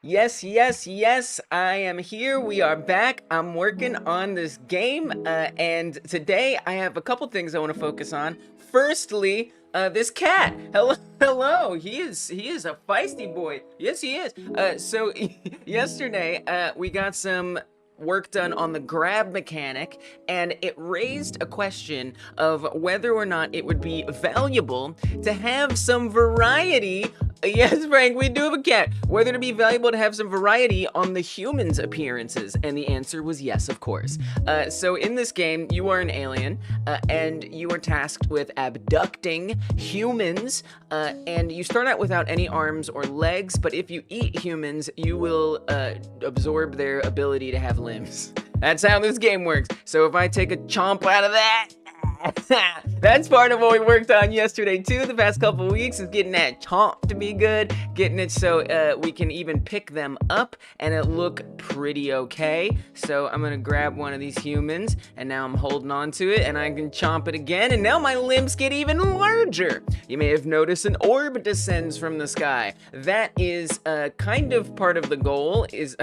Yes, yes, yes, I am here. We are back. I'm working on this game, and today I have a couple things I want to focus on. Firstly, this cat. Hello, hello. He is a feisty boy. Yes, he is. So yesterday, we got some work done on the grab mechanic, and it raised a question of whether or not it would be valuable to have some variety. Yes, Frank, we do have a cat. Whether it be valuable to have some variety on the humans' appearances, and the answer was yes, of course. So in this game, you are an alien, and you are tasked with abducting humans, and you start out without any arms or legs, but if you eat humans, you will absorb their ability to have limbs. That's how this game works. So if I take a chomp out of that, that's part of what we worked on yesterday too. The past couple weeks is getting that chomp to be good, getting it so we can even pick them up and it look pretty okay. So I'm gonna grab one of these humans, and now I'm holding on to it, and I can chomp it again, and now my limbs get even larger. You may have noticed an orb descends from the sky. That is kind of part of the goal. Is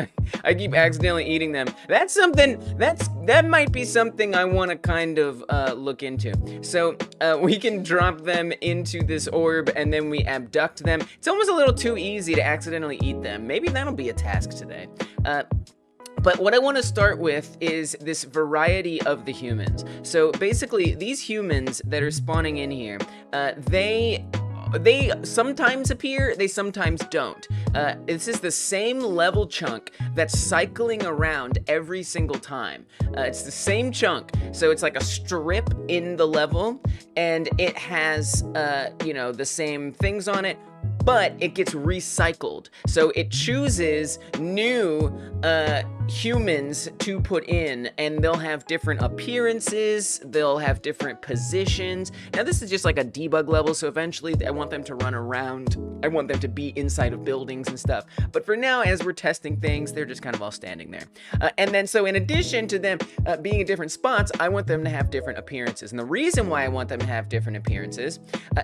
I keep accidentally eating them. That's something. That might be something I want to kind of look into. So we can drop them into this orb, and then we abduct them. It's almost a little too easy to accidentally eat them. Maybe that'll be a task today. But what I want to start with is this variety of the humans. So basically, these humans that are spawning in here, they sometimes appear, they sometimes don't. This is the same level chunk that's cycling around every single time. It's the same chunk, so it's like a strip in the level, and it has, the same things on it, but it gets recycled. So it chooses new humans to put in, and they'll have different appearances, they'll have different positions. Now this is just like a debug level, so eventually I want them to run around. I want them to be inside of buildings and stuff. But for now, as we're testing things, they're just kind of all standing there. And then so in addition to them being in different spots, I want them to have different appearances. And the reason why I want them to have different appearances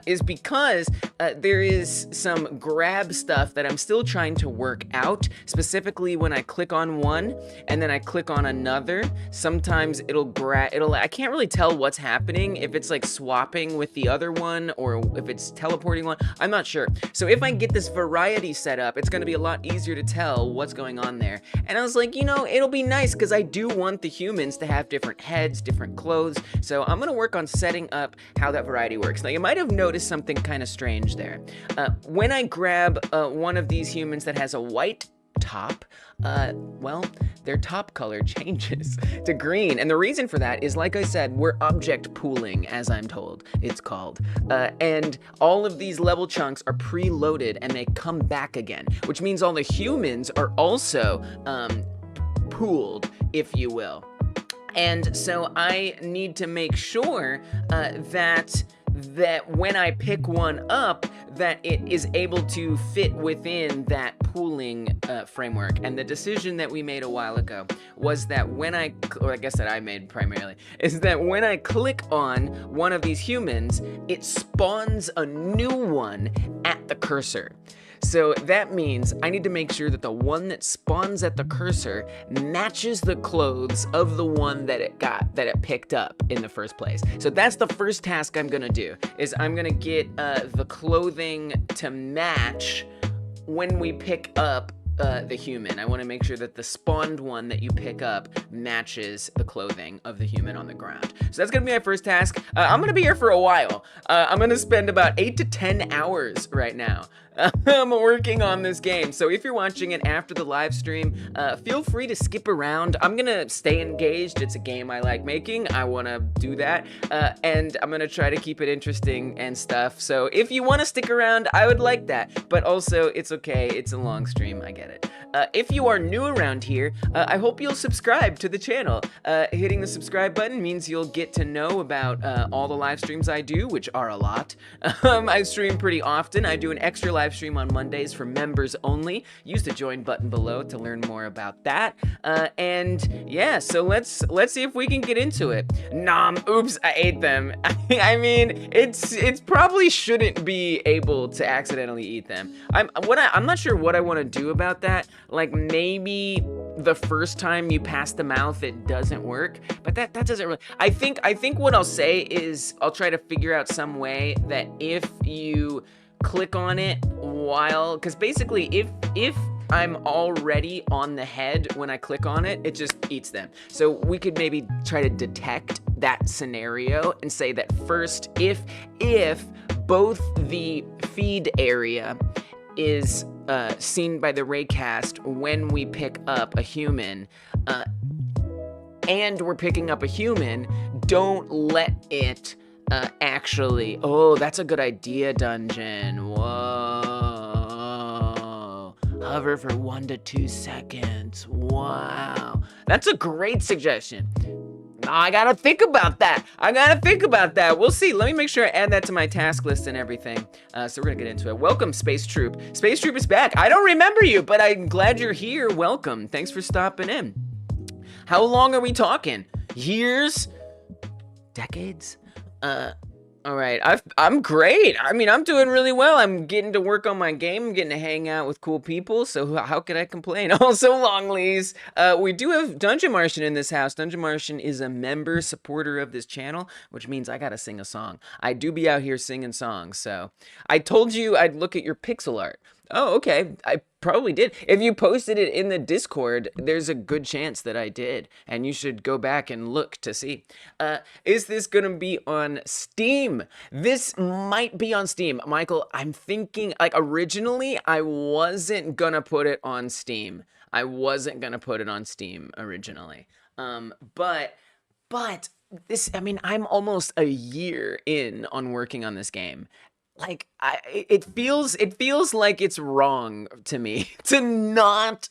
is because there is some grab stuff that I'm still trying to work out. Specifically, when I click on one and then I click on another, sometimes I can't really tell what's happening, if it's like swapping with the other one or if it's teleporting one. I'm not sure. So if I get this variety set up, it's going to be a lot easier to tell what's going on there. And I was like, it'll be nice because I do want the humans to have different heads, different clothes. So I'm going to work on setting up how that variety works. Now, you might have noticed something kind of strange there. When I grab one of these humans that has a white top, their top color changes to green. And the reason for that is, like I said, we're object pooling, as I'm told it's called. And all of these level chunks are preloaded and they come back again, which means all the humans are also pooled, if you will. And so I need to make sure that when I pick one up, that it is able to fit within that pooling framework. And the decision that we made a while ago was that I made primarily, is that when I click on one of these humans, it spawns a new one at the cursor. So that means I need to make sure that the one that spawns at the cursor matches the clothes of the one that it picked up in the first place. So that's the first task I'm gonna do, is I'm gonna get the clothing to match when we pick up the human. I want to make sure that the spawned one that you pick up matches the clothing of the human on the ground. So that's gonna be my first task. I'm gonna be here for a while. I'm gonna spend about 8 to 10 hours right now. I'm working on this game. So if you're watching it after the live stream, feel free to skip around. I'm gonna stay engaged. It's a game I like making. I wanna do that. And I'm gonna try to keep it interesting and stuff. So if you wanna stick around, I would like that. But also, it's okay. It's a long stream. I get it. If you are new around here, I hope you'll subscribe to the channel. Hitting the subscribe button means you'll get to know about all the live streams I do, which are a lot. I stream pretty often. I do an extra live live stream on Mondays for members only. Use the join button below to learn more about that. And yeah, so let's see if we can get into it. Nom, oops, I ate them. I mean, it's probably shouldn't be able to accidentally eat them. I'm not sure what I want to do about that. Like maybe the first time you pass the mouth it doesn't work, but that doesn't really. I think what I'll say is I'll try to figure out some way that if you click on it while, because basically if I'm already on the head when I click on it, it just eats them. So we could maybe try to detect that scenario and say that first, if both the feed area is seen by the raycast when we pick up a human, and we're picking up a human, don't let it actually. Oh, that's a good idea, Dungeon. Whoa. Hover for 1 to 2 seconds. Wow. That's a great suggestion. I gotta think about that. We'll see. Let me make sure I add that to my task list and everything. So we're gonna get into it. Welcome, Space Troop. Space Troop is back. I don't remember you, but I'm glad you're here. Welcome. Thanks for stopping in. How long are we talking? Years? Decades? All right, I'm great. I mean, I'm doing really well. I'm getting to work on my game. I'm getting to hang out with cool people. So how could I complain? Also, Longlies. We do have Dungeon Martian in this house. Dungeon Martian is a member supporter of this channel, which means I gotta sing a song. I do be out here singing songs. So I told you I'd look at your pixel art. Oh, okay. I probably did. If you posted it in the Discord, there's a good chance that I did. And you should go back and look to see. Is this going to be on Steam? This might be on Steam. Michael, I'm thinking, like, originally, I wasn't going to put it on Steam. Originally. But this, I mean, I'm almost a year in on working on this game. Like, it feels like it's wrong to me to not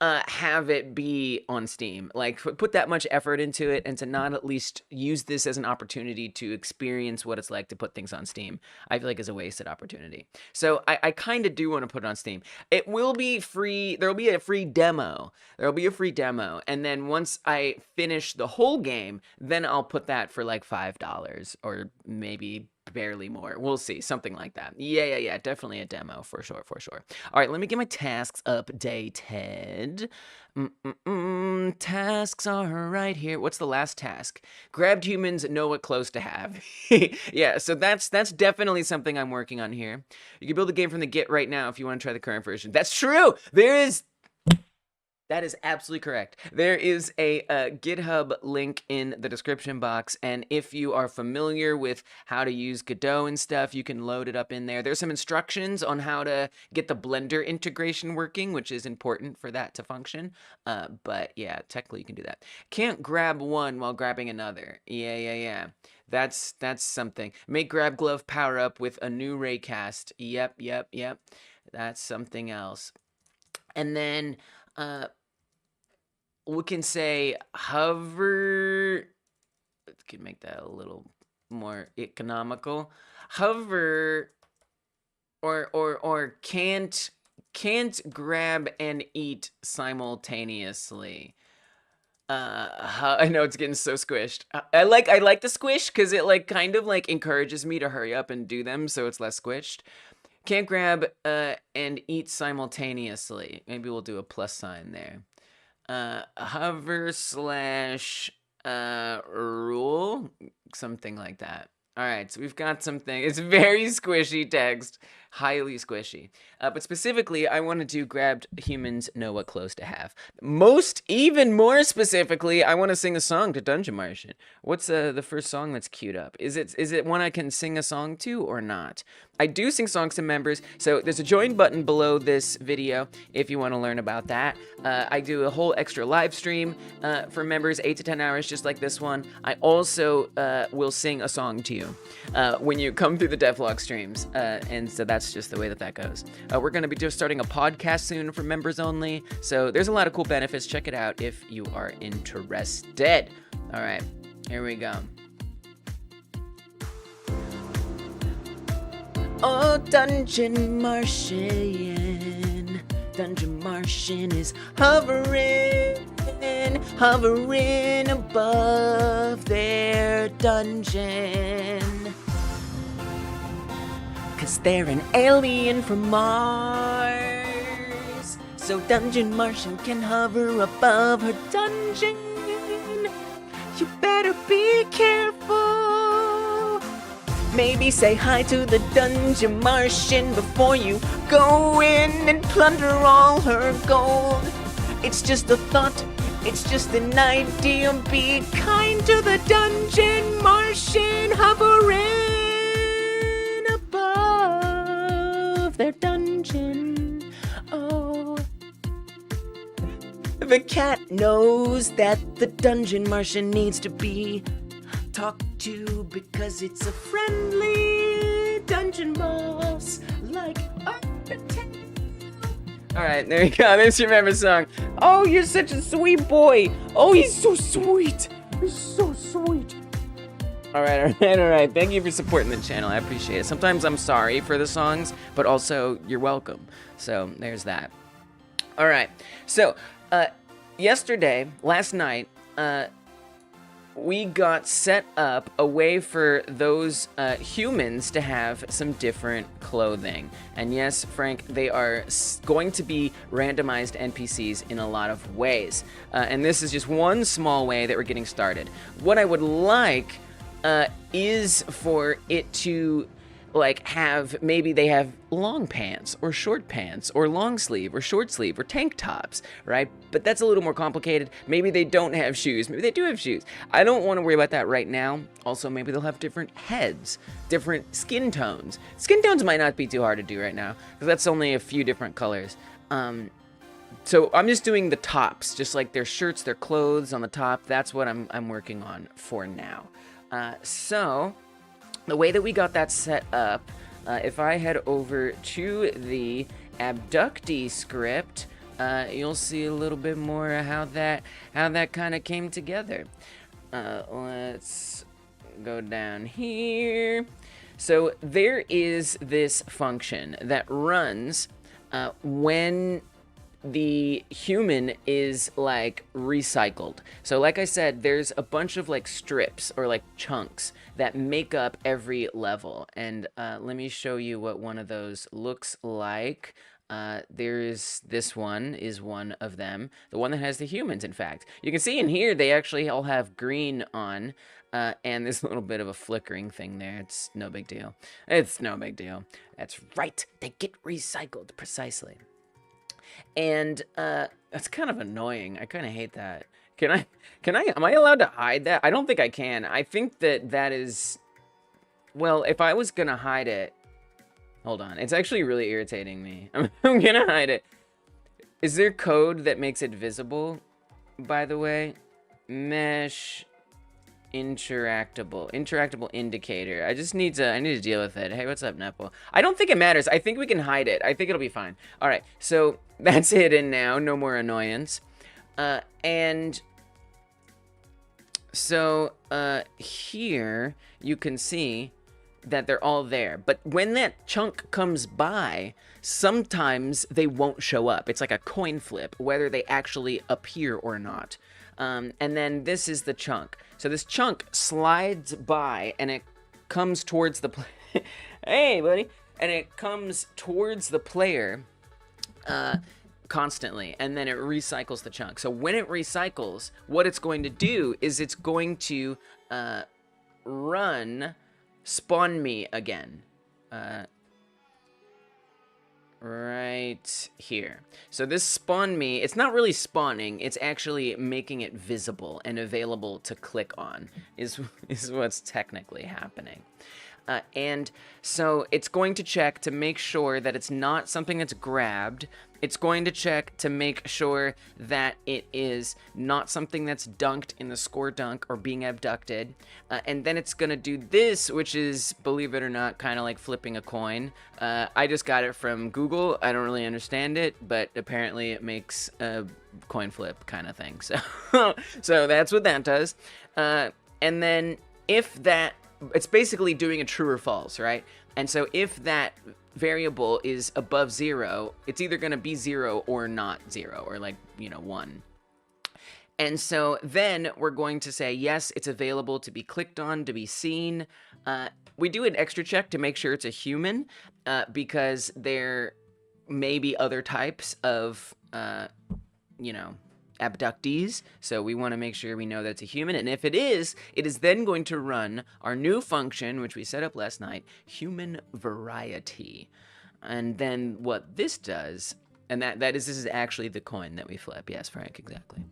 have it be on Steam. Like, put that much effort into it and to not at least use this as an opportunity to experience what it's like to put things on Steam, I feel like is a wasted opportunity. So I kind of do want to put it on Steam. It will be free. There'll be a free demo. And then once I finish the whole game, then I'll put that for like $5 or maybe barely more. We'll see. Something like that. Yeah. Definitely a demo for sure. All right, let me get my tasks updated. Tasks are right here. What's the last task? Grabbed humans know what close to have. Yeah, so that's definitely something I'm working on here. You can build the game from the Git right now if you want to try the current version. That's true. That is absolutely correct. There is a GitHub link in the description box, and if you are familiar with how to use Godot and stuff, you can load it up in there. There's some instructions on how to get the Blender integration working, which is important for that to function. But yeah, technically you can do that. Can't grab one while grabbing another. Yeah. That's something. Make grab glove power up with a new raycast. Yep. That's something else. And then we can say hover. Let's make that a little more economical. Hover or can't grab and eat simultaneously. I know it's getting so squished. I like the squish because it like kind of like encourages me to hurry up and do them so it's less squished. Can't grab and eat simultaneously. Maybe we'll do a plus sign there. Hover / rule, something like that. All right, so we've got something. It's very squishy text, highly squishy. But specifically, I want to do grabbed humans know what clothes to have. Even more specifically, I want to sing a song to Dungeon Martian. What's the first song that's queued up? Is it one I can sing a song to or not? I do sing songs to members, so there's a join button below this video if you want to learn about that. I do a whole extra live stream for members, 8 to 10 hours, just like this one. I also will sing a song to you when you come through the devlog streams, and so that's just the way that goes. We're going to be just starting a podcast soon for members only, so there's a lot of cool benefits. Check it out if you are interested. All right, here we go. Oh, Dungeon Martian. Dungeon Martian is hovering above their dungeon. 'Cause they're an alien from Mars. So Dungeon Martian can hover above her dungeon. You better be careful. Maybe say hi to the Dungeon Martian before you go in and plunder all her gold. It's just a thought, it's just an idea. Be kind to the Dungeon Martian hovering above their dungeon. Oh. The cat knows that the Dungeon Martian needs to be talked to because it's a friendly dungeon boss like Undertale. Alright, there you go. There's your member song. Oh, you're such a sweet boy. Oh, he's so sweet. He's so sweet. Alright. Thank you for supporting the channel. I appreciate it. Sometimes I'm sorry for the songs, but also you're welcome. So there's that. Alright. So, last night, we got set up a way for those humans to have some different clothing. And yes, Frank, they are going to be randomized NPCs in a lot of ways. And this is just one small way that we're getting started. What I would like is for it to maybe they have long pants or short pants or long sleeve or short sleeve or tank tops, right? But that's a little more complicated. Maybe they don't have shoes. Maybe they do have shoes. I don't want to worry about that right now. Also, maybe they'll have different heads, different skin tones. Skin tones might not be too hard to do right now because that's only a few different colors. So I'm just doing the tops, just like their shirts, their clothes on the top. That's what I'm working on for now. So the way that we got that set up, if I head over to the abductee script, you'll see a little bit more how that kind of came together. Let's go down here. So there is this function that runs when the human is recycled. So like I said, there's a bunch of strips or chunks that make up every level, and let me show you what one of those looks like. There's this one is one of them, the one that has the humans. In fact, you can see in here they actually all have green on, and there's a little bit of a flickering thing there. It's no big deal. It's no big deal. That's right, they get recycled precisely. And that's kind of annoying. I kind of hate that. Am I allowed to hide that? I don't think I can. I think that is, well, if I was gonna hide it, hold on. It's actually really irritating me. I'm gonna hide it. Is there code that makes it visible, by the way? Mesh interactable indicator. I need to deal with it. Hey, what's up, Nepal? I don't think it matters. I think we can hide it. I think it'll be fine. All right, so that's hidden now. No more annoyance. And so here you can see that they're all there. But when that chunk comes by, sometimes they won't show up. It's like a coin flip, whether they actually appear or not. And then this is the chunk. So this chunk slides by and it comes towards the hey, buddy. And it comes towards the player constantly, and then it recycles the chunk. So when it recycles, what it's going to do is it's going to run spawn me again. Right here. So this spawn me, it's not really spawning, it's actually making it visible and available to click on, is what's technically happening. And so it's going to check to make sure that it's not something that's grabbed. It's going to check to make sure that it is not something that's dunked in the score dunk or being abducted. And then it's going to do this, which is, believe it or not, kind of like flipping a coin. I just got it from Google. I don't really understand it, but apparently it makes a coin flip kind of thing. So, so that's what that does. And then if that... It's basically doing a true or false, right? And so if that variable is above 0, it's either going to be 0 or not 0, or like, 1. And so then we're going to say, yes, it's available to be clicked on, to be seen. We do an extra check to make sure it's a human, because there may be other types of, abductees. So we want to make sure we know that it's a human. And if it is then going to run our new function, which we set up last night, human variety. And then what this does, and this is actually the coin that we flip. Yes, Frank, exactly.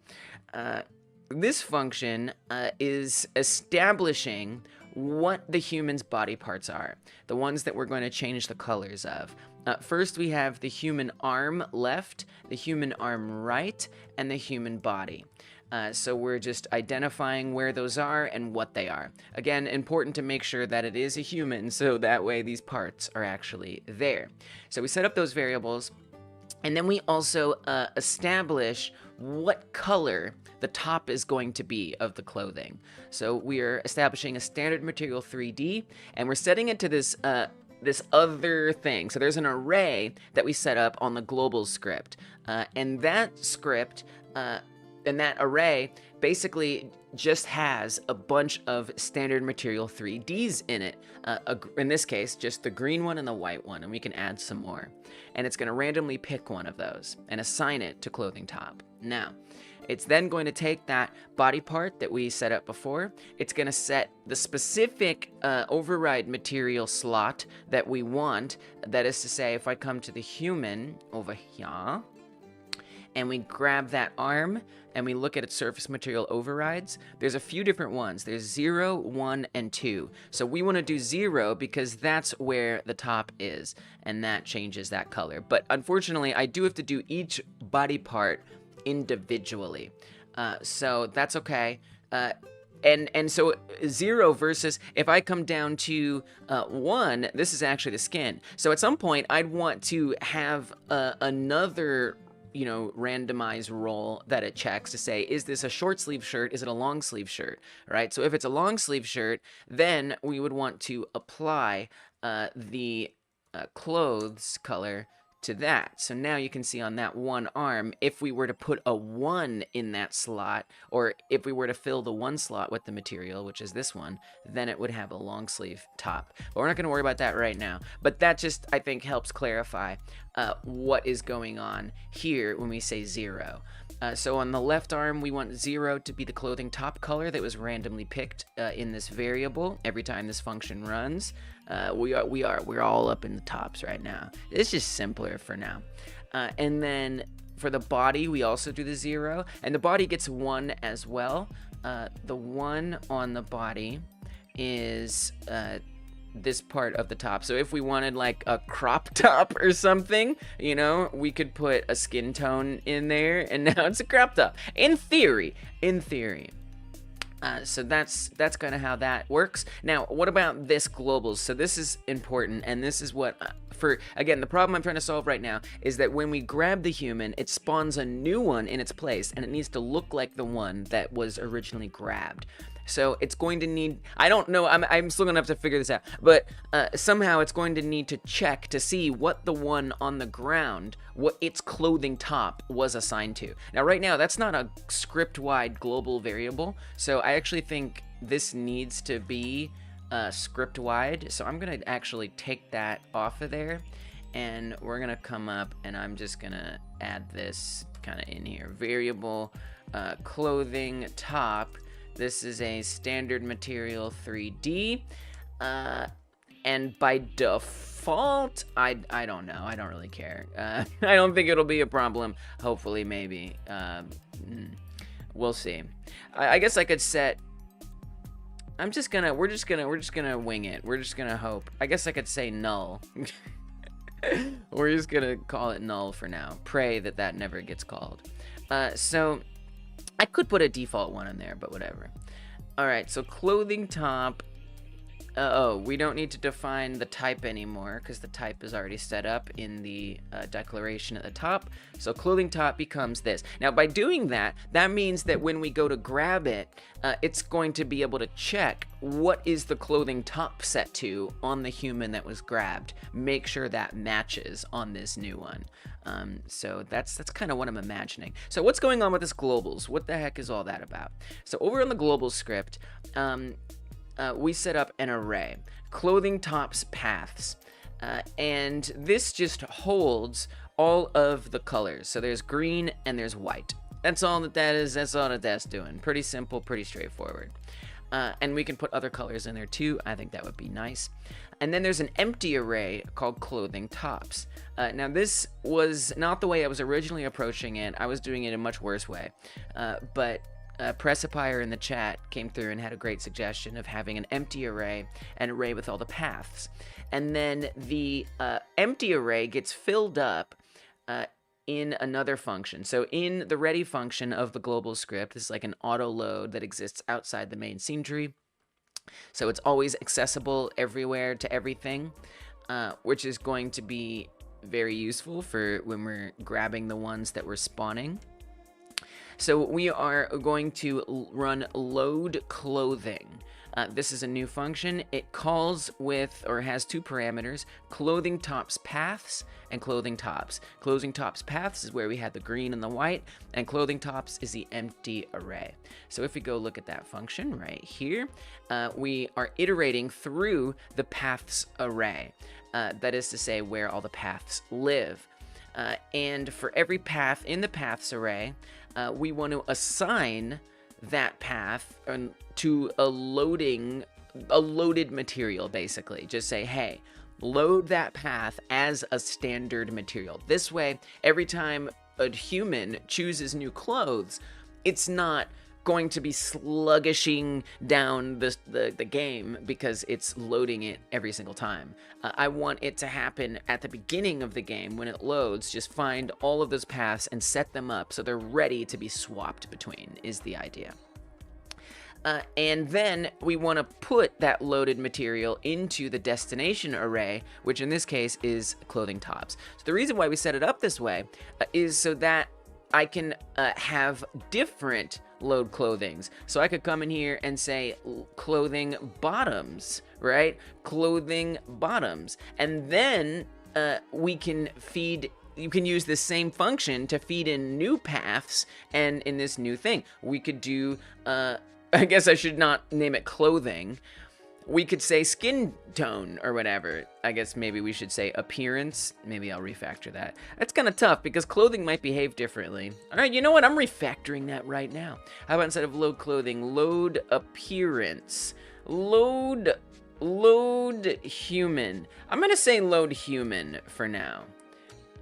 This function is establishing what the human's body parts are, the ones that we're going to change the colors of. First, we have the human arm left, the human arm right, and the human body. So we're just identifying where those are and what they are. Again, important to make sure that it is a human, so that way these parts are actually there. So we set up those variables, and then we also establish what color the top is going to be of the clothing. So we are establishing a standard material 3D, and we're setting it to this other thing. So there's an array that we set up on the global script, and that script and that array basically just has a bunch of standard material 3Ds in it. In this case, just the green one and the white one, and we can add some more. And it's going to randomly pick one of those and assign it to clothing top. Now, it's then going to take that body part that we set up before. It's going to set the specific override material slot that we want. That is to say, if I come to the human over here, and we grab that arm, and we look at its surface material overrides, there's a few different ones. There's 0, 1, and 2. So we want to do 0 because that's where the top is, and that changes that color. But unfortunately, I do have to do each body part individually. So that's okay. And so 0 versus, if I come down to 1, this is actually the skin. So at some point, I'd want to have another randomized roll that it checks to say, is this a short sleeve shirt? Is it a long sleeve shirt? Right? So if it's a long sleeve shirt, then we would want to apply the clothes color to that. So now you can see on that one arm, if we were to put a 1 in that slot, or if we were to fill the 1 slot with the material, which is this one, then it would have a long sleeve top. But we're not going to worry about that right now. But that just, I think, helps clarify what is going on here when we say 0. So on the left arm, we want 0 to be the clothing top color that was randomly picked in this variable every time this function runs. We're all up in the tops right now. It's just simpler for now. And then for the body, we also do the 0, and the body gets 1 as well. The 1 on the body is this part of the top. So if we wanted like a crop top or something, we could put a skin tone in there, and now it's a crop top. In theory. So that's kind of how that works. Now, what about this globals? So this is important, and this is what, again, the problem I'm trying to solve right now is that when we grab the human, it spawns a new one in its place, and it needs to look like the one that was originally grabbed. So it's going to need, I don't know, I'm still gonna have to figure this out, but somehow it's going to need to check to see what the one on the ground, what its clothing top was assigned to. Now right now, that's not a script-wide global variable, so I actually think this needs to be script-wide, so I'm gonna actually take that off of there, and we're gonna come up, and I'm just gonna add this kind of in here. Variable clothing top. This is a standard material 3D, and by default, I don't know. I don't really care. I don't think it'll be a problem. Hopefully, maybe. We'll see. I guess I could set. We're just gonna wing it. We're just gonna hope. I guess I could say null. We're just gonna call it null for now. Pray that never gets called. So. I could put a default one in there, but whatever. All right, so clothing top we don't need to define the type anymore because the type is already set up in the declaration at the top. So clothing top becomes this. Now by doing that, that means that when we go to grab it, it's going to be able to check what is the clothing top set to on the human that was grabbed. Make sure that matches on this new one. So that's kind of what I'm imagining. So what's going on with this globals? What the heck is all that about? So over on the global script, we set up an array, clothing tops paths, and this just holds all of the colors. So there's green and there's white. That's all that is. That's all that that's doing. Pretty simple, pretty straightforward. And we can put other colors in there too. I think that would be nice. And then there's an empty array called clothing tops. Now this was not the way I was originally approaching it. I was doing it in a much worse way. But Precipier in the chat came through and had a great suggestion of having an empty array, an array with all the paths. And then the empty array gets filled up in another function. So in the ready function of the global script, this is like an auto load that exists outside the main scene tree. So it's always accessible everywhere to everything, which is going to be very useful for when we're grabbing the ones that we're spawning. So we are going to run load clothing. This is a new function. It calls with, or has two parameters, clothing tops paths and clothing tops. Clothing tops paths is where we had the green and the white, and clothing tops is the empty array. So if we go look at that function right here, we are iterating through the paths array. That is to say where all the paths live. And for every path in the paths array, we want to assign that path to a loaded material, basically. Just say, hey, load that path as a standard material. This way, every time a human chooses new clothes, it's not going to be sluggishing down the game because it's loading it every single time. I want it to happen at the beginning of the game when it loads. Just find all of those paths and set them up so they're ready to be swapped between, is the idea. And then we want to put that loaded material into the destination array, which in this case is clothing tops. So the reason why we set it up this way is so that I can have different load clothings. So I could come in here and say clothing bottoms, right? Clothing bottoms. And then we can feed, you can use the same function to feed in new paths and in this new thing. We could do, I guess I should not name it clothing. We could say skin tone or whatever. I guess maybe we should say appearance. Maybe I'll refactor that. That's kind of tough because clothing might behave differently. All right, you know what? I'm refactoring that right now. How about instead of load clothing, load appearance. Load human. I'm going to say load human for now.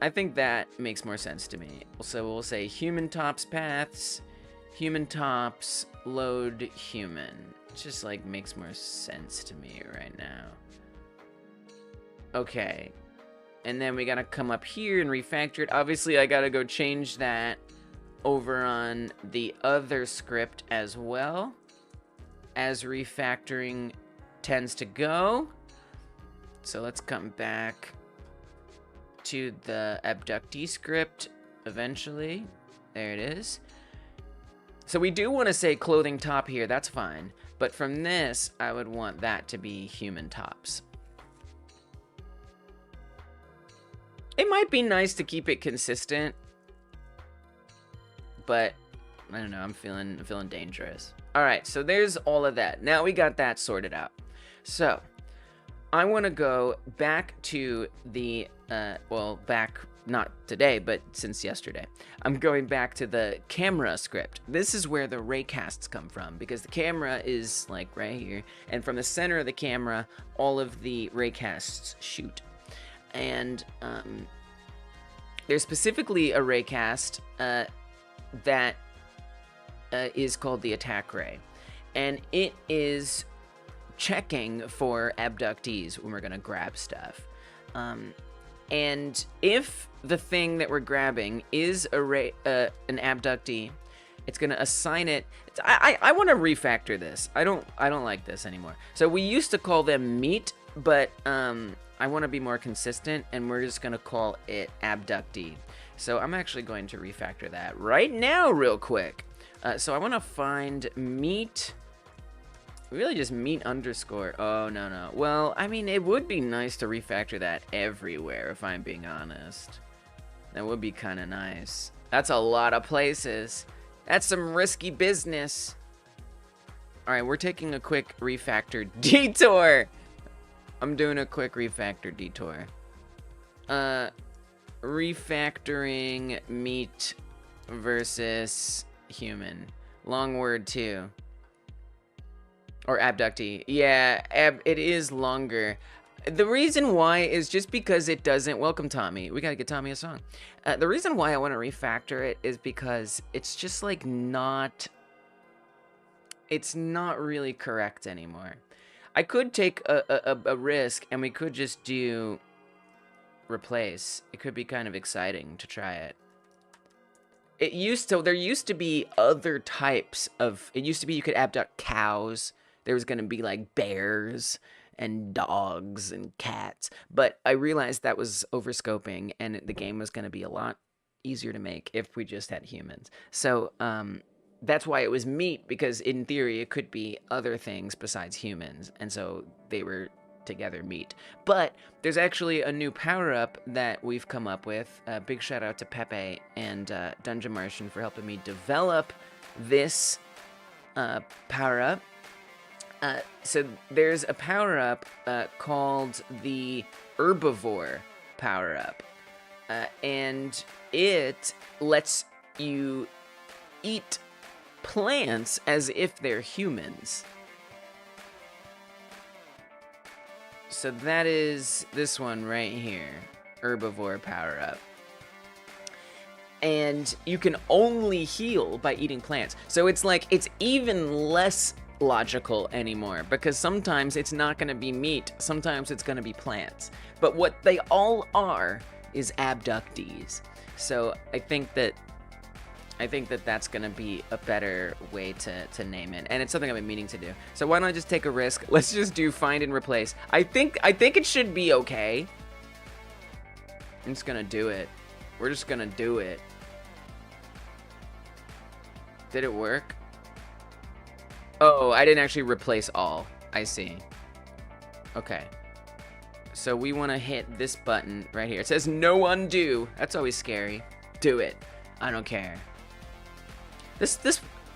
I think that makes more sense to me. So we'll say human tops paths, human tops, load human. Just like makes more sense to me right now. Okay, and then we gotta come up here and refactor it. Obviously I gotta go change that over on the other script as well, as refactoring tends to go. So let's come back to the abductee script eventually. There it is. So we do want to say clothing top here, that's fine. But from this, I would want that to be human tops. It might be nice to keep it consistent, but I don't know, I'm feeling dangerous. All right, so there's all of that. Now we got that sorted out. So I want to go back to the, well, back, not today, but since yesterday. I'm going back to the camera script. This is where the raycasts come from, because the camera is like right here, and from the center of the camera, all of the raycasts shoot. And there's specifically a raycast that is called the attack ray, and it is checking for abductees when we're gonna grab stuff. And if the thing that we're grabbing is an abductee, It's gonna assign it. I want to refactor this. I don't like this anymore. So we used to call them meat, but I want to be more consistent, and we're just gonna call it abductee. So I'm actually going to refactor that right now, real quick. So I want to find meat. Really, just meat underscore. Oh no. Well, I mean, it would be nice to refactor that everywhere, if I'm being honest. That would be kind of nice. That's a lot of places. That's some risky business. All right, we're taking a quick refactor detour. I'm doing a quick refactor detour. Refactoring meat versus human. Long word too. Or abductee. Yeah, it is longer. The reason why is just because it doesn't... Welcome, Tommy. We gotta get Tommy a song. The reason why I want to refactor it is because it's just like not... It's not really correct anymore. I could take a risk and we could just do replace. It could be kind of exciting to try it. There used to be other types of... It used to be you could abduct cows. There was gonna be like bears and dogs and cats, but I realized that was overscoping, and the game was going to be a lot easier to make if we just had humans. So that's why it was meat, because in theory it could be other things besides humans, and so they were together meat. But there's actually a new power-up that we've come up with. Big shout out to Pepe and Dungeon Martian for helping me develop this power-up. So there's a power-up called the Herbivore power-up, and it lets you eat plants as if they're humans. So that is this one right here, Herbivore power-up. And you can only heal by eating plants. So it's like, it's even less logical anymore, because sometimes it's not going to be meat, sometimes it's going to be plants, but what they all are is abductees. So I think that that's going to be a better way to name it, and it's something I've been meaning to do. So why don't I just take a risk? Let's just do find and replace. I think it should be okay. I'm just gonna do it. We're just gonna do it. Did it work? Oh, I didn't actually replace all. I see. Okay. So we want to hit this button right here. It says no undo. That's always scary. Do it. I don't care. This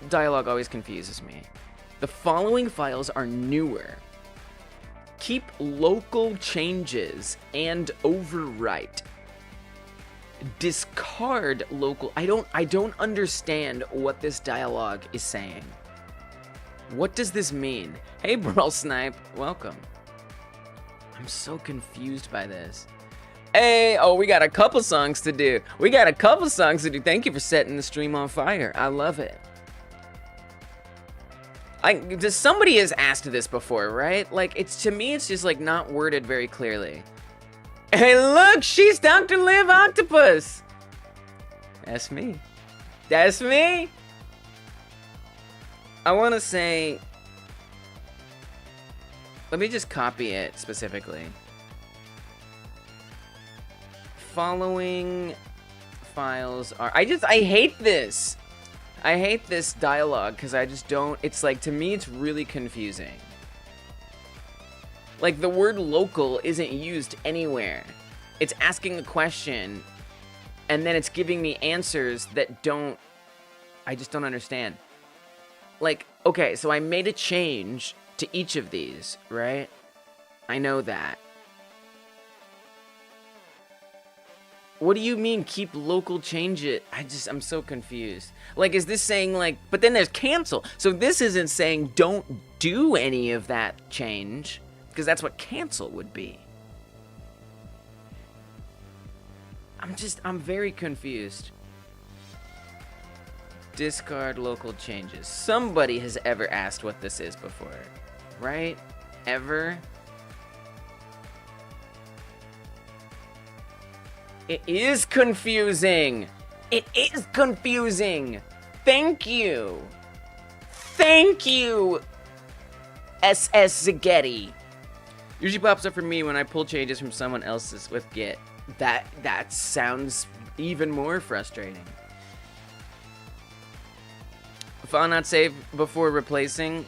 dialogue always confuses me. The following files are newer. Keep local changes and overwrite. Discard local. I don't understand what this dialogue is saying. What does this mean? Hey, Brawl Snipe, welcome. I'm so confused by this. Hey, oh, we got a couple songs to do. Thank you for setting the stream on fire. I love it. Somebody has asked this before, right? Like, to me, it's just like not worded very clearly. Hey, look, she's Dr. Liv Octopus. That's me. That's me. I want to say, let me just copy it specifically. Following files are, I hate this. I hate this dialogue because I just don't, it's like, to me, it's really confusing. Like, the word local isn't used anywhere. It's asking a question, and then it's giving me answers that I just don't understand. Like, okay, so I made a change to each of these, right? I know that. What do you mean, keep local change it? I'm so confused. Like, is this saying, like, but then there's cancel. So this isn't saying don't do any of that change, because that's what cancel would be. I'm very confused. Discard local changes. Somebody has ever asked what this is before, right? Ever? It is confusing. It is confusing. Thank you. Thank you, SS Zagetti. Usually pops up for me when I pull changes from someone else's with Git. That sounds even more frustrating. File not saved before replacing.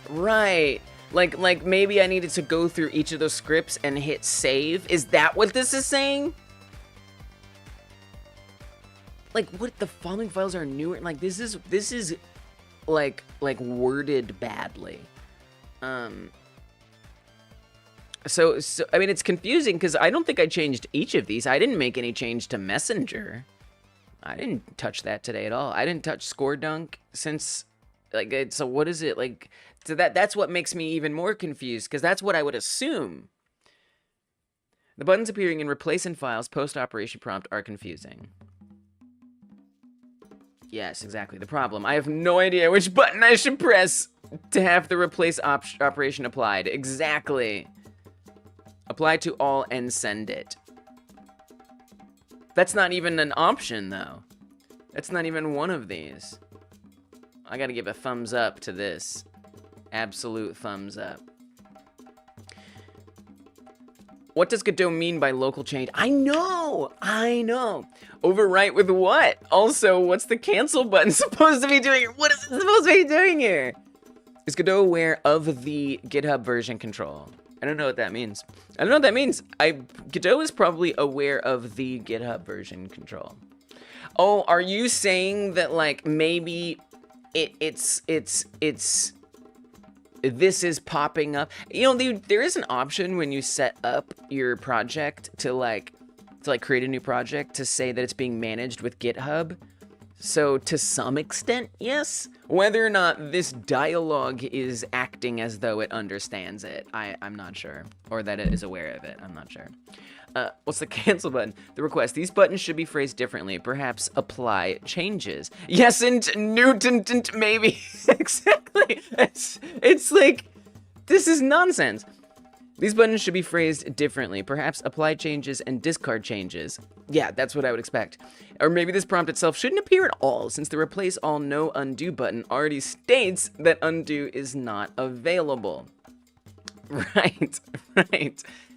Right. Like maybe I needed to go through each of those scripts and hit save. Is that what this is saying? Like, what, the following files are newer? Like, this is like worded badly. So I mean, it's confusing because I don't think I changed each of these. I didn't make any change to Messenger. I didn't touch that today at all. I didn't touch Score Dunk since, like, so what is it? Like, so that's what makes me even more confused, because that's what I would assume. The buttons appearing in Replace in Files post-operation prompt are confusing. Yes, exactly. The problem. I have no idea which button I should press to have the replace operation applied. Exactly. Apply to all and send it. That's not even an option, though. That's not even one of these. I gotta give a thumbs up to this. Absolute thumbs up. What does Godot mean by local change? I know! Overwrite with what? Also, what's the cancel button supposed to be doing here? What is it supposed to be doing here? Is Godot aware of the GitHub version control? I don't know what that means. I don't know what that means. Godot is probably aware of the GitHub version control. Oh, are you saying that, like, maybe it's this is popping up? You know, there is an option when you set up your project to create a new project to say that it's being managed with GitHub. So to some extent, yes. Whether or not this dialogue is acting as though it understands it, I'm not sure. Or that it is aware of it, I'm not sure. What's the cancel button? The request. These buttons should be phrased differently. Perhaps apply changes. Yes, and Newton, maybe. Exactly. It's like, this is nonsense. These buttons should be phrased differently. Perhaps apply changes and discard changes. Yeah, that's what I would expect. Or maybe this prompt itself shouldn't appear at all, since the replace all no undo button already states that undo is not available. Right.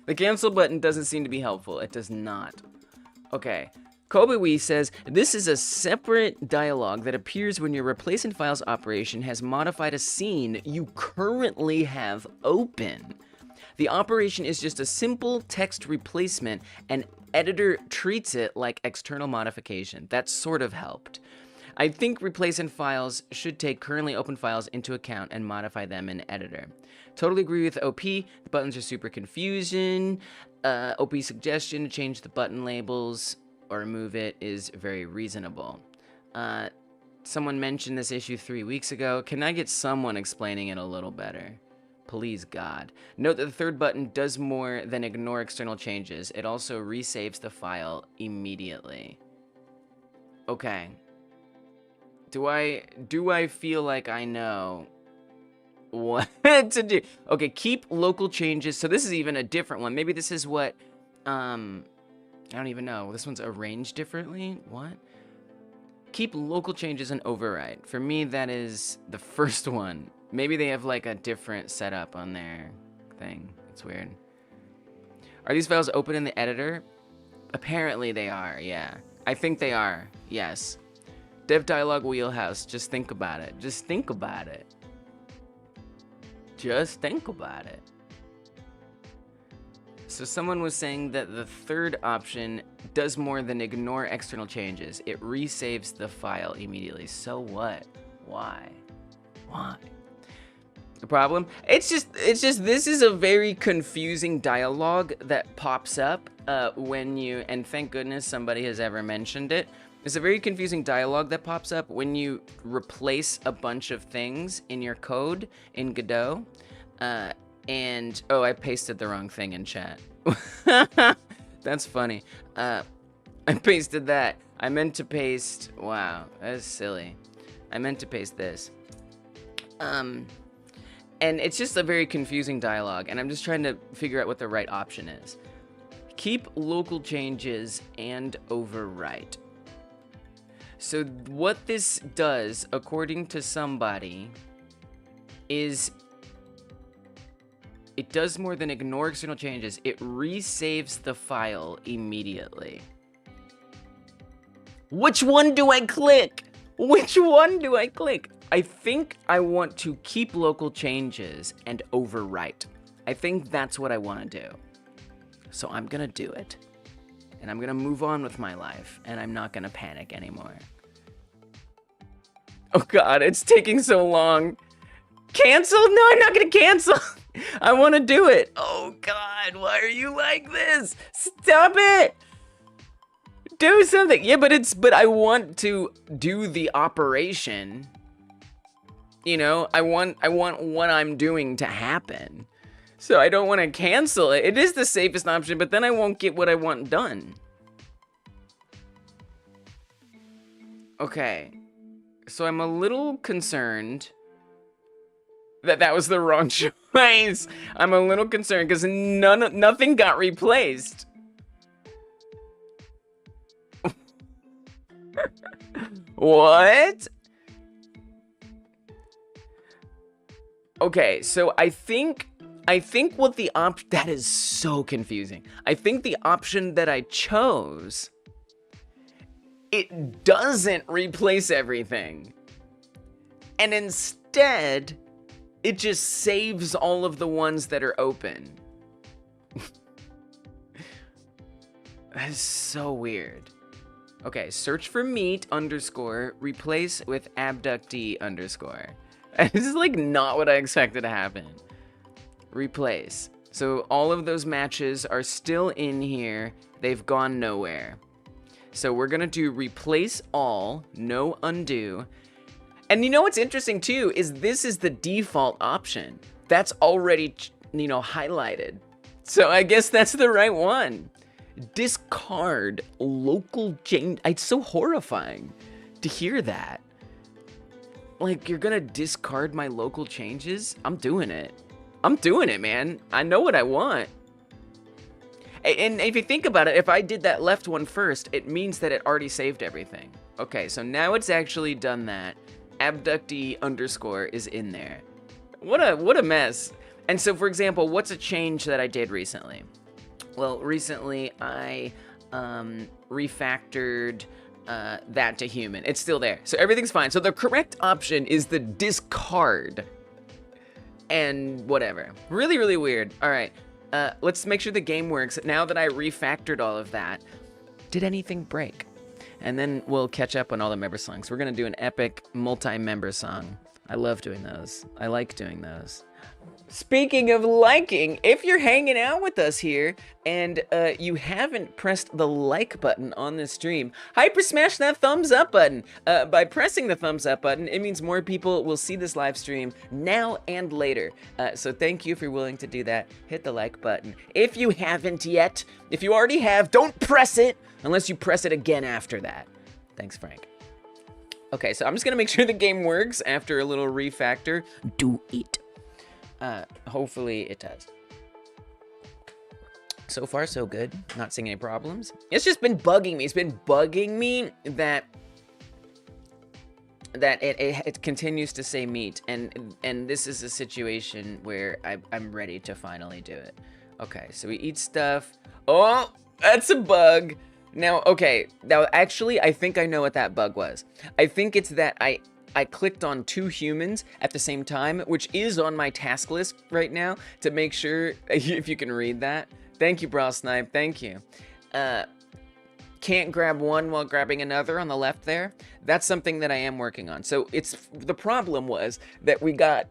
The cancel button doesn't seem to be helpful. It does not. Okay. Kobewe says, this is a separate dialog that appears when your replace in files operation has modified a scene you currently have open. The operation is just a simple text replacement, and editor treats it like external modification. That sort of helped. I think replace in files should take currently open files into account and modify them in editor. Totally agree with OP. The buttons are super confusing. OP suggestion to change the button labels or remove it is very reasonable. Someone mentioned this issue 3 weeks ago. Can I get someone explaining it a little better? Please, God. Note that the third button does more than ignore external changes. It also resaves the file immediately. Okay. Do I feel like I know what to do? Okay, keep local changes. So this is even a different one. Maybe this is what, I don't even know. This one's arranged differently? What? Keep local changes and override. For me, that is the first one. Maybe they have like a different setup on their thing. It's weird. Are these files open in the editor? Apparently they are, yeah. I think they are, yes. Dev dialog wheelhouse, just think about it. Just think about it. Just think about it. So someone was saying that the third option does more than ignore external changes. It resaves the file immediately. So what? Why? The problem? It's just this is a very confusing dialogue that pops up when you, and thank goodness somebody has ever mentioned it. It's a very confusing dialogue that pops up when you replace a bunch of things in your code in Godot. And, oh, I pasted the wrong thing in chat. That's funny. I pasted that. I meant to paste, wow, that's silly. I meant to paste this. And it's just a very confusing dialogue, and I'm just trying to figure out what the right option is. Keep local changes and overwrite. So what this does, according to somebody, is it does more than ignore external changes. It resaves the file immediately. Which one do I click? Which one do I click? I think I want to keep local changes and overwrite. I think that's what I want to do. So I'm gonna do it. And I'm gonna move on with my life, and I'm not gonna panic anymore. Oh God, it's taking so long. Cancel? No, I'm not gonna cancel. I wanna do it. Oh God, why are you like this? Stop it. Do something. Yeah, but I want to do the operation. You know, I want what I'm doing to happen. So I don't want to cancel it. It is the safest option, but then I won't get what I want done. Okay. So I'm a little concerned that was the wrong choice. I'm a little concerned because nothing got replaced. What? Okay, so I think what the that is so confusing. I think the option that I chose, it doesn't replace everything. And instead, it just saves all of the ones that are open. That is so weird. Okay, search for meat _ replace with abductee _ This is like not what I expected to happen. Replace. So all of those matches are still in here. They've gone nowhere. So we're gonna do replace all, no undo. And you know what's interesting too is this is the default option. That's already, you know, highlighted. So I guess that's the right one. Discard local change. It's so horrifying to hear that. Like, you're gonna discard my local changes? I'm doing it. I'm doing it, man. I know what I want. And if you think about it, if I did that left one first, it means that it already saved everything. Okay, so now it's actually done that. Abductee _ is in there. What a mess. And so, for example, what's a change that I did recently? Well, recently I refactored that to human. It's still there. So everything's fine. So the correct option is the discard. And whatever. Really, really weird. All right. Let's make sure the game works. Now that I refactored all of that, did anything break? And then we'll catch up on all the member songs. We're going to do an epic multi-member song. I love doing those. I like doing those. Speaking of liking, if you're hanging out with us here and you haven't pressed the like button on this stream, hyper smash that thumbs up button. By pressing the thumbs up button, it means more people will see this live stream now and later. So thank you if you're willing to do that. Hit the like button. If you haven't yet, if you already have, don't press it unless you press it again after that. Thanks, Frank. Okay, so I'm just gonna make sure the game works after a little refactor. Do it. Hopefully it does. So far, so good. Not seeing any problems. It's just been bugging me. It's been bugging me that it continues to say meat, and this is a situation where I'm ready to finally do it. Okay, so we eat stuff. Oh, that's a bug. Now, okay, now actually, I think I know what that bug was. I think it's that I clicked on 2 humans at the same time, which is on my task list right now to make sure, if you can read that. Thank you, Brawl Snipe, thank you. Can't grab one while grabbing another on the left there. That's something that I am working on. So the problem was that we got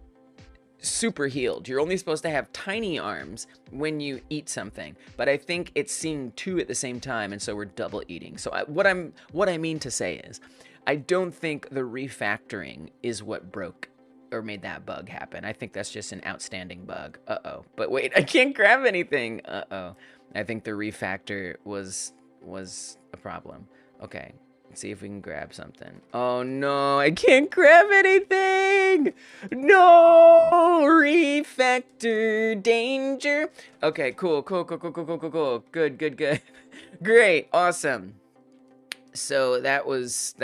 super healed. You're only supposed to have tiny arms when you eat something, but I think it's seeing 2 at the same time, and so we're double eating. So what I mean to say is, I don't think the refactoring is what broke or made that bug happen. I think that's just an outstanding bug. Uh-oh. But wait, I can't grab anything. Uh-oh. I think the refactor was a problem. Okay. Let's see if we can grab something. Oh no, I can't grab anything! No! Refactor danger. Okay, cool. Good. Great, awesome. So that was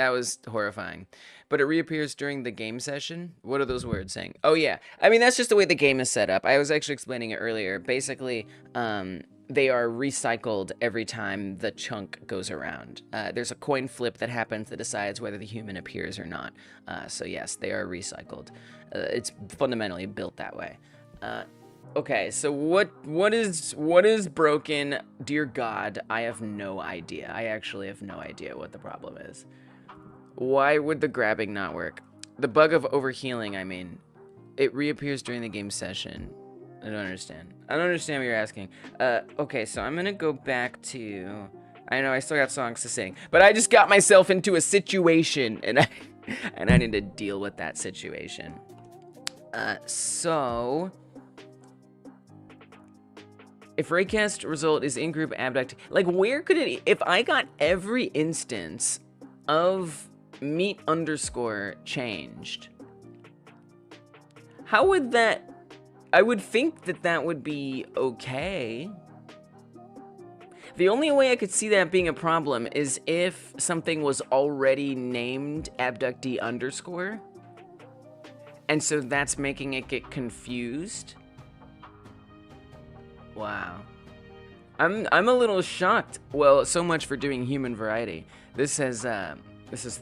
horrifying. But it reappears during the game session. What are those words saying? Oh yeah, I mean that's just the way the game is set up. I was actually explaining it earlier. Basically, they are recycled every time the chunk goes around. There's a coin flip that happens that decides whether the human appears or not. So yes, they are recycled. It's fundamentally built that way. Okay, so what is broken? Dear God, I have no idea. I actually have no idea what the problem is. Why would the grabbing not work? The bug of overhealing, I mean. It reappears during the game session. I don't understand. I don't understand what you're asking. Okay, so I'm gonna go back to... I know I still got songs to sing, but I just got myself into a situation, and I need to deal with that situation. So... If raycast result is in-group abduct... Like, where could it... If I got every instance of meet underscore changed, how would that... I would think that that would be okay. The only way I could see that being a problem is if something was already named abductee underscore, and so that's making it get confused. Wow. I'm a little shocked. Well, so much for doing human variety. This has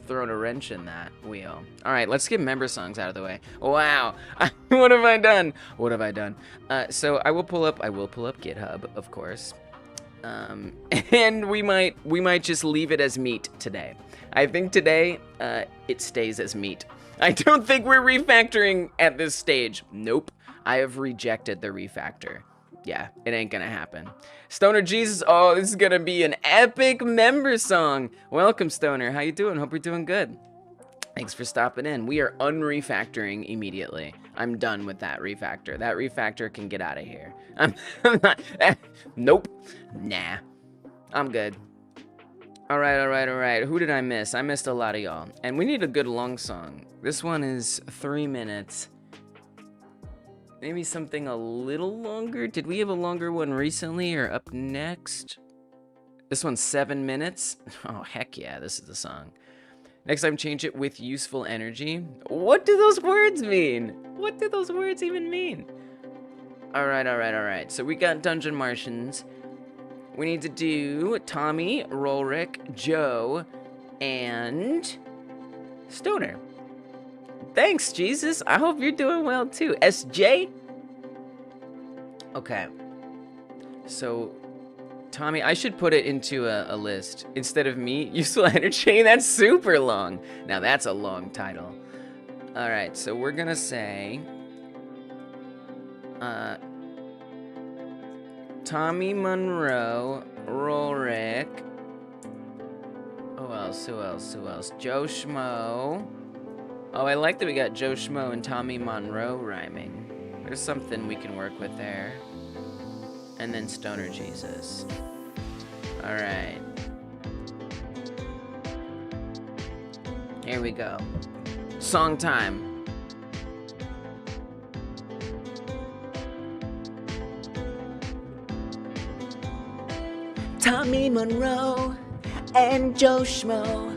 thrown a wrench in that wheel. All right, let's get member songs out of the way. Wow, what have I done? What have I done? So I will pull up GitHub, of course, and we might just leave it as meat today. I think today it stays as meat. I don't think we're refactoring at this stage. Nope, I have rejected the refactor. Yeah, it ain't gonna happen. Stoner Jesus, oh, this is gonna be an epic member song. Welcome, Stoner. How you doing? Hope you're doing good. Thanks for stopping in. We are unrefactoring immediately. I'm done with that refactor. That refactor can get out of here. I'm not. Nope. Nah. I'm good. All right. Who did I miss? I missed a lot of y'all. And we need a good long song. This one is 3 minutes. Maybe something a little longer? Did we have a longer one recently or up next? This one's 7 minutes? Oh, heck yeah, this is the song. Next time, change it with useful energy. What do those words mean? What do those words even mean? All right. So we got Dungeon Martians. We need to do Tommy, Rolrick, Joe, and Stoner. Thanks, Jesus. I hope you're doing well, too. SJ? Okay. So, Tommy, I should put it into a list. Instead of me, useful energy. That's super long. Now, that's a long title. All right, so we're going to say... Tommy Monroe, Rolrick. Who else? Joe Schmo. Oh, I like that we got Joe Schmo and Tommy Monroe rhyming. There's something we can work with there. And then Stoner Jesus. All right. Here we go. Song time. Tommy Monroe and Joe Schmo.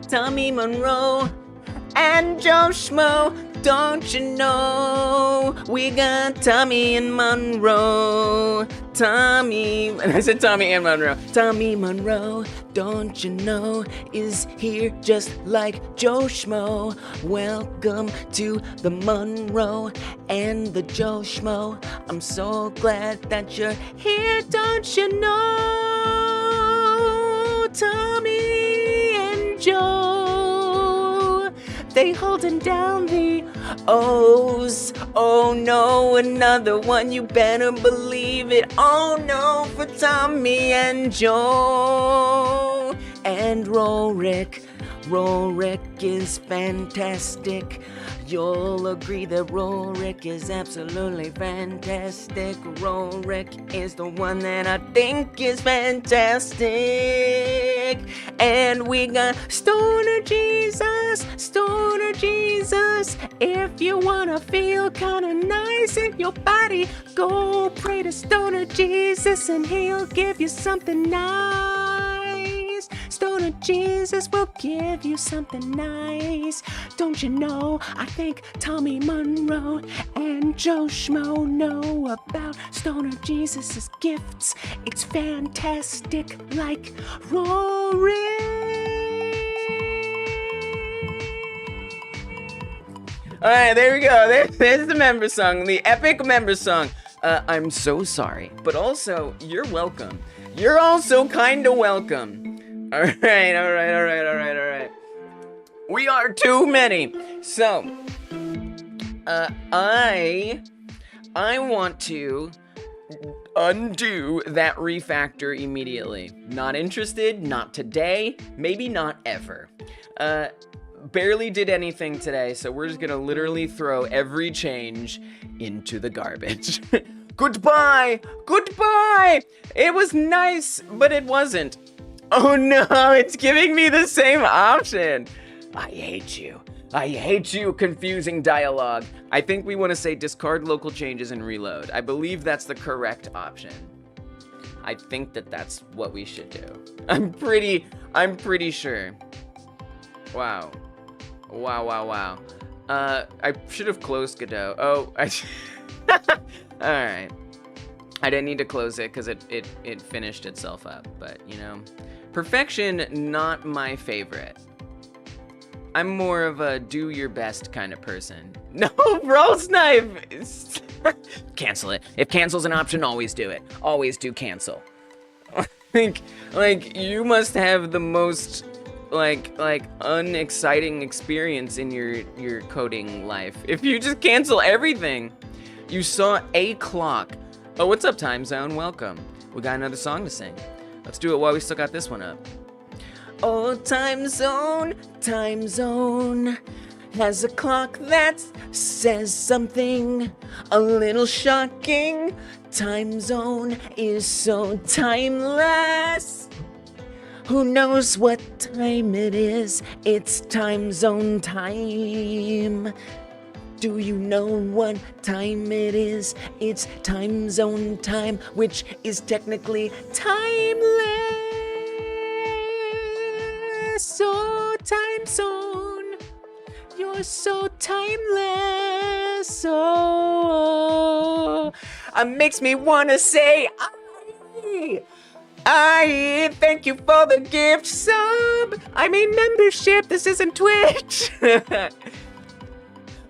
Tommy Monroe and Joe Schmo, don't you know we got Tommy and Monroe? I said Tommy and Monroe. Tommy Monroe, don't you know, is here just like Joe Schmo. Welcome to the Monroe and the Joe Schmo. I'm so glad that you're here, don't you know? Tommy and Joe, they holding down the O's. Oh no, another one, you better believe it. Oh no, for Tommy and Joe. And Rolrick is fantastic. You'll agree that Rolrick is absolutely fantastic. Rolrick is the one that I think is fantastic. And we got Stoner Jesus. If you wanna feel kinda nice in your body, go pray to Stoner Jesus and he'll give you something nice. Stoner Stoner Jesus will give you something nice. Don't you know, I think Tommy Monroe and Joe Schmo know about Stoner Jesus' gifts. It's fantastic like Rory. Alright, there we go. There's the member song, the epic member song. I'm so sorry, but also, you're welcome. You're also kinda welcome. Alright. We are too many. So, I want to undo that refactor immediately. Not interested, not today, maybe not ever. Barely did anything today, so we're just gonna literally throw every change into the garbage. Goodbye! It was nice, but it wasn't. Oh no, it's giving me the same option. I hate you, confusing dialogue. I think we want to say discard local changes and reload. I believe that's the correct option. I think that's what we should do. I'm pretty sure. Wow. I should have closed Godot. Oh, alright. I didn't need to close it because it finished itself up, but you know. Perfection, not my favorite. I'm more of a do your best kind of person. No, bro, snipe! Cancel it. If cancel's an option, always do it. Always do cancel. like you must have the most like unexciting experience in your coding life. If you just cancel everything. You saw a clock. Oh, what's up, Time Zone? Welcome. We got another song to sing. Let's do it while we still got this one up. Oh, Time Zone has a clock that says something a little shocking. Time Zone is so timeless. Who knows what time it is? It's Time Zone time. Do you know what time it is? It's Time Zone time, which is technically timeless. So Time Zone, you're so timeless. Oh, it makes me wanna say, I thank you for the gift sub. I mean membership. This isn't Twitch.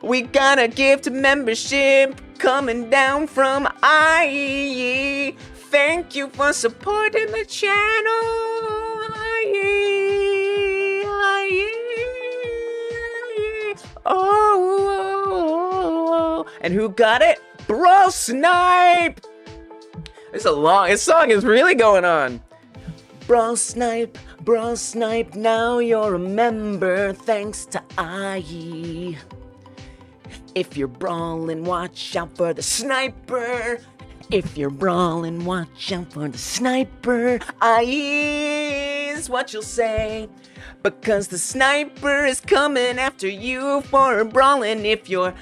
We got a gift membership coming down from IE. Thank you for supporting the channel. IE. Oh. And who got it? Bro Snipe. This song is really going on. Bro Snipe, now you're a member thanks to IE. If you're brawling, watch out for the sniper. If you're brawling, watch out for the sniper. IE is what you'll say. Because the sniper is coming after you for brawling if you're...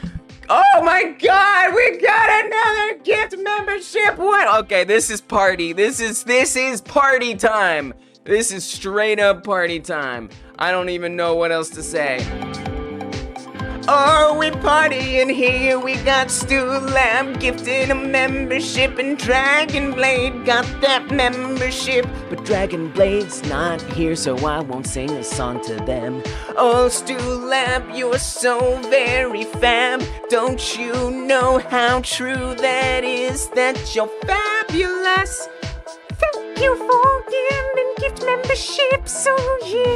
Oh my god, we got another gift membership! What? Okay, this is party. This is party time. This is straight up party time. I don't even know what else to say. Oh, we partying here, we got Stu Lab gifted a membership, and Dragon Blade got that membership. But Dragon Blade's not here, so I won't sing a song to them. Oh, Stu Lab, you're so very fab. Don't you know how true that is, that you're fabulous? Thank you for giving gift memberships, oh yeah.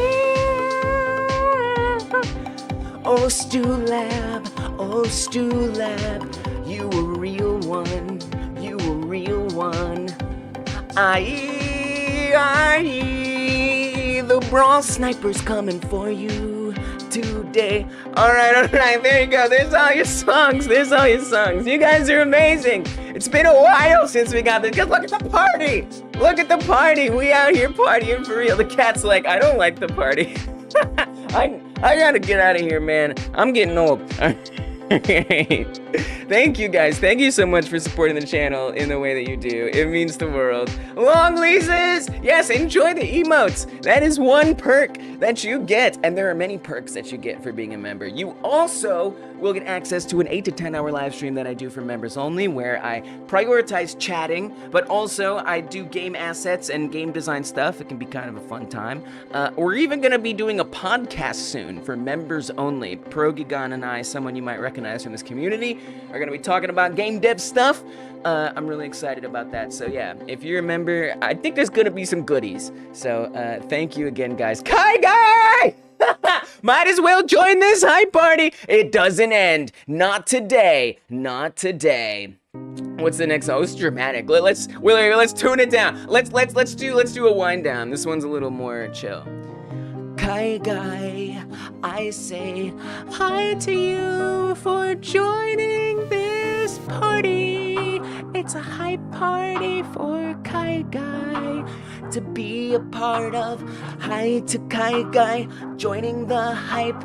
Oh, Stu Lab, you a real one, the Brawl Sniper's coming for you today. Alright, there you go, there's all your songs, you guys are amazing. It's been a while since we got this, because look at the party, we out here partying for real. The cat's like, I don't like the party. I gotta get out of here, man. I'm getting old. Thank Thank you guys. Thank you so much for supporting the channel in the way that you do. It means the world. Long leases! Yes, enjoy the emotes. That is one perk that you get. And there are many perks that you get for being a member. You also will get access to an 8 to 10 hour live stream that I do for members only, where I prioritize chatting, but also I do game assets and game design stuff. It can be kind of a fun time. We're even going to be doing a podcast soon for members only. Progigon and I, someone you might recognize from this community, are going to be talking about game dev stuff. I'm really excited about that. So yeah, if you're a member, I think there's going to be some goodies. So thank you again, guys. Kai Guy! Might as well join this hype party. It doesn't end. Not today. Not today. What's the next? Oh, it's dramatic. Let's tune it down. Let's do a wind down. This one's a little more chill. Kai Guy, I say hi to you for joining this party. It's a hype party for Kai Guy to be a part of. Hi to Kai Guy, joining the hype.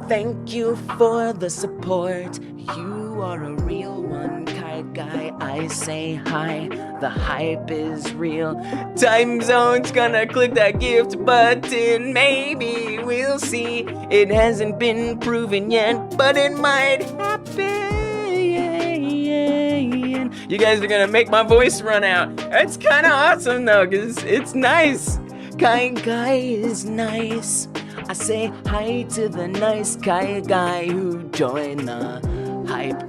Thank you for the support. You are a real one, Kai Guy. I say hi. The hype is real. Time Zone's gonna click that gift button. Maybe we'll see. It hasn't been proven yet, but it might happen. You guys are gonna make my voice run out. It's kind of awesome though, cause it's nice. Kai Guy is nice. I say hi to the nice Kai Guy who joined the hype.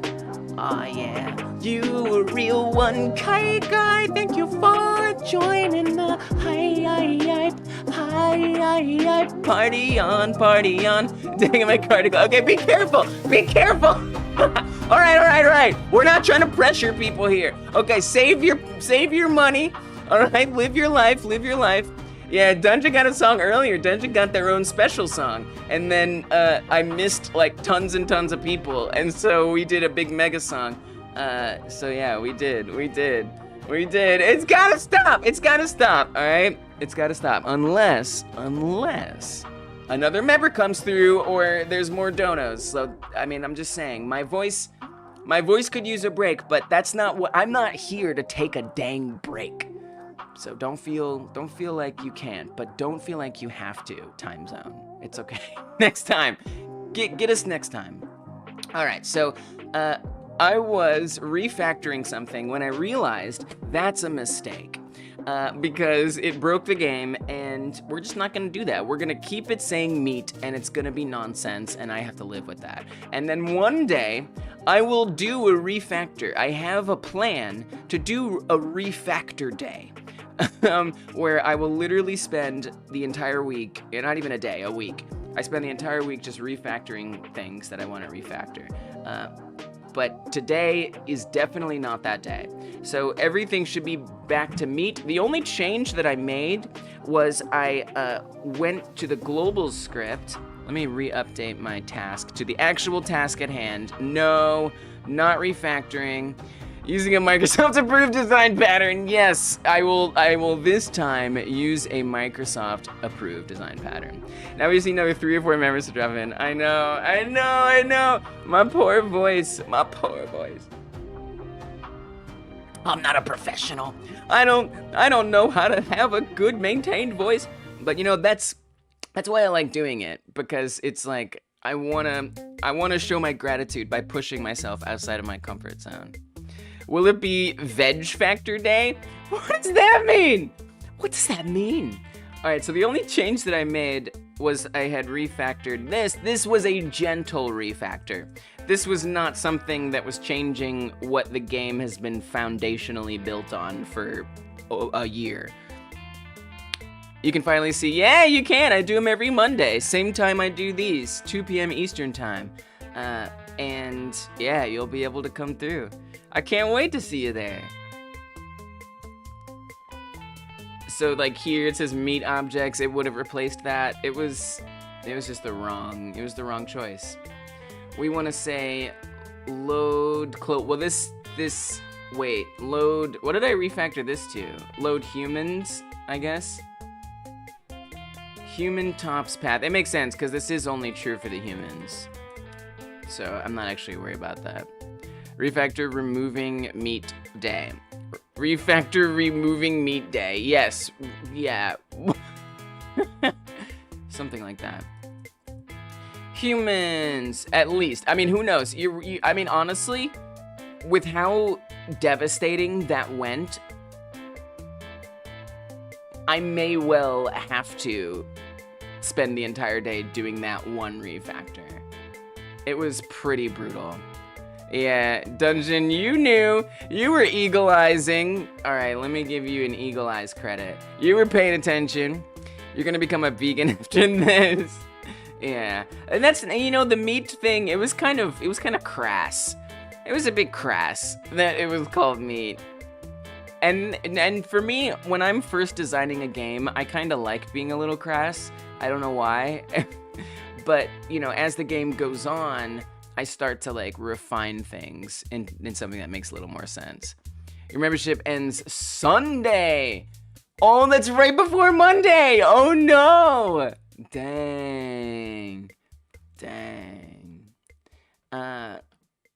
Aw, yeah. You a real one, Kai Guy. Thank you for joining the hype. Party on, party on. Taking my car to go. Okay, be careful. Be careful. All right. We're not trying to pressure people here. Okay, save your money. All right, live your life. Yeah, Dungeon got a song earlier. Dungeon got their own special song. And then I missed like tons and tons of people. And so we did a big mega song. So yeah, we did. It's gotta stop, all right? It's gotta stop. Unless another member comes through or there's more donos. So, I mean, I'm just saying, my voice could use a break, but that's not what, I'm not here to take a dang break. So don't feel like you can't, but don't feel like you have to, Time Zone. It's okay. Next time. Get us next time. All right, so I was refactoring something when I realized that's a mistake. Because it broke the game, and we're just not gonna do that. We're gonna keep it saying meat, and it's gonna be nonsense, and I have to live with that. And then one day, I will do a refactor. I have a plan to do a refactor day. Where I will literally spend the entire week, not even a day, a week. I spend the entire week just refactoring things that I want to refactor. But today is definitely not that day. So everything should be back to meat. The only change that I made was I went to the global script. Let me re-update my task to the actual task at hand. No, not refactoring. Using a Microsoft approved design pattern. Yes, I will this time use a Microsoft approved design pattern. Now we just need another 3 or 4 members to drop in. I know. My poor voice. I'm not a professional. I don't know how to have a good maintained voice. But you know, that's why I like doing it, because it's like I wanna show my gratitude by pushing myself outside of my comfort zone. Will it be Veg Factor Day? What does that mean? All right, so the only change that I made was I had refactored this. This was a gentle refactor. This was not something that was changing what the game has been foundationally built on for a year. You can finally see, yeah, you can. I do them every Monday. Same time I do these, 2 p.m. Eastern time. And yeah, you'll be able to come through. I can't wait to see you there. So like here it says meat objects. It would have replaced that. It was just the wrong choice. We want to say load well wait, load, what did I refactor this to? Load humans, I guess. Human tops path. It makes sense because this is only true for the humans. So I'm not actually worried about that. Refactor removing meat day. Refactor removing meat day. Yes. Yeah. Something like that. Humans, at least. I mean, who knows? I mean, honestly, with how devastating that went, I may well have to spend the entire day doing that one refactor. It was pretty brutal. Yeah, Dungeon, you knew. You were eagle-eying. All right, let me give you an eagle eyes credit. You were paying attention. You're gonna become a vegan after this. Yeah, and that's, you know, the meat thing, it was kind of crass. It was a bit crass that it was called meat. And for me, when I'm first designing a game, I kind of like being a little crass. I don't know why. But, you know, as the game goes on, I start to, like, refine things in something that makes a little more sense. Your membership ends Sunday. Oh, that's right before Monday. Oh, no. Dang.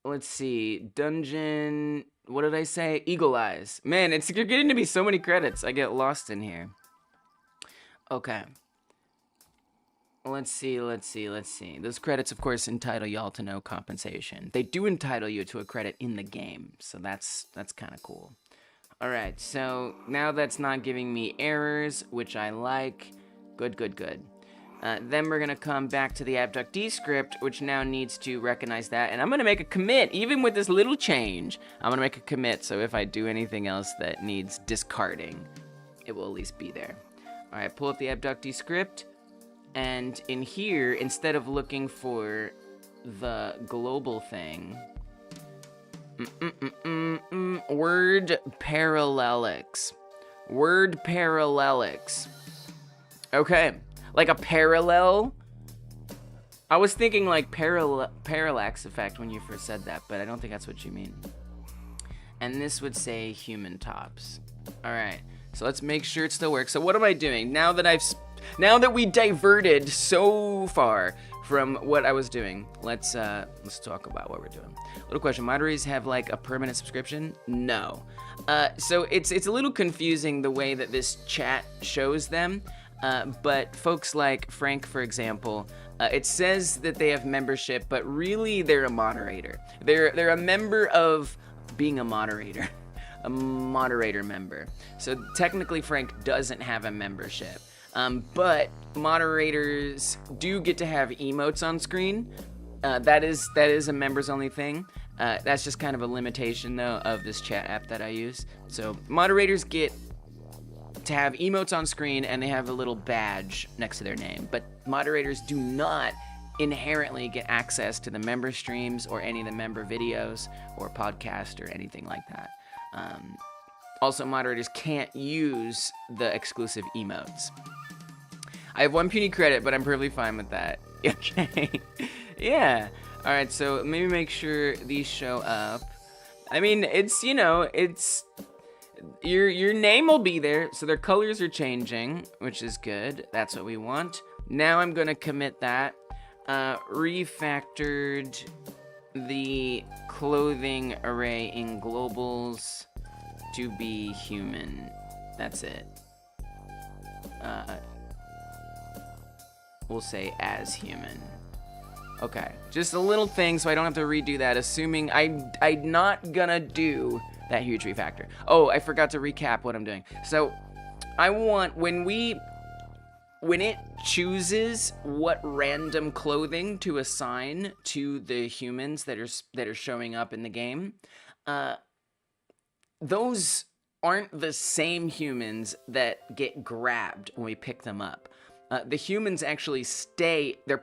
Let's see. Dungeon. What did I say? Eagle Eyes. Man, you're getting to be so many credits. I get lost in here. Okay. Let's see. Those credits, of course, entitle y'all to no compensation. They do entitle you to a credit in the game, so that's kind of cool. All right, so now that's not giving me errors, which I like. Good. Then we're gonna come back to the abductee script, which now needs to recognize that, and I'm gonna make a commit, even with this little change. I'm gonna make a commit, so if I do anything else that needs discarding, it will at least be there. All right, pull up the abductee script. And in here, instead of looking for the global thing, word parallelics. Word parallelics. Okay, like a parallel. I was thinking like parallax effect when you first said that, but I don't think that's what you mean. And this would say human tops. All right, so let's make sure it still works. So what am I doing now that we diverted so far from what I was doing? Let's talk about what we're doing. Little question: moderators have like a permanent subscription? No. So it's a little confusing the way that this chat shows them. But folks like Frank, for example, it says that they have membership, but really they're a moderator. They're a member of being a moderator, a moderator member. So technically, Frank doesn't have a membership. But moderators do get to have emotes on screen. That is a members only thing. That's just kind of a limitation though of this chat app that I use. So moderators get to have emotes on screen and they have a little badge next to their name. But moderators do not inherently get access to the member streams or any of the member videos or podcast or anything like that. Also, moderators can't use the exclusive emotes. I have one puny credit, but I'm perfectly fine with that. Okay. Yeah. All right, so maybe make sure these show up. I mean, it's, you know, it's your name will be there, so their colors are changing, which is good. That's what we want. Now I'm going to commit that. Refactored the clothing array in globals to be human. That's it. We'll say as human. Okay, just a little thing so I don't have to redo that, assuming I'm not gonna do that huge refactor. Oh, I forgot to recap what I'm doing. So I want, when it chooses what random clothing to assign to the humans that are showing up in the game, those aren't the same humans that get grabbed when we pick them up. The humans actually stay, they're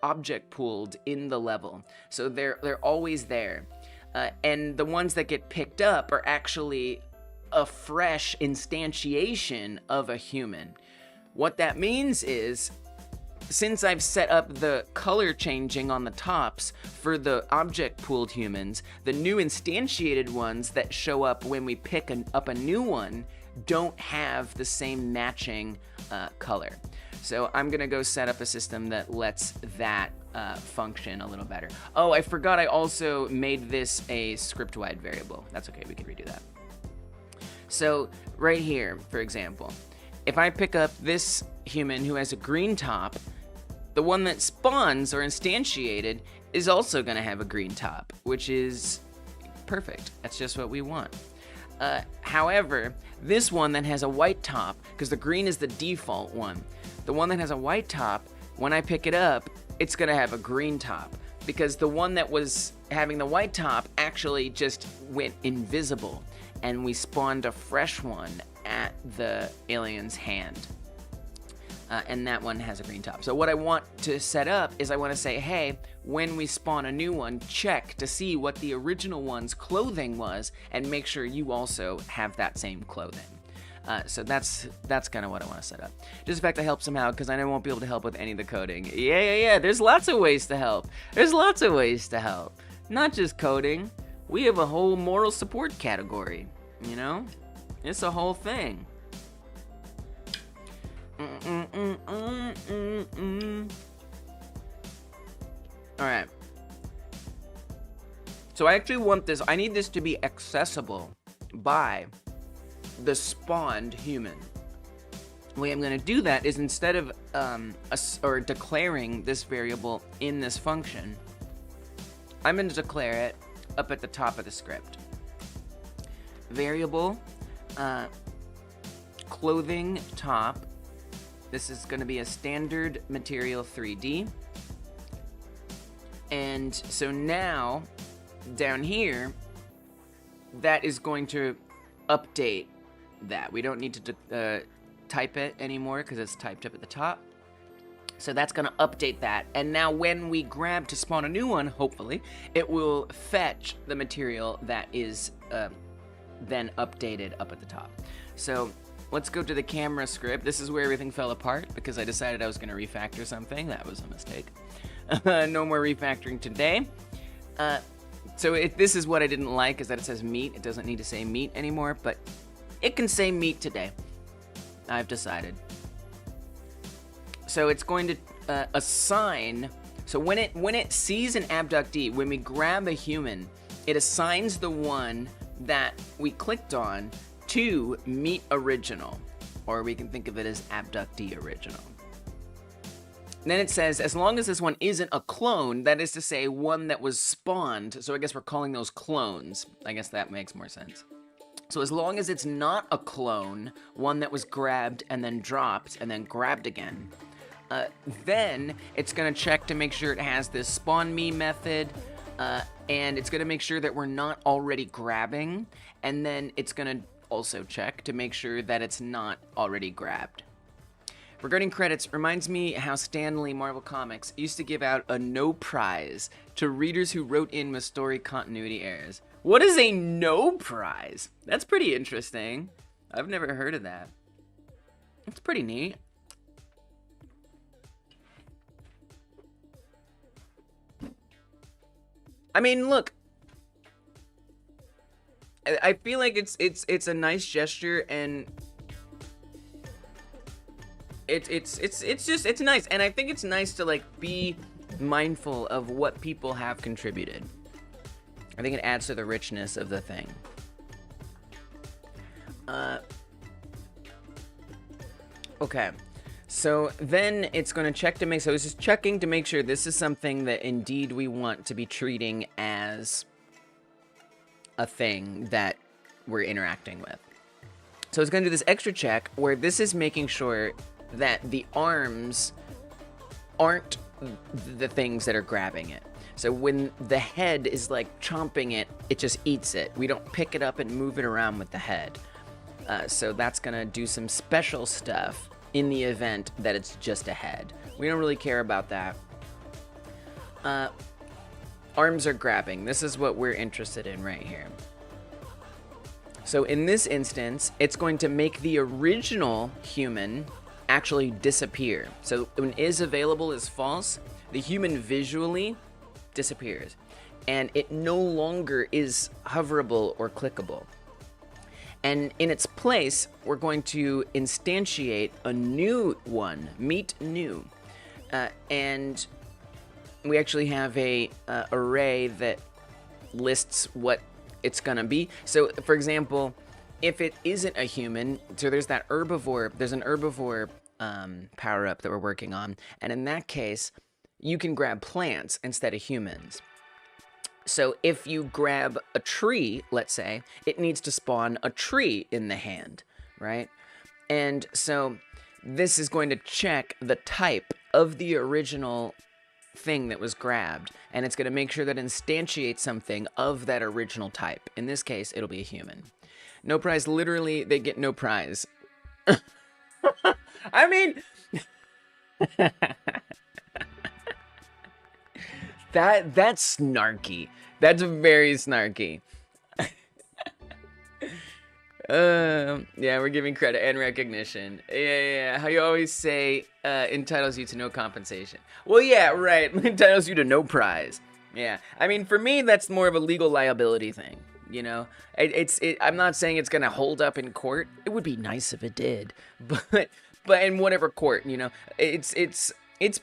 object pooled in the level. So they're always there. And the ones that get picked up are actually a fresh instantiation of a human. What that means is, since I've set up the color changing on the tops for the object pooled humans, the new instantiated ones that show up when we pick up a new one don't have the same matching color. So I'm gonna go set up a system that lets that function a little better. Oh, I forgot I also made this a script-wide variable. That's okay, we can redo that. So right here, for example, if I pick up this human who has a green top, the one that spawns or instantiated is also going to have a green top, which is perfect. That's just what we want. However, this one that has a white top, because the green is the default one, the one that has a white top, when I pick it up, it's going to have a green top, because the one that was having the white top actually just went invisible, and we spawned a fresh one at the alien's hand. And that one has a green top. So what I want to set up is I want to say, hey, when we spawn a new one, check to see what the original one's clothing was and make sure you also have that same clothing. So that's kind of what I want to set up. Just the fact I help somehow, because I know I won't be able to help with any of the coding. Yeah. There's lots of ways to help. Not just coding. We have a whole moral support category, you know? It's a whole thing. Alright. So I actually want this, I need this to be accessible by the spawned human. The way I'm going to do that is instead of declaring this variable in this function, I'm going to declare it up at the top of the script. Variable clothing top. This is going to be a standard material 3D. And so now, down here, that is going to update that. We don't need to type it anymore because it's typed up at the top. So that's going to update that. And now when we grab to spawn a new one, hopefully, it will fetch the material that is then updated up at the top. So let's go to the camera script. This is where everything fell apart because I decided I was going to refactor something. That was a mistake. No more refactoring today. So this is what I didn't like, is that it says meat. It doesn't need to say meat anymore, but it can say meat today. I've decided. So it's going to assign. So when it sees an abductee, when we grab a human, it assigns the one that we clicked on to meet original, or we can think of it as abductee original. And then it says, as long as this one isn't a clone, that is to say one that was spawned, so I guess we're calling those clones. I guess that makes more sense. So as long as it's not a clone, one that was grabbed and then dropped and then grabbed again, then it's going to check to make sure it has this spawn me method, and it's going to make sure that we're not already grabbing, and then it's going to also check to make sure that it's not already grabbed. Regarding credits, reminds me how Stan Lee Marvel Comics used to give out a no prize to readers who wrote in with story continuity errors. What is a no prize? That's pretty interesting. I've never heard of that. That's pretty neat. I mean, look, I feel like it's a nice gesture, and it's nice, and I think it's nice to like be mindful of what people have contributed. I think it adds to the richness of the thing. Okay, so then it's going to check to make, so it's just checking to make sure this is something that indeed we want to be treating as a thing that we're interacting with. So it's going to do this extra check where this is making sure that the arms aren't the things that are grabbing it. So when the head is like chomping it, it just eats it. We don't pick it up and move it around with the head. So that's gonna do some special stuff in the event that it's just a head. We don't really care about that. Arms are grabbing. This is what we're interested in right here. So in this instance, it's going to make the original human actually disappear. So when is available is false, the human visually disappears, and it no longer is hoverable or clickable. And in its place, we're going to instantiate a new one, meet new, and we actually have a array that lists what it's gonna be. So, for example, if it isn't a human, so there's an herbivore power up that we're working on, and in that case, you can grab plants instead of humans. So if you grab a tree, let's say, it needs to spawn a tree in the hand, right? And so this is going to check the type of the original thing that was grabbed, and it's going to make sure that it instantiates something of that original type. In this case, it'll be a human. No prize, literally, they get no prize. I mean... That's snarky. That's very snarky. Yeah, we're giving credit and recognition. Yeah. How you always say entitles you to no compensation. Well, yeah, right. Entitles you to no prize. Yeah. I mean, for me, that's more of a legal liability thing. You know, I'm not saying it's gonna hold up in court. It would be nice if it did, but in whatever court, you know, it's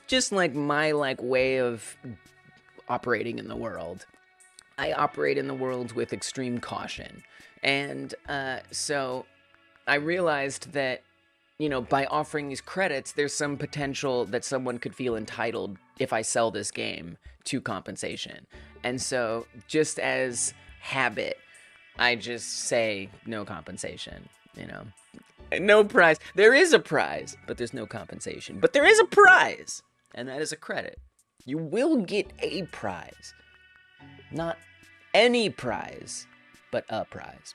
just like my way of operating in the world. I operate in the world with extreme caution. And so I realized that, you know, by offering these credits, there's some potential that someone could feel entitled if I sell this game to compensation. And so just as habit, I just say no compensation, you know. No prize. There is a prize, but there's no compensation. But there is a prize, and that is a credit. You will get a prize. Not any prize, but a prize.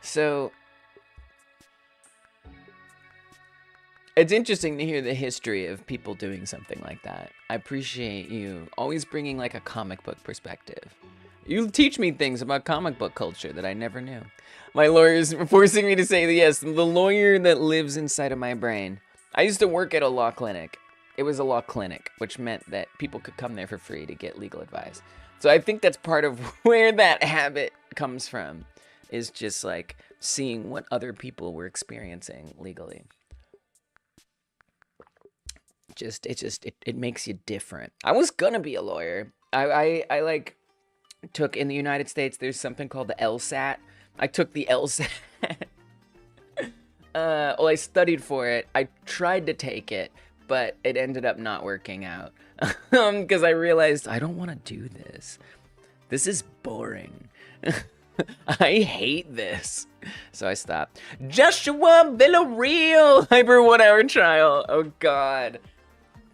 So it's interesting to hear the history of people doing something like that. I appreciate you always bringing like a comic book perspective. You teach me things about comic book culture that I never knew. My lawyer's forcing me to say yes, the lawyer that lives inside of my brain. I used to work at a law clinic. It was a law clinic, which meant that people could come there for free to get legal advice. So I think that's part of where that habit comes from, is just like seeing what other people were experiencing legally. It makes you different. I was gonna be a lawyer. I like took, in the United States, there's something called the LSAT. I took the LSAT. Well, I studied for it. I tried to take it, but it ended up not working out. Because I realized I don't want to do this. This is boring. I hate this. So I stopped. Joshua Villarreal, Hyper 1 hour trial. Oh God.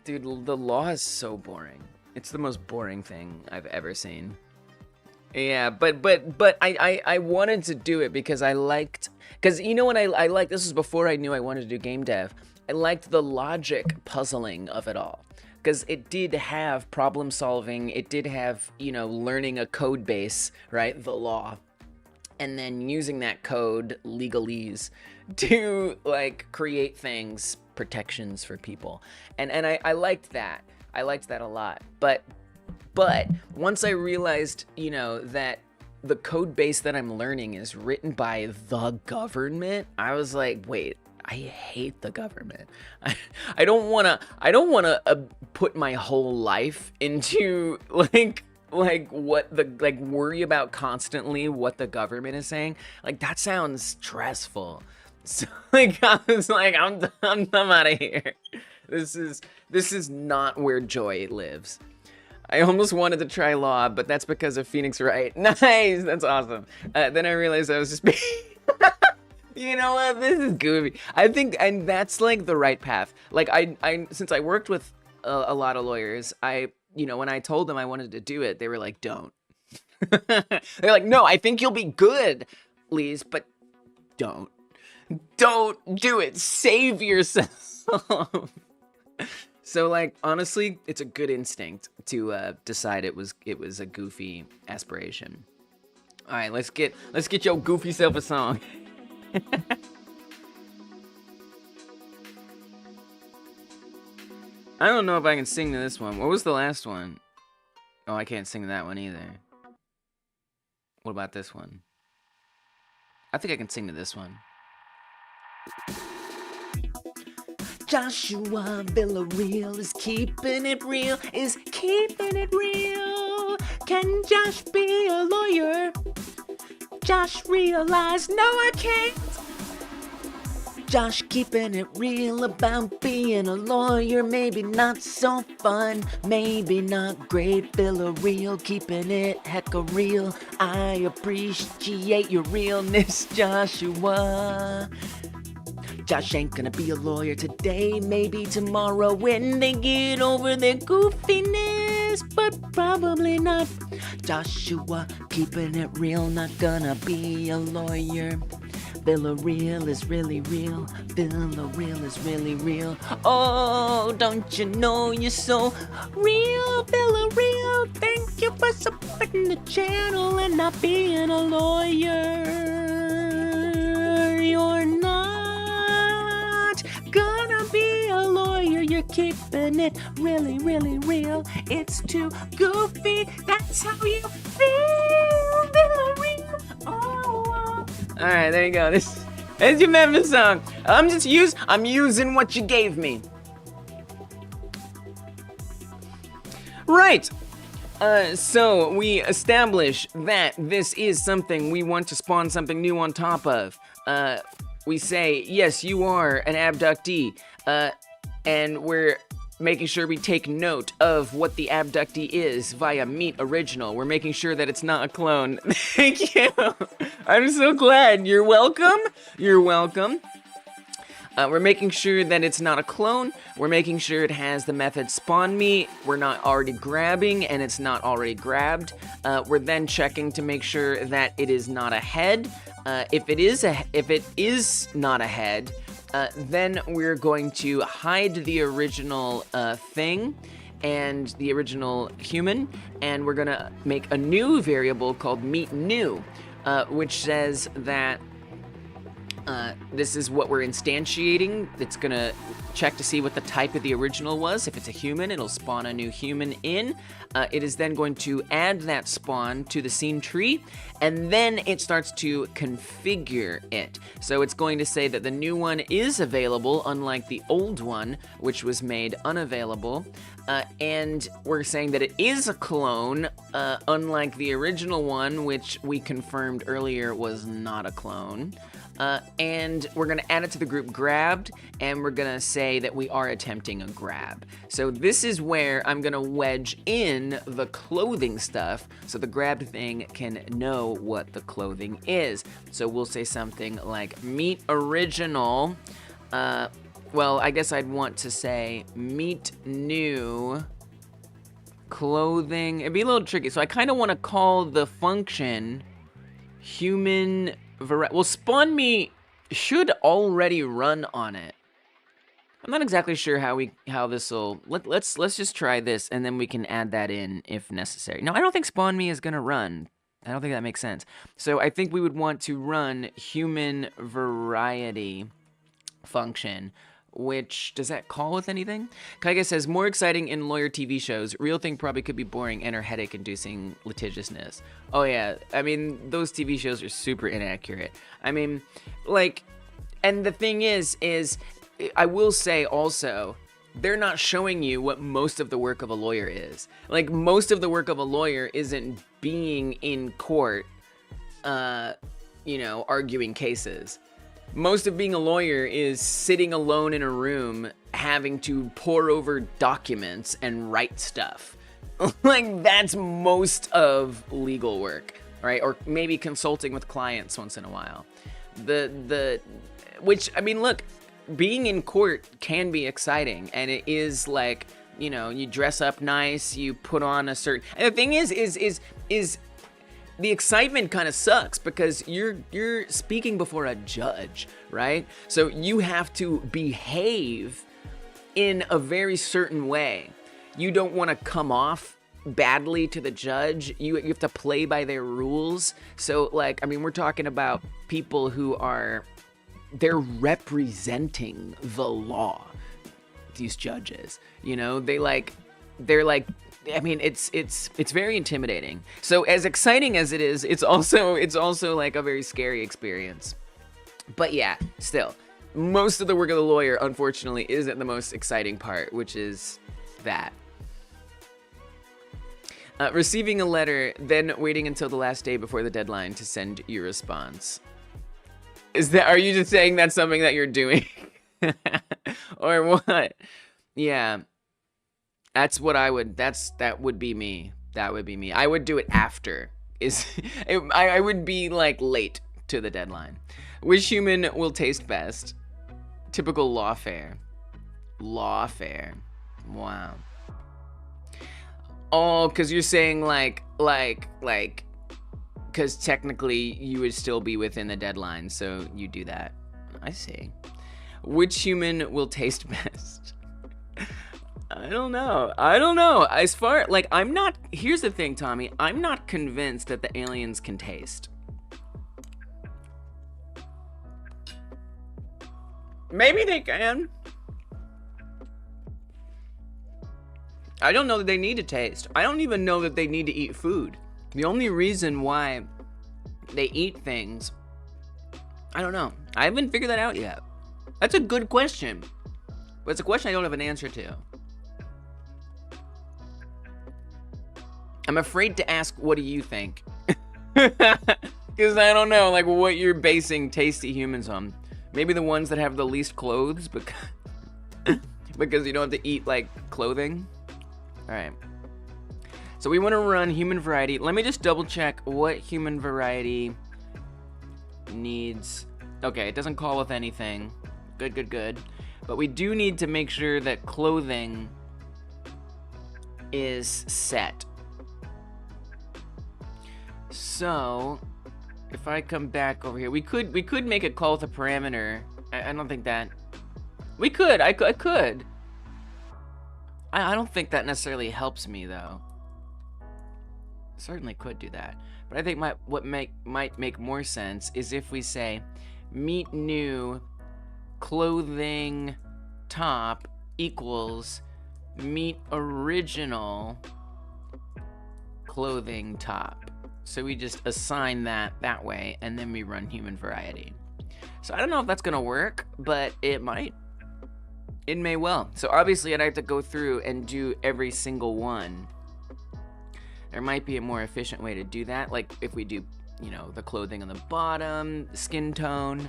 Dude, the law is so boring. It's the most boring thing I've ever seen. Yeah, but I wanted to do it because I liked, because you know what I liked, this was before I knew I wanted to do game dev. I liked the logic puzzling of it all. Because it did have problem solving, it did have, you know, learning a code base, right, the law, and then using that code, legalese, to, like, create things, protections for people. And I liked that. I liked that a lot. But once I realized, you know, that the code base that I'm learning is written by the government, I was like, wait, I hate the government. I don't wanna put my whole life into like what the, like, worry about constantly what the government is saying. Like, that sounds stressful. So like, I was like, I'm out of here. This is not where joy lives. I almost wanted to try law, but that's because of Phoenix Wright. Nice, that's awesome. Then I realized I was just being... You know what? This is goofy. I think, and that's like the right path. Like I since I worked with a lot of lawyers, you know, when I told them I wanted to do it, they were like, "Don't." They're like, "No, I think you'll be good, Lise, but don't do it. Save yourself." So, like, honestly, it's a good instinct to decide it was a goofy aspiration. All right, let's get your goofy self a song. I don't know if I can sing to this one. What was the last one? Oh, I can't sing to that one either. What about this one? I think I can sing to this one. Joshua Villarreal is keeping it real, is keeping it real. Can Josh be a lawyer? Josh realized, no I can't. Josh keeping it real about being a lawyer. Maybe not so fun, maybe not great. Villarreal keeping it hecka real. I appreciate your realness, Joshua. Josh ain't gonna be a lawyer today, maybe tomorrow when they get over their goofiness, but probably not. Joshua keeping it real, not gonna be a lawyer. Villarreal is really real. Villarreal is really real. Oh, don't you know you're so real, Villarreal? Thank you for supporting the channel and not being a lawyer. You're not gonna be a lawyer. You're keeping it really, really real. It's too goofy. That's how you feel, Villarreal. Oh. All right, there you go. This is your Memphis song. I'm using what you gave me. Right. So we establish that this is something we want to spawn something new on top of. We say, yes, you are an abductee. And we're making sure we take note of what the abductee is via Meet Original. We're making sure that it's not a clone. Thank you. I'm so glad. You're welcome. You're welcome. We're making sure that it's not a clone. We're making sure it has the method spawn me. We're not already grabbing and it's not already grabbed. We're then checking to make sure that it is not a head. If it is not a head, then we're going to hide the original thing and the original human, and we're gonna make a new variable called meet new, which says that this is what we're instantiating. It's gonna check to see what the type of the original was. If it's a human, it'll spawn a new human in. It is then going to add that spawn to the scene tree, and then it starts to configure it. So it's going to say that the new one is available, unlike the old one, which was made unavailable. And we're saying that it is a clone, unlike the original one, which we confirmed earlier was not a clone. And we're gonna add it to the group grabbed, and we're gonna say that we are attempting a grab. So this is where I'm gonna wedge in the clothing stuff so the grabbed thing can know what the clothing is. So we'll say something like meet original. Well, I guess I'd want to say meet new clothing. It'd be a little tricky. So I kind of want to call the function human variety. Well, spawn me should already run on it. I'm not exactly sure how this will. Let's just try this, and then we can add that in if necessary. No, I don't think spawn me is gonna run. I don't think that makes sense. So I think we would want to run human variety function. Which, does that call with anything? Kaiga says, more exciting in lawyer TV shows. Real thing probably could be boring and or headache-inducing litigiousness. Oh yeah, I mean, those TV shows are super inaccurate. I mean, like, and the thing is I will say also, they're not showing you what most of the work of a lawyer is. Like, most of the work of a lawyer isn't being in court, you know, arguing cases. Most of being a lawyer is sitting alone in a room, having to pore over documents and write stuff. Like, that's most of legal work, right? Or maybe consulting with clients once in a while. Which, I mean, look, being in court can be exciting, and it is like, you know, you dress up nice, you put on a certain, and the thing is the excitement kind of sucks because you're speaking before a judge, right? So you have to behave in a very certain way. You don't want to come off badly to the judge. You have to play by their rules. So, like, I mean, we're talking about people who they're representing the law. These judges, you know, they're like, I mean, it's very intimidating. So as exciting as it is, it's also like a very scary experience. But yeah, still, most of the work of the lawyer, unfortunately, isn't the most exciting part, which is that. Receiving a letter, then waiting until the last day before the deadline to send your response. Are you just saying that's something that you're doing? Or what? Yeah. That's what I would, that would be me. That would be me. I would do it after. I would be like late to the deadline. Which human will taste best? Typical lawfare. Lawfare. Wow. Oh, because you're saying because technically you would still be within the deadline, so you do that. I see. Which human will taste best? I don't know. As far, here's the thing, Tommy. I'm not convinced that the aliens can taste. Maybe they can. I don't know that they need to taste. I don't even know that they need to eat food. The only reason why they eat things, I don't know. I haven't figured that out yet. That's a good question. But it's a question I don't have an answer to. I'm afraid to ask, what do you think? Because I don't know, what you're basing tasty humans on. Maybe the ones that have the least clothes, because you don't have to eat, clothing. All right. So we want to run human variety. Let me just double check what human variety needs. Okay, it doesn't call with anything. Good. But we do need to make sure that clothing is set. So if I come back over here, we could make a call with a parameter. I don't think that we could. I could. I don't think that necessarily helps me though. Certainly could do that, but I think what might make more sense is if we say meet new clothing top equals meet original clothing top. So we just assign that way, and then we run human variety. So I don't know if that's gonna work, but it might. It may well. So obviously I'd have to go through and do every single one. There might be a more efficient way to do that. Like if we do, the clothing on the bottom, skin tone,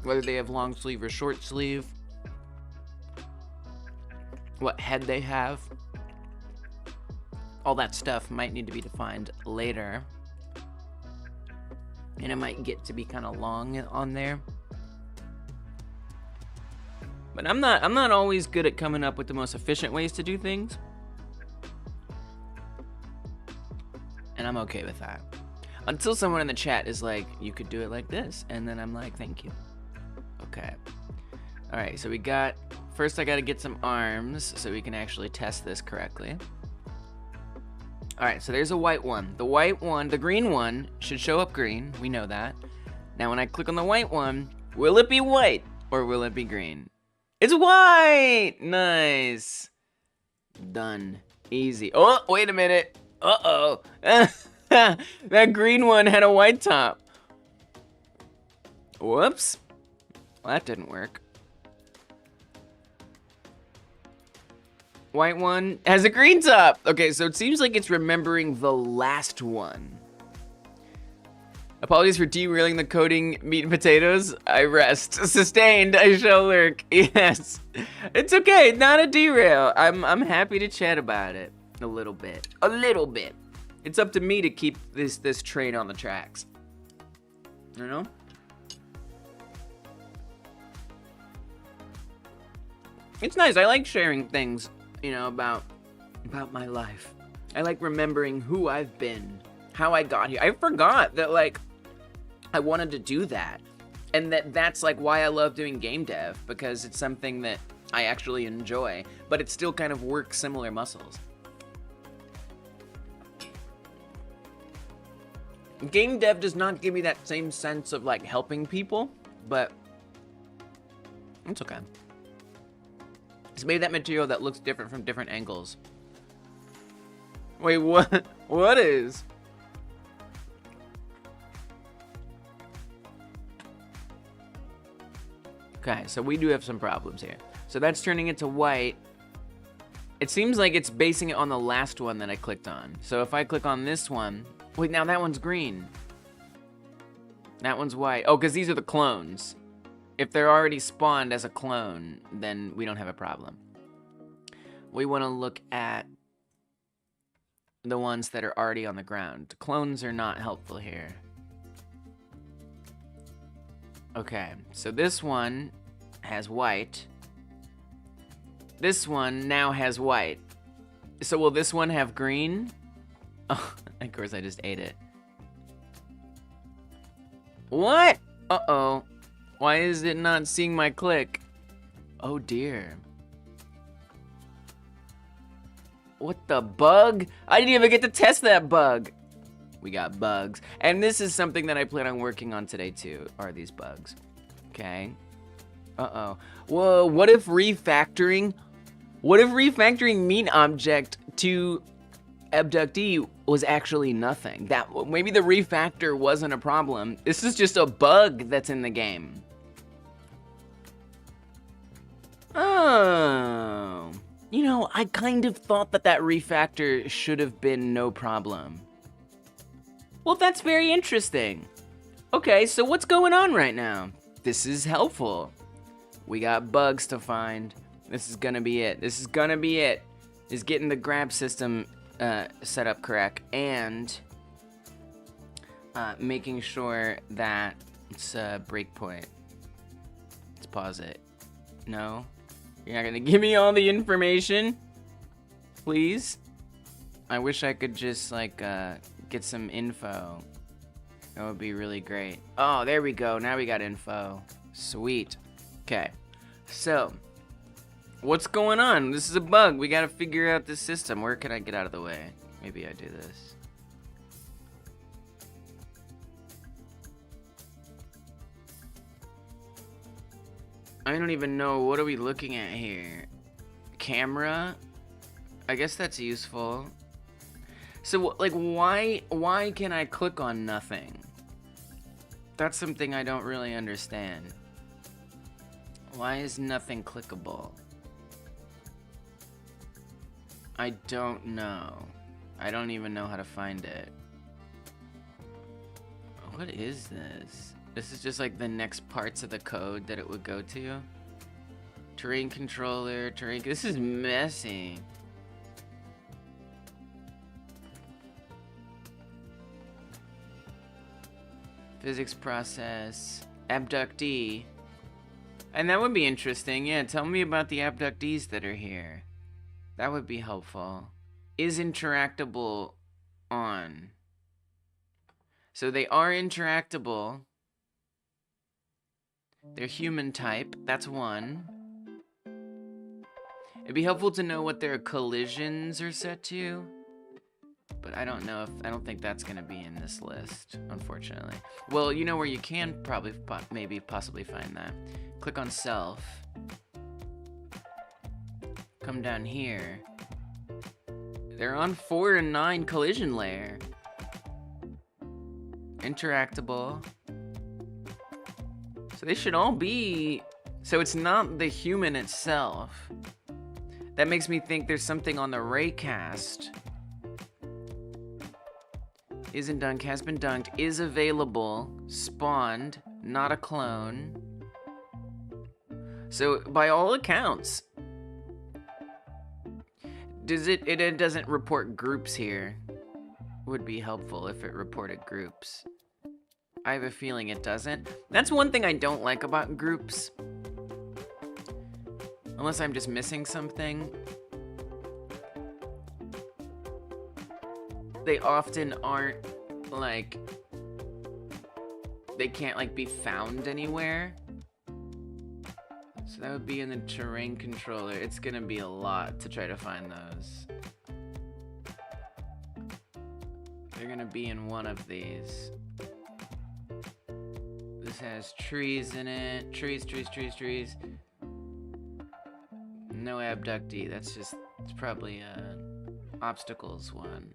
whether they have long sleeve or short sleeve, what head they have. All that stuff might need to be defined later. And it might get to be kind of long on there. But I'm not always good at coming up with the most efficient ways to do things. And I'm okay with that. Until someone in the chat is like, you could do it like this. And then I'm like, thank you. Okay. All right, so first I got to get some arms so we can actually test this correctly. All right, so there's a white one. The green one should show up green. We know that. Now when I click on the white one, will it be white or will it be green? It's white! Nice. Done. Easy. Oh, wait a minute. Uh-oh. That green one had a white top. Whoops. Well, that didn't work. White one has a green top. Okay, so it seems like it's remembering the last one. Apologies for derailing the coding meat and potatoes. I rest. Sustained, I shall lurk. Yes. It's okay, not a derail. I'm happy to chat about it. A little bit. It's up to me to keep this train on the tracks. You know? It's nice. I like sharing things, about my life. I like remembering who I've been, how I got here. I forgot that, I wanted to do that. And that's, why I love doing game dev, because it's something that I actually enjoy, but it still kind of works similar muscles. Game dev does not give me that same sense of, helping people, but it's okay. It's made that material that looks different from different angles. Wait, what? What is? Okay, so we do have some problems here. So that's turning it to white. It seems like it's basing it on the last one that I clicked on. So if I click on this one, wait, now that one's green. That one's white. Oh, because these are the clones. If they're already spawned as a clone, then we don't have a problem. We want to look at the ones that are already on the ground. Clones are not helpful here. Okay, so this one has white. This one now has white. So will this one have green? Oh, of course I just ate it. What? Uh-oh. Why is it not seeing my click? Oh dear. What the bug? I didn't even get to test that bug. We got bugs. And this is something that I plan on working on today too, are these bugs. Okay. Uh-oh. Whoa, what if refactoring mean object to abductee was actually nothing? That maybe the refactor wasn't a problem. This is just a bug that's in the game. Oh. You know, I kind of thought that refactor should have been no problem. Well, that's very interesting. Okay, so what's going on right now? This is helpful. We got bugs to find. This is gonna be it. This is gonna be it. Is getting the grab system set up correct and making sure that it's a breakpoint. Let's pause it. No? You're not gonna give me all the information? Please? I wish I could just like get some info. That would be really great. Oh, there we go. Now we got info. Sweet. Okay. So, what's going on? This is a bug. We gotta figure out this system. Where can I get out of the way? Maybe I do this. I don't even know. What are we looking at here? Camera? I guess that's useful. So, like, why can I click on nothing? That's something I don't really understand. Why is nothing clickable? I don't know. I don't even know how to find it. What is this? This is just like the next parts of the code that it would go to. Terrain controller, terrain. This is messy. Physics process, abductee. And that would be interesting. Yeah, tell me about the abductees that are here. That would be helpful. Is interactable on. So they are interactable. They're human type. That's one. It'd be helpful to know what their collisions are set to. But I don't know if, I don't think that's gonna be in this list, unfortunately. Well, you know where you can probably, maybe possibly find that. Click on self. Come down here. They're on 4 and 9 collision layer. Interactable. So they should all be, so it's not the human itself. That makes me think there's something on the raycast. Isn't dunked, has been dunked, is available, spawned, not a clone. So by all accounts, does it doesn't report groups here. Would be helpful if it reported groups. I have a feeling it doesn't. That's one thing I don't like about groups. Unless I'm just missing something. They often aren't, like, they can't, like, be found anywhere. So that would be in the terrain controller. It's gonna be a lot to try to find those. They're gonna be in one of these. This has trees in it. Trees, trees, trees, trees. No abductee. That's just, it's probably a obstacles one.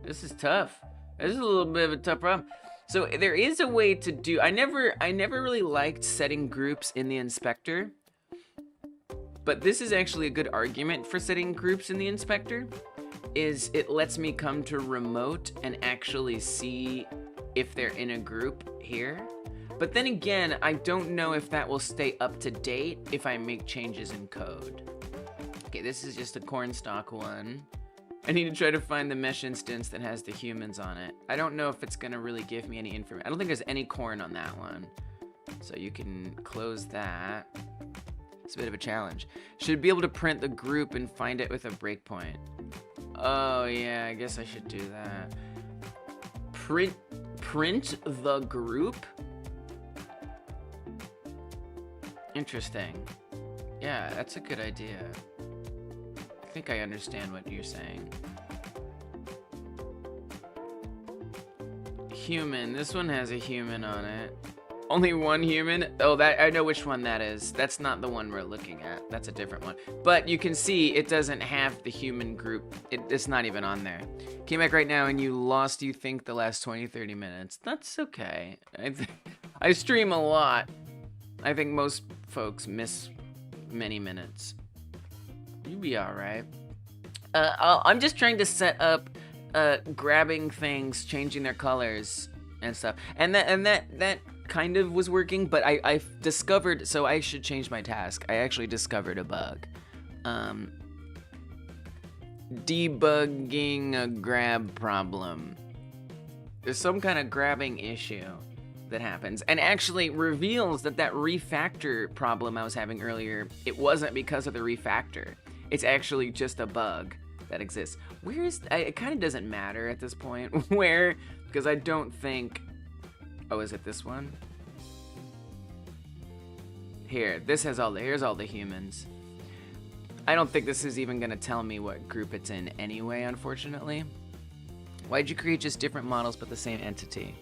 This is tough. This is a little bit of a tough problem. So there is a way to do, I never really liked setting groups in the inspector, but this is actually a good argument for setting groups in the inspector, is it lets me come to remote and actually see if they're in a group here. But then again, I don't know if that will stay up to date if I make changes in code. Okay, this is just a cornstalk one. I need to try to find the mesh instance that has the humans on it. I don't know if it's gonna really give me any information. I don't think there's any corn on that one. So you can close that. It's a bit of a challenge. Should be able to print the group and find it with a breakpoint. Oh yeah, I guess I should do that. Print the group? Interesting. Yeah, that's a good idea. I think I understand what you're saying. Human, this one has a human on it. Only one human? Oh, that I know which one that is. That's not the one we're looking at. That's a different one. But you can see it doesn't have the human group. It's not even on there. Came back right now and you lost, you think, the last 20, 30 minutes. That's okay. I stream a lot. I think most folks miss many minutes. You'll be all right. I'm just trying to set up grabbing things, changing their colors and stuff. And that kind of was working, but I discovered, so I should change my task. I actually discovered a bug. Debugging a grab problem. There's some kind of grabbing issue that happens, and actually reveals that refactor problem I was having earlier, it wasn't because of the refactor. It's actually just a bug that exists. Where is, it kind of doesn't matter at this point where, because I don't think, oh, is it this one? Here, this has all the, here's all the humans. I don't think this is even gonna tell me what group it's in anyway, unfortunately. Why'd you create just different models but the same entity?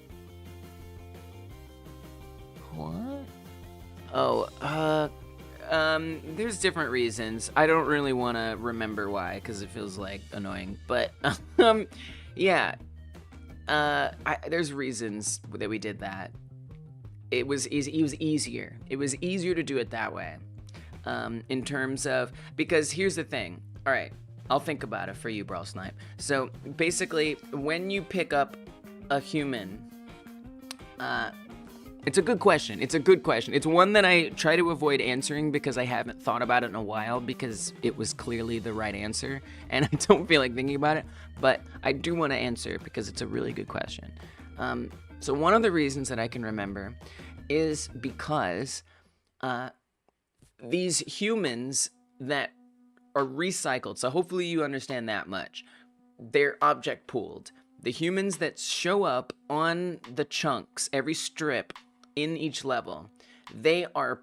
What? Oh, there's different reasons. I don't really want to remember why, because it feels like annoying. But, yeah. There's reasons that we did that. It was easy. It was easier. It was easier to do it that way. In terms of, because here's the thing. All right, I'll think about it for you, Brawl Snipe. So basically, when you pick up a human, it's a good question. It's a good question. It's one that I try to avoid answering because I haven't thought about it in a while, because it was clearly the right answer and I don't feel like thinking about it, but I do want to answer it because it's a really good question. So one of the reasons that I can remember is because these humans that are recycled, so hopefully you understand that much, they're object pooled. The humans that show up on the chunks, every strip in each level, they are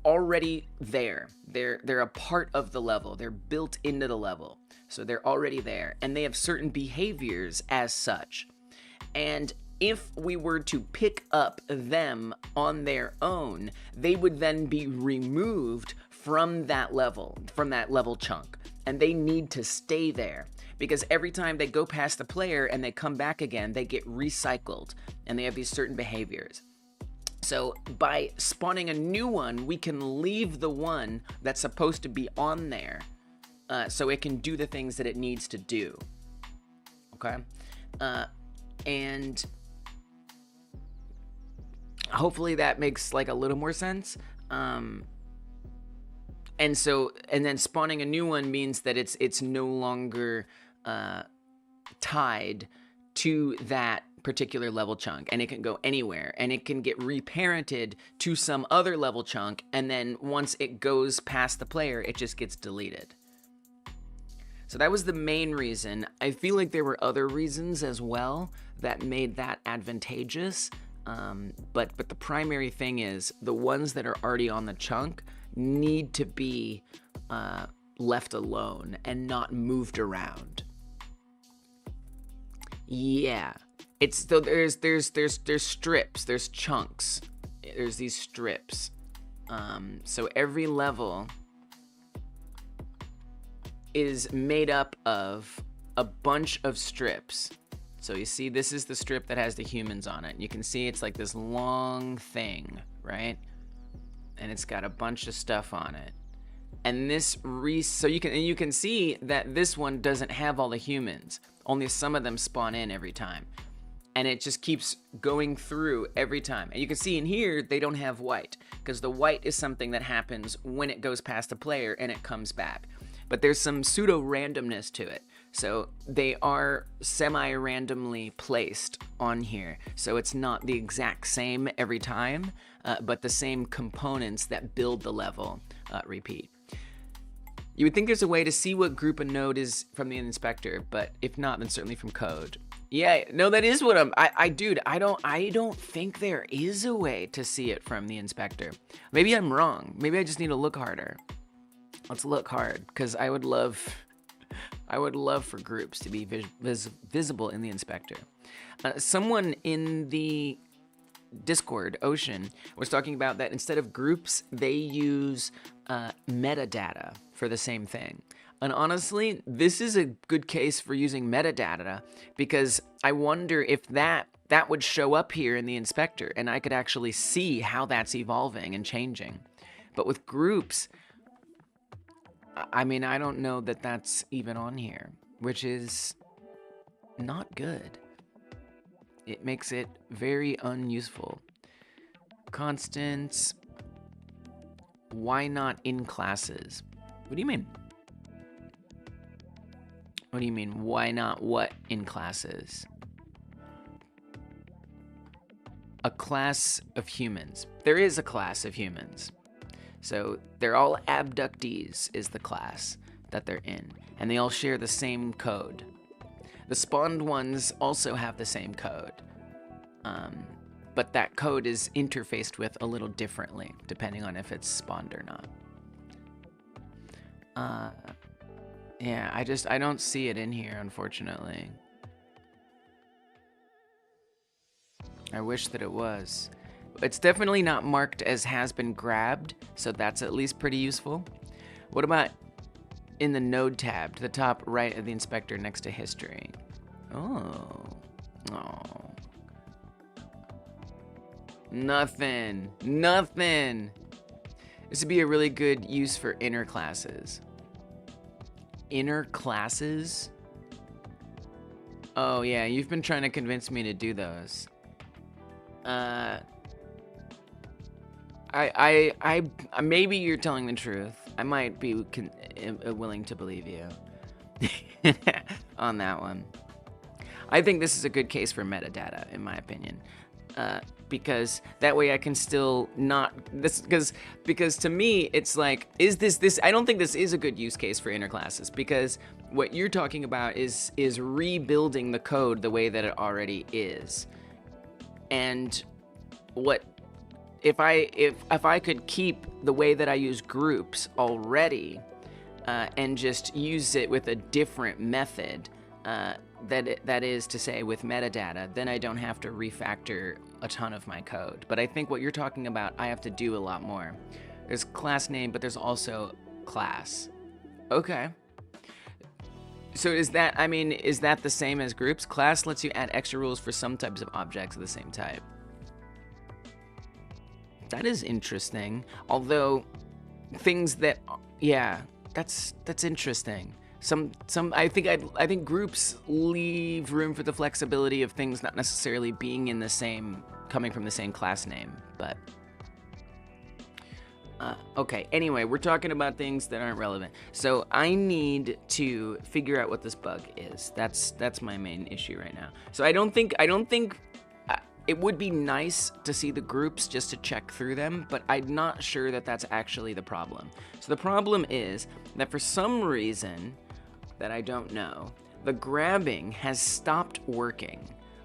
already there. They're a part of the level. They're built into the level. So they're already there, and they have certain behaviors as such. And if we were to pick up them on their own, they would then be removed from that level chunk, and they need to stay there. Because every time they go past the player and they come back again, they get recycled and they have these certain behaviors. So by spawning a new one, we can leave the one that's supposed to be on there so it can do the things that it needs to do. Okay? And hopefully that makes like a little more sense. And then spawning a new one means that it's no longer tied to that particular level chunk, and it can go anywhere, and it can get reparented to some other level chunk, and then once it goes past the player, it just gets deleted. So that was the main reason. I feel like there were other reasons as well that made that advantageous, but the primary thing is the ones that are already on the chunk need to be left alone and not moved around. Yeah, it's so there's strips, there's chunks, there's these strips. So every level is made up of a bunch of strips. So you see, this is the strip that has the humans on it. You can see it's like this long thing, right? And it's got a bunch of stuff on it. And this so you can see that this one doesn't have all the humans. Only some of them spawn in every time. And it just keeps going through every time. And you can see in here, they don't have white, because the white is something that happens when it goes past a player and it comes back. But there's some pseudo randomness to it. So they are semi-randomly placed on here. So it's not the exact same every time, but the same components that build the level repeat. You would think there's a way to see what group a node is from the inspector, but if not, then certainly from code. Yeah, no, that is what dude, I don't think there is a way to see it from the inspector. Maybe I'm wrong. Maybe I just need to look harder. Let's look hard, because I would love for groups to be visible in the inspector. Someone in the Discord, Ocean, was talking about that instead of groups, they use metadata for the same thing. And honestly, this is a good case for using metadata, because I wonder if that would show up here in the inspector and I could actually see how that's evolving and changing. But with groups, I mean, I don't know that that's even on here, which is not good. It makes it very unuseful. Constants. Why not in classes? What do you mean? What do you mean? Why not what in classes? A class of humans. There is a class of humans. So they're all abductees is the class that they're in. And they all share the same code. The spawned ones also have the same code. But that code is interfaced with a little differently, depending on if it's spawned or not. Yeah, I don't see it in here, unfortunately. I wish that it was. It's definitely not marked as has been grabbed, so that's at least pretty useful. What about in the node tab to the top right of the inspector next to history? Oh. Nothing. This would be a really good use for inner classes. Inner classes? Oh yeah, you've been trying to convince me to do those. Maybe you're telling the truth. I might be willing to believe you on that one. I think this is a good case for metadata, in my opinion, because that way I can still not this because to me it's like, is this? I don't think this is a good use case for inner classes, because what you're talking about is rebuilding the code the way that it already is, and what. If I could keep the way that I use groups already and just use it with a different method, that is to say with metadata, then I don't have to refactor a ton of my code. But I think what you're talking about, I have to do a lot more. There's class name, but there's also class. Okay. So is that the same as groups? Class lets you add extra rules for some types of objects of the same type. That is interesting. Although things that, yeah, that's interesting. I think groups leave room for the flexibility of things not necessarily being coming from the same class name. But okay. Anyway, we're talking about things that aren't relevant. So I need to figure out what this bug is. That's my main issue right now. So I don't think. It would be nice to see the groups just to check through them, but I'm not sure that that's actually the problem. So the problem is that for some reason that I don't know, the grabbing has stopped working.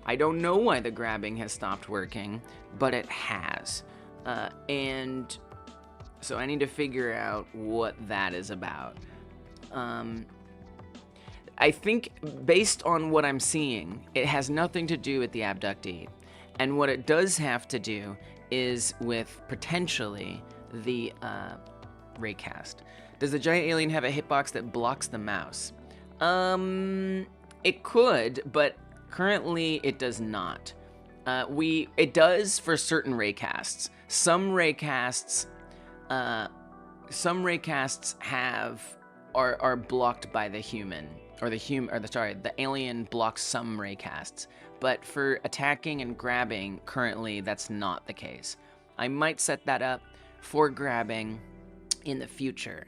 I don't know why the grabbing has stopped working, but it has. And so I need to figure out what that is about. I think based on what I'm seeing, it has nothing to do with the abductee. And what it does have to do is with potentially the raycast. Does the giant alien have a hitbox that blocks the mouse? It could, but Currently, it does not. It does for certain raycasts. Some raycasts are blocked by the human, or the alien blocks some raycasts. But for attacking and grabbing, currently that's not the case. I might set that up for grabbing in the future.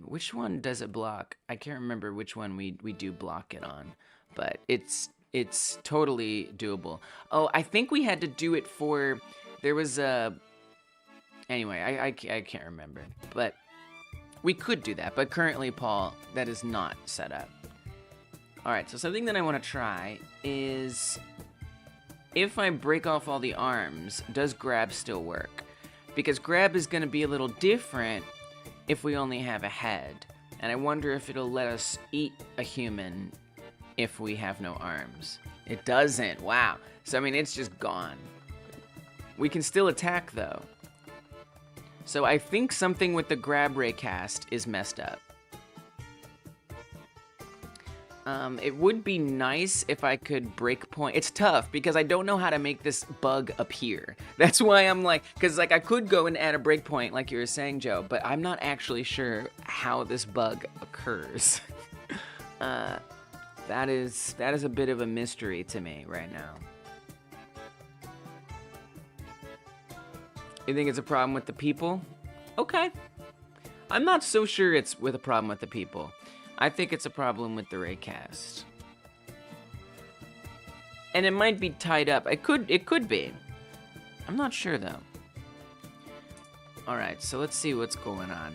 Which one does it block? I can't remember which one we do block it on, but it's totally doable. Oh, I think we had to do it for, there was a, anyway, I can't remember, but we could do that. But currently, Paul, that is not set up. All right, so something that I want to try is, if I break off all the arms, does grab still work? Because grab is going to be a little different if we only have a head. And I wonder if it'll let us eat a human if we have no arms. It doesn't. Wow. So, I mean, it's just gone. We can still attack, though. So I think something with the grab raycast is messed up. It would be nice if I could break point. It's tough because I don't know how to make this bug appear. That's why I'm like, because like I could go and add a breakpoint like you were saying, Joe, but I'm not actually sure how this bug occurs. That is a bit of a mystery to me right now. You think it's a problem with the people? Okay. I'm not so sure it's with a problem with the people. I think it's a problem with the raycast. And it might be tied up. It could be. I'm not sure though. Alright, so let's see what's going on.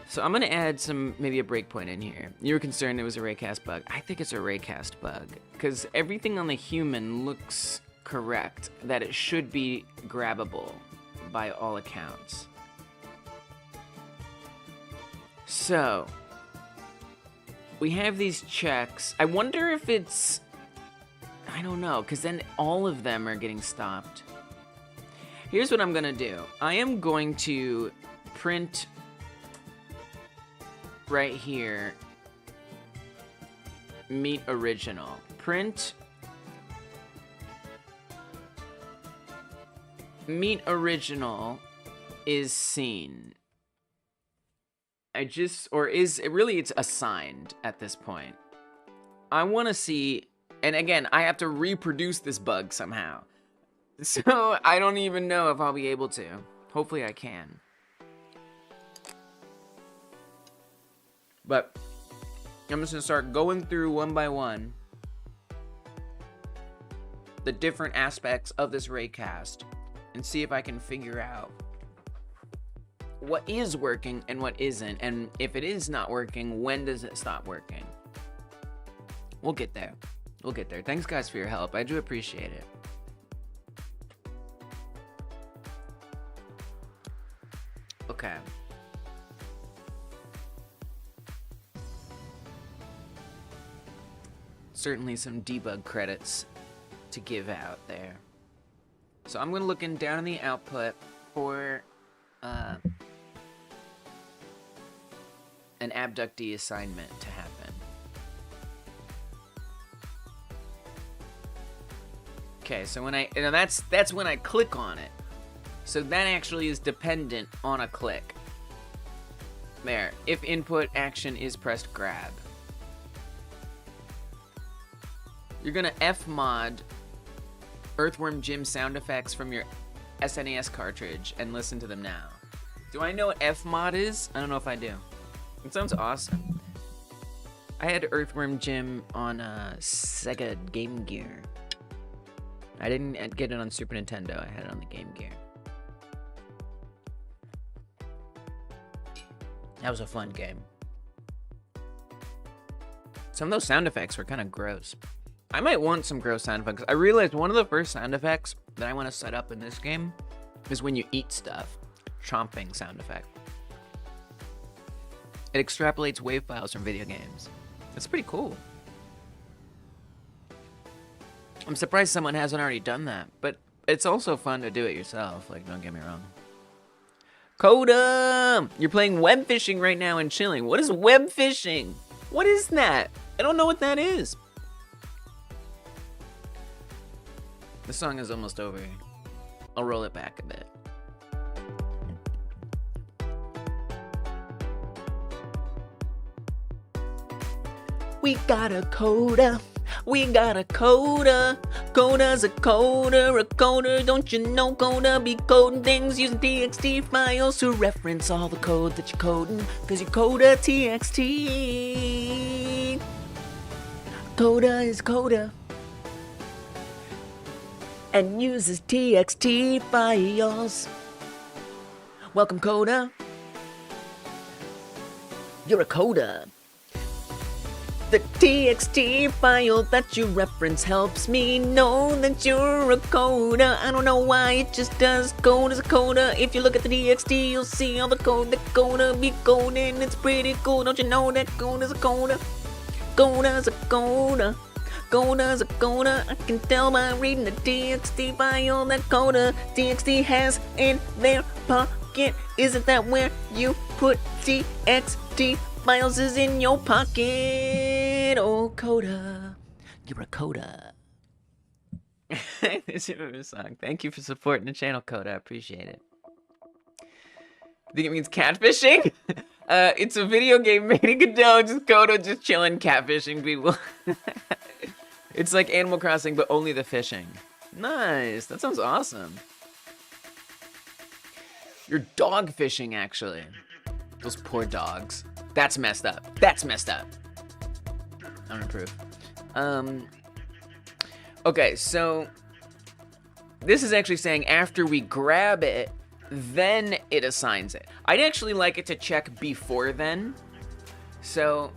So I'm gonna add maybe a breakpoint in here. You were concerned it was a raycast bug. I think it's a raycast bug. Because everything on the human looks correct. That it should be grabbable by all accounts. So, we have these checks. I wonder if it's, I don't know, because then all of them are getting stopped. Here's what I'm going to do. I am going to print right here, meet original. Print meet original is seen. It's assigned at this point. I want to see, and again, I have to reproduce this bug somehow. So I don't even know if I'll be able to. Hopefully I can. But I'm just gonna start going through one by one the different aspects of this raycast and see if I can figure out what is working and what isn't, and if it is not working, when does it stop working? We'll get there. We'll get there. Thanks, guys, for your help. I do appreciate it. Okay. Certainly some debug credits to give out there. So I'm going to look down in the output for an abductee assignment to happen. Okay, so that's when I click on it. So that actually is dependent on a click. There. If input action is pressed grab. You're gonna Fmod Earthworm Jim sound effects from your SNES cartridge and listen to them now. Do I know what Fmod is? I don't know if I do. It sounds awesome. I had Earthworm Jim on Sega Game Gear. I didn't get it on Super Nintendo. I had it on the Game Gear. That was a fun game. Some of those sound effects were kind of gross. I might want some gross sound effects. I realized one of the first sound effects that I want to set up in this game is when you eat stuff. Chomping sound effect. It extrapolates wave files from video games. That's pretty cool. I'm surprised someone hasn't already done that, but it's also fun to do it yourself, like, don't get me wrong. Coda! You're playing web fishing right now and chilling. What is web fishing? What is that? I don't know what that is. The song is almost over. I'll roll it back a bit. We got a coda. We got a coda. Coda's a coder. Don't you know coda be coding things using TXT files to reference all the code that you're coding, cause you coda TXT. Coda is coda and uses TXT files. Welcome, coda. You're a coda. The TXT file that you reference helps me know that you're a coda. I don't know why, it just does. Code is a coda. If you look at the TXT, you'll see all the code that coda be coding. It's pretty cool, don't you know that code is a coda? Coda's a coda. Coda's a coda. I can tell by reading the TXT file that coda TXT has in their pocket. Isn't that where you put TXT files? Is in your pocket? Oh, coda, you're a coda. This is a song. Thank you for supporting the channel, coda. I appreciate it. Think it means catfishing? It's a video game made in Godot, just Godot just chilling catfishing people. It's like Animal Crossing, but only the fishing. Nice, that sounds awesome. You're dog fishing, actually. Those poor dogs. That's messed up. That's messed up. I don't approve. Okay, so this is actually saying after we grab it, then it assigns it. I'd actually like it to check before then. So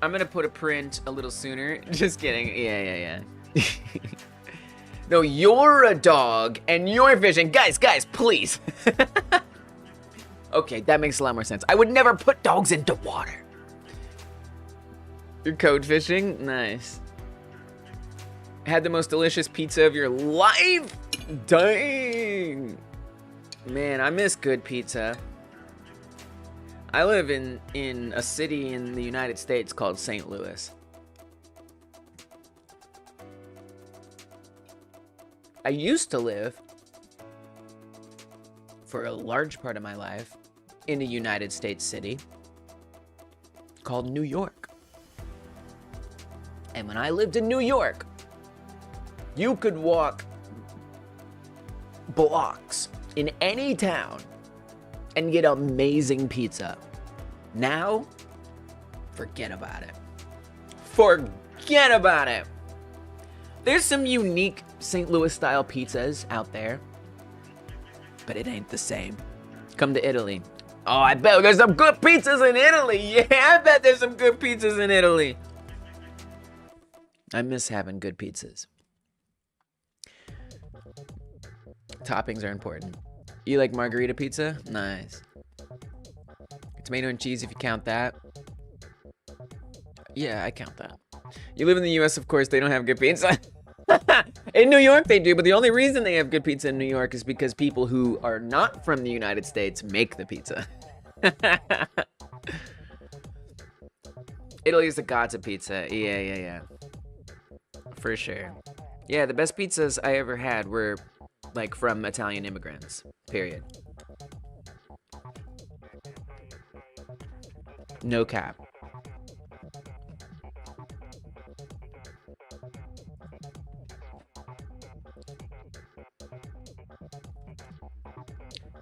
I'm gonna put a print a little sooner. Just kidding. Yeah. No, you're a dog and you're fishing. Guys, please. Okay, that makes a lot more sense. I would never put dogs into water. You're code fishing? Nice. Had the most delicious pizza of your life? Dang. Man, I miss good pizza. I live in a city in the United States called St. Louis. I used to live for a large part of my life in a United States city called New York. And when I lived in New York, you could walk blocks in any town and get amazing pizza. Now, forget about it. Forget about it. There's some unique St. Louis style pizzas out there, but it ain't the same. Come to Italy. Oh, I bet there's some good pizzas in Italy. Yeah, I bet there's some good pizzas in Italy. I miss having good pizzas. Toppings are important. You like margarita pizza? Nice. Tomato and cheese, if you count that. Yeah, I count that. You live in the US, of course, they don't have good pizza. In New York, they do, but the only reason they have good pizza in New York is because people who are not from the United States make the pizza. Italy is the gods of pizza. Yeah. For sure. Yeah, the best pizzas I ever had were, like, from Italian immigrants. Period. No cap.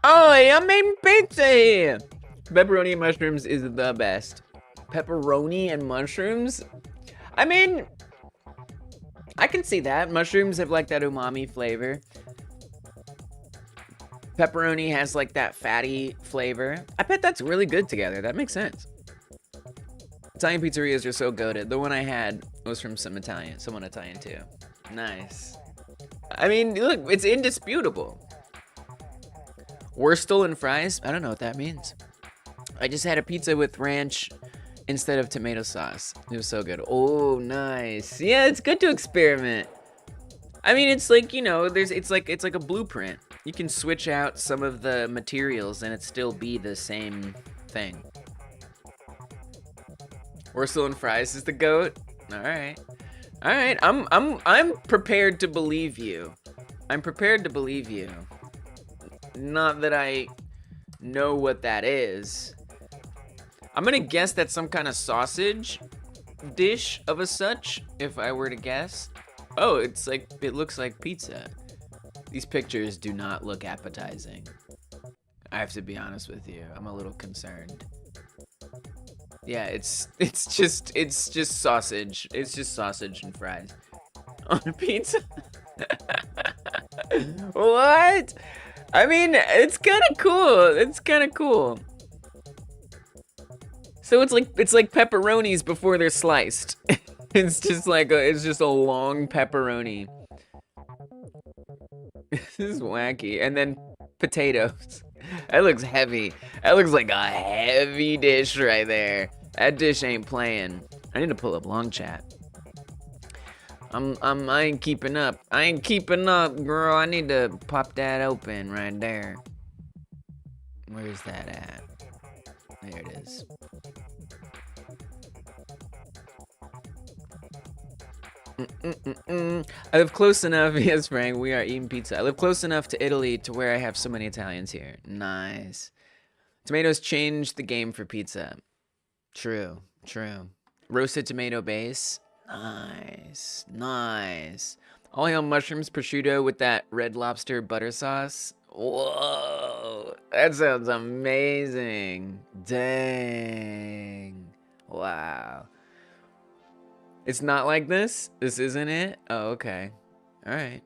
Oh, I made pizza here. Pepperoni and mushrooms is the best. Pepperoni and mushrooms? I mean, I can see that. Mushrooms have like that umami flavor. Pepperoni has like that fatty flavor. I bet that's really good together. That makes sense. Italian pizzerias are so goated. The one I had was from someone Italian too. Nice. I mean, look, it's indisputable. Wurstel and fries? I don't know what that means. I just had a pizza with ranch instead of tomato sauce. It was so good. Oh, nice. Yeah, it's good to experiment. I mean, it's like, you know, it's like a blueprint. You can switch out some of the materials and it still be the same thing. Ursula and Fries is the goat. All right. All right. I'm prepared to believe you. I'm prepared to believe you. Not that I know what that is. I'm gonna guess that's some kind of sausage dish of a such, if I were to guess. Oh, it looks like pizza. These pictures do not look appetizing. I have to be honest with you. I'm a little concerned. Yeah, it's just sausage. It's just sausage and fries on a pizza. What? I mean, it's kind of cool. It's kind of cool. So it's like pepperonis before they're sliced. It's just a long pepperoni. This is wacky. And then potatoes. That looks heavy. That looks like a heavy dish right there. That dish ain't playing. I need to pull up long chat. I ain't keeping up. I ain't keeping up, girl. I need to pop that open right there. Where's that at? There it is. I live close enough. Yes, Frank, we are eating pizza. I live close enough to Italy to where I have so many Italians here. Nice. Tomatoes changed the game for pizza. True, true. Roasted tomato base. Nice, nice. All hail mushrooms, prosciutto with that Red Lobster butter sauce. Whoa, that sounds amazing. Dang. Wow. It's not like this? This isn't it? Oh, okay. All right.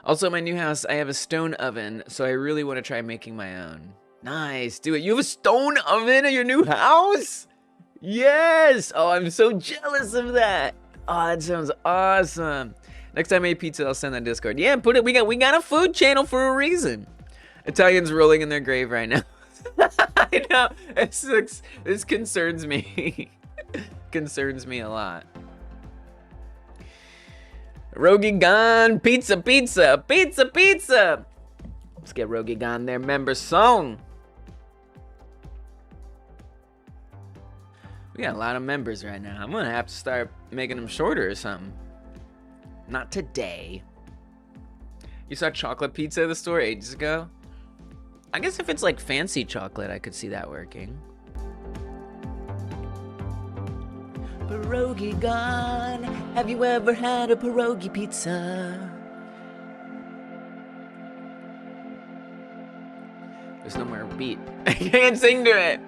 Also, at my new house, I have a stone oven, so I really want to try making my own. Nice. Do it. You have a stone oven at your new house? Yes. Oh, I'm so jealous of that. Oh, that sounds awesome. Next time I eat pizza, I'll send that Discord. Yeah, put it. We got a food channel for a reason. Italians rolling in their grave right now. I know. This concerns me. Concerns me a lot. Rogi gone, pizza, pizza, pizza, pizza. Let's get Rogi gone their member song. We got a lot of members right now. I'm gonna have to start making them shorter or something. Not today. You saw chocolate pizza at the store ages ago? I guess if it's like fancy chocolate, I could see that working. Pierogi gone. Have you ever had a pierogi pizza? There's no more beat. I can't sing to it.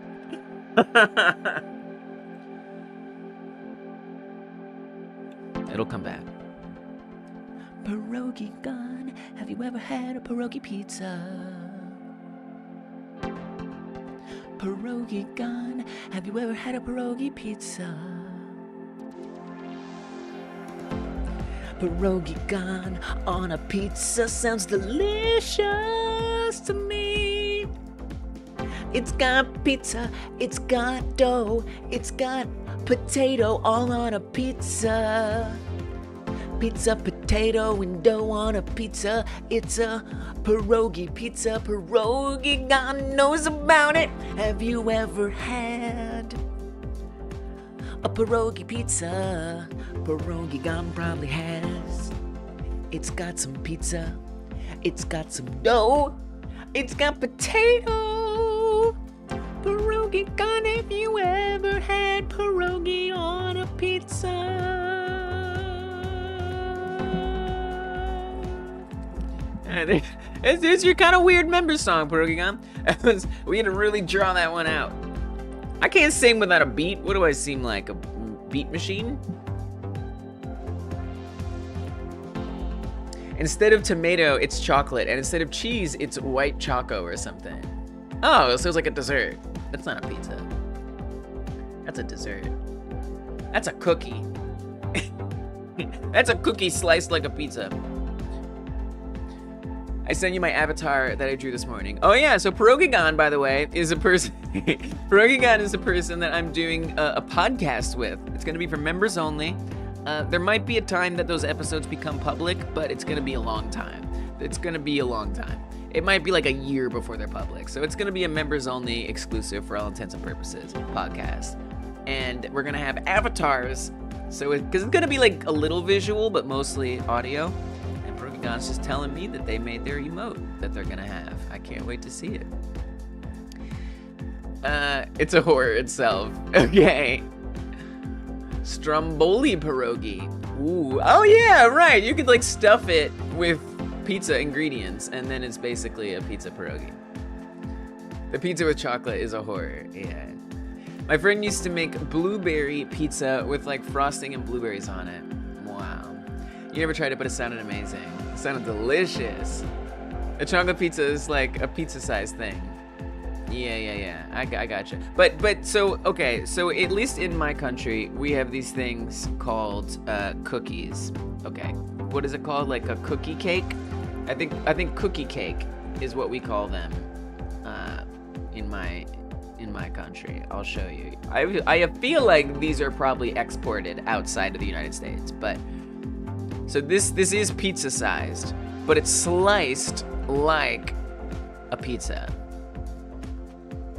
It'll come back. Pierogi gone. Have you ever had a pierogi pizza? Pierogi gone. Have you ever had a pierogi pizza? Pierogi gone on a pizza sounds delicious to me. It's got pizza, it's got dough, it's got potato all on a pizza. Pizza, potato, and dough on a pizza. It's a pierogi pizza. Pierogi gone knows about it. Have you ever had a pierogi pizza? Pierogi gone probably has. It's got some pizza. It's got some dough. It's got potato. Pierogi gone. Have you ever had pierogi on a pizza? It's your kind of weird member song, Pierogi gone. We had to really draw that one out. I can't sing without a beat. What do I seem like, a beat machine? Instead of tomato, it's chocolate, and instead of cheese, it's white choco or something. Oh, so it's like a dessert. That's not a pizza. That's a dessert. That's a cookie. That's a cookie sliced like a pizza. I sent you my avatar that I drew this morning. Oh yeah, so Pierogi, by the way, is a person. Pierogi is a person that I'm doing a podcast with. It's gonna be for members only. There might be a time that those episodes become public, but it's gonna be a long time. It's gonna be a long time. It might be like a year before they're public. So it's gonna be a members only exclusive for all intents and purposes podcast. and we're gonna have avatars. So because it's gonna be like a little visual, but mostly audio. And Progygon's just telling me that they made their emote that they're gonna have. I can't wait to see it. It's a horror itself. Okay. Stromboli pierogi. Ooh. Oh yeah, right. You could like stuff it with pizza ingredients, and then it's basically a pizza pierogi. The pizza with chocolate is a horror. Yeah. My friend used to make blueberry pizza with like frosting and blueberries on it. Wow. You never tried it, but it sounded amazing. It sounded delicious. A chocolate pizza is like a pizza-sized thing. Yeah. I gotcha. But so okay. So at least in my country, we have these things called cookies. Okay. What is it called? Like a cookie cake? I think cookie cake is what we call them in my country. I'll show you. I feel like these are probably exported outside of the United States, but so this is pizza sized, but it's sliced like a pizza,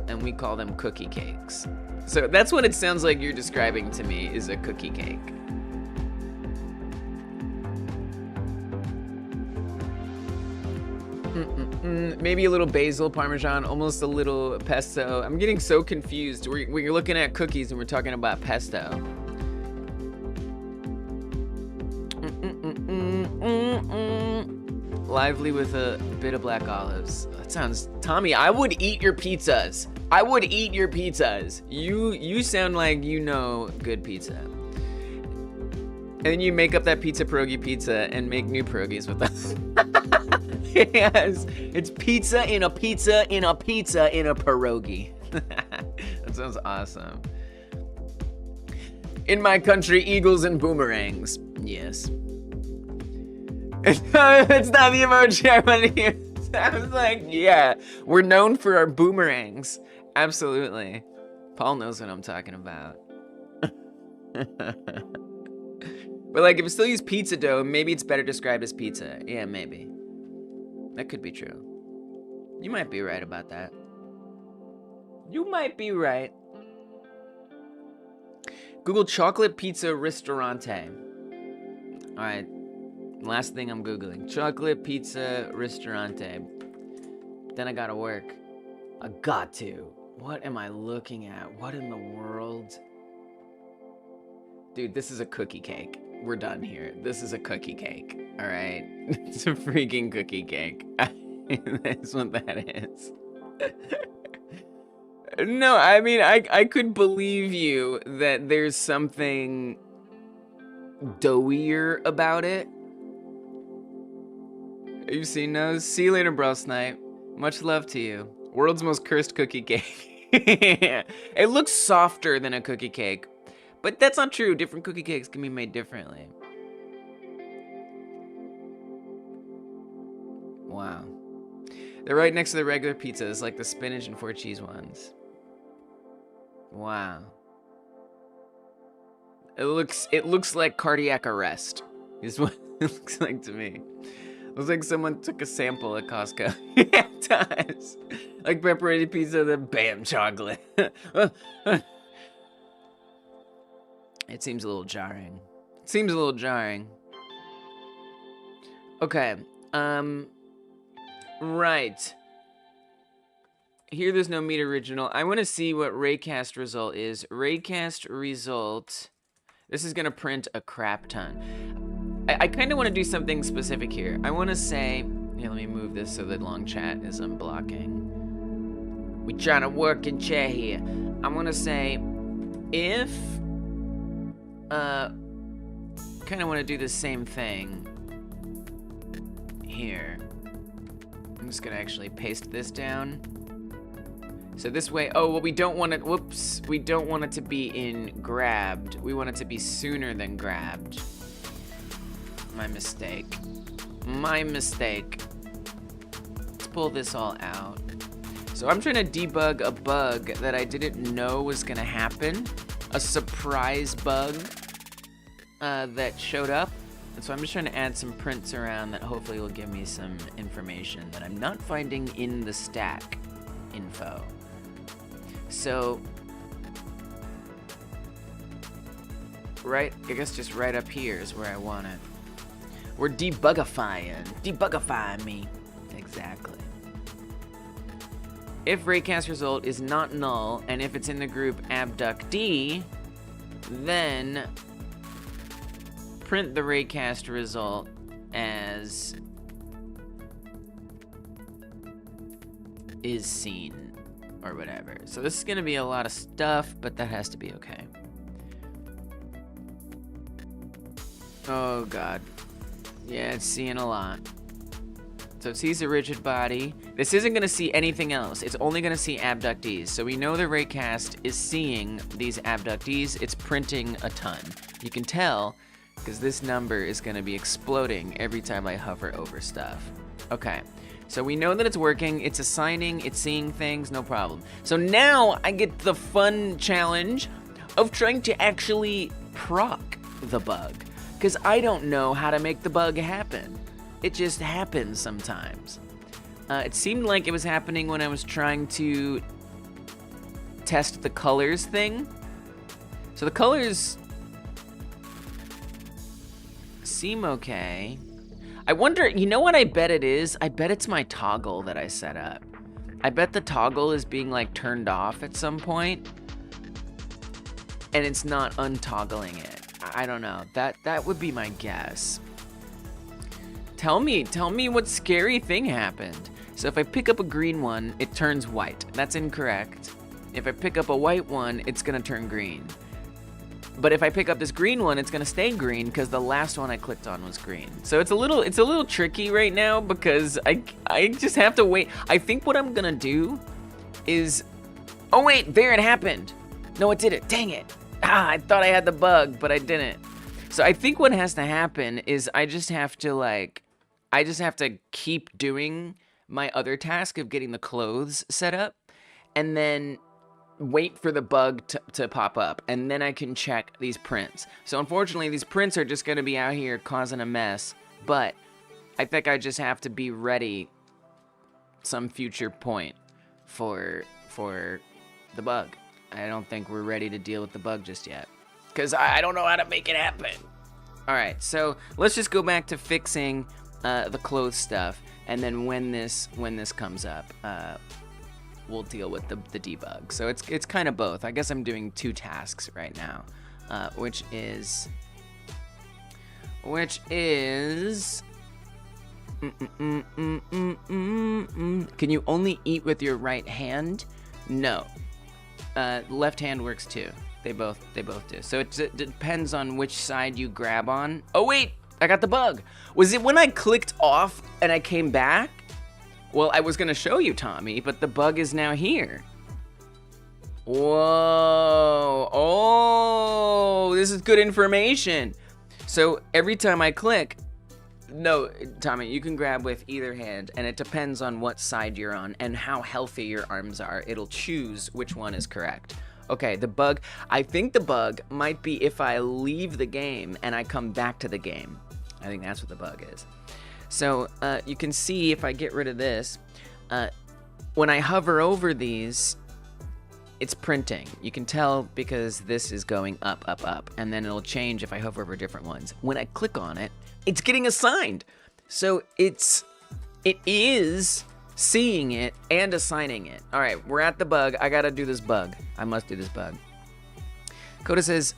and we call them cookie cakes. So that's what it sounds like you're describing to me, is a cookie cake. Maybe a little basil, parmesan, almost a little pesto. I'm getting so confused. We're looking at cookies and we're talking about pesto. Lively with a bit of black olives. That sounds... Tommy, I would eat your pizzas. I would eat your pizzas. You sound like you know good pizza. And then you make up that pizza pierogi pizza and make new pierogies with them. Yes, it's pizza in a pizza in a pizza in a pierogi. That sounds awesome. In my country, eagles and boomerangs. Yes. It's not the emoji I want to use. I was like, yeah, we're known for our boomerangs. Absolutely. Paul knows what I'm talking about. But like, if we still use pizza dough, maybe it's better described as pizza. Yeah, maybe. That could be true. You might be right about that. You might be right. Google chocolate pizza ristorante. All right, last thing I'm Googling. Chocolate pizza ristorante. Then I gotta work. I got to. What am I looking at? What in the world? Dude, this is a cookie cake. We're done here. This is a cookie cake. All right, it's a freaking cookie cake. That's what that is. No, I mean, I could believe you that there's something doughier about it. You've seen those? See you later, bro Snipe. Much love to you. World's most cursed cookie cake. It looks softer than a cookie cake, but that's not true. Different cookie cakes can be made differently. Wow. They're right next to the regular pizzas, like the spinach and 4 cheese ones. Wow. It looks like cardiac arrest, is what it looks like to me. It looks like someone took a sample at Costco. Yeah, it does. Like pepperoni pizza, then bam, chocolate. It seems a little jarring. Okay. Right. Here there's no meat original. I want to see what raycast result is. Raycast result. This is going to print a crap ton. I kind of want to do something specific here. I want to say... Here, let me move this so that long chat isn't blocking. We trying to work in chat here. I want to say... If... kind of want to do the same thing here. I'm just gonna actually paste this down. So this way, oh, well, we don't want it, whoops, we don't want it to be in grabbed. We want it to be sooner than grabbed. My mistake. Let's pull this all out. So I'm trying to debug a bug that I didn't know was gonna happen. A surprise bug that showed up. And so I'm just trying to add some prints around that hopefully will give me some information that I'm not finding in the stack info. So right, I guess just right up here is where I want it. We're debugifying. Debugify me. Exactly. If raycast result is not null, and if it's in the group abductee, then print the raycast result as is seen, or whatever. So this is gonna be a lot of stuff, but that has to be okay. Oh god. Yeah, it's seeing a lot. So it sees a rigid body. This isn't gonna see anything else. It's only gonna see abductees. So we know the raycast is seeing these abductees. It's printing a ton. You can tell, because this number is gonna be exploding every time I hover over stuff. Okay, so we know that it's working. It's assigning, it's seeing things, no problem. So now I get the fun challenge of trying to actually proc the bug, because I don't know how to make the bug happen. It just happens sometimes. It seemed like it was happening when I was trying to test the colors thing. So the colors seem okay. I wonder, you know what I bet it is? I bet it's my toggle that I set up. I bet the toggle is being like turned off at some point, and it's not untoggling it. I don't know. That would be my guess. Tell me what scary thing happened. So if I pick up a green one, it turns white. That's incorrect. If I pick up a white one, it's gonna turn green. But if I pick up this green one, it's gonna stay green because the last one I clicked on was green. So it's a little tricky right now because I just have to wait. I think what I'm gonna do is, oh wait, there it happened. No, it did it. Dang it. I thought I had the bug, but I didn't. So I think what has to happen is I just have to keep doing my other task of getting the clothes set up, and then wait for the bug to pop up, and then I can check these prints. So unfortunately, these prints are just gonna be out here causing a mess, but I think I just have to be ready some future point for the bug. I don't think we're ready to deal with the bug just yet, because I don't know how to make it happen. All right, so let's just go back to fixing the clothes stuff, and then when this comes up, we'll deal with the debug. So it's kind of both. I guess I'm doing two tasks right now, which is can you only eat with your right hand? No. Left hand works too. They both do. So it depends on which side you grab on. Oh wait, I got the bug. Was it when I clicked off and I came back? Well, I was gonna show you, Tommy, but the bug is now here. Whoa, oh, this is good information. So every time I click, no, Tommy, you can grab with either hand, and it depends on what side you're on and how healthy your arms are. It'll choose which one is correct. Okay, the bug, I think the bug might be if I leave the game and I come back to the game. I think that's what the bug is. So you can see if I get rid of this, when I hover over these, it's printing. You can tell because this is going up, up, up, and then it'll change if I hover over different ones. When I click on it, it's getting assigned. So it is seeing it and assigning it. All right, we're at the bug. I gotta do this bug. I must do this bug. Coda says,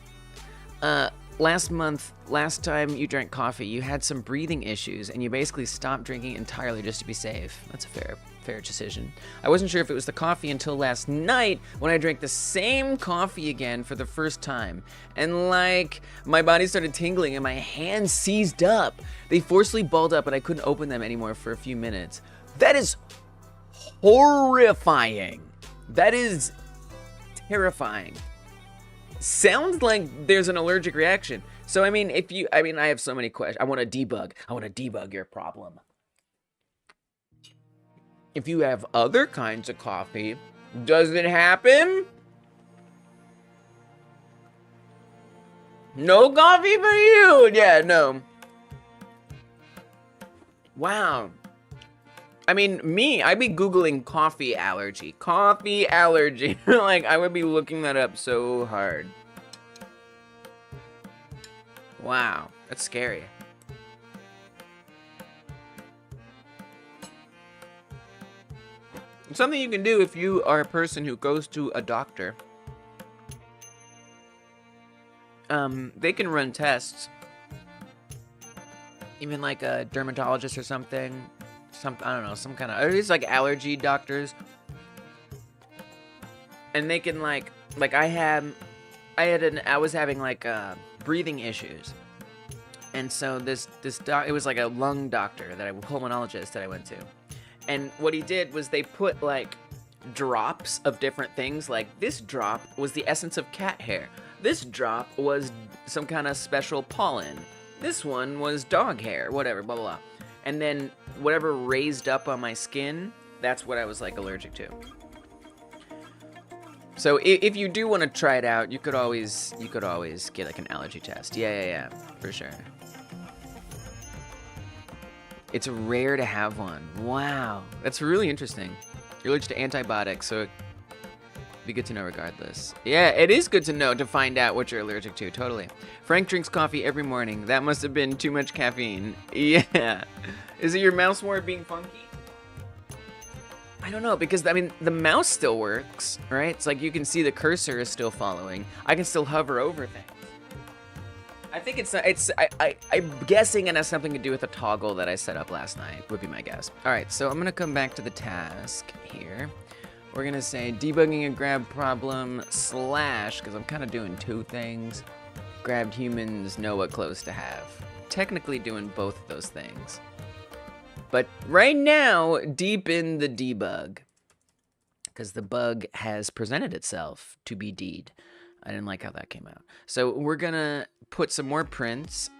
last time you drank coffee, you had some breathing issues and you basically stopped drinking entirely just to be safe. That's a fair decision. I wasn't sure if it was the coffee until last night when I drank the same coffee again for the first time. And like, my body started tingling and my hands seized up. They forcibly balled up and I couldn't open them anymore for a few minutes. That is horrifying. That is terrifying. Sounds like there's an allergic reaction. So, I mean, I have so many questions. I want to debug your problem. If you have other kinds of coffee, does it happen? No coffee for you. Yeah, no. Wow. I mean, I'd be Googling coffee allergy. Coffee allergy. Like, I would be looking that up so hard. Wow, that's scary. Something you can do if you are a person who goes to a doctor. They can run tests. Even like a dermatologist or something. I don't know, some kind of, or it's like allergy doctors. And they can I was having like breathing issues. And so it was like a lung doctor, a pulmonologist that I went to. And what he did was they put like drops of different things. Like this drop was the essence of cat hair. This drop was some kind of special pollen. This one was dog hair, whatever, blah, blah, blah. And then whatever raised up on my skin, that's what I was like allergic to. So if you do want to try it out, you could always get like an allergy test. Yeah, for sure. It's rare to have one. Wow, that's really interesting. You're allergic to antibiotics, so it'd be good to know regardless. Yeah, it is good to know, to find out what you're allergic to, totally. Frank drinks coffee every morning. That must have been too much caffeine. Yeah. Is it your mouse more being funky? I don't know, because, I mean, the mouse still works, right? It's like you can see the cursor is still following. I can still hover over things. I think I'm guessing it has something to do with the toggle that I set up last night, would be my guess. All right, so I'm gonna come back to the task here. We're gonna say debugging a grab problem / because I'm kind of doing two things. Grabbed humans know what clothes to have. Technically doing both of those things. But right now, deep in the debug, because the bug has presented itself to be deed. I didn't like how that came out. So we're gonna put some more prints.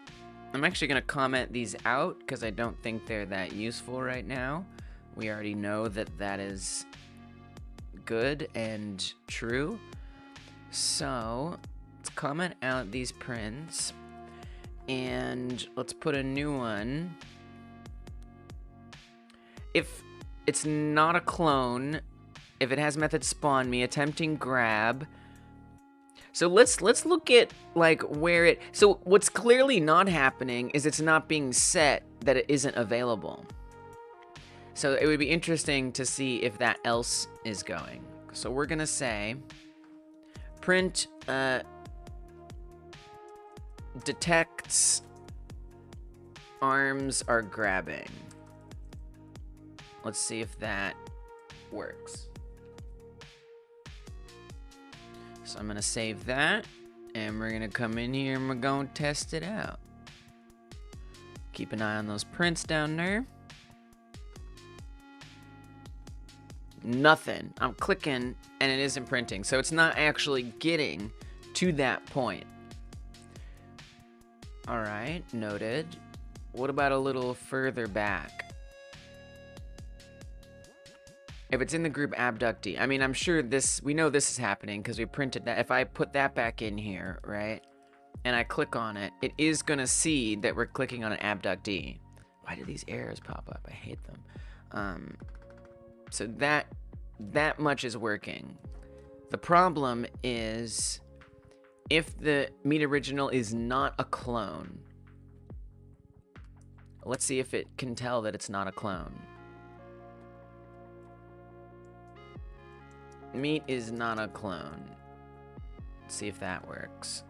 I'm actually gonna comment these out because I don't think they're that useful right now. We already know that that is good and true. So let's comment out these prints and let's put a new one. If it's not a clone, if it has method spawn me, attempting grab. So let's look at like where it, so what's clearly not happening is it's not being set that it isn't available. So it would be interesting to see if that else is going. So we're gonna say print detects arms are grabbing. Let's see if that works. So I'm gonna save that, and we're gonna come in here and we're gonna test it out. Keep an eye on those prints down there. Nothing. I'm clicking and it isn't printing, so it's not actually getting to that point. All right, noted. What about a little further back? If it's in the group abductee, I mean, I'm sure this, we know this is happening because we printed that. If I put that back in here, right, and I click on it, it is gonna see that we're clicking on an abductee. Why do these errors pop up? I hate them. So that much is working. The problem is if the meat original is not a clone. Let's see if it can tell that it's not a clone. Meat is not a clone. Let's see if that works.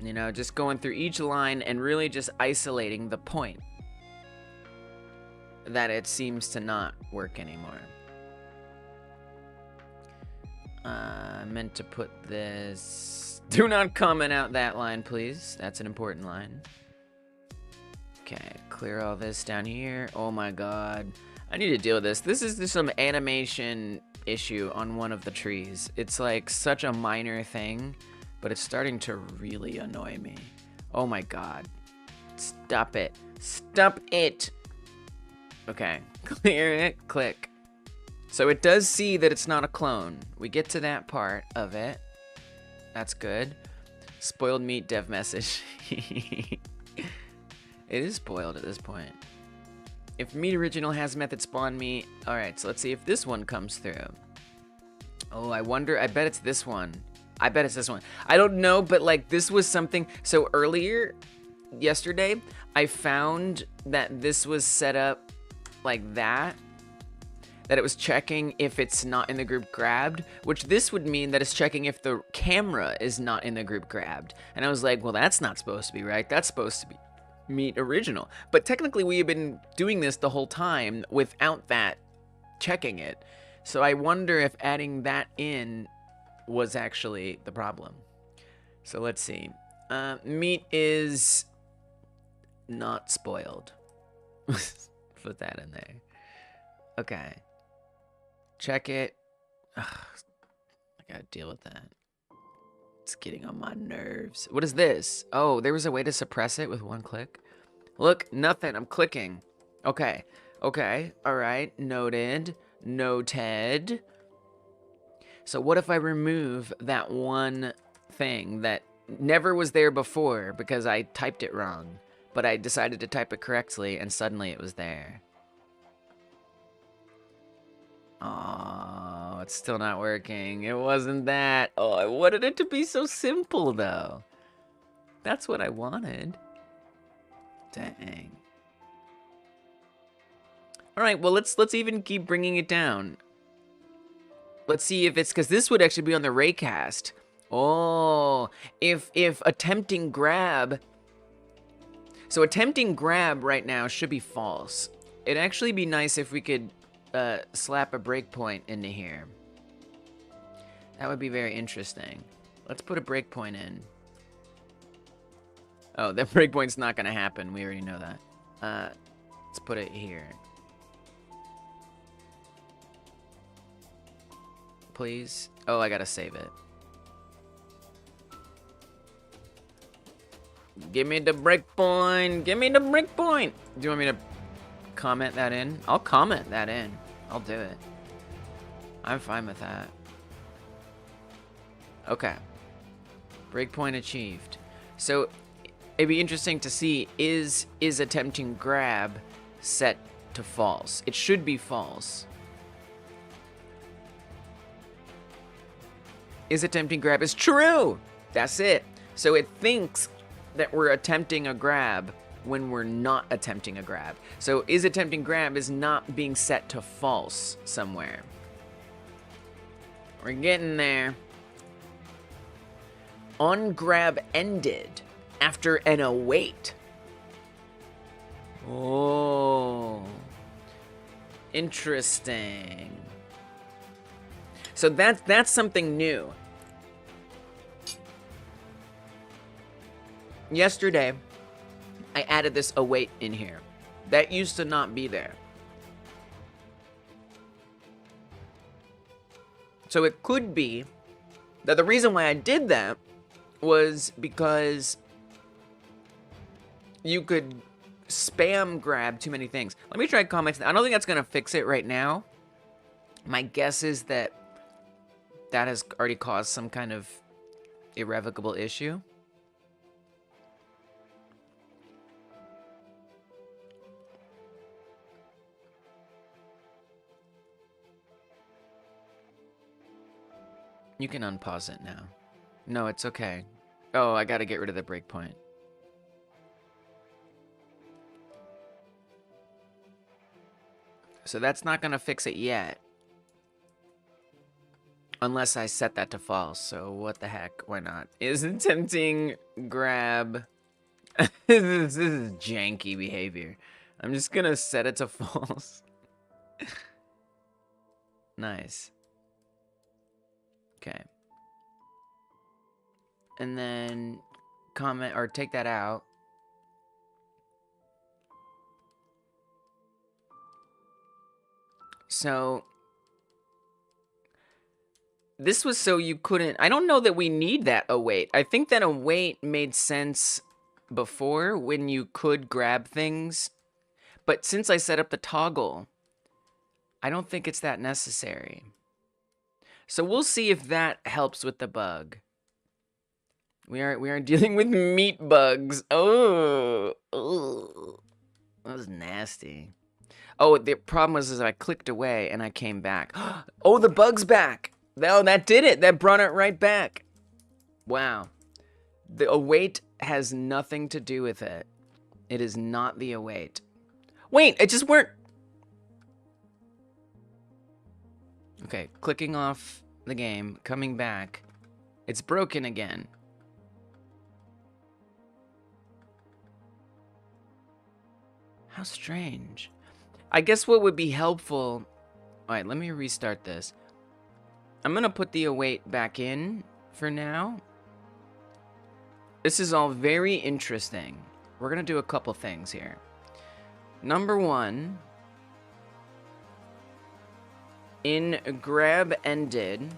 You know, just going through each line and really just isolating the point that it seems to not work anymore. I meant to put this. Do not comment out that line, please. That's an important line. Okay, clear all this down here. Oh my god. I need to deal with this. This is just some animation issue on one of the trees. It's like such a minor thing, but it's starting to really annoy me. Oh my god. Stop it. Stop it. Okay, clear it, click. So it does see that it's not a clone. We get to that part of it. That's good. Spoiled meat dev message. It is spoiled at this point. If meat original has method spawn me. All right, so let's see if this one comes through. Oh, I wonder, I bet it's this one. I bet it's this one. I don't know, but like this was something. So earlier, yesterday, I found that this was set up like that it was checking if it's not in the group grabbed, which this would mean that it's checking if the camera is not in the group grabbed. And I was like, well, that's not supposed to be right. That's supposed to be meet original. But technically we have been doing this the whole time without that checking it. So I wonder if adding that in was actually the problem. So let's see. Meat is not spoiled. Put that in there. Okay. Check it. Ugh, I gotta deal with that. It's getting on my nerves. What is this? Oh, there was a way to suppress it with one click. Look, nothing. I'm clicking. Okay. Okay. All right. Noted. Noted. So what if I remove that one thing that never was there before because I typed it wrong, but I decided to type it correctly and suddenly it was there? Oh, it's still not working. It wasn't that. Oh, I wanted it to be so simple, though. That's what I wanted. Dang. All right, well, let's even keep bringing it down. Let's see if it's, because this would actually be on the raycast. Oh, if attempting grab. So attempting grab right now should be false. It'd actually be nice if we could slap a breakpoint into here. That would be very interesting. Let's put a breakpoint in. Oh, that breakpoint's not gonna happen. We already know that. Let's put it here. Please. Oh, I gotta save it. Give me the breakpoint. Give me the breakpoint. Do you want me to comment that in? I'll comment that in. I'll do it. I'm fine with that. Okay. Breakpoint achieved. So it'd be interesting to see, is attempting grab set to false? It should be false. Is attempting grab is true. That's it. So it thinks that we're attempting a grab when we're not attempting a grab. So is attempting grab is not being set to false somewhere. We're getting there. On grab ended after an await. Oh, interesting. So that's something new. Yesterday, I added this await in here. That used to not be there. So it could be that the reason why I did that was because you could spam grab too many things. Let me try comments. I don't think that's going to fix it right now. My guess is that that has already caused some kind of irrevocable issue. You can unpause it now. No, it's okay. Oh, I gotta get rid of the breakpoint. So that's not gonna fix it yet. Unless I set that to false, so what the heck, why not? Is attempting grab... this is janky behavior. I'm just gonna set it to false. Nice. Okay. And then comment or take that out. So this was so you couldn't, I don't know that we need that await. I think that await made sense before when you could grab things. But since I set up the toggle, I don't think it's that necessary. So we'll see if that helps with the bug. We are dealing with meat bugs. Oh, that was nasty. Oh, the problem was is I clicked away and I came back. Oh, the bug's back. Oh, that did it. That brought it right back. Wow. The await has nothing to do with it. It is not the await. Wait, it just weren't. Okay, clicking off the game, coming back. It's broken again. How strange. I guess what would be helpful... Alright, let me restart this. I'm gonna put the await back in for now. This is all very interesting. We're gonna do a couple things here. Number one, in grab ended,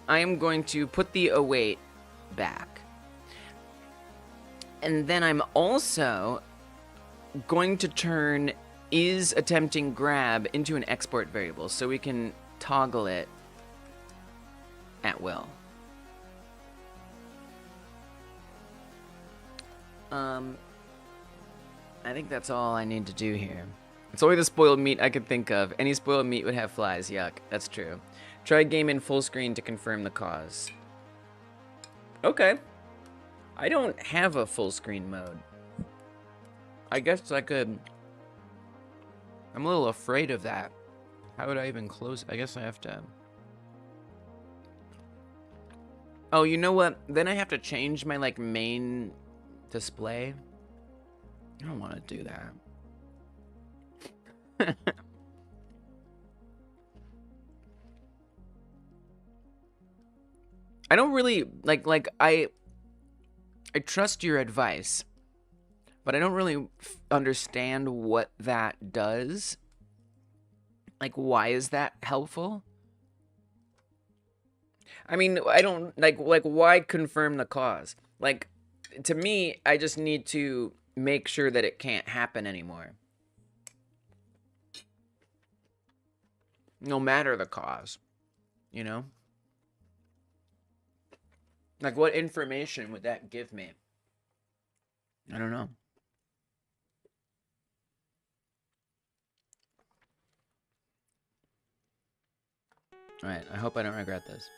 I am going to put the await back. And then I'm also going to turn is attempting grab into an export variable so we can toggle it at will. I think that's all I need to do here. It's only the spoiled meat I could think of. Any spoiled meat would have flies. Yuck. That's true. Try game in full screen to confirm the cause. Okay. I don't have a full screen mode. I guess I could... I'm a little afraid of that. How would I even close? I guess I have to... Oh, you know what? Then I have to change my, like, main display. I don't want to do that. I don't really... Like, I trust your advice. But I don't really understand what that does. Like, why is that helpful? I mean, I don't, like, why confirm the cause? Like, to me, I just need to make sure that it can't happen anymore. No matter the cause, you know? Like, what information would that give me? I don't know. Alright, I hope I don't regret this.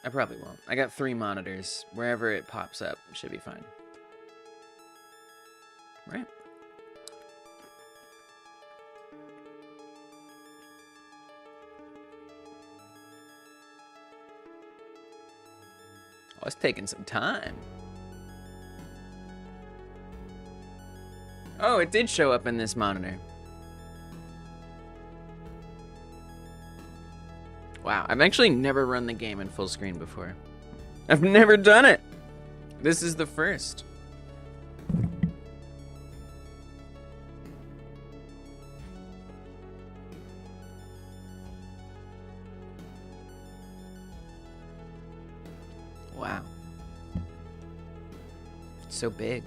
I probably won't. I got 3 monitors. Wherever it pops up, it should be fine. Right? Oh, it's taking some time. Oh, it did show up in this monitor. Wow, I've actually never run the game in full screen before. I've never done it. This is the first. Wow. It's so big.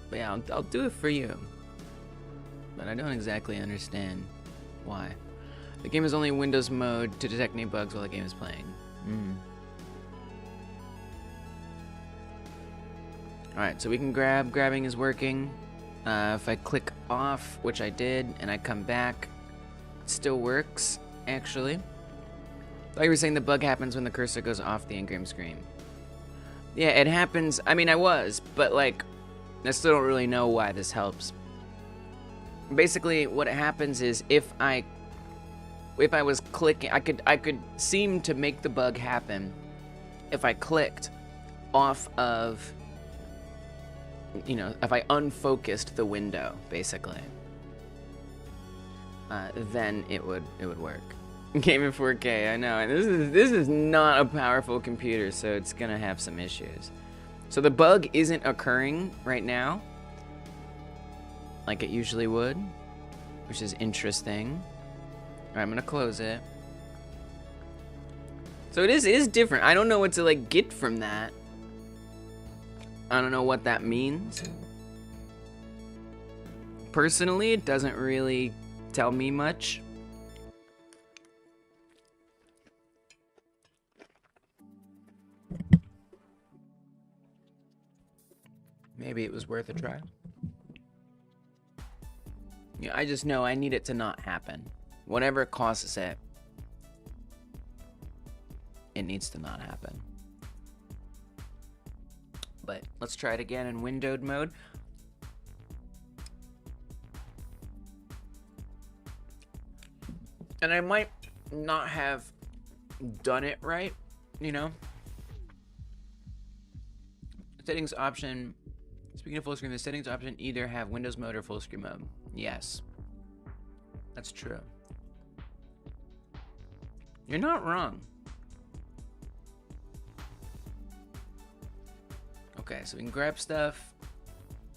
But yeah, I'll do it for you. But I don't exactly understand why. The game is only Windows mode to detect any bugs while the game is playing. Alright, so we can grab. Grabbing is working. If I click off, which I did, and I come back, it still works, actually. I thought you were saying the bug happens when the cursor goes off the in-game screen. Yeah, it happens. I mean, I was, but like, I still don't really know why this helps. Basically, what happens is if I was clicking, I could seem to make the bug happen if I clicked off of, you know, if I unfocused the window, basically. Then it would work. Game in 4K, I know, and this is not a powerful computer, so it's gonna have some issues. So the bug isn't occurring right now, like it usually would, which is interesting. All right, I'm gonna close it. So it is different. I don't know what to like get from that. I don't know what that means. Personally, it doesn't really tell me much. Maybe it was worth a try. Yeah, I just know I need it to not happen. Whatever causes it, it needs to not happen. But let's try it again in windowed mode. And I might not have done it right, you know? Settings option. Speaking of full screen, the settings option either have Windows mode or full screen mode. Yes. That's true. You're not wrong. Okay, so we can grab stuff.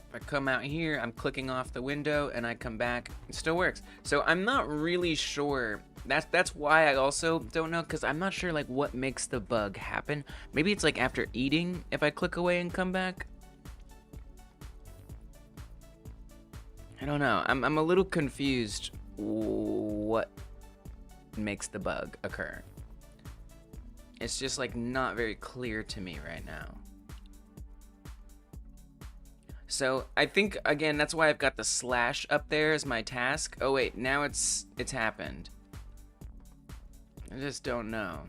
If I come out here, I'm clicking off the window and I come back. It still works. So I'm not really sure. That's why I also don't know, because I'm not sure like what makes the bug happen. Maybe it's like after eating if I click away and come back. I don't know. I'm a little confused what makes the bug occur. It's just like not very clear to me right now. So I think, again, that's why I've got the slash up there as my task. Oh wait, now it's happened. I just don't know.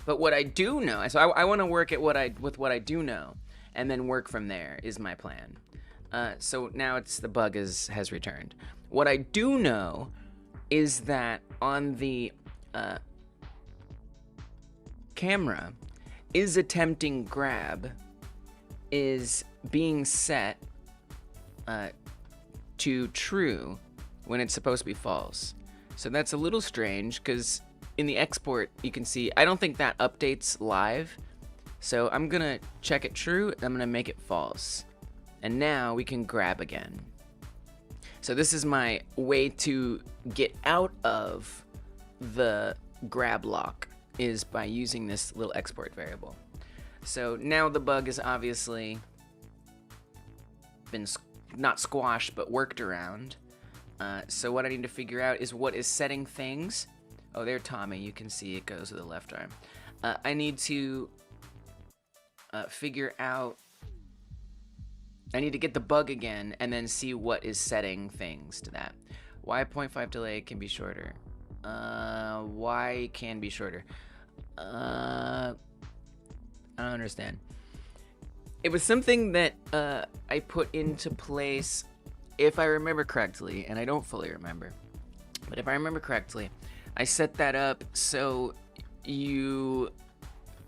But what I do know, so I want to work at with what I do know, and then work from there is my plan. So now the bug has returned. What I do know is that on the camera, is attempting grab is being set to true when it's supposed to be false. So that's a little strange, because in the export you can see, I don't think that updates live. So I'm gonna check it true, and I'm gonna make it false. And now we can grab again. So this is my way to get out of the grab lock, is by using this little export variable. So now the bug is obviously been not squashed, but worked around. So what I need to figure out is what is setting things. Oh, there, Tommy. You can see it goes to the left arm. I need to figure out. I need to get the bug again and then see what is setting things to that. Why 0.5 delay can be shorter? Why can be shorter? I don't understand. It was something that I put into place, if I remember correctly, and I don't fully remember, but if I remember correctly, I set that up so you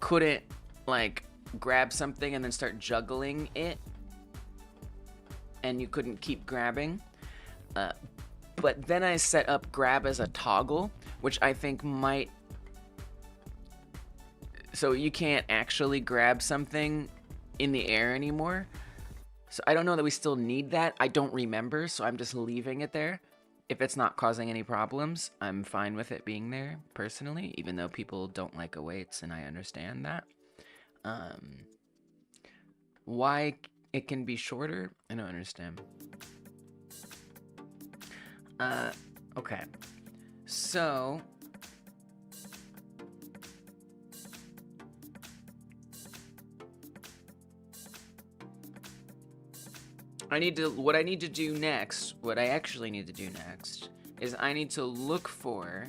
couldn't like grab something and then start juggling it, and you couldn't keep grabbing. But then I set up grab as a toggle, which I think might, so you can't actually grab something in the air anymore. So I don't know that we still need that. I don't remember, so I'm just leaving it there. If it's not causing any problems, I'm fine with it being there, personally, even though people don't like awaits, and I understand that. Why it can be shorter? I don't understand. Okay. So what I need to do next, what I actually need to do next, is I need to look for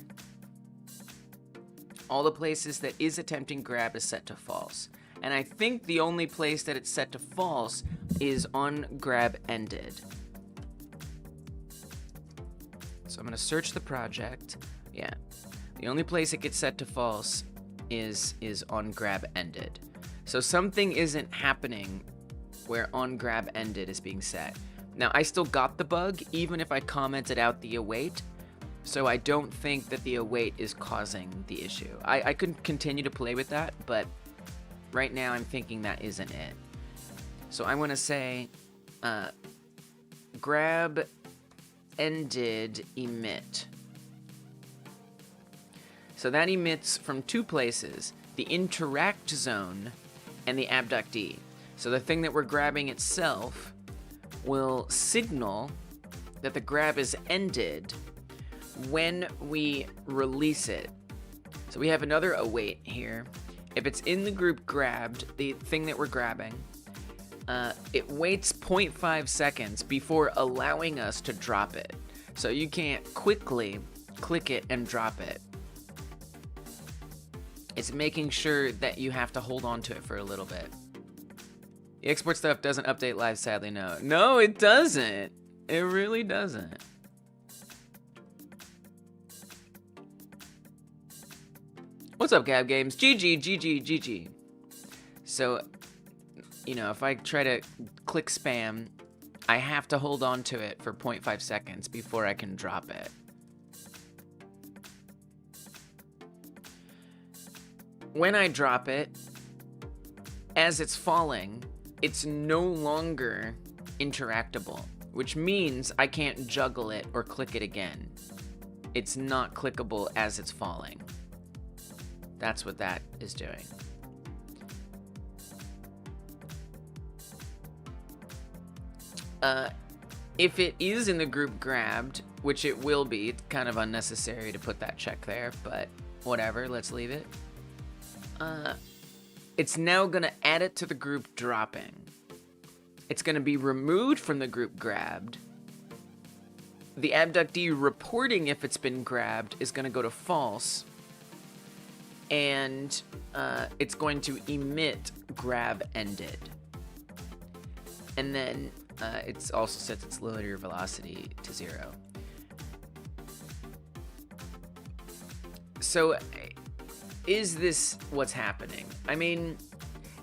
all the places that is attempting grab is set to false. And I think the only place that it's set to false is on grab ended. So I'm gonna search the project. Yeah, the only place it gets set to false is on grab ended. So something isn't happening where on grab ended is being set. Now I still got the bug even if I commented out the await, so I don't think that the await is causing the issue. I could continue to play with that, but right now I'm thinking that isn't it. So I'm gonna say grab ended emit. So that emits from two places, the interact zone and the abductee. So the thing that we're grabbing itself will signal that the grab is ended when we release it. So we have another await here. If it's in the group grabbed, the thing that we're grabbing, it waits 0.5 seconds before allowing us to drop it. So you can't quickly click it and drop it. It's making sure that you have to hold on to it for a little bit. The export stuff doesn't update live, sadly, no. No, it doesn't. It really doesn't. What's up, Gab Games? GG. So, you know, if I try to click spam, I have to hold on to it for 0.5 seconds before I can drop it. When I drop it, as it's falling, it's no longer interactable, which means I can't juggle it or click it again. It's not clickable as it's falling. That's what that is doing. If it is in the group grabbed, which it will be, it's kind of unnecessary to put that check there, but whatever, let's leave it. It's now gonna add it to the group dropping. It's gonna be removed from the group grabbed. The abductee reporting if it's been grabbed is gonna go to false, and it's going to emit grab ended. And then it's also sets its linear velocity to 0. So is this what's happening? I mean,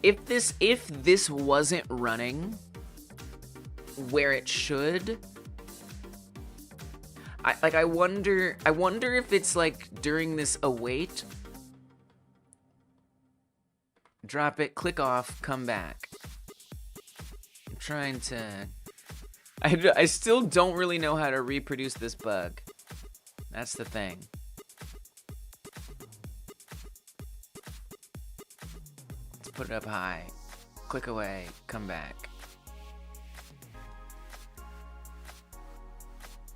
if this wasn't running where it should, I wonder if it's like during this await, drop it, click off, come back. I'm trying to, I still don't really know how to reproduce this bug. That's the thing. Put it up high, click away, come back.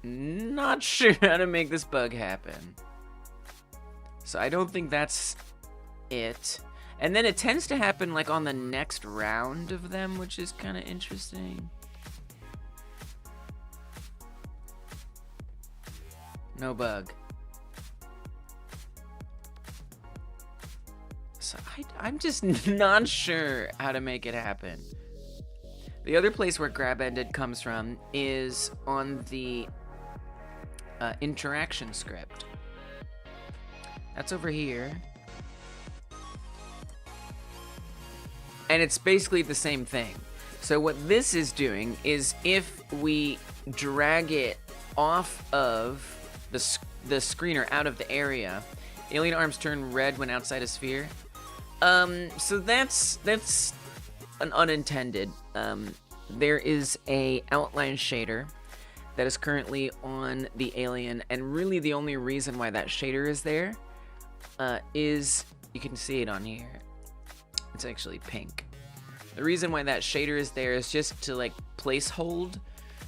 Not sure how to make this bug happen. So I don't think that's it. And then it tends to happen like on the next round of them, which is kind of interesting. No bug. So I'm just not sure how to make it happen. The other place where grab ended comes from is on the interaction script. That's over here. And it's basically the same thing. So what this is doing is if we drag it off of the screen or out of the area, alien arms turn red when outside a sphere. So that's an unintended. There is a outline shader that is currently on the alien, and really the only reason why that shader is there is, you can see it on here. It's actually pink. The reason why that shader is there is just to like place hold,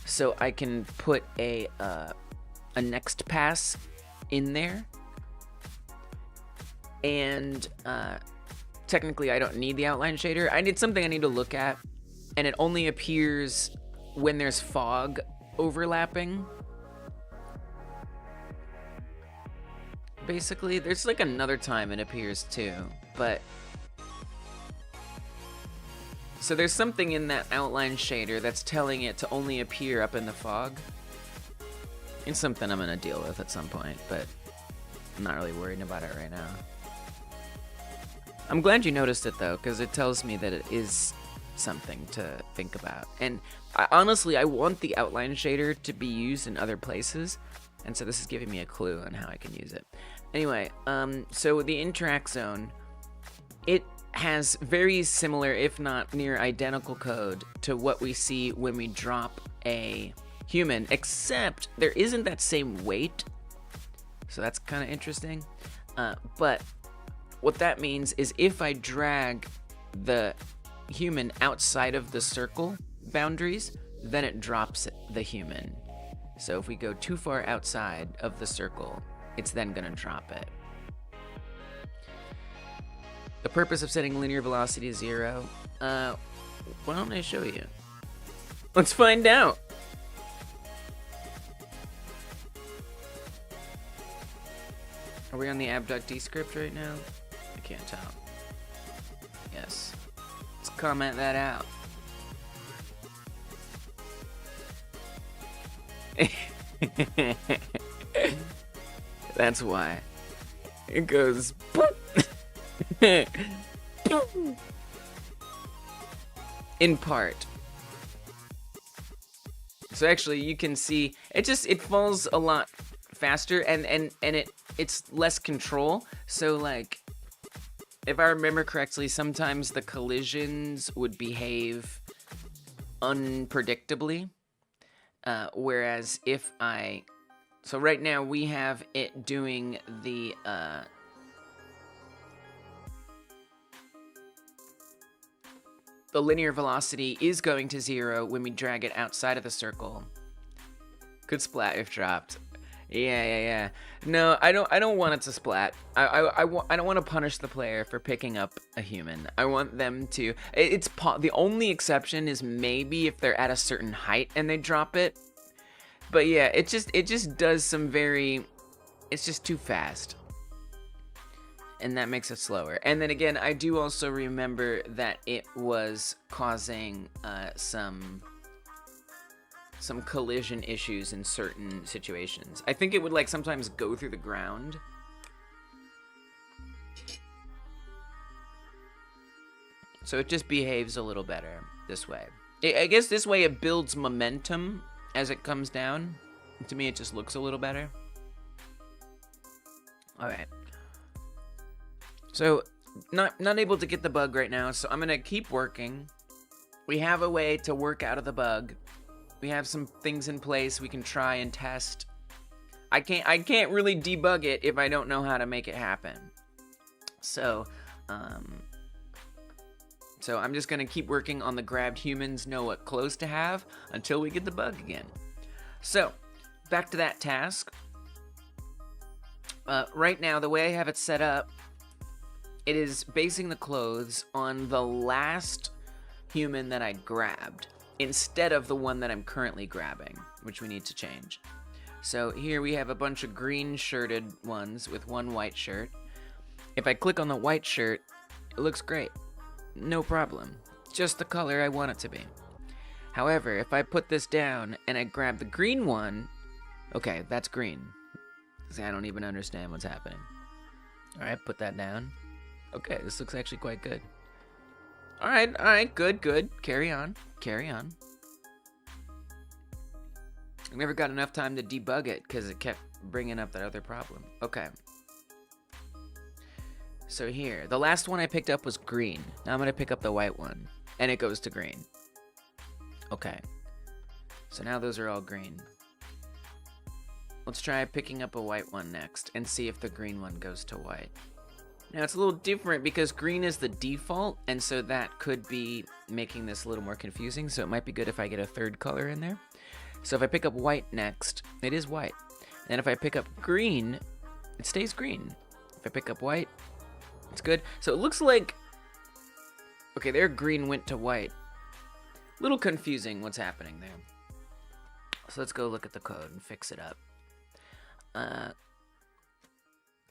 so I can put a next pass in there. And technically I don't need the outline shader. I need something I need to look at, and it only appears when there's fog overlapping. Basically, there's like another time it appears too, but so there's something in that outline shader that's telling it to only appear up in the fog. It's something I'm gonna deal with at some point, but I'm not really worried about it right now. I'm glad you noticed it though, because it tells me that it is something to think about. And honestly, I want the outline shader to be used in other places, and so this is giving me a clue on how I can use it. Anyway, so the interact zone, it has very similar, if not near identical code to what we see when we drop a human, except there isn't that same weight. So that's kind of interesting. But what that means is if I drag the human outside of the circle boundaries, then it drops the human. So if we go too far outside of the circle, it's then gonna drop it. The purpose of setting linear velocity to 0, Why don't I show you? Let's find out. Are we on the abductee script right now? I can't tell. Yes. Let's comment that out. That's why. It goes in part. So actually you can see it falls a lot faster and it's less control. So like if I remember correctly, sometimes the collisions would behave unpredictably. Whereas if so right now we have it doing the linear velocity is going to 0 when we drag it outside of the circle. Could splat if dropped. Yeah. No, I don't want it to splat. I don't want to punish the player for picking up a human. I want them to. The only exception is maybe if they're at a certain height and they drop it. But yeah, it just does some very. It's just too fast. And that makes it slower. And then again, I do also remember that it was causing some collision issues in certain situations. I think it would like sometimes go through the ground. So it just behaves a little better this way. I guess this way it builds momentum as it comes down. To me, it just looks a little better. All right. So, not able to get the bug right now, so I'm gonna keep working. We have a way to work out of the bug. We have some things in place we can try and test. I can't really debug it if I don't know how to make it happen. So I'm just gonna keep working on the grabbed humans, know what clothes to have until we get the bug again. So, back to that task. Right now, the way I have it set up, it is basing the clothes on the last human that I grabbed instead of the one that I'm currently grabbing, which we need to change. So here we have a bunch of green shirted ones with one white shirt. If I click on the white shirt, it looks great. No problem. Just the color I want it to be. However, if I put this down and I grab the green one, okay, that's green. See, I don't even understand what's happening. All right, put that down. Okay, this looks actually quite good. All right, good. Carry on. I never got enough time to debug it because it kept bringing up that other problem. Okay. So here, the last one I picked up was green. Now I'm gonna pick up the white one, and it goes to green. Okay. So now those are all green. Let's try picking up a white one next and see if the green one goes to white. Now it's a little different because green is the default, and so that could be making this a little more confusing, so it might be good if I get a third color in there. So if I pick up white next, it is white. And if I pick up green, it stays green. If I pick up white, it's good. So it looks like, okay, there green went to white. A little confusing what's happening there. So let's go look at the code and fix it up.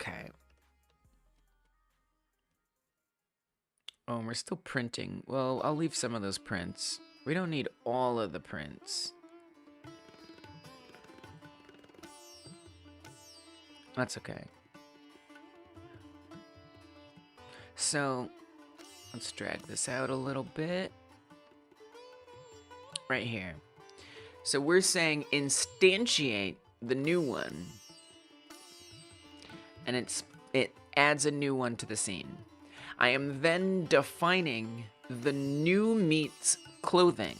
Okay. Oh, and we're still printing. Well, I'll leave some of those prints. We don't need all of the prints. That's okay. So, let's drag this out a little bit. Right here. So we're saying instantiate the new one. And it adds a new one to the scene. I am then defining the new meat's clothing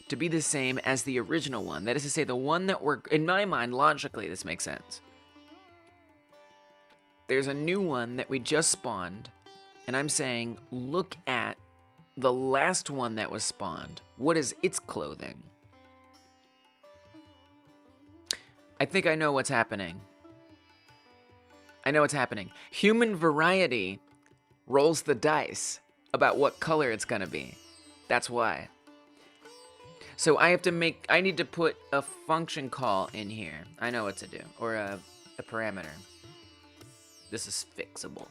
to be the same as the original one. That is to say, the one that we're, in my mind, logically, this makes sense. There's a new one that we just spawned, and I'm saying, look at the last one that was spawned. What is its clothing? I think I know what's happening. I know what's happening. Human variety rolls the dice about what color it's gonna be. That's why. So I need to put a function call in here. I know what to do, or a parameter. This is fixable.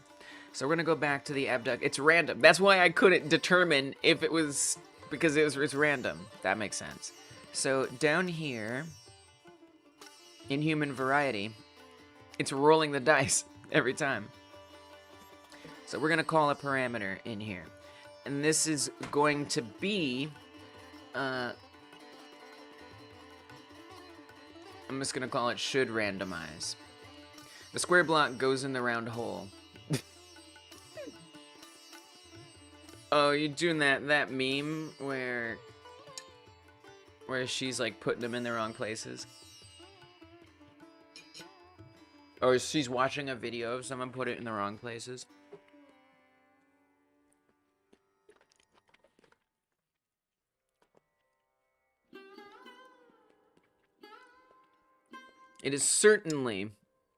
So we're gonna go back to the abduct. It's random. That's why I couldn't determine if it was, because it's random. That makes sense. So down here, in human variety, it's rolling the dice every time. So we're gonna call a parameter in here. And this is going to be, I'm just gonna call it should randomize. The square block goes in the round hole. Oh, you're doing that meme where she's like putting them in the wrong places? Or she's watching a video of someone put it in the wrong places? It is certainly,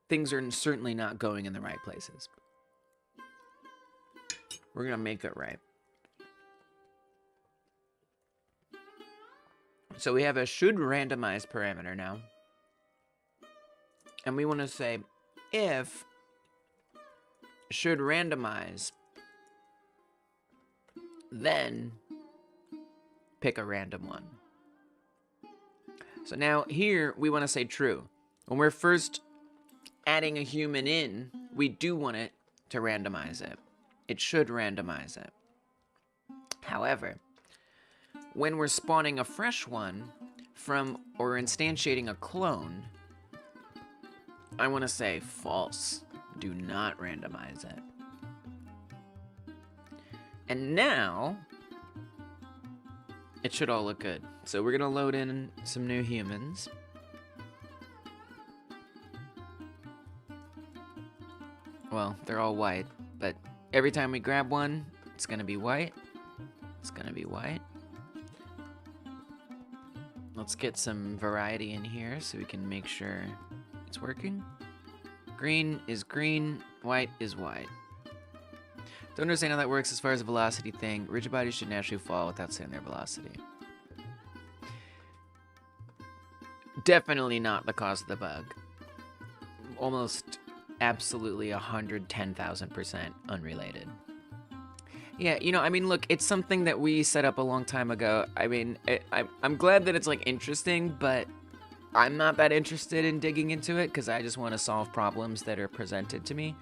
things are certainly not going in the right places. We're gonna make it right. So we have a should randomize parameter now. And we want to say if should randomize, then pick a random one. So now here we want to say true. When we're first adding a human in, we do want it to randomize it. It should randomize it. However, when we're spawning a fresh one from, or instantiating a clone, I want to say false. Do not randomize it. And now, it should all look good. So we're going to load in some new humans. Well, they're all white, but every time we grab one, it's going to be white. It's going to be white. Let's get some variety in here so we can make sure it's working. Green is green, white is white. Don't understand how that works as far as a velocity thing. Rigid bodies should naturally fall without setting their velocity. Definitely not the cause of the bug. Almost absolutely 110,000% unrelated. Yeah, you know, I mean, look, it's something that we set up a long time ago. I mean, I'm glad that it's, like, interesting, but I'm not that interested in digging into it because I just want to solve problems that are presented to me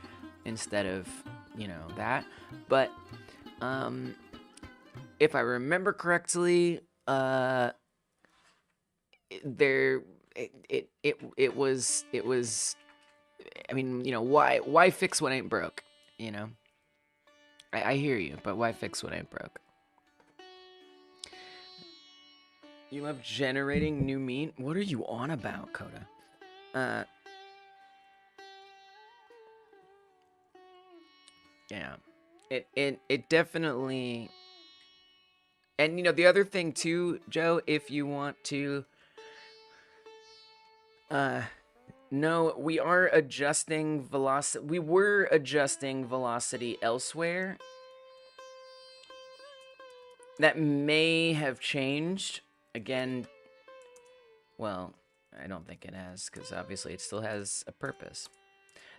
instead of, you know, that. But, if I remember correctly, it was, I mean, you know, why fix what ain't broke, you know? I hear you, but why fix what ain't broke? You love generating new meat? What are you on about, Coda? Yeah. It definitely... And, you know, the other thing, too, Joe, if you want to... No, we are adjusting velocity. We were adjusting velocity elsewhere. That may have changed. Again, well, I don't think it has, because obviously it still has a purpose.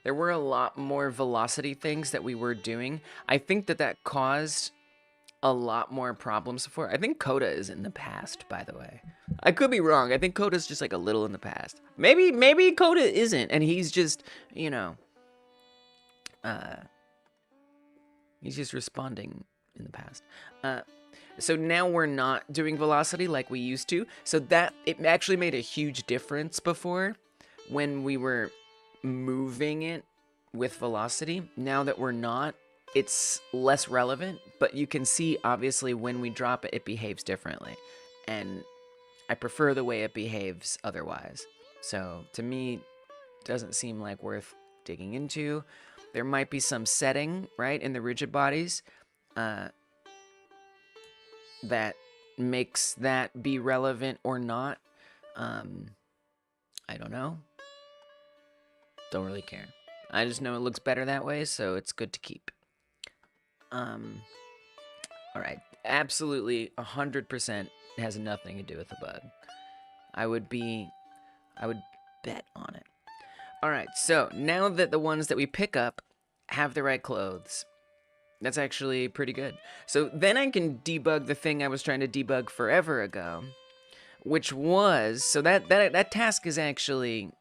There were a lot more velocity things that we were doing. I think that caused a lot more problems before. I think Coda is in the past, by the way. I could be wrong. I think Coda's just like a little in the past. Maybe Coda isn't, and he's just, you know, he's just responding in the past. So now we're not doing velocity like we used to. So that, it actually made a huge difference before when we were moving it with velocity. Now that we're not, it's less relevant, but you can see obviously when we drop it, it behaves differently. And I prefer the way it behaves otherwise. So to me, it doesn't seem like worth digging into. There might be some setting, right, in the rigid bodies that makes that be relevant or not. I don't know. Don't really care. I just know it looks better that way, so it's good to keep. All right. absolutely 100% has nothing to do with the bug. I would bet on it. All right, so now that the ones that we pick up have the right clothes, that's actually pretty good. So then I can debug the thing I was trying to debug forever ago, which was, so that task is actually,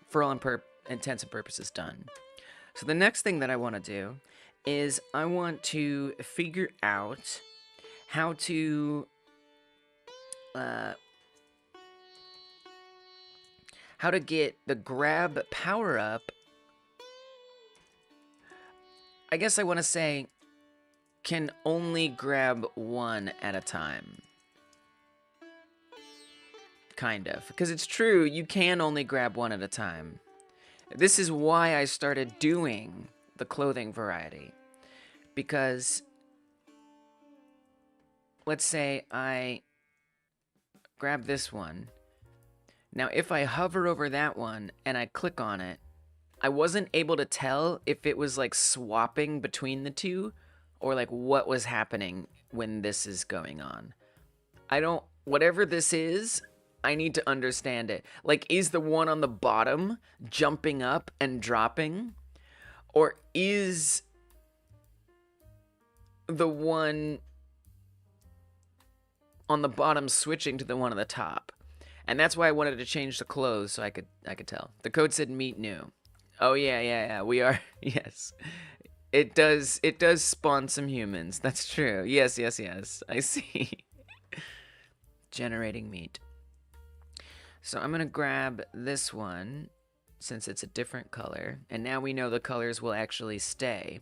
for all intents and purposes, done. So the next thing that I want to do is I want to figure out how to get the grab power up. I guess I want to say can only grab one at a time. Kind of. Because it's true, you can only grab one at a time. This is why I started doing the clothing variety. Because, let's say I grab this one. Now, if I hover over that one and I click on it, I wasn't able to tell if it was like swapping between the two or like what was happening when this is going on. Whatever this is, I need to understand it. Like, is the one on the bottom jumping up and dropping? Or is the one on the bottom switching to the one on the top? And that's why I wanted to change the clothes so I could tell. The code said meet new. Oh yeah, we are. Yes. It does spawn some humans. That's true. Yes. I see. Generating meat. So I'm going to grab this one since it's a different color. And now we know the colors will actually stay.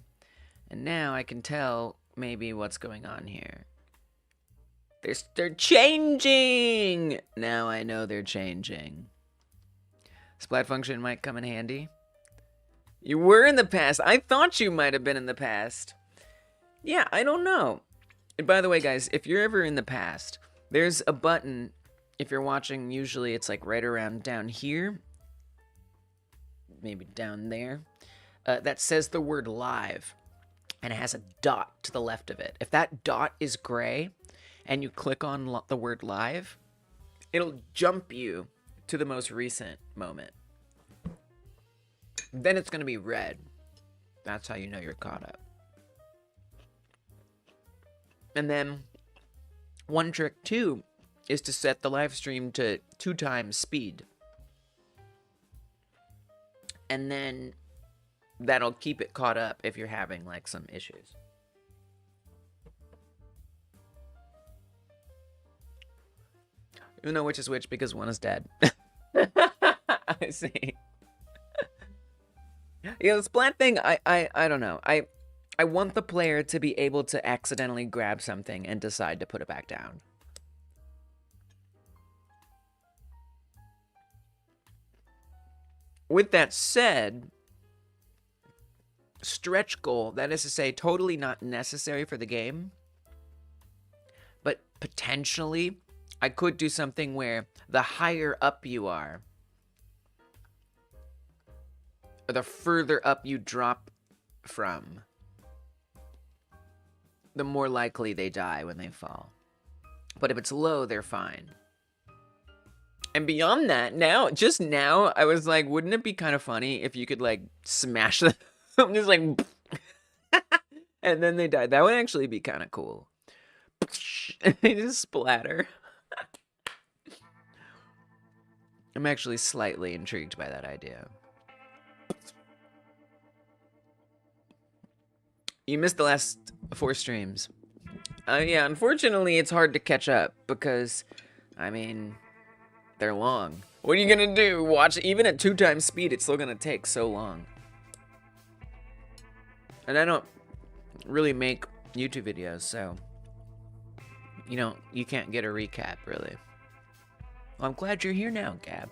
And now I can tell maybe what's going on here. They're changing! Now I know they're changing. Splat function might come in handy. You were in the past. I thought you might have been in the past. Yeah, I don't know. And by the way, guys, if you're ever in the past, there's a button. If you're watching, usually it's like right around down here. Maybe down there. That says the word live. And it has a dot to the left of it. If that dot is gray and you click on the word live, it'll jump you to the most recent moment. Then it's going to be red. That's how you know you're caught up. And then one trick too is to set the live stream to 2x speed. And then that'll keep it caught up if you're having like some issues. You know which is which because one is dead. I see. Yeah, the splat thing, I don't know. I want the player to be able to accidentally grab something and decide to put it back down. With that said, stretch goal, that is to say, totally not necessary for the game, but potentially I could do something where the higher up you are, or the further up you drop from, the more likely they die when they fall. But if it's low, they're fine. And beyond that, just now, I was like, wouldn't it be kind of funny if you could, like, smash them? I'm just like, and then they died. That would actually be kind of cool. They just splatter. I'm actually slightly intrigued by that idea. You missed the last 4 streams. Yeah, unfortunately, it's hard to catch up because, I mean, they're long. What are you gonna do? Watch, even at 2x speed, it's still gonna take so long. And I don't really make YouTube videos, so you can't get a recap, really. Well, I'm glad you're here now, Gab.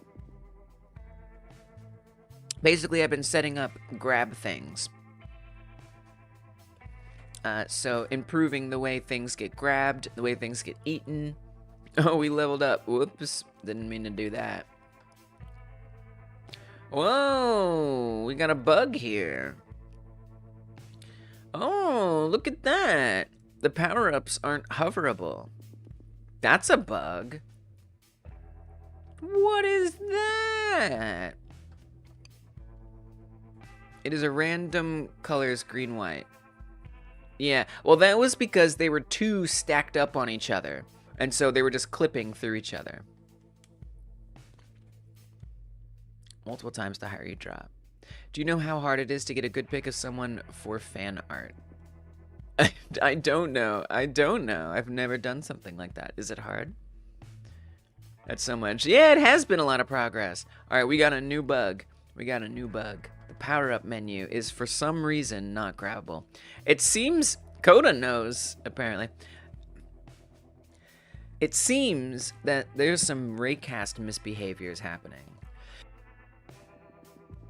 Basically, I've been setting up grab things. So improving the way things get grabbed, the way things get eaten. Oh, we leveled up. Whoops. Didn't mean to do that. Whoa, we got a bug here. Oh, look at that. The power-ups aren't hoverable. That's a bug. What is that? It is a random colors green, white. Yeah, well that was because they were two stacked up on each other. And so they were just clipping through each other. Multiple times the higher you drop. Do you know how hard it is to get a good pic of someone for fan art? I don't know. I don't know. I've never done something like that. Is it hard? That's so much. Yeah, it has been a lot of progress. All right, we got a new bug. We got a new bug. The power-up menu is for some reason not grabbable. It seems Coda knows, apparently. It seems that there's some raycast misbehaviors happening.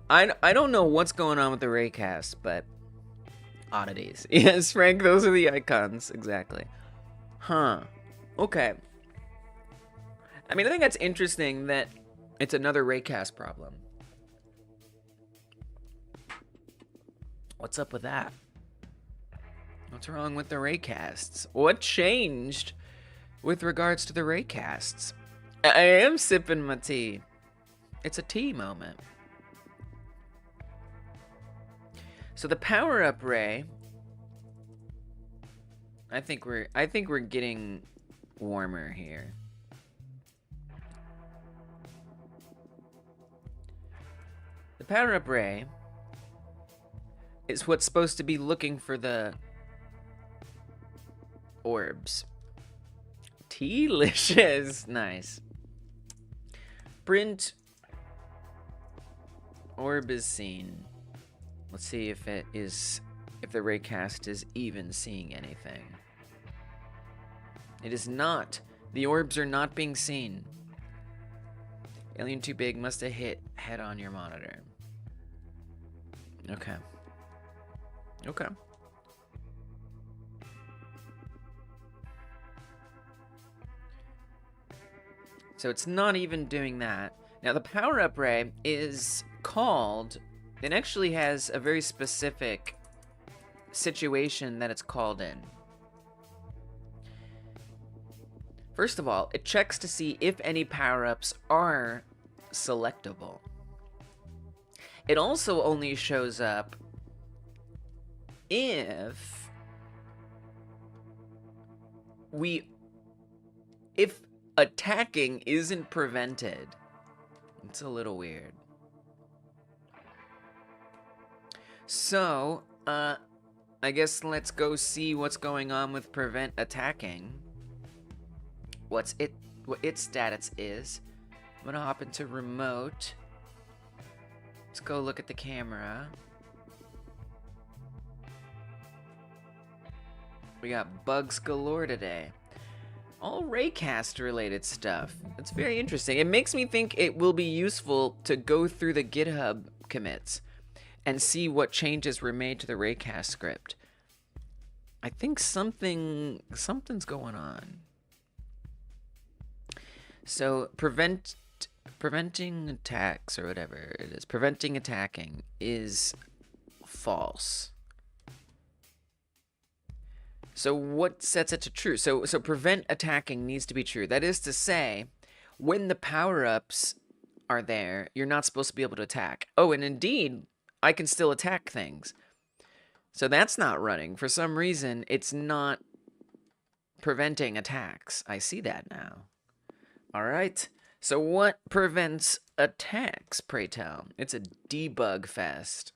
I don't know what's going on with the raycast, but oddities. Yes, Frank, those are the icons. Exactly. Huh. Okay. I mean, I think that's interesting that it's another raycast problem. What's up with that? What's wrong with the raycasts? What changed with regards to the raycasts? I am sipping my tea. It's a tea moment. So the power-up ray, I think we're getting warmer here. The power-up ray is what's supposed to be looking for the orbs. Delicious. Nice. Print orb is seen. Let's see if the raycast is even seeing anything. It is not. The orbs are not being seen. Alien too big must have hit head on your monitor. Okay. Okay. So it's not even doing that. Now the power-up ray is called, it actually has a very specific situation that it's called in. First of all, it checks to see if any power-ups are selectable. It also only shows up if attacking isn't prevented. It's a little weird. So, I guess let's go see what's going on with prevent attacking. What its status is. I'm gonna hop into remote. Let's go look at the camera. We got bugs galore today. All raycast related stuff. It's very interesting. It makes me think it will be useful to go through the GitHub commits and see what changes were made to the raycast script. I think something's going on. So preventing attacks or whatever it is, preventing attacking is false. So what sets it to true? So prevent attacking needs to be true. That is to say, when the power-ups are there, you're not supposed to be able to attack. Oh, and indeed, I can still attack things. So that's not running. For some reason, it's not preventing attacks. I see that now. All right. So what prevents attacks, pray tell? It's a debug fest.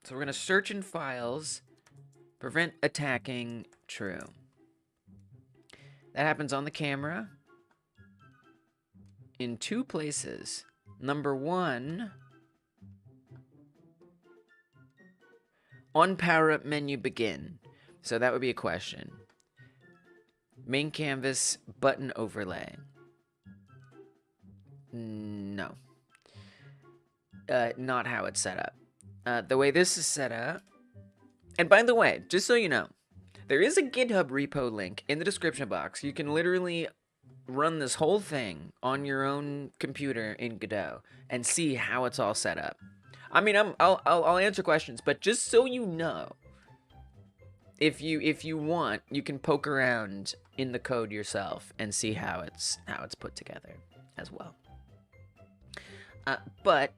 So we're going to search in files. Prevent attacking, true. That happens on the camera in two places. Number one, on power-up menu begin. So that would be a question. Main canvas button overlay. No. Not how it's set up. The way this is set up. And by the way, just so you know, there is a GitHub repo link in the description box. You can literally run this whole thing on your own computer in Godot and see how it's all set up. I mean, I'll answer questions, but just so you know, if you want, you can poke around in the code yourself and see how it's put together as well. But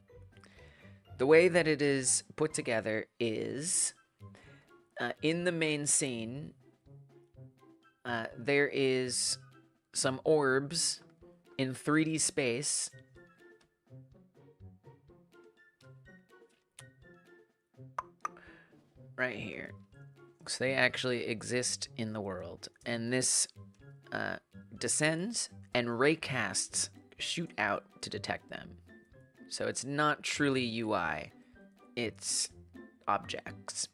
the way that it is put together is in the main scene. There is some orbs in 3D space. Right here. So they actually exist in the world. And this descends and raycasts shoot out to detect them. So it's not truly UI. It's objects.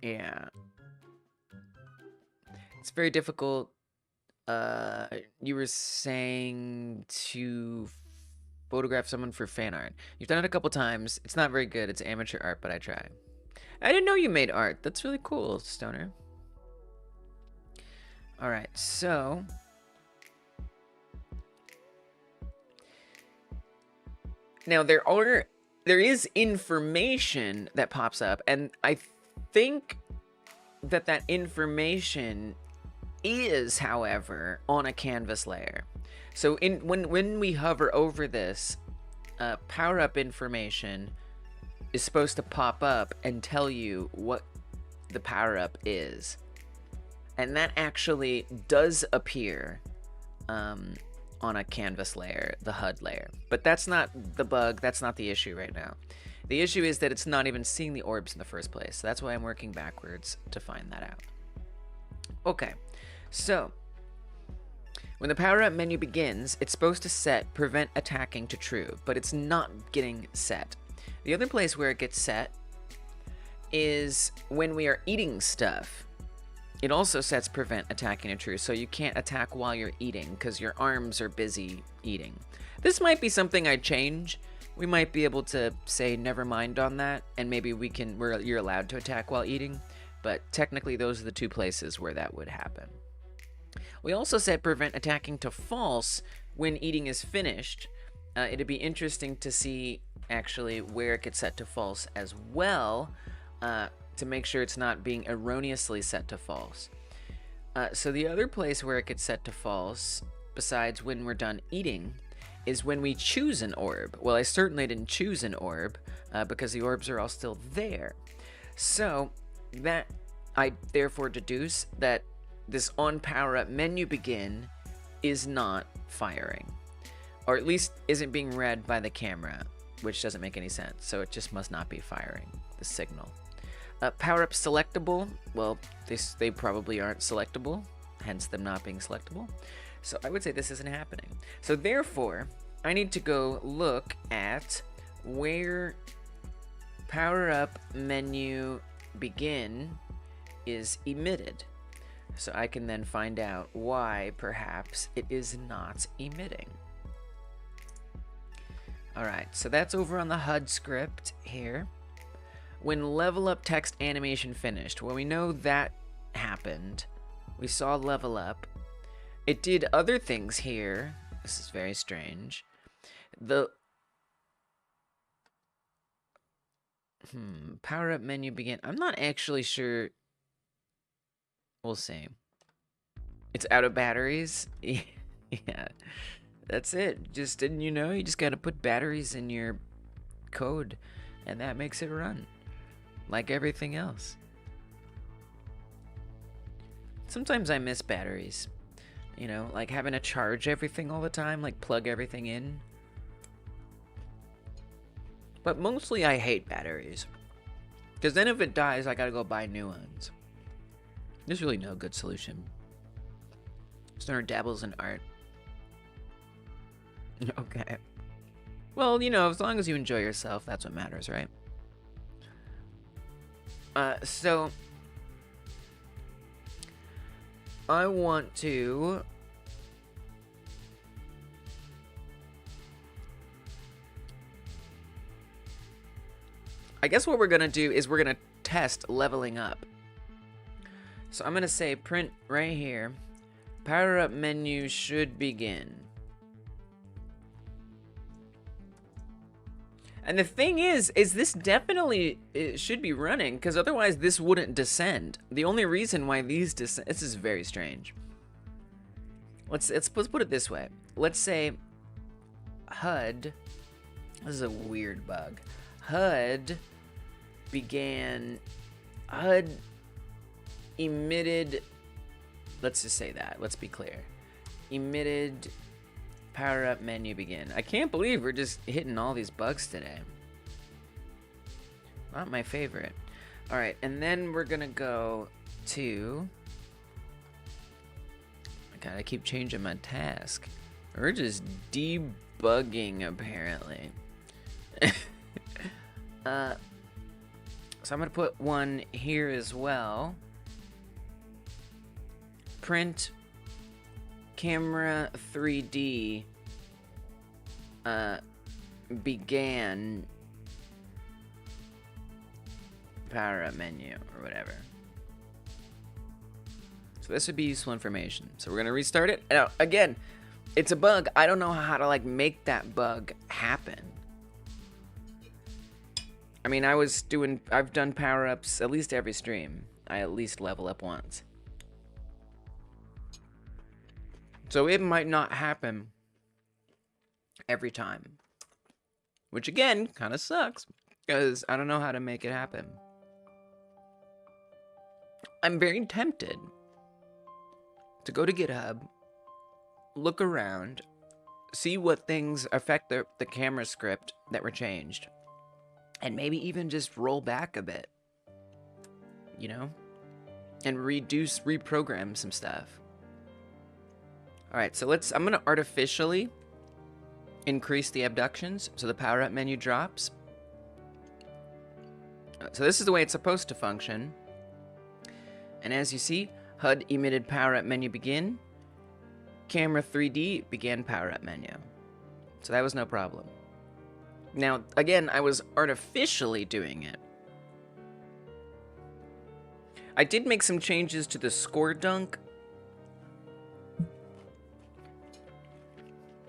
Yeah. It's very difficult. You were saying to photograph someone for fan art. You've done it a couple times. It's not very good. It's amateur art, but I try. I didn't know you made art. That's really cool, Stoner. All right, so now there is information that pops up, and I think that information is, however, on a canvas layer. So when we hover over this, power-up information is supposed to pop up and tell you what the power-up is. And that actually does appear on a canvas layer, the HUD layer. But that's not the bug, that's not the issue right now. The issue is that it's not even seeing the orbs in the first place. So that's why I'm working backwards to find that out. Okay, so when the power-up menu begins, it's supposed to set prevent attacking to true, but it's not getting set. The other place where it gets set is when we are eating stuff. It also sets prevent attacking to true, so you can't attack while you're eating because your arms are busy eating. This might be something I'd change. We might be able to say never mind on that, and maybe you're allowed to attack while eating, but technically those are the two places where that would happen. We also set prevent attacking to false when eating is finished. It'd be interesting to see actually where it gets set to false as well, to make sure it's not being erroneously set to false. So the other place where it gets set to false, besides when we're done eating, is when we choose an orb. Well, I certainly didn't choose an orb because the orbs are all still there. So that I therefore deduce that this on power up menu begin is not firing, or at least isn't being read by the camera, which doesn't make any sense. So it just must not be firing the signal. Power up selectable. Well, they probably aren't selectable, hence them not being selectable. So I would say this isn't happening. So therefore, I need to go look at where power up menu begin is emitted. So I can then find out why perhaps it is not emitting. Alright, so that's over on the HUD script here. When level up text animation finished, well, we know that happened. We saw level up. It did other things here. This is very strange. The power up menu begin. I'm not actually sure. We'll see. It's out of batteries. Yeah, that's it. Just didn't you know? You just gotta put batteries in your code, and that makes it run like everything else. Sometimes I miss batteries. You know, like having to charge everything all the time, like plug everything in. But mostly I hate batteries, because then if it dies, I gotta go buy new ones. There's really no good solution. Stoner dabbles in art. Okay. Well, you know, as long as you enjoy yourself, that's what matters, right? So I want to I guess what we're gonna do is we're gonna test leveling up. So I'm gonna say print right here, power up menu should begin. And the thing is this definitely should be running, because otherwise this wouldn't descend. The only reason why these descend, this is very strange. Let's put it this way. Let's say HUD, this is a weird bug. HUD emitted, let's just say that, let's be clear. Emitted power up menu begin. I can't believe we're just hitting all these bugs today. Not my favorite. All right, and then we're gonna go to, I gotta keep changing my task. We're just debugging apparently. So I'm gonna put one here as well. Print camera 3D began power up menu or whatever. So this would be useful information. So we're gonna restart it. Now again, it's a bug. I don't know how to like make that bug happen. I mean, I've done power-ups at least every stream. I at least level up once. So it might not happen every time. Which again, kind of sucks, because I don't know how to make it happen. I'm very tempted to go to GitHub, look around, see what things affect the camera script that were changed. And maybe even just roll back a bit, you know? And reprogram some stuff. All right, so I'm gonna artificially increase the abductions so the power up menu drops. So this is the way it's supposed to function. And as you see, HUD emitted power up menu begin. Camera 3D began power up menu. So that was no problem. Now, again, I was artificially doing it. I did make some changes to the score dunk,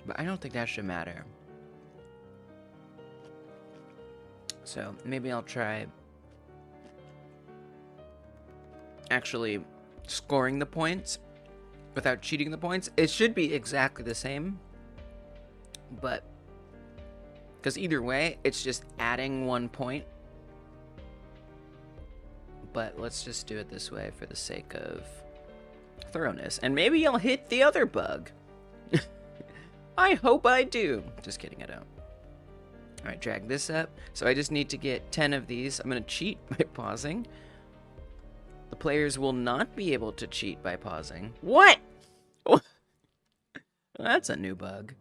but I don't think that should matter. So maybe I'll try actually scoring the points without cheating the points. It should be exactly the same, but because either way, it's just adding 1 point. But let's just do it this way for the sake of thoroughness. And maybe I'll hit the other bug. I hope I do. Just kidding, I don't. All right, drag this up. So I just need to get 10 of these. I'm going to cheat by pausing. The players will not be able to cheat by pausing. What? That's a new bug.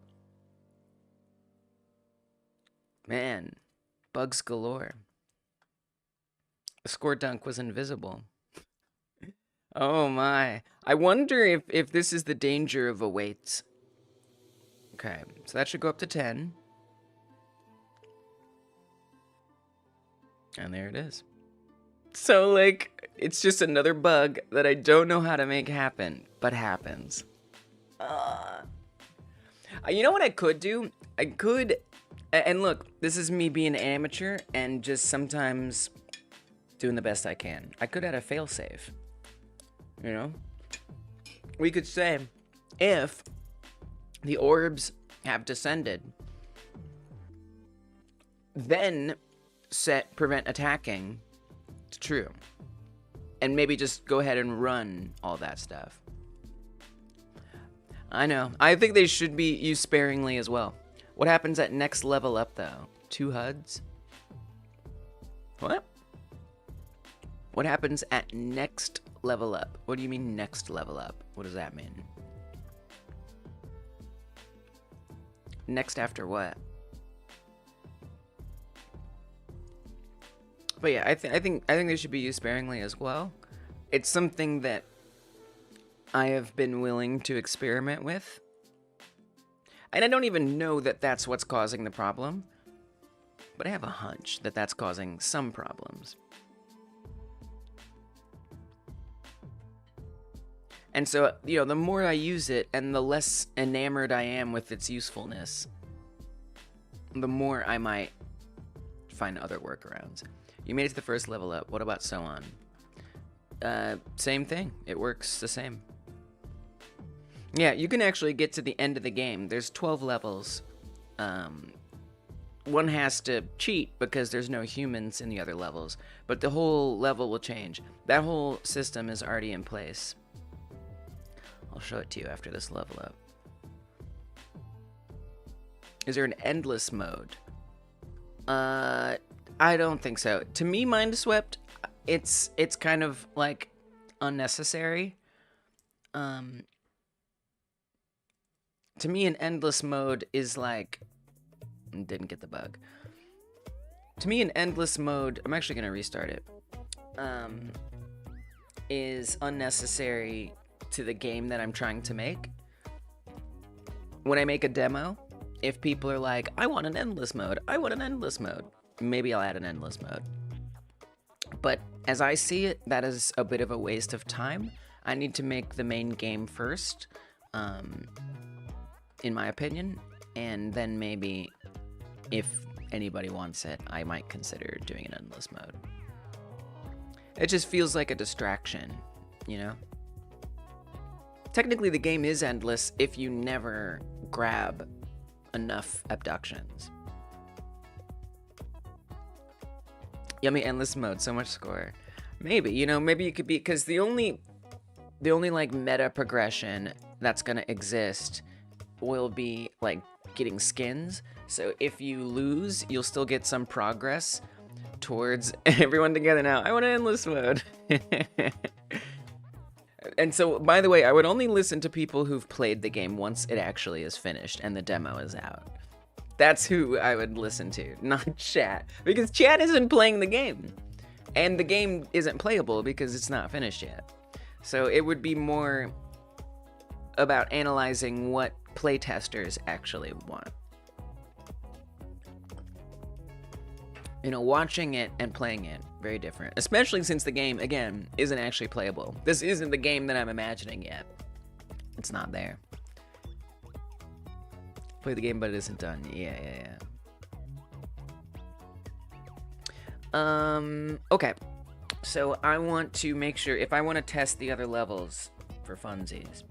Man, bugs galore. The score dunk was invisible. Oh my. I wonder if this is the danger of awaits. Okay, so that should go up to 10. And there it is. So, like, it's just another bug that I don't know how to make happen, but happens. You know what I could do? I could... And look, this is me being an amateur and just sometimes doing the best I can. I could add a failsafe. You know? We could say, if the orbs have descended, then set prevent attacking to true. And maybe just go ahead and run all that stuff. I know. I think they should be used sparingly as well. What happens at next level up, though? 2 HUDs? What? What happens at next level up? What do you mean next level up? What does that mean? Next after what? But yeah, I think they should be used sparingly as well. It's something that I have been willing to experiment with. And I don't even know that that's what's causing the problem, but I have a hunch that that's causing some problems. And so, you know, the more I use it and the less enamored I am with its usefulness, the more I might find other workarounds. You made it to the first level up. What about so on? Same thing. It works the same. Yeah, you can actually get to the end of the game. There's 12 levels. One has to cheat because there's no humans in the other levels, but the whole level will change. That whole system is already in place. I'll show it to you after this level up. Is there an endless mode? I don't think so. To me, Mind Swept, it's kind of like unnecessary. To me, an endless mode is like... Didn't get the bug. To me, an endless mode... I'm actually going to restart it. Is unnecessary to the game that I'm trying to make. When I make a demo, if people are like, I want an endless mode, I want an endless mode, maybe I'll add an endless mode. But as I see it, that is a bit of a waste of time. I need to make the main game first. In my opinion, and then maybe if anybody wants it, I might consider doing an endless mode. It just feels like a distraction, you know? Technically, the game is endless if you never grab enough abductions. Yummy endless mode, so much score. Maybe, you know, maybe it could be, because the only like meta progression that's gonna exist will be like getting skins. So if you lose, you'll still get some progress towards everyone together now. I want an endless mode. And so, by the way, I would only listen to people who've played the game once it actually is finished and the demo is out. That's who I would listen to, not chat. Because chat isn't playing the game. And the game isn't playable because it's not finished yet. So it would be more about analyzing what playtesters actually want. You know, watching it and playing it, very different. Especially since the game, again, isn't actually playable. This isn't the game that I'm imagining yet. It's not there. Play the game, but it isn't done. Yeah. Okay. So I want to make sure, if I want to test the other levels for funsies,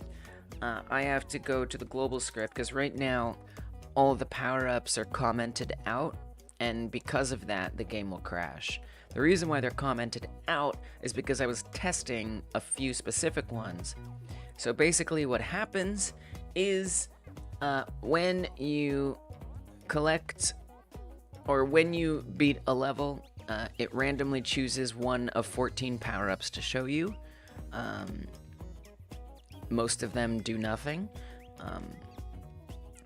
I have to go to the global script, because right now all of the power-ups are commented out, and because of that, the game will crash. The reason why they're commented out is because I was testing a few specific ones. So basically what happens is when you collect, or when you beat a level, it randomly chooses one of 14 power-ups to show you. Most of them do nothing.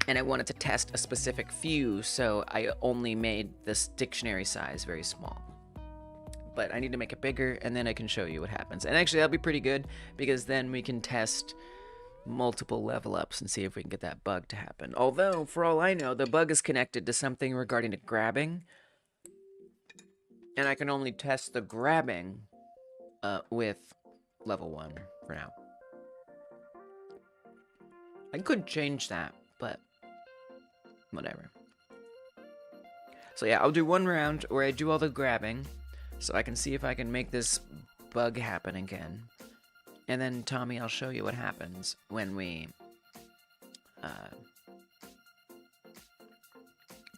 And I wanted to test a specific few, so I only made this dictionary size very small. But I need to make it bigger, and then I can show you what happens. And actually, that'll be pretty good, because then we can test multiple level ups and see if we can get that bug to happen. Although, for all I know, the bug is connected to something regarding to grabbing. And I can only test the grabbing with level 1 for now. I could change that, but whatever. So yeah, I'll do one round where I do all the grabbing, so I can see if I can make this bug happen again. And then, Tommy, I'll show you what happens when we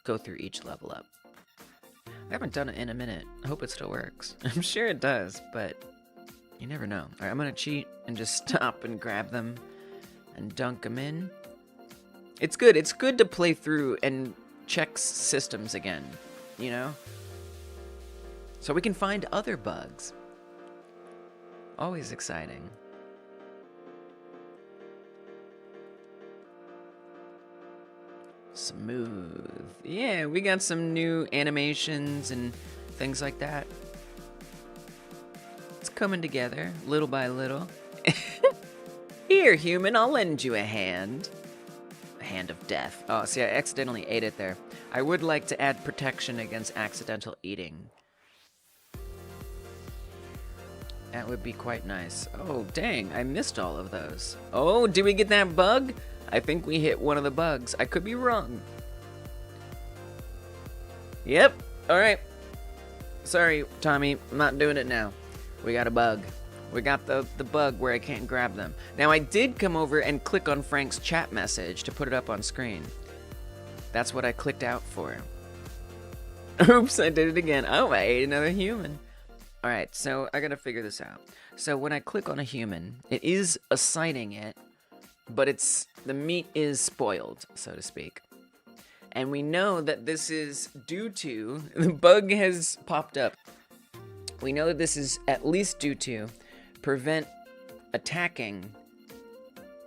go through each level up. I haven't done it in a minute. I hope it still works. I'm sure it does, but you never know. Alright, I'm gonna cheat and just stop and grab them and dunk them in. It's good. It's good to play through and check systems again, you know? So we can find other bugs. Always exciting. Smooth. Yeah, we got some new animations and things like that. It's coming together, little by little. Here, human, I'll lend you a hand. A hand of death. Oh, see, I accidentally ate it there. I would like to add protection against accidental eating. That would be quite nice. Oh, dang, I missed all of those. Oh, did we get that bug? I think we hit one of the bugs. I could be wrong. Yep, alright. sorry, Tommy, I'm not doing it now. We got a bug. We got the bug where I can't grab them. Now, I did come over and click on Frank's chat message to put it up on screen. That's what I clicked out for. Oops, I did it again. Oh, I ate another human. All right, so I gotta figure this out. So when I click on a human, it is assigning it, but the meat is spoiled, so to speak. And we know that this is due to, the bug has popped up. We know that this is at least due to prevent attacking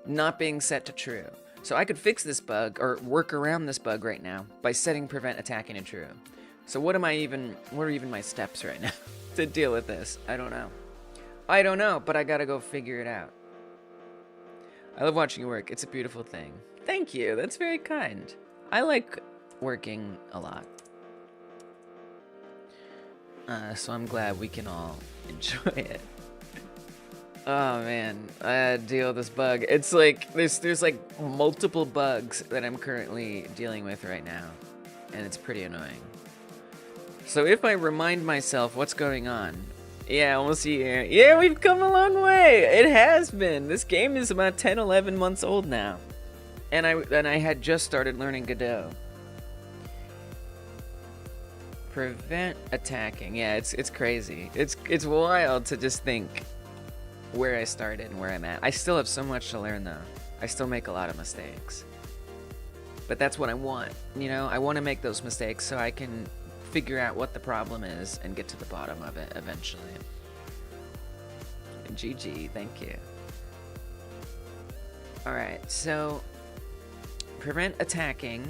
not being set to true. So I could fix this bug or work around this bug right now by setting prevent attacking to true. So what are even my steps right now to deal with this? I don't know, but I gotta go figure it out. I love watching you work. It's a beautiful thing. Thank you. That's very kind. I like working a lot. So I'm glad we can all enjoy it. Oh man, I had to deal with this bug. It's like there's like multiple bugs that I'm currently dealing with right now, and it's pretty annoying. So if I remind myself what's going on, yeah, almost a year. Yeah, we've come a long way. It has been. This game is about 10, 11 months old now, and I had just started learning Godot. Prevent attacking. Yeah, it's crazy. It's wild to just think where I started and where I'm at. I still have so much to learn though. I still make a lot of mistakes. But that's what I want, you know? I want to make those mistakes so I can figure out what the problem is and get to the bottom of it eventually. GG, thank you. Alright, so prevent attacking.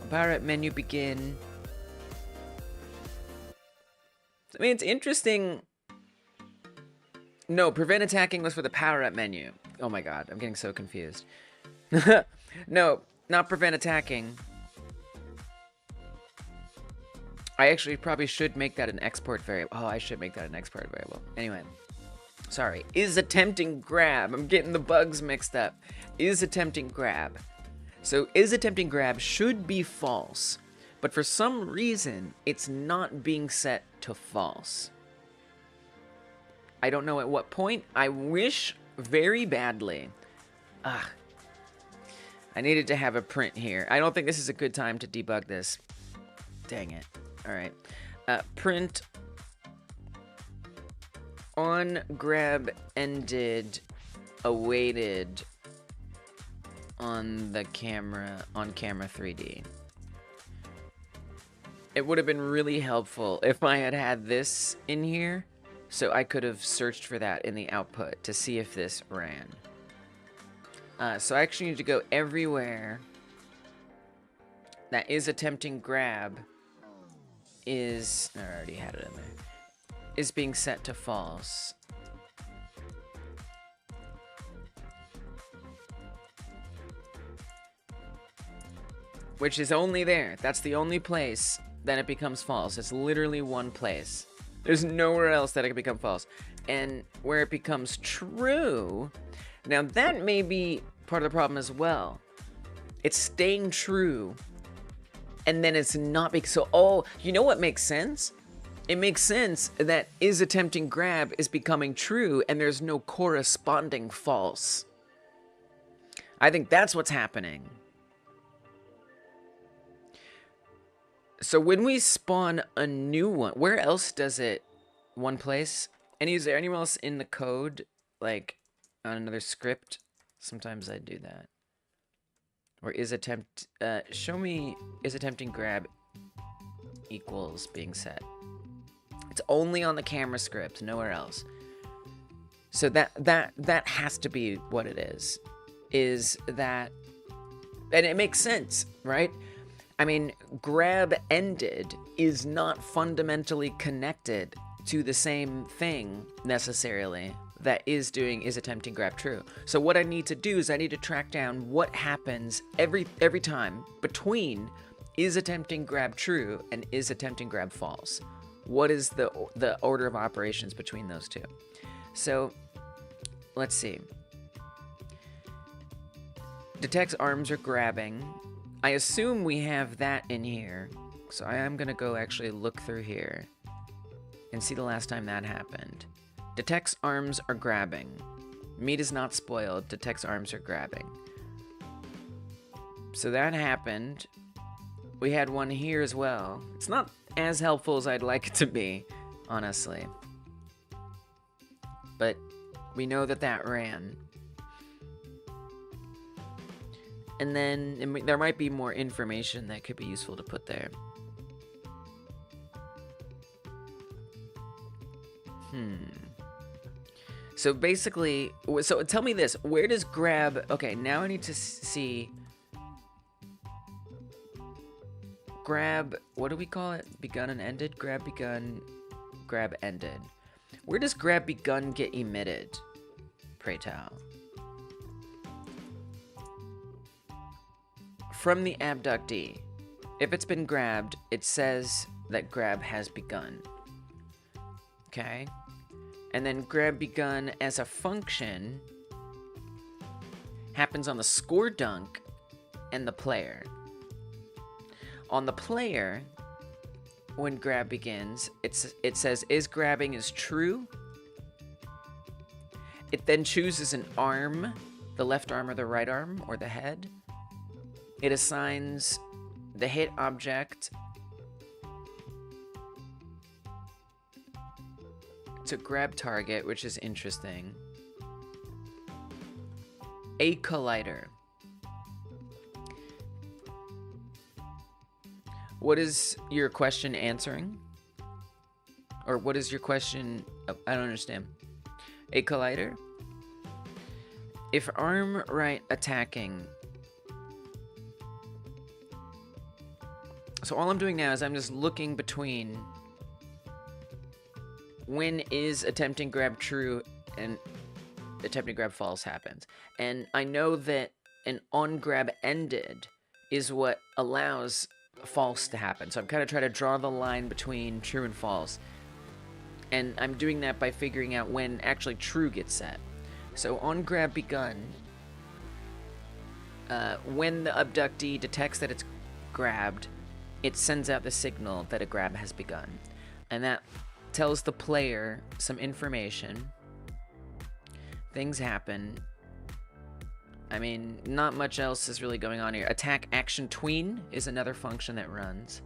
Power up menu begin. I mean, it's interesting. No, prevent attacking was for the power-up menu. Oh my god, I'm getting so confused. No, not prevent attacking. I actually probably should make that an export variable. Oh, I should make that an export variable. Anyway, sorry. Is attempting grab. I'm getting the bugs mixed up. Is attempting grab. So is attempting grab should be false, but for some reason, it's not being set to false. I don't know at what point. I wish very badly. I needed to have a print here. I don't think this is a good time to debug this. Dang it. All right. Print on grab ended awaited on the camera, on camera 3D. It would have been really helpful if I had had this in here, so I could have searched for that in the output to see if this ran. So I actually need to go everywhere that is attempting grab is, I already had it in there, is being set to false. Which is only there. That's the only place that it becomes false. It's literally one place. There's nowhere else that it can become false. And where it becomes true, now that may be part of the problem as well. It's staying true, and then it's not being, so, oh, you know what makes sense? It makes sense that is attempting grab is becoming true, and there's no corresponding false. I think that's what's happening. So when we spawn a new one, where else does it, one place? And is there anywhere else in the code, like on another script? Sometimes I do that. Or is attempt, show me is attempting grab equals being set. It's only on the camera script, nowhere else. So that has to be what it is that, and it makes sense, right? I mean, grab ended is not fundamentally connected to the same thing necessarily that is attempting grab true. So what I need to do is I need to track down what happens every time between is attempting grab true and is attempting grab false. What is the order of operations between those two? So let's see. Detects arms are grabbing. I assume we have that in here. So I am gonna go actually look through here and see the last time that happened. Detects arms are grabbing. Meat is not spoiled. Detects arms are grabbing. So that happened. We had one here as well. It's not as helpful as I'd like it to be, honestly. But we know that that ran. And then there might be more information that could be useful to put there. So basically, so tell me this, where does grab, okay, now I need to see, grab, what do we call it? Begun and ended? Grab begun, grab ended. Where does grab begun get emitted? Pray tell. From the abductee. If it's been grabbed, it says that grab has begun. Okay. And then grab begun as a function happens on the score dunk and the player. On the player, when grab begins, it says is grabbing is true. It then chooses an arm, the left arm or the right arm or the head. It assigns the hit object to grab target, which is interesting. A collider. What is your question answering? Or what is your question? Oh, I don't understand. A collider? If arm right attacking. So all I'm doing now is I'm just looking between when is attempting grab true and attempting grab false happens. And I know that an on grab ended is what allows false to happen. So I'm kind of trying to draw the line between true and false. And I'm doing that by figuring out when actually true gets set. So on grab begun, when the abductee detects that it's grabbed, it sends out the signal that a grab has begun. And that tells the player some information. Things happen. I mean, not much else is really going on here. Attack action tween is another function that runs.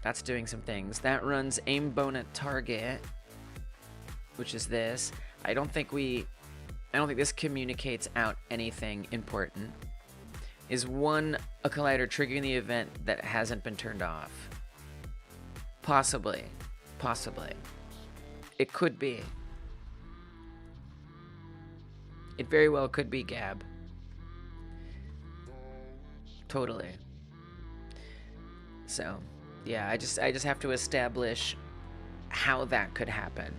That's doing some things. That runs aim bone at target, which is this. I don't think this communicates out anything important. Is one a collider triggering the event that hasn't been turned off? Possibly. Possibly. It could be. It very well could be Gab. Totally. So, yeah, I just have to establish how that could happen.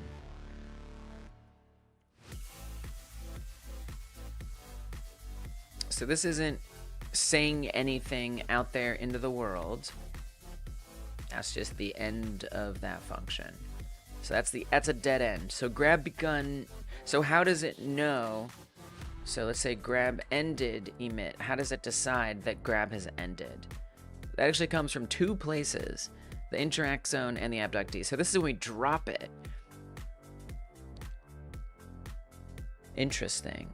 So this isn't saying anything out there into the world. That's just the end of that function. So that's a dead end. So grab begun. So how does it know? So let's say grab ended emit. How does it decide that grab has ended? That actually comes from two places, the interact zone and the abductee. So this is when we drop it. Interesting.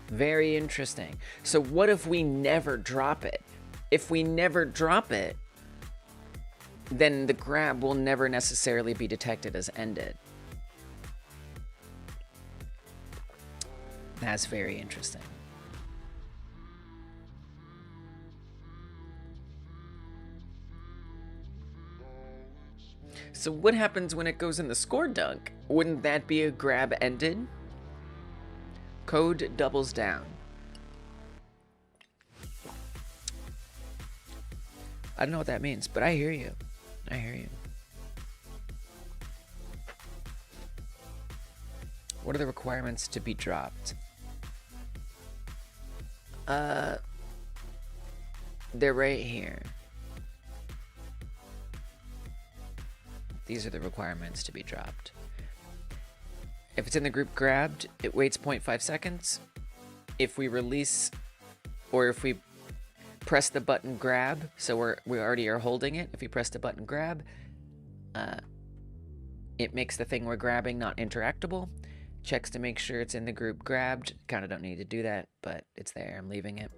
Very interesting. So what if we never drop it? If we never drop it, then the grab will never necessarily be detected as ended. That's very interesting. So what happens when it goes in the score dunk? Wouldn't that be a grab ended? Code doubles down. I don't know what that means, but I hear you. I hear you. What are the requirements to be dropped? They're right here. These are the requirements to be dropped. If it's in the group grabbed, it waits 0.5 seconds. If we release, or if we press the button grab, so we already are holding it. If you press the button grab, it makes the thing we're grabbing not interactable. Checks to make sure it's in the group grabbed. Kind of don't need to do that, but it's there. I'm leaving it.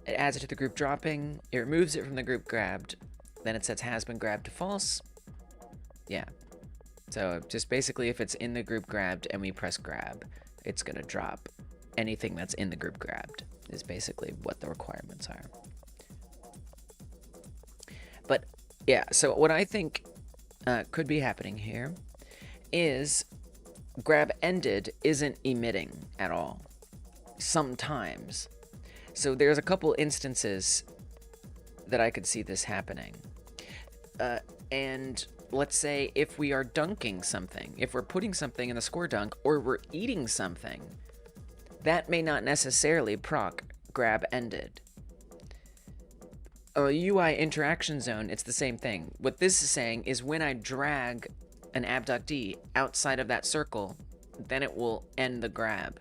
It adds it to the group dropping. It removes it from the group grabbed. Then it sets has been grabbed to false. Yeah. So just basically if it's in the group grabbed and we press grab, it's going to drop anything that's in the group grabbed is basically what the requirements are. But yeah, so what I think could be happening here is grab ended isn't emitting at all sometimes. So there's a couple instances that I could see this happening. And let's say if we are dunking something, if we're putting something in the score dunk or we're eating something, that may not necessarily proc grab ended. A UI interaction zone, it's the same thing. What this is saying is when I drag an abductee outside of that circle, then it will end the grab.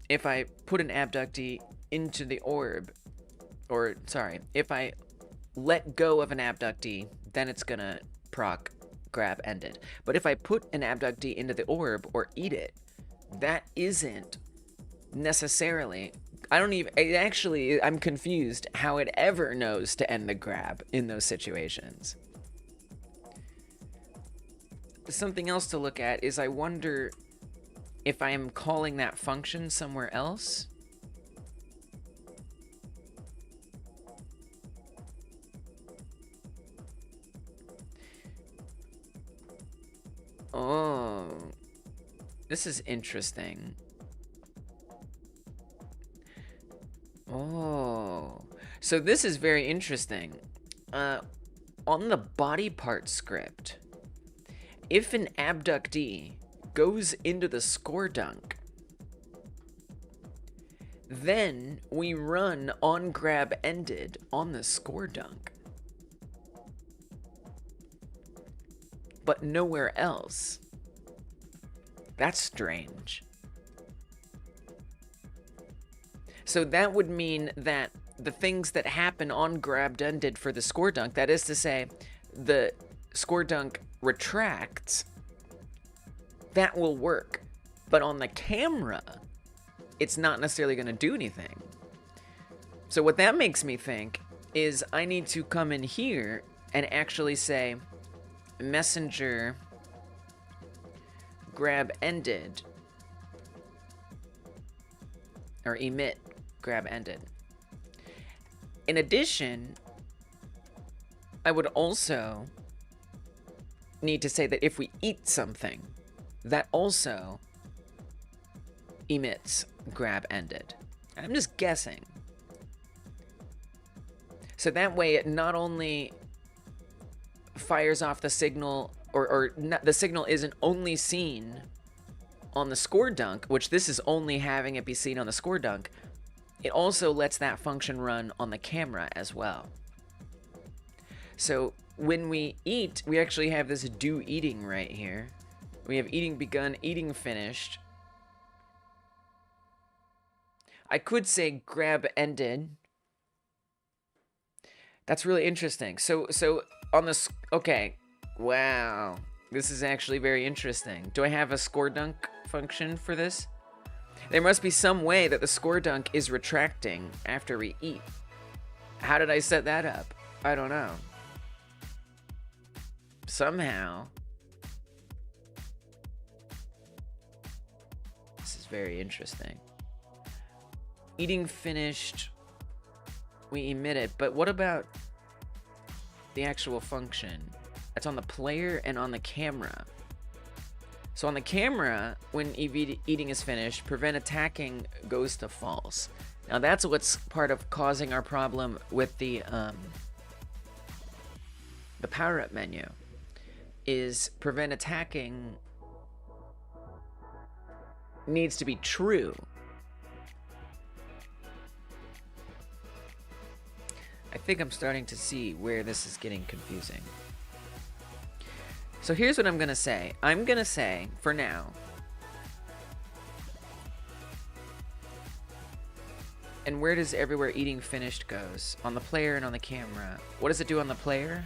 If I put an abductee into the orb, or sorry, if I let go of an abductee, then it's gonna proc grab ended. But if I put an abductee into the orb or eat it, that isn't necessarily, I'm confused how it ever knows to end the grab in those situations. Something else to look at is I wonder if I am calling that function somewhere else. Oh, this is interesting. Oh, so this is very interesting. On the body part script, if an abductee goes into the score dunk, then we run on grab ended on the score dunk, but nowhere else. That's strange. So that would mean that the things that happen on grab ended for the score dunk, that is to say, the score dunk retracts, that will work. But on the camera, it's not necessarily going to do anything. So what that makes me think is I need to come in here and actually say messenger grab ended, or emit grab ended. In addition, I would also need to say that if we eat something, that also emits grab ended. I'm just guessing. So that way it not only fires off the signal, or not, the signal isn't only seen on the score dunk, which this is only having it be seen on the score dunk, it also lets that function run on the camera as well. So when we eat, we actually have this do eating right here. We have eating begun, eating finished. I could say grab ended. That's really interesting. So on the, okay, wow. This is actually very interesting. Do I have a score dunk function for this? There must be some way that the score dunk is retracting after we eat. How did I set that up? I don't know. Somehow. This is very interesting. Eating finished. We emit it, but what about the actual function? That's on the player and on the camera. So on the camera, when eating is finished, prevent attacking goes to false. Now that's what's part of causing our problem with the power-up menu, is prevent attacking needs to be true. I think I'm starting to see where this is getting confusing. So here's what I'm going to say. I'm going to say, for now, And where does everywhere eating finished goes? On the player and on the camera. What does it do on the player?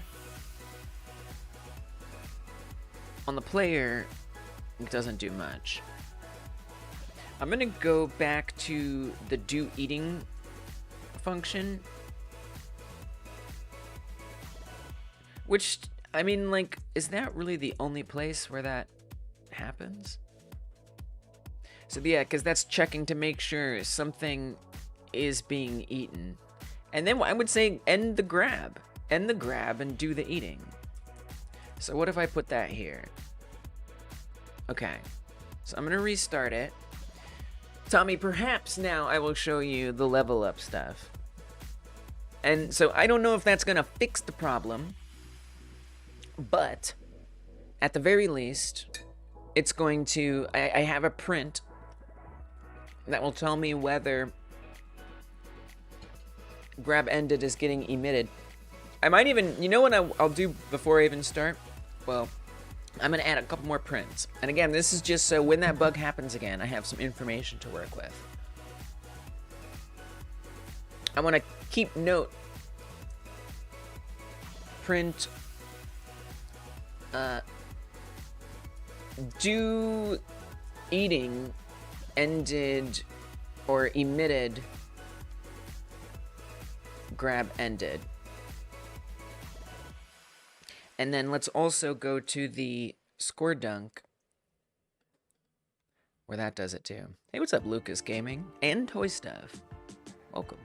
On the player, it doesn't do much. I'm gonna go back to the do eating function. Which, I mean, like, is that really the only place where that happens? So yeah, because that's checking to make sure something is being eaten. And then I would say end the grab. End the grab and do the eating. So what if I put that here? Okay. So I'm going to restart it. Tommy, perhaps now I will show you the level up stuff. And so I don't know if that's going to fix the problem. But at the very least, it's going to... I have a print that will tell me whether grab ended is getting emitted. I might even, you know what I'll do before I even start? Well, I'm gonna add a couple more prints. And again, this is just so when that bug happens again, I have some information to work with. I wanna keep note. Print, do eating ended or emitted grab ended. And then let's also go to the score dunk where that does it too. Hey, what's up, Lucas Gaming and Toy Stuff? Welcome.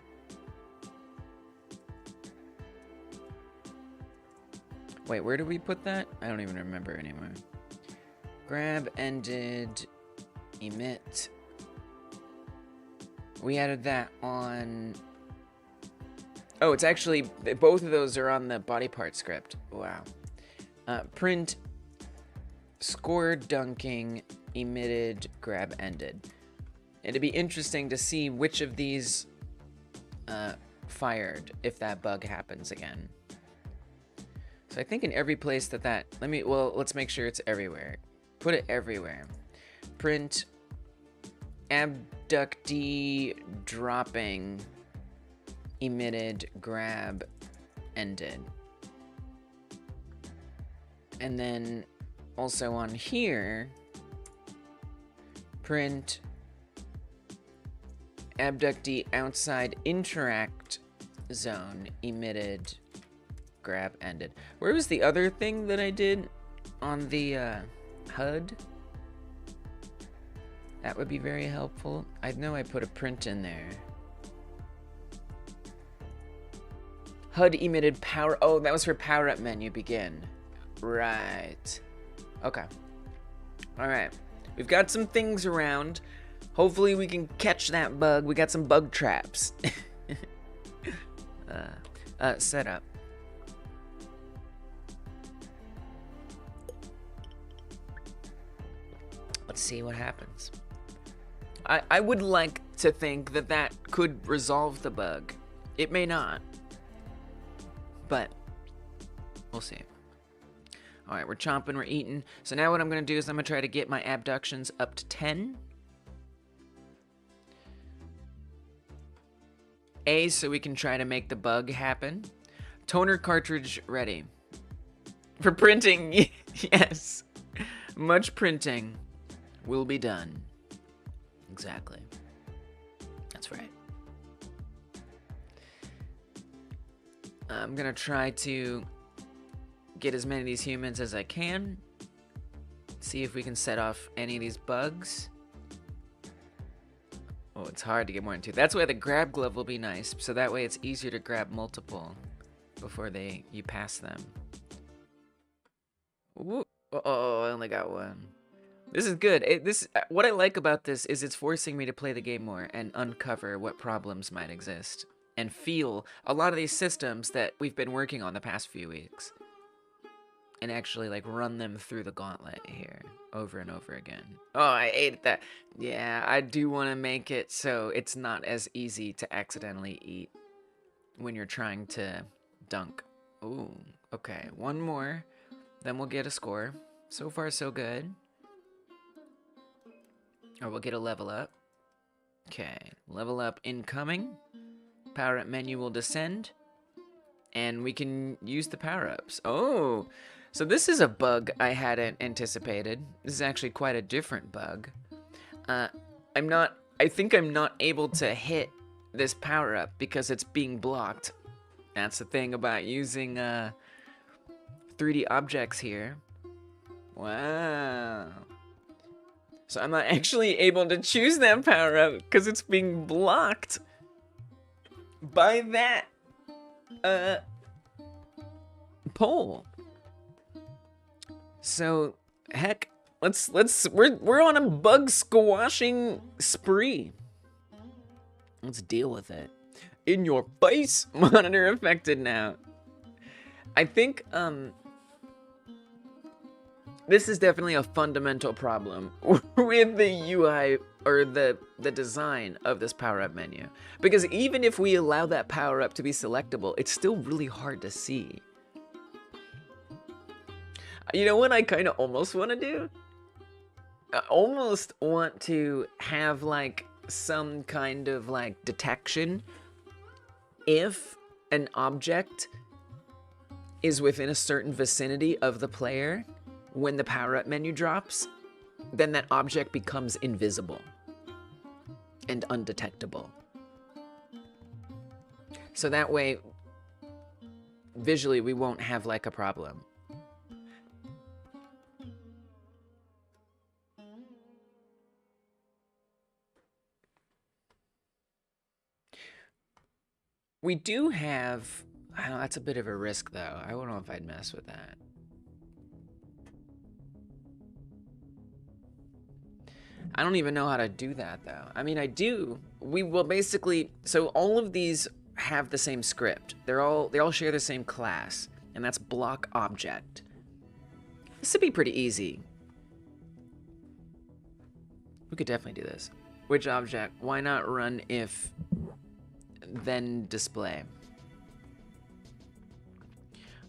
Wait, where did we put that? I don't even remember anymore. Grab ended, emit. We added that on... Oh, it's actually, both of those are on the body part script. Wow. Print, score dunking, emitted, grab ended. It'd be interesting to see which of these fired if that bug happens again. So I think in every place that let's make sure it's everywhere. Put it everywhere. Print, abductee, dropping, emitted, grab, ended. And then also on here, print abductee outside interact zone, emitted, grab, ended. Where was the other thing that I did on the HUD? That would be very helpful. I know I put a print in there. HUD emitted power. Oh, that was for power up menu begin. Right. Okay. All right. We've got some things around. Hopefully we can catch that bug. We got some bug traps. Setup. Let's see what happens. I would like to think that that could resolve the bug. It may not. But we'll see. All right, we're chomping, we're eating. So now what I'm going to do is I'm going to try to get my abductions up to 10. So we can try to make the bug happen. Toner cartridge ready. For printing, yes. Much printing will be done. Exactly. That's right. I'm gonna try to get as many of these humans as I can. See if we can set off any of these bugs. Oh, it's hard to get more than 2. That's why the grab glove will be nice, so that way it's easier to grab multiple before you pass them. Ooh. Oh, I only got 1. This is good. What I like about this is it's forcing me to play the game more and uncover what problems might exist and feel a lot of these systems that we've been working on the past few weeks and actually like run them through the gauntlet here over and over again. Oh, I ate that. Yeah, I do want to make it so it's not as easy to accidentally eat when you're trying to dunk. Ooh, okay. 1 more, then we'll get a score. So far, so good. Or we'll get a level up. Okay, level up incoming. Power up menu will descend. And we can use the power-ups. Oh, so this is a bug I hadn't anticipated. This is actually quite a different bug. I think I'm not able to hit this power-up because it's being blocked. That's the thing about using 3D objects here. Wow. So I'm not actually able to choose that power-up because it's being blocked by that pole. So heck, we're on a bug squashing spree. Let's deal with it. In your face, monitor affected now. I think this is definitely a fundamental problem with the UI or the design of this power-up menu. Because even if we allow that power-up to be selectable, it's still really hard to see. You know what I kind of almost want to do? I almost want to have like some kind of like detection if an object is within a certain vicinity of the player. When the power-up menu drops, then that object becomes invisible and undetectable. So that way, visually, we won't have like a problem. We do have, I know that's a bit of a risk though. I don't know if I'd mess with that. I don't even know how to do that though. I mean, I do. We will basically, so all of these have the same script. They all share the same class, and that's block object. This would be pretty easy. We could definitely do this. Which object? Why not run if then display?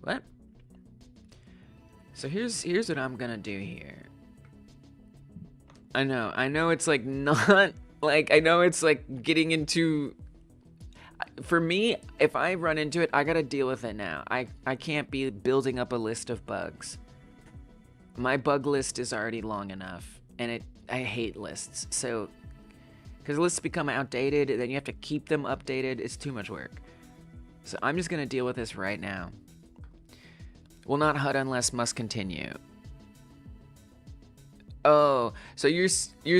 What? So here's what I'm gonna do here. I know it's like not like, I know it's like getting into, for me, if I run into it, I gotta deal with it now. I can't be building up a list of bugs. My bug list is already long enough, and I hate lists. So, because lists become outdated, then you have to keep them updated. It's too much work. So I'm just gonna deal with this right now. Will not HUD unless must continue. Oh, so you're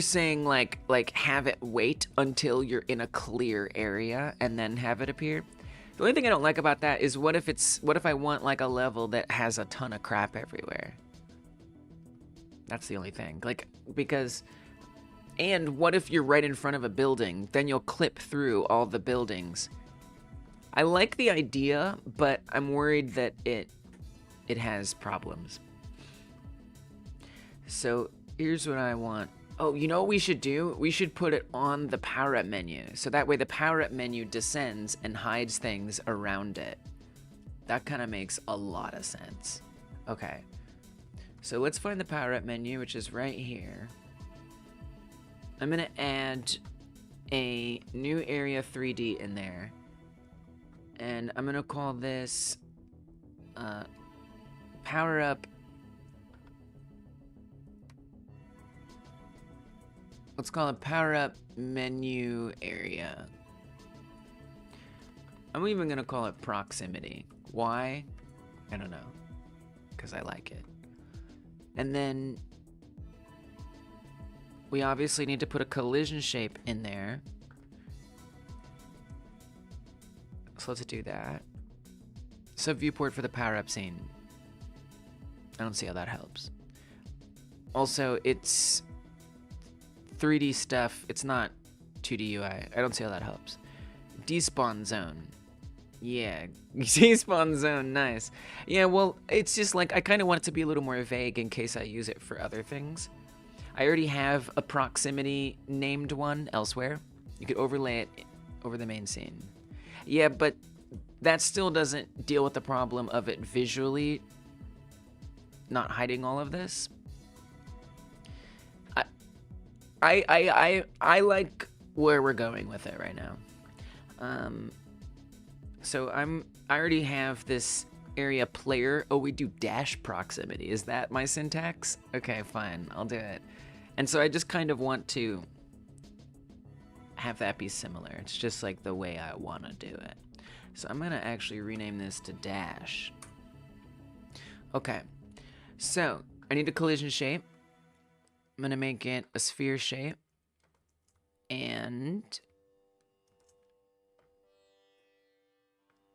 saying like have it wait until you're in a clear area and then have it appear? The only thing I don't like about that is what if I want like a level that has a ton of crap everywhere? That's the only thing. Like, because, and what if you're right in front of a building? Then you'll clip through all the buildings. I like the idea, but I'm worried that it has problems. So here's what I want. Oh, you know what we should do? We should put it on the power-up menu. So that way the power-up menu descends and hides things around it. That kind of makes a lot of sense. Okay. So let's find the power-up menu, which is right here. I'm going to add a new area 3D in there. And I'm going to call this power-up. Let's call it power-up menu area. I'm even going to call it proximity. Why? I don't know. Because I like it. And then we obviously need to put a collision shape in there. So let's do that. Sub viewport for the power-up scene. I don't see how that helps. Also, it's 3D stuff. It's not 2D UI. I don't see how that helps. Despawn zone. Yeah, despawn zone, nice. Yeah, well, it's just like, I kind of want it to be a little more vague in case I use it for other things. I already have a proximity named one elsewhere. You could overlay it over the main scene. Yeah, but that still doesn't deal with the problem of it visually not hiding all of this. I like where we're going with it right now. So I already have this area player. Oh, we do dash proximity. Is that my syntax? Okay, fine, I'll do it. And so I just kind of want to have that be similar. It's just like the way I want to do it. So I'm gonna actually rename this to dash. Okay, so I need a collision shape. I'm gonna make it a sphere shape, and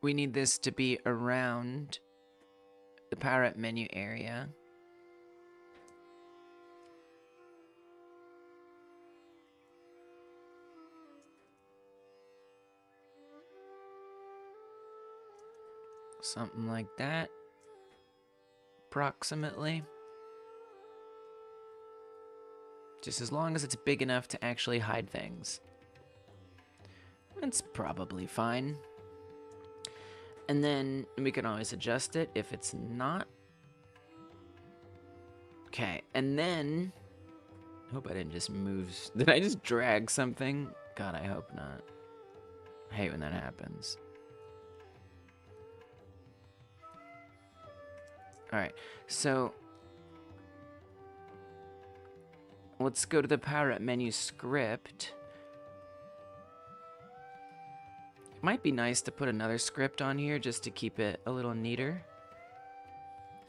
we need this to be around the power up menu area. Something like that, approximately. Just as long as it's big enough to actually hide things. That's probably fine. And then we can always adjust it if it's not. Okay, and then, I hope I didn't just move. Did I just drag something? God, I hope not. I hate when that happens. Alright, so let's go to the power up menu script. It might be nice to put another script on here just to keep it a little neater.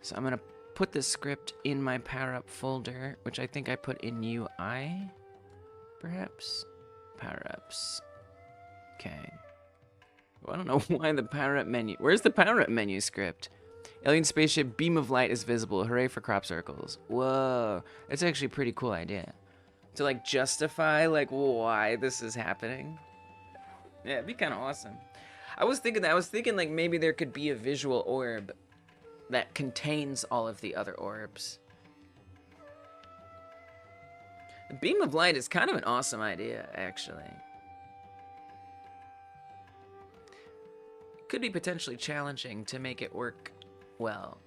So I'm gonna put this script in my power up folder, which I think I put in UI, perhaps? Power ups. Okay. Well, I don't know why the power up menu. Where's the power up menu script? Alien spaceship beam of light is visible. Hooray for crop circles. Whoa. That's actually a pretty cool idea. To like justify like why this is happening. Yeah, it'd be kind of awesome. I was thinking like maybe there could be a visual orb that contains all of the other orbs. The beam of light is kind of an awesome idea, actually. Could be potentially challenging to make it work well.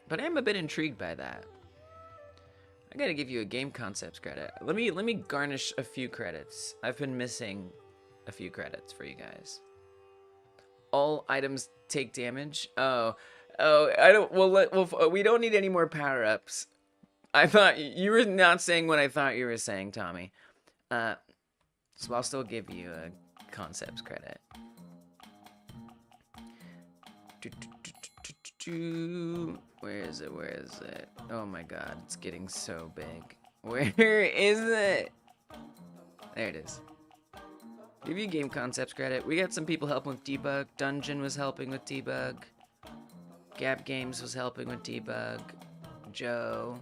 But I am a bit intrigued by that. I gotta give you a game concepts credit. Let me garnish a few credits. I've been missing a few credits for you guys. All items take damage. Oh, I don't. Well, we don't need any more power-ups. I thought you were not saying what I thought you were saying, Tommy. So I'll still give you a concepts credit. Where is it? Where is it? Oh my god, it's getting so big. Where is it? There it is. Give you game concepts credit. We got some people helping with debug. Dungeon was helping with debug. Gap Games was helping with debug. Joe.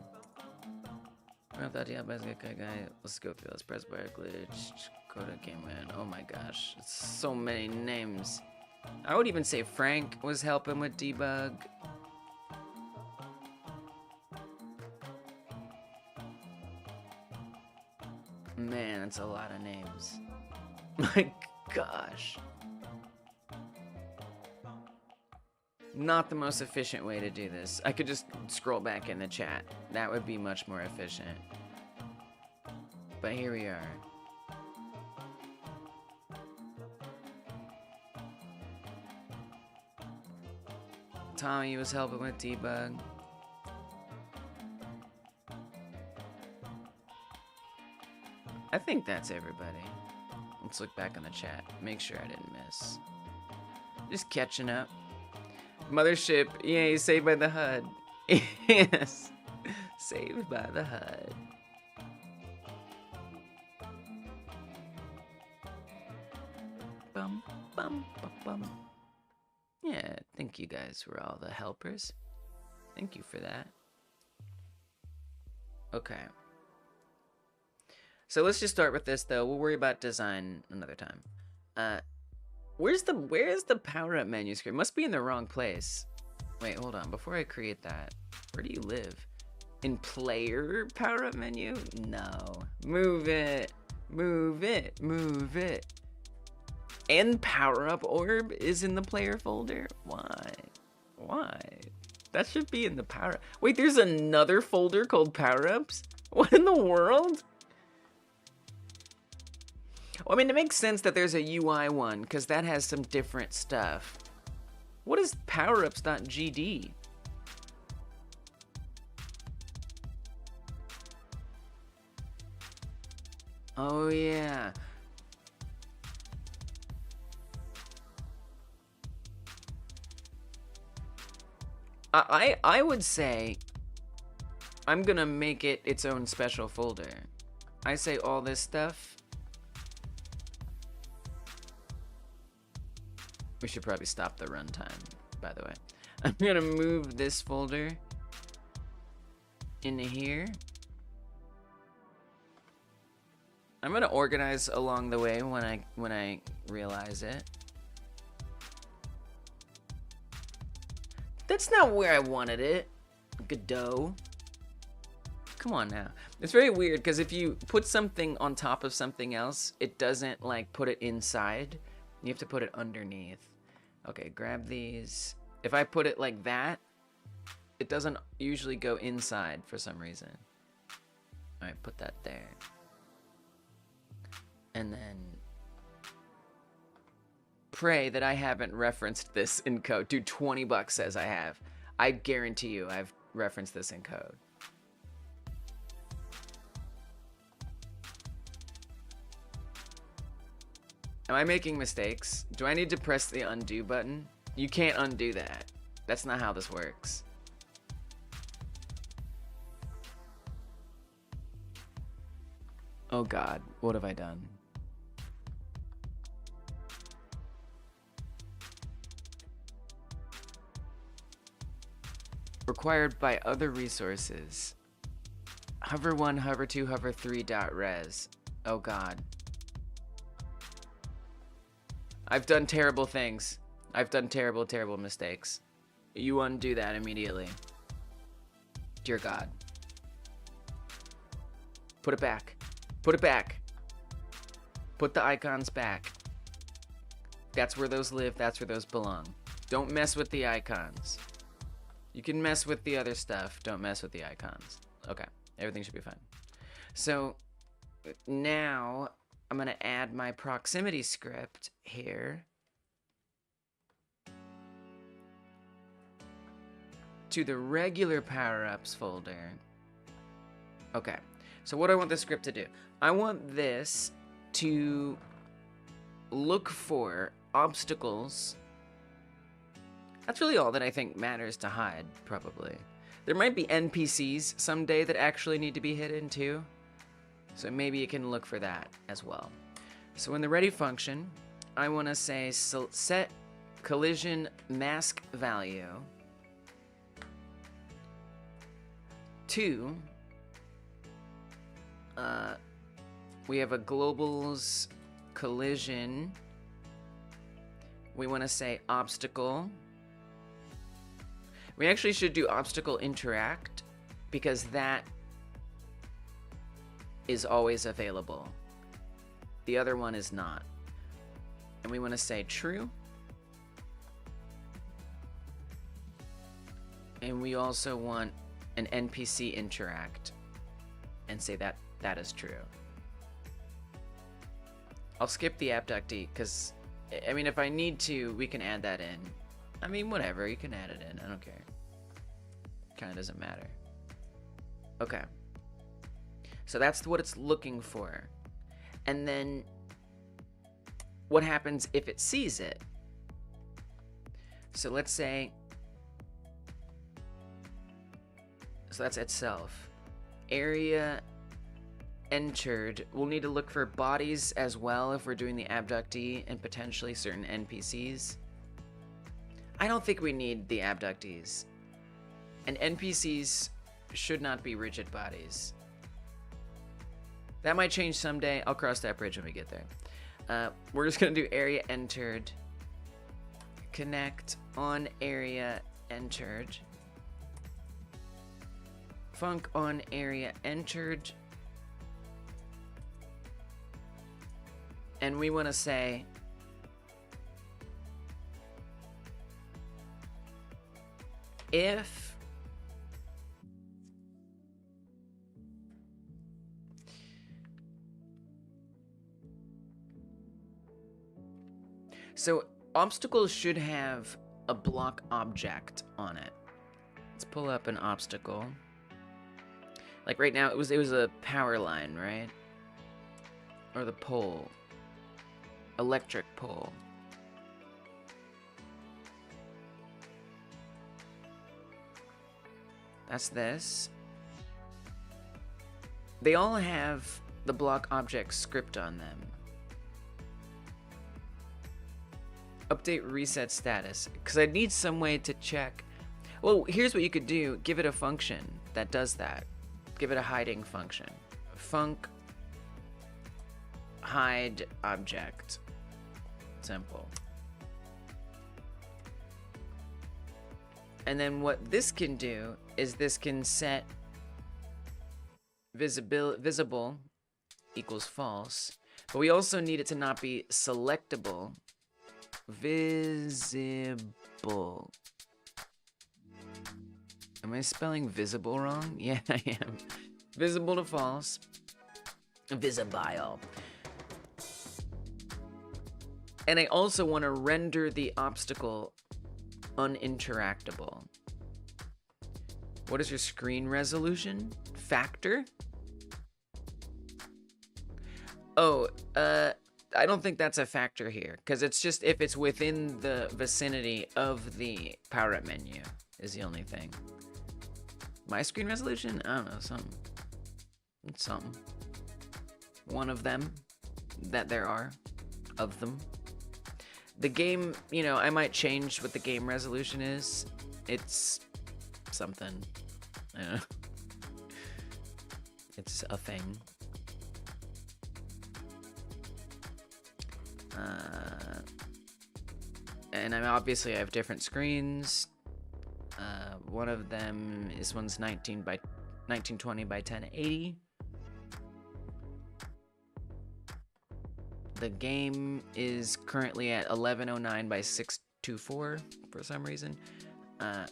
I thought, yeah, but guy. Let's go through. Let's press bar glitch. Go to game win. Oh my gosh, it's so many names. I would even say Frank was helping with debug. Man, that's a lot of names. My gosh. Not the most efficient way to do this. I could just scroll back in the chat. That would be much more efficient. But here we are. Tommy was helping with debug. I think that's everybody. Let's look back on the chat. Make sure I didn't miss. Just catching up. Mothership, yay, saved by the HUD. Yes, saved by the HUD. Bum, bum, bum, bum. Yeah, thank you guys for all the helpers. Thank you for that. Okay. So let's just start with this though. We'll worry about design another time. Where's the power up menu screen? Must be in the wrong place. Wait, hold on. Before I create that, where do you live? In player power up menu? No. Move it. Move it. Move it. And power up orb is in the player folder? Why? Why? That should be in the power. Wait, there's another folder called power-ups? What in the world? Well, I mean, it makes sense that there's a UI one, because that has some different stuff. What is powerups.gd? Oh, yeah. I would say I'm gonna make it its own special folder. I say all this stuff. We should probably stop the runtime, by the way. I'm gonna move this folder into here. I'm gonna organize along the way when I realize it. That's not where I wanted it, Godot. Come on now. It's very weird because if you put something on top of something else, it doesn't like put it inside. You have to put it underneath. Okay, grab these. If I put it like that, it doesn't usually go inside for some reason. All right, put that there. And then pray that I haven't referenced this in code. Dude, 20 bucks says I have. I guarantee you I've referenced this in code. Am I making mistakes? Do I need to press the undo button? You can't undo that. That's not how this works. Oh God, what have I done? Required by other resources. Hover 1, hover 2, hover 3.res. Oh God. I've done terrible things. I've done terrible, terrible mistakes. You undo that immediately. Dear God. Put it back. Put it back. Put the icons back. That's where those live. That's where those belong. Don't mess with the icons. You can mess with the other stuff. Don't mess with the icons. Okay. Everything should be fine. So now I'm going to add my proximity script here to the regular power-ups folder. Okay. So what do I want this script to do? I want this to look for obstacles. That's really all that I think matters to hide, probably. There might be NPCs someday that actually need to be hidden too. So maybe you can look for that as well. So in the ready function, I want to say set collision mask value to we have a globals collision. We want to say obstacle. We actually should do obstacle interact because that is always available. The other one is not. And we want to say true. And we also want an NPC interact and say that that is true. I'll skip the abductee because, I mean, if I need to, we can add that in. I mean, whatever, you can add it in. I don't care. Kind of doesn't matter. Okay. So that's what it's looking for. And then what happens if it sees it? So let's say, so that's itself. Area entered. We'll need to look for bodies as well if we're doing the abductee and potentially certain NPCs. I don't think we need the abductees. And NPCs should not be rigid bodies. That might change someday. I'll cross that bridge when we get there. We're just going to do area entered. Connect on area entered. Func on area entered. And we want to say if so obstacles should have a block object on it. Let's pull up an obstacle. Like right now, it was a power line, right? Or the pole. Electric pole. That's this. They all have the block object script on them. Update reset status. Because I need some way to check. Well, here's what you could do. Give it a function that does that. Give it a hiding function. Func hide object. Simple. And then what this can do is this can set visible equals false. But we also need it to not be selectable. Visible. Am I spelling visible wrong? Yeah, I am. Visible to false. Visibile. And I also want to render the obstacle uninteractable. What is your screen resolution? Factor? Oh, I don't think that's a factor here, because it's just if it's within the vicinity of the power up menu is the only thing. My screen resolution? I don't know, something. One of them that there are of them. The game, you know, I might change what the game resolution is. It's something. I don't know. It's a thing. And I have different screens. One of them, this one's 1920 by 1080. The game is currently at 1109 by 624 for some reason. I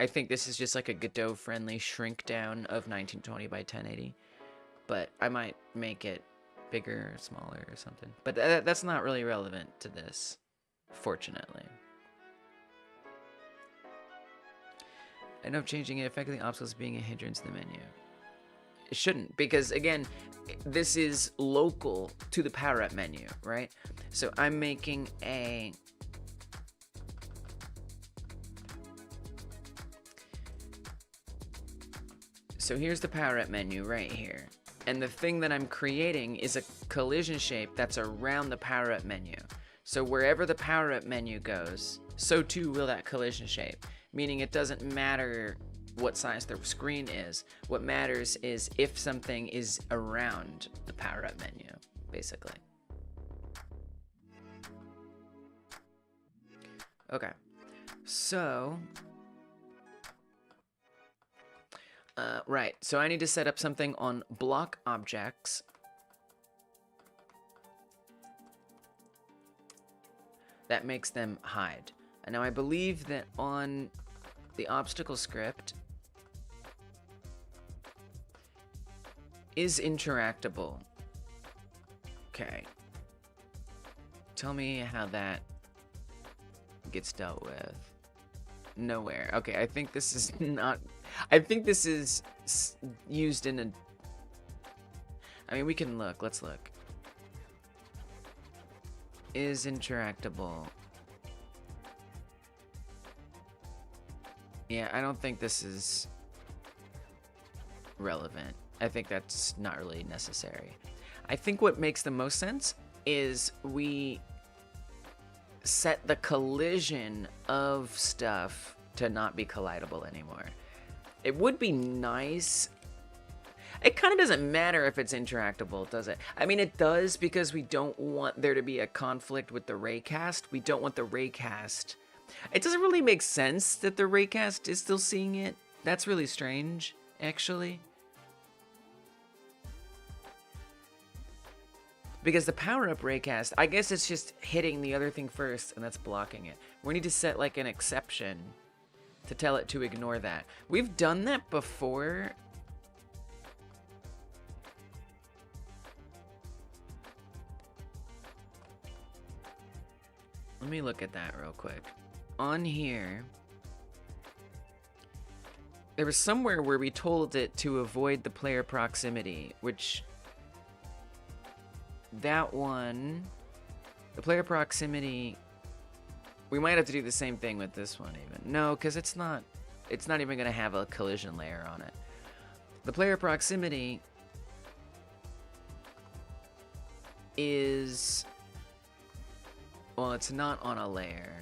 think this is just like a Godot friendly shrink down of 1920 by 1080, but I might make it bigger or smaller or something. But that's not really relevant to this, fortunately. I know changing it effectively obstacles being a hindrance to the menu. It shouldn't, because again, this is local to the power up menu, right? So I'm making a so here's the power up menu right here. And the thing that I'm creating is a collision shape that's around the power up menu. So wherever the power up menu goes, so too will that collision shape. Meaning it doesn't matter what size the screen is. What matters is if something is around the power up menu, basically. Okay, so right, so I need to set up something on block objects. That makes them hide. And now I believe that on the obstacle script is interactable. Okay. Tell me how that gets dealt with. Nowhere. Okay, I think this is not... I think this is used in a... I mean, we can look. Let's look. Is interactable. Yeah, I don't think this is relevant. I think that's not really necessary. I think what makes the most sense is we set the collision of stuff to not be collidable anymore. It would be nice. It kind of doesn't matter if it's interactable, does it? I mean, it does, because we don't want there to be a conflict with the raycast. We don't want the raycast. It doesn't really make sense that the raycast is still seeing it. That's really strange, actually. Because the power-up raycast, I guess it's just hitting the other thing first, and that's blocking it. We need to set, like, an exception to tell it to ignore that. We've done that before. Let me look at that real quick. On here, there was somewhere where we told it to avoid the player proximity, which that one, the player proximity, we might have to do the same thing with this one even. No, because it's not even going to have a collision layer on it. The player proximity is, well, it's not on a layer.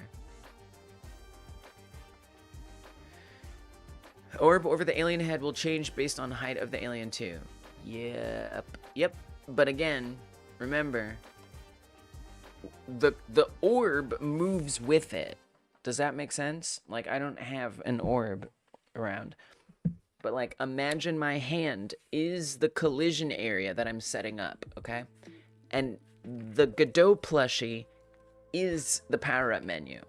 Orb over the alien head will change based on height of the alien too. Yep. But again, remember, the orb moves with it. Does that make sense? Like, I don't have an orb around. But like, imagine my hand is the collision area that I'm setting up, okay? And the Godot plushie is the power-up menu.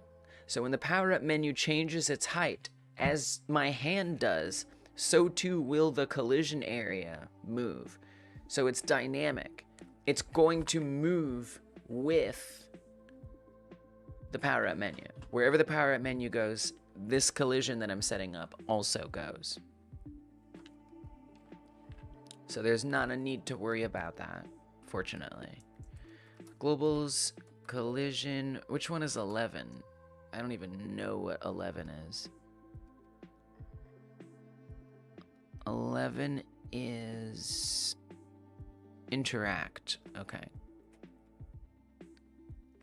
So when the power-up menu changes its height, as my hand does, so too will the collision area move. So it's dynamic. It's going to move with the power-up menu. Wherever the power-up menu goes, this collision that I'm setting up also goes. So there's not a need to worry about that, fortunately. Globals, collision, which one is 11? I don't even know what 11 is. 11 is interact. Okay.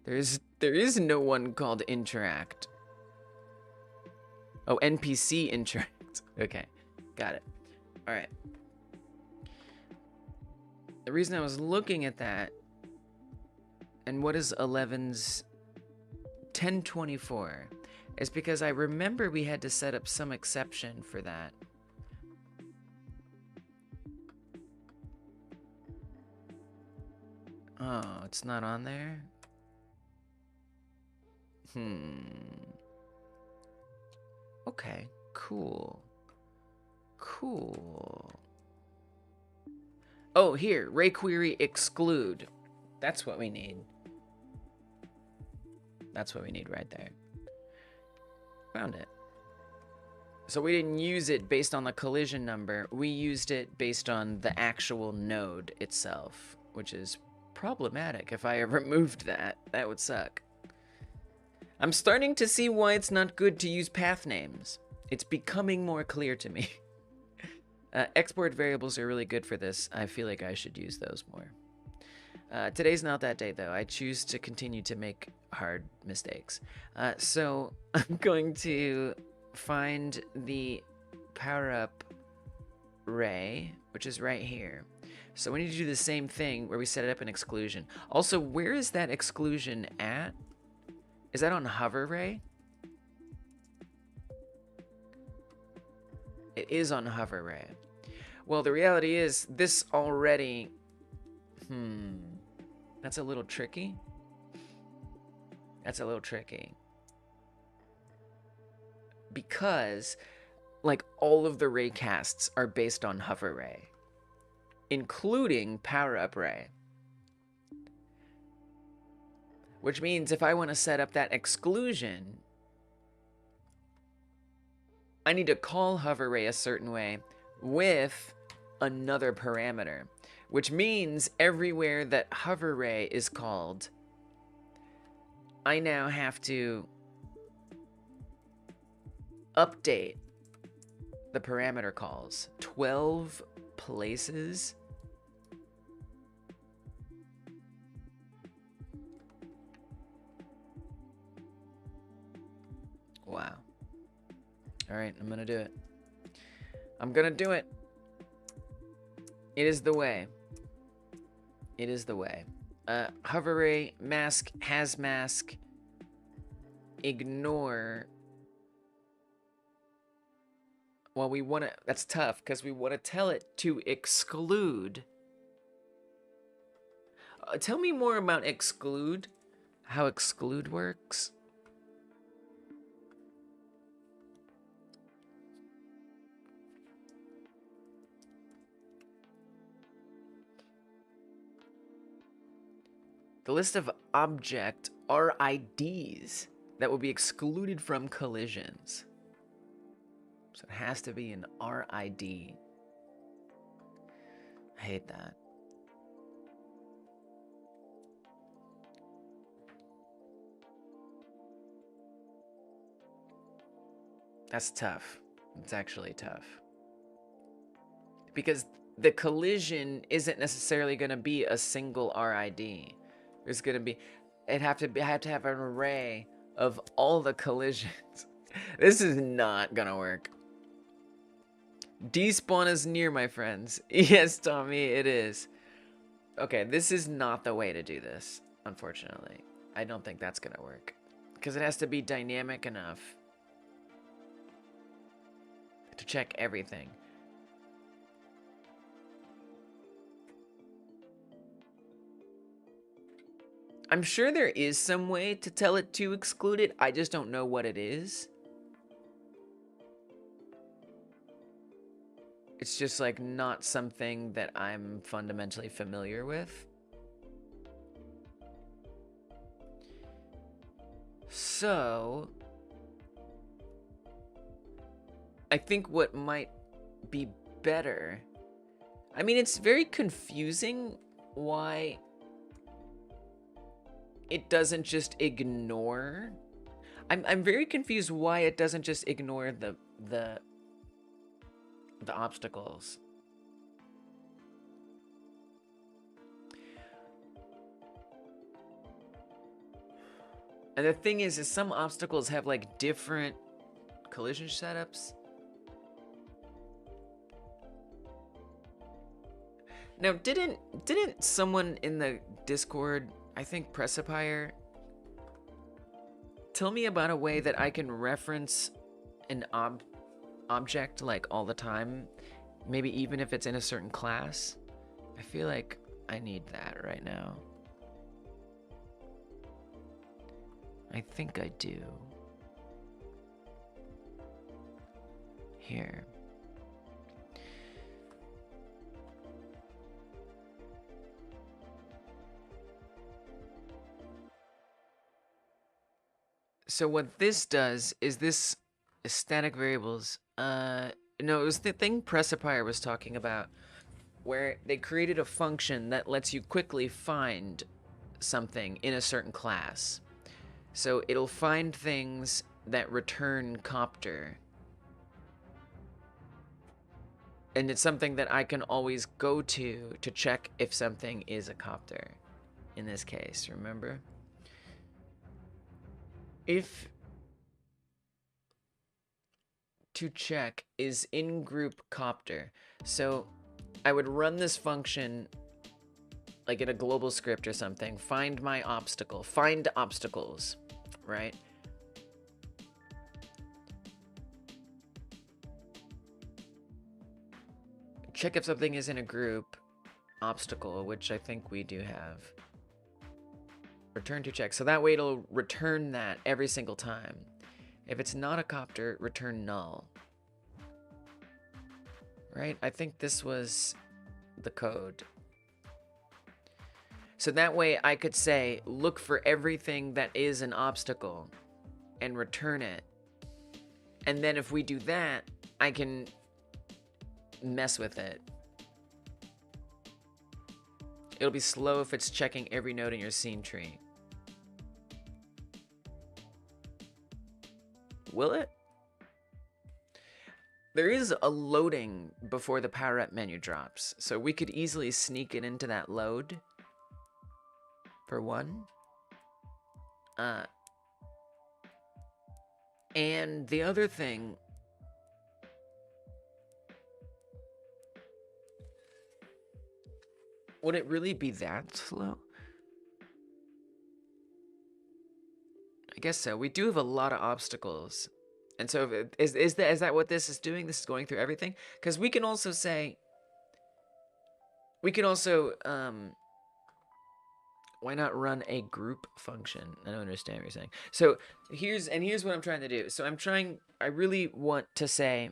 There is no one called interact. Oh, NPC interact. Okay. Got it. All right. The reason I was looking at that, and what is 11's 1024, is because I remember we had to set up some exception for that. Oh, it's not on there? Okay, cool. Oh, here, ray query exclude. That's what we need. That's what we need right there. Found it. So we didn't use it based on the collision number. We used it based on the actual node itself, which is problematic. If I ever moved that, that would suck. I'm starting to see why it's not good to use path names. It's becoming more clear to me. Export variables are really good for this. I feel like I should use those more. Today's not that day, though. I choose to continue to make hard mistakes. So I'm going to find the power-up ray, which is right here. So we need to do the same thing where we set it up an exclusion. Also, where is that exclusion at? Is that on hover ray? It is on hover ray. Well, the reality is this already... That's a little tricky. That's a little tricky. Because, like, all of the ray casts are based on hover ray, including power-up ray. Which means if I want to set up that exclusion, I need to call hover ray a certain way with another parameter. Which means everywhere that hover ray is called, I now have to update the parameter calls 12 places. Wow. All right, I'm gonna do it. I'm gonna do it. It is the way. It is the way. Hover ray, mask, has mask, ignore. Well, we want to, that's tough because we want to tell it to exclude. Tell me more about exclude, how exclude works. The list of object RIDs that will be excluded from collisions. So it has to be an RID. I hate that. That's tough. It's actually tough. Because the collision isn't necessarily going to be a single RID. There's going to be, I have to have an array of all the collisions. This is not going to work. Despawn is near, my friends. Yes, Tommy, it is. Okay, this is not the way to do this, unfortunately. I don't think that's going to work. Because it has to be dynamic enough to check everything. I'm sure there is some way to tell it to exclude it. I just don't know what it is. It's just like not something that I'm fundamentally familiar with. So I think what might be better, I mean, it's very confusing why it doesn't just ignore. I'm very confused why it doesn't just ignore the obstacles. And the thing is some obstacles have like different collision setups. Now, didn't someone in the Discord, I think Precipier, tell me about a way that I can reference an object like all the time, maybe even if it's in a certain class? I feel like I need that right now. I think I do. Here. So what this does is this static variables, no, it was the thing Precipier was talking about, where they created a function that lets you quickly find something in a certain class. So it'll find things that return copter. And it's something that I can always go to check if something is a copter. In this case, remember? If to check is in group copter. So I would run this function like in a global script or something, find my obstacle, find obstacles, right? Check if something is in a group obstacle, which I think we do have. Return to check. So that way it'll return that every single time. If it's not a copter, return null. Right? I think this was the code. So that way I could say, look for everything that is an obstacle and return it. And then if we do that, I can mess with it. It'll be slow if it's checking every node in your scene tree. Will it? There is a loading before the power up menu drops, so we could easily sneak it into that load. For one. And the other thing, would it really be that slow? I guess so. We do have a lot of obstacles. And so is that what this is doing? This is going through everything? Because we can also say, we can also, why not run a group function? I don't understand what you're saying. So here's what I'm trying to do. So I really want to say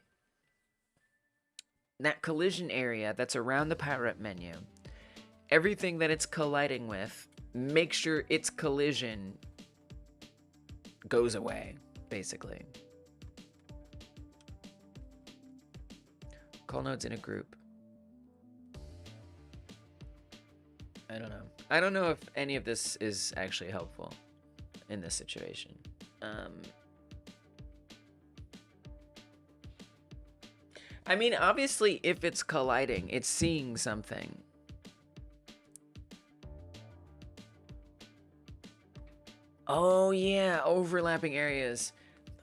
that collision area that's around the power up menu, everything that it's colliding with make sure its collision goes away, basically. Call nodes in a group. I don't know. I don't know if any of this is actually helpful in this situation. I mean, obviously, if it's colliding, it's seeing something. Oh, yeah, overlapping areas.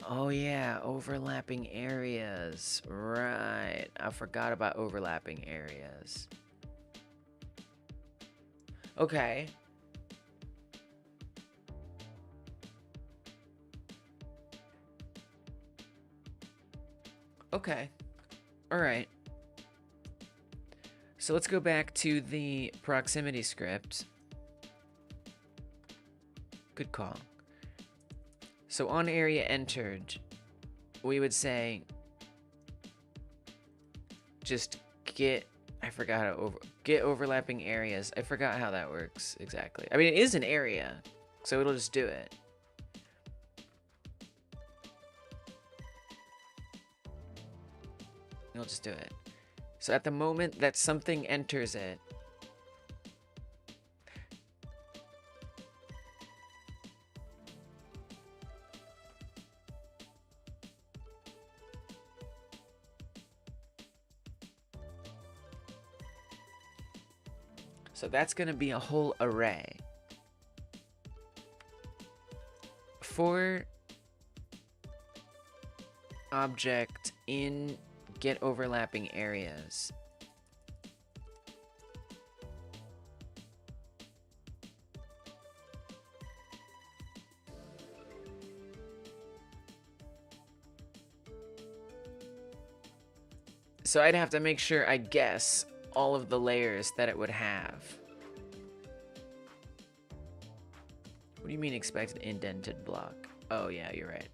Oh, yeah, overlapping areas. Right. I forgot about overlapping areas. Okay. Okay. All right. So let's go back to the proximity script. Good call. So on area entered, we would say just get, I forgot how get overlapping areas. I forgot how that works exactly. I mean, it is an area, so it'll just do it. It'll just do it. So at the moment that something enters it, so that's going to be a whole array. For object in get overlapping areas. So I'd have to make sure I guess all of the layers that it would have. What do you mean expected indented block? Oh yeah, you're right.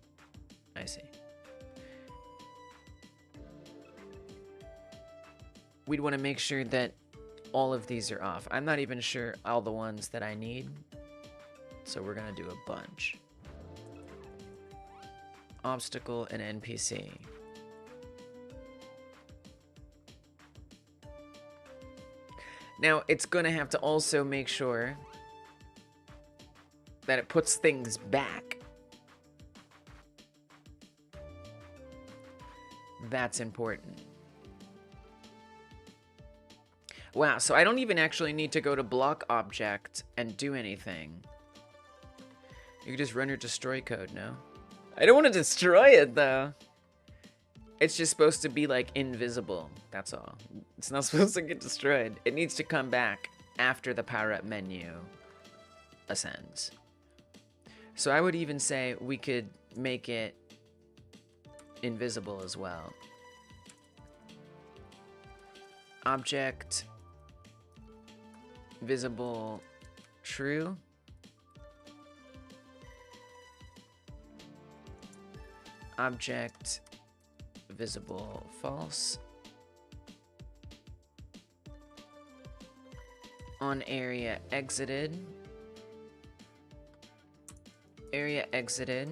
I see. We'd want to make sure that all of these are off. I'm not even sure all the ones that I need, so we're gonna do a bunch. Obstacle and NPC. Now, it's gonna have to also make sure that it puts things back. That's important. Wow, so I don't even actually need to go to block object and do anything. You can just run your destroy code, no? I don't want to destroy it, though. It's just supposed to be, like, invisible. That's all. It's not supposed to get destroyed. It needs to come back after the power-up menu ascends. So I would even say we could make it invisible as well. Object visible true. Object visible false. On area exited. Area exited.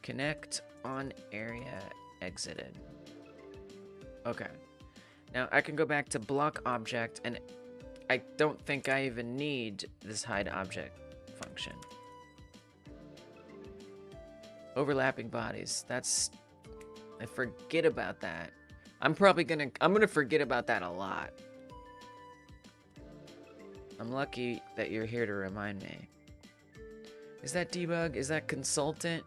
Connect on area exited. Okay. Now I can go back to block object, and I don't think I even need this hide object function. Overlapping bodies. That's, I forget about that. I'm gonna forget about that a lot. I'm lucky that you're here to remind me. Is that debug? Is that consultant?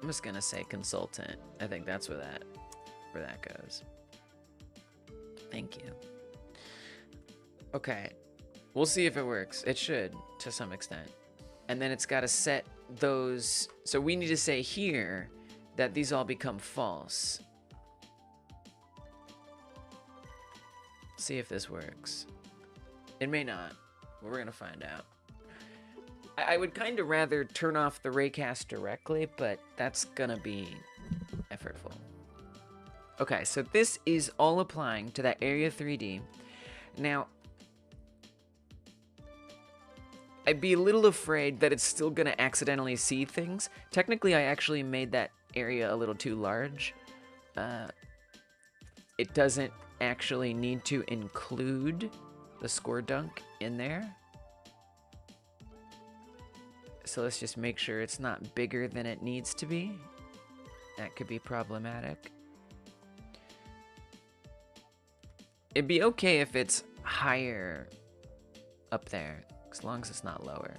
I'm just gonna say consultant. I think that's where that goes. Thank you. Okay. We'll see if it works. It should, to some extent. And then it's got to set those. So we need to say here that these all become false. See if this works. It may not, but we're gonna find out. I would kind of rather turn off the raycast directly, but that's gonna be effortful. Okay, so this is all applying to that area 3D. Now, I'd be a little afraid that it's still gonna accidentally see things. Technically, I actually made that area a little too large. It doesn't actually need to include the score dunk in there. So let's just make sure it's not bigger than it needs to be. That could be problematic. It'd be okay if it's higher up there, as long as it's not lower.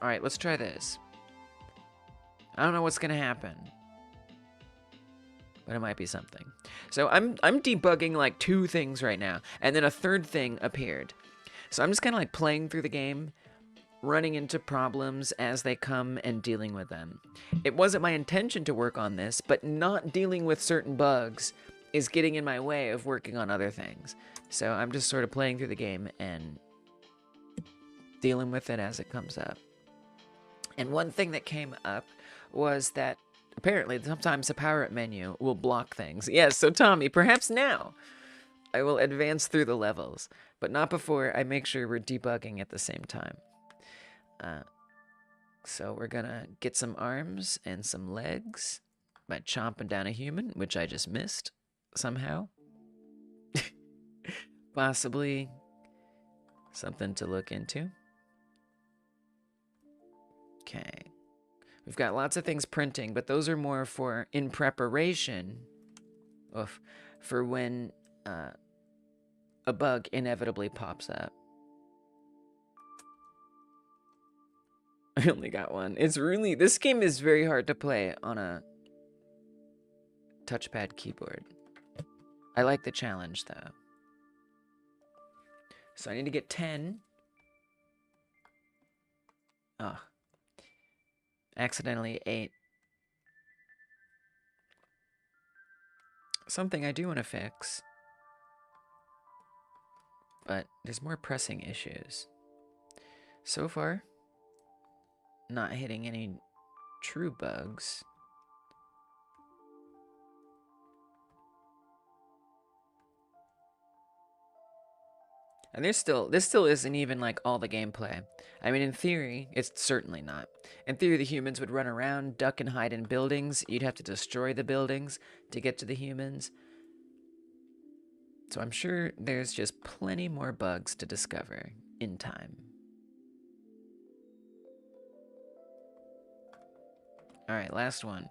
All right, let's try this. I don't know what's gonna happen, but it might be something. So I'm debugging like 2 things right now, and then a third thing appeared. So I'm just kind of like playing through the game, running into problems as they come and dealing with them. It wasn't my intention to work on this, but not dealing with certain bugs is getting in my way of working on other things. So I'm just sort of playing through the game and dealing with it as it comes up. And one thing that came up was that apparently sometimes the power-up menu will block things. Yes, so Tommy, perhaps now I will advance through the levels, but not before I make sure we're debugging at the same time. So we're gonna get some arms and some legs by chomping down a human, which I just missed somehow. Possibly something to look into. Okay. We've got lots of things printing, but those are more for in preparation for when a bug inevitably pops up. I only got one. This game is very hard to play on a touchpad keyboard. I like the challenge though. So I need to get 10. Oh. Accidentally 8. Something I do want to fix. But there's more pressing issues. So far, not hitting any true bugs. And this still isn't even like all the gameplay. I mean, in theory, it's certainly not. In theory, the humans would run around, duck and hide in buildings. You'd have to destroy the buildings to get to the humans. So I'm sure there's just plenty more bugs to discover in time. All right, last one.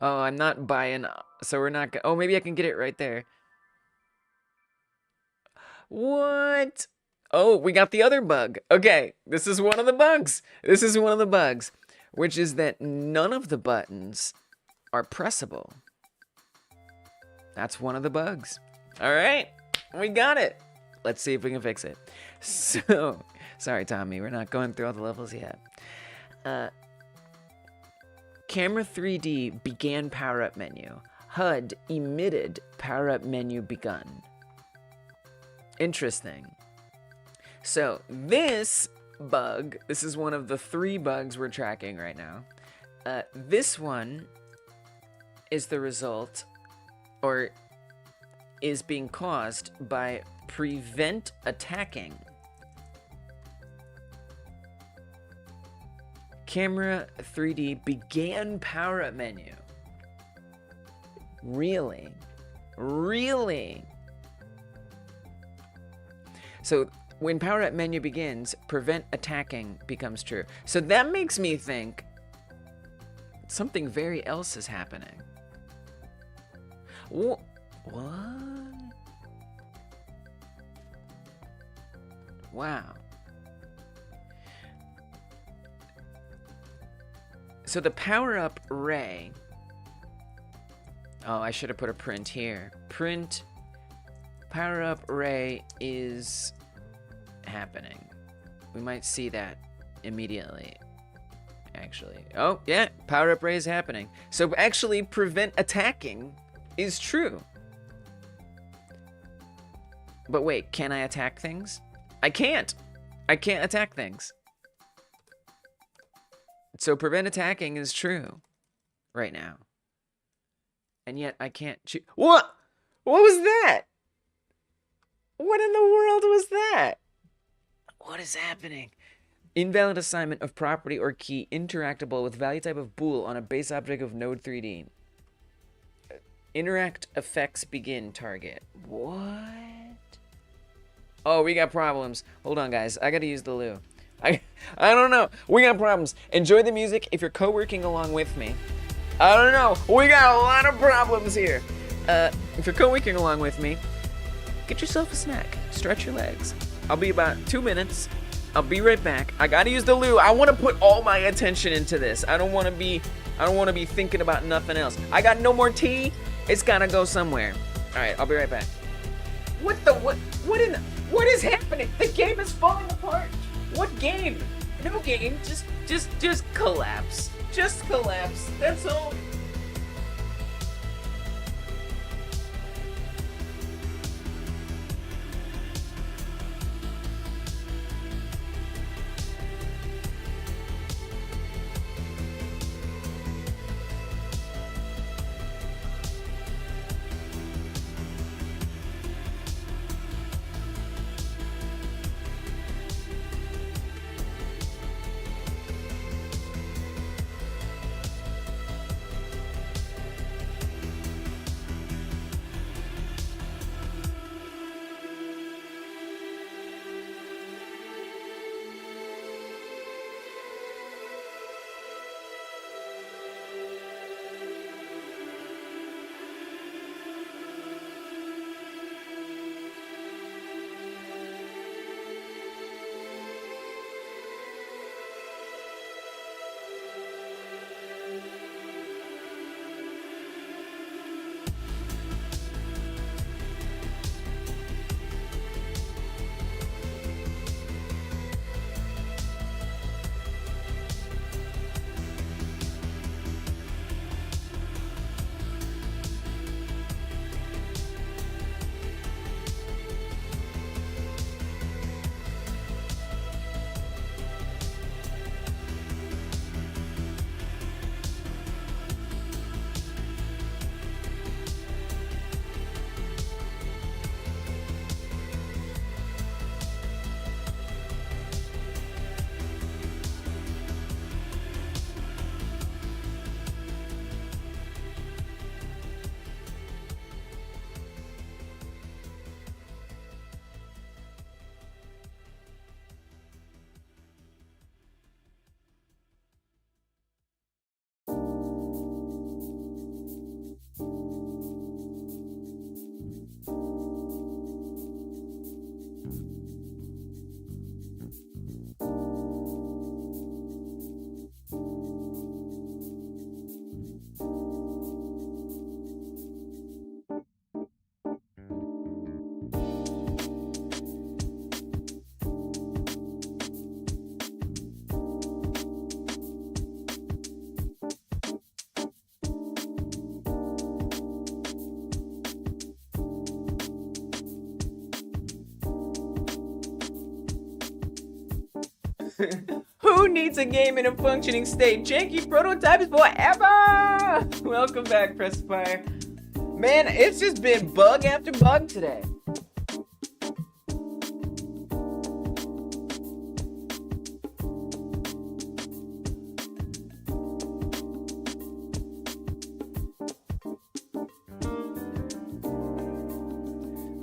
Oh, I'm not buying, so we're not, oh, maybe I can get it right there. What? Oh, we got the other bug. Okay, this is one of the bugs. This is one of the bugs, which is that none of the buttons are pressable. That's one of the bugs. All right, we got it. Let's see if we can fix it. So, sorry, Tommy, we're not going through all the levels yet. Camera 3D began power-up menu. HUD emitted power-up menu begun. Interesting. So this bug, this is one of the 3 bugs we're tracking right now. This one is the result, or is being caused by prevent attacking. Camera 3D began power-up menu. Really? Really? So when power-up menu begins, prevent attacking becomes true. So that makes me think something very else is happening. What? Wow. So the power-up ray. Oh, I should have put a print here. Print power-up ray is happening. We might see that immediately, actually. Oh, yeah, power-up ray is happening. So actually, prevent attacking is true. But wait, can I attack things? I can't. I can't attack things. So prevent attacking is true right now. And yet I can't shoot. What? What was that? What in the world was that? What is happening? Invalid assignment of property or key interactable with value type of bool on a base object of node 3D. Interact effects begin target. What? Oh, we got problems. Hold on, guys. I gotta use the loo. I don't know. We got problems. Enjoy the music if you're co-working along with me. I don't know. We got a lot of problems here. If you're co-working along with me, get yourself a snack. Stretch your legs. I'll be about 2 minutes. I'll be right back. I gotta use the loo. I want to put all my attention into this. I don't want to be thinking about nothing else. I got no more tea. It's gotta go somewhere. All right, I'll be right back. What is happening? The game is falling apart. What game? No game. Just collapse. Just collapse. That's all. Who needs a game in a functioning state? Janky prototypes forever! Welcome back, Pressfire. Man, it's just been bug after bug today.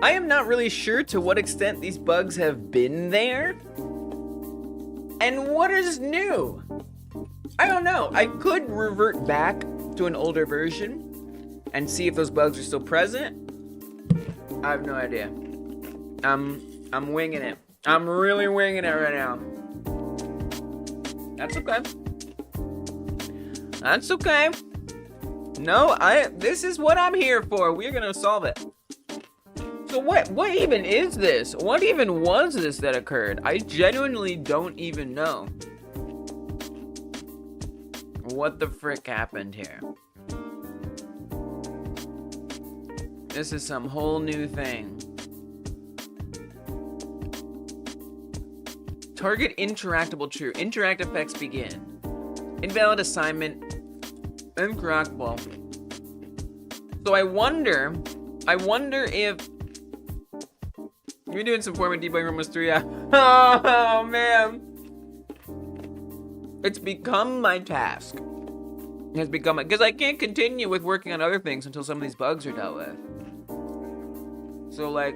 I am not really sure to what extent these bugs have been there. And what is new? I don't know. I could revert back to an older version and see if those bugs are still present. I have no idea. I'm winging it. I'm really winging it right now. That's okay. That's okay. No, this is what I'm here for. We're gonna solve it. So what even is this? What even was this that occurred? I genuinely don't even know. What the frick happened here? This is some whole new thing. Target interactable true. Interact effects begin. Invalid assignment. Incorrectable. So I wonder if You're doing some form of debugging almost 3 hours. Oh, man. It's become my task. It has become, because I can't continue with working on other things until some of these bugs are dealt with. So, like,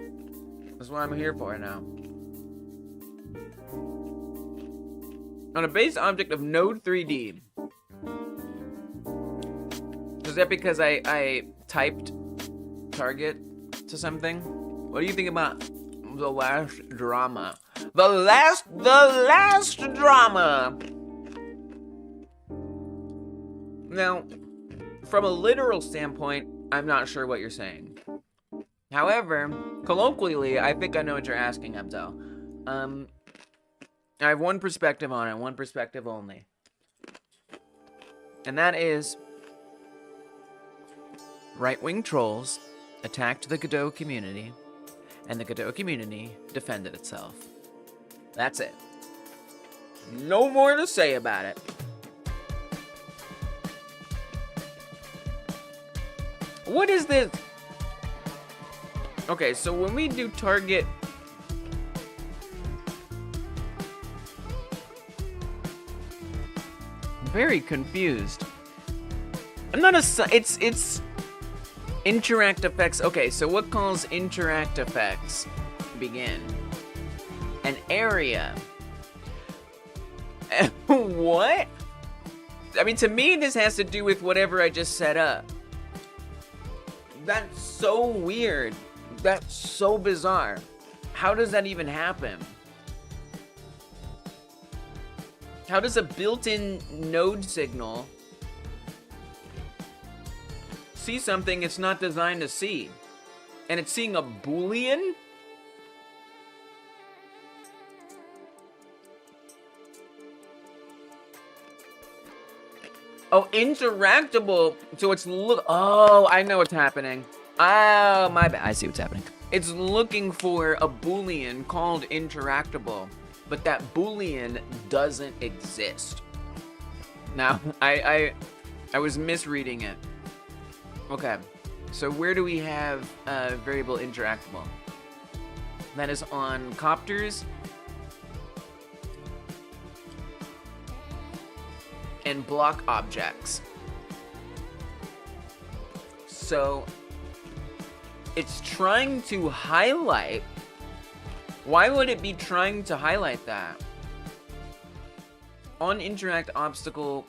that's what I'm here for now. On a base object of node 3D. Is that because I typed target to something? What do you think about the last drama? The last drama! Now, from a literal standpoint, I'm not sure what you're saying. However, colloquially, I think I know what you're asking, Abdel. I have one perspective on it, one perspective only. And that is, right-wing trolls attacked the Godot community, and the Godot community defended itself. That's it. No more to say about it. What is this? Okay, so when we do target... I'm very confused. I'm not a... It's... Interact effects. Okay, so what calls interact effects begin? An area. What? I mean, to me, this has to do with whatever I just set up. That's so weird. That's so bizarre. How does that even happen? How does a built-in node signal see something it's not designed to see? And it's seeing a Boolean? Oh, interactable. So it's oh, I know what's happening. Oh, my bad. I see what's happening. It's looking for a Boolean called interactable, but that Boolean doesn't exist. Now, I was misreading it. Okay, so where do we have variable interactable? That is on copters and block objects. So it's trying to highlight. Why would it be trying to highlight that? On interact obstacle,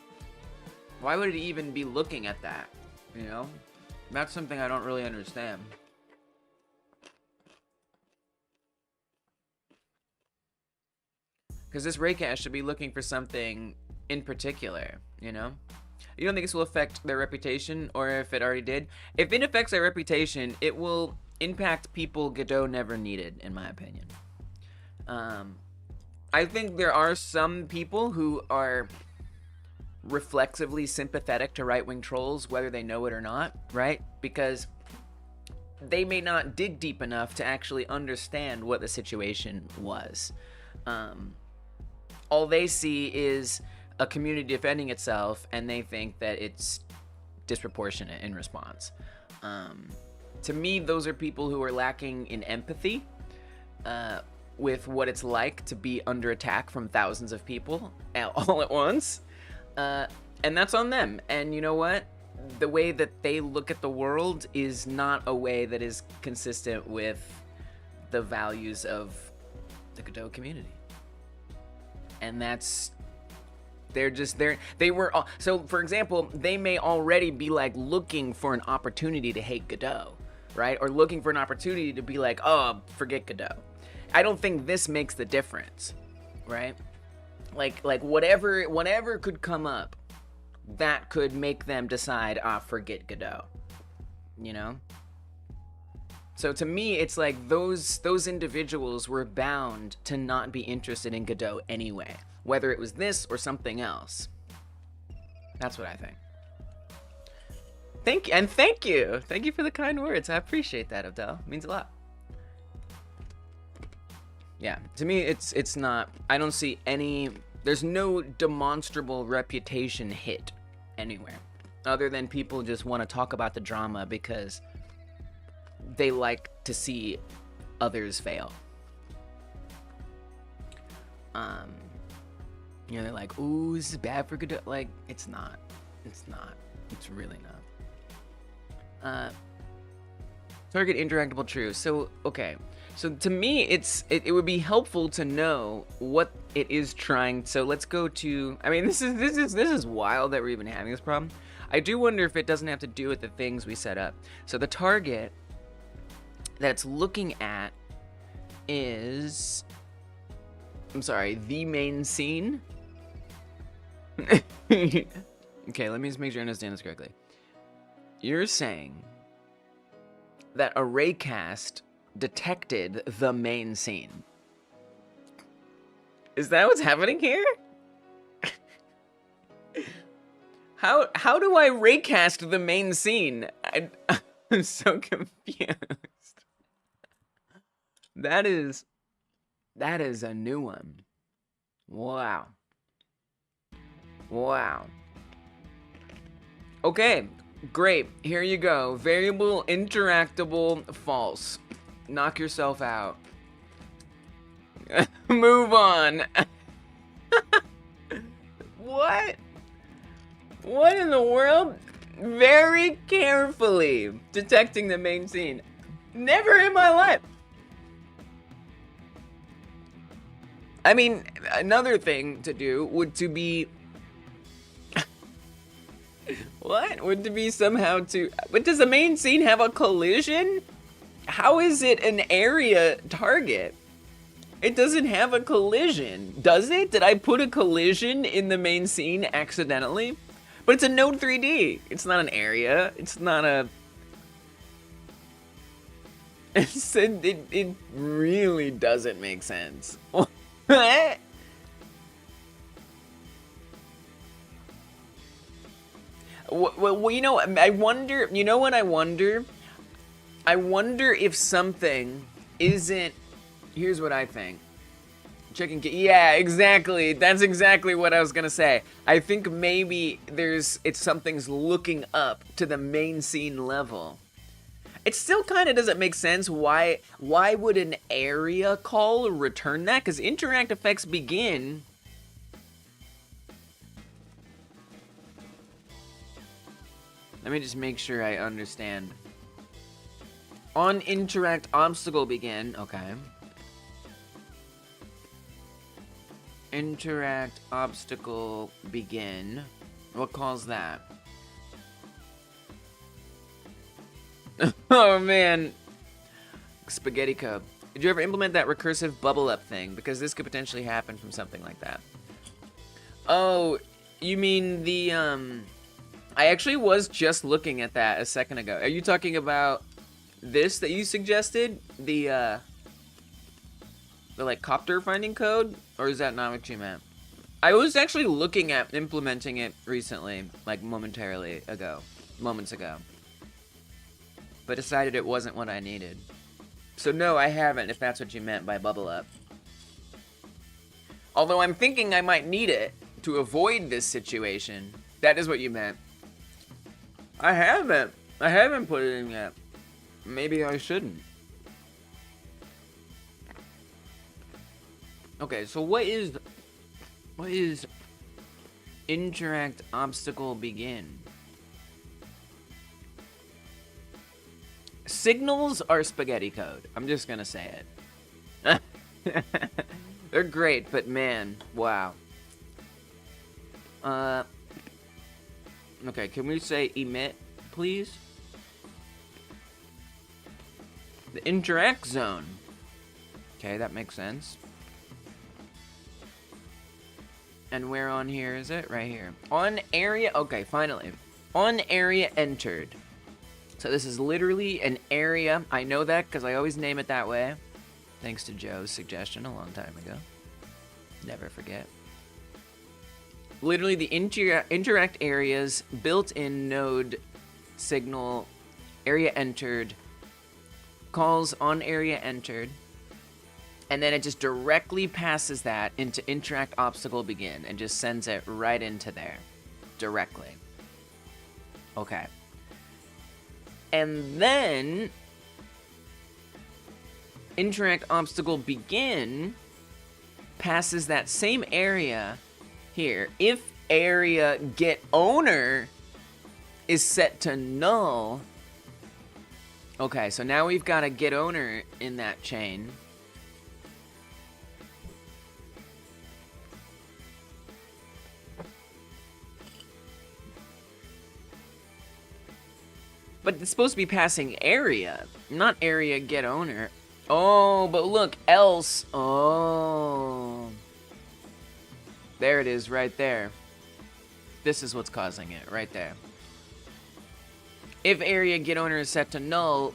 why would it even be looking at that? You know? That's something I don't really understand. Because this raycast should be looking for something in particular, you know? You don't think this will affect their reputation, or if it already did? If it affects their reputation, it will impact people Godot never needed, in my opinion. I think there are some people who are reflexively sympathetic to right-wing trolls, whether they know it or not, right? Because they may not dig deep enough to actually understand what the situation was. All they see is a community defending itself, and they think that it's disproportionate in response. To me, those are people who are lacking in empathy with what it's like to be under attack from thousands of people all at once. And that's on them. And you know what? The way that they look at the world is not a way that is consistent with the values of the Godot community. And that's... So, for example, they may already be, like, looking for an opportunity to hate Godot, right? Or looking for an opportunity to be like, oh, forget Godot. I don't think this makes the difference, right? Like whatever could come up, that could make them decide, forget Godot, you know? So to me, it's like those individuals were bound to not be interested in Godot anyway, whether it was this or something else. That's what I think. Thank you. Thank you for the kind words. I appreciate that, Abdel. It means a lot. Yeah, to me, it's not, I don't see any, there's no demonstrable reputation hit anywhere, other than people just want to talk about the drama because they like to see others fail, You know, they're like, ooh, this is bad for Godot. Like, it's not. It's not. It's really not. Target interactable true. So, okay. So to me, it would be helpful to know what it is trying. So let's go to, I mean, this is wild that we're even having this problem. I do wonder if it doesn't have to do with the things we set up. So the target that it's looking at is, I'm sorry, the main scene. Okay, let me just make sure I understand this correctly. You're saying that a raycast detected the main scene. Is that what's happening here? How do I raycast the main scene? I'm so confused. That is a new one. Wow. Wow. Okay, great. Here you go. Variable interactable false. Knock yourself out. Move on. What? What in the world? Very carefully detecting the main scene. Never in my life. I mean, another thing to do would to be what? Would to be somehow to, but does the main scene have a collision? How is it an area target? It doesn't have a collision, does it? Did I put a collision in the main scene accidentally? But it's a Node 3D. It's not an area. It's not a... It really doesn't make sense. Well, you know, I wonder... You know what I wonder? I wonder if something isn't... Here's what I think. Chicken. Yeah, exactly. That's exactly what I was gonna say. I think maybe something's looking up to the main scene level. It still kind of doesn't make sense. Why would an area call return that? Because interact effects begin. Let me just make sure I understand. On interact obstacle begin. Okay. Interact obstacle begin. What calls that? Oh man. Spaghetti code. Did you ever implement that recursive bubble up thing? Because this could potentially happen from something like that. Oh, you mean the I actually was just looking at that a second ago. Are you talking about this that you suggested? The like copter finding code? Or is that not what you meant? I was actually looking at implementing it recently, like moments ago. But decided it wasn't what I needed. So no, I haven't, if that's what you meant by bubble up. Although I'm thinking I might need it to avoid this situation. That is what you meant. I haven't put it in yet. Maybe I shouldn't. Okay, so what is interact obstacle begin? Signals are spaghetti code. I'm just gonna say it. They're great, but man, wow. Okay, can we say emit, please? The interact zone. Okay, that makes sense. And where on here is it? Right here. On area, okay, finally. On area entered. So this is literally an area. I know that because I always name it that way. Thanks to Joe's suggestion a long time ago. Never forget. Literally the interact areas built-in node signal area entered calls on area entered. And then it just directly passes that into interact obstacle begin and just sends it right into there. Directly. Okay. And then interact obstacle begin passes that same area here. If area get owner is set to null. Okay, so now we've got a get owner in that chain. But it's supposed to be passing area, not area get owner. Oh, but look, else. Oh. There it is, right there. This is what's causing it, right there. If area get owner is set to null,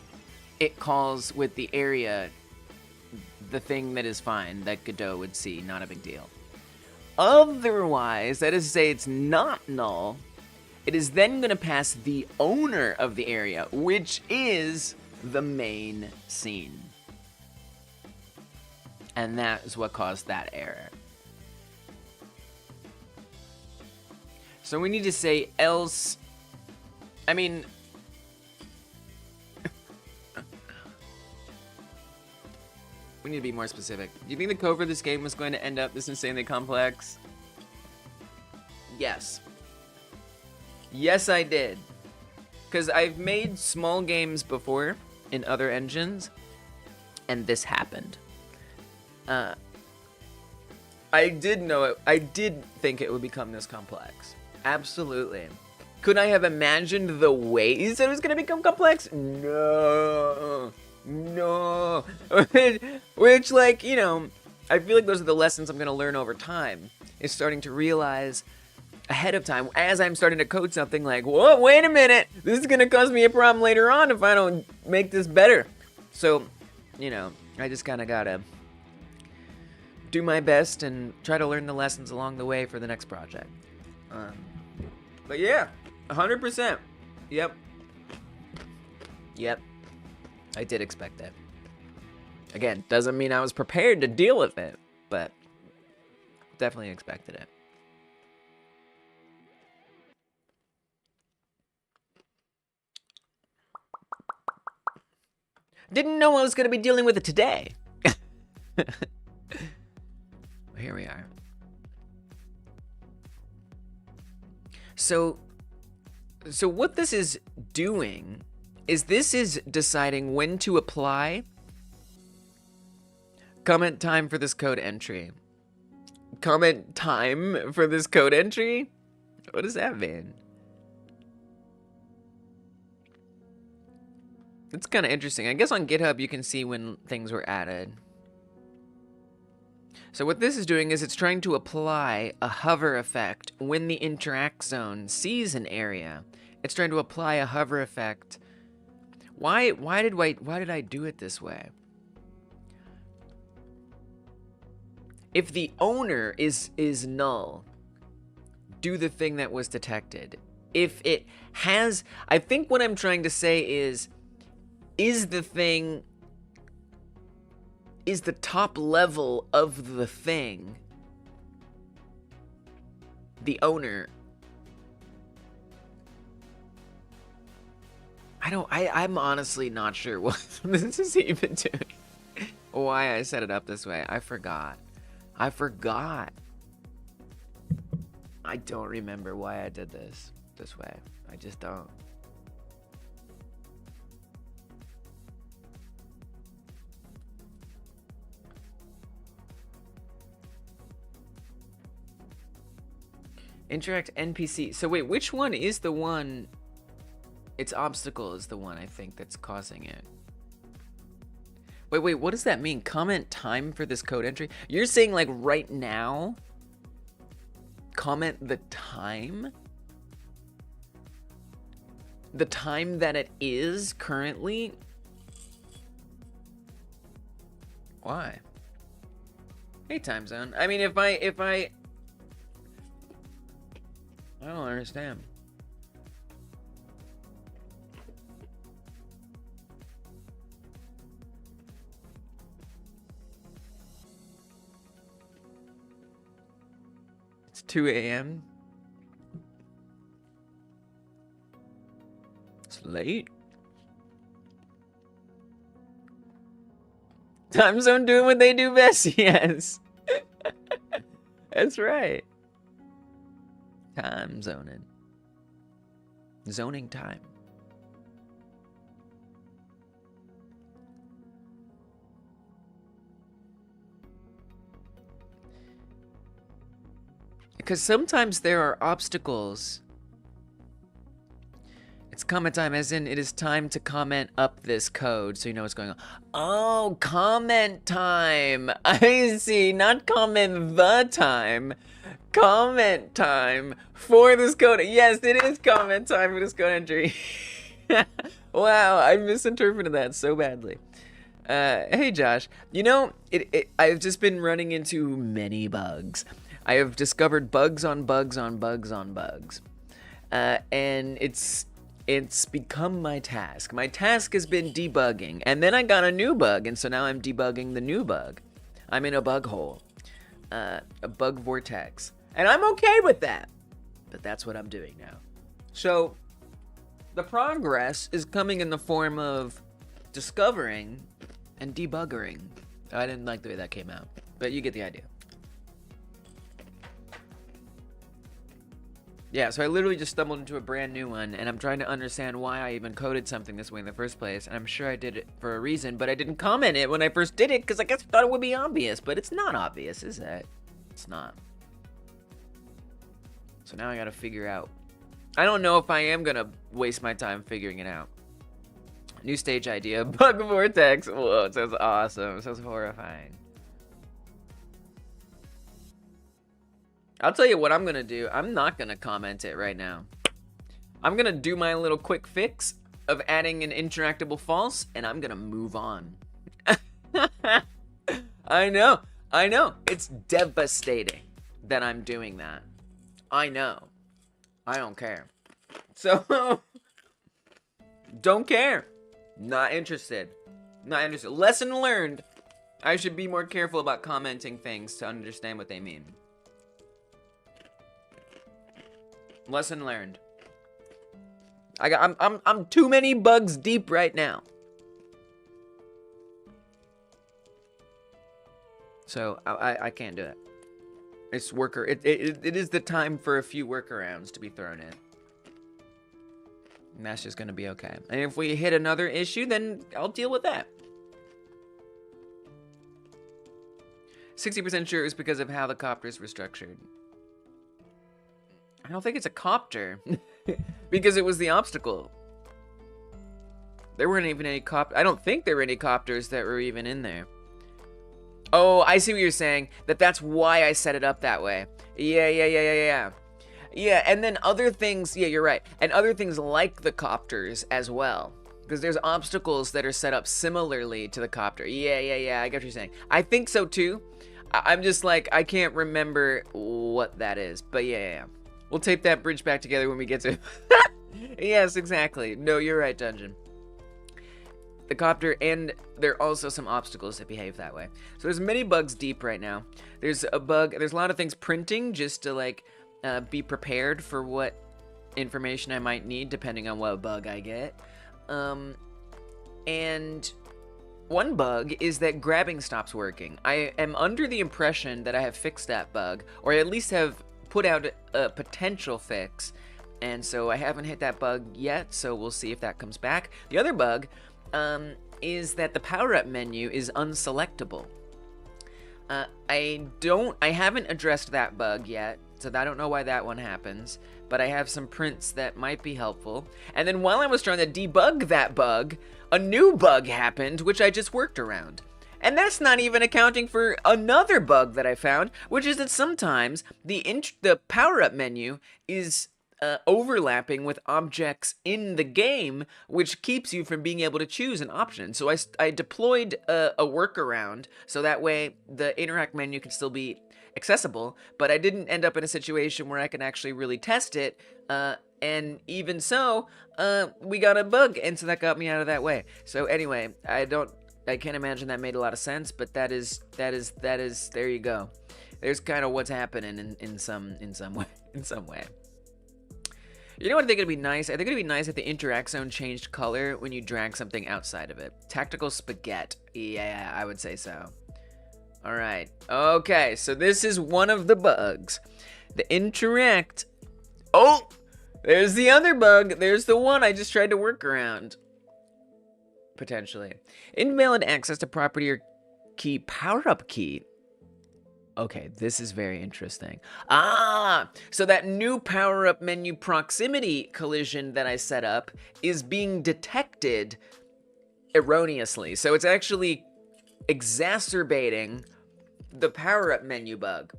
it calls with the area the thing that is fine, that Godot would see, not a big deal. Otherwise, that is to say it's not null, it is then going to pass the owner of the area, which is the main scene. And that is what caused that error. So we need to say else, I mean, we need to be more specific. Do you think the code for this game was going to end up this insanely complex? Yes. Yes, I did. Because I've made small games before in other engines, and this happened. I did know it. I did think it would become this complex. Absolutely. Could I have imagined the ways that it was going to become complex? No. No. Which, like, you know, I feel like those are the lessons I'm going to learn over time. Is starting to realize ahead of time, as I'm starting to code something like, whoa, wait a minute, this is going to cause me a problem later on if I don't make this better. So, you know, I just kind of got to do my best and try to learn the lessons along the way for the next project. But yeah, 100%. Yep. I did expect that. Again, doesn't mean I was prepared to deal with it, but definitely expected it. Didn't know I was going to be dealing with it today. Here we are. So what this is doing is this is deciding when to apply comment time for this code entry. Comment time for this code entry? What does that mean? It's kind of interesting. I guess on GitHub you can see when things were added. So what this is doing is it's trying to apply a hover effect when the interact zone sees an area. It's trying to apply a hover effect. Why did I do it this way? If the owner is null, do the thing that was detected. If it has, I think what I'm trying to say is the thing, is the top level of the thing the owner? I'm honestly not sure what this is even doing. Why I set it up this way. I forgot. I don't remember why I did this way. I just don't. Interact NPC. So wait, which one is the one? Its obstacle is the one I think that's causing it. Wait, what does that mean? Comment time for this code entry? You're saying like right now? Comment the time? The time that it is currently? Why? Hey, time zone. I mean, if I don't understand. It's 2 a.m. It's late. Time zone doing what they do best, yes. That's right. Time zoning. Zoning time. Because sometimes there are obstacles. It's comment time, as in it is time to comment up this code so you know what's going on. Oh, comment time. I see. Not comment the time. Comment time for this code. Yes, it is comment time for this code entry. Wow, I misinterpreted that so badly. Hey Josh, you know, I've just been running into many bugs. I have discovered bugs on bugs on bugs on bugs. And it's become my task. My task has been debugging, and then I got a new bug, and so now I'm debugging the new bug. I'm in a bug hole, a bug vortex, and I'm okay with that. But that's what I'm doing now. So the progress is coming in the form of discovering and debugging. I didn't like the way that came out, but you get the idea. Yeah, so I literally just stumbled into a brand new one, and I'm trying to understand why I even coded something this way in the first place, and I'm sure I did it for a reason, but I didn't comment it when I first did it, because I guess I thought it would be obvious, but it's not obvious, is it? It's not. So now I gotta figure out. I don't know if I am gonna waste my time figuring it out. New stage idea, bug vortex. Whoa, it sounds awesome. It sounds horrifying. I'll tell you what I'm gonna do. I'm not gonna comment it right now. I'm gonna do my little quick fix of adding an interactable false, and I'm gonna move on. I know. It's devastating that I'm doing that. I know. I don't care. So, don't care. Not interested. Not interested. Lesson learned. I should be more careful about commenting things to understand what they mean. Lesson learned. I'm too many bugs deep right now. So I can't do it. It's it is the time for a few workarounds to be thrown in. And that's just gonna be okay. And if we hit another issue, then I'll deal with that. 60% sure it was because of how the copters were structured. I don't think it's a copter. Because it was the obstacle. There weren't even any I don't think there were any copters that were even in there. Oh, I see what you're saying. That's why I set it up that way. Yeah. Yeah, and then other things, yeah, you're right. And other things like the copters as well. Because there's obstacles that are set up similarly to the copter. Yeah, I get what you're saying. I think so too. I'm just like, I can't remember what that is. But yeah. We'll tape that bridge back together when we get to Yes, exactly. No, you're right, Dungeon. The copter, and there are also some obstacles that behave that way. So there's many bugs deep right now. There's a lot of things printing just to like be prepared for what information I might need depending on what bug I get. And one bug is that grabbing stops working. I am under the impression that I have fixed that bug, or at least have put out a potential fix, and so I haven't hit that bug yet, so we'll see if that comes back. The other bug is that the power-up menu is unselectable. I haven't addressed that bug yet, so I don't know why that one happens, but I have some prints that might be helpful. And then while I was trying to debug that bug, a new bug happened, which I just worked around. And that's not even accounting for another bug that I found, which is that sometimes the power-up menu is overlapping with objects in the game, which keeps you from being able to choose an option. So I deployed a workaround, so that way the interact menu can still be accessible, but I didn't end up in a situation where I can actually really test it, and even so, we got a bug, and so that got me out of that way. So anyway, I can't imagine that made a lot of sense, but that is, there you go. There's kind of what's happening in some way. You know what I think it'd be nice? I think it'd be nice if the interact zone changed color when you drag something outside of it. Tactical spaghetti. Yeah, I would say so. All right. Okay, so this is one of the bugs. The interact. Oh, there's the other bug. There's the one I just tried to work around. Potentially. Invalid access to property or key power-up key. Okay, this is very interesting. So that new power-up menu proximity collision that I set up is being detected erroneously. So it's actually exacerbating the power-up menu bug.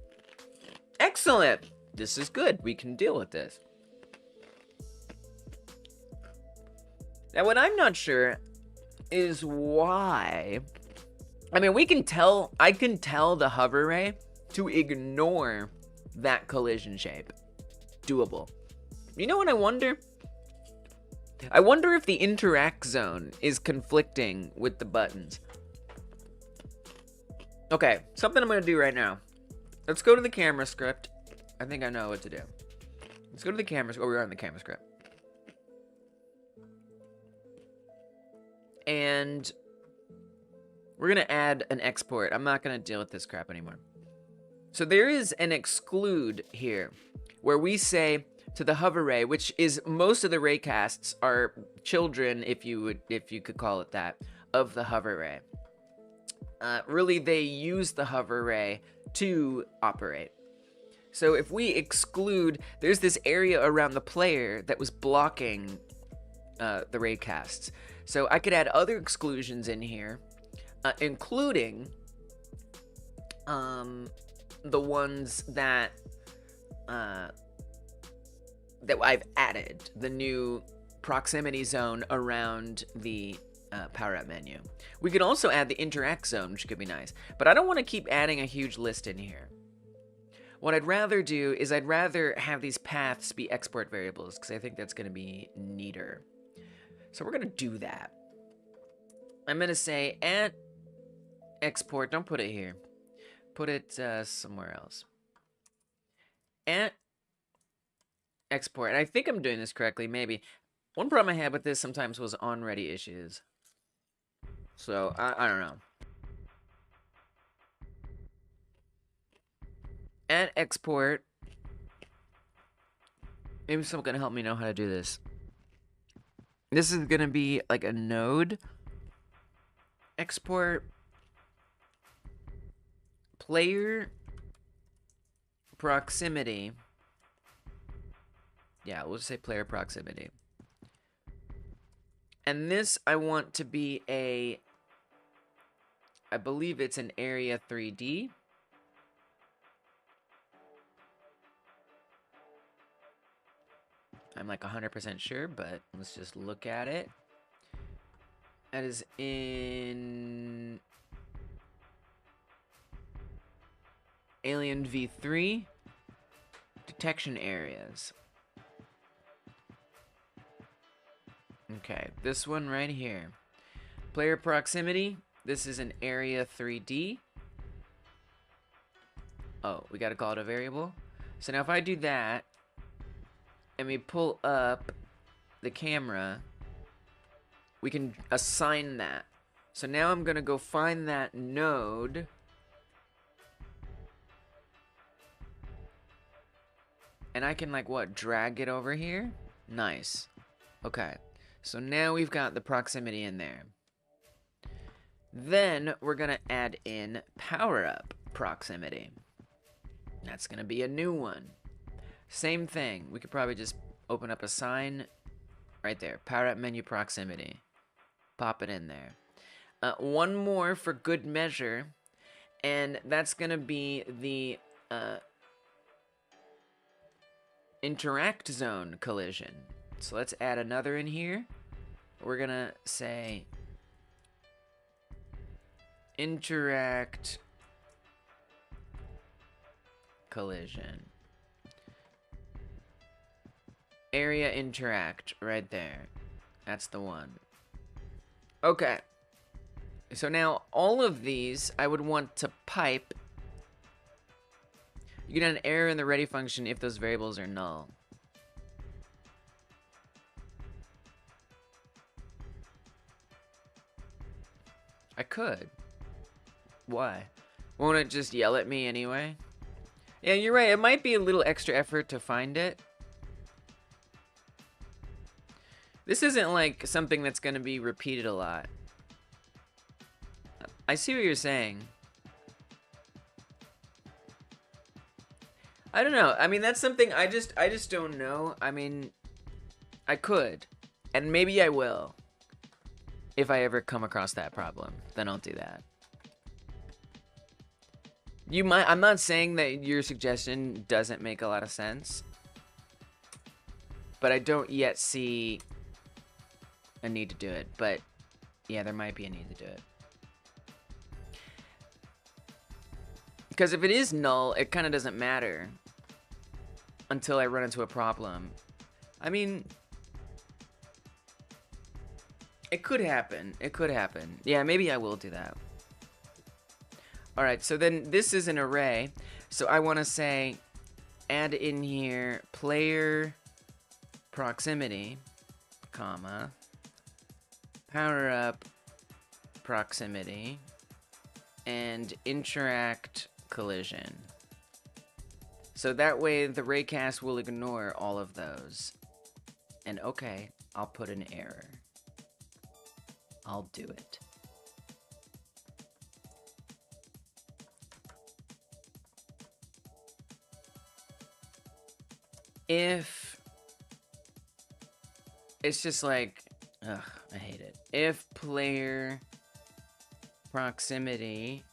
Excellent. This is good. We can deal with this. Now, what I'm not sure is why. I mean, I can tell the hover ray to ignore that collision shape. Doable. You know what I wonder? I wonder if the interact zone is conflicting with the buttons. Okay, something I'm gonna do right now. Let's go to the camera script. I think I know what to do. Let's go to the camera script. Oh, we're on the camera script. And we're gonna add an export. I'm not gonna deal with this crap anymore. So there is an exclude here, where we say to the hover ray, which is most of the raycasts are children, if you could call it that, of the hover ray. Really, they use the hover ray to operate. So if we exclude, there's this area around the player that was blocking the raycasts. So I could add other exclusions in here, including the ones that I've added, the new proximity zone around the power-up menu. We could also add the interact zone, which could be nice, but I don't want to keep adding a huge list in here. What I'd rather do is I'd rather have these paths be export variables, because I think that's going to be neater. So we're going to do that. I'm going to say at export, don't put it here. Put it somewhere else. At export, and I think I'm doing this correctly, maybe. One problem I had with this sometimes was on-ready issues. So, I don't know. At export, maybe someone can help me know how to do this. This is going to be like a node. Export player proximity. Yeah, we'll just say player proximity. And this I want to be a, I believe it's an area 3D. I'm like 100% sure, but let's just look at it. That is in Alien V3 detection areas. Okay, this one right here. Player proximity. This is an area 3D. Oh, we gotta call it a variable. So now if I do that, and we pull up the camera, we can assign that. So now I'm gonna go find that node. And I can, like, what, drag it over here? Nice. Okay. So now we've got the proximity in there. Then we're gonna add in power-up proximity. That's gonna be a new one. Same thing. We could probably just open up a sign right there. Power-up menu proximity. Pop it in there. One more for good measure, and that's gonna be the interact zone collision. So let's add another in here. We're gonna say interact collision. Area interact right there. That's the one. Okay. So now all of these I would want to pipe. You get an error in the ready function if those variables are null. I could. Why? Won't it just yell at me anyway? Yeah, you're right. It might be a little extra effort to find it. This isn't like something that's going to be repeated a lot. I see what you're saying. I don't know. I mean, that's something I just don't know. I mean, I could. And maybe I will. If I ever come across that problem, then I'll do that. You might. I'm not saying that your suggestion doesn't make a lot of sense, but I don't yet see a need to do it. But yeah, there might be a need to do it. Because if it is null, it kind of doesn't matter until I run into a problem. I mean, it could happen. It could happen. Yeah, maybe I will do that. All right, so then this is an array. So I want to say add in here player proximity, comma, power up proximity, and interact collision. So that way the raycast will ignore all of those. And okay, I'll put an error. I'll do it. If it's just like, ugh, I hate it. If player proximity,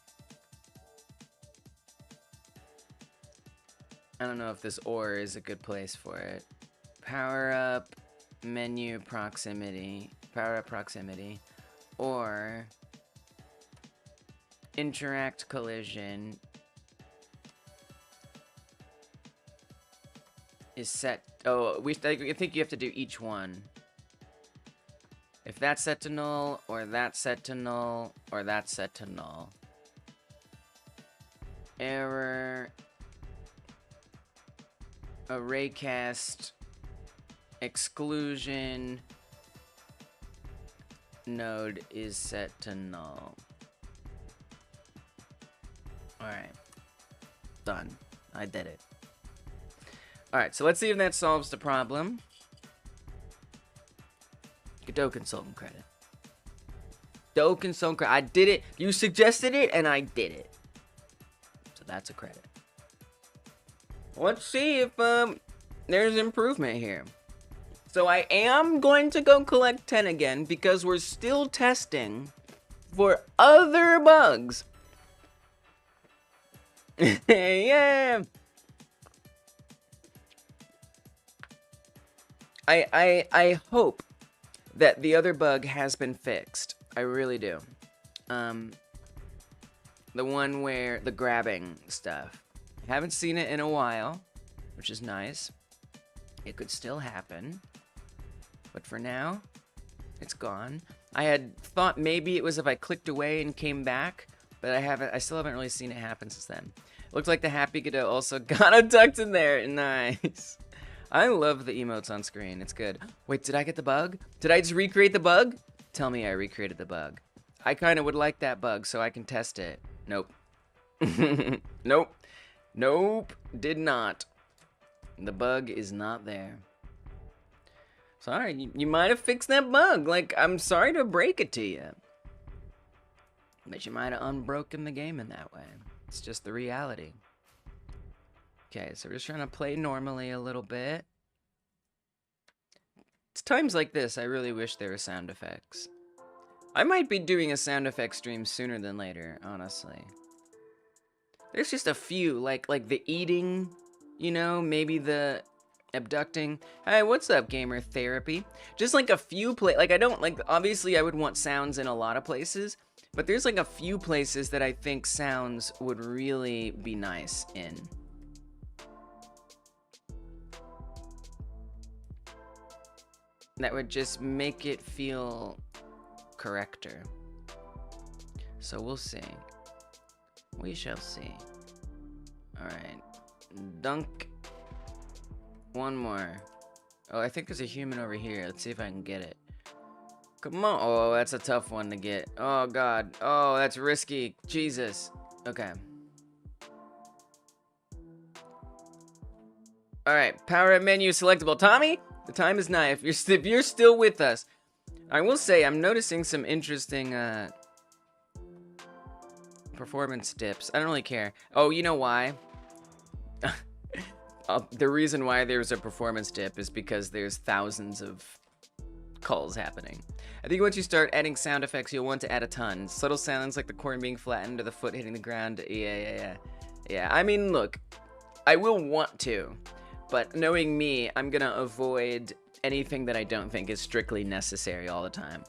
I don't know if this or is a good place for it. Power up menu proximity, power up proximity, or interact collision is set. Oh, I think you have to do each one. If that's set to null, or that's set to null, or that's set to null. Error. Arraycast exclusion node is set to null. Alright. Done. I did it. Alright, so let's see if that solves the problem. Godot Consultant credit. Godot Consultant credit. I did it. You suggested it, and I did it. So that's a credit. Let's see if there's improvement here. So I am going to go collect 10 again because we're still testing for other bugs. Yeah. I hope that the other bug has been fixed. I really do. The one where the grabbing stuff. Haven't seen it in a while, which is nice. It could still happen, but for now, it's gone. I had thought maybe it was if I clicked away and came back, but I still haven't really seen it happen since then. Looks like the Happy Godot also got a tucked in there. Nice. I love the emotes on screen. It's good. Wait, did I get the bug? Did I just recreate the bug? Tell me I recreated the bug. I kind of would like that bug so I can test it. Nope. Nope. Nope, did not. The bug is not there. Sorry, you might have fixed that bug. Like, I'm sorry to break it to you. But you might have unbroken the game in that way. It's just the reality. Okay, so we're just trying to play normally a little bit. It's times like this I really wish there were sound effects. I might be doing a sound effect stream sooner than later, honestly. There's just a few, like the eating, you know, maybe the abducting. Hey, what's up, gamer therapy? Just like a few like I don't like, obviously I would want sounds in a lot of places, but there's like a few places that I think sounds would really be nice in. That would just make it feel correcter. So we'll see. We shall see. Alright. Dunk. One more. Oh, I think there's a human over here. Let's see if I can get it. Come on. Oh, that's a tough one to get. Oh, God. Oh, that's risky. Jesus. Okay. All right, power up menu selectable. Tommy, the time is nigh. If you're still with us, I will say I'm noticing some interesting performance dips. I don't really care. Oh, you know why? The reason why there's a performance dip is because there's thousands of calls happening. I think once you start adding sound effects, you'll want to add a ton. Subtle sounds like the corn being flattened or the foot hitting the ground. Yeah. I mean, look, I will want to, but knowing me, I'm gonna avoid anything that I don't think is strictly necessary all the time.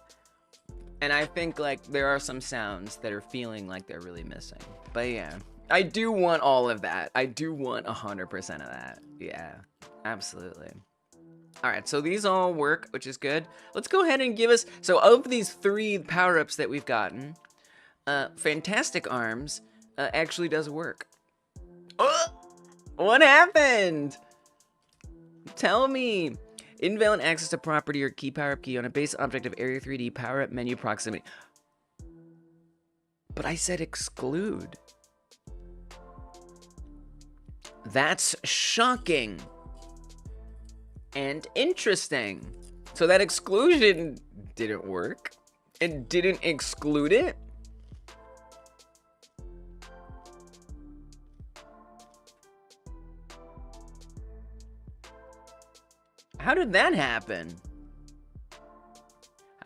And I think, like, there are some sounds that are feeling like they're really missing. But yeah, I do want all of that. I do want 100% of that. Yeah, absolutely. All right, so these all work, which is good. Let's go ahead and give us, so of these 3 power-ups that we've gotten, Fantastic Arms actually does work. What happened? Tell me. Invalid access to property or key power-up key on a base object of Area 3D power-up menu proximity. But I said exclude. That's shocking. And interesting. So that exclusion didn't work. It didn't exclude it. How did that happen?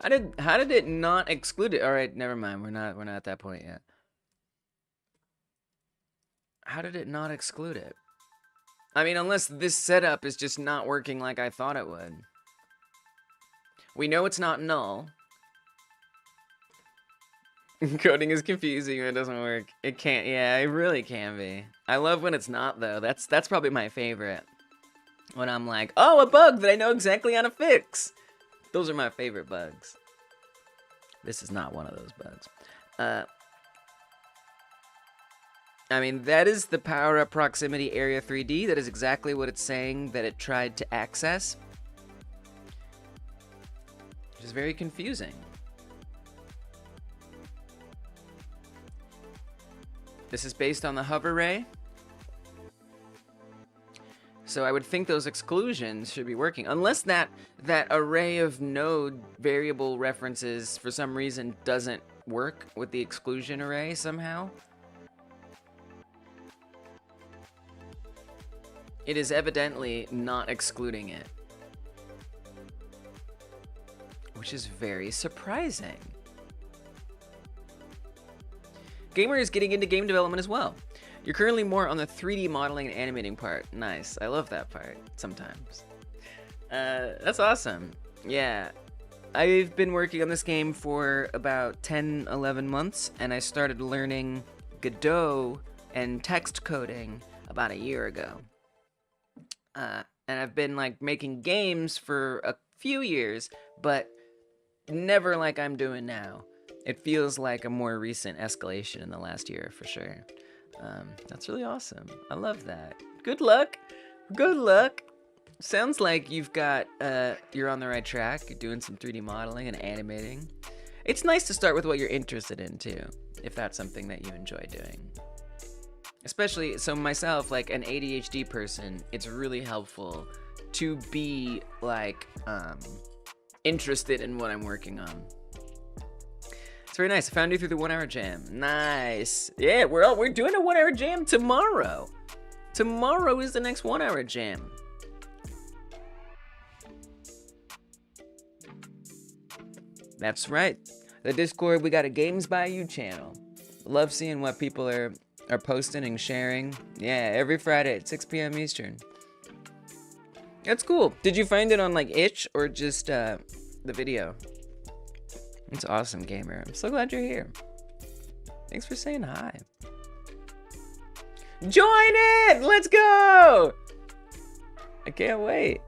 How did it not exclude it? All right, never mind. We're not at that point yet. How did it not exclude it? I mean, unless this setup is just not working like I thought it would. We know it's not null. Coding is confusing when it doesn't work. It can't, yeah, it really can be. I love when it's not, though. That's probably my favorite. When I'm like, oh, a bug that I know exactly how to fix. Those are my favorite bugs. This is not one of those bugs. I mean, that is the power-up proximity area 3D. That is exactly what it's saying that it tried to access. Which is very confusing. This is based on the hover ray. So I would think those exclusions should be working. Unless that array of node variable references for some reason doesn't work with the exclusion array somehow. It is evidently not excluding it. Which is very surprising. Gamer is getting into game development as well. You're currently more on the 3D modeling and animating part. Nice. I love that part sometimes. That's awesome. Yeah. I've been working on this game for about 10, 11 months, and I started learning Godot and text coding about a year ago. And I've been like making games for a few years, but never like I'm doing now. It feels like a more recent escalation in the last year for sure. That's really awesome. I love that. Good luck. Good luck. Sounds like you've got, you're on the right track. You're doing some 3D modeling and animating. It's nice to start with what you're interested in too, if that's something that you enjoy doing. Especially, so myself, like an ADHD person, it's really helpful to be like, interested in what I'm working on. It's very nice. I found you through the 1 hour jam. Nice. Yeah, we're doing a 1 hour jam tomorrow. Tomorrow is the next 1 hour jam. That's right. The Discord, we got a Games by You channel. Love seeing what people are posting and sharing. Yeah, every Friday at 6 p.m. Eastern. That's cool. Did you find it on like itch or just the video? It's awesome, gamer. I'm so glad you're here. Thanks for saying hi. Join it! Let's go! I can't wait.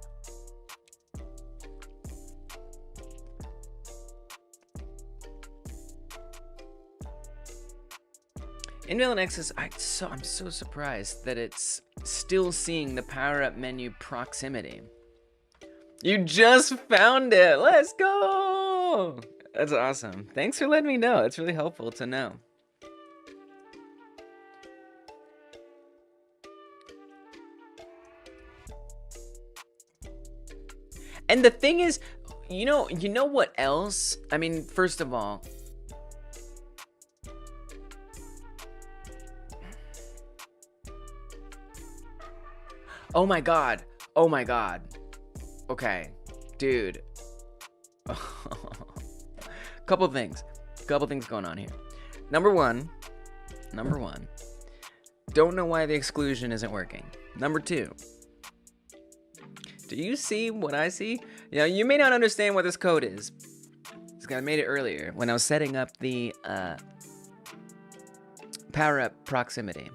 Invalid access, I'm so surprised that it's still seeing the power-up menu proximity. You just found it! Let's go! That's awesome. Thanks for letting me know. It's really helpful to know. And the thing is, you know what else? I mean, first of all, oh my god. Oh my god. Okay. Dude. Couple things going on here. Number one, don't know why the exclusion isn't working. Number two, do you see what I see? You know, you may not understand what this code is. I made it earlier when I was setting up the power up proximity.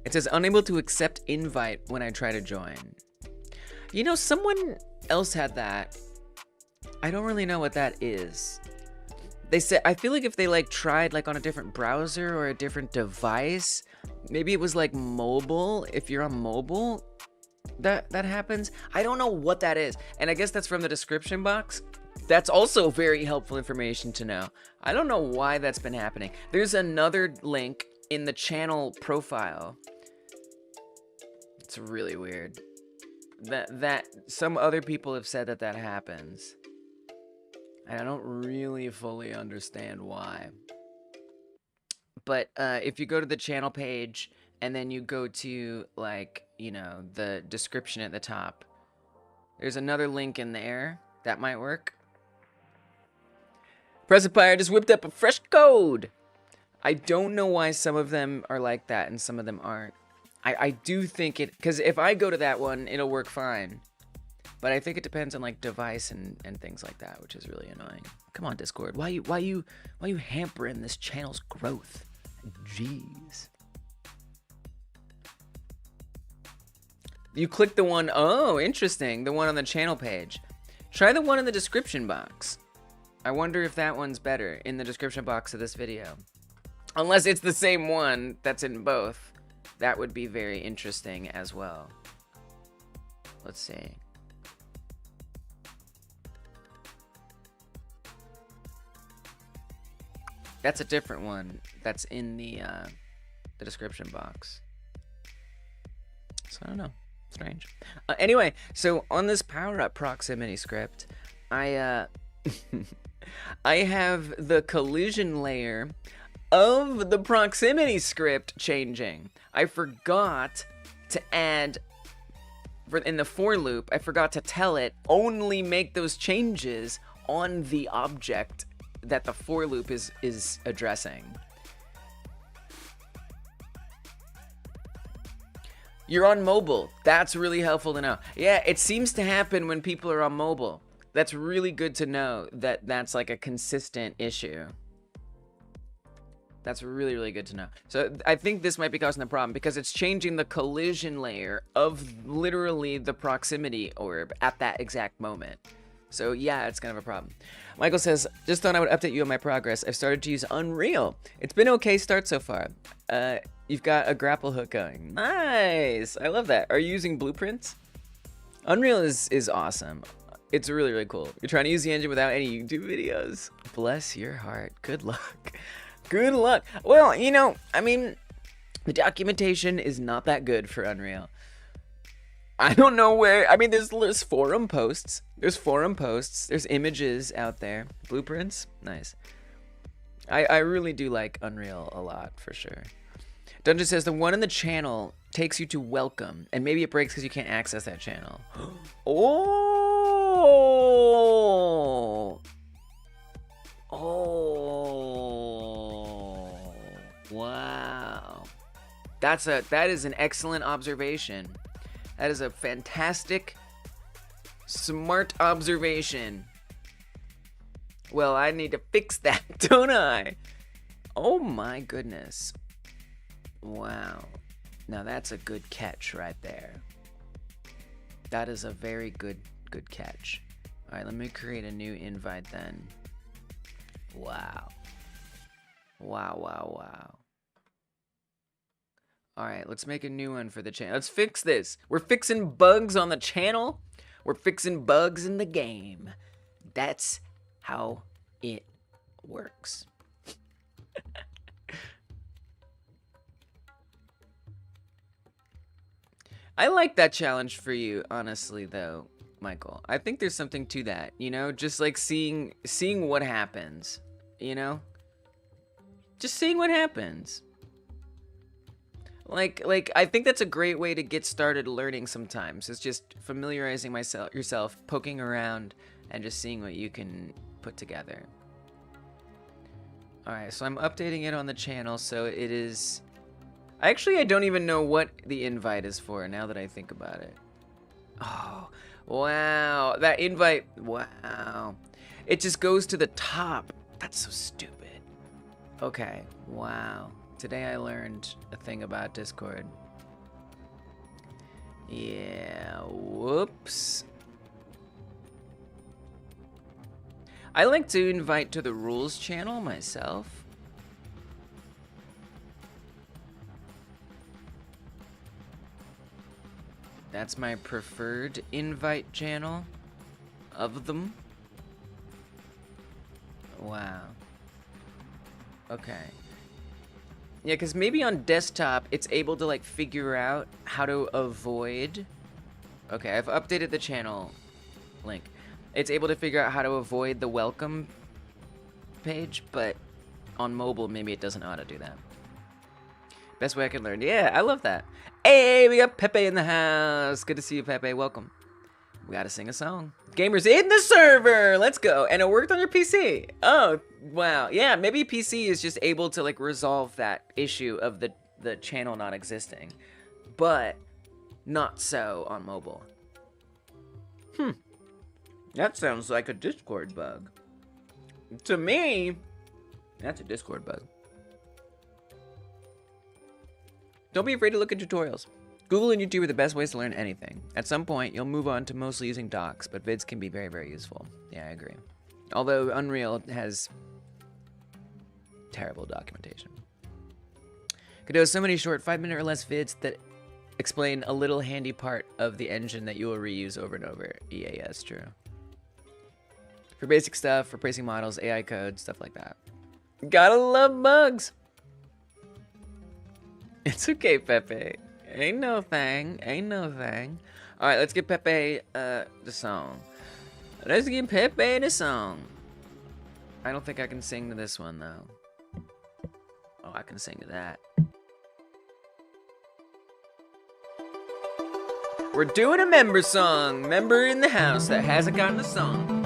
It says unable to accept invite when I try to join. You know, someone else had that. I don't really know what that is. They said, I feel like if they like tried like on a different browser or a different device, maybe it was like mobile. If you're on mobile, that happens. I don't know what that is. And I guess that's from the description box. That's also very helpful information to know. I don't know why that's been happening. There's another link in the channel profile. It's really weird. That some other people have said that happens. And I don't really fully understand why. But if you go to the channel page and then you go to, like, you know, the description at the top, there's another link in there that might work. Precipier just whipped up a fresh code. I don't know why some of them are like that and some of them aren't. I do think it, because if I go to that one, it'll work fine. But I think it depends on like device and things like that, which is really annoying. Come on, Discord. Why you hampering this channel's growth? Jeez. You click the one, oh, interesting. The one on the channel page. Try the one in the description box. I wonder if that one's better in the description box of this video. Unless it's the same one that's in both. That would be very interesting as well. Let's see. That's a different one that's in the description box. So I don't know. Strange. Anyway, so on this power-up proximity script, I I have the collision layer of the proximity script changing. I forgot to add, in the for loop, I forgot to tell it only make those changes on the object that the for loop is addressing. You're on mobile. That's really helpful to know. Yeah, it seems to happen when people are on mobile. That's really good to know that that's like a consistent issue. That's really, really good to know. So I think this might be causing the problem because it's changing the collision layer of literally the proximity orb at that exact moment. So yeah, it's kind of a problem. Michael says, just thought I would update you on my progress. I've started to use Unreal. It's been okay start so far. You've got a grapple hook going. Nice. I love that. Are you using blueprints? Unreal is awesome. It's really, really cool. You're trying to use the engine without any YouTube videos. Bless your heart. Good luck. Good luck. Well, you know, I mean, the documentation is not that good for Unreal. I don't know where. I mean, there's forum posts. There's images out there. Blueprints. Nice. I really do like Unreal a lot, for sure. Dungeon says the one in the channel takes you to welcome, and maybe it breaks because you can't access that channel. Oh. Oh. Wow. That is an excellent observation. That is a fantastic, smart observation. Well, I need to fix that, don't I? Oh my goodness. Wow. Now that's a good catch right there. That is a very good catch. All right, let me create a new invite then. Wow. Wow, wow, wow. All right, let's make a new one for the channel. Let's fix this. We're fixing bugs on the channel. We're fixing bugs in the game. That's how it works. I like that challenge for you, honestly, though, Michael. I think there's something to that, you know? Just like seeing what happens, you know? Just seeing what happens. Like I think that's a great way to get started learning sometimes. It's just familiarizing yourself, poking around, and just seeing what you can put together. Alright, so I'm updating it on the channel, so it is... Actually, I don't even know what the invite is for, now that I think about it. Oh, wow. That invite, wow. It just goes to the top. That's so stupid. Okay, wow. Today I learned a thing about Discord. Yeah, whoops. I like to invite to the rules channel myself. That's my preferred invite channel of them. Wow. Okay. Yeah, because maybe on desktop, it's able to, like, figure out how to avoid... Okay, I've updated the channel link. It's able to figure out how to avoid the welcome page, but on mobile, maybe it doesn't know how to do that. Best way I can learn. Yeah, I love that. Hey, we got Pepe in the house. Good to see you, Pepe. Welcome. We gotta sing a song. Gamers in the server! Let's go. And it worked on your PC. Oh, wow. Yeah, maybe PC is just able to, like, resolve that issue of the channel not existing. But not so on mobile. That sounds like a Discord bug. To me, that's a Discord bug. Don't be afraid to look at tutorials. Google and YouTube are the best ways to learn anything. At some point, you'll move on to mostly using docs, but vids can be very, very useful. Yeah, I agree. Although Unreal has terrible documentation. Godot has so many short 5-minute or less vids that explain a little handy part of the engine that you will reuse over and over. Yeah, that's true. For basic stuff, for tracing models, AI code, stuff like that. Gotta love bugs! It's okay, Pepe. Ain't no thing. Ain't no thing. Alright, let's get Pepe the song. Let's get Pepe the song. I don't think I can sing to this one, though. Oh, I can sing to that. We're doing a member song. Member in the house that hasn't gotten a song.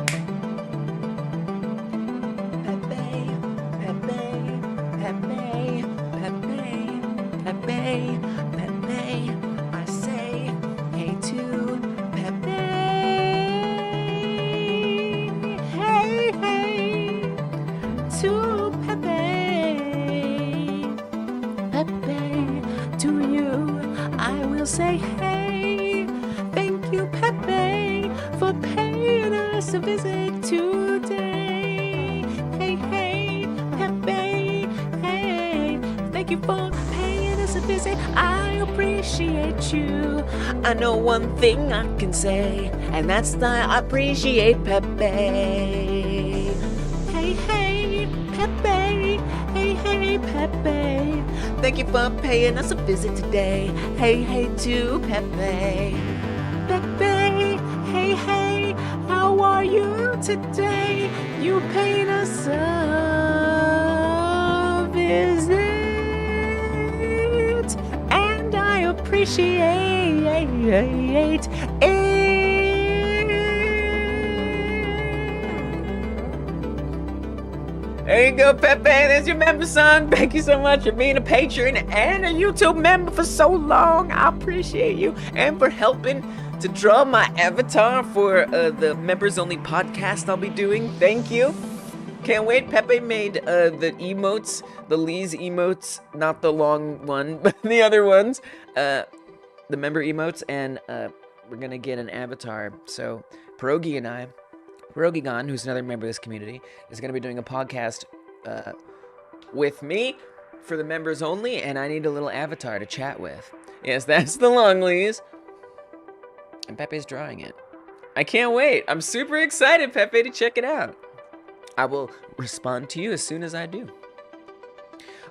Pepe, Pepe, I say, hey to Pepe. Hey, hey, to Pepe. Pepe, to you, I will say, hey, thank you, Pepe, for paying us a visit today. Hey, hey, Pepe, hey, thank you for a visit. I appreciate you. I know one thing I can say, and that's that I appreciate Pepe. Hey, hey, Pepe. Hey, hey, Pepe. Thank you for paying us a visit today. Hey, hey to Pepe. Pepe, hey, hey, how are you today? You paying us a visit. Appreciate it. There you go, Pepe. There's your member song. Thank you so much for being a patron and a YouTube member for so long. I appreciate you, and for helping to draw my avatar for the members only podcast I'll be doing. Thank you. Can't wait. Pepe made the emotes, the Lee's emotes, not the long one, but the other ones, the member emotes, and we're gonna get an avatar. So Pierogi and I, Pierogigon, who's another member of this community, is gonna be doing a podcast with me for the members only, and I need a little avatar to chat with. Yes, that's the Longleys. And Pepe's drawing it. I can't wait. I'm super excited, Pepe, to check it out. I will respond to you as soon as I do.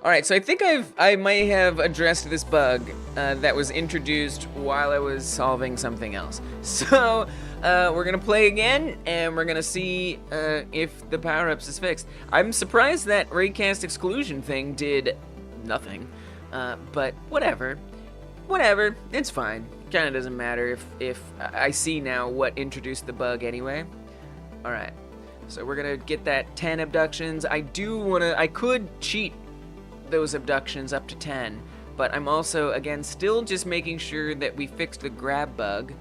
All right, so I think I might have addressed this bug that was introduced while I was solving something else. So we're gonna play again, and we're gonna see if the power-ups is fixed. I'm surprised that raycast exclusion thing did nothing, but whatever, it's fine. Kind of doesn't matter if I see now what introduced the bug anyway. All right, so we're gonna get that 10 abductions. I could cheat those abductions up to 10, but I'm also, again, still just making sure that we fixed the grab bug,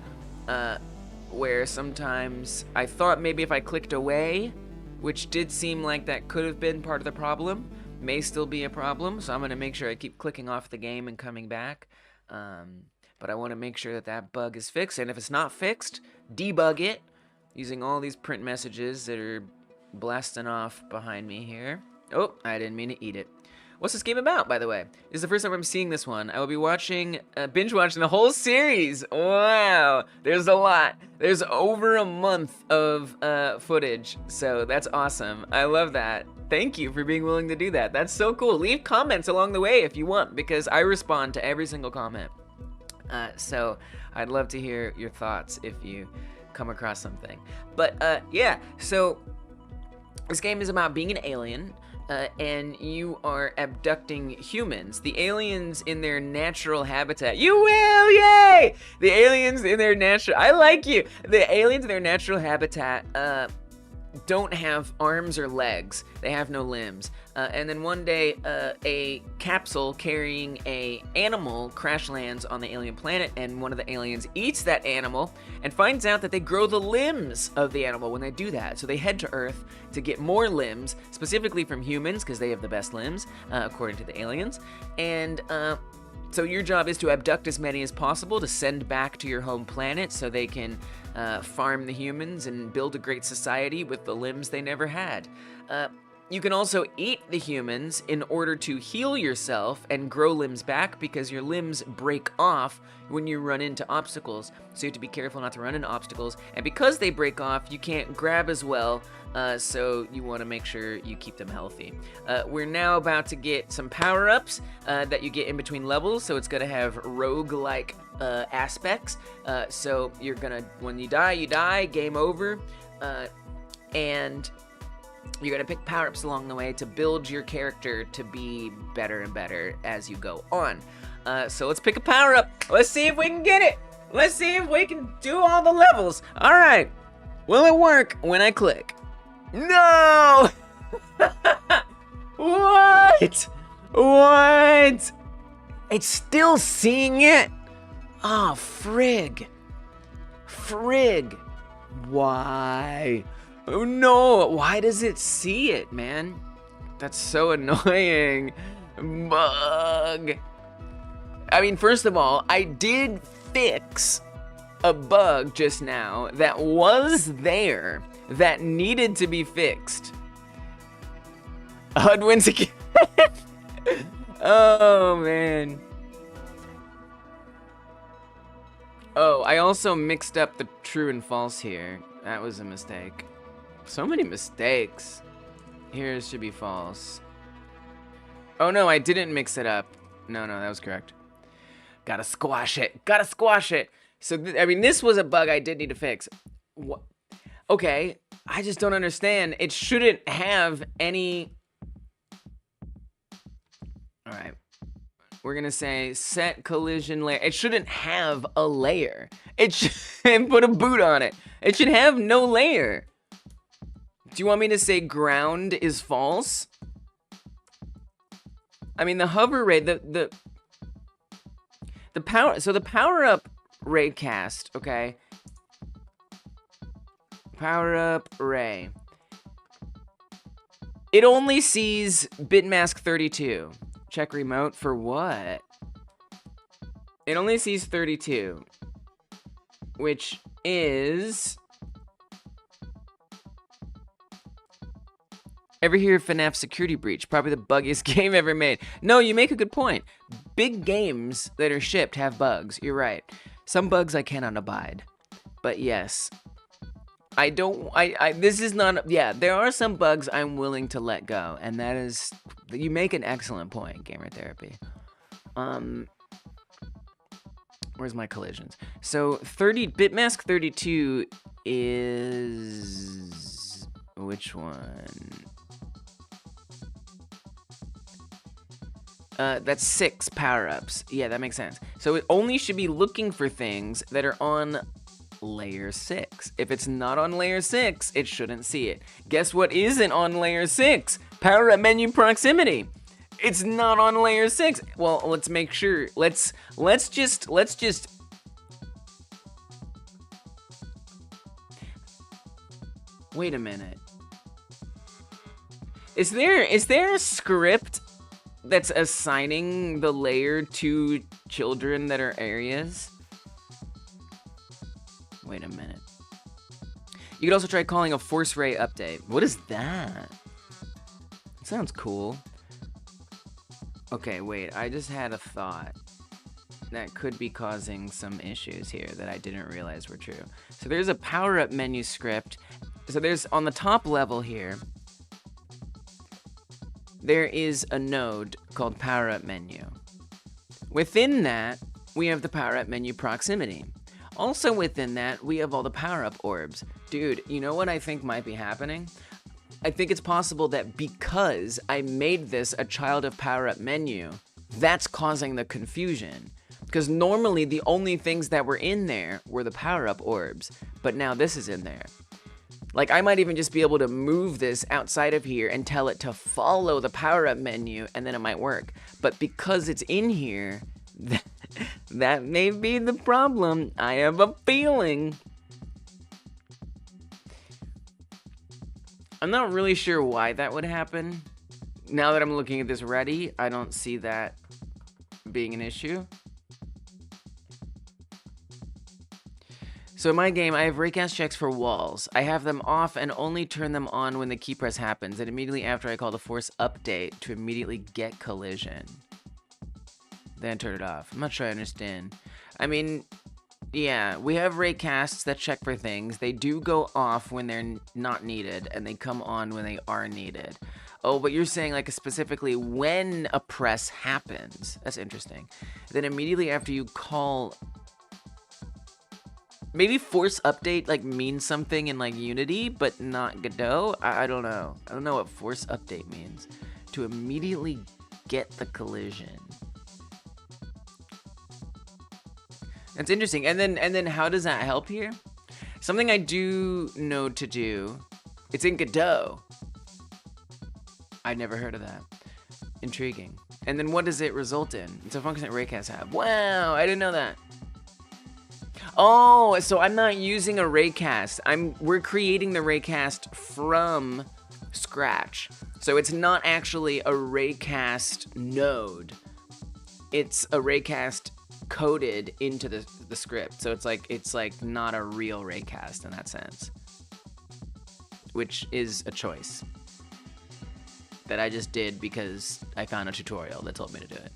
where sometimes I thought maybe if I clicked away, which did seem like that could have been part of the problem, may still be a problem, so I'm going to make sure I keep clicking off the game and coming back, but I want to make sure that that bug is fixed, and if it's not fixed, debug it, using all these print messages that are blasting off behind me here. Oh, I didn't mean to eat it. What's this game about, by the way? This is the first time I'm seeing this one. I will be watching, binge watching the whole series. Wow, there's a lot. There's over a month of footage, so that's awesome. I love that. Thank you for being willing to do that. That's so cool. Leave comments along the way if you want, because I respond to every single comment. So I'd love to hear your thoughts if you come across something. But yeah, so this game is about being an alien. And you are abducting humans. The aliens in their natural habitat. You will, yay! The aliens in their natural, I like you. The aliens in their natural habitat don't have arms or legs. They have no limbs. And then one day, a capsule carrying a animal crash lands on the alien planet, and one of the aliens eats that animal and finds out that they grow the limbs of the animal when they do that. So they head to Earth to get more limbs, specifically from humans, because they have the best limbs, according to the aliens. And so your job is to abduct as many as possible to send back to your home planet so they can farm the humans and build a great society with the limbs they never had. You can also eat the humans in order to heal yourself and grow limbs back, because your limbs break off when you run into obstacles. So you have to be careful not to run into obstacles. And because they break off, you can't grab as well, so you want to make sure you keep them healthy. We're now about to get some power-ups that you get in between levels, so it's going to have rogue-like aspects. So you're going to, when you die, game over. And you're going to pick power-ups along the way to build your character to be better and better as you go on. So let's pick a power-up. Let's see if we can get it. Let's see if we can do all the levels. All right. Will it work when I click? No! What? What? It's still seeing it? Oh, frig. Frig. Why? Oh no, why does it see it, man? That's so annoying. Bug. I mean, first of all, I did fix a bug just now that was there that needed to be fixed. HUD wins again. Oh, man. Oh, I also mixed up the true and false here. That was a mistake. So many mistakes. Here should be false. Oh no, I didn't mix it up. No, that was correct. Gotta squash it. Gotta squash it. So, I mean, this was a bug I did need to fix. What? Okay, I just don't understand. It shouldn't have any... Alright. We're gonna say set collision layer. It shouldn't have a layer. It should put a boot on it. It should have no layer. Do you want me to say ground is false? I mean, the hover ray, the power, so the power up ray cast, okay? Power up ray. It only sees bitmask 32. Check remote for what? It only sees 32, which is... Ever hear of FNAF Security Breach? Probably the buggiest game ever made. No, you make a good point. Big games that are shipped have bugs. You're right. Some bugs I cannot abide. But yes. I don't, this is not, yeah, there are some bugs I'm willing to let go, and that is, you make an excellent point, Gamer Therapy. Where's my collisions? So, bitmask 32 is, which one? That's 6 power-ups. Yeah, that makes sense. So it only should be looking for things that are on layer 6. If it's not on layer 6, it shouldn't see it. Guess what isn't on layer 6? Power-up menu proximity. It's not on layer 6. Well, let's make sure. Let's just wait a minute. Is there a script that's assigning the layer to children that are areas? Wait a minute. You could also try calling a force ray update. What is that? It sounds cool. Okay, wait, I just had a thought that could be causing some issues here that I didn't realize were true. So there's a power-up menu script. So there's, on the top level here, there is a node called power-up menu. Within that, we have the power-up menu proximity. Also within that, we have all the power-up orbs. Dude, you know what I think might be happening? I think it's possible that because I made this a child of power-up menu, that's causing the confusion. Because normally the only things that were in there were the power-up orbs, but now this is in there. Like, I might even just be able to move this outside of here and tell it to follow the power-up menu, and then it might work. But because it's in here, that may be the problem. I have a feeling. I'm not really sure why that would happen. Now that I'm looking at this ready, I don't see that being an issue. So in my game, I have raycast checks for walls. I have them off and only turn them on when the key press happens, and immediately after I call the force update to immediately get collision. Then turn it off. I'm not sure I understand. I mean, yeah, we have raycasts that check for things. They do go off when they're not needed, and they come on when they are needed. Oh, but you're saying like specifically when a press happens. That's interesting. Then immediately after you call... Maybe force update like means something in like Unity, but not Godot? I don't know. I don't know what force update means. To immediately get the collision. That's interesting. And then how does that help here? Something I do know to do. It's in Godot. I'd never heard of that. Intriguing. And then what does it result in? It's a function that raycasts have. Wow, I didn't know that. Oh, so I'm not using a raycast. We're creating the raycast from scratch. So it's not actually a raycast node. It's a raycast coded into the script. So it's like not a real raycast in that sense. Which is a choice that I just did because I found a tutorial that told me to do it.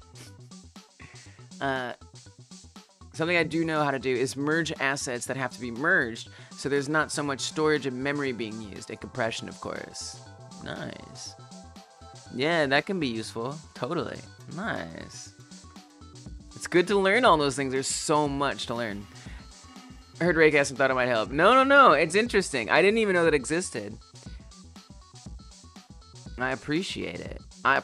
Something I do know how to do is merge assets that have to be merged, so there's not so much storage and memory being used, and compression, of course. Nice. Yeah, that can be useful. Totally. Nice. It's good to learn all those things. There's so much to learn. I heard raycast and thought it might help. No. It's interesting. I didn't even know that existed. I appreciate it. A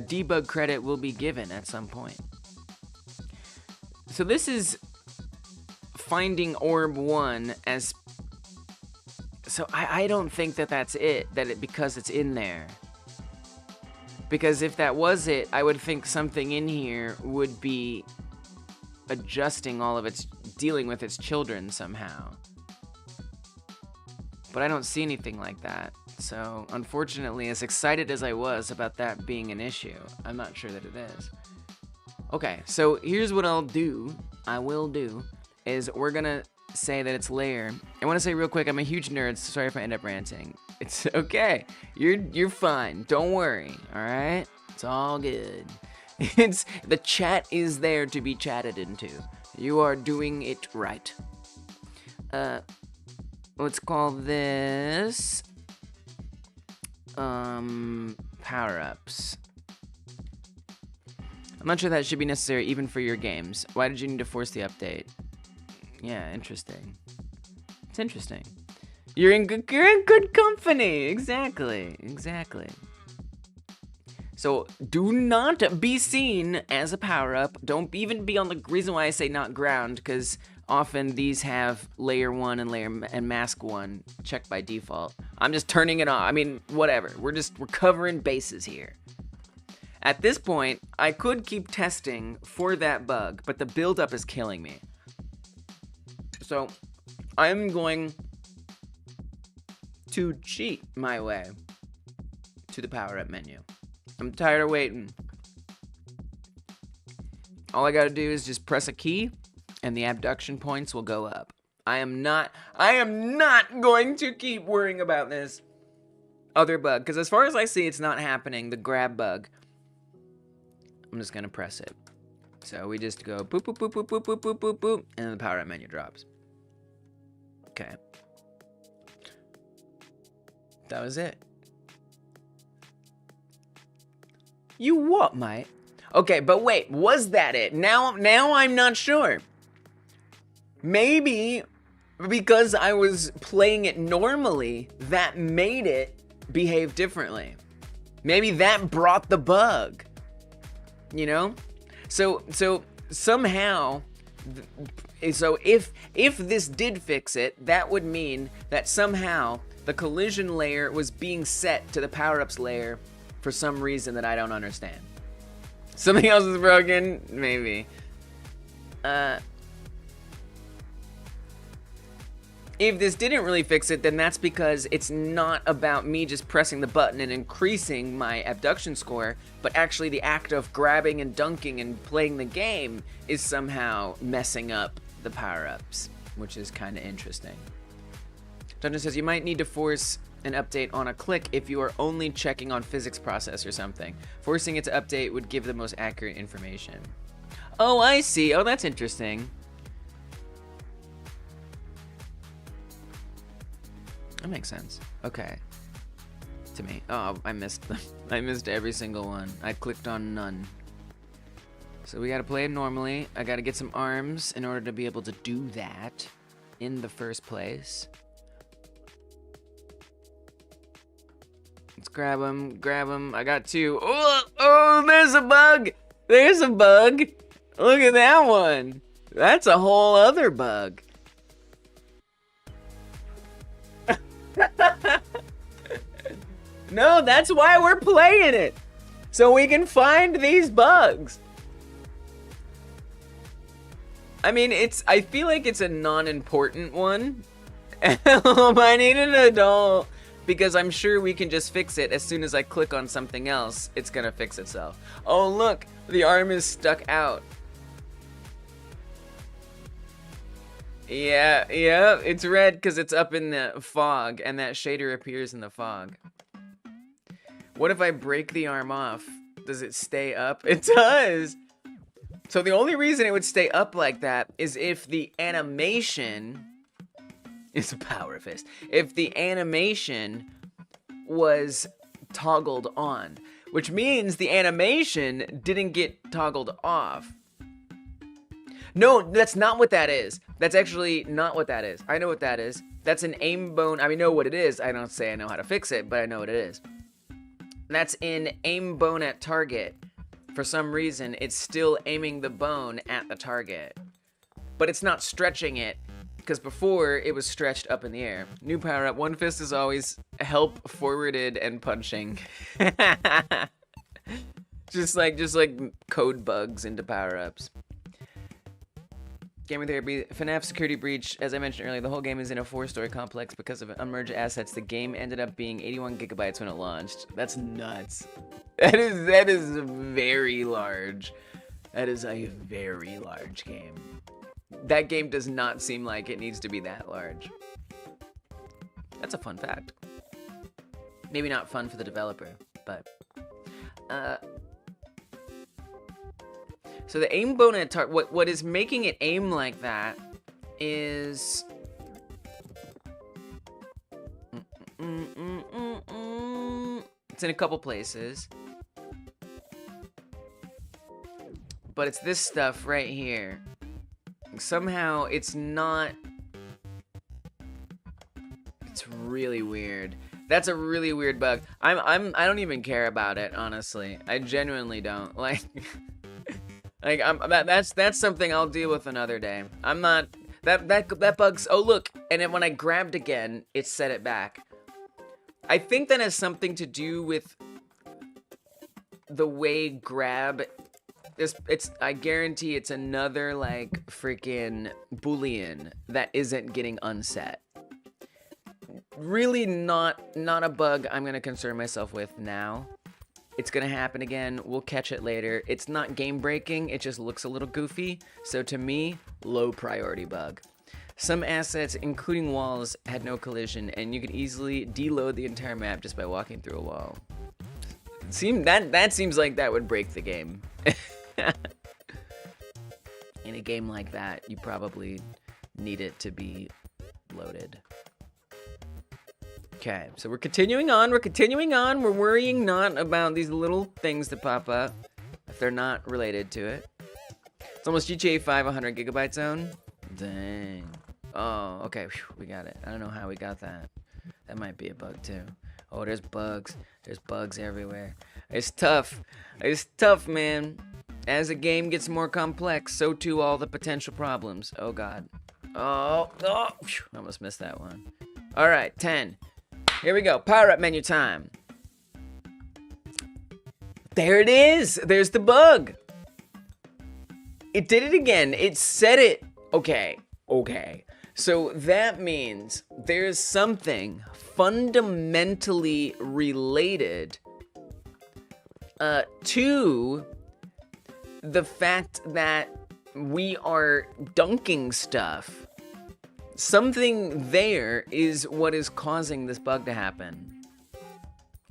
debug credit will be given at some point. So this is finding orb 1 as... So I don't think that that's it, because it's in there. Because if that was it, I would think something in here would be adjusting all of its... dealing with its children somehow. But I don't see anything like that. So, unfortunately, as excited as I was about that being an issue, I'm not sure that it is. Okay, so here's what I will do, is we're gonna say that it's layer. I wanna say real quick, I'm a huge nerd, so sorry if I end up ranting. It's okay, you're fine, don't worry, alright? It's all good. The chat is there to be chatted into. You are doing it right. let's call this power-ups. I'm not sure that should be necessary even for your games. Why did you need to force the update? Yeah, interesting. It's interesting. You're in good company. Exactly. So do not be seen as a power-up. Don't even be on the reason why I say not ground, because often these have layer 1 and mask 1 checked by default. I'm just turning it on. I mean, whatever. We're covering bases here. At this point, I could keep testing for that bug, but the build-up is killing me. So I'm going to cheat my way to the power-up menu. I'm tired of waiting. All I gotta do is just press a key and the abduction points will go up. I am not going to keep worrying about this other bug, because as far as I see, it's not happening, the grab bug. I'm just gonna press it. So we just go boop, boop, boop, boop, boop, boop, boop, boop, boop, and then the power-up menu drops. Okay. That was it. You what, mate? Okay, but wait, was that it? Now I'm not sure. Maybe because I was playing it normally, that made it behave differently. Maybe that brought the bug. You know? So somehow, so if this did fix it, that would mean that somehow the collision layer was being set to the power-ups layer for some reason that I don't understand. Something else is broken? Maybe. If this didn't really fix it, then that's because it's not about me just pressing the button and increasing my abduction score, but actually the act of grabbing and dunking and playing the game is somehow messing up the power-ups, which is kind of interesting. Dungeon says you might need to force an update on a click if you are only checking on physics process or something. Forcing it to update would give the most accurate information. Oh, I see. Oh, that's interesting. That makes sense. Okay. To me. Oh, I missed them. I missed every single one. I clicked on none. So we gotta play it normally. I gotta get some arms in order to be able to do that in the first place. Let's grab him. I got 2. Oh, there's a bug. There's a bug. Look at that one. That's a whole other bug. No, that's why we're playing it. So we can find these bugs. I mean, I feel like it's a non-important one. I need an adult. Because I'm sure we can just fix it as soon as I click on something else, it's gonna fix itself. Oh look, the arm is stuck out. Yeah, it's red because it's up in the fog and that shader appears in the fog. What if I break the arm off? Does it stay up? It does! So the only reason it would stay up like that is if the animation... It's a power fist. If the animation was toggled on, which means the animation didn't get toggled off. No, that's not what that is. That's actually not what that is. I know what that is. That's an aim bone. I mean, know what it is. I don't say I know how to fix it, but I know what it is. That's in aim bone at target. For some reason, it's still aiming the bone at the target, but it's not stretching it. Because before, it was stretched up in the air. New power-up, one fist is always help forwarded and punching. just like code bugs into power-ups. Gaming therapy, FNAF security breach. As I mentioned earlier, the whole game is in a 4-story complex because of unmerged assets. The game ended up being 81 gigabytes when it launched. That's nuts. That is very large. That is a very large game. That game does not seem like it needs to be that large. That's a fun fact. Maybe not fun for the developer, but... So the aim bone at target, what is making it aim like that is... It's in a couple places. But it's this stuff right here. Somehow it's not... It's really weird. That's a really weird bug. I don't even care about it, honestly. I genuinely don't. Like that's something I'll deal with another day. I'm not that bug's. Oh look, and then when I grabbed again, it set it back. I think that has something to do with the way grab. I guarantee it's another like freaking boolean that isn't getting unset. Really not a bug I'm gonna concern myself with now. It's gonna happen again. We'll catch it later. It's not game breaking. It just looks a little goofy. So to me, low priority bug. Some assets, including walls, had no collision, and you could easily deload the entire map just by walking through a wall. That seems like that would break the game. In a game like that, you probably need it to be loaded. Okay, so we're continuing on. We're worrying not about these little things that pop up if they're not related to it. It's almost GTA 5 100 gigabyte zone. Dang. Oh, okay, whew, we got it. I don't know how we got that. That might be a bug too. Oh, there's bugs. There's bugs everywhere. It's tough. It's tough, man. As a game gets more complex, so too all the potential problems. Oh, God. Oh, whew, I almost missed that one. All right, 10. Here we go. Power up menu time. There it is. There's the bug. It did it again. It said it. Okay. So that means there's something fundamentally related to the fact that we are dunking stuff. Something there is what is causing this bug to happen.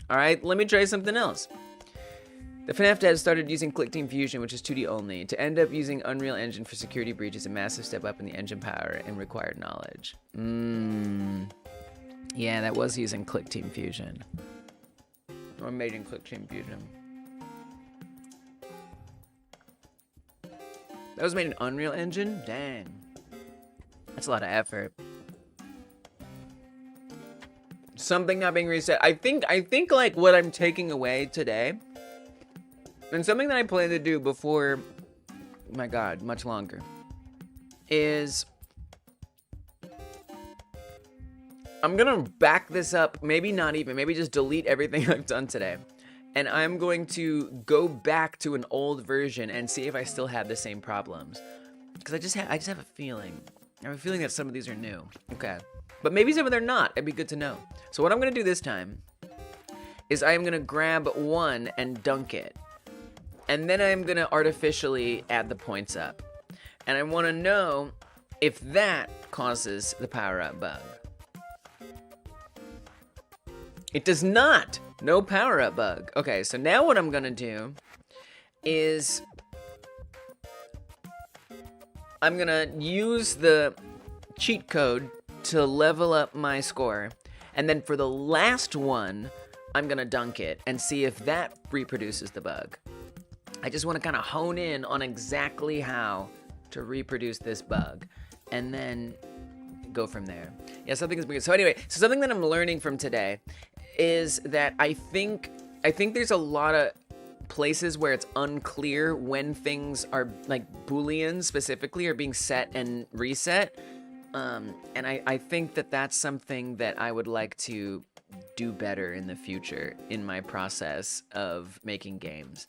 All right, let me try something else. The FNAF devs started using ClickTeam Fusion, which is 2D only, to end up using Unreal Engine for security breaches, a massive step up in the engine power and required knowledge. Yeah, that was using ClickTeam Fusion. Or made in ClickTeam Fusion. That was made in Unreal Engine? Dang. That's a lot of effort. Something not being reset. I think like what I'm taking away today, and something that I plan to do before, my God, much longer, is I'm gonna back this up, maybe not even, maybe just delete everything I've done today. And I'm going to go back to an old version and see if I still have the same problems. Because I just have a feeling. I have a feeling that some of these are new. Okay. But maybe some of them are not. It'd be good to know. So what I'm going to do this time is I am going to grab one and dunk it. And then I'm going to artificially add the points up. And I want to know if that causes the power-up bug. It does not. No power-up bug. Okay, so now what I'm going to do is I'm going to use the cheat code to level up my score. And then for the last one, I'm going to dunk it and see if that reproduces the bug. I just want to kind of hone in on exactly how to reproduce this bug. And then go from there. Yeah, something is weird. So anyway, so something that I'm learning from today is that I think there's a lot of places where it's unclear when things are, like Booleans specifically, are being set and reset. And I think that that's something that I would like to do better in the future in my process of making games,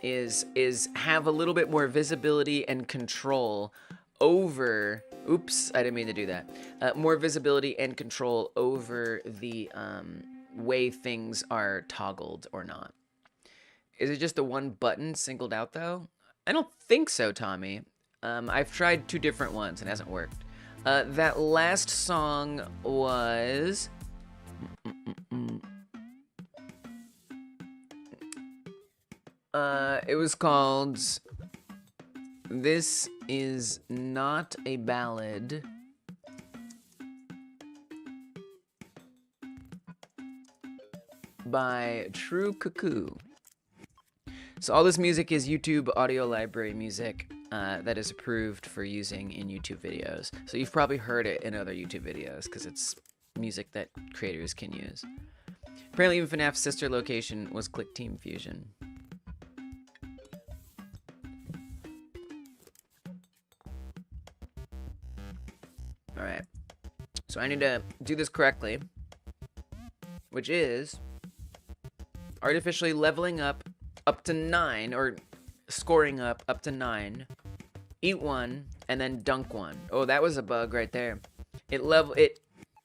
is have a little bit more visibility and control over, oops, I didn't mean to do that, more visibility and control over the way things are toggled or not. Is it just the one button singled out though? I don't think so, Tommy. I've tried 2 different ones and it hasn't worked. That last song was... it was called This Is Not a Ballad. by True Cuckoo. So all this music is YouTube audio library music that is approved for using in YouTube videos. So you've probably heard it in other YouTube videos because it's music that creators can use. Apparently even FNAF's sister location was Click Team Fusion. Alright, so I need to do this correctly, which is artificially leveling up to 9, or scoring up to 9, eat 1, and then dunk 1. Oh, that was a bug right there. It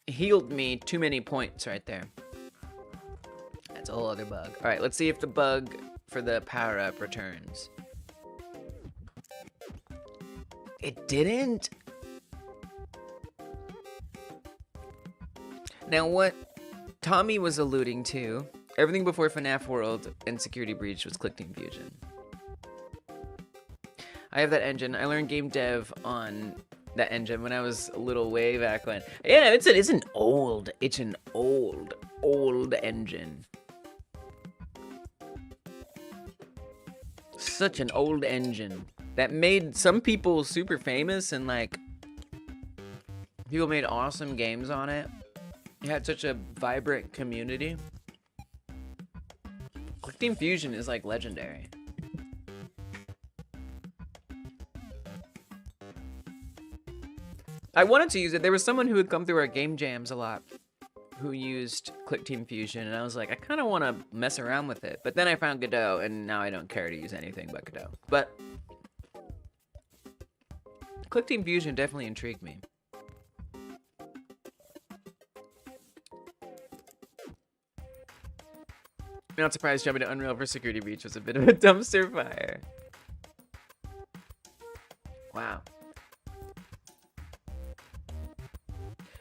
healed me too many points right there. That's a whole other bug. Alright, let's see if the bug for the power-up returns. It didn't? Now what Tommy was alluding to, everything before FNAF World and Security Breach was Click Team Fusion. I have that engine. I learned game dev on that engine when I was a little way back when. Yeah, it's an old engine. Such an old engine that made some people super famous, and like people made awesome games on it. It had such a vibrant community. Click Team Fusion is like legendary. I wanted to use it. There was someone who would come through our game jams a lot who used Click Team Fusion, and I was like, I kind of want to mess around with it. But then I found Godot, and now I don't care to use anything but Godot. But Click Team Fusion definitely intrigued me. I'm not surprised jumping to Unreal for Security Breach was a bit of a dumpster fire. Wow.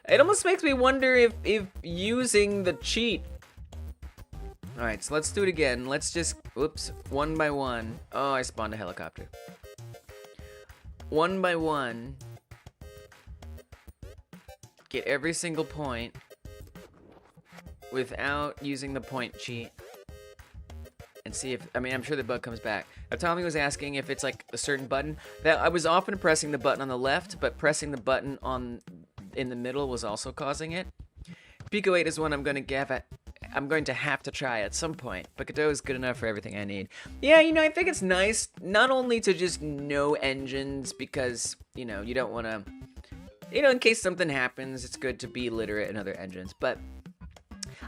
It almost makes me wonder if using the cheat. Alright, so let's do it again. Let's just, whoops, one by one. Oh, I spawned a helicopter. One by one. Get every single point without using the point cheat. And see if, I mean, I'm sure the bug comes back. Now, Tommy was asking if it's like a certain button. That I was often pressing the button on the left, but pressing the button in the middle was also causing it. Pico 8 is one I'm going to have to try at some point, but Godot is good enough for everything I need. Yeah, you know, I think it's nice not only to just know engines because, you know, you don't want to, you know, in case something happens, it's good to be literate in other engines, but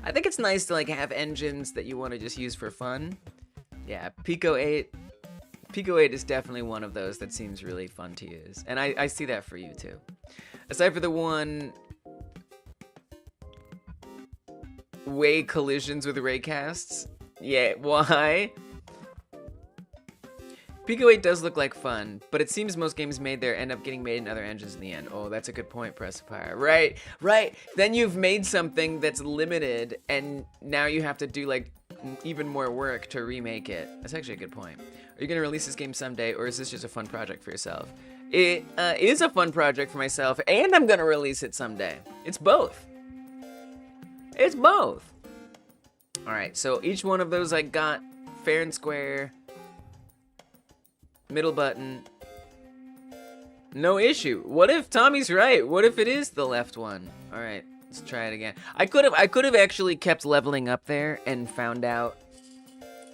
I think it's nice to like have engines that you want to just use for fun. Yeah, Pico 8 is definitely one of those that seems really fun to use, and I see that for you too. Aside for the one way collisions with raycasts. Yeah, why? Pico 8 does look like fun, but it seems most games made there end up getting made in other engines in the end. Oh, that's a good point, Pressfire. Right. Then you've made something that's limited, and now you have to do like even more work to remake it. That's actually a good point. Are you gonna release this game someday, or is this just a fun project for yourself? It is a fun project for myself, and I'm gonna release it someday. It's both. It's both. All right, so each one of those I got fair and square. Middle button. No issue. What if Tommy's right? What if it is the left one? All right, let's try it again. I could have actually kept leveling up there and found out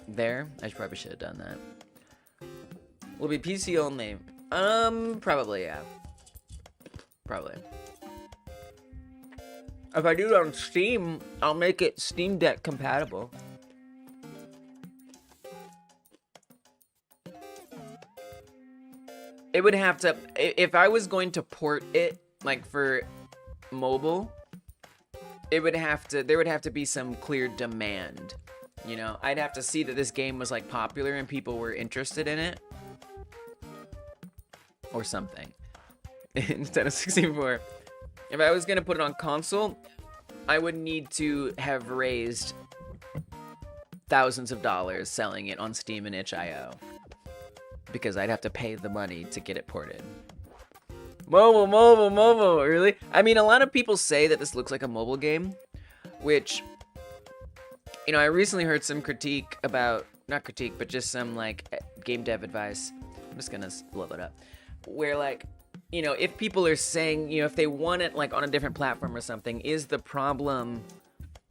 there. I probably should have done that. Will be PC only. Probably, yeah. Probably. If I do it on Steam, I'll make it Steam Deck compatible. It would have to, if I was going to port it, like for mobile, there would have to be some clear demand. You know, I'd have to see that this game was like popular and people were interested in it. Or something. Instead of 64. If I was gonna put it on console, I would need to have raised thousands of dollars selling it on Steam and itch.io. Because I'd have to pay the money to get it ported. Mobile, really? I mean, a lot of people say that this looks like a mobile game, which You know, I recently heard some critique about, not critique, but just some like game dev advice. I'm just gonna blow it up. Where like, you know, if people are saying, you know, if they want it like on a different platform or something, is the problem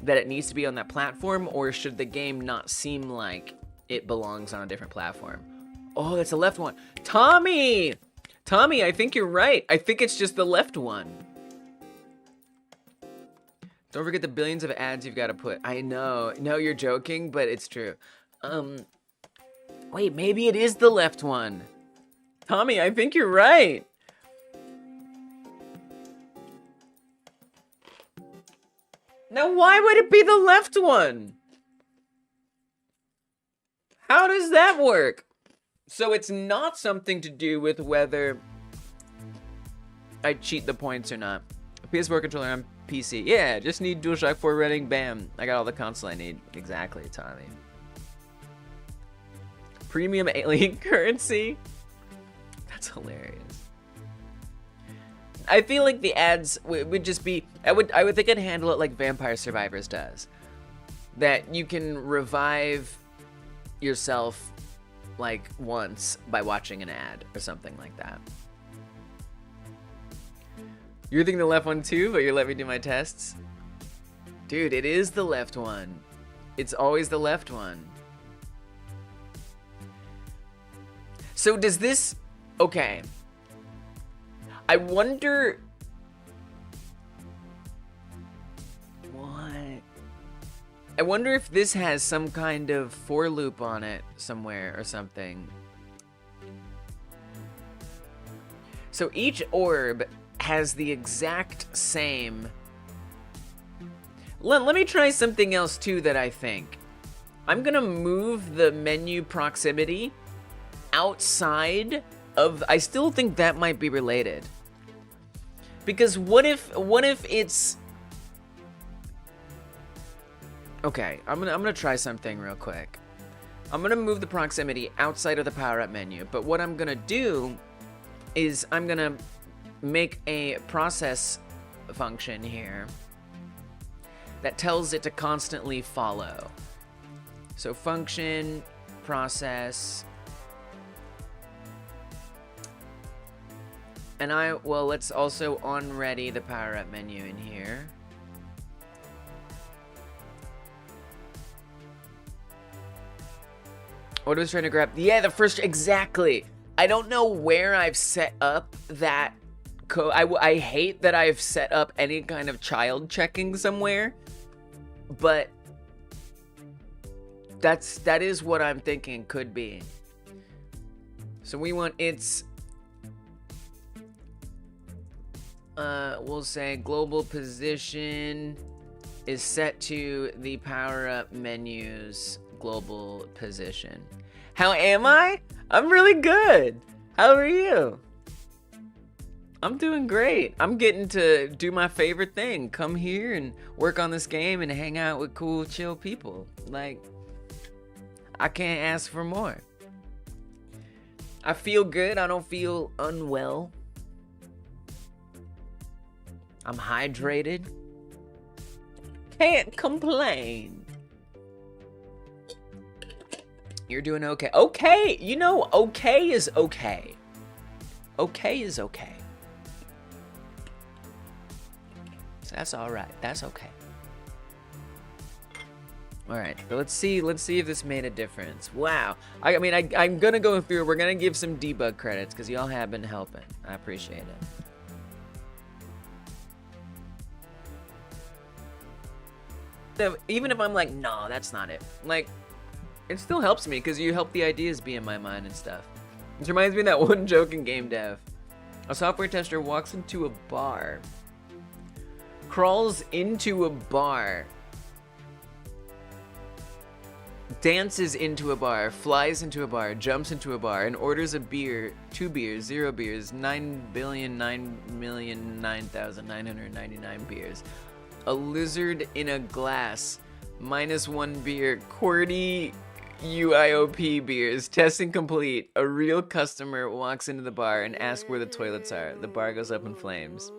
that it needs to be on that platform, or should the game not seem like it belongs on a different platform? Oh, that's the left one. Tommy! Tommy, I think you're right. I think it's just the left one. Don't forget the billions of ads you've got to put. I know. No, you're joking, but it's true. Wait, maybe it is the left one. Tommy, I think you're right. Now, why would it be the left one? How does that work? So it's not something to do with whether I cheat the points or not. PS4 controller on PC. Yeah, just need DualShock 4 running. Bam. I got all the console I need. Exactly, Tommy. Premium alien currency? That's hilarious. I feel like the ads would just be... I would think I'd handle it like Vampire Survivors does. That you can revive yourself like once by watching an ad or something like that. You're thinking the left one too, but you're letting me do my tests? Dude, it is the left one. It's always the left one. So does this... Okay. I wonder... What? I wonder if this has some kind of for loop on it somewhere or something. So each orb has the exact same... Let me try something else too that I think. I'm gonna move the menu proximity outside of... I still think that might be related. Because what if it's... Okay, I'm gonna try something real quick. I'm gonna move the proximity outside of the power-up menu, but what I'm gonna do is I'm gonna make a process function here that tells it to constantly follow. So function, process, and let's also on-ready the power-up menu in here. What I was trying to grab? Yeah, the first, exactly. I don't know where I've set up that code. I hate that I've set up any kind of child checking somewhere, but that is what I'm thinking could be. So we want its, we'll say global position is set to the power-up menu's global position. How am I? I'm really good. How are you? I'm doing great. I'm getting to do my favorite thing. Come here and work on this game and hang out with cool, chill people. Like, I can't ask for more. I feel good. I don't feel unwell. I'm hydrated. Can't complain. You're doing okay. Okay, you know, okay is okay. Okay is okay. So that's all right. That's okay. All right, so let's see if this made a difference. Wow. I mean, I'm gonna go through. We're gonna give some debug credits because y'all have been helping. I appreciate it. Even if I'm like, no, that's not it. Like, it still helps me because you help the ideas be in my mind and stuff. This reminds me of that one joke in game dev. A software tester walks into a bar, crawls into a bar, dances into a bar, flies into a bar, jumps into a bar, and orders a beer, 2 beers, 0 beers, 9,009,999 beers. A lizard in a glass, -1 beer, QWERTY UIOP beers, testing complete. A real customer walks into the bar and asks where the toilets are. The bar goes up in flames.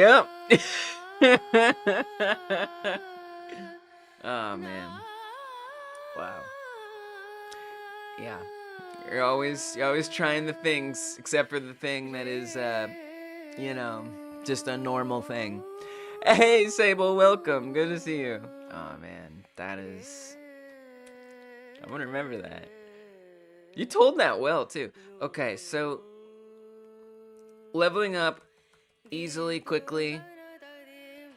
Yep. Oh man. Wow. Yeah. You're always trying the things, except for the thing that is, you know, just a normal thing. Hey, Sable, welcome. Good to see you. Oh man, that is. I'm gonna remember that. You told that well too. Okay, so leveling up easily, quickly.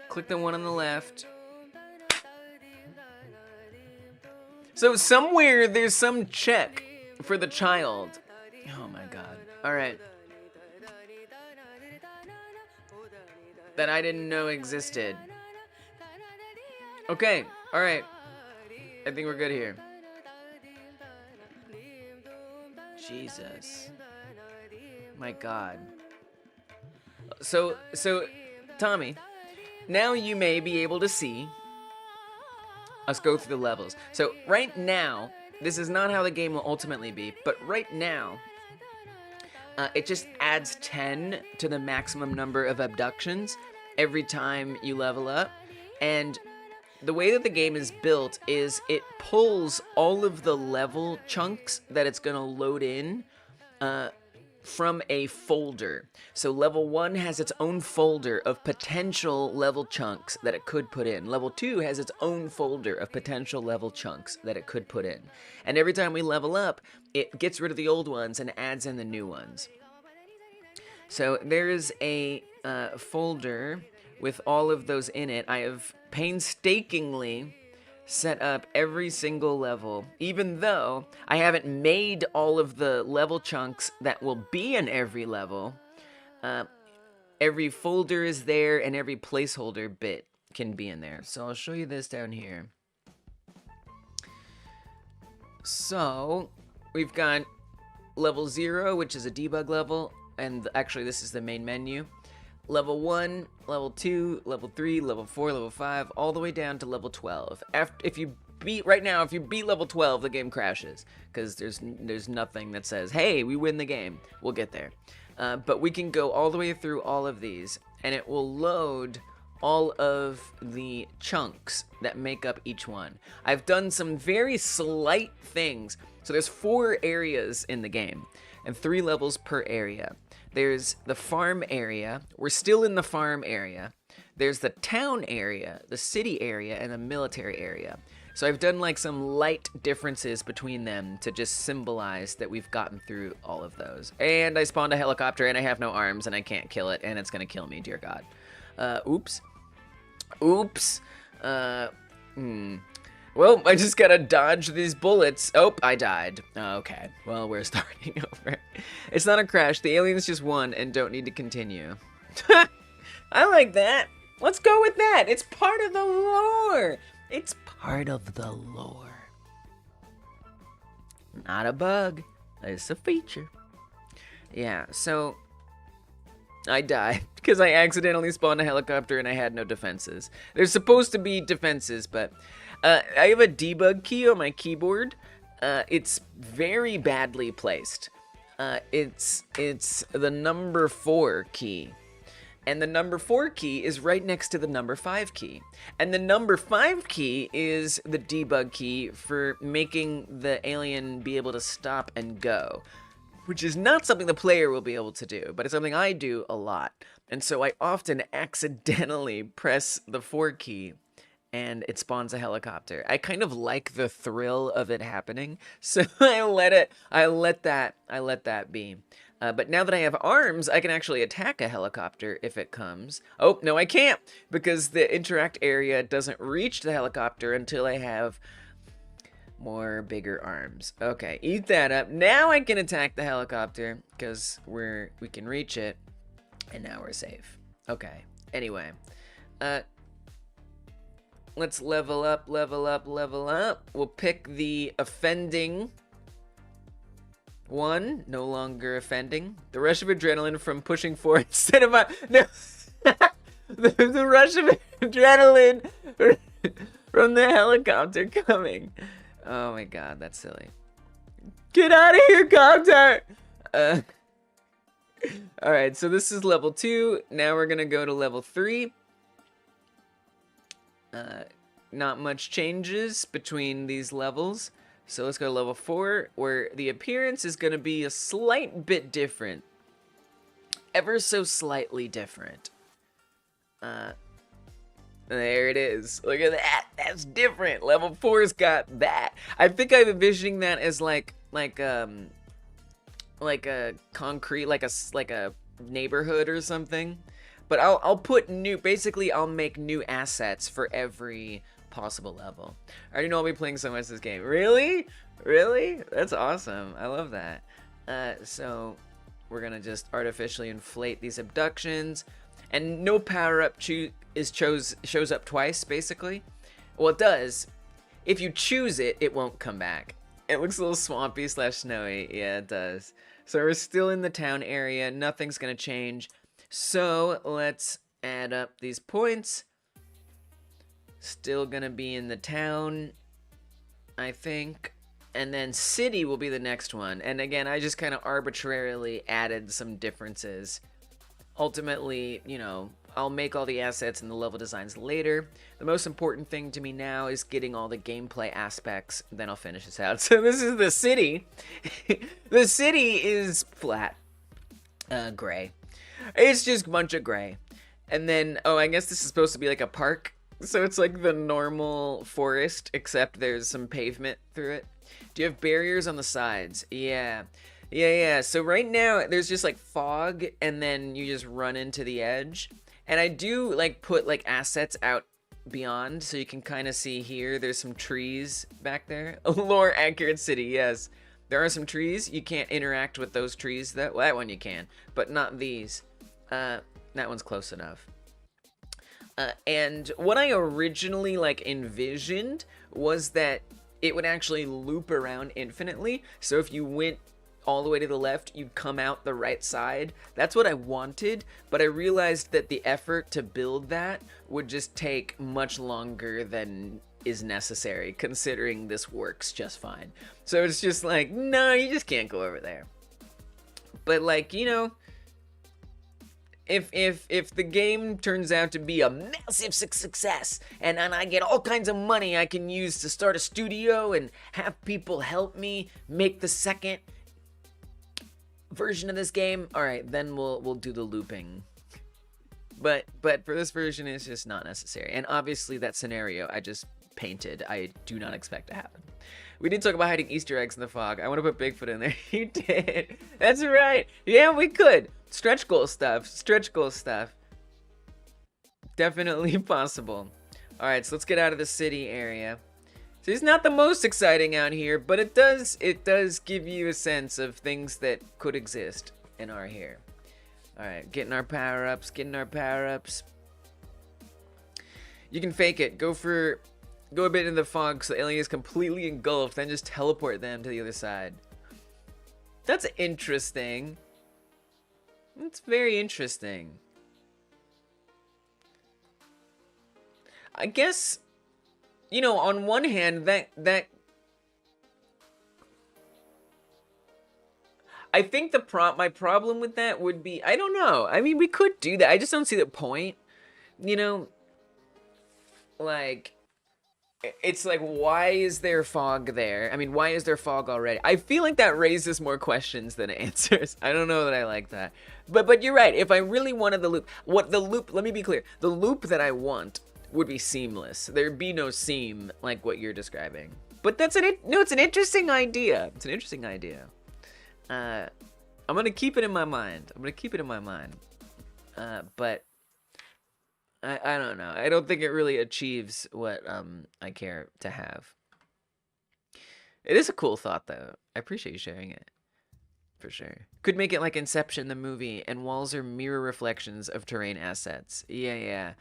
Click the one on the left. So somewhere there's some check for the child. Oh my god. Alright. That I didn't know existed. Okay, alright. I think we're good here. Jesus. My god. So, Tommy, now you may be able to see us go through the levels. So right now, this is not how the game will ultimately be, but right now, it just adds 10 to the maximum number of abductions every time you level up. And the way that the game is built is it pulls all of the level chunks that it's going to load in from a folder. So level 1 has its own folder of potential level chunks that it could put in. Level 2 has its own folder of potential level chunks that it could put in. And every time we level up, it gets rid of the old ones and adds in the new ones. So there is a folder with all of those in it. I have painstakingly set up every single level, even though I haven't made all of the level chunks that will be in every level. Every folder is there, and every placeholder bit can be in there. So I'll show you this down here. So we've got level 0, which is a debug level, and actually this is the main menu. Level 1, level 2, level 3, level 4, level 5, all the way down to level 12. If you beat level 12, the game crashes, because there's nothing that says, hey, we win the game. We'll get there. But we can go all the way through all of these, and it will load all of the chunks that make up each one. I've done some very slight things. So there's 4 areas in the game, and 3 levels per area. There's the farm area. We're still in the farm area. There's the town area, the city area, and the military area. So I've done like some light differences between them to just symbolize that we've gotten through all of those. And I spawned a helicopter and I have no arms and I can't kill it and it's gonna kill me, dear God. Oops. Oops. Well, I just gotta dodge these bullets. Oh, I died. Okay, well, we're starting over. It's not a crash. The aliens just won and don't need to continue. I like that. Let's go with that. It's part of the lore. It's part of the lore. Not a bug. It's a feature. Yeah, so I died because I accidentally spawned a helicopter and I had no defenses. There's supposed to be defenses, but I have a debug key on my keyboard. It's very badly placed. It's the number 4 key. And the number 4 key is right next to the number 5 key. And the number 5 key is the debug key for making the alien be able to stop and go, which is not something the player will be able to do, but it's something I do a lot. And so I often accidentally press the 4 key and it spawns a helicopter. I kind of like the thrill of it happening, so I let that be. But now that I have arms, I can actually attack a helicopter if it comes. Oh, no, I can't, because the interact area doesn't reach the helicopter until I have more bigger arms. Okay, eat that up. Now I can attack the helicopter, because we can reach it, and now we're safe. Okay, anyway. Let's level up, level up, level up. We'll pick the offending one, no longer offending. The rush of adrenaline from pushing forward instead of no. the rush of adrenaline from the helicopter coming. Oh my god, that's silly. Get out of here, copter! All right, so this is level 2. Now we're gonna go to level 3. Not much changes between these levels. So let's go to level 4, where the appearance is gonna be a slight bit different. Ever so slightly different. There it is. Look at that. That's different. Level 4's got that. I think I'm envisioning that as like a concrete, like a neighborhood or something. But I'll put new. Basically, I'll make new assets for every possible level. I already know I'll be playing so much this game. Really? Really? That's awesome. I love that. So we're gonna just artificially inflate these abductions, and no power up shows up twice, basically. Well, it does. If you choose it, it won't come back. It looks a little swampy / snowy. Yeah, it does. So we're still in the town area. Nothing's gonna change. So let's add up these points. Still gonna be in the town, I think. And then city will be the next one. And again, I just kind of arbitrarily added some differences. Ultimately, you know, I'll make all the assets and the level designs later. The most important thing to me now is getting all the gameplay aspects, then I'll finish this out. So this is the city. The city is flat, gray. It's just a bunch of gray. And then, oh, I guess this is supposed to be like a park. So it's like the normal forest, except there's some pavement through it. Do you have barriers on the sides? Yeah. Yeah. So right now, there's just like fog, and then you just run into the edge. And I do like put like assets out beyond, so you can kind of see here. There's some trees back there. Lore accurate city, yes. There are some trees. You can't interact with those trees. That one you can, but not these. That one's close enough. And what I originally like envisioned was that it would actually loop around infinitely. So if you went all the way to the left, you'd come out the right side. That's what I wanted, but I realized that the effort to build that would just take much longer than is necessary, considering this works just fine. So it's just like, no, you just can't go over there. But like, you know, if the game turns out to be a massive success, and I get all kinds of money I can use to start a studio and have people help me make the second version of this game, all right, then we'll do the looping. But for this version, it's just not necessary. And obviously that scenario I just painted, I do not expect to happen. We did talk about hiding Easter eggs in the fog. I want to put Bigfoot in there. You did. That's right. Yeah, we could. Stretch goal stuff. Stretch goal stuff. Definitely possible. All right, so let's get out of the city area. So it's not the most exciting out here, but it does give you a sense of things that could exist and are here. All right, getting our power-ups, You can fake it. Go a bit in the fog so the alien is completely engulfed, then just teleport them to the other side. That's interesting. That's very interesting. I guess, you know, on one hand, that I think my problem with that would be, I don't know. I mean, we could do that. I just don't see the point. You know, like, it's like, why is there fog there? I mean, why is there fog already? I feel like that raises more questions than it answers. I don't know that I like that. But you're right. If I really wanted the loop, let me be clear. The loop that I want would be seamless. There'd be no seam like what you're describing. But it's an interesting idea. It's an interesting idea. I'm going to keep it in my mind. But I don't know. I don't think it really achieves what I care to have. It is a cool thought, though. I appreciate you sharing it. For sure. Could make it like Inception, the movie, and walls are mirror reflections of terrain assets. Yeah.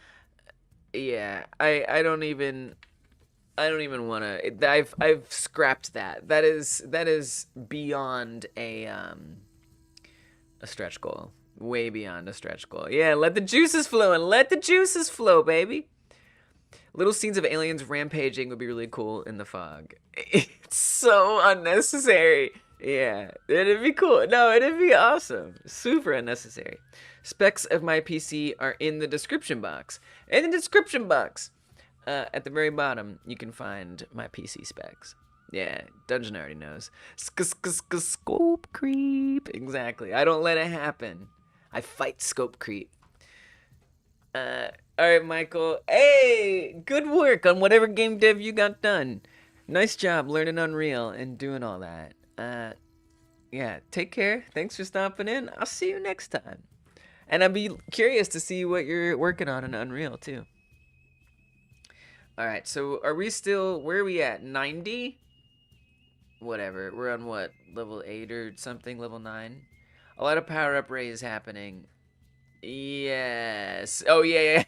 I don't even want to. I've scrapped that. That is beyond a stretch goal. Way beyond a stretch goal. Yeah, let the juices flow, baby. Little scenes of aliens rampaging would be really cool in the fog. It's so unnecessary. Yeah, it'd be cool. No, it'd be awesome. Super unnecessary. Specs of my PC are in the description box. In the description box, at the very bottom, you can find my PC specs. Yeah, Dungeon already knows. Scope creep. Exactly. I don't let it happen. I fight scope creep. All right, Michael. Hey, good work on whatever game dev you got done. Nice job learning Unreal and doing all that. Yeah, take care. Thanks for stopping in. I'll see you next time. And I'd be curious to see what you're working on in Unreal, too. All right, so are we still, where are we at? 90? Whatever. We're on what? Level 8 or something? Level 9? A lot of power-up rays happening. Yes. Oh, yeah.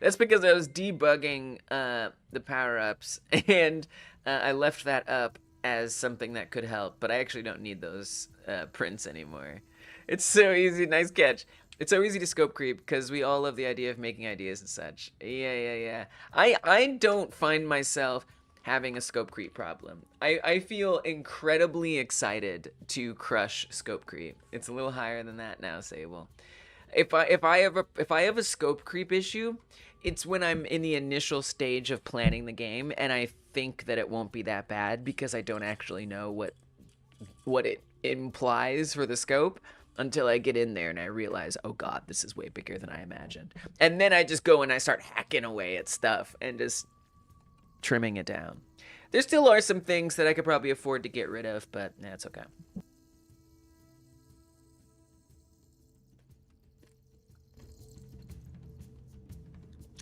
That's because I was debugging the power-ups, and I left that up as something that could help, but I actually don't need those prints anymore. It's so easy. Nice catch. It's so easy to scope creep because we all love the idea of making ideas and such. Yeah. I don't find myself having a scope creep problem. I feel incredibly excited to crush scope creep. It's a little higher than that now, Sable. If I have a scope creep issue, it's when I'm in the initial stage of planning the game and I think that it won't be that bad because I don't actually know what it implies for the scope until I get in there and I realize, oh god, this is way bigger than I imagined. And then I just go and I start hacking away at stuff and just trimming it down. There still are some things that I could probably afford to get rid of, but that's okay.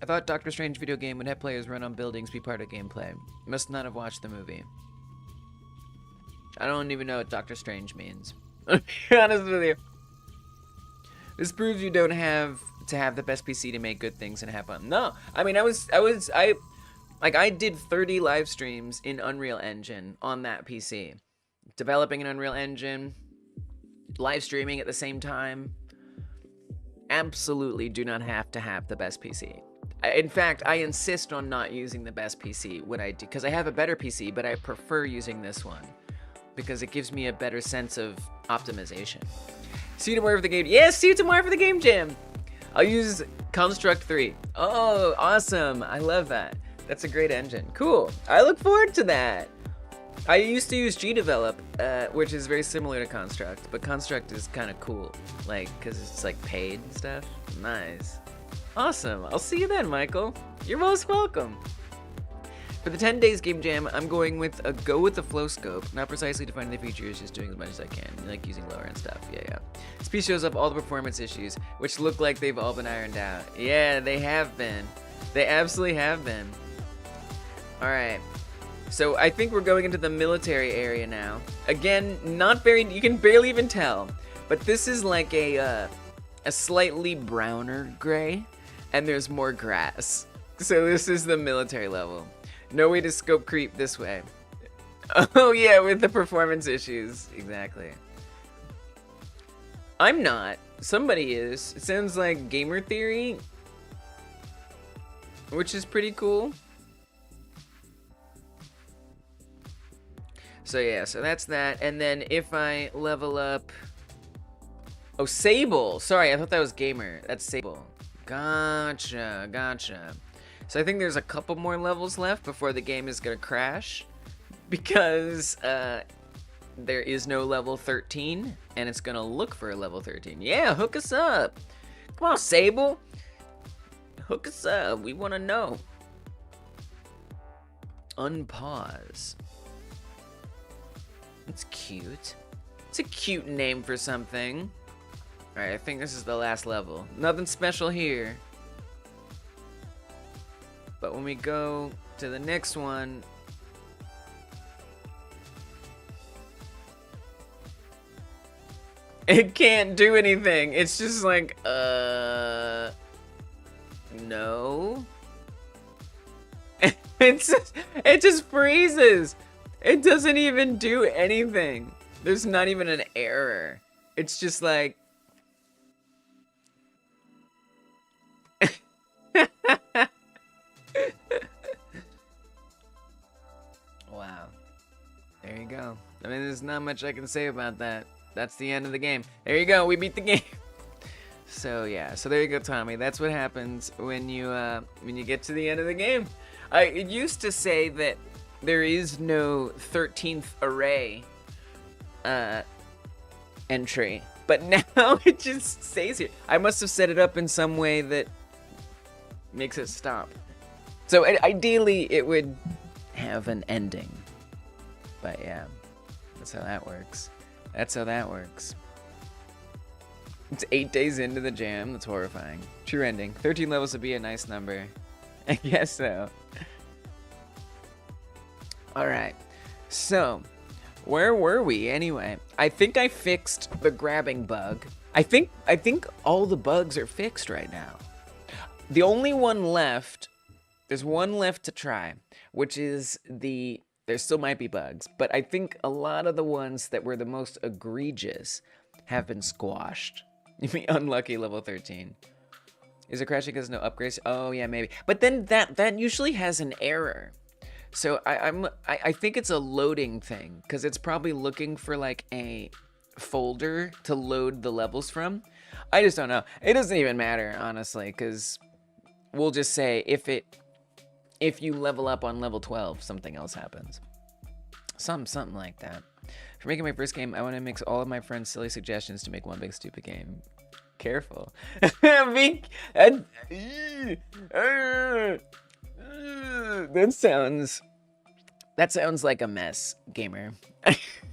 I thought Doctor Strange video game would have players run on buildings be part of gameplay. Must not have watched the movie. I don't even know what Doctor Strange means. To be honest with you. This proves you don't have to have the best PC to make good things and have fun. No, I mean, I did 30 live streams in Unreal Engine on that PC. Developing an Unreal Engine, live streaming at the same time. Absolutely do not have to have the best PC. In fact, I insist on not using the best PC when I do, because I have a better PC, but I prefer using this one because it gives me a better sense of optimization. See you tomorrow for the game. Yes, see you tomorrow for the game jam. I'll use Construct 3. Oh, awesome. I love that. That's a great engine. Cool. I look forward to that. I used to use GDevelop, which is very similar to Construct, but Construct is kind of cool, like, because it's like paid and stuff. Nice. Awesome. I'll see you then, Michael. You're most welcome. For the 10 days game jam, I'm going with a go with the flow scope, not precisely defining the features, just doing as much as I can, like using lower end stuff. Yeah. This piece shows up all the performance issues, which look like they've all been ironed out. Yeah, they have been. They absolutely have been. All right. So I think we're going into the military area now. Again, not very, you can barely even tell, but this is like a slightly browner gray, and there's more grass. So this is the military level. No way to scope creep this way. Oh yeah, with the performance issues. Exactly. I'm not. Somebody is. It sounds like Gamer Theory, which is pretty cool. So yeah, so that's that. And then if I level up... Oh, Sable. Sorry, I thought that was Gamer. That's Sable. Gotcha. So I think there's a couple more levels left before the game is gonna crash, because there is no level 13, and it's gonna look for a level 13. Yeah, hook us up. Come on, Sable. Hook us up. We wanna know. Unpause. It's cute. It's a cute name for something. Alright, I think this is the last level. Nothing special here. But when we go to the next one... It can't do anything. It's just like, no. It just freezes. It doesn't even do anything. There's not even an error. It's just like... Wow. There you go. I mean, there's not much I can say about that. That's the end of the game. There you go. We beat the game. So yeah. So there you go, Tommy. That's what happens when you get to the end of the game. It used to say that there is no 13th array entry, but now it just stays here. I must have set it up in some way that makes it stop. So ideally, it would have an ending. But yeah, that's how that works. That's how that works. It's 8 days into the jam. That's horrifying. True ending. 13 levels would be a nice number. I guess so. Alright. So, where were we anyway? I think I fixed the grabbing bug. I think all the bugs are fixed right now. The only one left, there's one left to try, which is there still might be bugs, but I think a lot of the ones that were the most egregious have been squashed. You mean unlucky level 13. Is it crashing because no upgrades? Oh yeah, maybe. But then that usually has an error. So I think it's a loading thing, because it's probably looking for like a folder to load the levels from. I just don't know. It doesn't even matter, honestly, because we'll just say if you level up on level 12, something else happens. Something like that. For making my first game, I want to mix all of my friends' silly suggestions to make one big stupid game. Careful. That sounds like a mess, gamer.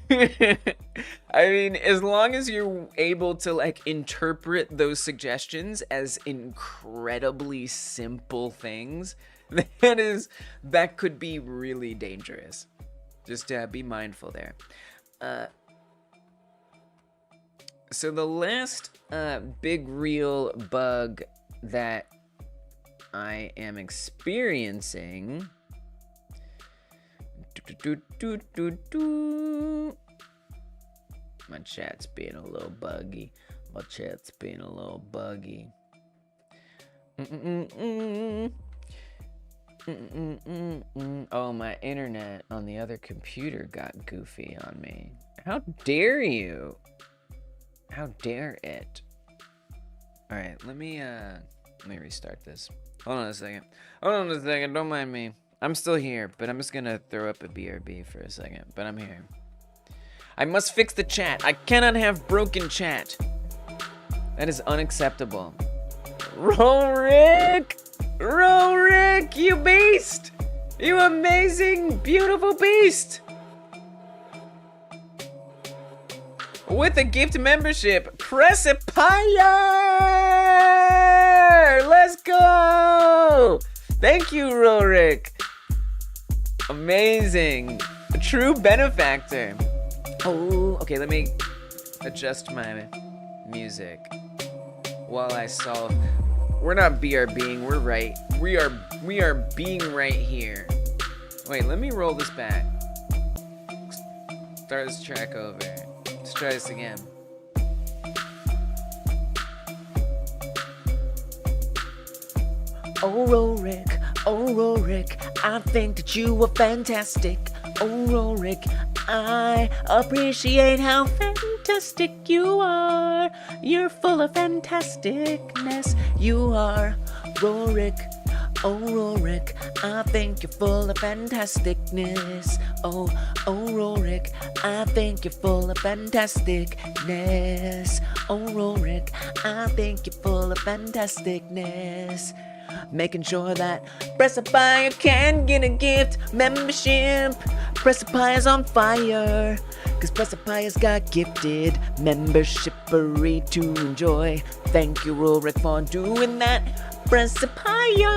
I mean, as long as you're able to like interpret those suggestions as incredibly simple things, that could be really dangerous. Just be mindful there. So the last big real bug that I am experiencing. My chat's being a little buggy. Oh, my internet on the other computer got goofy on me. How dare you? How dare it? All right, let me restart this. Hold on a second. Don't mind me. I'm still here, but I'm just gonna throw up a BRB for a second. But I'm here. I must fix the chat. I cannot have broken chat. That is unacceptable. Rorik, you beast! You amazing, beautiful beast! With a gift membership, Pressipire! Let's go! Thank you, Rorik. Amazing. A true benefactor. Oh, okay, let me adjust my music while I solve. We're not BRBing, we're right. We are being right here. Wait, let me roll this back. Start this track over. Let's try this again. Oh, Rorik, I think that you are fantastic. Oh, Rorik, I appreciate how fantastic you are. You're full of fantasticness. You are, Rorik. Oh, Rorik, I think you're full of fantasticness. Oh, Rorik, I think you're full of fantasticness. Oh, Rorik, I think you're full of fantasticness. Making sure that Pressipire can get a gift membership. Pressipire's on fire, cause Pressipire's got gifted membership free to enjoy. Thank you, Rorik, for doing that. Pressipire,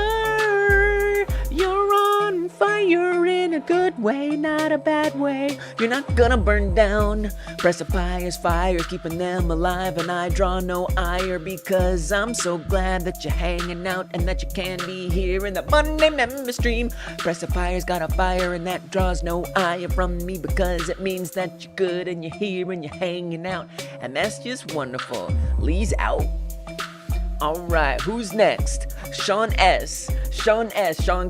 you're on fire in a good way, not a bad way. You're not gonna burn down. Pressipire's fire, keeping them alive, and I draw no ire because I'm so glad that you're hanging out and that you can be here in the Monday member stream. Pressipire's got a fire and that draws no ire from me because it means that you're good and you're here and you're hanging out, and that's just wonderful. Lee's out. Alright, who's next? Sean S. Sean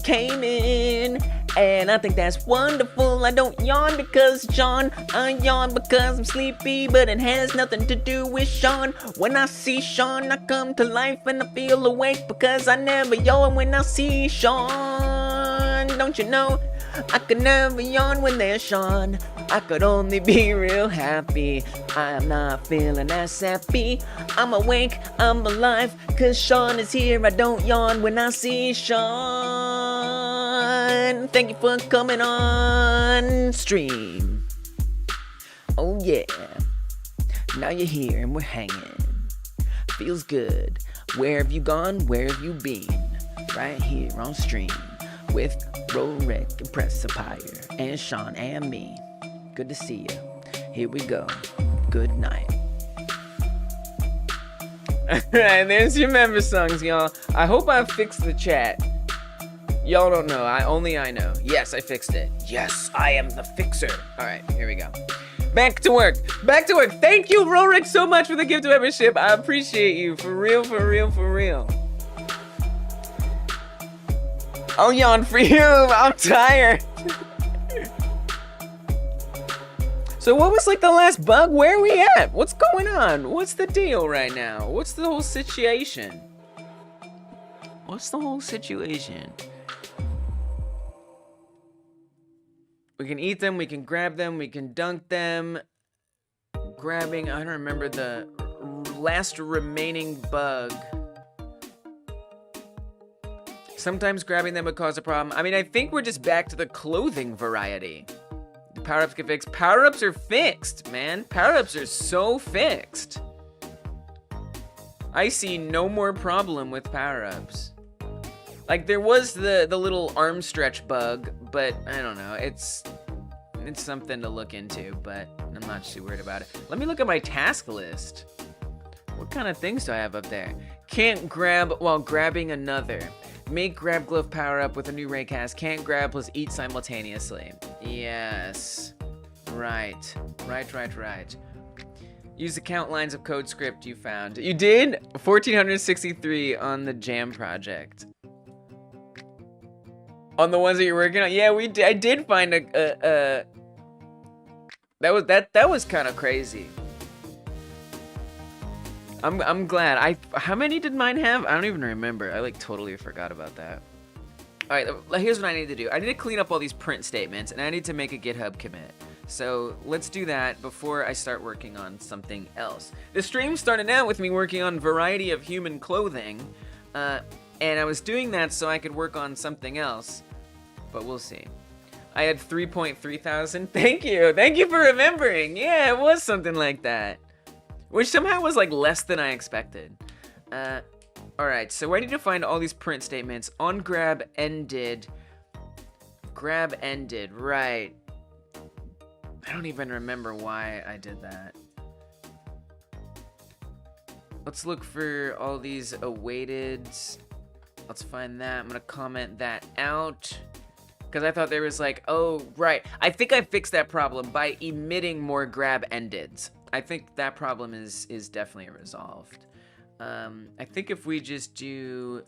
came in And I think that's wonderful. I don't yawn because Sean, I yawn because I'm sleepy, but it has nothing to do with Sean. When I see Sean, I come to life and I feel awake because I never yawn when I see Sean. Don't you know? I could never yawn when there's Sean. I could only be real happy. I am not feeling as happy. I'm awake, I'm alive, cause Sean is here. I don't yawn when I see Sean. Thank you for coming on stream. Oh yeah. Now you're here and we're hanging. Feels good. Where have you gone? Where have you been? Right here on stream with Rorik and Pressapire and Sean and me. Good to see you. Here we go. Good night. Alright, there's your member songs, y'all. I hope I fixed the chat. Y'all don't know. Only I know. Yes, I fixed it. Yes, I am the fixer. Alright, here we go. Back to work. Back to work. Thank you, Rorik, so much for the gift of membership. I appreciate you. For real, for real, for real. I'll yawn for you. I'm tired. So what was like the last bug? Where are we at? What's going on? What's the deal right now? What's the whole situation? What's the whole situation? We can eat them, we can grab them, we can dunk them. Grabbing, I don't remember the last remaining bug. Sometimes grabbing them would cause a problem. I mean, I think we're just back to the clothing variety. The power-ups get fixed. Power-ups are fixed, man. Power-ups are so fixed. I see no more problem with power-ups. Like, there was the little arm stretch bug, but I don't know. It's something to look into, but I'm not too worried about it. Let me look at my task list. What kind of things do I have up there? Can't grab while grabbing another. Make grab glove power up with a new raycast. Can't grab plus eat simultaneously. Yes. Right. Right. Use the count lines of code script you found. You did? 1463 on the Jam project. On the ones that you're working on? Yeah, I did find that was kind of crazy. I'm glad. How many did mine have? I don't even remember. I like totally forgot about that. All right, here's what I need to do. I need to clean up all these print statements and I need to make a GitHub commit. So let's do that before I start working on something else. The stream started out with me working on variety of human clothing, and I was doing that so I could work on something else, but we'll see. I had 3.3 thousand. Thank you for remembering. Yeah, it was something like that. Which somehow was like less than I expected. Alright, so I need to find all these print statements. On grab ended. Grab ended, right. I don't even remember why I did that. Let's look for all these awaited. Let's find that. I'm gonna comment that out. Because I thought there was like, oh, right. I think I fixed that problem by emitting more grab endeds. I think that problem is definitely resolved. I think if we just do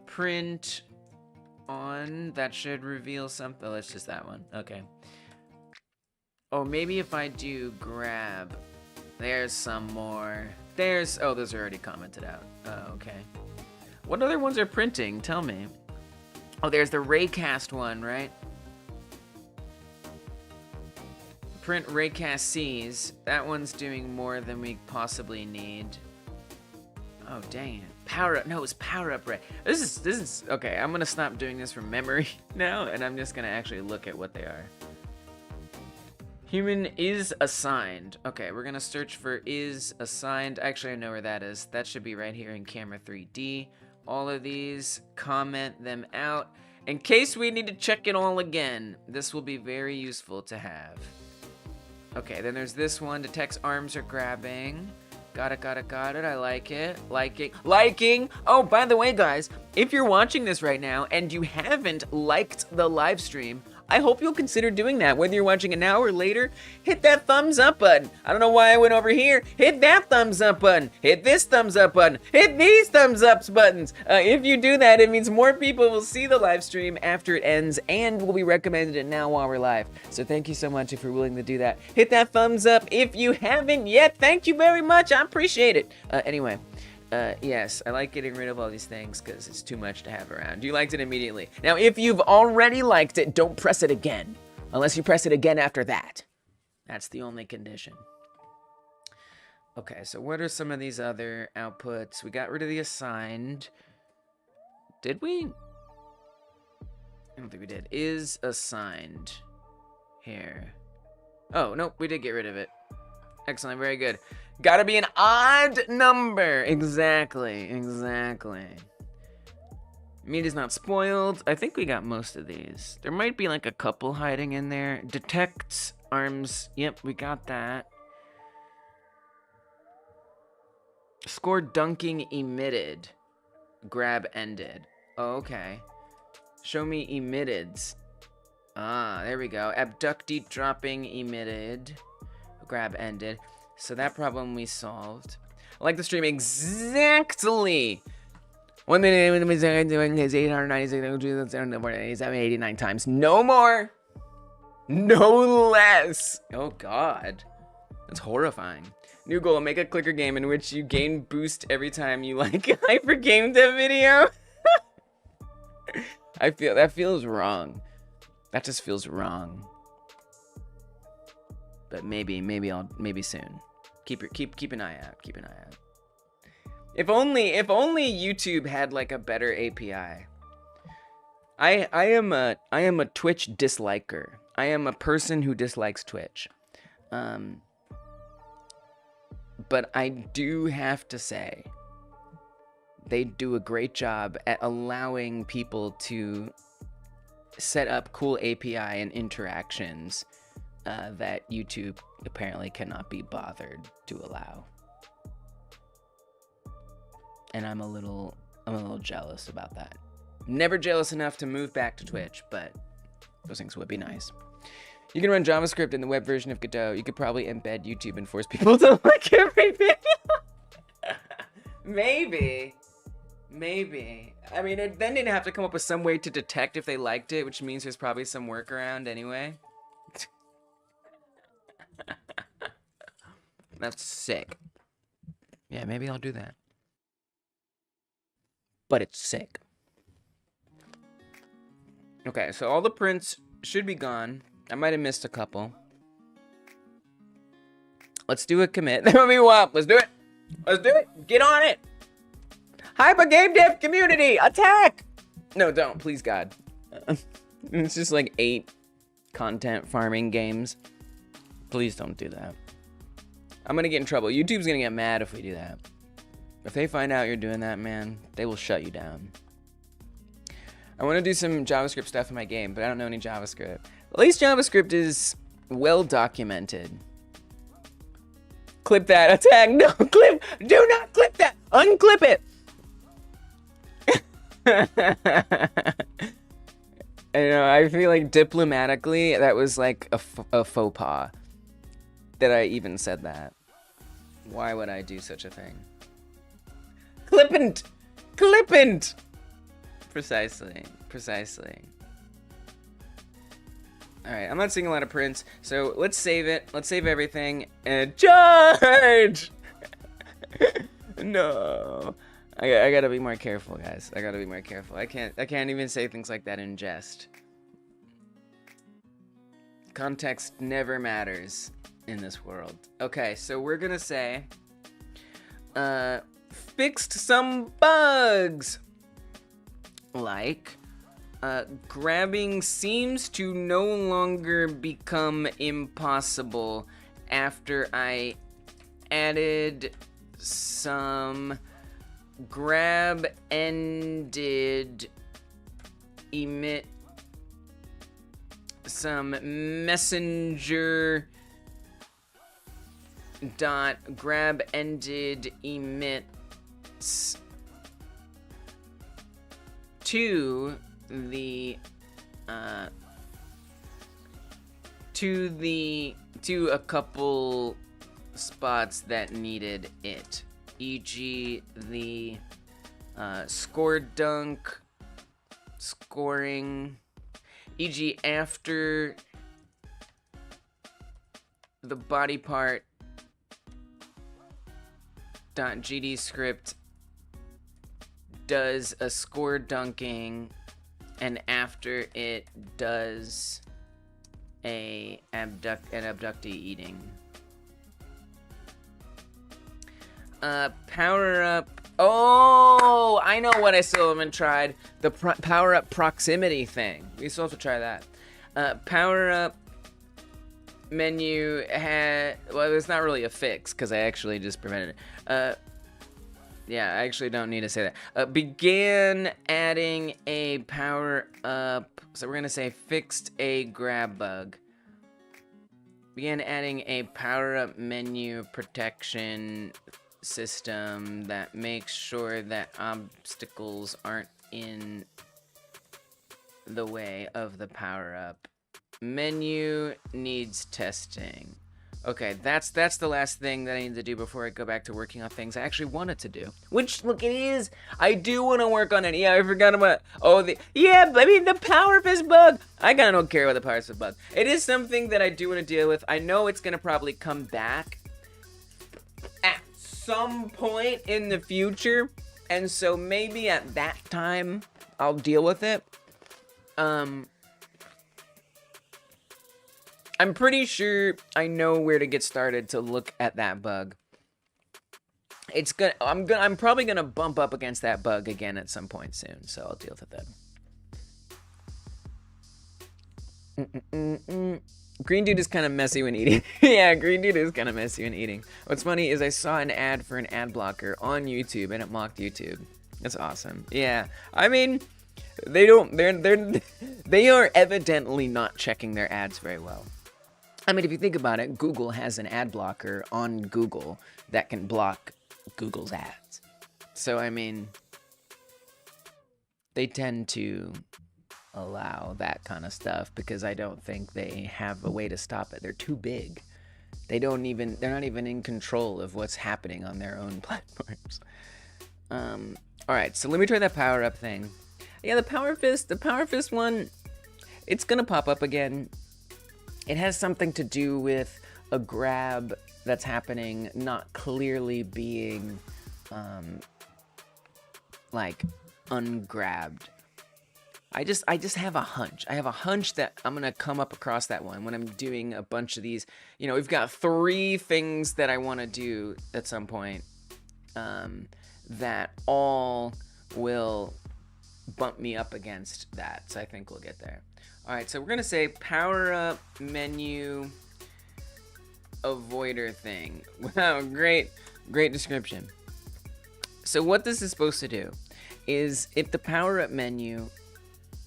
print on, that should reveal something. Oh, it's just that one. Okay. Oh, maybe if I do grab, there's some more. Oh, those are already commented out. Oh, okay. What other ones are printing? Tell me. Oh, there's the raycast one, right? Print raycast C's. That one's doing more than we possibly need. Oh, dang it. Power up. No, it's power up, right? This is okay. I'm gonna stop doing this from memory now, and I'm just gonna actually look at what they are. Human is assigned. Okay, we're gonna search for is assigned. Actually, I know where that is. That should be right here in camera 3D. All of these, comment them out. In case we need to check it all again, this will be very useful to have. Okay, then there's this one. Detects arms are grabbing. Got it. I like it. Liking. Oh, by the way, guys, if you're watching this right now and you haven't liked the live stream, I hope you'll consider doing that. Whether you're watching it now or later, hit that thumbs up button. I don't know why I went over here. Hit that thumbs up button. Hit this thumbs up button. Hit these thumbs up buttons. If you do that, it means more people will see the live stream after it ends and will be recommended it now while we're live. So thank you so much if you're willing to do that. Hit that thumbs up if you haven't yet. Thank you very much. I appreciate it. Anyway. Yes, I like getting rid of all these things because it's too much to have around. You liked it immediately. Now, if you've already liked it, don't press it again. Unless you press it again after that. That's the only condition. Okay, so what are some of these other outputs? We got rid of the assigned. Did we? I don't think we did. Is assigned. Here. Oh, nope, we did get rid of it. Excellent, very good. Gotta be an odd number. Exactly. Meat is not spoiled. I think we got most of these. There might be like a couple hiding in there. Detects arms. Yep, we got that. Score dunking emitted. Grab ended. Oh, okay. Show me emitteds. Ah, there we go. Abductee dropping emitted. Grab ended. So that problem we solved. I like the stream exactly. 1 minute doing his 896 times. No more. No less. Oh God. That's horrifying. New goal, make a clicker game in which you gain boost every time you like a hyper game dev video. I feel that feels wrong. That just feels wrong. But maybe soon. Keep an eye out. Keep an eye out. If only YouTube had like a better API. I am a Twitch disliker. I am a person who dislikes Twitch. But I do have to say they do a great job at allowing people to set up cool API and interactions that YouTube apparently cannot be bothered to allow. And I'm a little jealous about that. Never jealous enough to move back to Twitch, but those things would be nice. You can run JavaScript in the web version of Godot. You could probably embed YouTube and force people to like every video. Maybe. I mean, then they'd have to come up with some way to detect if they liked it, which means there's probably some workaround anyway. That's sick. Yeah, maybe I'll do that. But it's sick. Okay, so all the prints should be gone. I might have missed a couple. Let's do a commit. That would be wild. Let's do it. Let's do it. Get on it. Hyper game dev community, attack! No, don't, please God. It's just like 8 content farming games. Please don't do that. I'm gonna get in trouble. YouTube's gonna get mad if we do that. If they find out you're doing that, man, they will shut you down. I want to do some JavaScript stuff in my game, but I don't know any JavaScript. At least JavaScript is well documented. Clip that, attack, no, clip, do not clip that, unclip it. I feel like diplomatically, that was like a faux pas. That I even said that. Why would I do such a thing? Clippant! Clippant! Precisely. Alright, I'm not seeing a lot of prints, so let's save it. Let's save everything and charge! No. I gotta be more careful, guys. I gotta be more careful. I can't even say things like that in jest. Context never matters in this world. Okay, so we're gonna say fixed some bugs. Like grabbing seems to no longer become impossible after I added some grab ended emit some messenger dot grab ended emits to the to a couple spots that needed it, e.g. the score dunk, scoring, e.g. after the body part .gd script does a score dunking, and after it does an abductee eating. Power up. Oh, I know what I still haven't tried. The power up proximity thing. We still have to try that. Power up menu had, well, it's not really a fix because I actually just prevented it. Yeah, I actually don't need to say that. Began adding a power up. So we're gonna say fixed a grab bug. Began adding a power up menu protection system that makes sure that obstacles aren't in the way of the power up. Menu needs testing. Okay, that's the last thing that I need to do before I go back to working on things I actually wanted to do. Which, look, it is. I do want to work on it. Yeah, I forgot about. Oh, yeah. I mean, the power fist bug. I kind of don't care about the power fist bug. It is something that I do want to deal with. I know it's gonna probably come back at some point in the future, and so maybe at that time I'll deal with it. I'm pretty sure I know where to get started to look at that bug. I'm probably gonna bump up against that bug again at some point soon, so I'll deal with it then. Green dude is kind of messy when eating. Yeah, green dude is kind of messy when eating. What's funny is I saw an ad for an ad blocker on YouTube and it mocked YouTube. That's awesome. Yeah, I mean, they are evidently not checking their ads very well. I mean, if you think about it, Google has an ad blocker on Google that can block Google's ads. So, I mean, they tend to allow that kind of stuff because I don't think they have a way to stop it. They're too big. They're not even in control of what's happening on their own platforms. All right, so let me try that power up thing. Yeah, the power fist one, it's gonna pop up again. It has something to do with a grab that's happening not clearly being, like, ungrabbed. I just have a hunch. I have a hunch that I'm gonna come up across that one when I'm doing a bunch of these. You know, we've got 3 things that I want to do at some point, that all will bump me up against that. So I think we'll get there. All right, so we're gonna say power up menu avoider thing. Wow, great description. So what this is supposed to do is if the power up menu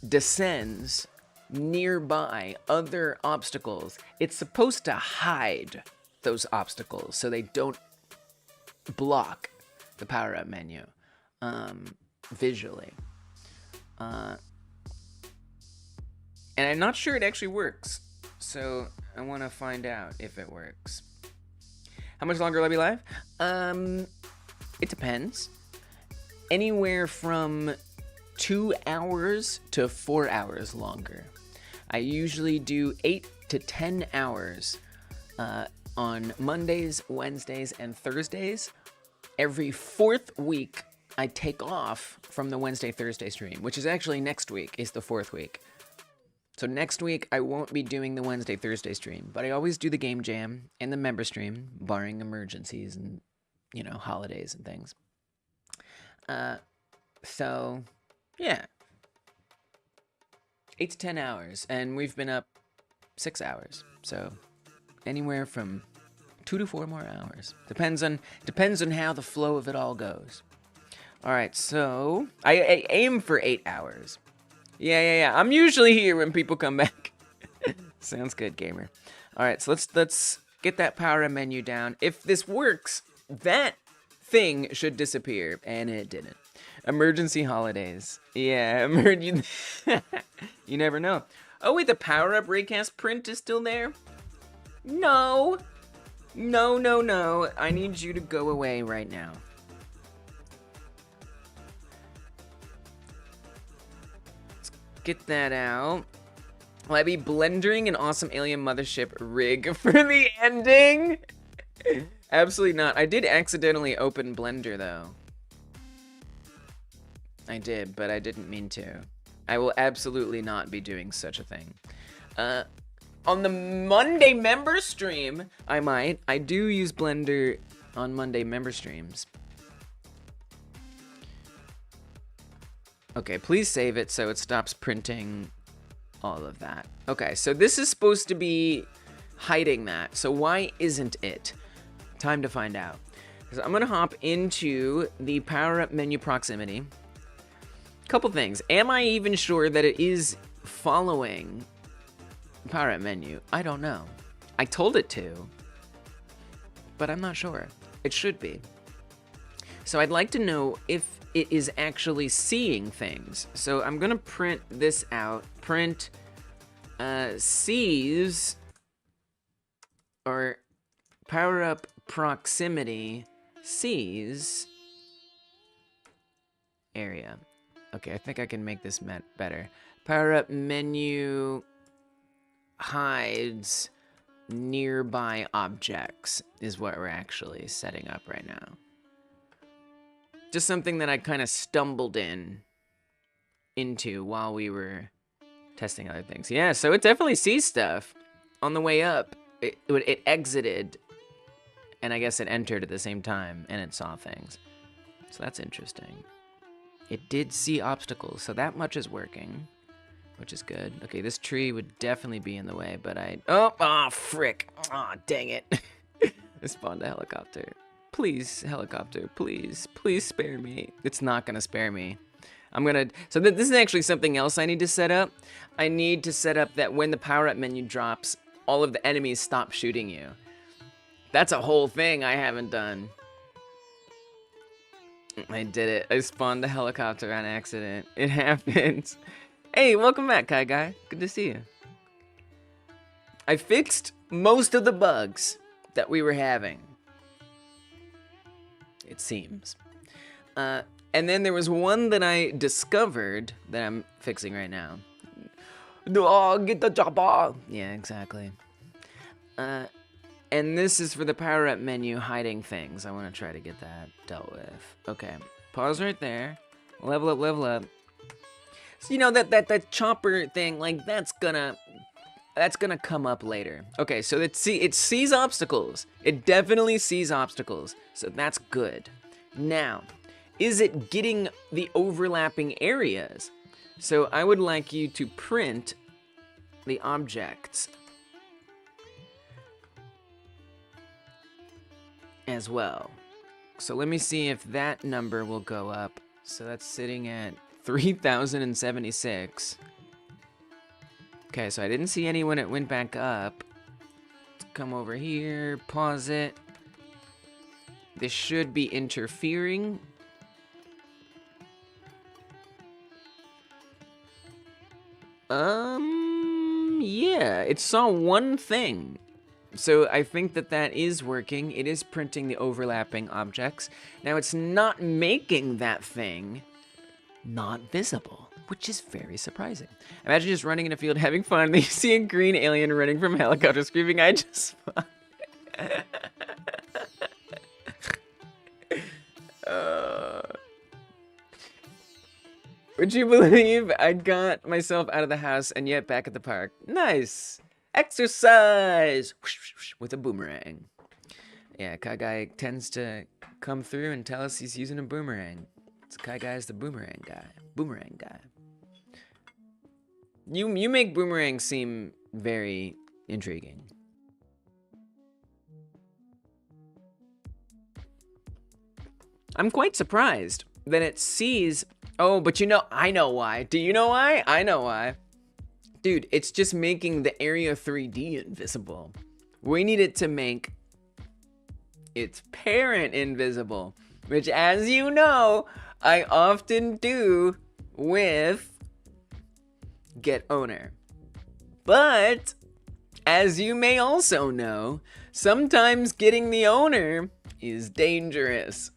descends nearby other obstacles, it's supposed to hide those obstacles so they don't block the power up menu visually. And I'm not sure it actually works, so I want to find out if it works. How much longer will I be live? It depends. Anywhere from 2 hours to 4 hours longer. I usually do 8 to 10 hours on Mondays, Wednesdays, and Thursdays. Every 4th week, I take off from the Wednesday-Thursday stream, which is actually next week is the 4th week. So next week, I won't be doing the Wednesday-Thursday stream, but I always do the game jam and the member stream, barring emergencies and, you know, holidays and things. So, yeah. 8 to 10 hours, and we've been up 6 hours. So, anywhere from 2 to 4 more hours. Depends on how the flow of it all goes. All right, so I aim for 8 hours. Yeah. I'm usually here when people come back. Sounds good, gamer. All right, so let's get that power menu down. If this works, that thing should disappear, and it didn't. Emergency holidays. Yeah, you never know. Oh wait, the power-up raycast print is still there? No. No, no, no. I need you to go away right now. Let's get that out. Will I be blendering an awesome alien mothership rig for the ending? Absolutely not. I did accidentally open Blender though. I did, but I didn't mean to. I will absolutely not be doing such a thing. On the Monday member stream, I might. I do use Blender on Monday member streams. Okay, please save it so it stops printing all of that. Okay, so this is supposed to be hiding that. So why isn't it? Time to find out. So I'm gonna hop into the power-up menu proximity. Couple things. Am I even sure that it is following power-up menu? I don't know. I told it to, but I'm not sure. It should be. So I'd like to know if it is actually seeing things. So I'm gonna print this out. Print sees or power-up proximity sees area. Okay, I think I can make this better. Power-up menu hides nearby objects is what we're actually setting up right now. Just something that I kind of stumbled into while we were testing other things. Yeah, so it definitely sees stuff. On the way up, it exited, and I guess it entered at the same time, and it saw things. So that's interesting. It did see obstacles, so that much is working, which is good. Okay, this tree would definitely be in the way, but oh, frick. Oh, dang it. I spawned a helicopter. Please, helicopter, please spare me. It's not gonna spare me. So this is actually something else I need to set up. I need to set up that when the power-up menu drops, all of the enemies stop shooting you. That's a whole thing I haven't done. I did it. I spawned the helicopter on accident. It happens. Hey, welcome back, Kai Guy. Good to see you. I fixed most of the bugs that we were having. It seems. And then there was one that I discovered that I'm fixing right now. Oh, get the job on. Yeah, exactly. And this is for the power-up menu hiding things. I want to try to get that dealt with. Okay, pause right there. Level up, level up. So you know that chopper thing, like that's gonna come up later. Okay, so it sees obstacles. It definitely sees obstacles. So that's good. Now, is it getting the overlapping areas? So I would like you to print the objects as well. So let me see if that number will go up. So that's sitting at 3,076. Okay, so I didn't see any when it went back up. Let's come over here, pause it. This should be interfering. Yeah, it saw one thing. So I think that is working. It is printing the overlapping objects. Now it's not making that thing not visible, which is very surprising. Imagine just running in a field having fun, and then you see a green alien running from a helicopter screaming, I just spawned. Would you believe I got myself out of the house and yet back at the park? Nice! Exercise! With a boomerang. Yeah, Kai Guy tends to come through and tell us he's using a boomerang. So Kai Guy's the boomerang guy. Boomerang guy. You make boomerang seem very intriguing. I'm quite surprised that it sees... Oh, but you know, I know why. Do you know why? I know why. Dude, it's just making the area 3D invisible. We need it to make its parent invisible, which, as you know, I often do with get owner. But as you may also know, sometimes getting the owner is dangerous.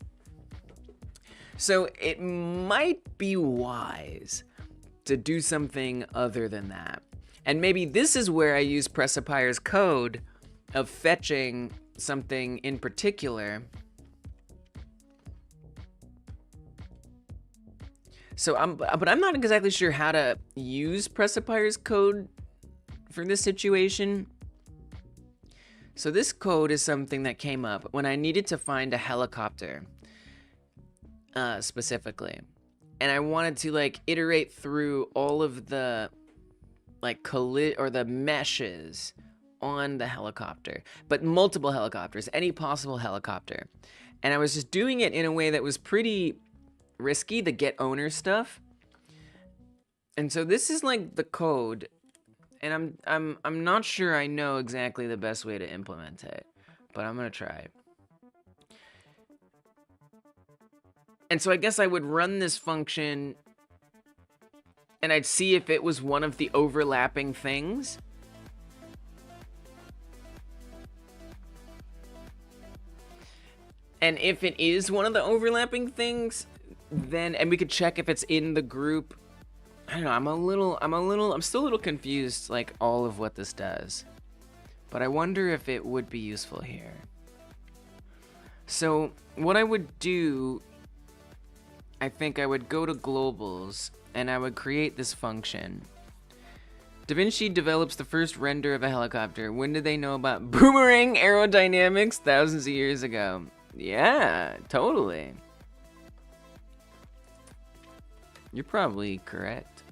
So it might be wise to do something other than that. And maybe this is where I use Pressappire's code of fetching something in particular. So but I'm not exactly sure how to use Pressappire's code for this situation. So this code is something that came up when I needed to find a helicopter, specifically. And I wanted to like iterate through all of the like the meshes on the helicopter, but multiple helicopters, any possible helicopter. And I was just doing it in a way that was pretty risky, the get owner stuff. And so this is like the code, and I'm not sure I know exactly the best way to implement it, but I'm gonna try. And so I guess I would run this function and I'd see if it was one of the overlapping things. And if it is one of the overlapping things, then, and we could check if it's in the group. I don't know, I'm still a little confused, like all of what this does. But I wonder if it would be useful here. So what I would do, I think I would go to globals and I would create this function. DaVinci develops the first render of a helicopter. When did they know about boomerang aerodynamics? Thousands of years ago. Yeah, totally. You're probably correct.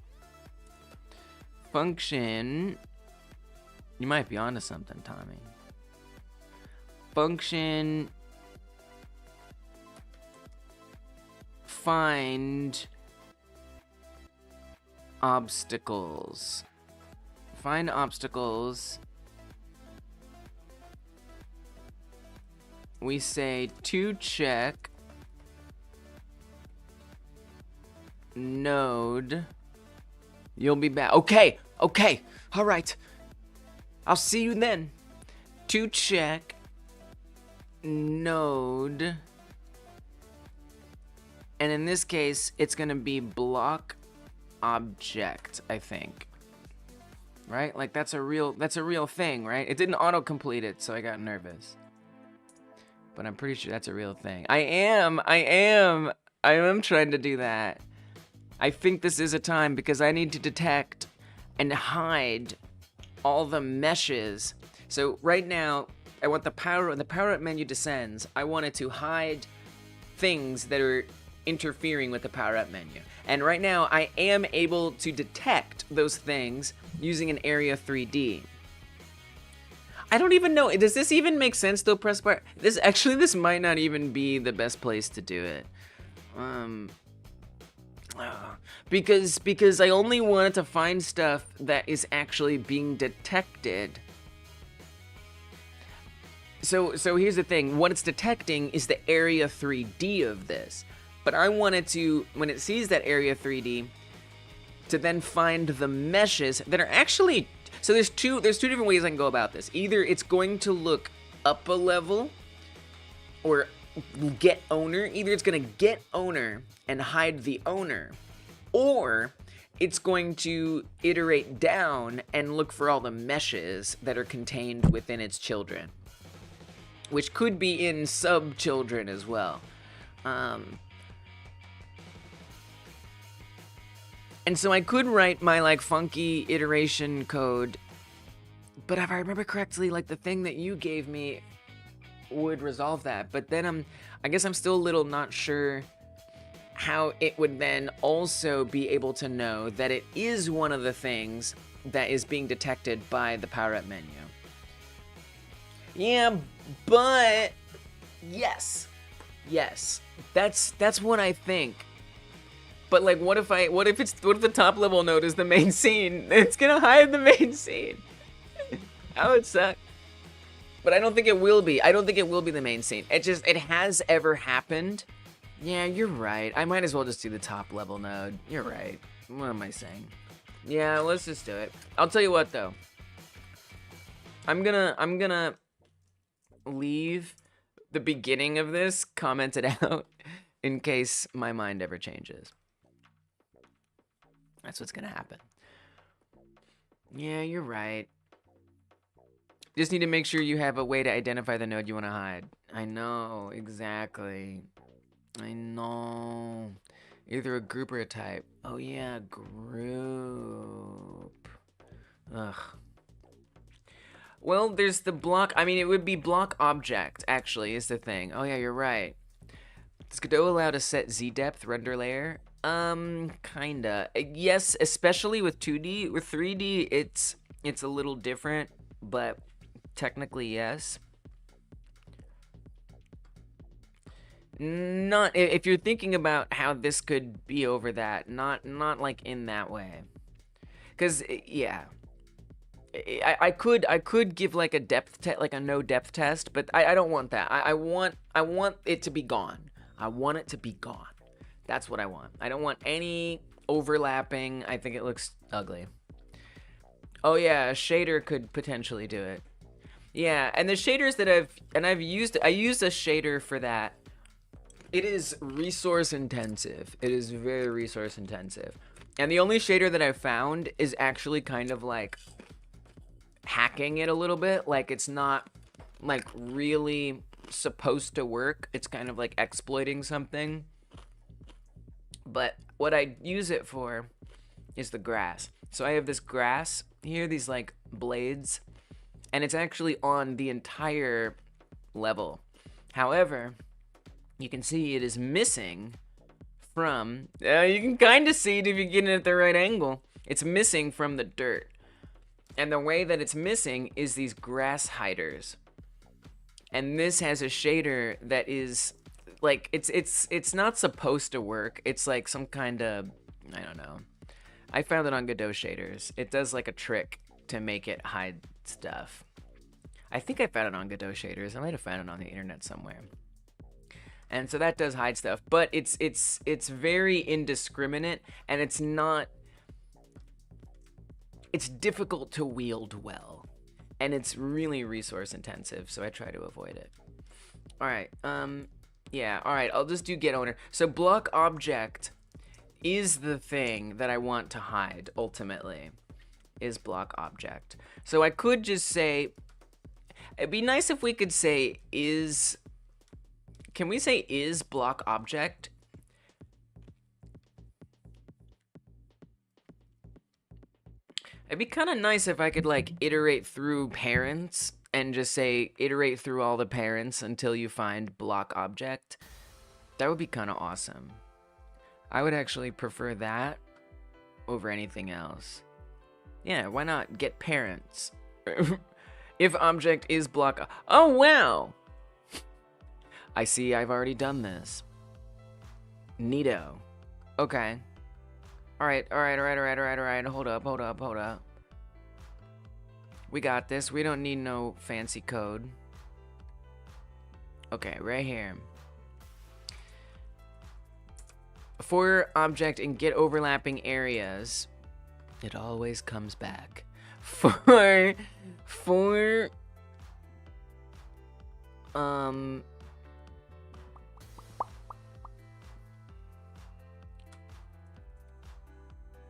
Function. You might be onto something, Tommy. Function. Find obstacles. Find obstacles. We say to check node. You'll be back. Okay. Okay. All right. I'll see you then. To check node. And in this case, it's going to be block object, I think. Right? Like that's a real thing, right? It didn't auto-complete it, so I got nervous. But I'm pretty sure that's a real thing. I am trying to do that. I think this is a time because I need to detect and hide all the meshes. So right now, I want the power up menu descends. I want it to hide things that are interfering with the power up menu. And right now, I am able to detect those things using an area 3D. I don't even know. Does this even make sense though, Pressapire? This might not even be the best place to do it. Because I only wanted to find stuff that is actually being detected. So here's the thing. What it's detecting is the area 3D of this. But I wanted to, when it sees that area 3D, to then find the meshes that are actually. So there's two different ways I can go about this. Either it's going to look up a level or get owner. Either it's going to get owner and hide the owner, or it's going to iterate down and look for all the meshes that are contained within its children, which could be in sub-children as well. And so I could write my like funky iteration code, but if I remember correctly, like the thing that you gave me would resolve that. But then I guess I'm still a little not sure how it would then also be able to know that it is one of the things that is being detected by the power up menu. Yeah, but yes, that's what I think. But like, what if the top level node is the main scene? It's gonna hide the main scene. That would suck. But I don't think it will be. I don't think it will be the main scene. It has ever happened. Yeah, you're right. I might as well just do the top level node. You're right. What am I saying? Yeah, let's just do it. I'll tell you what though. I'm gonna leave the beginning of this commented out in case my mind ever changes. That's what's gonna happen. Yeah, you're right. Just need to make sure you have a way to identify the node you want to hide. I know, exactly. I know. Either a group or a type. Oh yeah, group. Ugh. Well, there's the block. I mean, it would be block object, actually, is the thing. Oh yeah, you're right. Does Godot allow to set Z depth render layer? Kinda. Yes, especially with 2D. With 3D, it's a little different, but technically yes. Not if you're thinking about how this could be over that, not like in that way. Cause yeah, I could give like a depth test, like a no depth test, but I don't want that. I want it to be gone. I want it to be gone. That's what I want. I don't want any overlapping. I think it looks ugly. Oh yeah, a shader could potentially do it. Yeah, and the shaders that I used a shader for that. It is resource intensive. It is very resource intensive. And the only shader that I've found is actually kind of like hacking it a little bit. Like it's not like really supposed to work. It's kind of like exploiting something. But what I use it for is the grass. So I have this grass here, these like blades, and it's actually on the entire level. However, you can see it is missing from, you can kind of see it if you get it at the right angle. It's missing from the dirt. And the way that it's missing is these grass hiders. And this has a shader that is like, it's not supposed to work. It's like some kind of, I don't know. I found it on Godot shaders. It does like a trick to make it hide stuff. I think I found it on Godot shaders. I might have found it on the internet somewhere. And so that does hide stuff, but it's very indiscriminate, and it's difficult to wield well, and it's really resource intensive, so I try to avoid it. All right, yeah, all right, I'll just do get owner. So block object is the thing that I want to hide ultimately, is block object. So I could just say, it'd be nice if we could say is. Can we say is block object? It'd be kind of nice if I could like iterate through parents and just say iterate through all the parents until you find block object. That would be kind of awesome. I would actually prefer that over anything else. Yeah, why not get parents? If object is block. Oh, wow. I see I've already done this. Neato. Okay. Alright. Hold up. We got this. We don't need no fancy code. Okay, right here. For object and get overlapping areas, it always comes back. For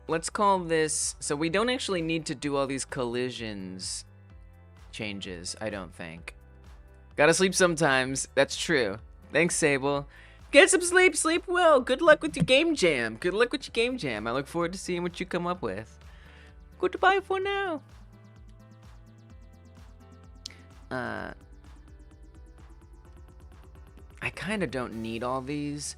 let's call this, so we don't actually need to do all these collisions changes, I don't think. Gotta sleep sometimes, that's true. Thanks, Sable. Get some sleep, sleep well. Good luck with your game jam. Good luck with your game jam. I look forward to seeing what you come up with. Goodbye for now. I kind of don't need all these,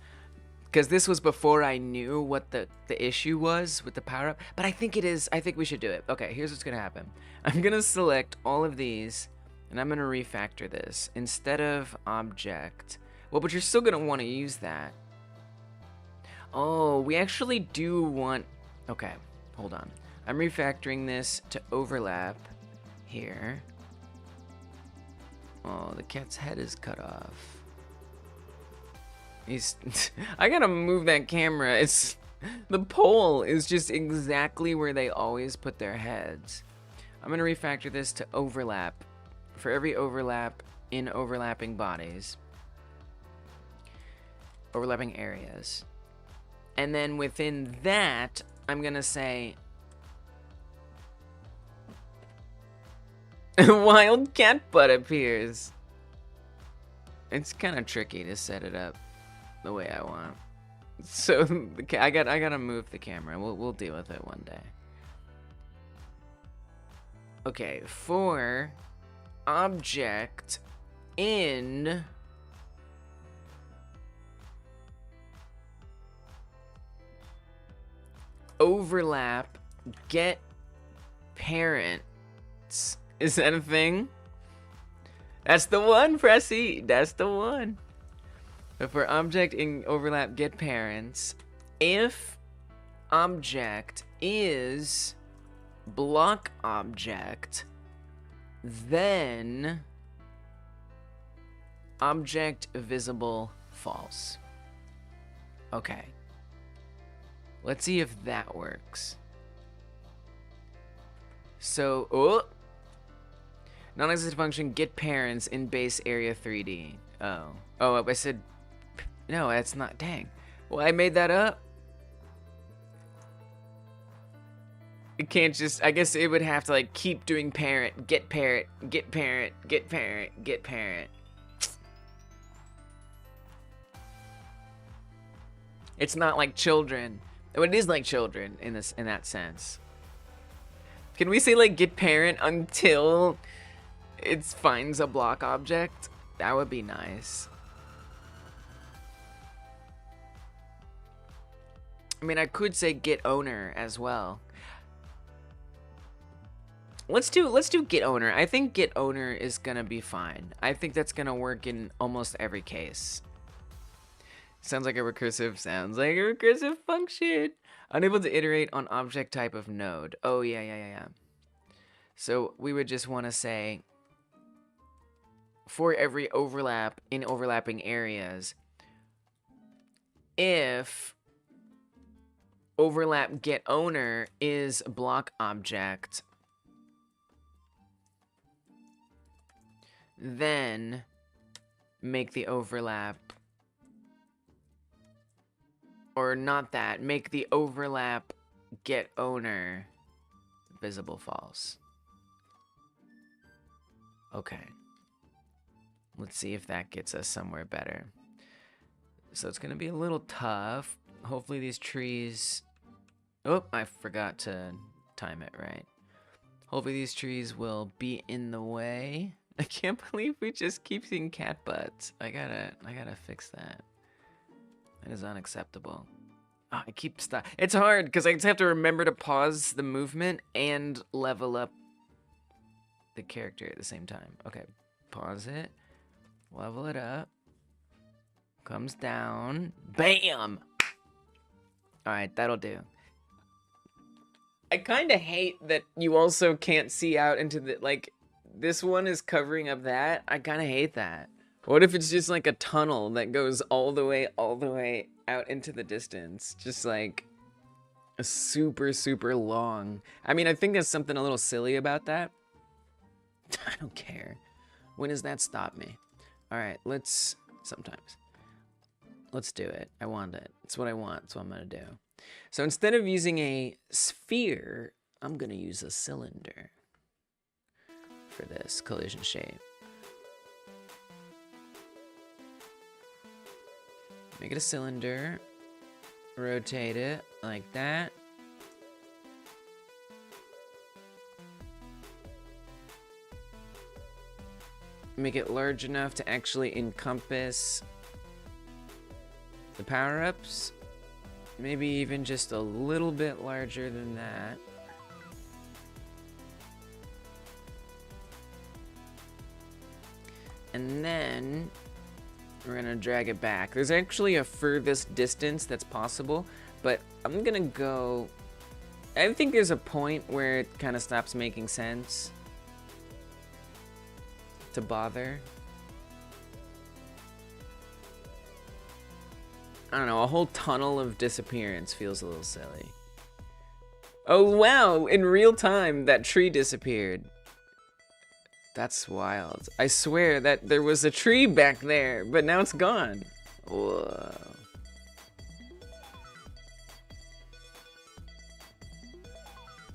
because this was before I knew what the issue was with the power-up. But I think it is. I think we should do it. Okay, here's what's going to happen. I'm going to select all of these, and I'm going to refactor this. Instead of object. Well, but you're still going to want to use that. Oh, we actually do want... Okay, hold on. I'm refactoring this to overlap here. Oh, the cat's head is cut off. I gotta move that camera. It's The pole is just exactly where they always put their heads. I'm gonna refactor this to overlap. For every overlap in overlapping bodies. Overlapping areas. And then within that, I'm gonna say wild cat butt appears. It's kind of tricky to set it up the way I want. So I gotta move the camera. We'll deal with it one day. Okay, for object in overlap get parents. Is that a thing? That's the one, Pressy. That's the one. But for object in overlap get parents, if object is block object, then object visible false. Okay. Let's see if that works. So, non-existent function get parents in base area 3D. Oh, I said, no, that's not, dang. Well, I made that up. It can't just, I guess it would have to like keep doing parent, get parent, get parent, get parent, get parent. It's not like children. Well, it is like children in that sense. Can we say like get parent until it finds a block object? That would be nice. I mean, I could say get owner as well. Let's do get owner. I think get owner is gonna be fine. I think that's gonna work in almost every case. Sounds like a recursive function. Unable to iterate on object type of node. Oh, yeah. So we would just want to say for every overlap in overlapping areas, if overlap get owner is block object, then make the overlap, or not that, make the overlap get owner visible false. Okay. Let's see if that gets us somewhere better. So it's gonna be a little tough. Hopefully these trees, oh, I forgot to time it right. Hopefully these trees will be in the way. I can't believe we just keep seeing cat butts. I gotta fix that. That is unacceptable. Oh, I keep stop. It's hard because I just have to remember to pause the movement and level up the character at the same time. Okay, pause it, level it up, comes down, bam! All right, that'll do. I kind of hate that you also can't see out into the, like, this one is covering up that. I kind of hate that. What if it's just like a tunnel that goes all the way out into the distance? Just like a super long. I mean, I think there's something a little silly about that. I don't care. When does that stop me? All right, sometimes. Let's do it. I want it. It's what I want. It's what I'm gonna do. So instead of using a sphere, I'm gonna use a cylinder for this collision shape. Make it a cylinder, rotate it like that. Make it large enough to actually encompass the power-ups. Maybe even just a little bit larger than that. And then we're gonna drag it back. There's actually a furthest distance that's possible, but I'm gonna go, I think there's a point where it kind of stops making sense to bother. I don't know, a whole tunnel of disappearance feels a little silly. Oh wow, in real time, that tree disappeared. That's wild. I swear that there was a tree back there, but now it's gone. Whoa.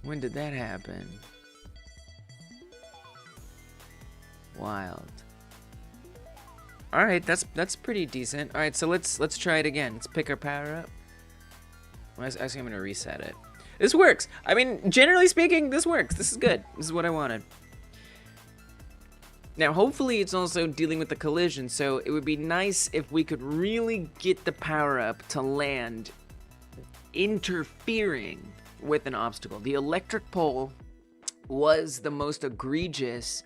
When did that happen? Wild. All right, that's pretty decent. All right, so let's try it again. Let's pick our power up. I think I'm gonna reset it. This works. I mean, generally speaking, this works. This is good. This is what I wanted. Now, hopefully it's also dealing with the collision, so it would be nice if we could really get the power up to land interfering with an obstacle. The electric pole was the most egregious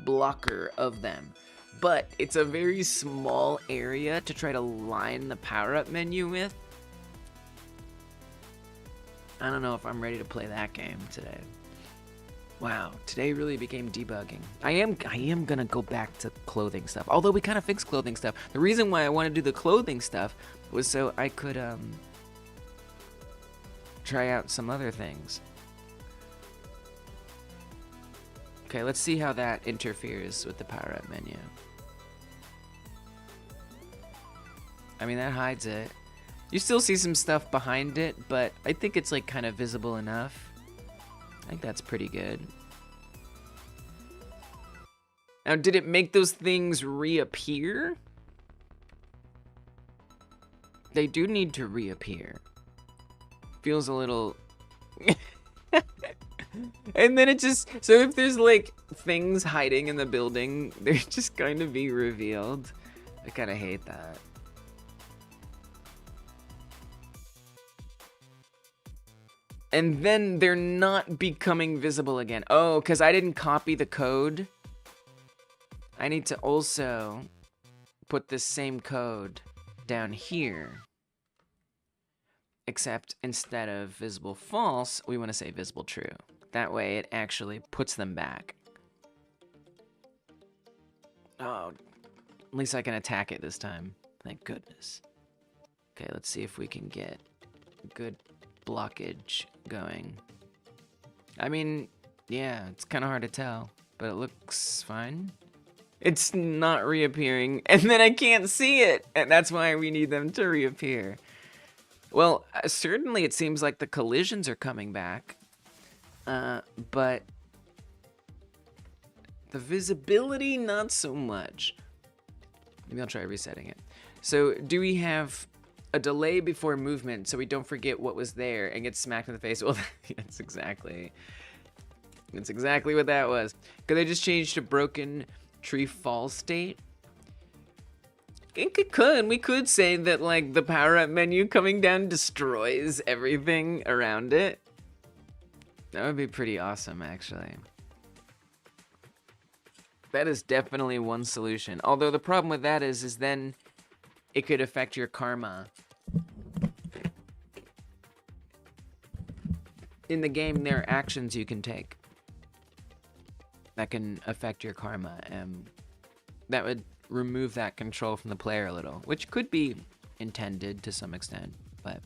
blocker of them, but it's a very small area to try to line the power-up menu with. I don't know if I'm ready to play that game today. Wow, today really became debugging. I am gonna go back to clothing stuff, although we kind of fixed clothing stuff. The reason why I want to do the clothing stuff was so I could try out some other things. Okay, let's see how that interferes with the power-up menu. I mean, that hides it. You still see some stuff behind it, but I think it's like kind of visible enough. I think that's pretty good. Now, did it make those things reappear? They do need to reappear. Feels a little... And then it just... So if there's like things hiding in the building, they're just going to be revealed. I kind of hate that. And then they're not becoming visible again. Oh, because I didn't copy the code. I need to also put this same code down here. Except instead of visible false, we want to say visible true. That way it actually puts them back. Oh, at least I can attack it this time. Thank goodness. Okay, let's see if we can get good blockage going. I mean, yeah, it's kind of hard to tell, but it looks fine. It's not reappearing, and then I can't see it, and that's why we need them to reappear. Well, certainly it seems like the collisions are coming back, but the visibility, not so much. Maybe I'll try resetting it. So, do we have a delay before movement so we don't forget what was there and get smacked in the face? Well, that's exactly what that was. Because I just changed to broken tree fall state. We could say that like the power-up menu coming down destroys everything around it. That would be pretty awesome, actually. That is definitely one solution. Although the problem with that is then it could affect your karma. In the game, there are actions you can take that can affect your karma, and that would remove that control from the player a little, which could be intended to some extent, but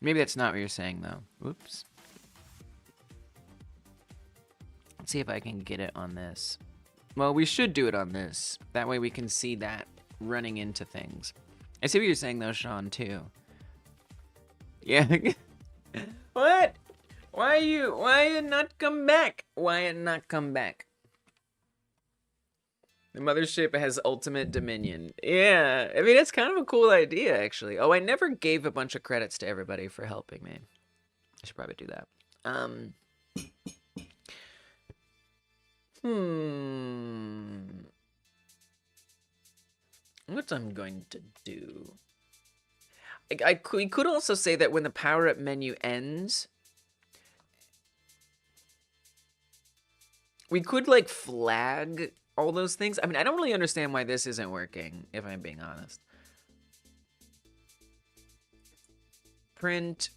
maybe that's not what you're saying, though. Whoops. Let's see if I can get it on this. Well, we should do it on this. That way we can see that running into things. I see what you're saying, though, Sean, too. Yeah. What? Why you not come back? Why you not come back? The mothership has ultimate dominion. Yeah, I mean, it's kind of a cool idea, actually. Oh, I never gave a bunch of credits to everybody for helping me. I should probably do that. What I'm going to do... we could also say that when the power-up menu ends... we could, like, flag all those things. I mean, I don't really understand why this isn't working, if I'm being honest. Print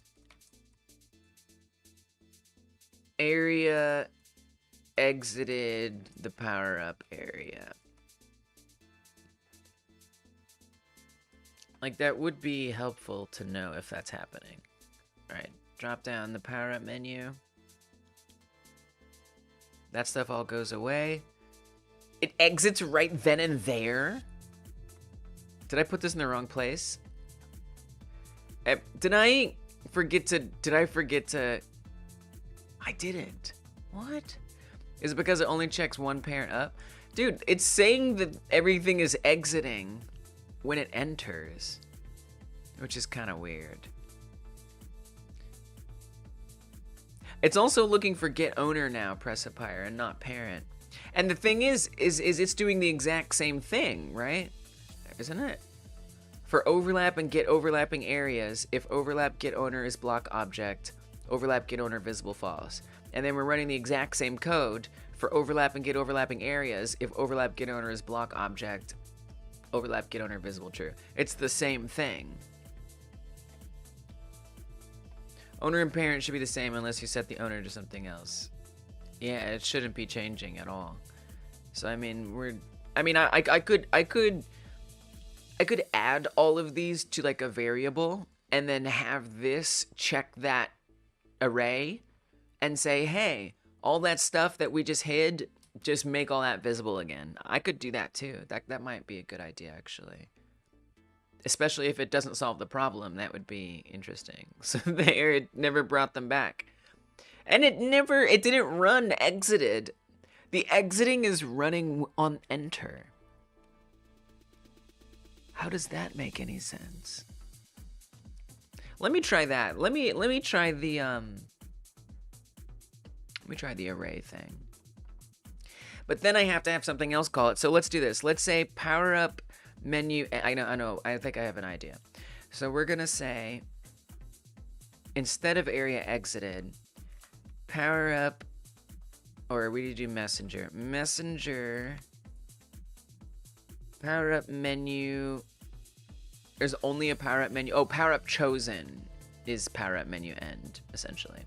area exited the power-up area. Like, that would be helpful to know if that's happening. Alright, drop down the power up menu. That stuff all goes away. It exits right then and there. Did I put this in the wrong place? Did I forget to... I didn't. What? Is it because it only checks one parent up? Dude, it's saying that everything is exiting when it enters, which is kind of weird. It's also looking for get owner now, pressifier, and not parent. And the thing is it's doing the exact same thing, right? Isn't it? For overlap and get overlapping areas, if overlap get owner is block object, overlap get owner visible false. And then we're running the exact same code for overlap and get overlapping areas, if overlap get owner is block object, overlap get owner visible true. It's the same thing. Owner and parent should be the same unless you set the owner to something else. Yeah, it shouldn't be changing at all. So I mean, I could add all of these to like a variable and then have this check that array and say, hey, all that stuff that we just hid, just make all that visible again. I could do that too. That might be a good idea, actually. Especially if it doesn't solve the problem, that would be interesting. So there, it never brought them back. And it didn't run exited. The exiting is running on enter. How does that make any sense? Let me try that. Let me try the array thing. But then I have to have something else call it. So let's do this. Let's say power up menu. I know. I think I have an idea. So we're gonna say, instead of area exited, power up, or we do messenger. Messenger, power up menu. There's only a power up menu. Oh, power up chosen is power up menu end, essentially.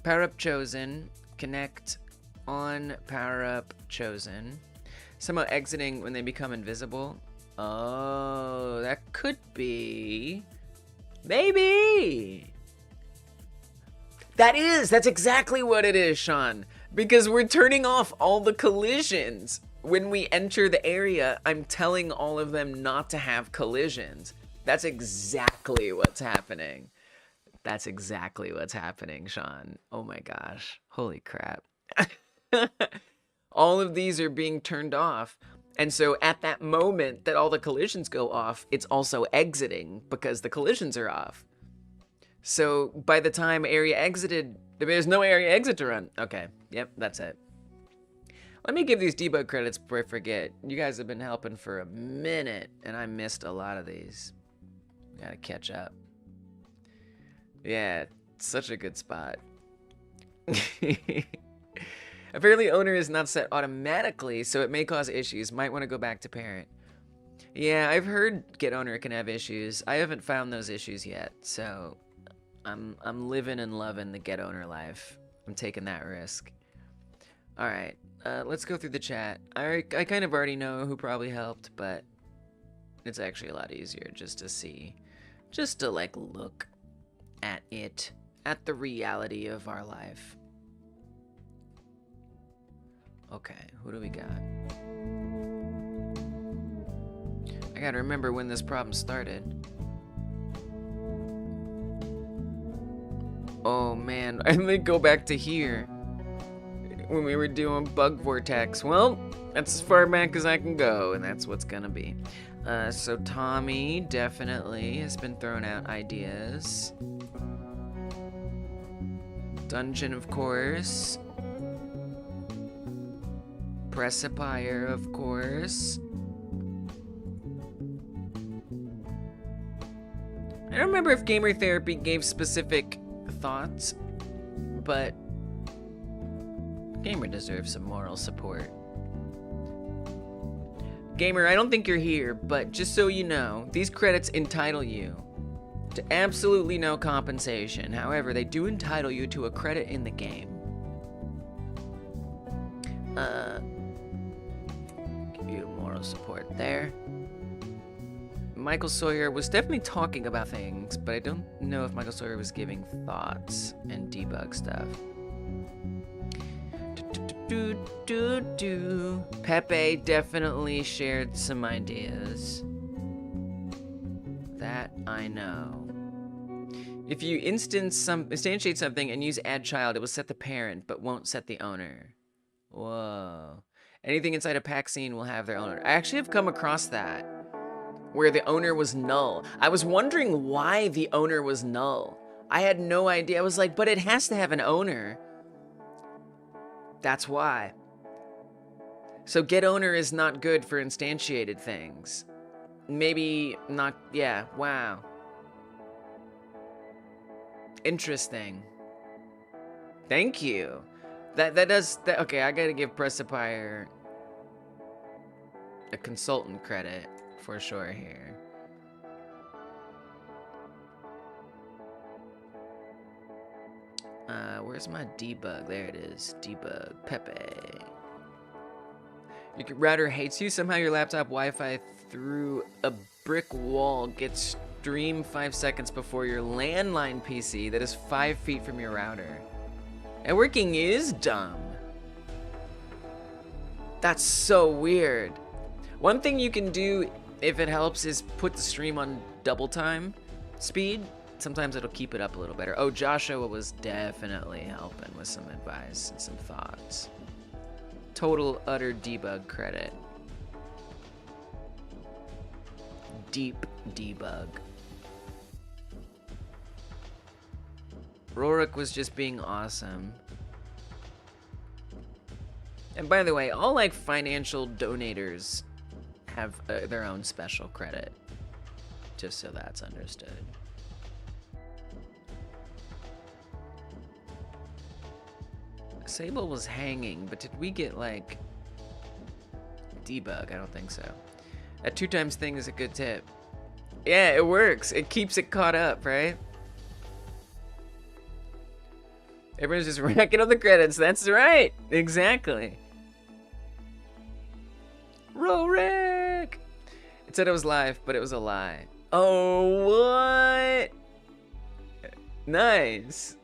Power up chosen, connect on power up chosen. Somehow exiting when they become invisible. Oh, that could be. Maybe. That's exactly what it is, Sean. Because we're turning off all the collisions. When we enter the area, I'm telling all of them not to have collisions. That's exactly what's happening. That's exactly what's happening, Sean. Oh my gosh. Holy crap. All of these are being turned off. And so at that moment that all the collisions go off, it's also exiting because the collisions are off. So by the time area exited, there's no area exit to run. Okay, yep, that's it. Let me give these debug credits before I forget. You guys have been helping for a minute, and I missed a lot of these. Gotta catch up. Yeah, such a good spot. Apparently owner is not set automatically, so it may cause issues. Might want to go back to parent. Yeah, I've heard get owner can have issues. I haven't found those issues yet, so I'm living and loving the get owner life. I'm taking that risk. All right, let's go through the chat. I kind of already know who probably helped, but it's actually a lot easier just to see, just to like look at it, at the reality of our life. Okay, who do we got? I gotta remember when this problem started. Oh man, I may go back to here when we were doing bug vortex. Well, that's as far back as I can go, and that's what's gonna be. So Tommy definitely has been throwing out ideas. Dungeon, of course. Pressipier, of course. I don't remember if Gamer Therapy gave specific thoughts, but Gamer deserves some moral support. Gamer, I don't think you're here, but just so you know, these credits entitle you to absolutely no compensation. However, they do entitle you to a credit in the game. Give you moral support there. Michael Sawyer was definitely talking about things, but I don't know if Michael Sawyer was giving thoughts and debug stuff. Pepe definitely shared some ideas. That I know. If you instantiate something and use add child, it will set the parent, but won't set the owner. Whoa. Anything inside a pack scene will have their owner. I actually have come across that, where the owner was null. I was wondering why the owner was null. I had no idea. I was like, but it has to have an owner. That's why. So get owner is not good for instantiated things. Maybe not, yeah, wow. Interesting. Thank you. Okay, I gotta give Precipier a consultant credit for sure here. Where's my debug? There it is. Debug. Pepe. Your router hates you. Somehow your laptop Wi-Fi through a brick wall gets stream 5 seconds before your landline PC that is 5 feet from your router. Networking is dumb. That's so weird. One thing you can do, if it helps, is put the stream on double time speed. Sometimes it'll keep it up a little better. Oh, Joshua was definitely helping with some advice and some thoughts. Total utter debug credit. Deep debug. Rorik was just being awesome. And by the way, all like financial donators have their own special credit. Just so that's understood. Sable was hanging, but did we get like debug? I don't think so. That 2 times thing is a good tip. Yeah, it works. It keeps it caught up, right? Everyone's just racking up the credits. That's right. Exactly. Rorik! It said it was live, but it was a lie. Oh, what? Nice.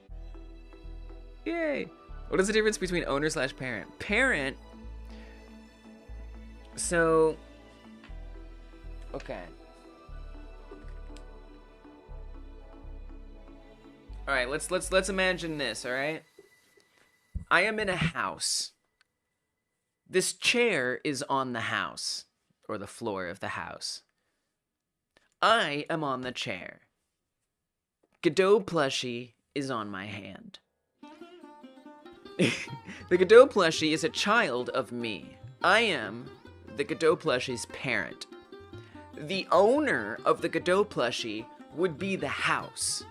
Yay. What is the difference between owner / parent? Parent. So. Okay. All right. Let's imagine this. All right. I am in a house. This chair is on the house, or the floor of the house. I am on the chair. Godot plushie is on my hand. The Godot plushie is a child of me. I am the Godot plushie's parent. The owner of the Godot plushie would be the house.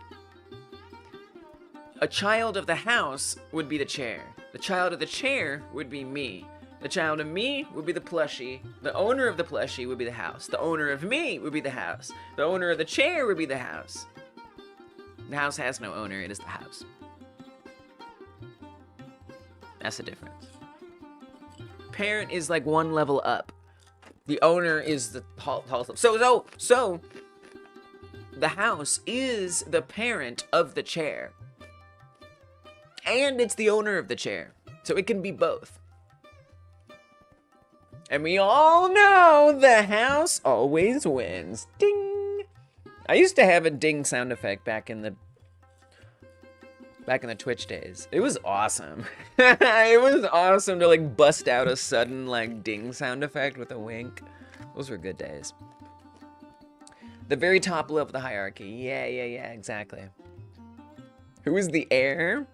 A child of the house would be the chair. The child of the chair would be me. The child of me would be the plushie. The owner of the plushie would be the house. The owner of me would be the house. The owner of the chair would be the house. The house has no owner, it is the house. That's the difference. Parent is like one level up. The owner is the tall. So the house is the parent of the chair. And it's the owner of the chair. So it can be both. And we all know the house always wins. Ding! I used to have a ding sound effect back in the Twitch days. It was awesome. It was awesome to like bust out a sudden like ding sound effect with a wink. Those were good days. The very top level of the hierarchy. Yeah, exactly. Who is the heir?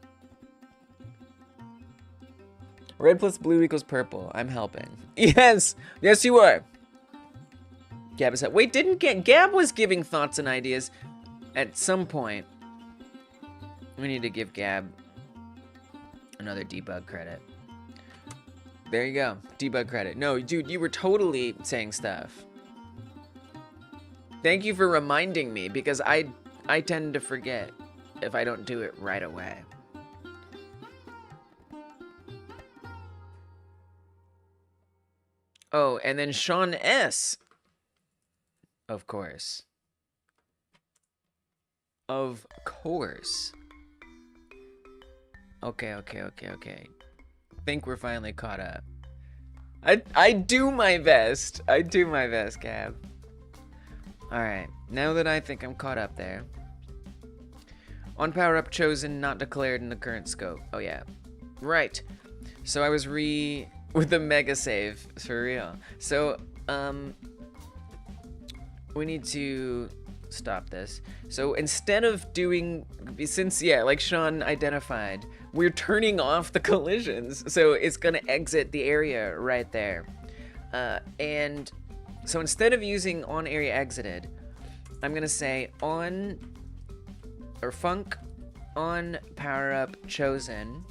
Red plus blue equals purple. I'm helping. Yes, you are. Gab is up. Wait, Gab was giving thoughts and ideas at some point. We need to give Gab another debug credit. There you go. Debug credit. No, dude, you were totally saying stuff. Thank you for reminding me, because I tend to forget if I don't do it right away. Oh, and then Sean S. Of course. Of course. Okay. Think we're finally caught up. I do my best. I do my best, Cab. Alright, now that I think I'm caught up there. On power up chosen, not declared in the current scope. Oh yeah. Right. So I was with the mega save, for real. So, we need to stop this. So instead of doing, since, yeah, like Sean identified, we're turning off the collisions. So it's gonna exit the area right there. And so instead of using on area exited, I'm gonna say on, or func on power up chosen.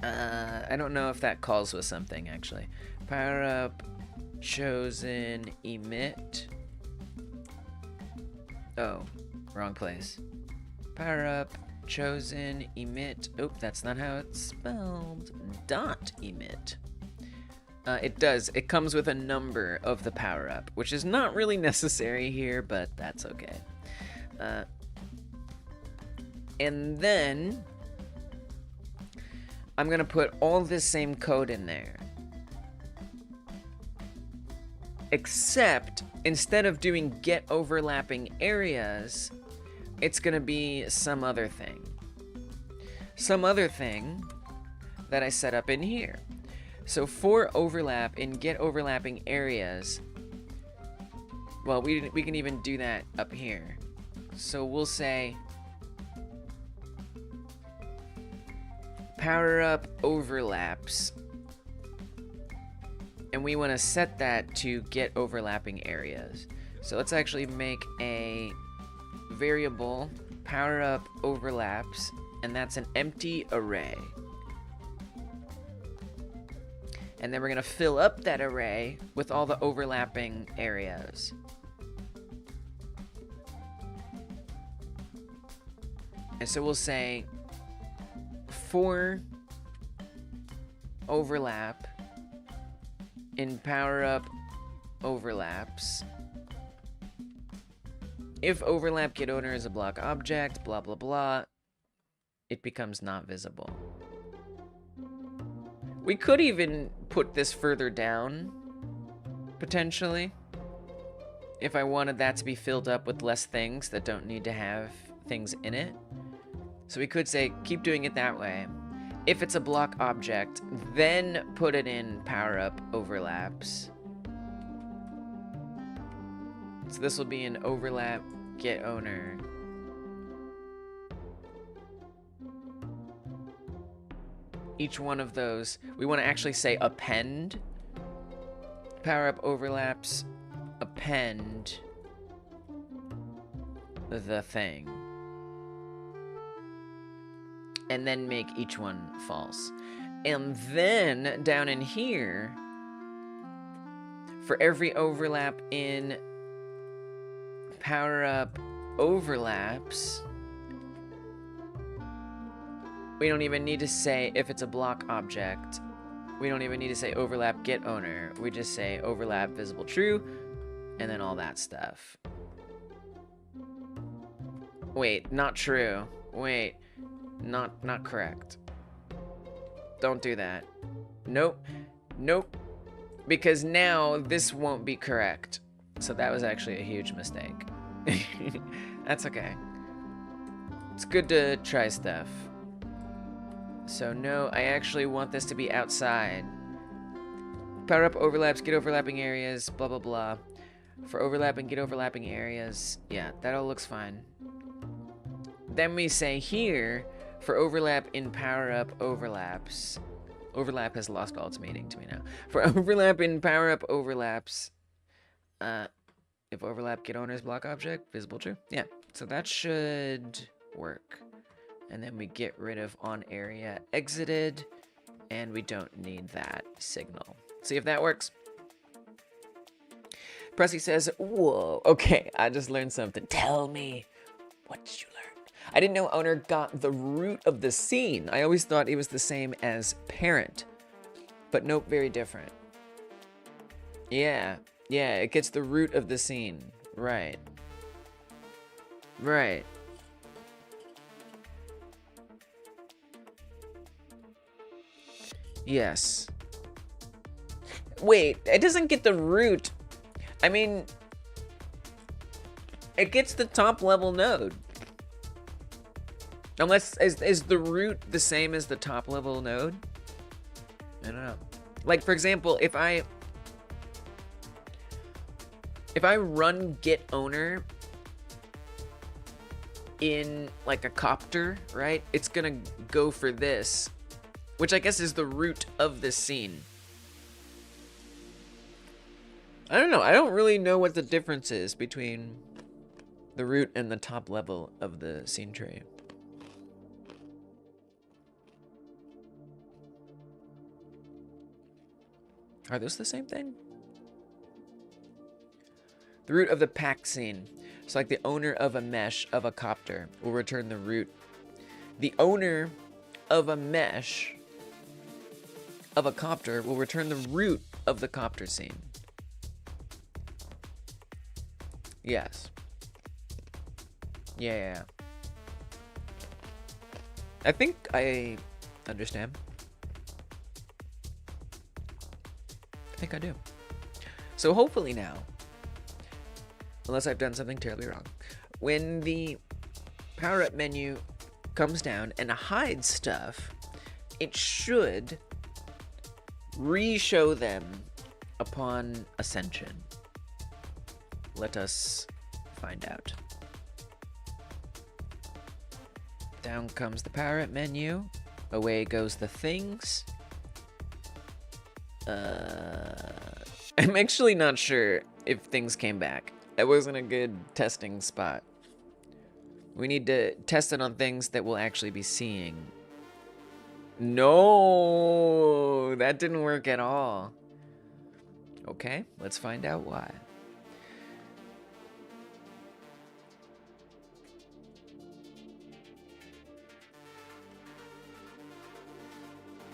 I don't know if that calls with something actually. Power up chosen emit. Oh, wrong place. Power up chosen emit. Oh, that's not how it's spelled. Dot emit. It does. It comes with a number of the power up, which is not really necessary here, but that's okay. And then I'm gonna put all this same code in there. Except instead of doing get overlapping areas, it's gonna be some other thing. Some other thing that I set up in here. So for overlap in get overlapping areas, well, we can even do that up here. So we'll say power up overlaps, and we want to set that to get overlapping areas. So let's actually make a variable power up overlaps, and that's an empty array. And then we're gonna fill up that array with all the overlapping areas. And so we'll say for overlap in power up overlaps, if overlap get owner is a block object, blah blah blah, it becomes not visible. We could even put this further down, potentially, if I wanted that to be filled up with less things that don't need to have things in it. So we could say, keep doing it that way. If it's a block object, then put it in power up overlaps. So this will be an overlap get owner. Each one of those, we want to actually say append. Power up overlaps, append the thing. And then make each one false. And then down in here, for every overlap in power up overlaps, we don't even need to say if it's a block object. We don't even need to say overlap get owner. We just say overlap visible true, and then all that stuff. Wait, not true. Wait, not correct. Don't do that. Nope, nope. Because now this won't be correct. So that was actually a huge mistake. That's okay. It's good to try stuff. So no, I actually want this to be outside. Power up overlaps, get overlapping areas, blah blah blah. For overlap and get overlapping areas, yeah, that all looks fine. Then we say here, for overlap in power up overlaps, overlap has lost all its meaning to me now. For overlap in power up overlaps, if overlap get owner's block object, visible true. Yeah, so that should work. And then we get rid of on area exited, and we don't need that signal. See if that works. Pressy says, whoa, okay, I just learned something. Tell me, what did you learn? I didn't know owner got the root of the scene. I always thought it was the same as parent, but nope, very different. Yeah, Yeah, it gets the root of the scene. Right. Right. Yes. Wait, it doesn't get the root. I mean, it gets the top level node. Unless, is the root the same as the top level node? I don't know. Like, for example, if I run get owner in like a copter, right? It's gonna go for this, which I guess is the root of this scene. I don't know. I don't really know what the difference is between the root and the top level of the scene tree. Are those the same thing? The root of the pack scene. So like the owner of a mesh of a copter will return the root. The owner of a mesh of a copter will return the root of the copter scene. Yes. Yeah. I think I understand. I think I do. So hopefully now, unless I've done something terribly wrong, when the power-up menu comes down and hides stuff, it should re-show them upon ascension. Let us find out. Down comes the power-up menu. Away goes the things. I'm actually not sure if things came back. That wasn't a good testing spot. We need to test it on things that we'll actually be seeing. No, that didn't work at all. Okay, let's find out why.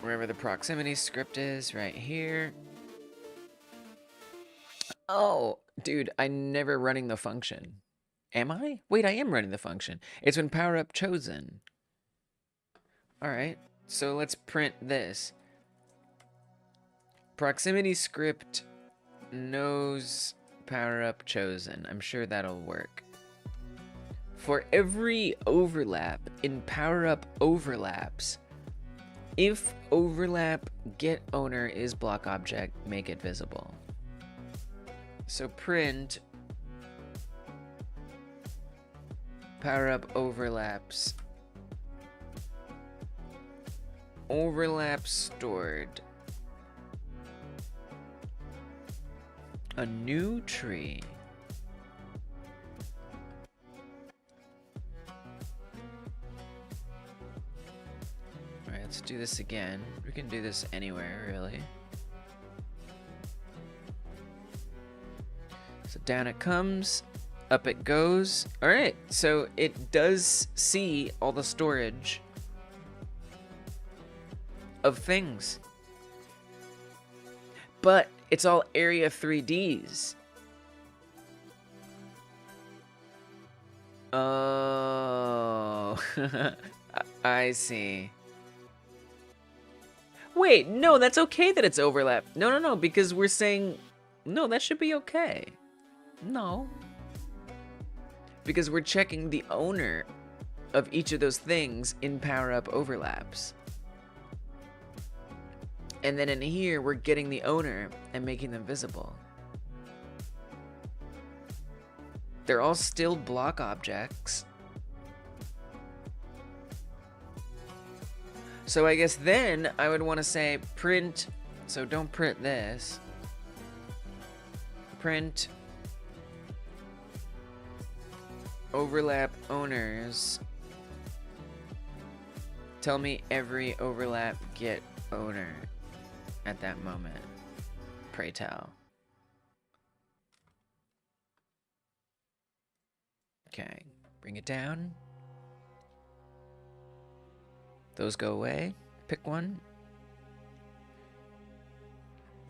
Wherever the proximity script is, right here. Oh, dude, I'm never running the function. Am I? Wait, I am running the function. It's when power up chosen. All right, so let's print this. Proximity script knows power up chosen. I'm sure that'll work. For every overlap in power up overlaps, if overlap get owner is block object, make it visible. So print power up overlaps. Overlap stored. A new tree. Alright, let's do this again. We can do this anywhere, really. So down it comes, up it goes. Alright, so it does see all the storage of things. But it's all area 3Ds. Oh, I see. Wait, no, that's okay that it's overlap. No, because we're saying, no, that should be okay. No. Because we're checking the owner of each of those things in power-up overlaps. And then in here, we're getting the owner and making them visible. They're all still block objects. So I guess then I would want to say print, so don't print this. Print overlap owners. Tell me every overlap get owner at that moment. Pray tell. Okay, bring it down. Those go away. Pick one.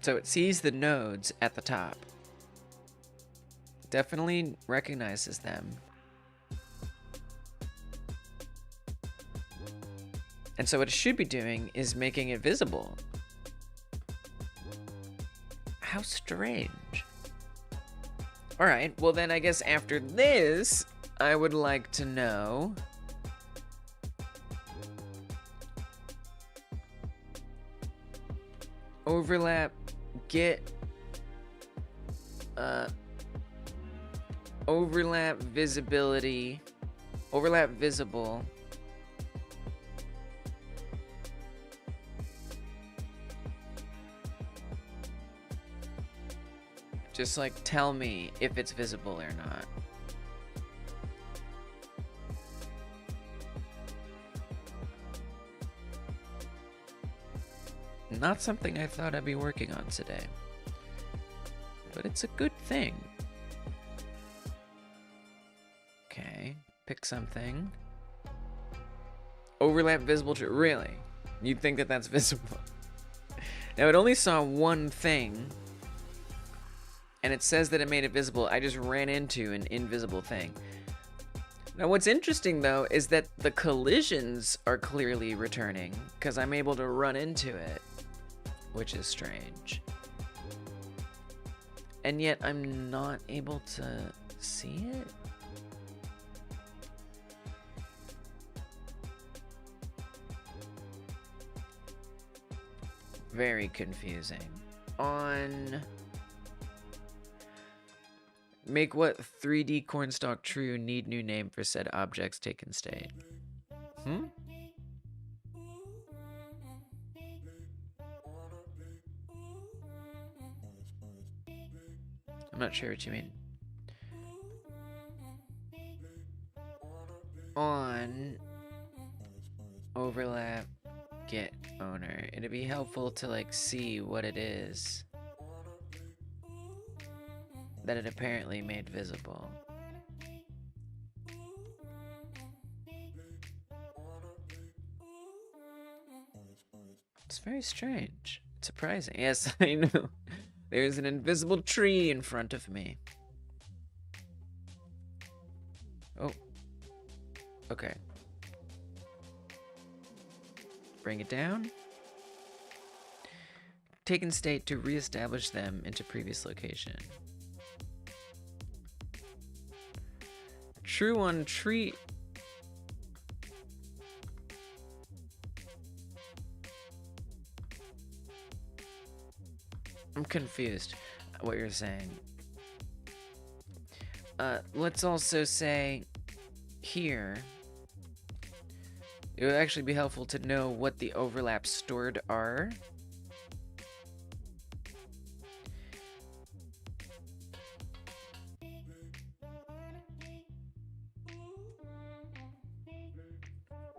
So it sees the nodes at the top. definitely recognizes them. And so what it should be doing is making it visible. How strange. All right, well then I guess after this, I would like to know overlap get overlap visibility, overlap visible. Just like tell me if it's visible or not. Not something I thought I'd be working on today, but it's a good thing. Okay, pick something. Overlap visible to really? You'd think that that's visible. Now it only saw one thing, and it says that it made it visible. I just ran into an invisible thing. Now what's interesting though is that the collisions are clearly returning because I'm able to run into it, which is strange. And yet I'm not able to see it? Very confusing. On make what 3D cornstalk true, need new name for said objects taken state. I'm not sure what you mean. On overlap get owner. It'd be helpful to like see what it is that it apparently made visible. It's very strange. It's surprising. Yes, I know. There's an invisible tree in front of me. Oh. Okay. Bring it down. Taken state to reestablish them into previous location. True on tree. I'm confused what you're saying. Let's also say here, it would actually be helpful to know what the overlaps stored are.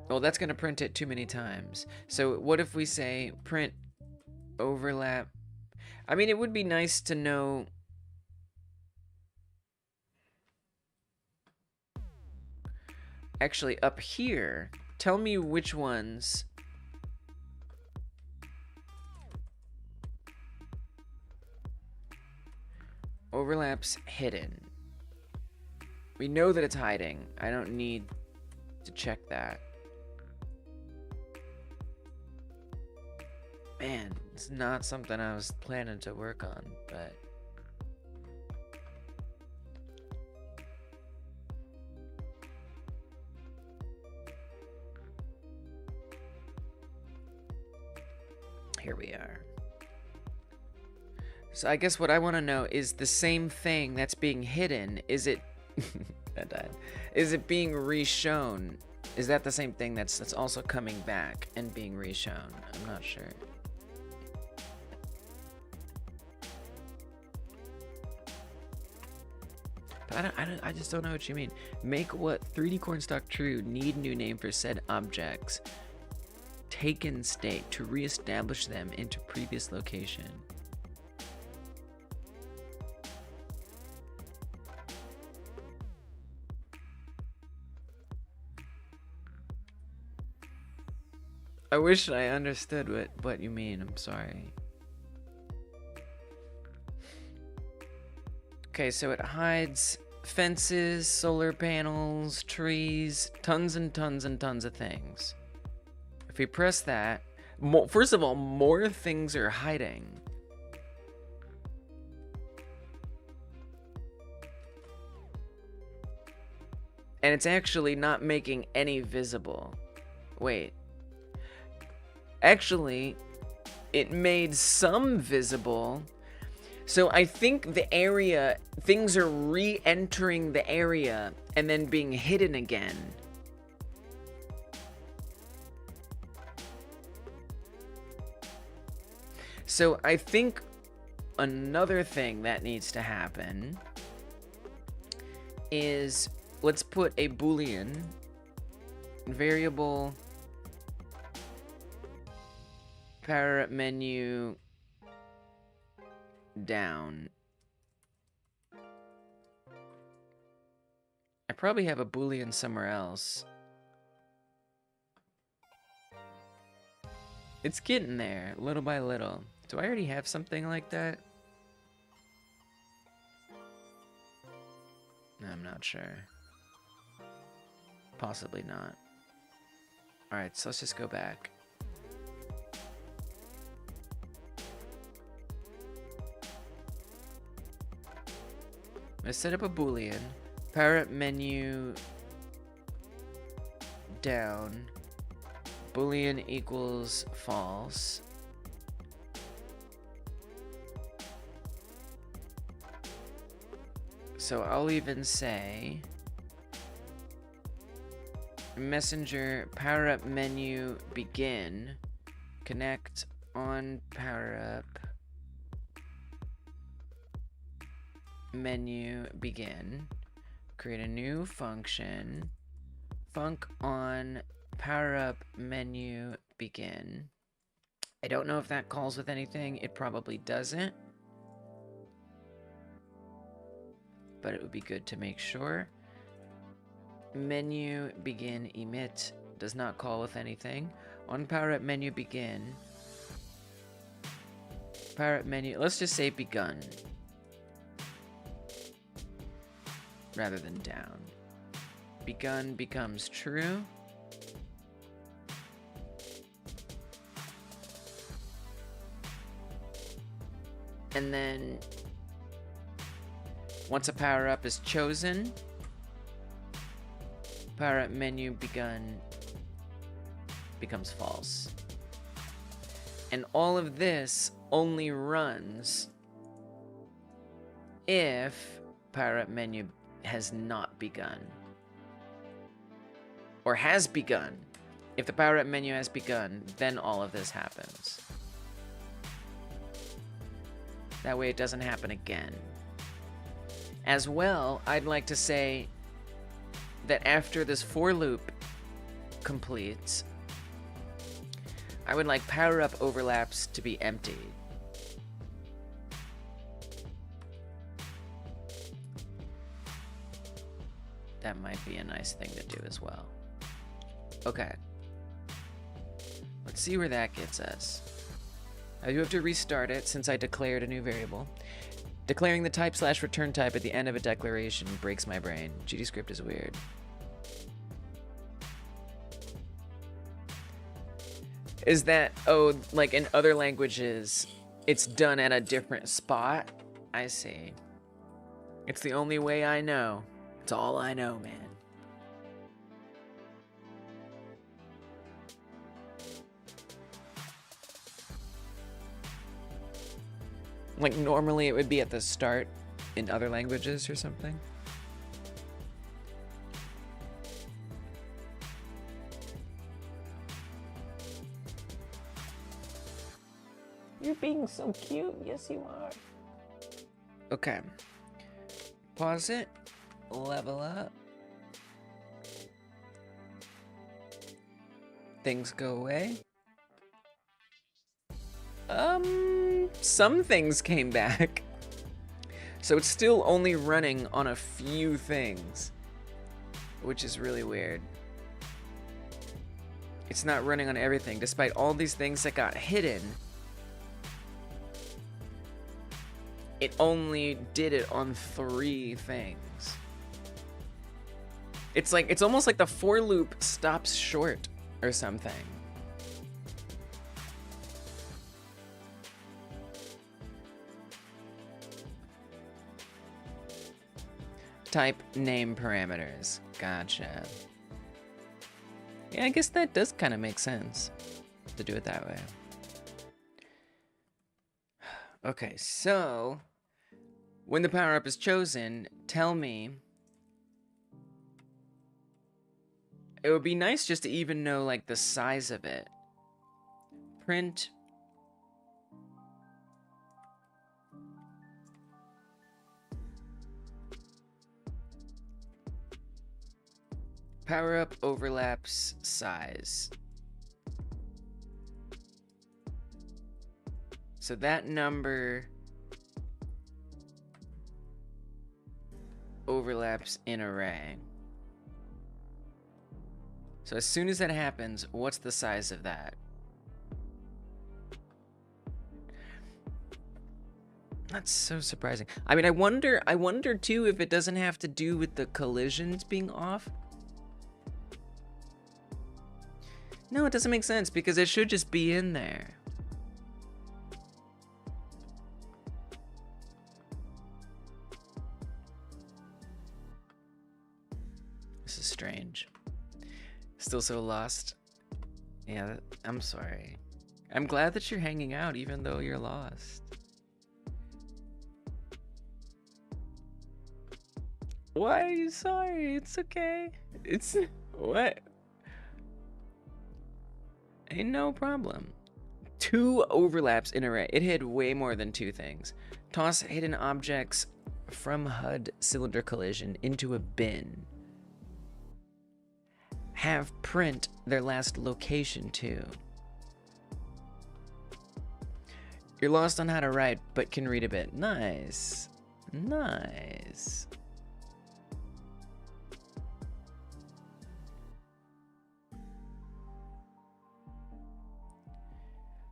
Well, that's going to print it too many times. So what if we say print overlap? I mean, it would be nice to know. Actually, up here, tell me which ones. Overlaps hidden. We know that it's hiding. I don't need to check that. Man, it's not something I was planning to work on, but here we are. So I guess what I want to know is the same thing that's being hidden, is it that died. Is it being reshown? Is that the same thing that's also coming back and being reshown? I'm not sure. But I just don't know what you mean. Make what 3D cornstalk true, need new name for said objects. Taken state to reestablish them into previous location. I wish I understood what you mean. I'm sorry. Okay, so it hides fences, solar panels, trees, tons and tons and tons of things. If we press that, first of all, more things are hiding. And it's actually not making any visible. Wait. Actually, it made some visible. So I think the area, things are re-entering the area and then being hidden again. So I think another thing that needs to happen is, let's put a Boolean variable power up menu down. I probably have a Boolean somewhere else. It's getting there, little by little. Do I already have something like that? I'm not sure. Possibly not. Alright, so let's just go back. I'm gonna set up a Boolean. Power up menu down. Boolean equals false. So I'll even say messenger power up menu begin, connect on power up menu begin, create a new function, func on power up menu begin. I don't know if that calls with anything. It probably doesn't, but it would be good to make sure. Menu begin emit does not call with anything. On power up menu begin, power up menu, let's just say begun rather than down. Begun becomes true. And then once a power up is chosen, power up menu begun becomes false. And all of this only runs if power up menu has not begun. Or has begun. If the power up menu has begun, then all of this happens. That way it doesn't happen again. As well, I'd like to say that after this for loop completes, I would like power up overlaps to be empty. That might be a nice thing to do as well. Okay. Let's see where that gets us. I do have to restart it since I declared a new variable. Declaring the type/return type at the end of a declaration breaks my brain. GDScript is weird. Is that, oh, like in other languages, it's done at a different spot? I see. It's the only way I know. It's all I know, man. Like, normally it would be at the start in other languages or something. You're being so cute. Yes, you are. Okay. Pause it. Level up. Things go away. Some things came back. So it's still only running on a few things, which is really weird. It's not running on everything, despite all these things that got hidden. it only did it on 3 things. It's almost like the for loop stops short or something. Type name parameters. Gotcha. Yeah, I guess that does kind of make sense to do it that way. Okay, so when the power-up is chosen, tell me. It would be nice just to even know, like, the size of it. Print. Power-up overlaps size. So that number overlaps in array. So as soon as that happens, what's the size of that? That's so surprising. I mean, I wonder too if it doesn't have to do with the collisions being off. No, it doesn't make sense because it should just be in there. This is strange. Still so lost. Yeah, I'm sorry. I'm glad that you're hanging out even though you're lost. Why are you sorry? It's okay. It's... what? Ain't no problem. 2 overlaps in array. It hid way more than 2 things. Toss hidden objects from HUD cylinder collision into a bin. Have print their last location too. You're lost on how to write, but can read a bit. Nice. Nice.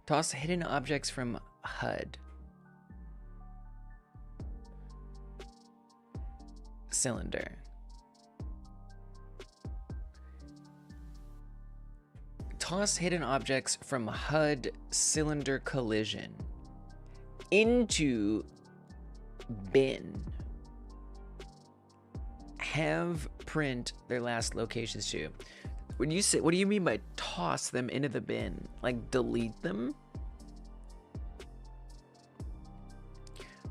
Toss hidden objects from HUD. Cylinder. Toss hidden objects from HUD cylinder collision into bin. Have print their last locations too. When you say, what do you mean by toss them into the bin? Like delete them?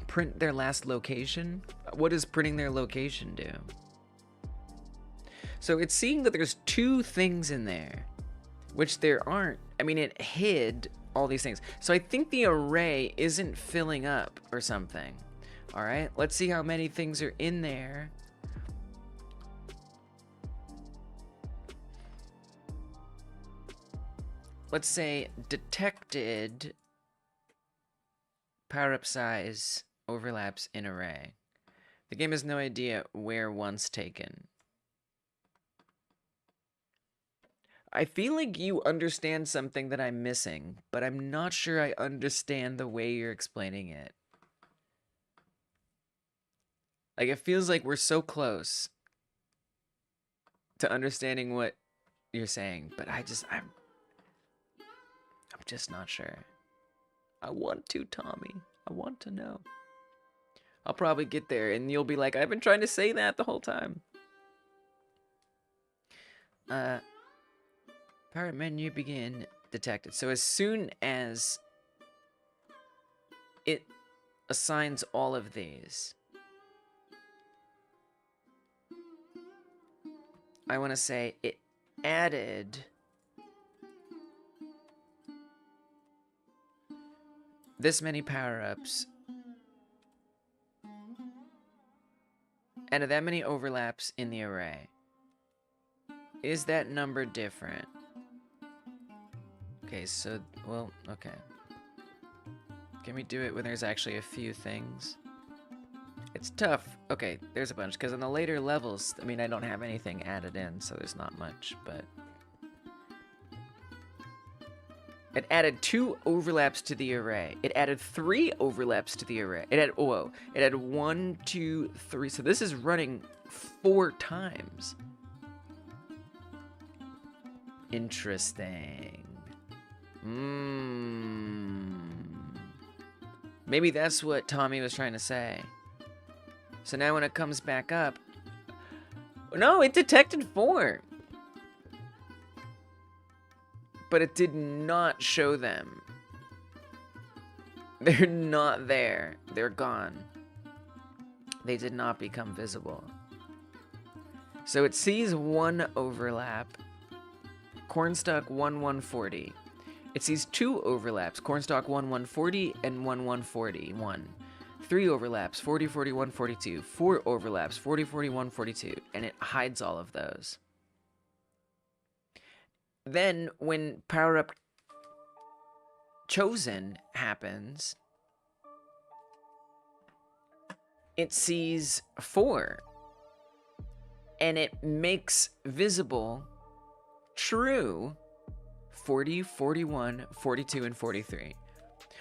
Print their last location? What does printing their location do? So it's seeing that there's 2 things in there, which there aren't. I mean, it hid all these things. So I think the array isn't filling up or something. All right, let's see how many things are in there. Let's say detected power-up size overlaps in array. The game has no idea where once taken. I feel like you understand something that I'm missing, but I'm not sure I understand the way you're explaining it. Like, it feels like we're so close to understanding what you're saying, but I'm just not sure. I want to, Tommy. I want to know. I'll probably get there, and you'll be like, I've been trying to say that the whole time. Power menu begin detected. So as soon as it assigns all of these, I want to say it added this many power-ups, added that many overlaps in the array. Is that number different? Okay, so, well, okay. Can we do it when there's actually a few things? It's tough. Okay, there's a bunch, because on the later levels, I mean, I don't have anything added in, so there's not much, but... It added 2 overlaps to the array. It added 3 overlaps to the array. It added 1, 2, 3. So this is running 4 times. Interesting. Maybe that's what Tommy was trying to say. So now when it comes back up, no, it detected 4. But it did not show them. They're not there. They're gone. They did not become visible. So it sees 1 overlap. Cornstalk 1140. It sees 2 overlaps. Cornstalk 1140 and 1141. 3 overlaps. 40, 41, 42. 4 overlaps. 40, 41, 42. And it hides all of those. Then, when power up chosen happens, it sees 4. And it makes visible true 40, 41, 42, and 43.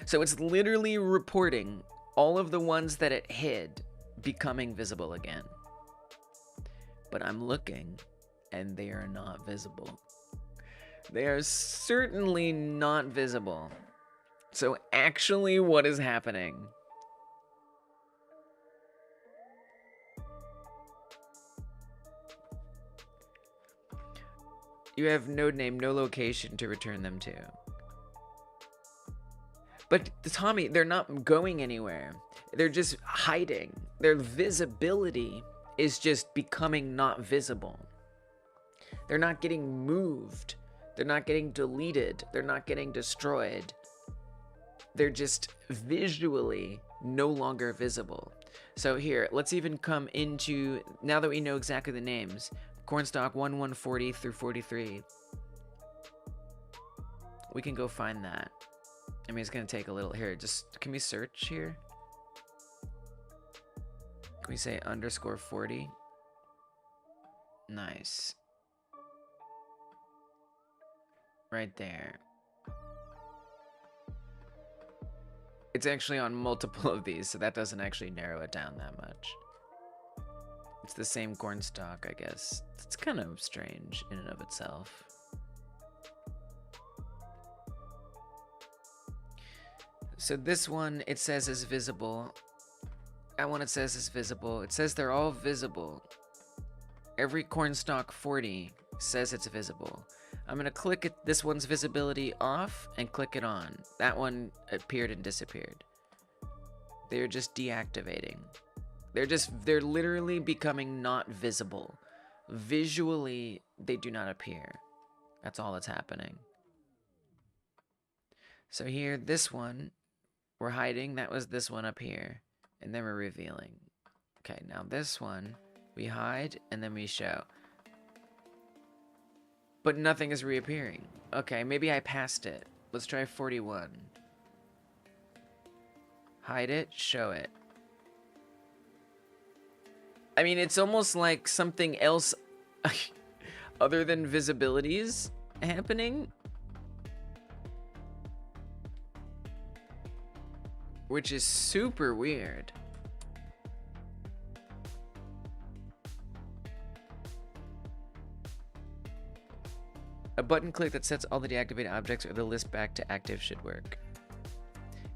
So it's literally reporting all of the ones that it hid becoming visible again. But I'm looking, and they are not visible. They are certainly not visible. So actually, what is happening? You have node name, no location to return them to. But Tommy, they're not going anywhere. They're just hiding. Their visibility is just becoming not visible. They're not getting moved. They're not getting deleted. They're not getting destroyed. They're just visually no longer visible. So here, let's even come into, now that we know exactly the names, Cornstalk 1140 through 43. We can go find that. I mean, it's going to take a little. Here, just, can we search here? Can we say underscore 40? Nice. Right there. It's actually on multiple of these, so that doesn't actually narrow it down that much. It's the same cornstalk, I guess. It's kind of strange in and of itself. So this one, it says is visible. That one, it says is visible. It says they're all visible. Every cornstalk 40 says it's visible. I'm going to click it, this one's visibility off and click it on. That one appeared and disappeared. They're just deactivating. They're literally becoming not visible. Visually, they do not appear. That's all that's happening. So here, this one, we're hiding. That was this one up here. And then we're revealing. Okay, now this one, we hide and then we show. But nothing is reappearing. Okay, maybe I passed it. Let's try 41. Hide it, show it. I mean, it's almost like something else other than visibilities happening. Which is super weird. A button click that sets all the deactivated objects or the list back to active should work.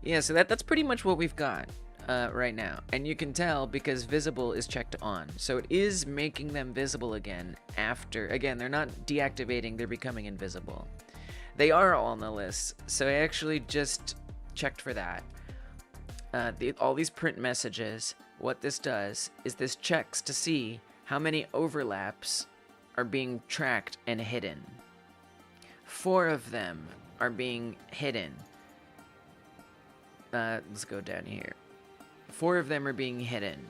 Yeah, so that's pretty much what we've got right now. And you can tell because visible is checked on. So it is making them visible again after, again, they're not deactivating, they're becoming invisible. They are all on the list. So I actually just checked for that. All these print messages, what this does is this checks to see how many overlaps are being tracked and hidden. 4 of them are being hidden. Let's go down here. 4 of them are being hidden.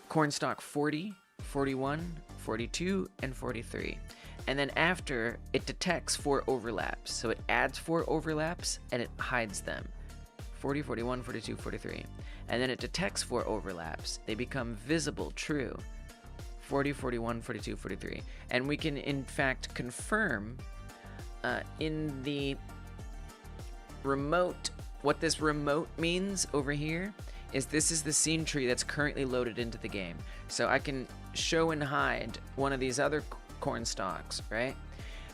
Cornstalk 40, 41, 42, and 43. And then after, it detects 4 overlaps. So it adds 4 overlaps and it hides them. 40, 41, 42, 43. And then it detects 4 overlaps. They become visible, true. 40, 41, 42, 43. And we can, in fact, confirm in the remote, what this remote means over here is this is the scene tree that's currently loaded into the game. So I can show and hide one of these other corn stalks, right?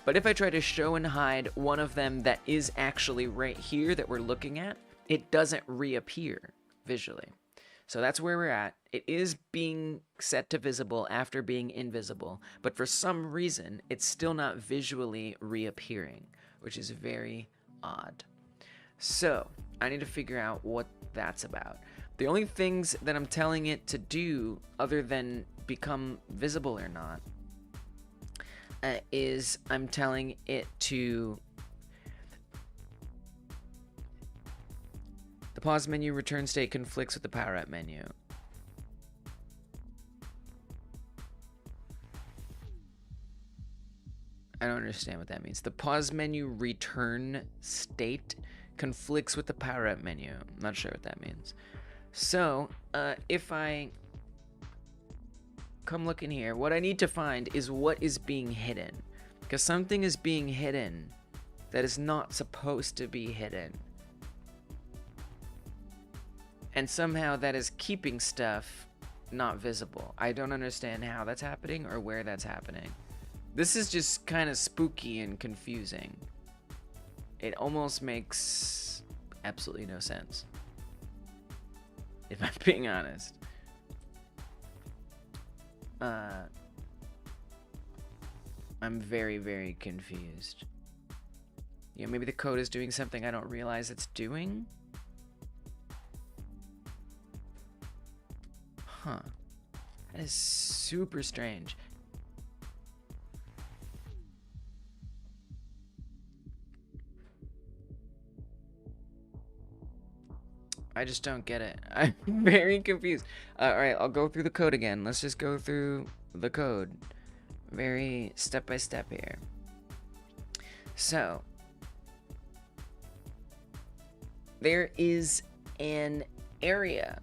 But if I try to show and hide one of them that is actually right here that we're looking at, it doesn't reappear visually. So that's where we're at. It is being set to visible after being invisible, but for some reason, it's still not visually reappearing, which is very odd. So I need to figure out what that's about. The only things that I'm telling it to do, other than become visible or not, is I'm telling it to... The pause menu return state conflicts with the power up menu. I don't understand what that means. The pause menu return state conflicts with the power up menu. I'm not sure what that means. So, if I come look in here, what I need to find is what is being hidden. Because something is being hidden that is not supposed to be hidden. And somehow that is keeping stuff not visible. I don't understand how that's happening or where that's happening. This is just kind of spooky and confusing. It almost makes absolutely no sense, if I'm being honest. I'm very, very confused. Yeah, maybe the code is doing something I don't realize it's doing? Huh. That is super strange. I just don't get it. I'm very confused. Alright, I'll go through the code again. Let's just go through the code. Very step by step here. So, there is an area.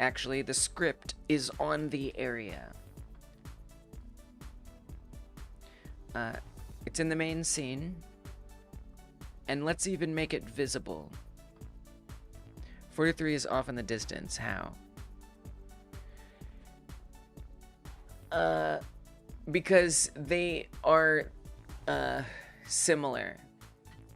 Actually, the script is on the area. It's in the main scene. And let's even make it visible. 43 is off in the distance. How? Because they are similar.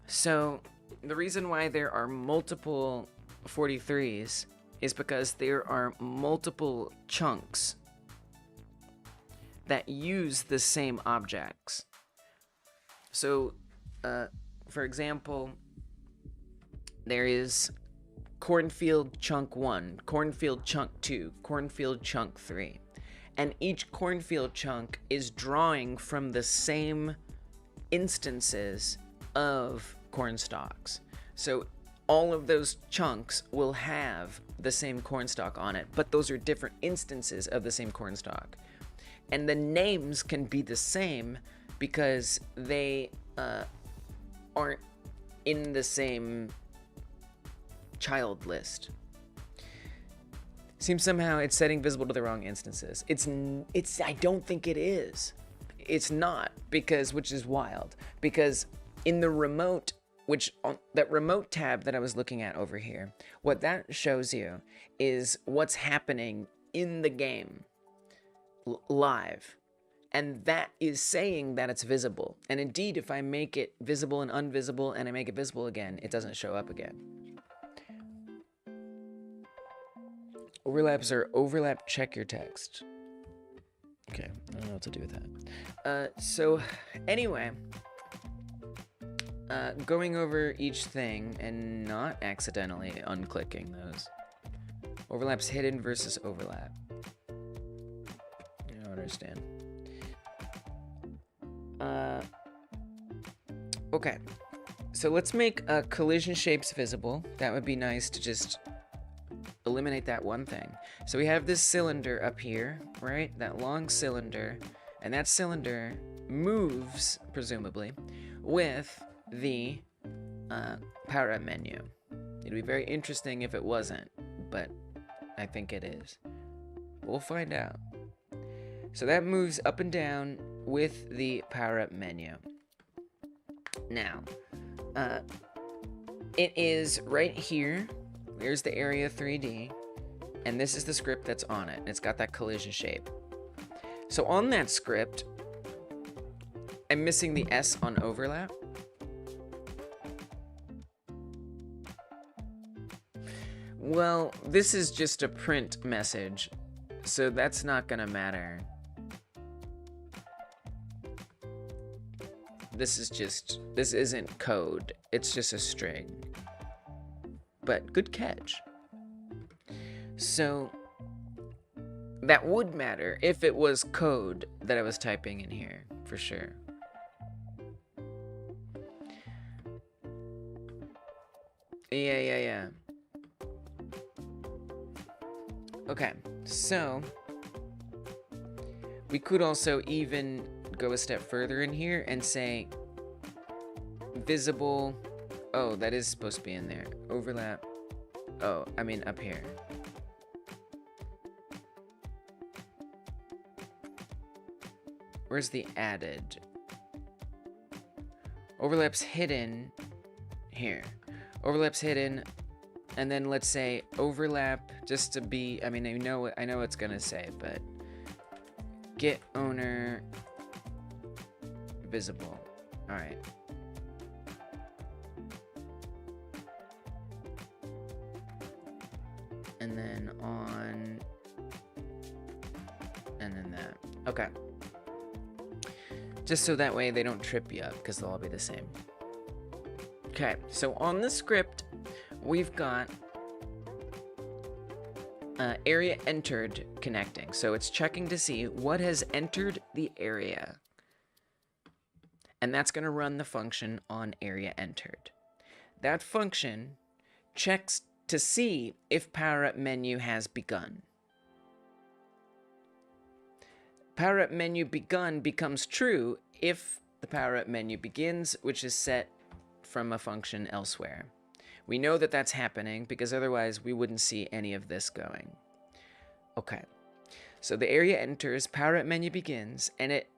So the reason why there are multiple 43s is because there are multiple chunks that use the same objects. So, for example, there is cornfield chunk 1, cornfield chunk 2, cornfield chunk 3. And each cornfield chunk is drawing from the same instances of corn stalks. So all of those chunks will have the same corn stalk on it, but those are different instances of the same corn stalk. And the names can be the same because they aren't in the same child list. Seems somehow it's setting visible to the wrong instances. I don't think it is. It's not, because, which is wild, because in the remote, that remote tab that I was looking at over here, what that shows you is what's happening in the game live. And that is saying that it's visible. And indeed, if I make it visible and invisible and I make it visible again, it doesn't show up again. Overlaps are overlap check your text. Okay, I don't know what to do with that. So anyway, going over each thing and not accidentally unclicking those. Overlaps hidden versus overlap. I don't understand. Okay, so let's make collision shapes visible. That would be nice to just eliminate that one thing. So we have this cylinder up here, right? That long cylinder, and that cylinder moves, presumably, with the power up menu. It'd be very interesting if it wasn't, but I think it is. We'll find out. So that moves up and down with the power up menu. Now, it is right here. Here's the area 3D, and this is the script that's on it. It's got that collision shape. So on that script, I'm missing the S on overlap. Well, this is just a print message, so that's not gonna matter. This isn't code, it's just a string. But good catch. So that would matter if it was code that I was typing in here, for sure. Yeah. Okay, so we could also even go a step further in here and say visible. Oh, that is supposed to be in there. Overlap. Oh, I mean up here. Where's the added? Overlaps hidden here. Overlaps hidden, and then let's say overlap just to be, I mean, I know what it's gonna say, but get owner visible. All right. And then on, and then that. Okay. Just so that way they don't trip you up, because they'll all be the same. Okay, so on the script, we've got area entered connecting. So it's checking to see what has entered the area. And that's going to run the function on area entered. That function checks to see if power up menu has begun. Power up menu begun becomes true if the power up menu begins, which is set from a function elsewhere. We know that that's happening because otherwise we wouldn't see any of this going. Okay, so the area enters, power up menu begins, and it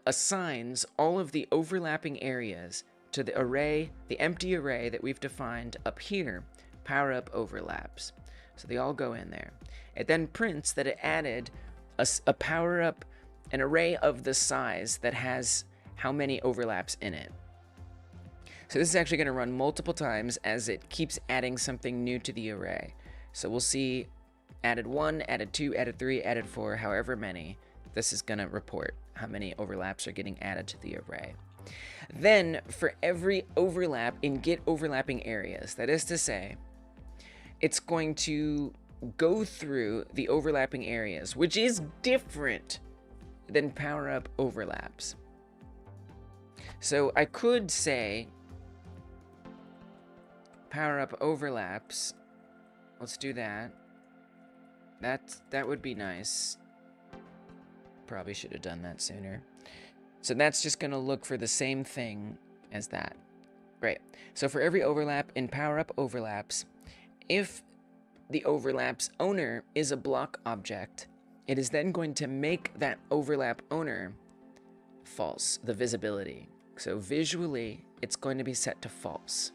assigns all of the overlapping areas to the array, the empty array that we've defined up here, power up overlaps. So they all go in there. It then prints that it added a power up, an array of the size that has how many overlaps in it. So this is actually going to run multiple times as it keeps adding something new to the array. So we'll see added 1, added 2, added 3, added 4, however many. This is going to report how many overlaps are getting added to the array. Then for every overlap in get overlapping areas, that is to say, it's going to go through the overlapping areas, which is different than power up overlaps. So I could say power up overlaps. Let's do that. That would be nice. Probably should have done that sooner. So that's just going to look for the same thing as that. Great. So for every overlap in power up overlaps, if the overlap's owner is a block object, it is then going to make that overlap owner false, the visibility. So visually, it's going to be set to false.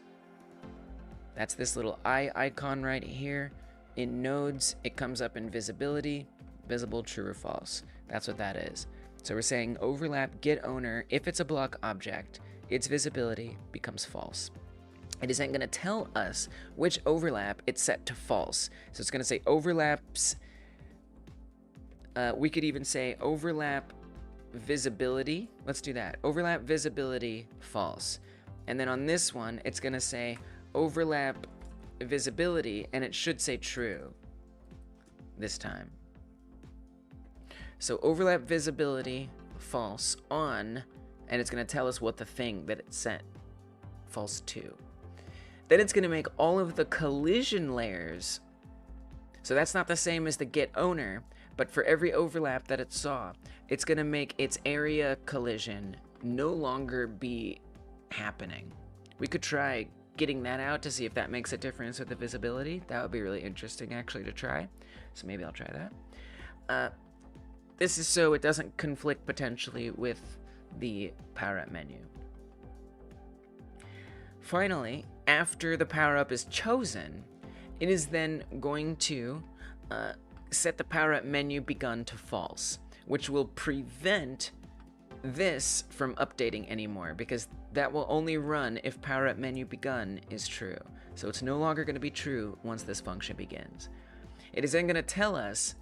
That's this little eye icon right here. In nodes, it comes up in visibility, visible, true or false. That's what that is. So we're saying overlap get owner, if it's a block object, its visibility becomes false. It is then going to tell us which overlap it's set to false. So it's going to say overlaps. We could even say overlap visibility. Let's do that. Overlap visibility false. And then on this one, it's going to say overlap visibility, and it should say true this time. So overlap visibility false on, and it's going to tell us what the thing that it set false to. Then it's going to make all of the collision layers. So that's not the same as the get owner, but for every overlap that it saw, it's going to make its area collision no longer be happening. We could try getting that out to see if that makes a difference with the visibility. That would be really interesting actually to try. So maybe I'll try that. This is so it doesn't conflict potentially with the power up menu. Finally, after the power-up is chosen, it is then going to set the power-up menu begun to false, which will prevent this from updating anymore, because that will only run if power-up menu begun is true. So it's no longer going to be true once this function begins. It is then going to tell us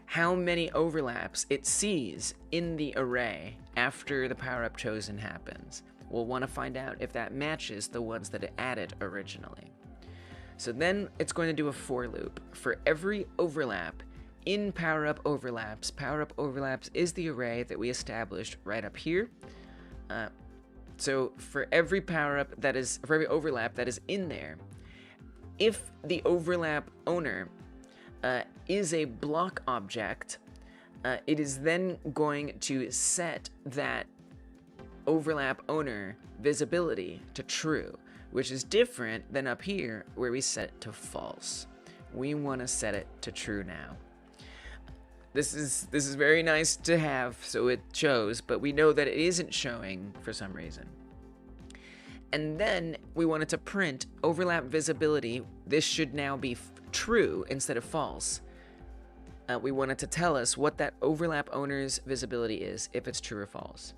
how many overlaps it sees in the array after the power-up chosen happens. We'll want to find out if that matches the ones that it added originally. So then it's going to do a for loop. For every overlap in power-up overlaps is the array that we established right up here. So for every overlap that is in there, if the overlap owner is a block object, it is then going to set that overlap owner visibility to true, which is different than up here where we set it to false. We want to set it to true now. This is very nice to have, so it shows, but we know that it isn't showing for some reason. And then we want it to print overlap visibility. This should now be true instead of false. We want it to tell us what that overlap owner's visibility is, if it's true or false.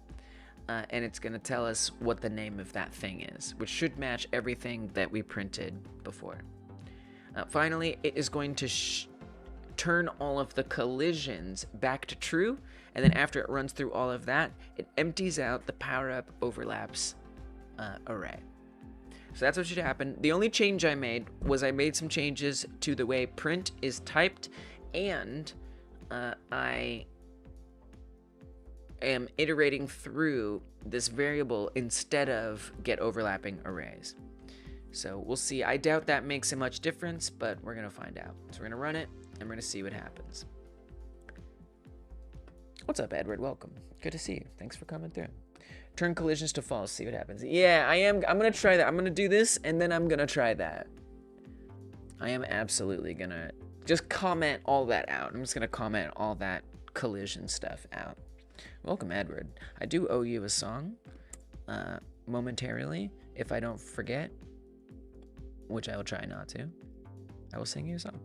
And it's going to tell us what the name of that thing is, which should match everything that we printed before. Finally, it is going to turn all of the collisions back to true, and then after it runs through all of that, it empties out the power-up overlaps array. So that's what should happen. The only change I made was I made some changes to the way print is typed, and I am iterating through this variable instead of get overlapping arrays. So we'll see. I doubt that makes a much difference, but we're going to find out. So we're going to run it, and we're going to see what happens. What's up, Edward? Welcome. Good to see you. Thanks for coming through. Turn collisions to false, see what happens. Yeah, I'm going to try that. I'm going to do this, and then I'm going to try that. I am absolutely going to just comment all that out. I'm just going to comment all that collision stuff out. Welcome, Edward. I do owe you a song momentarily. If I don't forget, which I will try not to, I will sing you a song.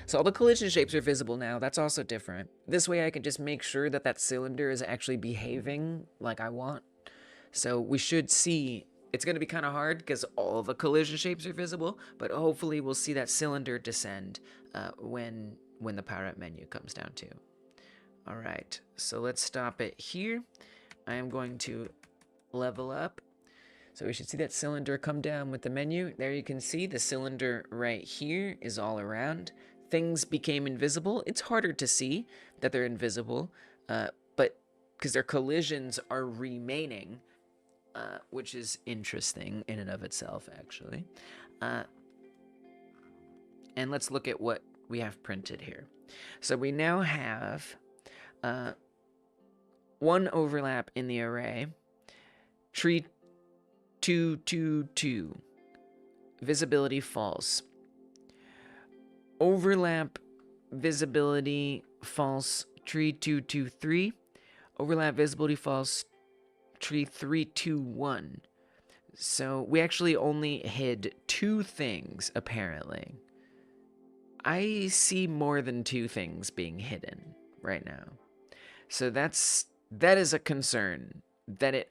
So all the collision shapes are visible now. That's also different. This way I can just make sure that that cylinder is actually behaving like I want. So we should see, it's going to be kind of hard because all the collision shapes are visible, but hopefully we'll see that cylinder descend when the power-up menu comes down too. All right, so let's stop it here. I am going to level up. So we should see that cylinder come down with the menu. There you can see the cylinder right here is all around. Things became invisible. It's harder to see that they're invisible, but because their collisions are remaining, which is interesting in and of itself, actually. And let's look at what we have printed here. So we now have one overlap in the array, tree 222, visibility false. Overlap visibility false, tree 223. Overlap visibility false, tree 321. So we actually only hid two things, apparently. I see more than two things being hidden right now. So that is a concern, that it...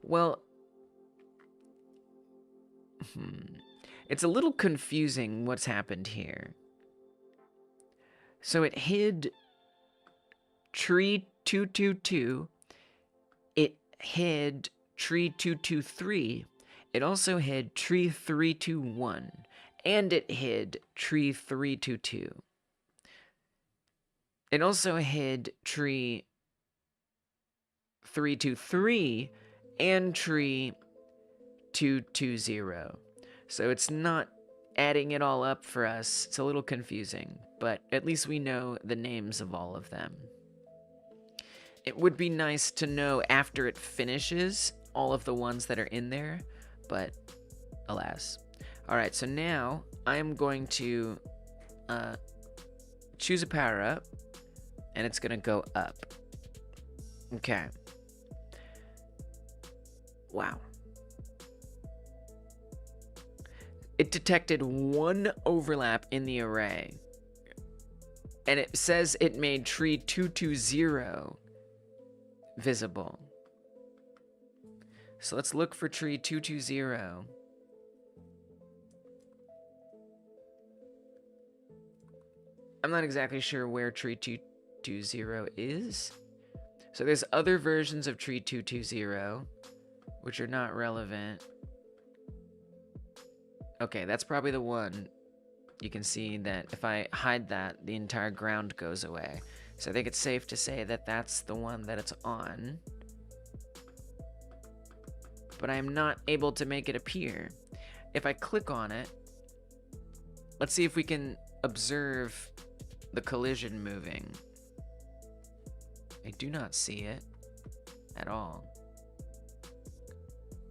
Well, it's a little confusing what's happened here. So it hid tree 222, it hid tree 223, it also hid tree 321, and it hid tree 322. It also hid tree 323 and tree 220. So it's not adding it all up for us. It's a little confusing, but at least we know the names of all of them. It would be nice to know after it finishes all of the ones that are in there, but alas. All right, so now I am going to choose a power up, and it's going to go up. Okay. Wow. It detected one overlap in the array. And it says it made tree 220 visible. So let's look for tree 220. I'm not exactly sure where tree 220 is. So there's other versions of tree 220, which are not relevant. Okay, that's probably the one. You can see that if I hide that, the entire ground goes away. So I think it's safe to say that that's the one that it's on. But I am not able to make it appear. If I click on it, let's see if we can observe the collision moving. I do not see it at all,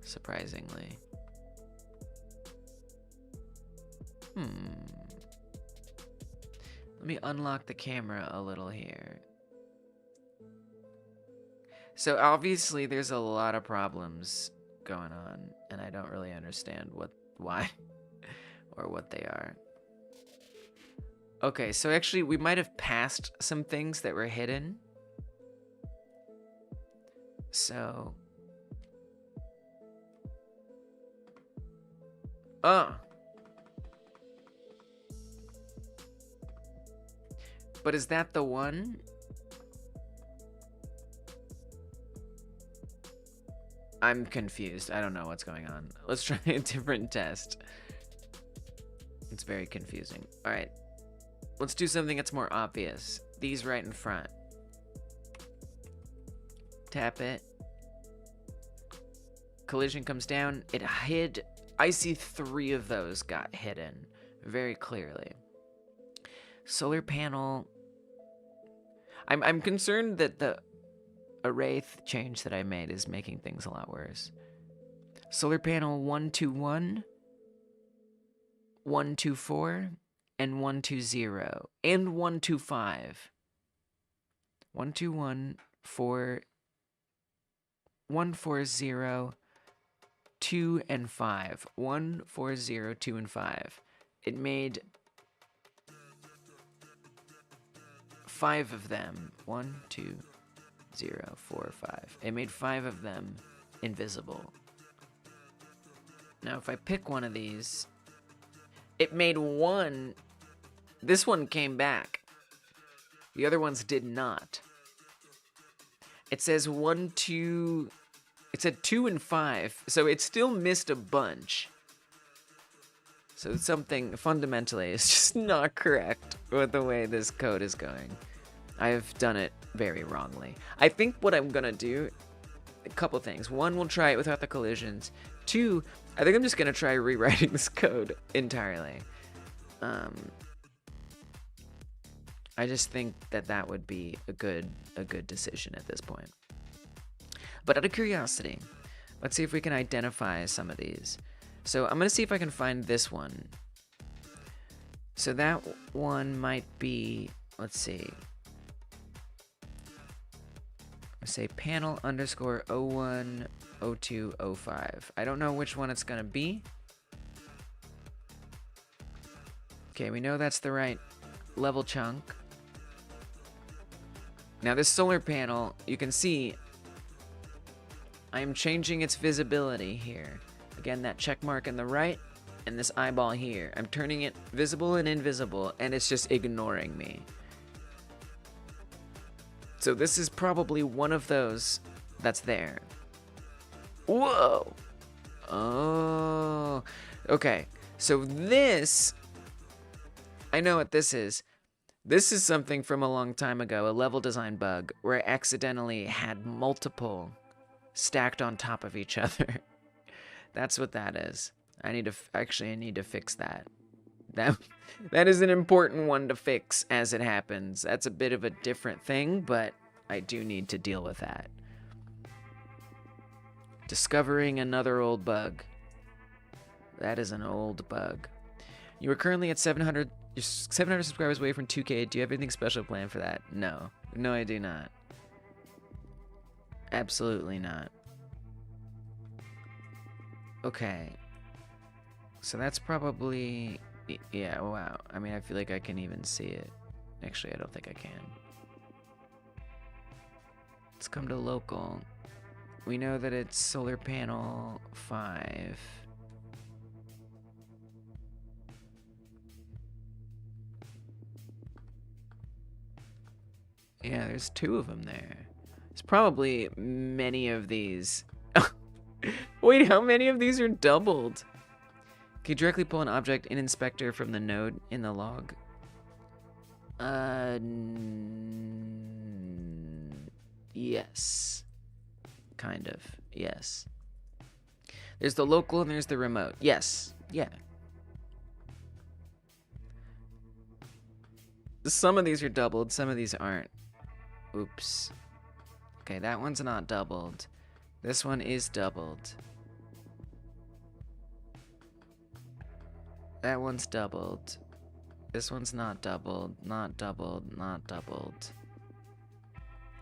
surprisingly. Let me unlock the camera a little here. So obviously there's a lot of problems going on, and I don't really understand why or what they are. Okay, so actually we might have passed some things that were hidden. So but is that the one? I'm confused. I don't know what's going on. Let's try a different test. It's very confusing. All right. Let's do something that's more obvious. These right in front. Tap it. Collision comes down. It hid. I see 3 of those got hidden very clearly. Solar panel. I'm concerned that the array change that I made is making things a lot worse. Solar panel 121, 124, and 120, and 125. 121, 4, 140, 2, and 5. 140, 2, and 5. It made 5 of them. 1, 2, 0, 4, 5. It made 5 of them invisible. Now, if I pick one of these, it made one. This one came back. The other ones did not. It says 1, 2. It said 2 and 5, so it still missed a bunch. So something fundamentally is just not correct with the way this code is going. I've done it very wrongly. I think what I'm gonna do, a couple things. 1, we'll try it without the collisions. 2, I think I'm just gonna try rewriting this code entirely. I just think that would be a good decision at this point. But out of curiosity, let's see if we can identify some of these. So I'm gonna see if I can find this one. So that one might be, let's see. Let's say panel underscore 01 02 05. I don't know which one it's gonna be. Okay, we know that's the right level chunk. Now this solar panel, you can see I am changing its visibility here. Again, that check mark on the right and this eyeball here. I'm turning it visible and invisible, and it's just ignoring me. So this is probably one of those that's there. Whoa! Oh. Okay, so this, I know what this is. This is something from a long time ago, a level design bug, where I accidentally had multiple stacked on top of each other. That's what that is. I need to fix that. That is an important one to fix as it happens. That's a bit of a different thing, but I do need to deal with that. Discovering another old bug. That is an old bug. You are currently at 700. You're 700 subscribers away from 2K. Do you have anything special planned for that? No. No, I do not. Absolutely not. Okay. So that's probably... Yeah, wow. I mean, I feel like I can even see it. Actually, I don't think I can. Let's come to local. We know that it's solar panel 5. Yeah, there's 2 of them there. There's probably many of these. Wait, how many of these are doubled? Can you directly pull an object in inspector from the node in the log? Yes. Kind of. Yes. There's the local and there's the remote. Yes. Yeah. Some of these are doubled, some of these aren't. Oops. Okay, that one's not doubled. This one is doubled. That one's doubled. This one's not doubled, not doubled, not doubled.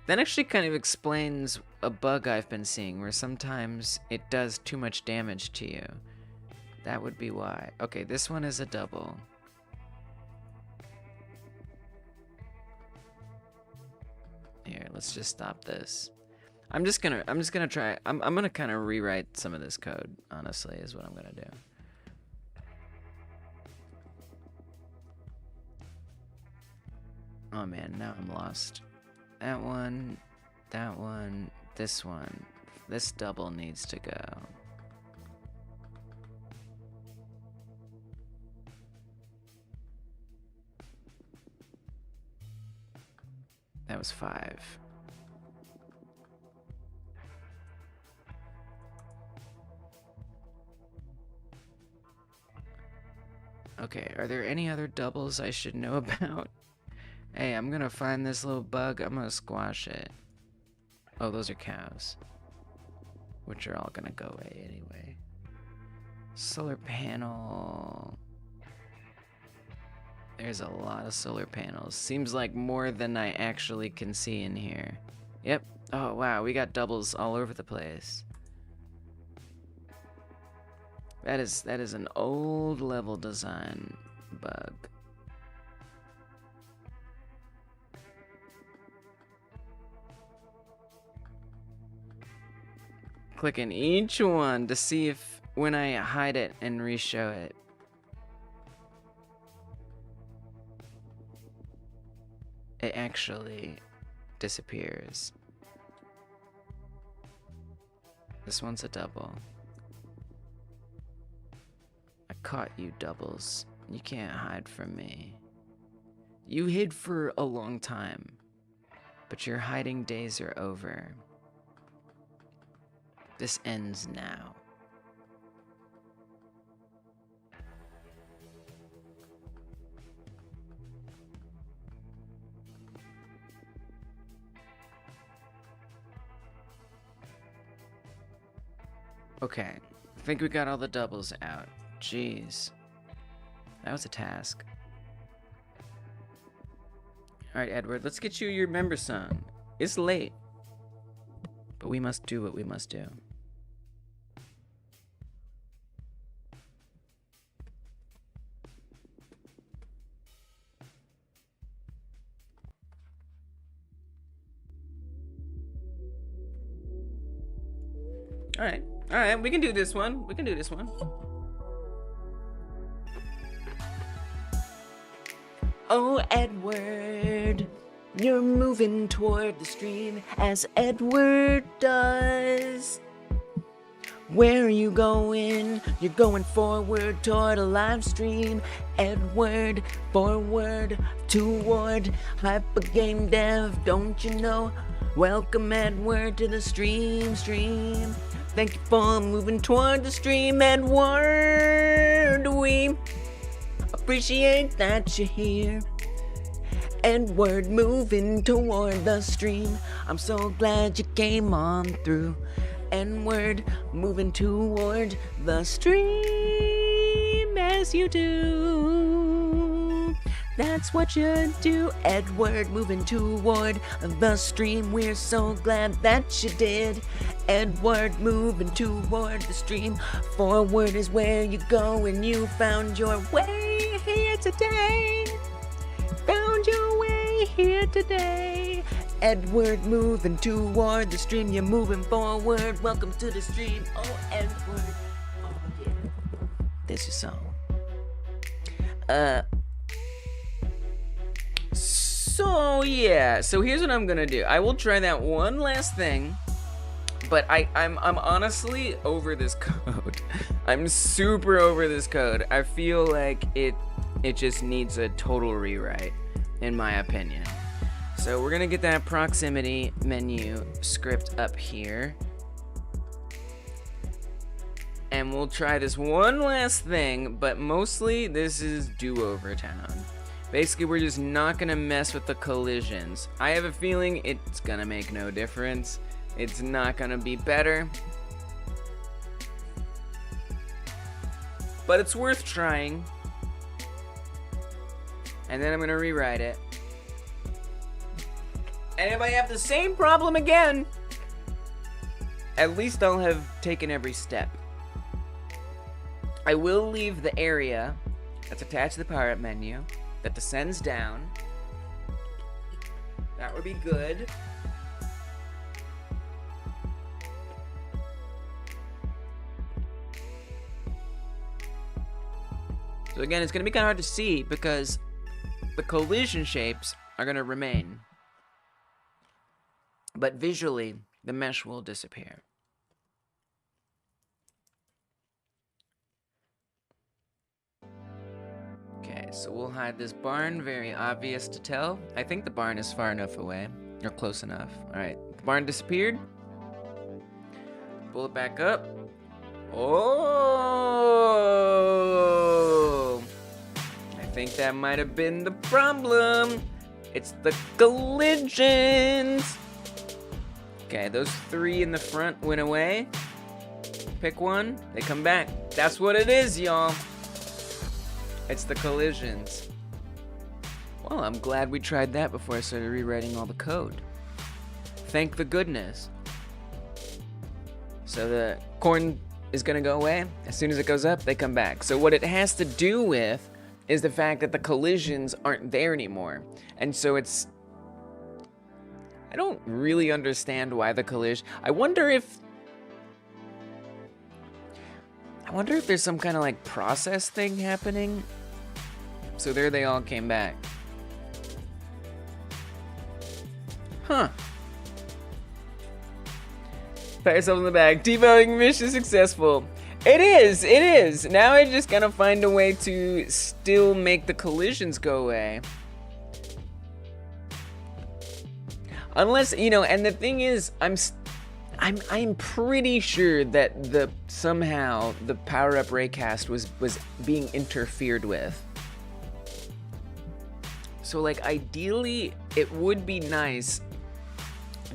That actually kind of explains a bug I've been seeing where sometimes it does too much damage to you. That would be why. Okay, this one is a double. Here, let's just stop this. I'm just gonna try. I'm gonna kind of rewrite some of this code, honestly, is what I'm gonna do. Oh man, now I'm lost. That one, this one. This double needs to go. That was 5. Okay, are there any other doubles I should know about? Hey, I'm gonna find this little bug, I'm gonna squash it. Oh, those are cows. Which are all gonna go away anyway. Solar panel. There's a lot of solar panels. Seems like more than I actually can see in here. Yep. Oh, wow, we got doubles all over the place. That is an old level design bug. Clicking each one to see if when I hide it and re-show it. It actually disappears. This one's a double. I caught you, doubles. You can't hide from me. You hid for a long time, but your hiding days are over. This ends now. Okay, I think we got all the doubles out. Jeez. That was a task. Alright, Edward, let's get you your member song. It's late, but we must do what we must do. Alright, we can do this one. We can do this one. Oh, Edward, you're moving toward the stream as Edward does. Where are you going? You're going forward toward a live stream. Edward, forward toward Hyper Game Dev, don't you know? Welcome, Edward, to the stream. Thank you for moving toward the stream, Edward. We appreciate that you're here. Edward, moving toward the stream. I'm so glad you came on through. Edward, moving toward the stream as you do. That's what you do, Edward, moving toward the stream. We're so glad that you did. Edward, moving toward the stream. Forward is where you go, and you found your way here today. Found your way here today. Edward, moving toward the stream. You're moving forward. Welcome to the stream. Oh, Edward. Oh, yeah. There's your song. So yeah, so here's what I'm gonna do. I will try that one last thing, but I'm honestly over this code. I'm super over this code. I feel like it just needs a total rewrite, in my opinion. So we're gonna get that proximity menu script up here, and we'll try this one last thing, but mostly this is do-over town. Basically, we're just not gonna mess with the collisions. I have a feeling it's gonna make no difference. It's not gonna be better. But it's worth trying. And then I'm gonna rewrite it. And if I have the same problem again, at least I'll have taken every step. I will leave the area that's attached to the power-up menu that descends down. That would be good. So again, it's gonna be kind of hard to see because the collision shapes are gonna remain. But visually, the mesh will disappear. Okay, so we'll hide this barn, very obvious to tell. I think the barn is far enough away, or close enough. Alright, the barn disappeared. Pull it back up. Oh! I think that might have been the problem. It's the collisions! Okay, those three in the front went away. Pick one, they come back. That's what it is, y'all. It's the collisions. Well, I'm glad we tried that before I started rewriting all the code. Thank the goodness. So the corn is gonna go away. As soon as it goes up, they come back. So what it has to do with is the fact that the collisions aren't there anymore. And so it's... I don't really understand why the collision... I wonder if there's some kind of like process thing happening. So there they all came back. Huh. Pat yourself in the back. Debugging mission successful. It is. Now I just gotta find a way to still make the collisions go away. Unless, you know, and the thing is, I'm pretty sure that somehow the power-up raycast was being interfered with. So like ideally it would be nice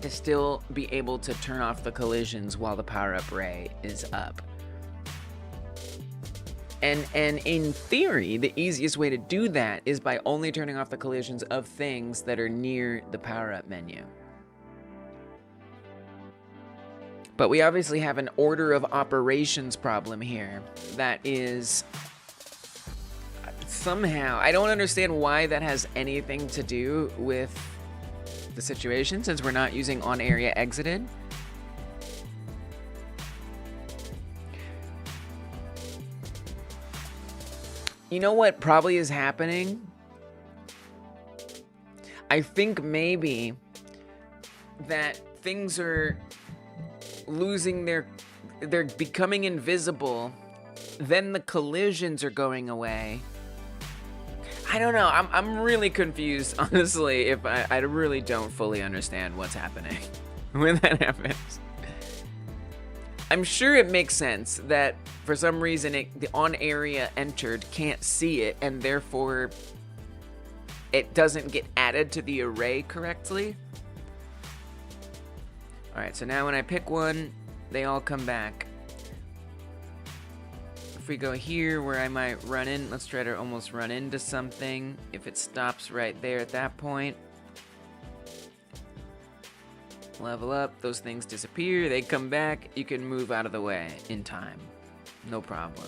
to still be able to turn off the collisions while the power-up ray is up. And in theory, the easiest way to do that is by only turning off the collisions of things that are near the power-up menu. But we obviously have an order of operations problem here that is somehow, I don't understand why that has anything to do with the situation since we're not using on area exited. You know what probably is happening? I think maybe that things are losing they're becoming invisible, then the collisions are going away. I don't know, I'm really confused, honestly, if I really don't fully understand what's happening when that happens. I'm sure it makes sense that for some reason the on area entered can't see it and therefore it doesn't get added to the array correctly. Alright, so now when I pick one, they all come back. we go here where I might run in, let's try to almost run into something. If it stops right there at that point, level up, those things disappear, they come back, you can move out of the way in time. No problem.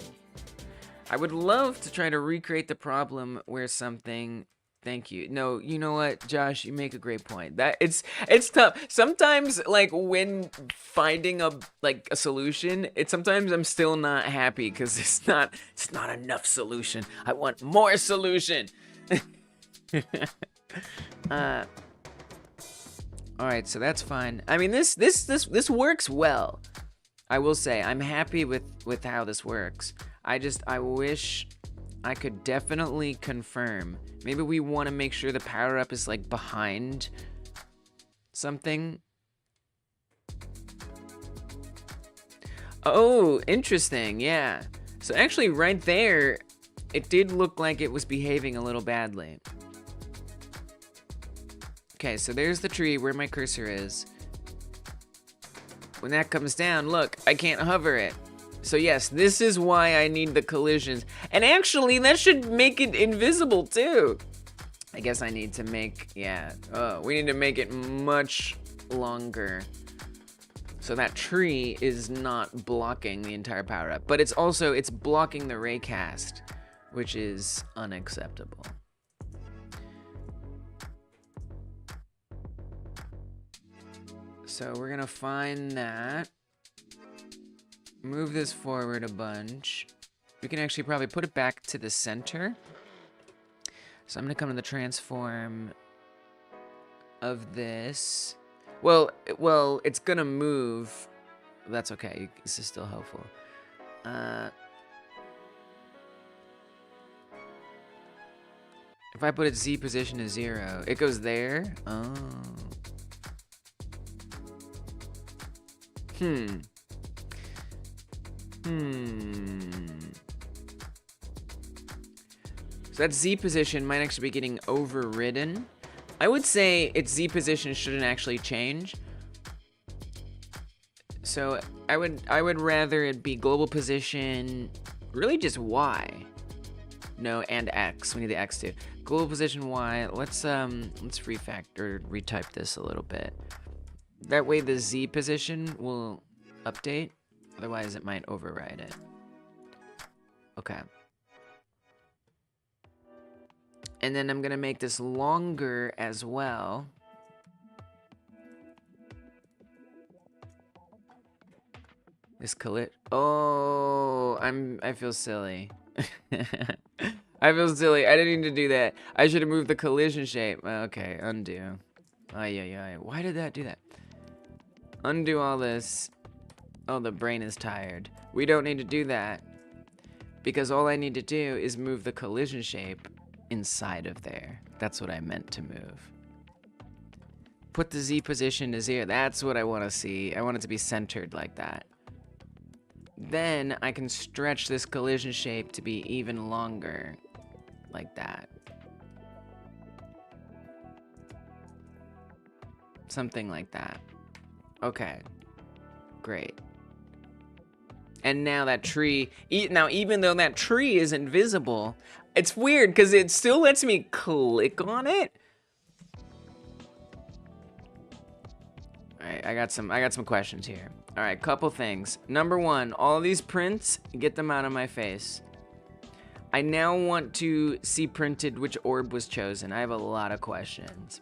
I would love to try to recreate the problem where something... Thank you. No, you know what, Josh, you make a great point. That it's tough. Sometimes, like, when finding a solution, sometimes I'm still not happy because it's not enough solution. I want more solution. All right, so that's fine. I mean, this works well. I will say I'm happy with how this works. I wish I could definitely confirm. Maybe we want to make sure the power-up is, like, behind something. Oh, interesting, yeah. So actually, right there, it did look like it was behaving a little badly. Okay, so there's the tree where my cursor is. When that comes down, look, I can't hover it. So yes, this is why I need the collisions. And actually, that should make it invisible too. I guess I need to make, yeah. Oh, we need to make it much longer. So that tree is not blocking the entire power up. But it's blocking the raycast, which is unacceptable. So we're gonna find that. Move this forward a bunch. We can actually probably put it back to the center. So I'm gonna come to the transform of this. Well, it's gonna move. That's okay. This is still helpful. If I put its Z position to 0, it goes there. Oh. So that Z position might actually be getting overridden. I would say its Z position shouldn't actually change. So I would rather it be global position, really just Y. No, and X. We need the X too. Global position Y. Let's refactor, retype this a little bit. That way the Z position will update. Otherwise it might override it. Okay. And then I'm gonna make this longer as well. This collit. Oh, I feel silly. I feel silly. I didn't need to do that. I should have moved the collision shape. Okay, undo. Ay. Why did that do that? Undo all this. Oh, the brain is tired. We don't need to do that. Because all I need to do is move the collision shape inside of there. That's what I meant to move. Put the Z position to 0. That's what I want to see. I want it to be centered like that. Then I can stretch this collision shape to be even longer. Like that. Something like that. Okay. Great. And now that tree, now even though that tree is invisible, it's weird because it still lets me click on it. All right, I got some questions here. All right, couple things. Number one, all of these prints, get them out of my face. I now want to see printed which orb was chosen. I have a lot of questions.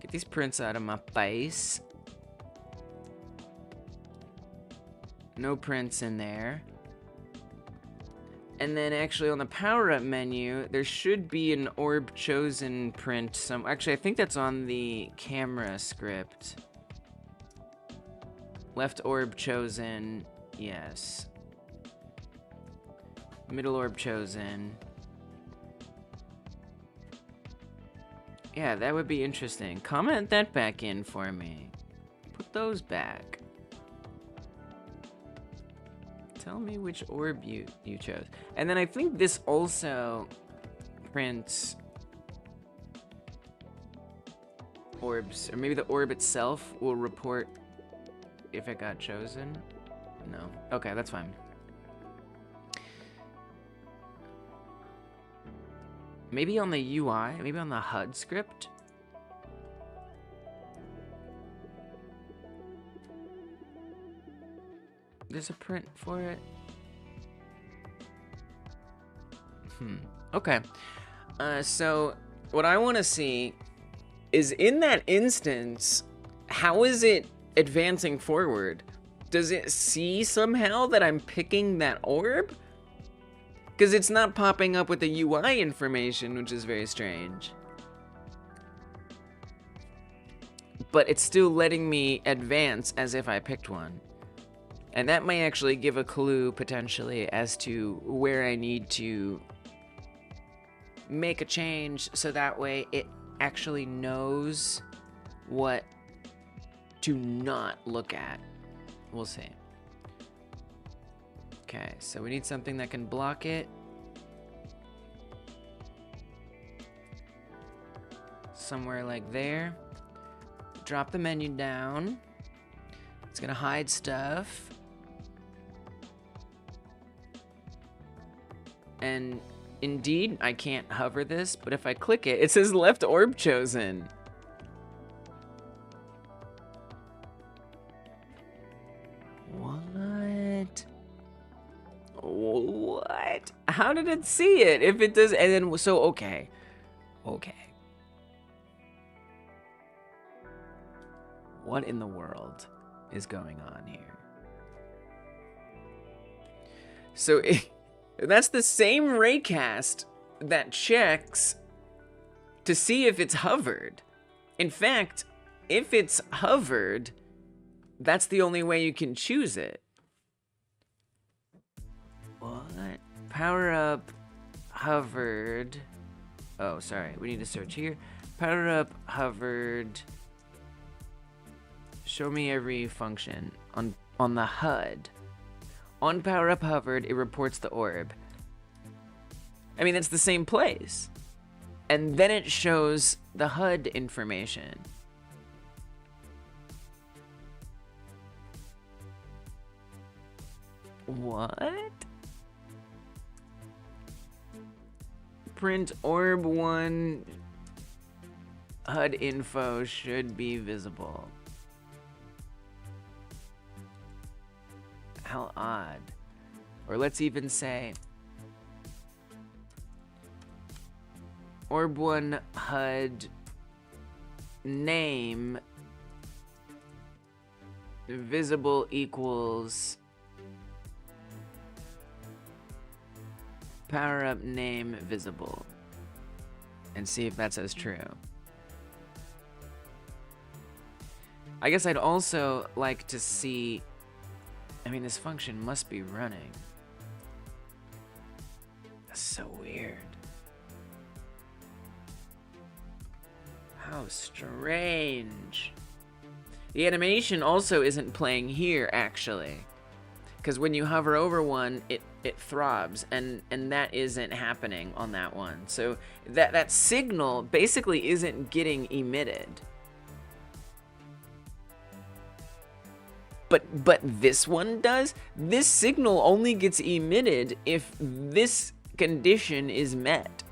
Get these prints out of my face. No prints in there. And then actually on the power-up menu, there should be an orb chosen print. Actually, I think that's on the camera script. Left orb chosen, yes. Middle orb chosen. Yeah, that would be interesting. Comment that back in for me. Put those back. Tell me which orb you chose. And then I think this also prints orbs. Or maybe the orb itself will report if it got chosen. No. Okay, that's fine. Maybe on the UI, maybe on the HUD script. There's a print for it. Okay. So what I want to see is in that instance, how is it advancing forward? Does it see somehow that I'm picking that orb? Because it's not popping up with the UI information, which is very strange. But it's still letting me advance as if I picked one. And that may actually give a clue, potentially, as to where I need to make a change, so that way it actually knows what to not look at. We'll see. Okay, so we need something that can block it. Somewhere like there. Drop the menu down. It's gonna hide stuff. And indeed, I can't hover this, but if I click it, it says left orb chosen. What? What? How did it see it? If it does, and then, so, okay. Okay. What in the world is going on here? So, that's the same raycast that checks to see if it's hovered. In fact, if it's hovered, that's the only way you can choose it. What? Power up, hovered. Oh, sorry. We need to search here. Power up, hovered. Show me every function on the HUD. On power up hovered, it reports the orb. I mean, it's the same place. And then it shows the HUD information. What? Print orb 1 HUD info should be visible. How odd. Or let's even say orb 1 HUD name visible equals power up name visible, and see if that says true. I guess I'd also like to see, I mean, this function must be running. That's so weird. How strange. The animation also isn't playing here, actually. Because when you hover over one, it throbs, and that isn't happening on that one. So that signal basically isn't getting emitted. But this one does? This signal only gets emitted if this condition is met.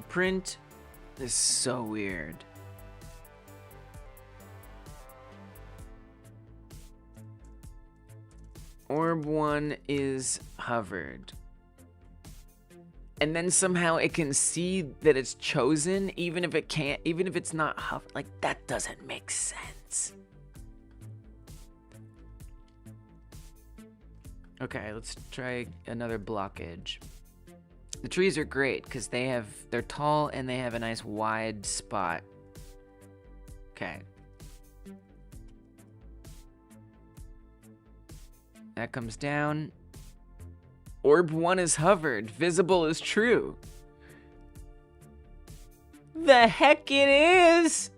Print is so weird. Orb 1 is hovered. And then somehow it can see that it's chosen, even if it can't, even if it's not hovered. Like, that doesn't make sense. Okay, let's try another blockage. The trees are great because they're tall and they have a nice wide spot. Okay. That comes down. Orb 1 is hovered. Visible is true. The heck it is!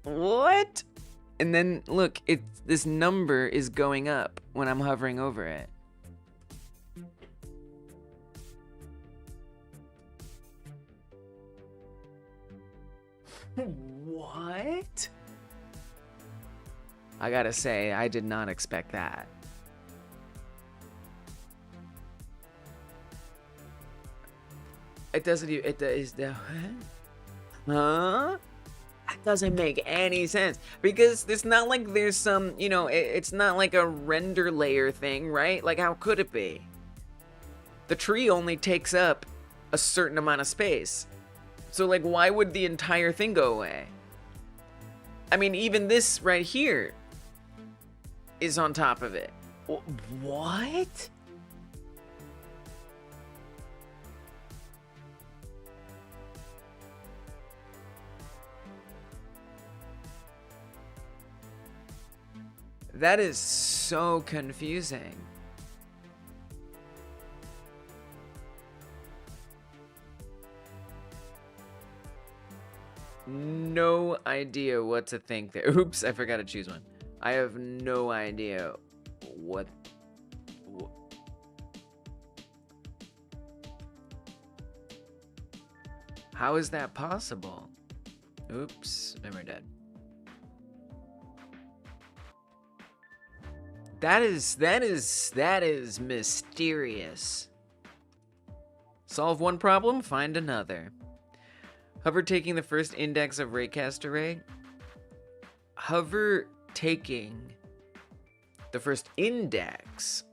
What? And then look, this number is going up when I'm hovering over it. What? I gotta say, I did not expect that. It doesn't even, it is the, huh? That doesn't make any sense, because it's not like there's some, you know, it's not like a render layer thing, right? Like, how could it be? The tree only takes up a certain amount of space. So, like, why would the entire thing go away? I mean, even this right here is on top of it. What? That is so confusing. No idea what to think there. Oops, I forgot to choose one. I have no idea what... How is that possible? Oops, memory dead. That is mysterious. Solve one problem, find another. Hover taking the first index of raycast array. Hover taking the first index.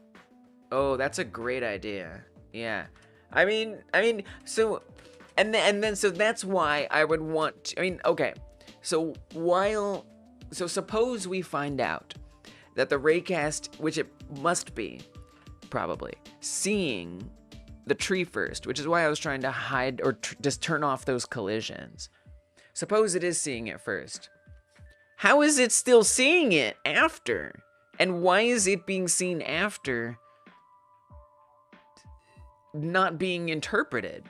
Oh, that's a great idea. Yeah. I mean, so, and then, so that's why I would want to, I mean, okay. So suppose we find out that the raycast, which it must be, probably, seeing the tree first, which is why I was trying to hide or just turn off those collisions. Suppose it is seeing it first. How is it still seeing it after? And why is it being seen after not being interpreted?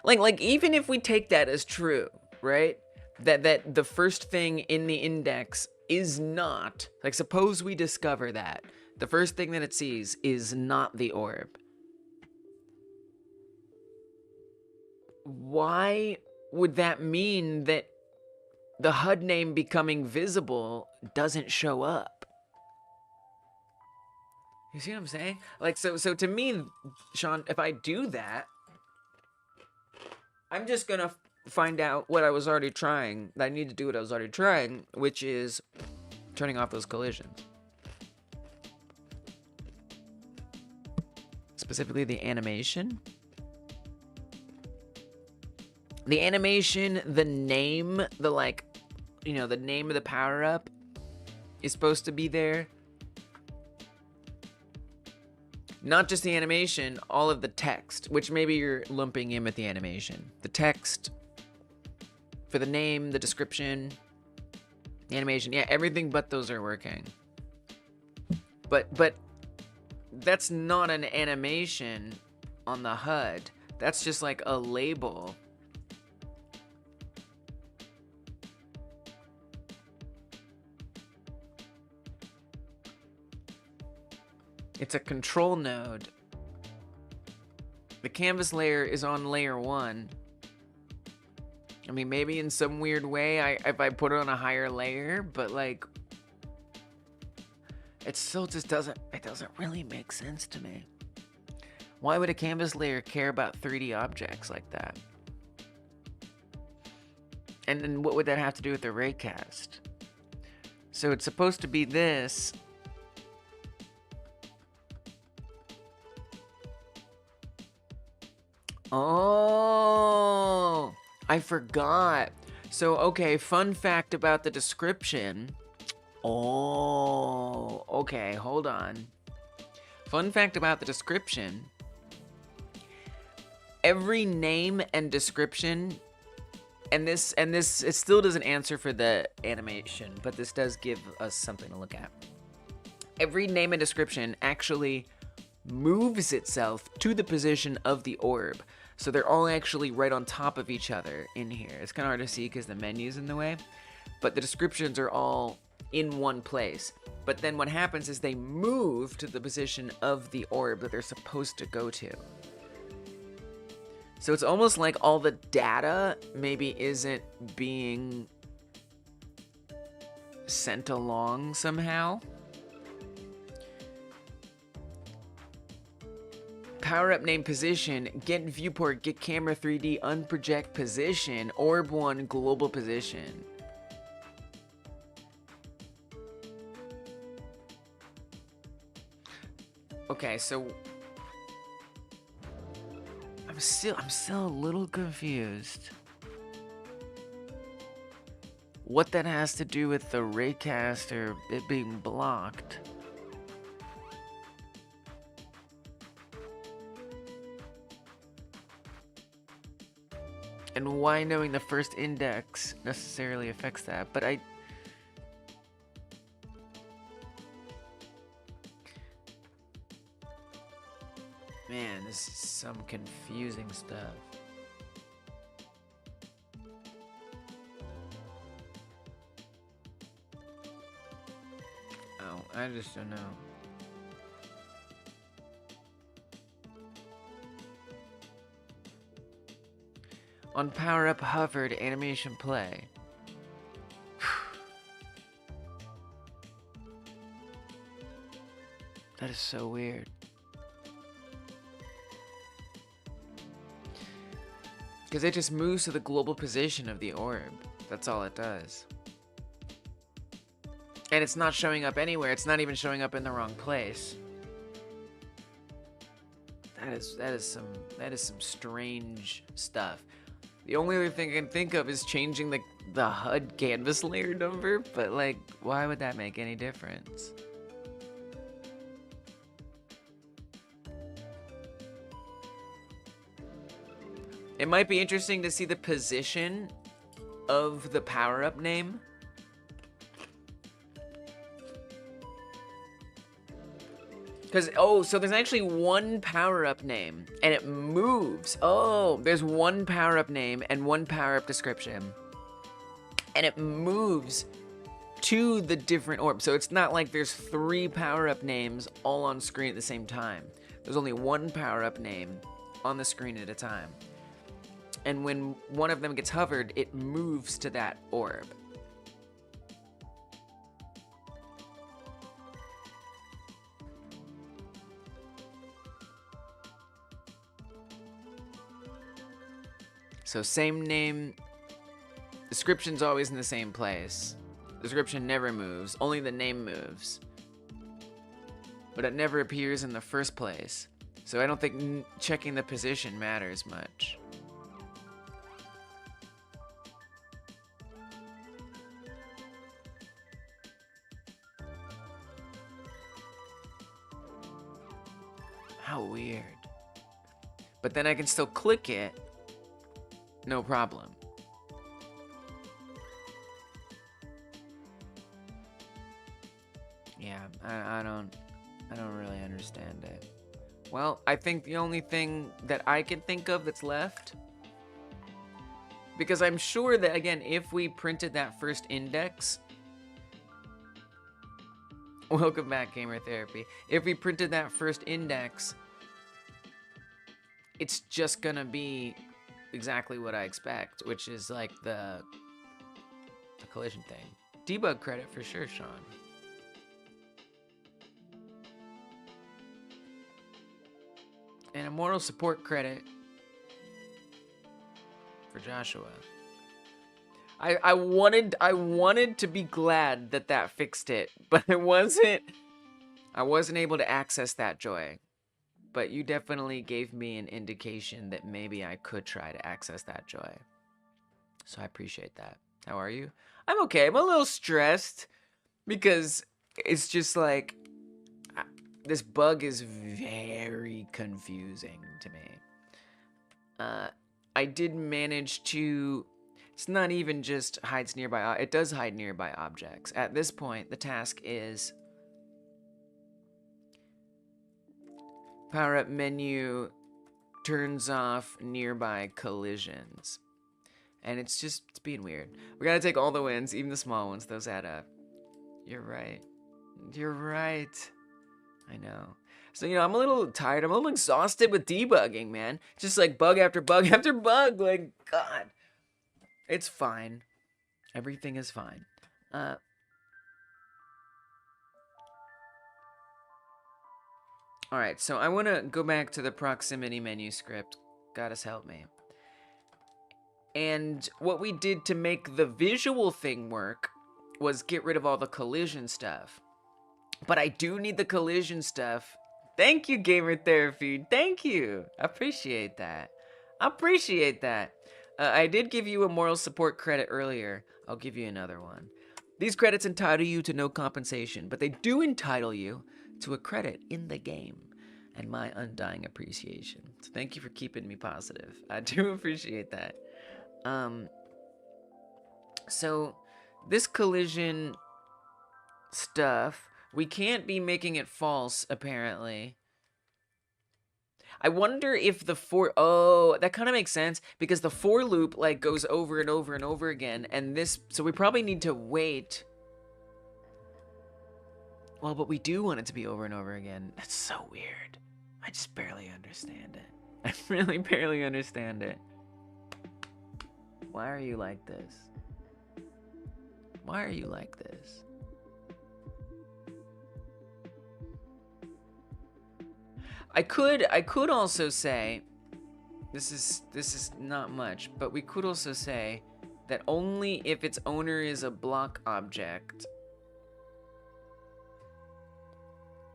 Like even if we take that as true, right? That the first thing in the index is not, like, suppose we discover that the first thing that it sees is not the orb. Why would that mean that the HUD name becoming visible doesn't show up? You see what I'm saying? Like, so to me, Sean, if I do that, I'm just gonna find out what I was already trying. I need to do what I was already trying, which is turning off those collisions. Specifically the animation. The animation, the name, the, like, you know, the name of the power-up is supposed to be there. Not just the animation, all of the text, which maybe you're lumping in with the animation. The text for the name, the description, the animation, yeah, everything but those are working. But that's not an animation on the HUD. That's just like a label. It's a control node. The canvas layer is on layer 1. I mean, maybe in some weird way, if I put it on a higher layer, but like, it still just doesn't really make sense to me. Why would a canvas layer care about 3D objects like that? And then what would that have to do with the raycast? So it's supposed to be this. Oh, I forgot. So, okay, fun fact about the description. Oh, okay, hold on. Fun fact about the description. Every name and description, and this, it still doesn't answer for the animation, but this does give us something to look at. Every name and description actually moves itself to the position of the orb. So they're all actually right on top of each other in here. It's kind of hard to see because the menu's in the way, but the descriptions are all in one place. But then what happens is they move to the position of the orb that they're supposed to go to. So it's almost like all the data maybe isn't being sent along somehow. Power up name position, get viewport, get camera 3D, unproject position, orb 1 global position. Okay, so I'm still a little confused. What that has to do with the raycast or it being blocked. And why knowing the first index necessarily affects that, but man, this is some confusing stuff. Oh, I just don't know. On power up hovered, animation play. That is so weird. Because it just moves to the global position of the orb. That's all it does. And it's not showing up anywhere. It's not even showing up in the wrong place. That is some strange stuff. The only other thing I can think of is changing the HUD canvas layer number, but like, why would that make any difference? It might be interesting to see the position of the power-up name. Because, oh, so there's actually one power-up name, and it moves. Oh, there's one power-up name and one power-up description. And it moves to the different orbs. So it's not like there's 3 power-up names all on screen at the same time. There's only one power-up name on the screen at a time. And when one of them gets hovered, it moves to that orb. So same name, description's always in the same place. Description never moves, only the name moves. But it never appears in the first place. So I don't think checking the position matters much. How weird. But then I can still click it. No problem. Yeah, I don't really understand it. Well, I think the only thing that I can think of that's left, because I'm sure that, again, if we printed that first index, welcome back, Gamer Therapy. If we printed that first index, it's just gonna be exactly what I expect, which is like the collision thing. Debug credit for sure, Sean. And Immortal support credit for Joshua. I wanted to be glad that fixed it, but I wasn't able to access that joy. But you definitely gave me an indication that maybe I could try to access that joy. So I appreciate that. How are you? I'm okay. I'm a little stressed because it's just like this bug is very confusing to me. I did manage to... It's not even just hides nearby... It does hide nearby objects. At this point, the task is... Power up menu turns off nearby collisions. And it's being weird. We gotta take all the wins, even the small ones. Those add up. You're right. You're right. I know. So, you know, I'm a little tired. I'm a little exhausted with debugging, man. Just like bug after bug after bug. Like, God. It's fine. Everything is fine. All right, so I want to go back to the proximity menu script. Goddess help me. And what we did to make the visual thing work was get rid of all the collision stuff. But I do need the collision stuff. Thank you, Gamer Therapy. Thank you. Appreciate that. Appreciate that. I did give you a moral support credit earlier. I'll give you another one. These credits entitle you to no compensation, but they do entitle you to a credit in the game and my undying appreciation. So thank you for keeping me positive. I do appreciate that. So this collision stuff, we can't be making it false, apparently. I wonder if the oh, that kind of makes sense, because the for loop, like, goes over and over and over again, and this, so we probably need to wait. Well, but we do want it to be over and over again. That's so weird. I just barely understand it. I really barely understand it. Why are you like this? Why are you like this? I could also say, this is not much, but we could also say that only if its owner is a block object,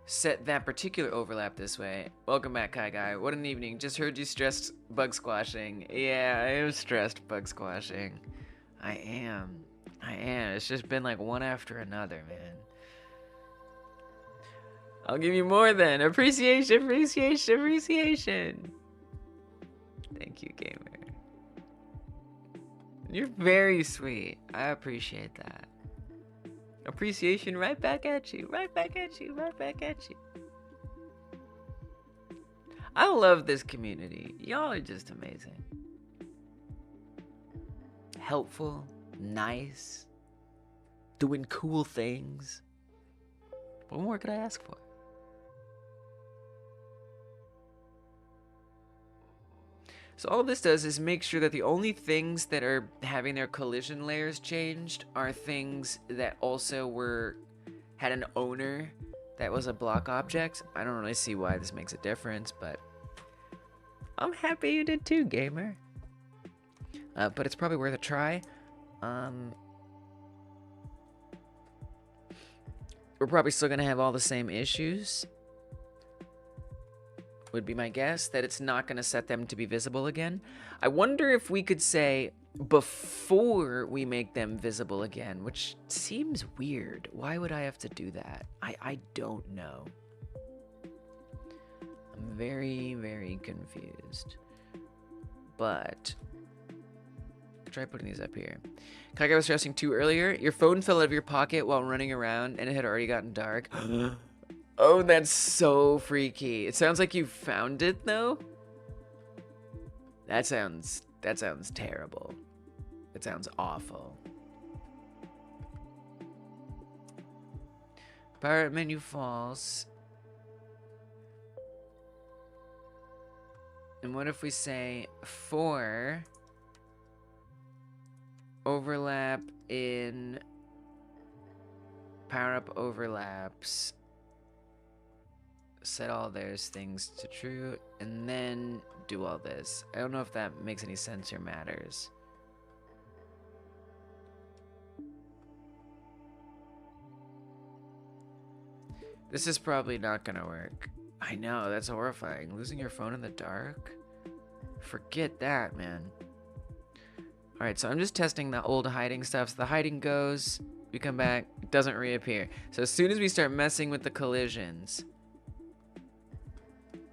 set that particular overlap this way. Welcome back, Kai Guy. What an evening. Just heard you stressed bug squashing. Yeah, I am stressed bug squashing. I am. It's just been like one after another, man. I'll give you more then. Appreciation. Thank you, gamer. You're very sweet. I appreciate that. Appreciation right back at you. I love this community. Y'all are just amazing. Helpful, nice, doing cool things. What more could I ask for? So all this does is make sure that the only things that are having their collision layers changed are things that also had an owner that was a block object. I don't really see why this makes a difference, but I'm happy you did too, gamer. But it's probably worth a try. We're probably still gonna have all the same issues. Would be my guess, that it's not going to set them to be visible again. I wonder if we could say before we make them visible again, which seems weird. Why would I have to do that? I don't know. I'm very, very confused. But try putting these up here. Kage was stressing too earlier. Your phone fell out of your pocket while running around and it had already gotten dark. Oh, that's so freaky. It sounds like you found it, though. That sounds terrible. It sounds awful. Pirate menu false. And what if we say for overlap in power up overlaps, set all those things to true, and then do all this. I don't know if that makes any sense or matters. This is probably not gonna work. I know, that's horrifying. Losing your phone in the dark? Forget that, man. Alright, so I'm just testing the old hiding stuff. So the hiding goes, we come back, it doesn't reappear. So as soon as we start messing with the collisions,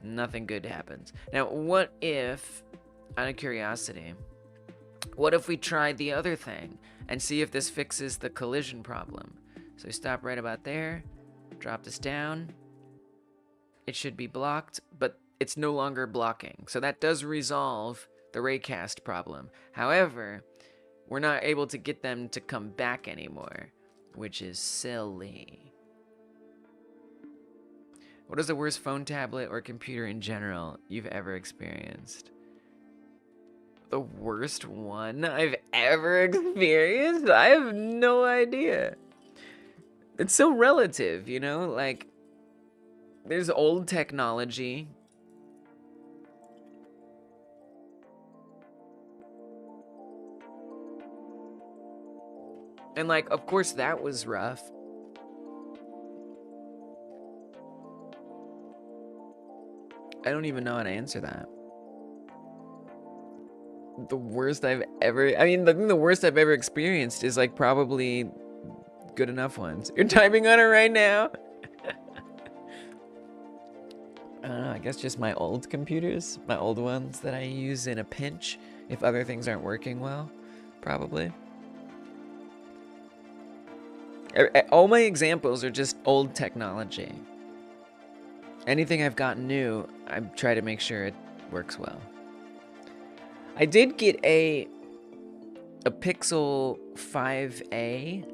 nothing good happens. Now, what if, out of curiosity, what if we tried the other thing and see if this fixes the collision problem? So we stop right about there, drop this down. It should be blocked, but it's no longer blocking. So that does resolve the raycast problem. However, we're not able to get them to come back anymore, which is silly. What is the worst phone, tablet, or computer in general you've ever experienced? The worst one I've ever experienced? I have no idea. It's so relative, you know? Like, There's old technology. And like, of course that was rough. I don't even know how to answer that. The worst I've ever, I mean, the worst I've ever experienced is like probably good enough ones. You're typing on it right now? I don't know, I guess just my old computers, my old ones that I use in a pinch if other things aren't working well, probably. All my examples are just old technology. Anything I've got new, I try to make sure it works well. I did get a Pixel 5a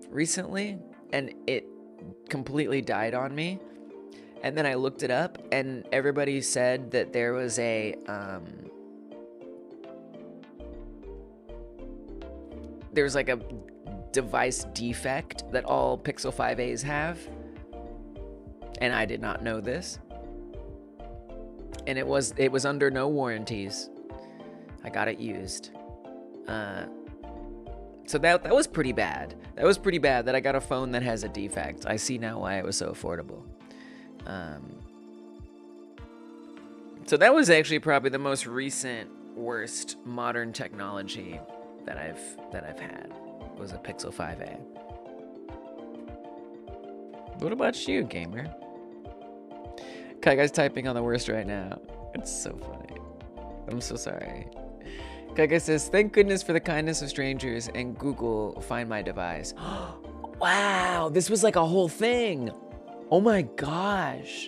recently, and it completely died on me. And then I looked it up, and everybody said that there was a there's like a device defect that all Pixel 5a's have, and I did not know this. And it was under no warranties. I got it used. So that was pretty bad. That was pretty bad that I got a phone that has a defect. I see now why it was so affordable. So that was actually probably the most recent worst modern technology that I've had was a Pixel 5a. What about you, gamer? Kai Guy's typing on the worst right now. It's so funny. I'm so sorry. Kai Guy says, thank goodness for the kindness of strangers and Google Find My Device. Wow, this was like a whole thing. Oh my gosh.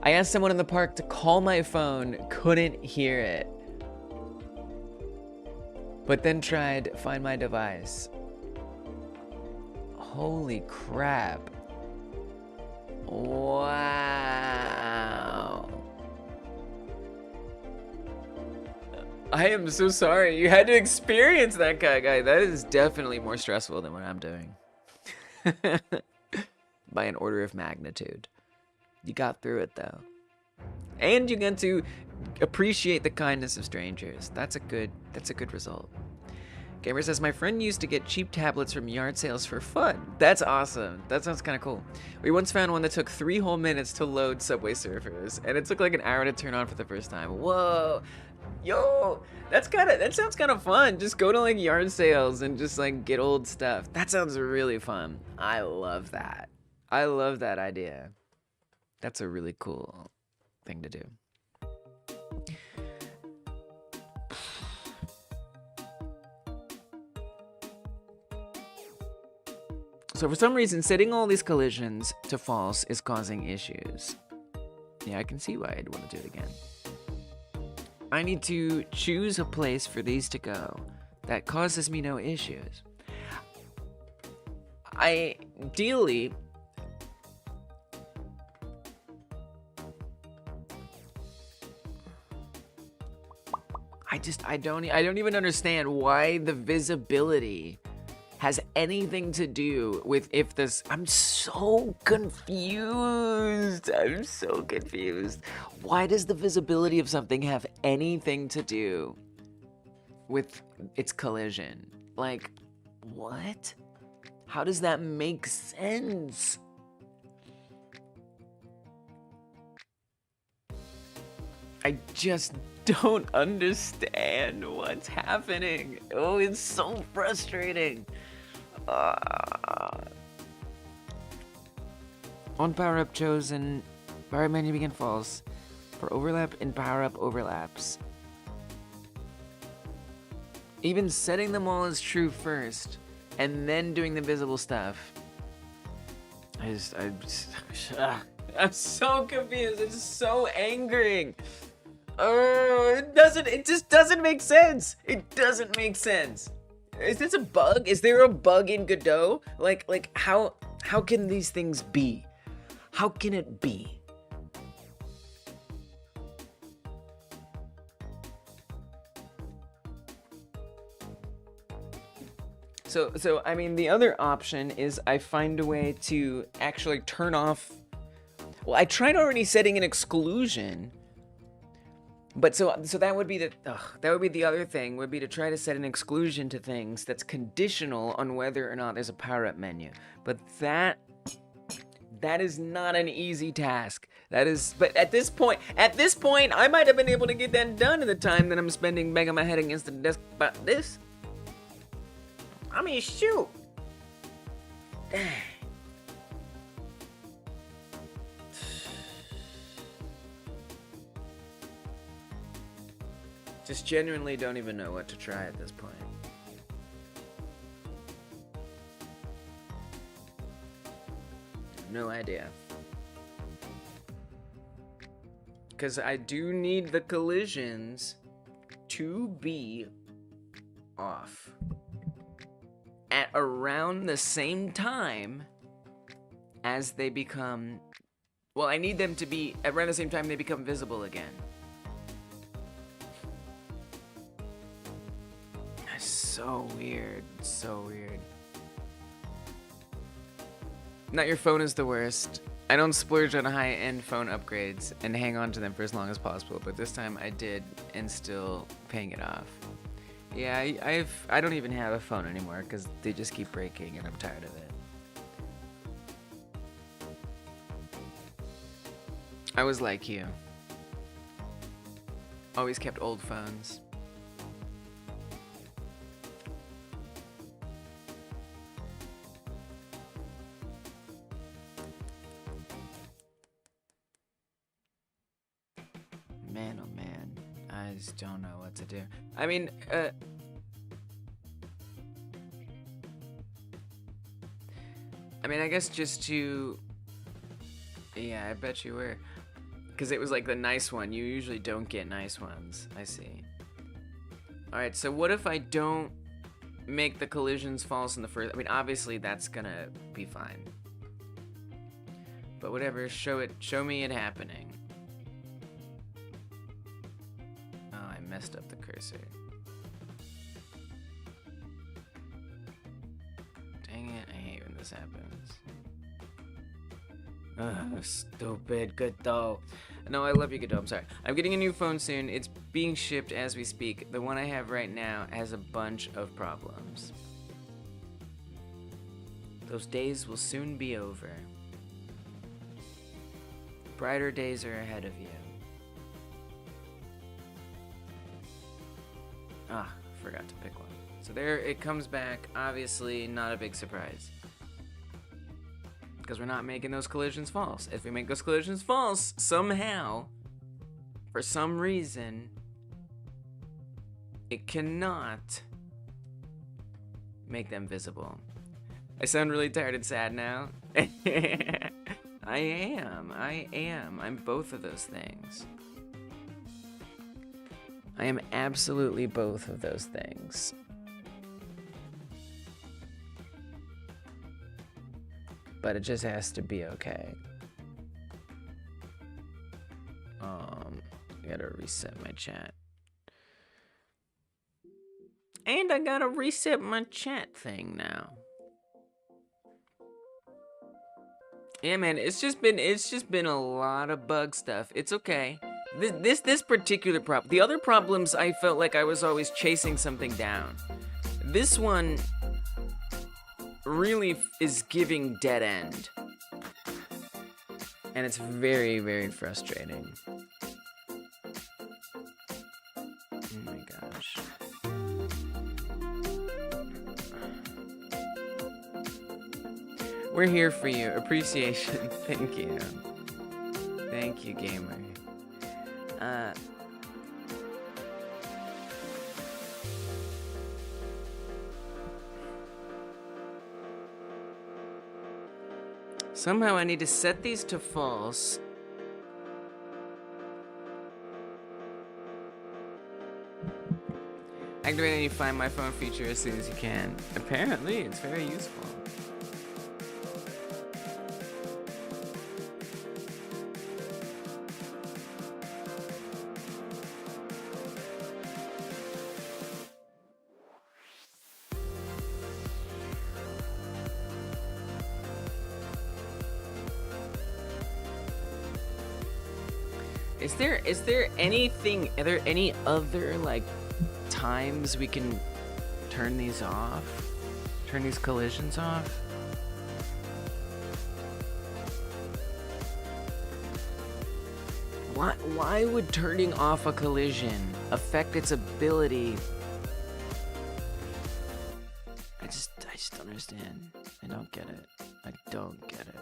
I asked someone in the park to call my phone, couldn't hear it. But then tried Find My Device. Holy crap. Wow. I am so sorry. You had to experience that, guy. That is definitely more stressful than what I'm doing. By an order of magnitude. You got through it though. And you get to appreciate the kindness of strangers. That's a good result. Gamer says, my friend used to get cheap tablets from yard sales for fun. That's awesome. That sounds kind of cool. We once found one that took 3 whole minutes to load Subway Surfers, and it took like an hour to turn on for the first time. Whoa. Yo, that sounds kind of fun. Just go to like yard sales and just like get old stuff. That sounds really fun. I love that. I love that idea. That's a really cool thing to do. So for some reason, setting all these collisions to false is causing issues. Yeah, I can see why I'd want to do it again. I need to choose a place for these to go that causes me no issues. Ideally, I don't even understand why the visibility has anything to do with if this. I'm so confused. Why does the visibility of something have anything to do with its collision? Like, what? How does that make sense? I just don't understand what's happening. Oh, it's so frustrating. On power up chosen, power menu begin false. For overlap and power up overlaps. Even setting them all as true first, and then doing the visible stuff. I'm so confused. It's so angering. It just doesn't make sense. It doesn't make sense. Is this a bug? Is there a bug in Godot? Like how can these things be? How can it be? So I mean, the other option is I find a way to actually turn off Well, I tried already setting an exclusion. But so that would be the other thing, would be to try to set an exclusion to things that's conditional on whether or not there's a power-up menu. But that is not an easy task. But at this point, I might have been able to get that done in the time that I'm spending banging my head against the desk about this. I mean, shoot. Dang. Just genuinely don't even know what to try at this point. No idea. Because I do need the collisions to be off at around the same time as they become... Well, I need them to be around the same time they become visible again. So weird, so weird. Not your phone is the worst. I don't splurge on high-end phone upgrades and hang on to them for as long as possible, but this time I did, and still paying it off. Yeah, I don't even have a phone anymore because they just keep breaking and I'm tired of it. I was like you. Always kept old phones. Man, oh man, I just don't know what to do. I mean, I guess just to... Yeah, I bet you were. Because it was like the nice one. You usually don't get nice ones. I see. Alright, so what if I don't make the collisions false in the first... I mean, obviously that's gonna be fine. But whatever, show me it happening. Oh, I messed up the cursor. Dang it, I hate when this happens. Ugh, stupid Godot. No, I love you, Godot. I'm sorry. I'm getting a new phone soon. It's being shipped as we speak. The one I have right now has a bunch of problems. Those days will soon be over. Brighter days are ahead of you. Ah, forgot to pick one. So there it comes back. Obviously, not a big surprise. Because we're not making those collisions false. If we make those collisions false, somehow, for some reason, it cannot make them visible. I sound really tired and sad now. I am. I'm both of those things. I am absolutely both of those things. But it just has to be okay. I gotta reset my chat. And I gotta reset my chat thing now. Yeah, man, it's just been a lot of bug stuff. It's okay. This particular problem. The other problems, I felt like I was always chasing something down. This one really is giving dead end. And it's very, very frustrating. Oh my gosh. We're here for you. Appreciation. Thank you. Thank you, gamer. Somehow I need to set these to false. Activate any Find My Phone feature as soon as you can. Apparently, it's very useful. Is there anything? Are there any other like times we can turn these off? Turn these collisions off? Why would turning off a collision affect its ability? I just don't understand. I don't get it. I don't get it.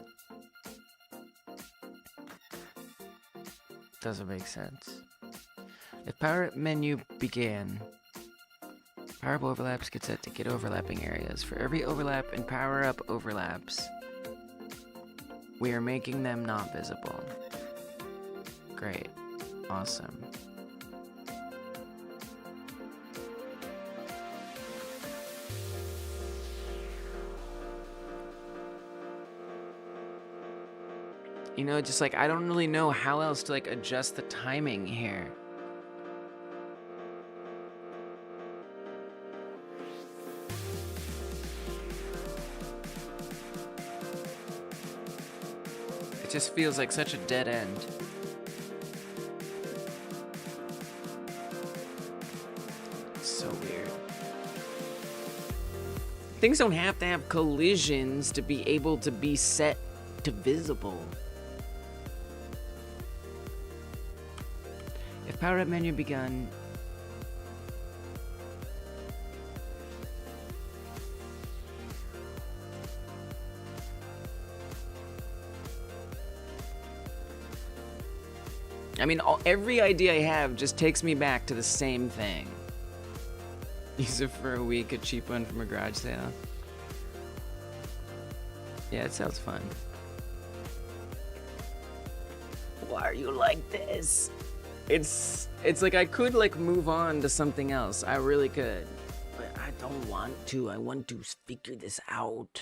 Doesn't make sense. If power up menu began, power up overlaps get set to get overlapping areas. For every overlap and power up overlaps, we are making them not visible. Great. Awesome. You know, just like, I don't really know how else to like adjust the timing here. It just feels like such a dead end. So weird. Things don't have to have collisions to be able to be set to visible. If power up menu begun, I mean, every idea I have just takes me back to the same thing. Use it for a week, a cheap one from a garage sale. Yeah, it sounds fun. Why are you like this? It's like I could like move on to something else. I really could. But I don't want to. I want to figure this out.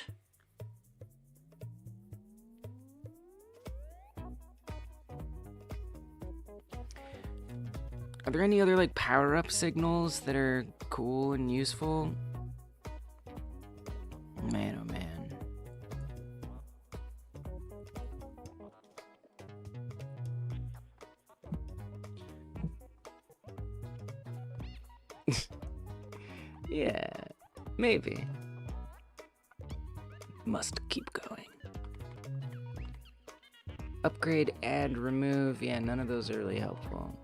Are there any other like power-up signals that are cool and useful? Man, oh man. Yeah, maybe. Must keep going. Upgrade, add, remove. Yeah, none of those are really helpful.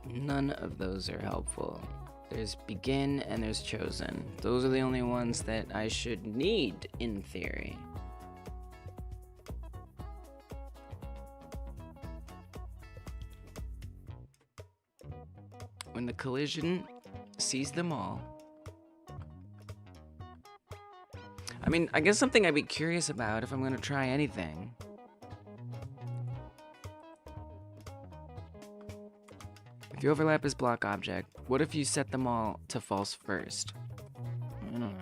None of those are helpful. There's begin and there's chosen. Those are the only ones that I should need in theory. When the collision sees them all. I mean, I guess something I'd be curious about if I'm gonna try anything. If you overlap is block object, what if you set them all to false first? I don't know.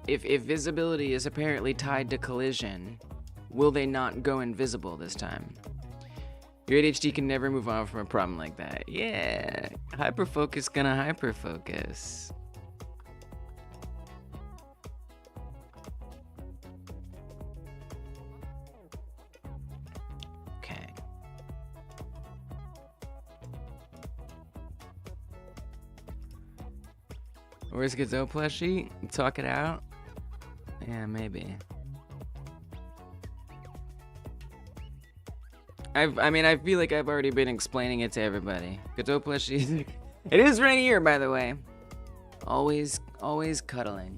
If visibility is apparently tied to collision, will they not go invisible this time? Your ADHD can never move on from a problem like that. Yeah, hyperfocus gonna hyperfocus. Okay. Where's Godot plushie? Talk it out? Yeah, maybe. I mean, I feel like I've already been explaining it to everybody. Godot plushie. It is Rainier, by the way. Always cuddling.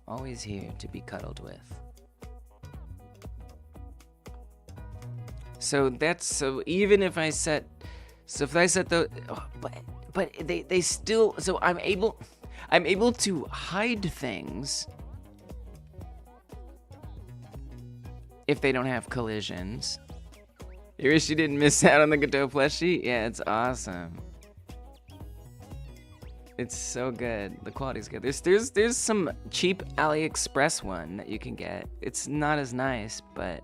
Always here to be cuddled with. So even if I set, if I set the, but they still, so I'm able to hide things if they don't have collisions. You wish you didn't miss out on the Godot plushie? Yeah, it's awesome. It's so good. The quality's good. There's some cheap AliExpress one that you can get. It's not as nice, but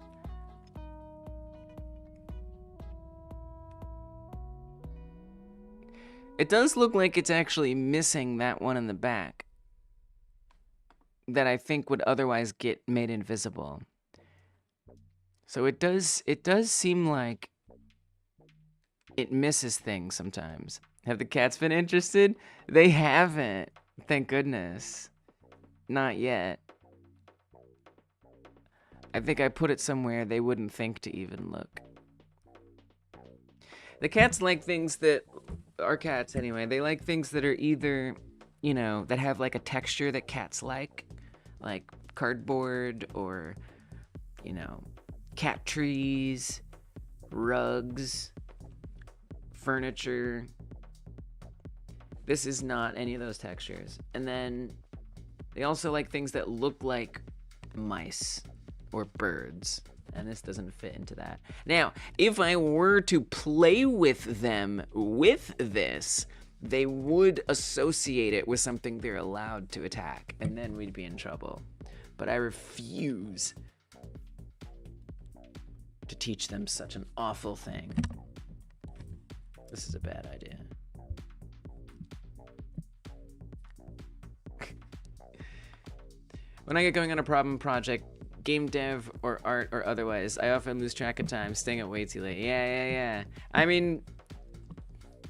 it does look like it's actually missing that one in the back that I think would otherwise get made invisible. So it does seem like it misses things sometimes. Have the cats been interested? They haven't. Thank goodness. Not yet. I think I put it somewhere they wouldn't think to even look. The cats like things that, our cats anyway, they like things that are either, you know, that have like a texture that cats like cardboard or, you know, cat trees, rugs, furniture. This is not any of those textures. And then they also like things that look like mice or birds. And this doesn't fit into that. Now, if I were to play with them with this, they would associate it with something they're allowed to attack, and then we'd be in trouble. But I refuse to teach them such an awful thing. This is a bad idea. When I get going on a problem project, game dev or art or otherwise, I often lose track of time, staying up way too late. Yeah. I mean,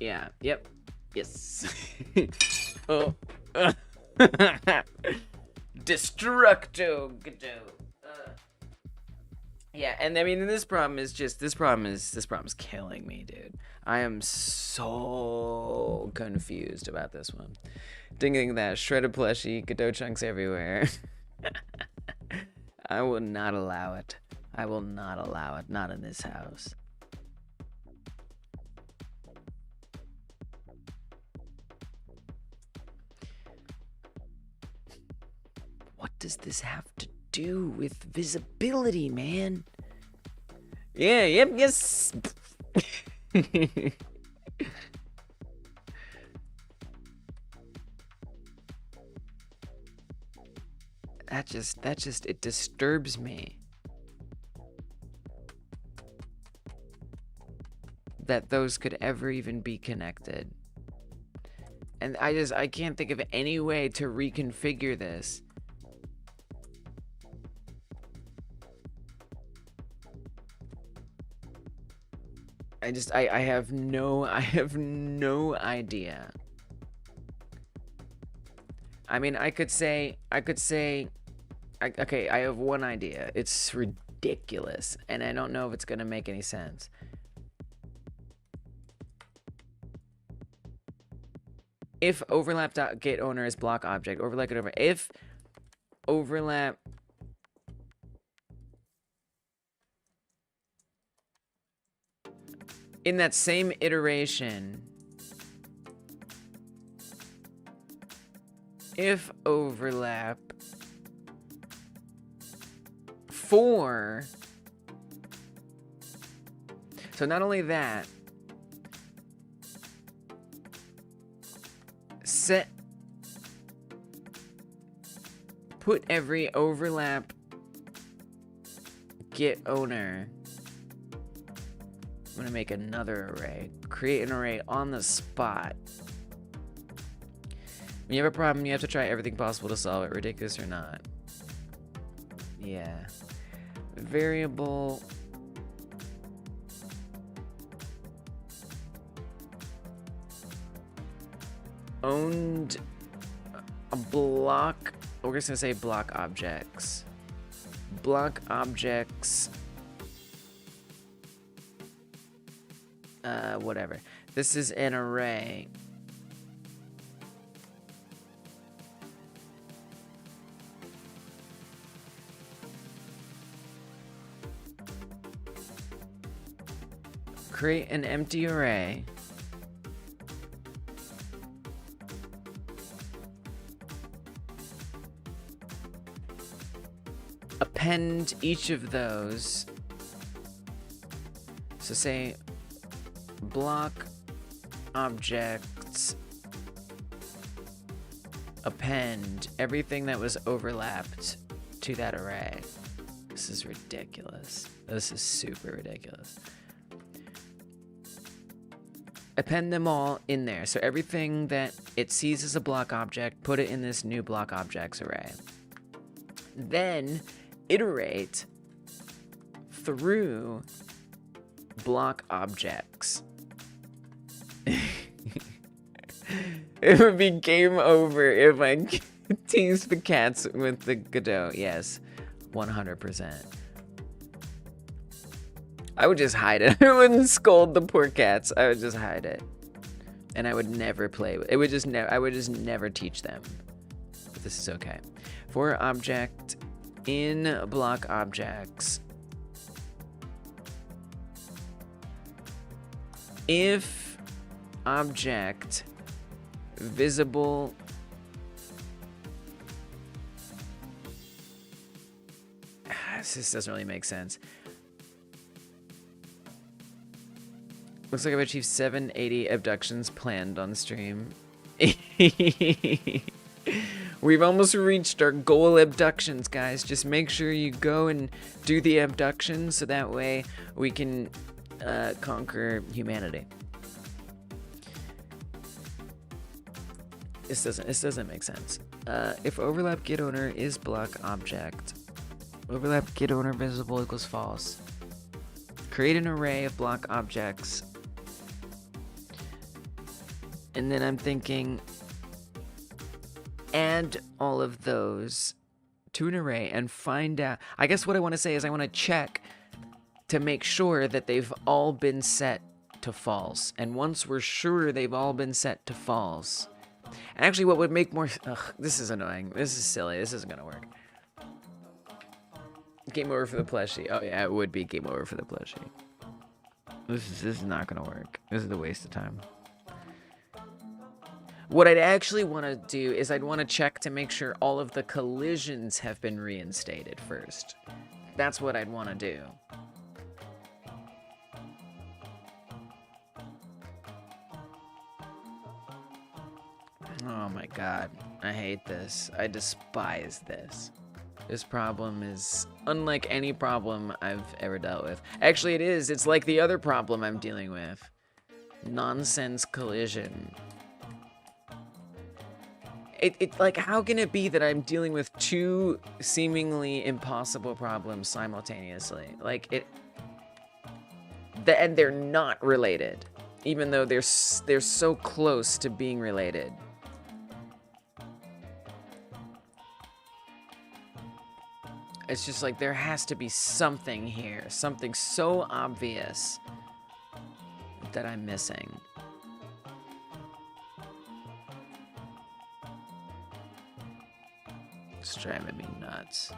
yeah, yep, yes. Oh. Destructo Godot. Yeah, and I mean, this problem is killing me, dude. I am so confused about this one. Ding that shredded plushie, Godot chunks everywhere. I will not allow it. I will not allow it. Not in this house. What does this have to do with visibility, man? Yeah, yep, yes. That just, it disturbs me. That those could ever even be connected. And I can't think of any way to reconfigure this. I have no idea. I mean, I could say, okay, I have one idea. It's ridiculous, and I don't know if it's gonna make any sense. If overlap.get owner is block object, overlap it over. If overlap in that same iteration, if overlap for, so not only that, put every overlap get owner. I'm gonna make another array. Create an array on the spot. When you have a problem, you have to try everything possible to solve it, ridiculous or not. Yeah. Variable owned a block. We're just gonna say block objects. Block objects. Whatever. This is an array. Create an empty array. Append each of those. So say block objects append everything that was overlapped to that array. This is ridiculous. This is super ridiculous. Append them all in there. So everything that it sees as a block object, put it in this new block objects array. Then iterate through block objects. It would be game over if I teased the cats with the Godot. Yes, 100%. I would just hide it. I wouldn't scold the poor cats. I would just hide it. And I would never play with it. I would just never teach them. But this is okay. For object in block objects. If object visible this doesn't really make sense. Looks like I've achieved 780 abductions planned on stream. We've almost reached our goal abductions, guys. Just make sure you go and do the abductions so that way we can conquer humanity. This doesn't make sense. If overlap get owner is block object, overlap get owner visible equals false. Create an array of block objects. And then I'm thinking, add all of those to an array and find out. I guess what I want to say is I want to check to make sure that they've all been set to false. And once we're sure they've all been set to false, and actually what would make more, this is annoying. This is silly. This isn't going to work. Game over for the plushie. Oh yeah, it would be game over for the plushie. This is not going to work. This is a waste of time. What I'd actually want to do is I'd want to check to make sure all of the collisions have been reinstated first. That's what I'd want to do. Oh my god, I hate this. I despise this. This problem is unlike any problem I've ever dealt with. Actually, it is. It's like the other problem I'm dealing with. Nonsense collision. Like, how can it be that I'm dealing with two seemingly impossible problems simultaneously? Like, and they're not related, even though they're so close to being related. It's just like there has to be something here, something so obvious that I'm missing. It's driving me nuts.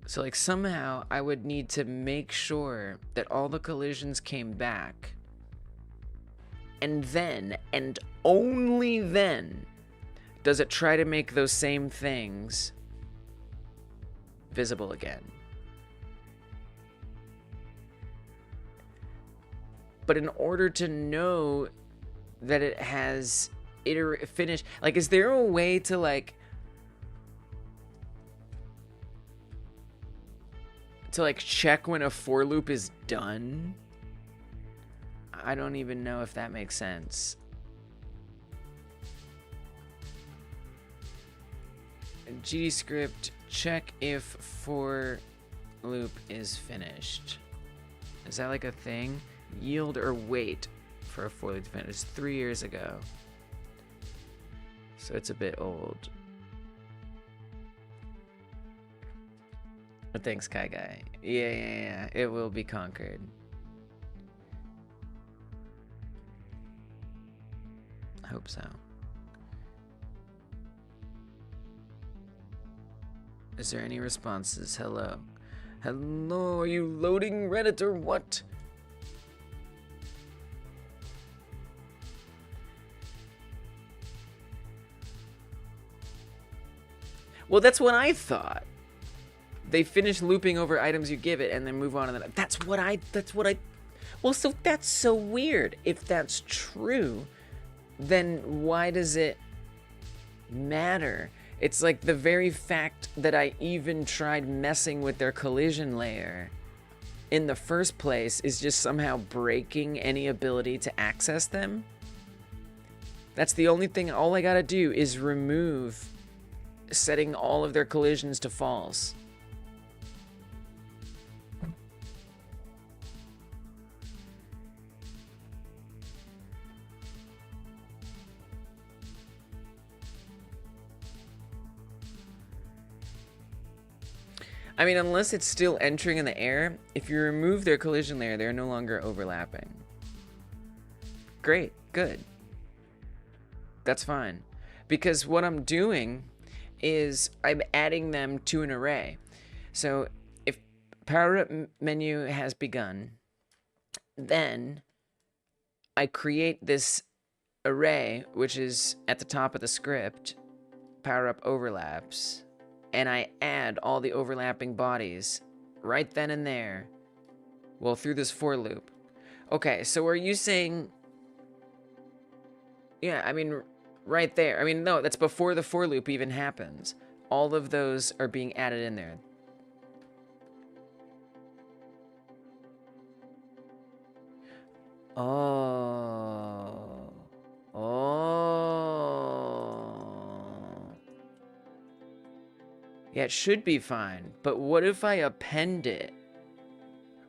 So like somehow I would need to make sure that all the collisions came back. And then, and only then, does it try to make those same things visible again. But in order to know that it has finished, like, is there a way to, like, check when a for loop is done? I don't even know if that makes sense. GDScript, check if for loop is finished. Is that like a thing? Yield or wait for a for loop to finish. 3 years ago. So it's a bit old. But thanks, Kai Guy. Yeah. It will be conquered. I hope so. Is there any responses? Hello. Hello, are you loading Reddit or what? Well, that's what I thought. They finish looping over items you give it and then move on to the... That's what I... Well, so that's so weird. If that's true, then why does it matter? It's like the very fact that I even tried messing with their collision layer in the first place is just somehow breaking any ability to access them. That's the only thing. All I gotta do is remove setting all of their collisions to false. I mean, unless it's still entering in the air, if you remove their collision layer, they're no longer overlapping. Great, good. That's fine. Because what I'm doing is I'm adding them to an array. So if power up menu has begun, then I create this array, which is at the top of the script, power up overlaps, and I add all the overlapping bodies right then and there, well, through this for loop. Okay, so are you saying, yeah, I mean, right there. I mean, no, that's before the for loop even happens. All of those are being added in there. Oh. Yeah, it should be fine. But what if I append it?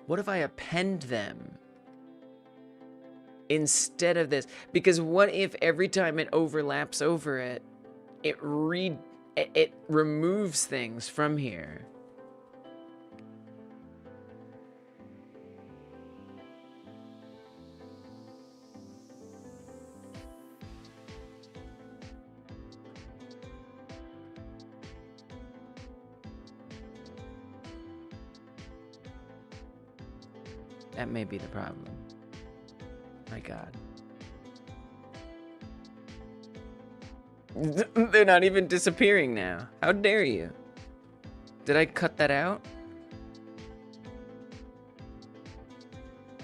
What if I append them instead of this? Because what if every time it overlaps over it, it removes things from here? That may be the problem. My God. They're not even disappearing now. How dare you? Did I cut that out?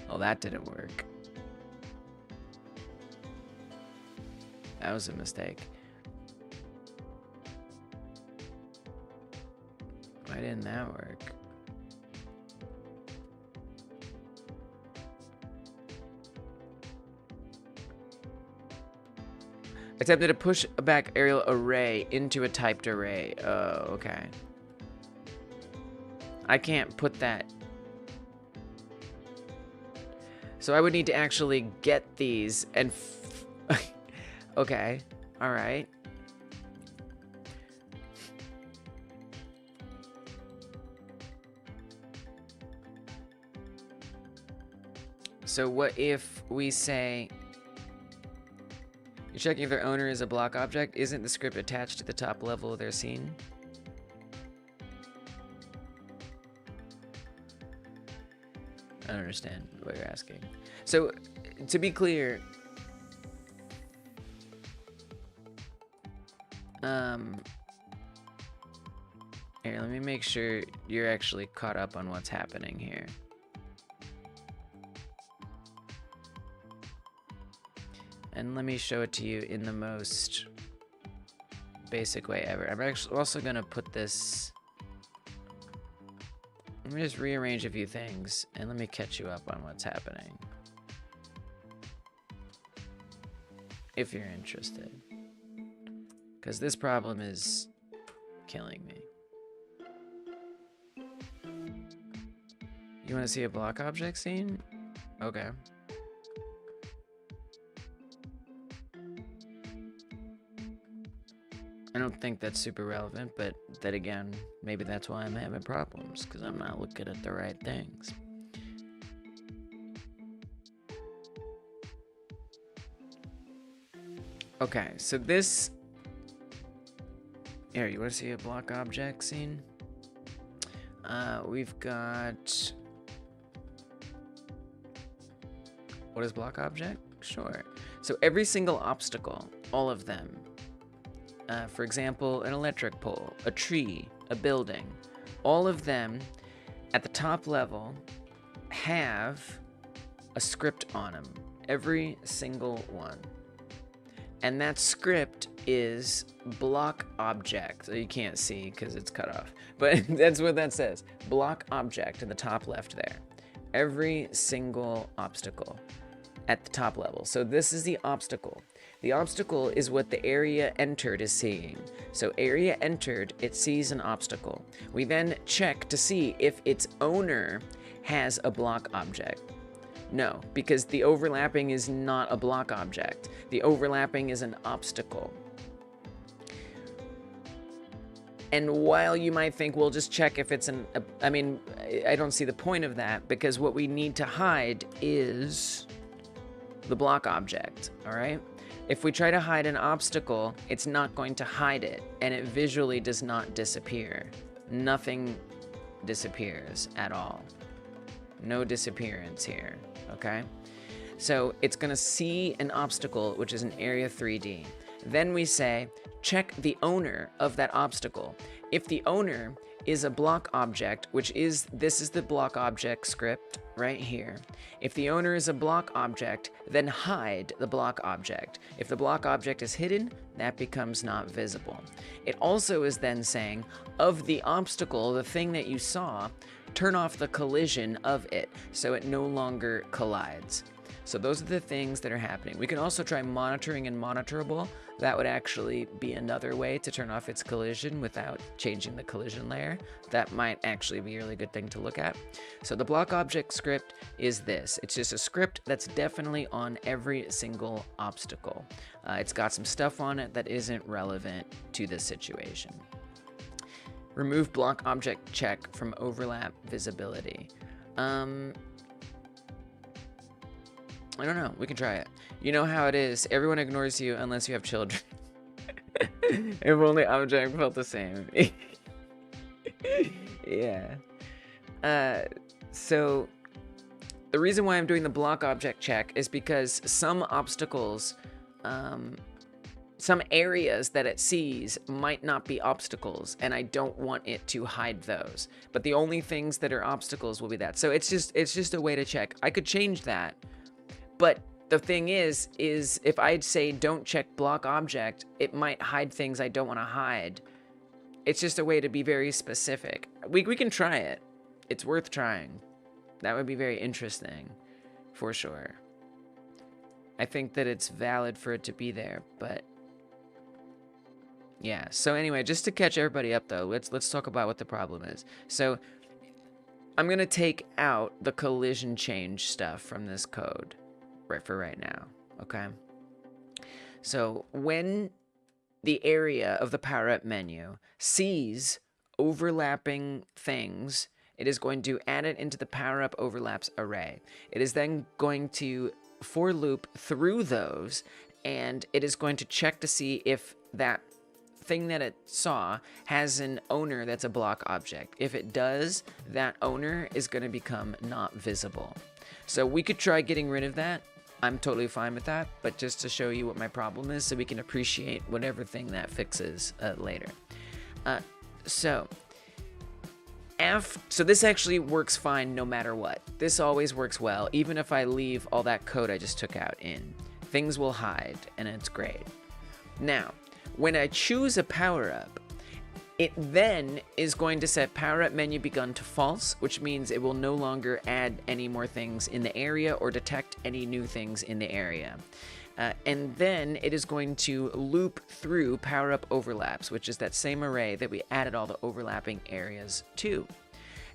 Oh, that didn't work. That was a mistake. Why didn't that work? Attempted to push a back aerial array into a typed array. Oh, okay. I can't put that. So I would need to actually get these and... Okay, all right. So what if we say... You're checking if their owner is a block object. Isn't the script attached to the top level of their scene? I don't understand what you're asking. So, to be clear, here, let me make sure you're actually caught up on what's happening here. And let me show it to you in the most basic way ever. I'm actually also gonna put this... Let me just rearrange a few things and let me catch you up on what's happening. If you're interested. Because this problem is killing me. You wanna see a block object scene? Okay. I don't think that's super relevant, but then again, maybe that's why I'm having problems, because I'm not looking at the right things. Okay, so this... Here, you want to see a block object scene? We've got... What is block object? Sure. So every single obstacle, all of them, for example, an electric pole, a tree, a building, all of them at the top level have a script on them. Every single one. And that script is block object. So you can't see because it's cut off. But that's what that says. Block object in the top left there. Every single obstacle at the top level. So this is the obstacle. The obstacle is what the area entered is seeing. So area entered, it sees an obstacle. We then check to see if its owner has a block object. No, because the overlapping is not a block object. The overlapping is an obstacle. And while you might think, we'll just check if it's I mean, I don't see the point of that, because what we need to hide is the block object, all right? If we try to hide an obstacle, it's not going to hide it, and it visually does not disappear. Nothing disappears at all. No disappearance here, okay? So it's gonna see an obstacle, which is an area 3D. Then we say, check the owner of that obstacle. If the owner is a block object, this is the block object script right here. If the owner is a block object, then hide the block object. If the block object is hidden, that becomes not visible. It also is then saying, of the obstacle, the thing that you saw, turn off the collision of it so it no longer collides. So those are the things that are happening. We can also try monitoring and monitorable. That would actually be another way to turn off its collision without changing the collision layer. That might actually be a really good thing to look at. So the block object script is this. It's just a script that's definitely on every single obstacle. It's got some stuff on it that isn't relevant to this situation. Remove block object check from overlap visibility. I don't know. We can try it. You know how it is. Everyone ignores you unless you have children. If only object felt the same. Yeah. So the reason why I'm doing the block object check is because some obstacles, some areas that it sees might not be obstacles, and I don't want it to hide those. But the only things that are obstacles will be that. So it's just a way to check. I could change that. But the thing is if I'd say don't check block object, it might hide things I don't want to hide. It's just a way to be very specific. We can try it. It's worth trying. That would be very interesting, for sure. I think that it's valid for it to be there, but yeah. So anyway, just to catch everybody up though, let's talk about what the problem is. So I'm gonna take out the collision change stuff from this code. For right now, okay? So when the area of the power up menu sees overlapping things, it is going to add it into the power up overlaps array. It is then going to for loop through those, and it is going to check to see if that thing that it saw has an owner that's a block object. If it does, that owner is going to become not visible. So we could try getting rid of that. I'm totally fine with that, but just to show you what my problem is so we can appreciate whatever thing that fixes later. So this actually works fine no matter what. This always works well, even if I leave all that code I just took out in. Things will hide, and it's great. Now, when I choose a power-up, it then is going to set power up menu begun to false, which means it will no longer add any more things in the area or detect any new things in the area. And then it is going to loop through power up overlaps, which is that same array that we added all the overlapping areas to.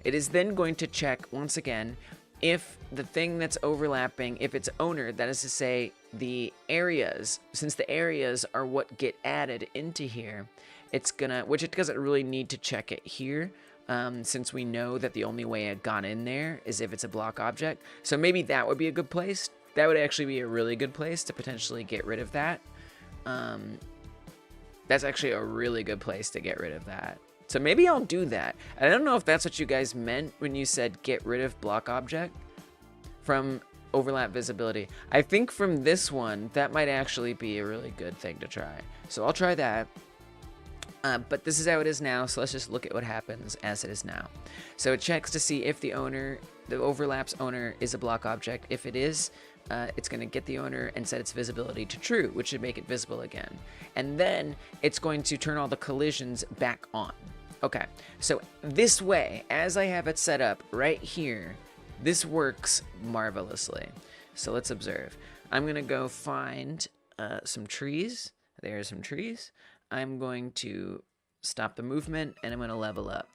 It is then going to check once again if the thing that's overlapping, if its owner, that is to say the areas, since the areas are what get added into here, it's gonna, which it doesn't really need to check it here, since we know that the only way it got in there is if it's a block object. So maybe that would be a good place. That would actually be a really good place to potentially get rid of that. That's actually a really good place to get rid of that. So maybe I'll do that. I don't know if that's what you guys meant when you said get rid of block object from overlap visibility. I think from this one, that might actually be a really good thing to try. So I'll try that. But this is how it is now, so let's just look at what happens as it is now. So it checks to see if the owner, the overlaps owner, is a block object. If it is, it's going to get the owner and set its visibility to true, which should make it visible again. And then it's going to turn all the collisions back on. Okay, so this way, as I have it set up right here, this works marvelously. So let's observe. I'm going to go find some trees. There's some trees. I'm going to stop the movement, and I'm going to level up.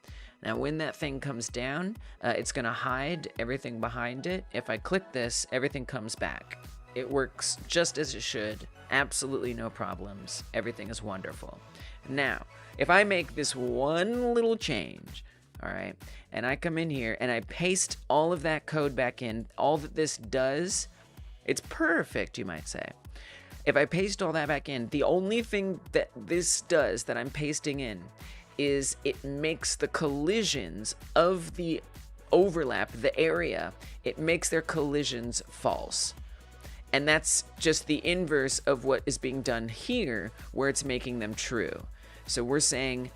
Now, when that thing comes down, it's going to hide everything behind it. If I click this, everything comes back. It works just as it should. Absolutely no problems. Everything is wonderful. Now, if I make this one little change, all right, and I come in here and I paste all of that code back in, all that this does, it's perfect, you might say. If I paste all that back in, the only thing that this does that I'm pasting in is it makes the collisions of the overlap, the area, it makes their collisions false. And that's just the inverse of what is being done here, where it's making them true. So we're saying,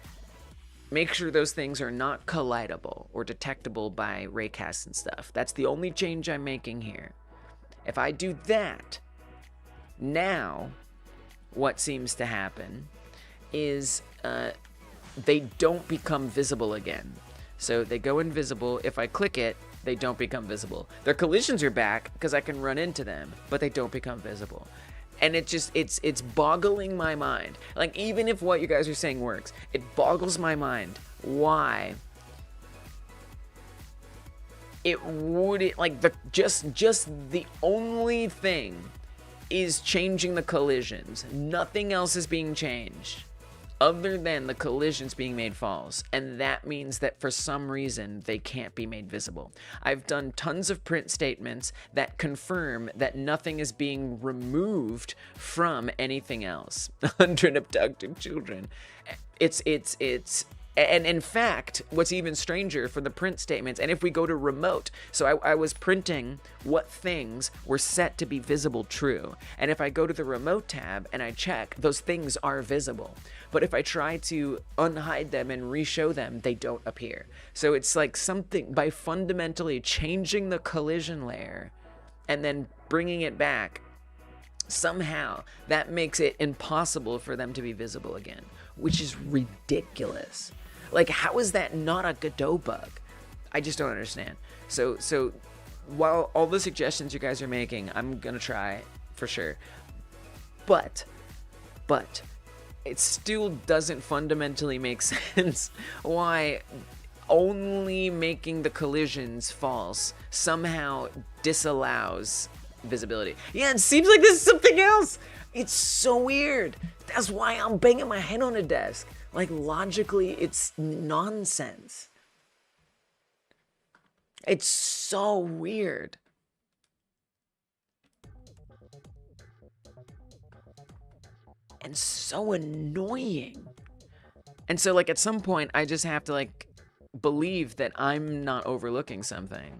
make sure those things are not collidable or detectable by raycasts and stuff. That's the only change I'm making here. If I do that, now what seems to happen is they don't become visible again. So they go invisible. If I click it, they don't become visible. Their collisions are back because I can run into them, but they don't become visible. And it's boggling my mind. Like, even if what you guys are saying works, it boggles my mind why it wouldn't, like, just the only thing is changing the collisions. Nothing else is being changed other than the collisions being made false, and that means that for some reason they can't be made visible. I've done tons of print statements that confirm that nothing is being removed from anything else. 100 abducted children. And in fact, what's even stranger for the print statements, and if we go to remote, so I was printing what things were set to be visible true. And if I go to the remote tab and I check, those things are visible. But if I try to unhide them and re-show them, they don't appear. So it's like something, by fundamentally changing the collision layer and then bringing it back, somehow that makes it impossible for them to be visible again, which is ridiculous. Like, how is that not a Godot bug? I just don't understand. So while all the suggestions you guys are making, I'm gonna try for sure. But it still doesn't fundamentally make sense why only making the collisions false somehow disallows visibility. Yeah, it seems like this is something else. It's so weird. That's why I'm banging my head on a desk. Like, logically, it's nonsense. It's so weird. And so annoying. And so, like, at some point, I just have to, like, believe that I'm not overlooking something.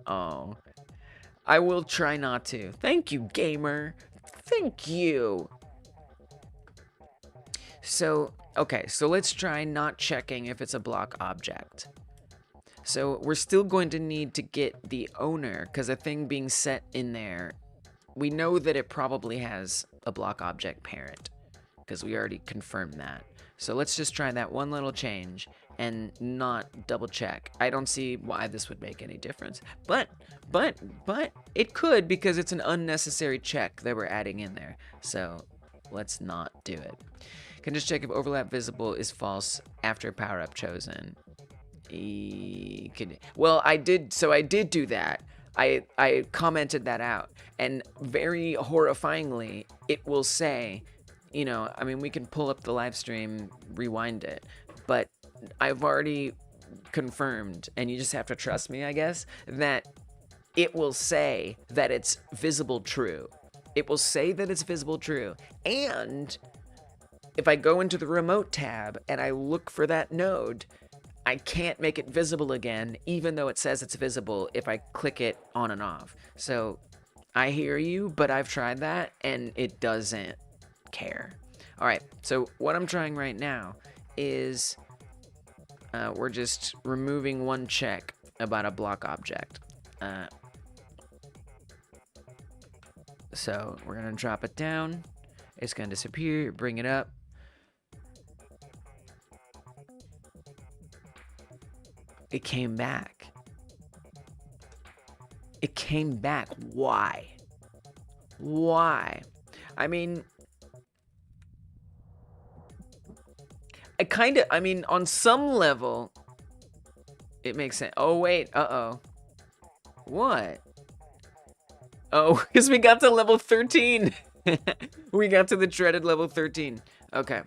Oh. I will try not to. Thank you, gamer. Thank you. So, okay, so let's try not checking if it's a block object. So we're still going to need to get the owner, because a thing being set in there, we know that it probably has a block object parent, because we already confirmed that. So let's just try that one little change and not double check. I don't see why this would make any difference, but it could, because it's an unnecessary check that we're adding in there. So let's not do it. Can just check if overlap visible is false after power up chosen. Well, I did do that. I commented that out, and very horrifyingly, it will say, you know, I mean, we can pull up the live stream, rewind it, but I've already confirmed, and you just have to trust me, I guess, that it will say that it's visible true. It will say that it's visible true, and if I go into the remote tab and I look for that node, I can't make it visible again, even though it says it's visible if I click it on and off. So I hear you, but I've tried that and it doesn't care. All right, so what I'm trying right now is we're just removing one check about a block object. So we're gonna drop it down. It's gonna disappear, bring it up. It came back. It came back. Why? Why? I mean, I mean, on some level, it makes sense. Oh, wait, uh-oh. What? Oh, because we got to level 13. We got to the dreaded level 13. Okay.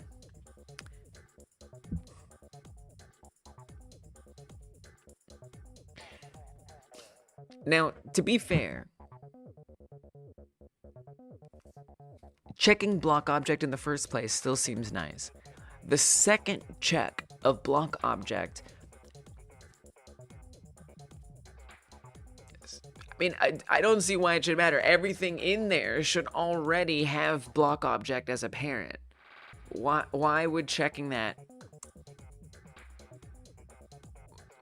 Now, to be fair, checking block object in the first place still seems nice. The second check of block object, I mean, I don't see why it should matter. Everything in there should already have block object as a parent. Why would checking that?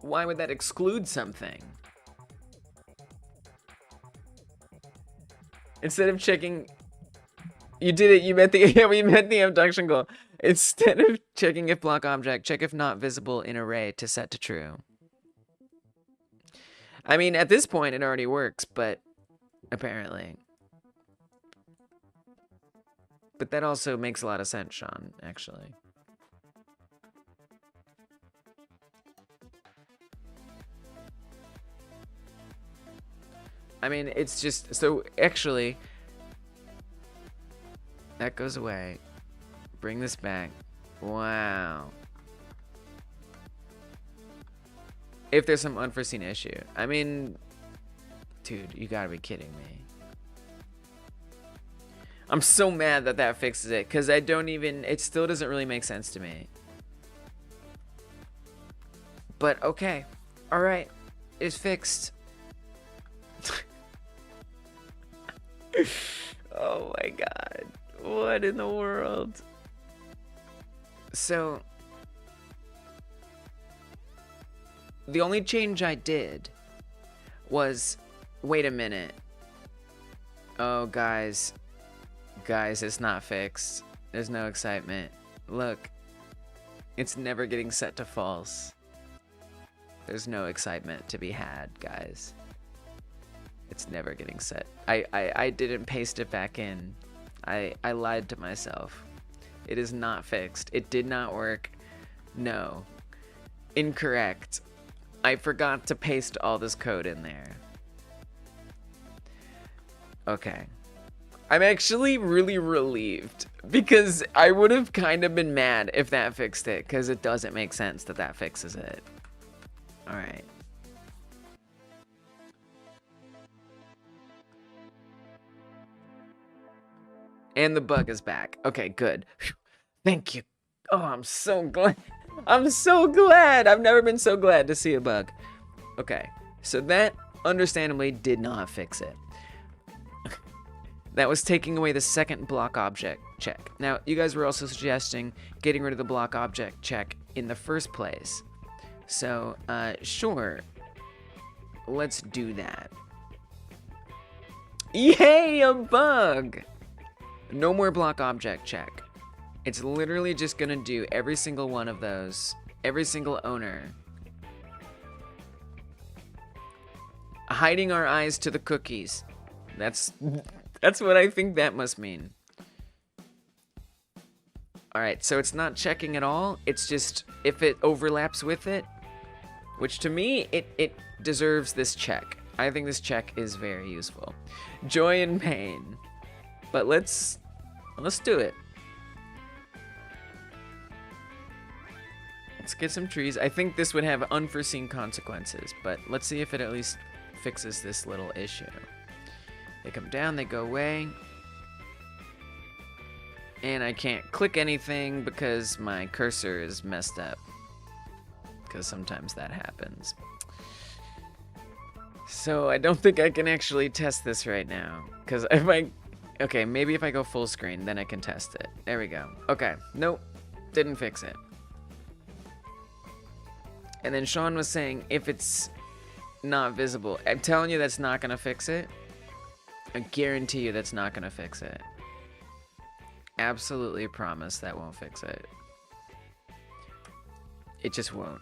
Why would that exclude something? Instead of checking, you did it. You met the we met the abduction goal. Instead of checking if block object, check if not visible in array to set to true. I mean, at this point, it already works, but apparently. But that also makes a lot of sense, Sean, actually. I mean, it's just, so actually, that goes away. Bring this back. Wow. If there's some unforeseen issue. I mean, dude, you gotta be kidding me. I'm so mad that that fixes it, because I don't even, it still doesn't really make sense to me. But okay. Alright. It's fixed. Oh my god. What in the world? So, the only change I did was, wait a minute. Oh, guys. Guys, it's not fixed. There's no excitement. Look. It's never getting set to false. There's no excitement to be had, guys. It's never getting set. I didn't paste it back in. I lied to myself. It is not fixed. It did not work. No. Incorrect. I forgot to paste all this code in there. Okay. I'm actually really relieved because I would have kind of been mad if that fixed it, because it doesn't make sense that that fixes it. All right. And the bug is back. Okay, good. Thank you. Oh, I'm so glad. I'm so glad. I've never been so glad to see a bug. Okay, so that understandably did not fix it. That was taking away the second block object check. Now, you guys were also suggesting getting rid of the block object check in the first place. So, sure. Let's do that. Yay, a bug! No more block object check. It's literally just gonna do every single one of those. Every single owner. Hiding our eyes to the cookies. That's what I think that must mean. Alright, so it's not checking at all. It's just if it overlaps with it. Which to me, it deserves this check. I think this check is very useful. Joy and pain. But let's do it. Let's get some trees. I think this would have unforeseen consequences, but let's see if it at least fixes this little issue. They come down, they go away. And I can't click anything because my cursor is messed up. Because sometimes that happens. So I don't think I can actually test this right now. Because if I... Okay, maybe if I go full screen, then I can test it. There we go. Okay, nope. Didn't fix it. And then Sean was saying if it's not visible. I'm telling you that's not going to fix it. I guarantee you that's not going to fix it. Absolutely promise that won't fix it. It just won't.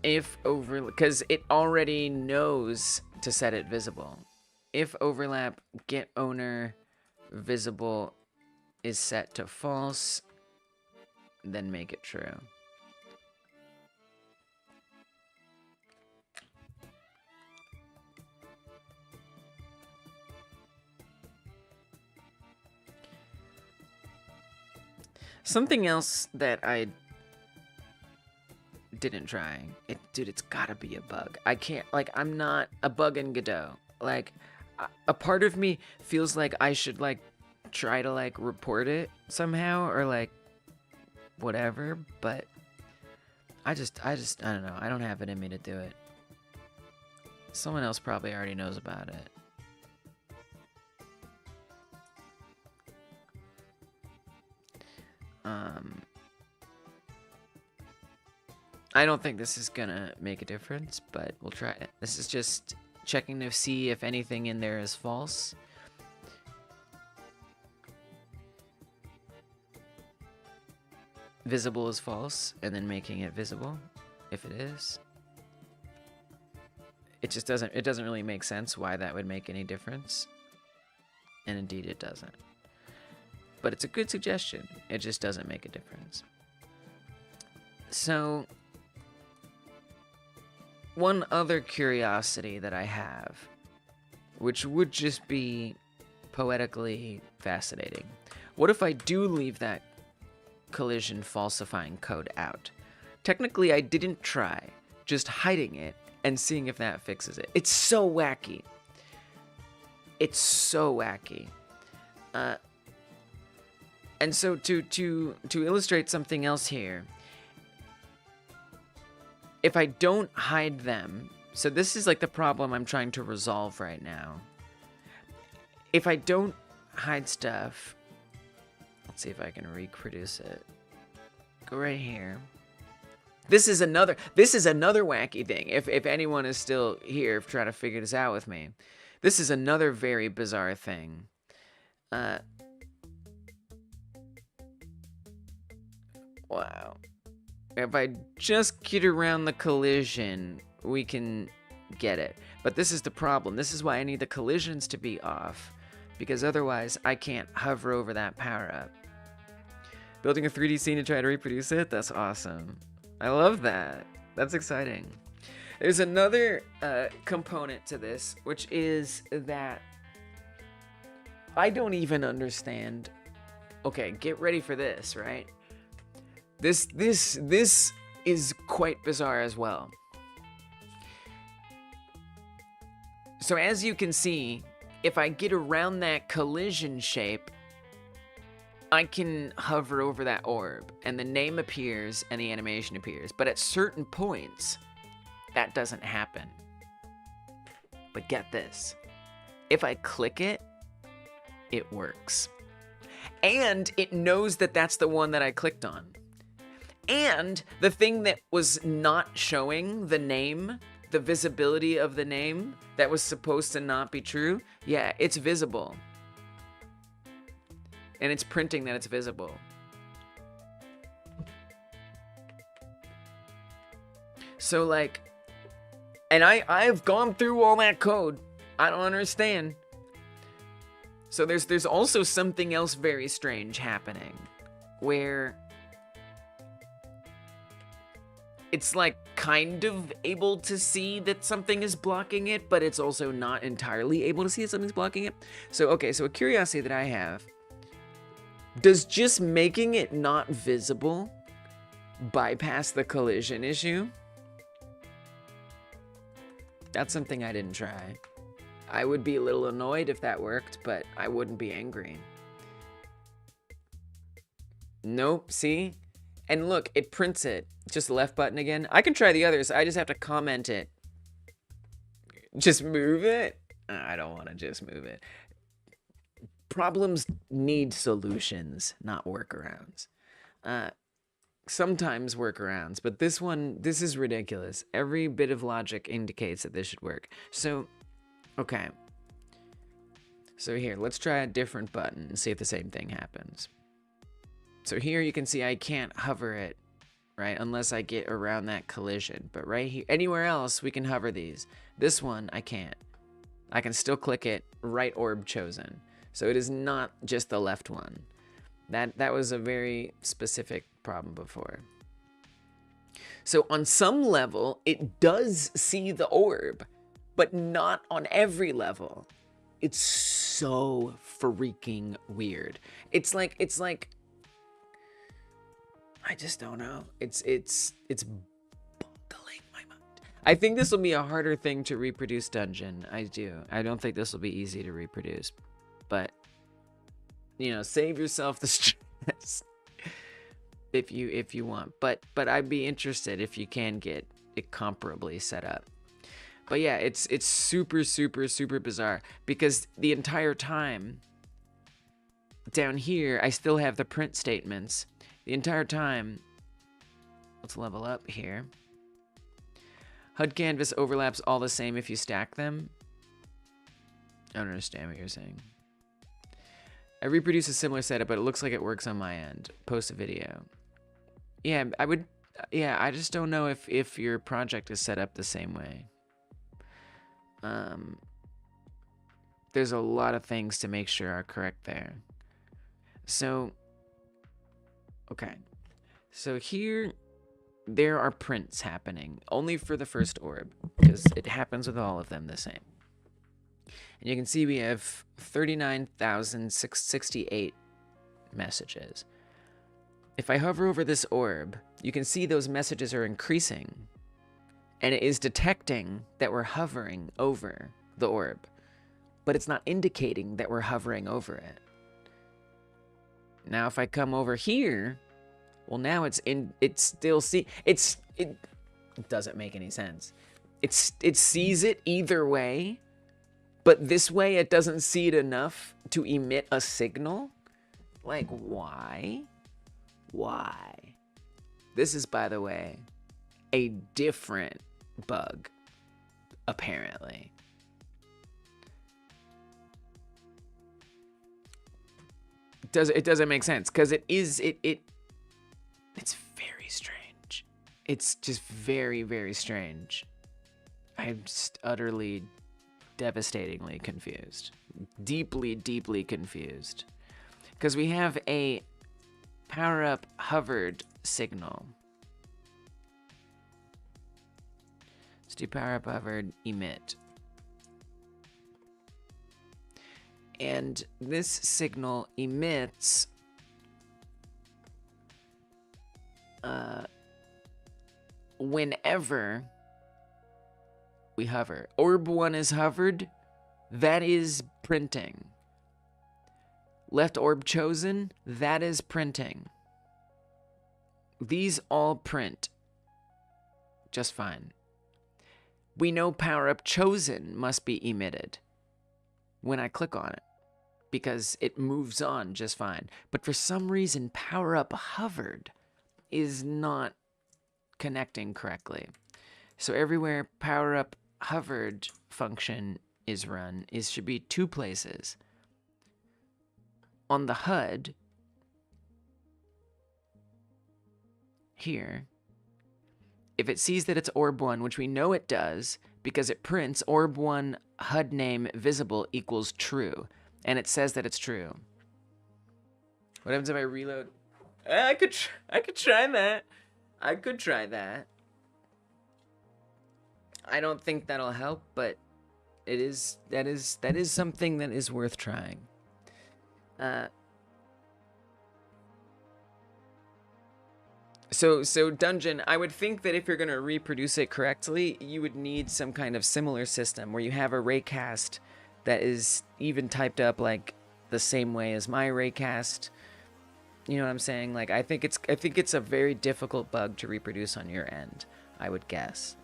If because it already knows to set it visible. If overlap, get owner visible is set to false, then make it true. Something else that I didn't try. Dude, it's gotta be a bug. I can't, like, I'm not a bug in Godot. Like, a part of me feels like I should, like, try to, like, report it somehow or, like, whatever, but I don't know. I don't have it in me to do it. Someone else probably already knows about it. I don't think this is gonna make a difference, but we'll try it. This is just checking to see if anything in there is false. Visible is false, and then making it visible if it is. It just doesn't really make sense why that would make any difference. And indeed it doesn't. But it's a good suggestion. It just doesn't make a difference. So, one other curiosity that I have, which would just be poetically fascinating. What if I do leave that collision falsifying code out? Technically, I didn't try, just hiding it and seeing if that fixes it. It's so wacky. It's so wacky. And so to illustrate something else here, if I don't hide them, so this is like the problem I'm trying to resolve right now. If I don't hide stuff, let's see if I can reproduce it. Go right here. This is another wacky thing. If anyone is still here trying to figure this out with me, this is another very bizarre thing. Wow. If I just get around the collision, we can get it. But this is the problem. This is why I need the collisions to be off, because otherwise I can't hover over that power-up. Building a 3D scene to try to reproduce it? That's awesome. I love that. That's exciting. There's another component to this, which is that I don't even understand. Okay, get ready for this, right? This is quite bizarre as well. So as you can see, if I get around that collision shape, I can hover over that orb, and the name appears and the animation appears. But at certain points, that doesn't happen. But get this. If I click it, it works. And it knows that that's the one that I clicked on. And the thing that was not showing the name, the visibility of the name, that was supposed to not be true, yeah, it's visible. And it's printing that it's visible. So like, and I've gone through all that code. I don't understand. So there's also something else very strange happening, where it's like kind of able to see that something is blocking it, but it's also not entirely able to see that something's blocking it. So okay, so a curiosity that I have, does just making it not visible bypass the collision issue? That's something I didn't try. I would be a little annoyed if that worked, but I wouldn't be angry. Nope, see? And look, it prints it. Just the left button again. I can try the others. I just have to comment it. Just move it? I don't want to just move it. Problems need solutions, not workarounds. Sometimes workarounds, but this is ridiculous. Every bit of logic indicates that this should work. So, okay. So here, let's try a different button and see if the same thing happens. So here you can see I can't hover it, right? Unless I get around that collision. But right here, anywhere else, we can hover these. This one, I can't. I can still click it, right orb chosen. So it is not just the left one. That was a very specific problem before. So on some level, it does see the orb, but not on every level. It's so freaking weird. It's like I just don't know. It's boggling my mind. I think this will be a harder thing to reproduce, Dungeon. I do. I don't think this will be easy to reproduce. But you know, save yourself the stress if you want. But I'd be interested if you can get it comparably set up. But yeah, it's super bizarre because the entire time down here I still have the print statements. The entire time, let's level up here. HUD canvas overlaps all the same if you stack them. I don't understand what you're saying. I reproduce a similar setup, but it looks like it works on my end. Post a video. Yeah, I would. Yeah, I just don't know if your project is set up the same way. There's a lot of things to make sure are correct there. So, okay. So here, there are prints happening only for the first orb because it happens with all of them the same. And you can see we have 39,668 messages. If I hover over this orb, you can see those messages are increasing. And it is detecting that we're hovering over the orb. But it's not indicating that we're hovering over it. Now if I come over here, well now it doesn't make any sense. It sees it either way, but this way it doesn't see it enough to emit a signal. Like, why? Why? This is, by the way, a different bug, apparently. It doesn't make sense because it's very strange. It's just very strange. I'm just utterly, devastatingly confused. Deeply confused. Because we have a power up hovered signal. Let's do power up hovered emit. And this signal emits whenever we hover. Orb 1 is hovered, that is printing. Left orb chosen, that is printing. These all print just fine. We know power up chosen must be emitted when I click on it, because it moves on just fine. But for some reason, power up hovered is not connecting correctly. So everywhere power up hovered function is run, should be two places. On the HUD, here, if it sees that it's orb 1, which we know it does, because it prints orb 1 HUD name visible equals true, and it says that it's true. What happens if I reload? I could try that. I could try that. I don't think that'll help, but that is something that is worth trying. So Dungeon, I would think that if you're going to reproduce it correctly, you would need some kind of similar system where you have a raycast that is even typed up like the same way as my raycast. You know what I'm saying? Like I think it's a very difficult bug to reproduce on your end, I would guess.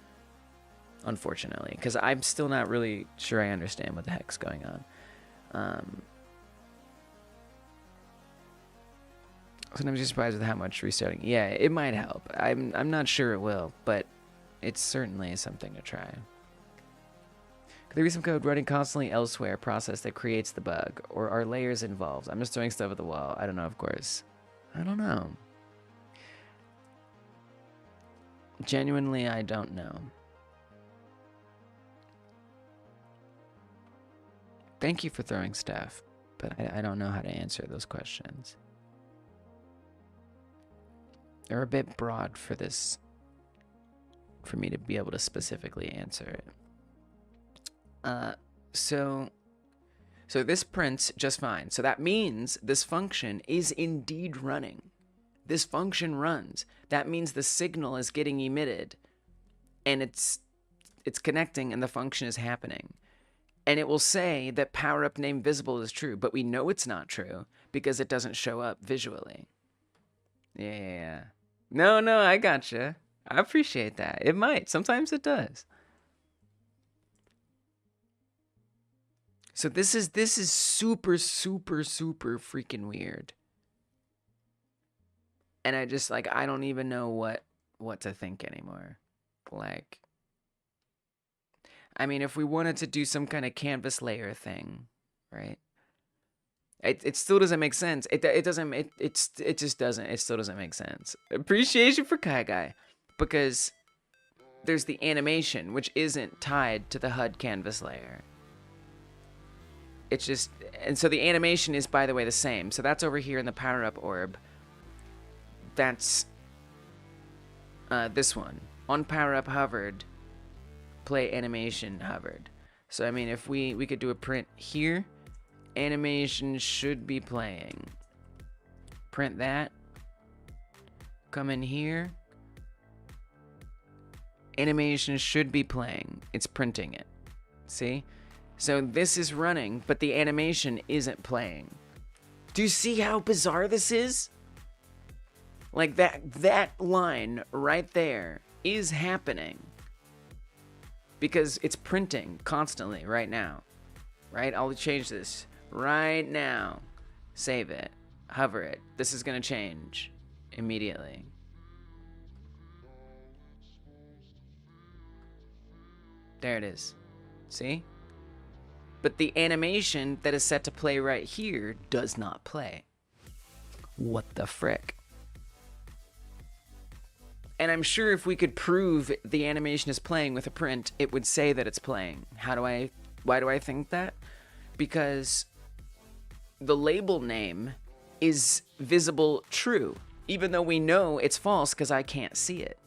Unfortunately, because I'm still not really sure I understand what the heck's going on. Sometimes you're surprised with how much restarting. Yeah, it might help. I'm not sure it will, but it's certainly something to try. Could there be some code running constantly elsewhere process that creates the bug? Or are layers involved? I'm just throwing stuff at the wall. I don't know, of course. I don't know. Genuinely, I don't know. Thank you for throwing stuff, but I don't know how to answer those questions. They're a bit broad for this, for me to be able to specifically answer it. So this prints just fine. So that means this function is indeed running. This function runs. That means the signal is getting emitted, and it's connecting, and the function is happening. And it will say that power up name visible is true, but we know it's not true because it doesn't show up visually. Yeah. No, I gotcha. I appreciate that. It might. Sometimes it does. So this is super freaking weird. And I just, like, I don't even know what to think anymore. Like, I mean, if we wanted to do some kind of canvas layer thing, right? It still doesn't make sense. It just doesn't. It still doesn't make sense. Appreciation for Kai Guy, because there's the animation, which isn't tied to the HUD canvas layer. It's just, and so the animation is, by the way, the same. So that's over here in the power up orb. That's this one. On power up hovered, play animation hovered. So I mean, if we could do a print here, animation should be playing. Print that. Come in here. Animation should be playing. It's printing it. See? So this is running, but the animation isn't playing. Do you see how bizarre this is? Like that line right there is happening because it's printing constantly right now. Right? I'll change this right now. Save it. Hover it. This is going to change immediately. There it is. See? But the animation that is set to play right here does not play. What the frick? And I'm sure if we could prove the animation is playing with a print, it would say that it's playing. Why do I think that? Because the label name is visible true, even though we know it's false because I can't see it.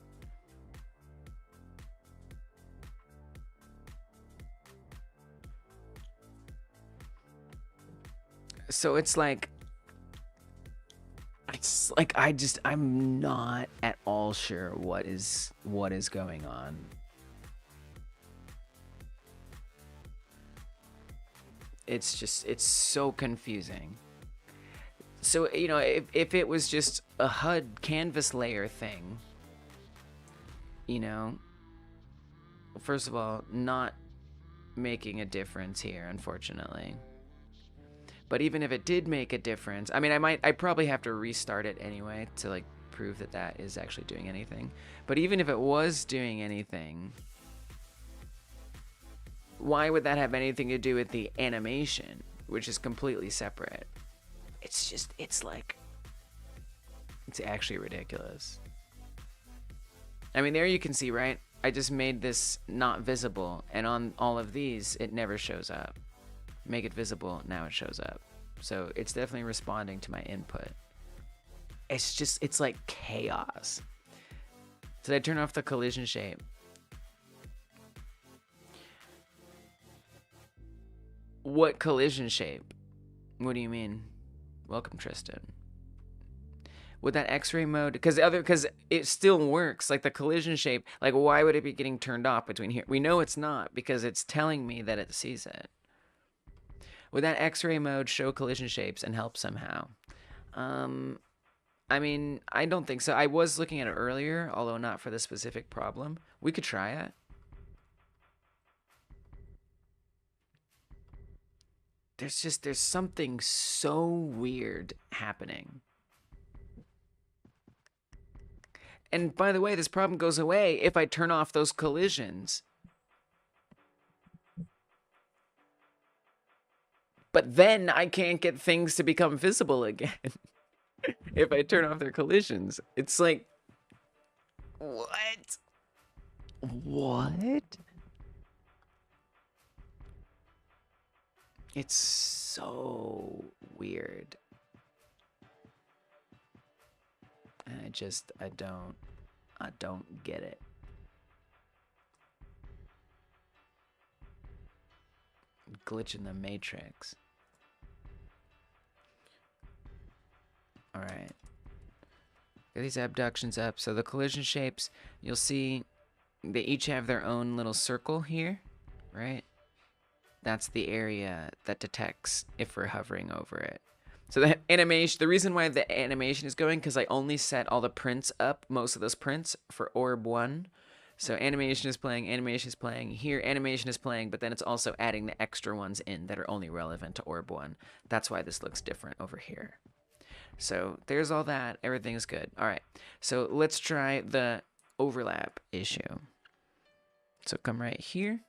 So it's like I'm not at all sure what is going on. It's so confusing. So, you know, if it was just a HUD canvas layer thing, you know, first of all, not making a difference here, unfortunately. But even if it did make a difference, I mean, I'd probably have to restart it anyway to, like, prove that that is actually doing anything. But even if it was doing anything, why would that have anything to do with the animation, which is completely separate? It's actually ridiculous. I mean, there you can see, right? I just made this not visible, and on all of these, it never shows up. Make it visible, now it shows up. So it's definitely responding to my input. It's like chaos. Did I turn off the collision shape? What collision shape? What do you mean? Welcome, Tristan. With that X-ray mode, because it still works. Like the collision shape, like why would it be getting turned off between here? We know it's not because it's telling me that it sees it. Would that X-ray mode show collision shapes and help somehow? I mean, I don't think so. I was looking at it earlier, although not for this specific problem. We could try it. There's something so weird happening. And by the way, this problem goes away if I turn off those collisions. But then I can't get things to become visible again if I turn off their collisions. It's like, what? What? It's so weird. I I don't get it. Glitch in the matrix. All right. Get these abductions up. So the collision shapes, you'll see they each have their own little circle here, right? That's the area that detects if we're hovering over it. So the animation, the reason why the animation is going, because I only set all the prints up, most of those prints, for orb 1. So animation is playing, here animation is playing, but then it's also adding the extra ones in that are only relevant to orb 1. That's why this looks different over here. So there's all that, everything's good. All right, so let's try the overlap issue. So come right here,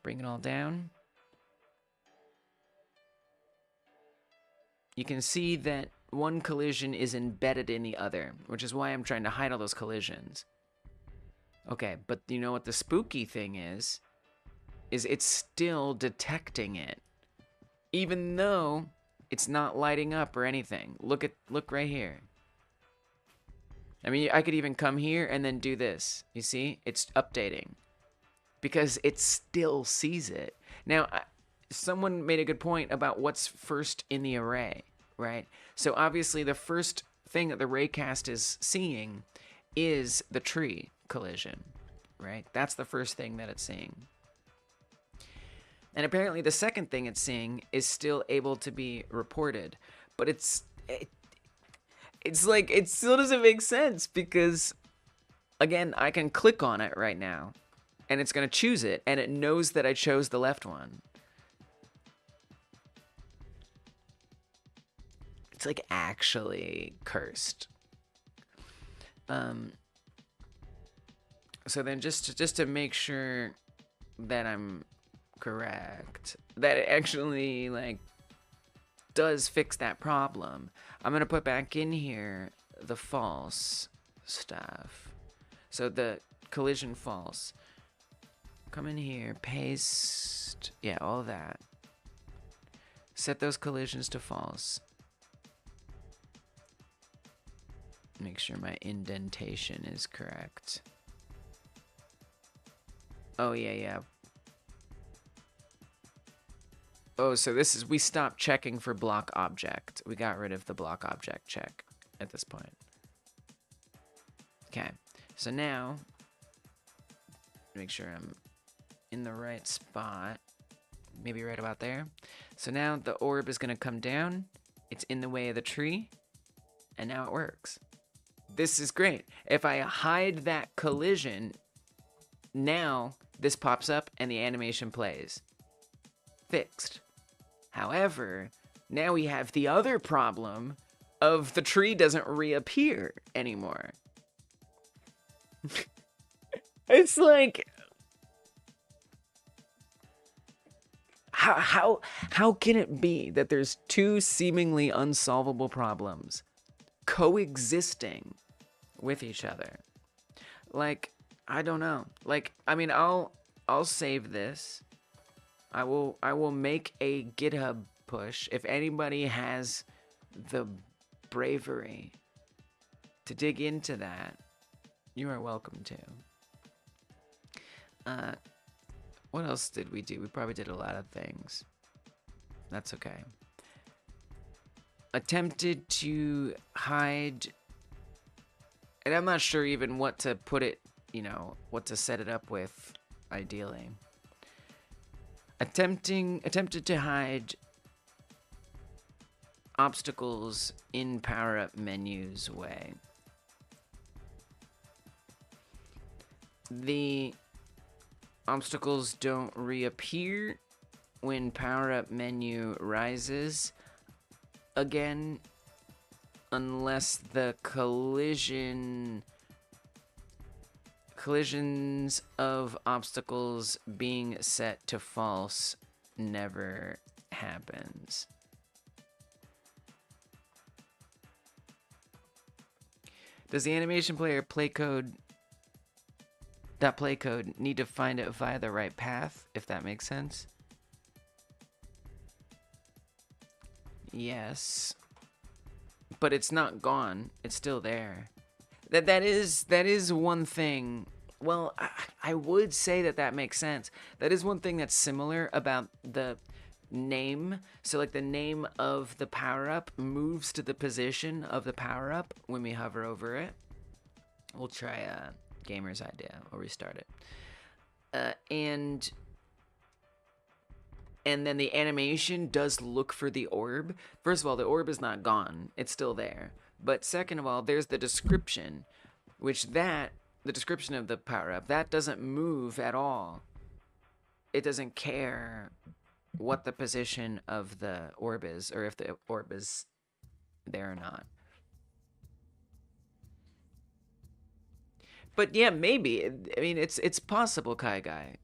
bring it all down. You can see that one collision is embedded in the other, which is why I'm trying to hide all those collisions. Okay, but you know what the spooky thing is it's still detecting it, even though it's not lighting up or anything. Look right here. I mean, I could even come here and then do this. You see? It's updating because it still sees it. Now, someone made a good point about what's first in the array, right? So obviously the first thing that the raycast is seeing is the tree collision, right? That's the first thing that it's seeing. And apparently the second thing it's seeing is still able to be reported, but it's like, it still doesn't make sense because, again, I can click on it right now and it's going to choose it, and it knows that I chose the left one. It's like actually cursed. So then just to make sure that I'm correct, that it actually like does fix that problem, I'm gonna put back in here the false stuff. So the collision false. Come in here, paste, yeah, all that. Set those collisions to false. Make sure my indentation is correct. Oh, yeah. Oh, so this is, we stopped checking for block object. We got rid of the block object check at this point. Okay, so now, make sure I'm in the right spot. Maybe right about there. So now the orb is gonna come down. It's in the way of the tree, and now it works. This is great. If I hide that collision, now this pops up and the animation plays. Fixed. However, now we have the other problem of the tree doesn't reappear anymore. It's like, how can it be that there's two seemingly unsolvable problems coexisting with each other? Like, I don't know. Like, I mean, I'll save this. I will make a GitHub push if anybody has the bravery to dig into that. You are welcome to. What else did we do? We probably did a lot of things. That's okay. Attempted to hide, and I'm not sure even what to put it, you know, what to set it up with, ideally. Attempted to hide obstacles in power-up menus way. The obstacles don't reappear when power-up menu rises again, unless the collisions of obstacles being set to false never happens. Does the animation player play code need to find it via the right path, if that makes sense? Yes. but it's not gone. It's still there. That is one thing. Well, I would say that makes sense. That is one thing that's similar about the name. So like the name of the power-up moves to the position of the power-up when we hover over it. We'll try a gamer's idea. We'll restart it. And then the animation does look for the orb. First of all, the orb is not gone. It's still there. But second of all, there's the description, the description of the power-up, that doesn't move at all. It doesn't care what the position of the orb is, or if the orb is there or not. But yeah, maybe. I mean, it's possible, Kai Guy.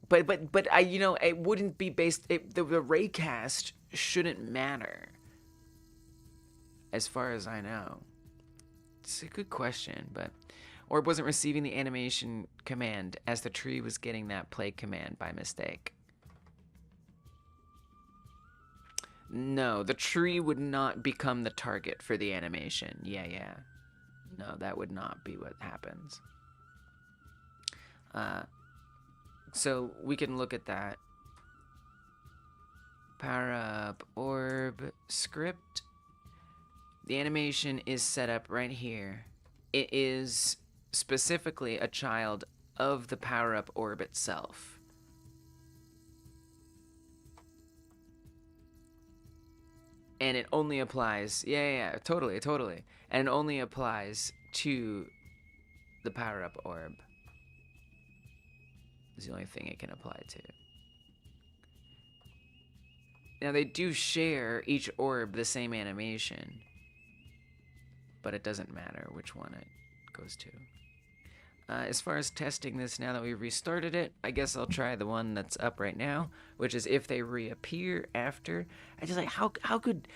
But I, you know, it wouldn't be based. The raycast shouldn't matter, as far as I know. It's a good question, but Orb wasn't receiving the animation command as the tree was getting that play command by mistake. No, the tree would not become the target for the animation. Yeah. No, that would not be what happens. So we can look at that. Power up orb script. The animation is set up right here. It is specifically a child of the power up orb itself. And it only applies, yeah, totally. And it only applies to the power up orb. Is the only thing it can apply to. Now they do share each orb the same animation, but it doesn't matter which one it goes to. As far as testing this, now that we've restarted it, I guess I'll try the one that's up right now, which is if they reappear after. I just like, how could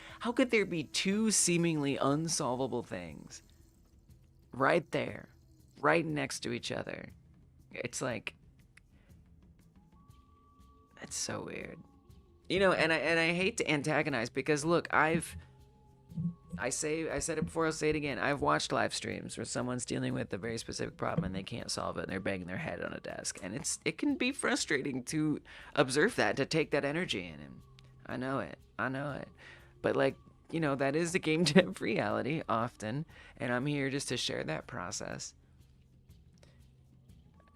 there be two seemingly unsolvable things right there, right next to each other? It's like, that's so weird. You know, and I hate to antagonize, because look, I said it before, I'll say it again. I've watched live streams where someone's dealing with a very specific problem and they can't solve it, and they're banging their head on a desk, and it can be frustrating to observe that, to take that energy in. And I know it. But like, you know, that is the game dev reality often, and I'm here just to share that process.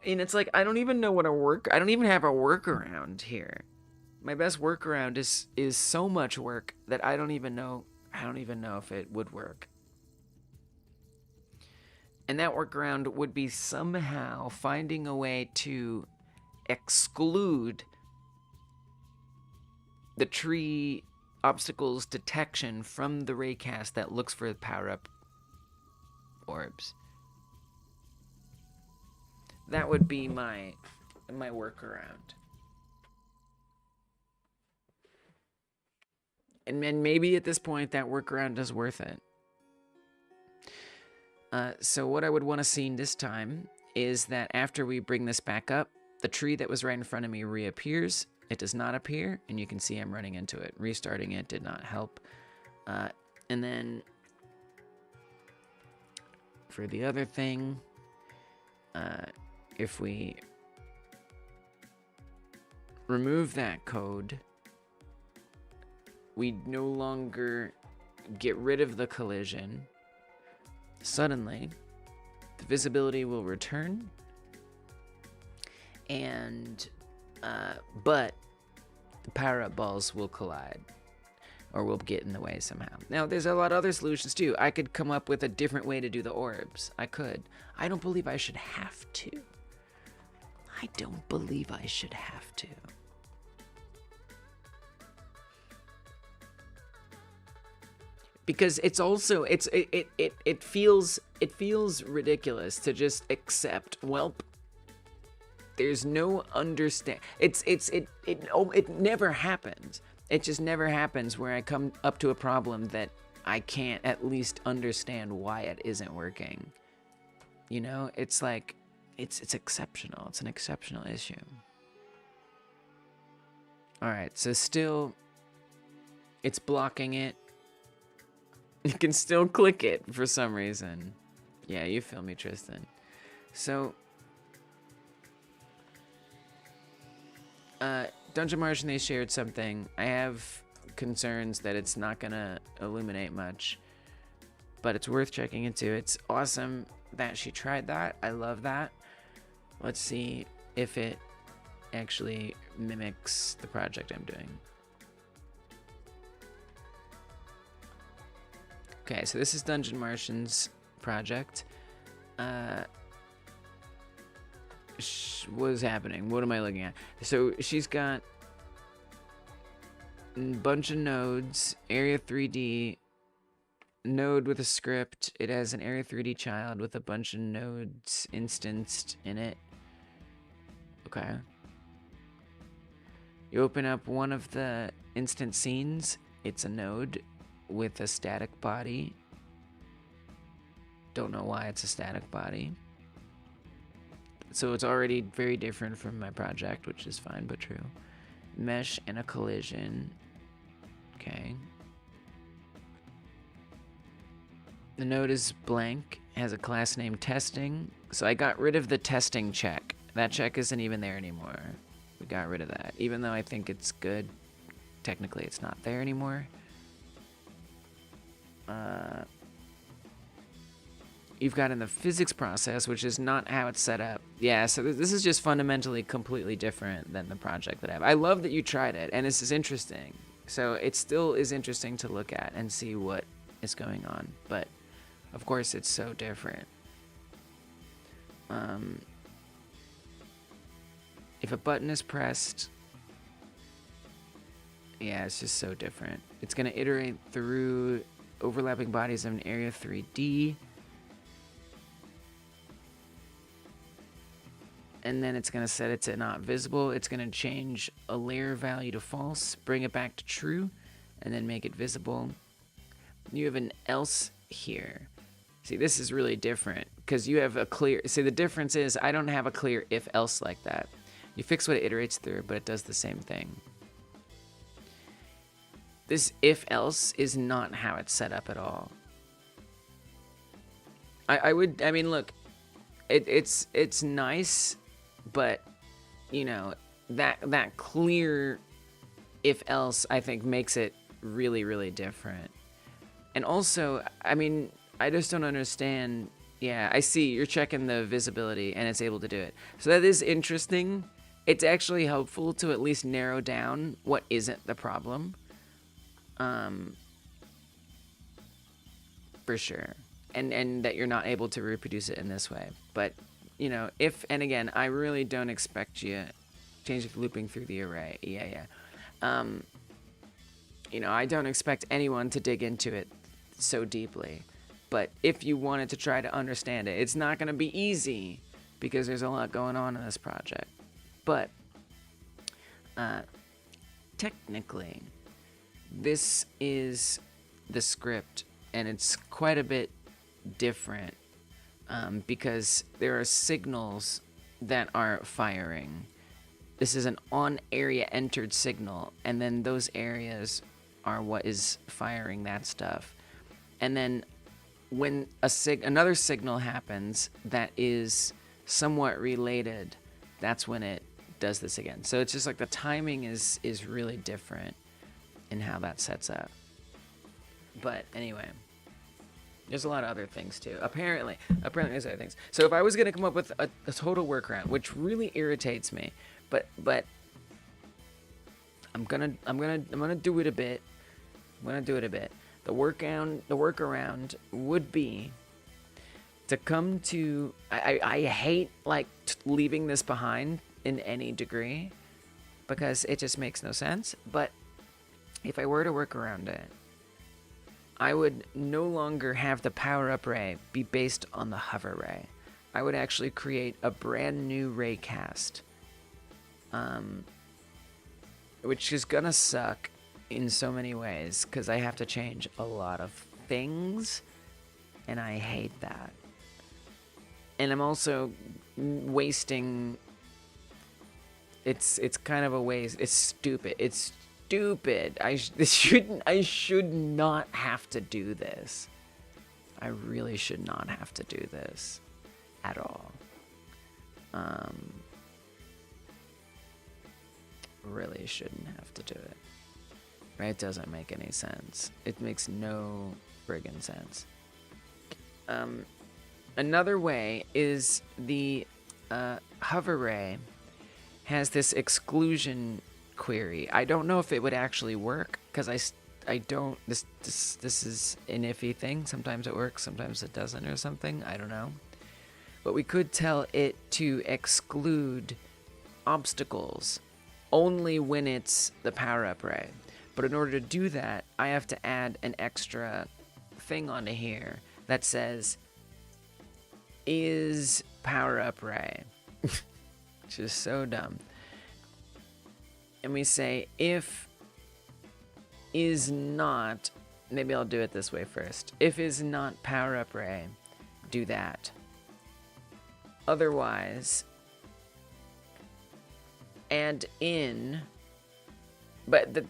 And it's like, I don't even know I don't even have a workaround here. My best workaround is so much work that I don't even know if it would work. And that workaround would be somehow finding a way to exclude the tree obstacles detection from the raycast that looks for power-up orbs. That would be my workaround. And maybe at this point that workaround is worth it. So what I would want to see this time is that after we bring this back up, the tree that was right in front of me reappears. It does not appear, and you can see I'm running into it. Restarting it did not help. And then for the other thing, if we remove that code, we no longer get rid of the collision. Suddenly, the visibility will return, and but the power-up balls will collide, or will get in the way somehow. Now, there's a lot of other solutions too. I could come up with a different way to do the orbs. I could. I don't believe I should have to. I don't believe I should have to. Because it's also it feels ridiculous to just accept, well, there's no understand. It never happens. It just never happens where I come up to a problem that I can't at least understand why it isn't working. You know, it's like it's exceptional. It's an exceptional issue. All right, so still it's blocking it. You can still click it for some reason. Yeah, you feel me, Tristan. So, Dungeon Martian, they shared something. I have concerns that it's not gonna illuminate much, but it's worth checking into. It's awesome that she tried that. I love that. Let's see if it actually mimics the project I'm doing. Okay, so this is Dungeon Martian's project. What is happening? What am I looking at? So she's got a bunch of nodes, Area 3D, node with a script. It has an Area 3D child with a bunch of nodes instanced in it. Okay. You open up one of the instant scenes. It's a node with a static body. Don't know why it's a static body. So it's already very different from my project, which is fine but true. Mesh and a collision. Okay. The node is blank, has a class name testing. So I got rid of the testing check. That check isn't even there anymore. We got rid of that. Even though I think it's good, technically it's not there anymore. You've got in the physics process, which is not how it's set up. Yeah, so this is just fundamentally completely different than the project that I have. I love that you tried it, and this is interesting. So it still is interesting to look at and see what is going on. But, of course, it's so different. If a button is pressed, yeah, it's just so different. It's going to iterate through overlapping bodies of an Area 3D. And then it's going to set it to not visible. It's going to change a layer value to false, bring it back to true, and then make it visible. You have an else here. See, this is really different because you have a clear... See, the difference is I don't have a clear if-else like that. You fix what it iterates through, but it does the same thing. This if-else is not how it's set up at all. I mean, look, it's nice, but, you know, that clear if-else, I think, makes it really, really different. And also, I mean, I just don't understand. Yeah, I see you're checking the visibility, and it's able to do it. So that is interesting. It's actually helpful to at least narrow down what isn't the problem. For sure. And that you're not able to reproduce it in this way. But, you know, and again, I really don't expect you change the looping through the array. Yeah. You know, I don't expect anyone to dig into it so deeply. But if you wanted to try to understand it, it's not going to be easy because there's a lot going on in this project. But technically, this is the script, and it's quite a bit different because there are signals that are firing. This is an on-area entered signal, and then those areas are what is firing that stuff. And then when another signal happens that is somewhat related, that's when it does this again. So it's just like the timing is really different in how that sets up. But anyway, there's a lot of other things too. Apparently there's other things. So if I was gonna come up with a total workaround, which really irritates me, but I'm gonna do it a bit. The workaround would be to come to. I hate like leaving this behind in any degree because it just makes no sense. But if I were to work around it, I would no longer have the power-up ray be based on the hover ray. I would actually create a brand new ray cast, which is gonna suck in so many ways because I have to change a lot of things, and I hate that. And I'm also wasting. It's kind of a waste. It's stupid. It's stupid. I should not have to do this. I really should not have to do this at all. Really shouldn't have to do it. Right? It doesn't make any sense. It makes no friggin' sense. Another way is the hover ray has this exclusion query. I don't know if it would actually work because I don't. This is an iffy thing. Sometimes it works, sometimes it doesn't, or something. I don't know. But we could tell it to exclude obstacles only when it's the power-up ray. But in order to do that, I have to add an extra thing onto here that says is power-up ray. Which is so dumb. And we say if is not, maybe I'll do it this way first. If is not power-up ray, do that. Otherwise, and in, but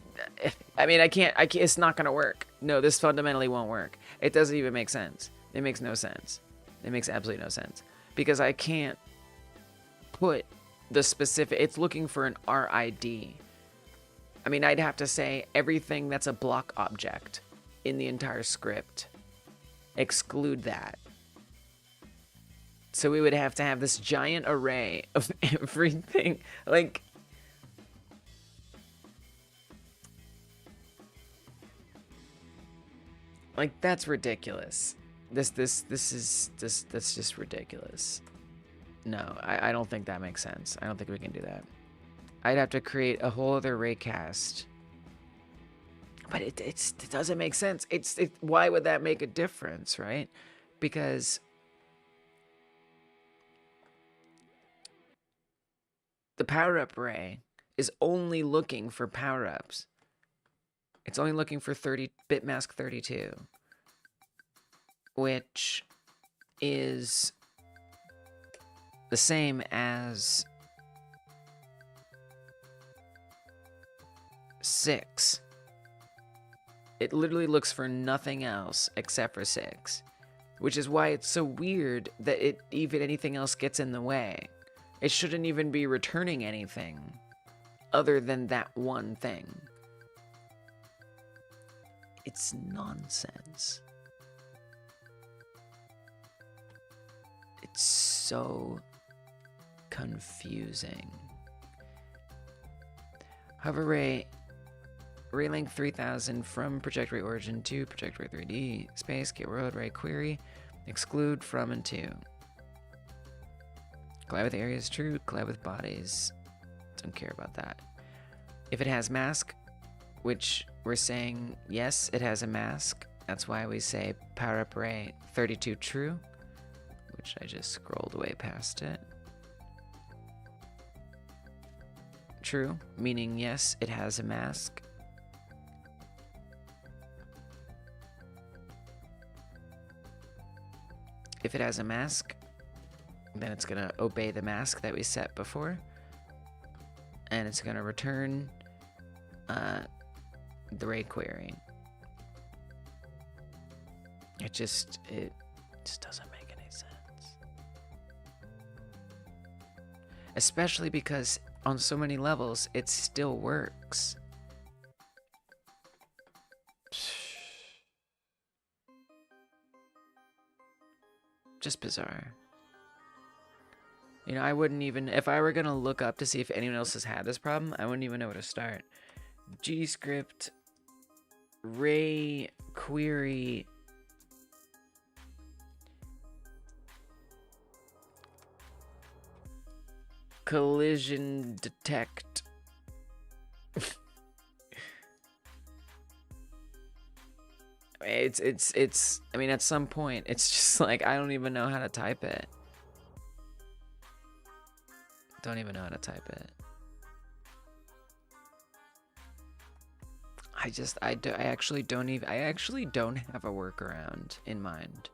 I mean, I can't, it's not gonna work. No, this fundamentally won't work. It doesn't even make sense. It makes no sense. It makes absolutely no sense because I can't put the specific, it's looking for an RID. I mean, I'd have to say everything that's a block object in the entire script, exclude that. So we would have to have this giant array of everything. Like, that's ridiculous. That's just ridiculous. No, I don't think that makes sense. I don't think we can do that. I'd have to create a whole other raycast. But it doesn't make sense. Why would that make a difference, right? Because the power-up ray is only looking for power-ups. It's only looking for bitmask 32, which is the same as 6. It literally looks for nothing else except for 6, which is why it's so weird that even anything else gets in the way. It shouldn't even be returning anything other than that one thing. It's nonsense. It's so confusing. Hover ray length 3000 from project ray origin to project ray 3D space get world ray query exclude from and to. Collide with areas true, collide with bodies. Don't care about that. If it has mask, which we're saying yes, it has a mask. That's why we say power up ray 32 true, which I just scrolled way past it. True, meaning yes, it has a mask. If it has a mask, then it's gonna obey the mask that we set before, and it's gonna return the ray query. It just doesn't make any sense. Especially because on so many levels, it still works. Just bizarre. You know, I wouldn't even, if I were gonna look up to see if anyone else has had this problem, I wouldn't even know where to start. GScript ray query collision detect. It's I mean, at some point it's just like I don't even know how to type it. Don't even know how to type it. I actually don't have a workaround in mind.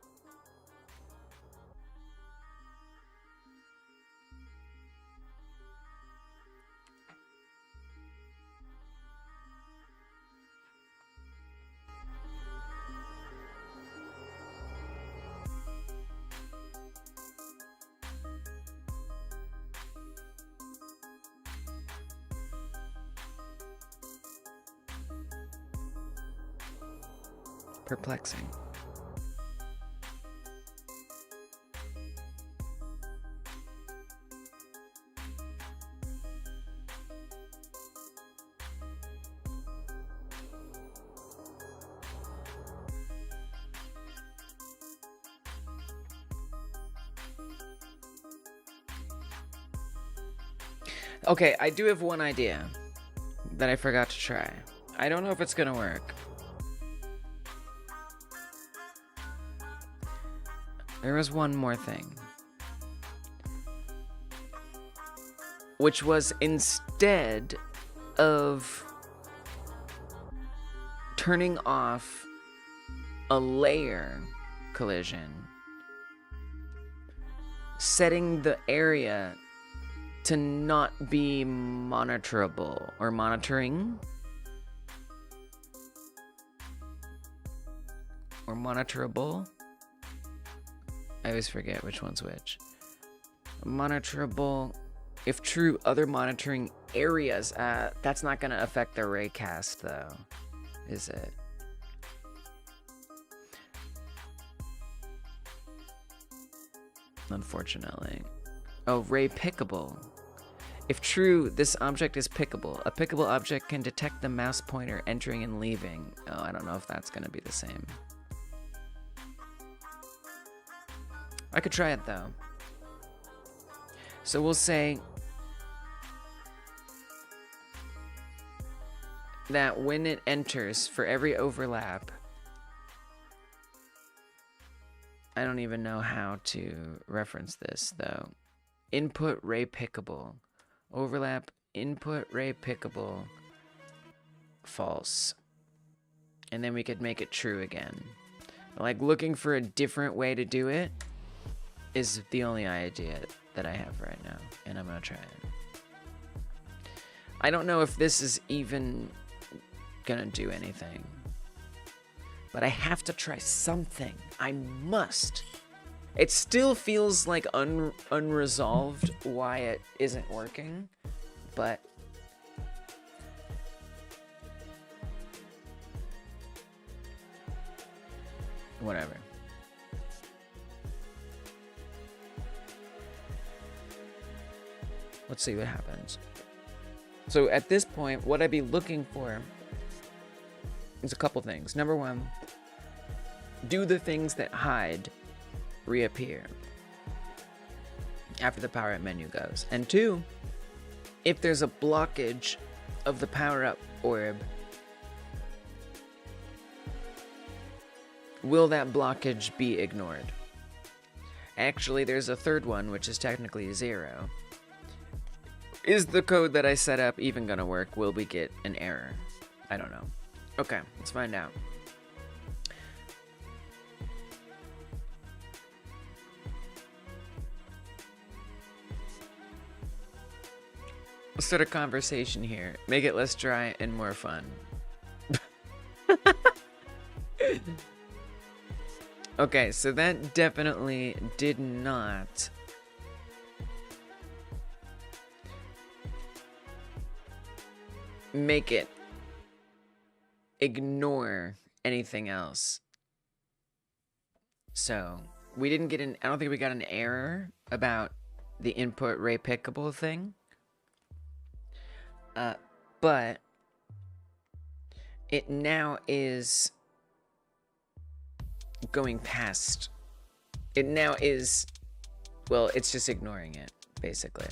perplexing. Okay, I do have one idea that I forgot to try. I don't know if it's gonna work. There was one more thing. Which was, instead of turning off a layer collision, setting the area to not be monitorable or monitoring or monitorable. I always forget which one's which. Monitorable. If true, other monitoring areas. That's not gonna affect the raycast though, is it? Unfortunately. Oh, ray pickable. If true, this object is pickable. A pickable object can detect the mouse pointer entering and leaving. Oh, I don't know if that's gonna be the same. I could try it though. So we'll say that when it enters, for every overlap, I don't even know how to reference this though. Input ray pickable. Overlap input ray pickable. False. And then we could make it true again. Like, looking for a different way to do it is the only idea that I have right now, and I'm gonna try it. I don't know if this is even gonna do anything, but I have to try something. I must. It still feels like unresolved why it isn't working, but whatever. Let's see what happens. So at this point, what I'd be looking for is a couple things. Number one, do the things that hide reappear after the power up menu goes. And two, if there's a blockage of the power up orb, will that blockage be ignored? Actually, there's a third one, which is technically 0. Is the code that I set up even gonna work? Will we get an error? I don't know. Okay, let's find out. Let's start a conversation here. Make it less dry and more fun. Okay, so that definitely did not make it ignore anything else. So we didn't get an, I don't think we got an error about the input ray pickable thing. But it now is going past. It now is, well, it's just ignoring it, basically.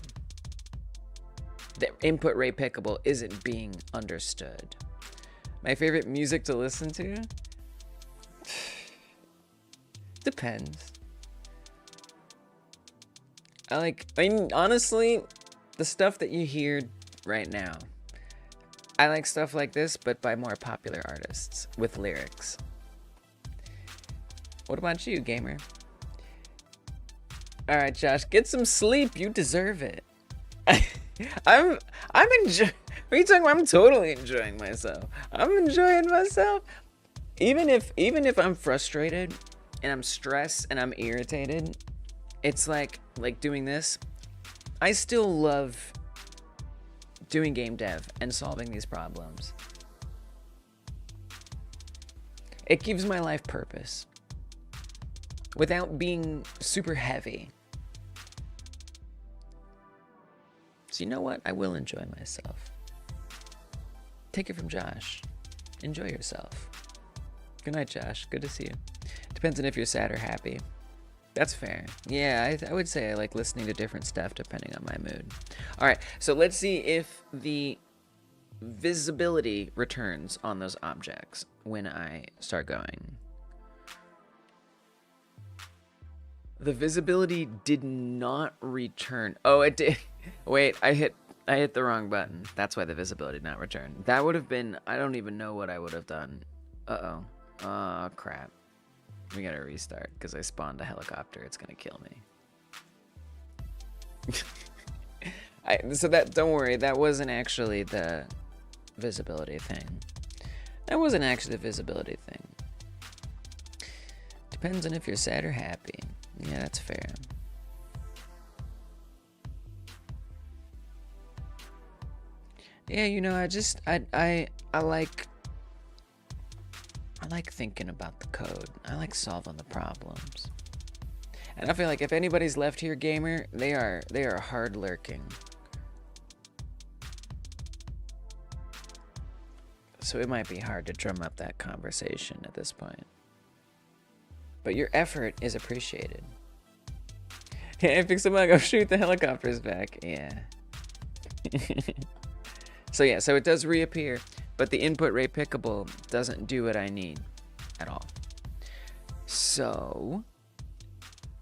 The input ray pickable isn't being understood. My favorite music to listen to? Depends. I mean, honestly, the stuff that you hear right now, I like stuff like this, but by more popular artists with lyrics. What about you, gamer? All right, Josh, get some sleep. You deserve it. I'm enjoying. What are you talking about? I'm totally enjoying myself. I'm enjoying myself. Even if I'm frustrated and I'm stressed and I'm irritated, it's like doing this. I still love doing game dev and solving these problems. It gives my life purpose without being super heavy. So you know what? I will enjoy myself. Take it from Josh. Enjoy yourself. Good night, Josh. Good to see you. Depends on if you're sad or happy. That's fair. Yeah, I would say I like listening to different stuff depending on my mood. All right, so let's see if the visibility returns on those objects when I start going. The visibility did not return. Oh, it did. Wait, I hit the wrong button. That's why the visibility did not return. That would have been, I don't even know what I would have done. Uh-oh. Oh, crap. We gotta restart because I spawned a helicopter. It's gonna kill me. So don't worry, that wasn't actually the visibility thing. That wasn't actually the visibility thing. Depends on if you're sad or happy. Yeah, that's fair. Yeah, you know, I like thinking about the code. I like solving the problems. And I feel like if anybody's left here gamer, they are hard lurking. So it might be hard to drum up that conversation at this point. But your effort is appreciated. Yeah, fix the bug. I'll shoot the helicopters back. Yeah. So it does reappear, but the input rate pickable doesn't do what I need at all. So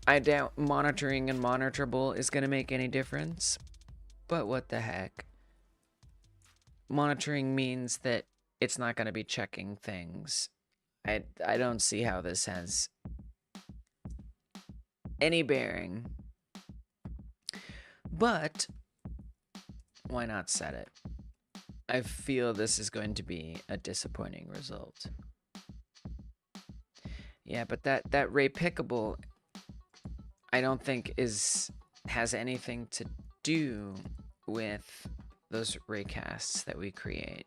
I doubt monitoring and monitorable is going to make any difference, but what the heck? Monitoring means that it's not going to be checking things. I don't see how this has any bearing, but why not set it? I feel this is going to be a disappointing result. Yeah, but that rate pickable, I don't think has anything to do with those raycasts that we create.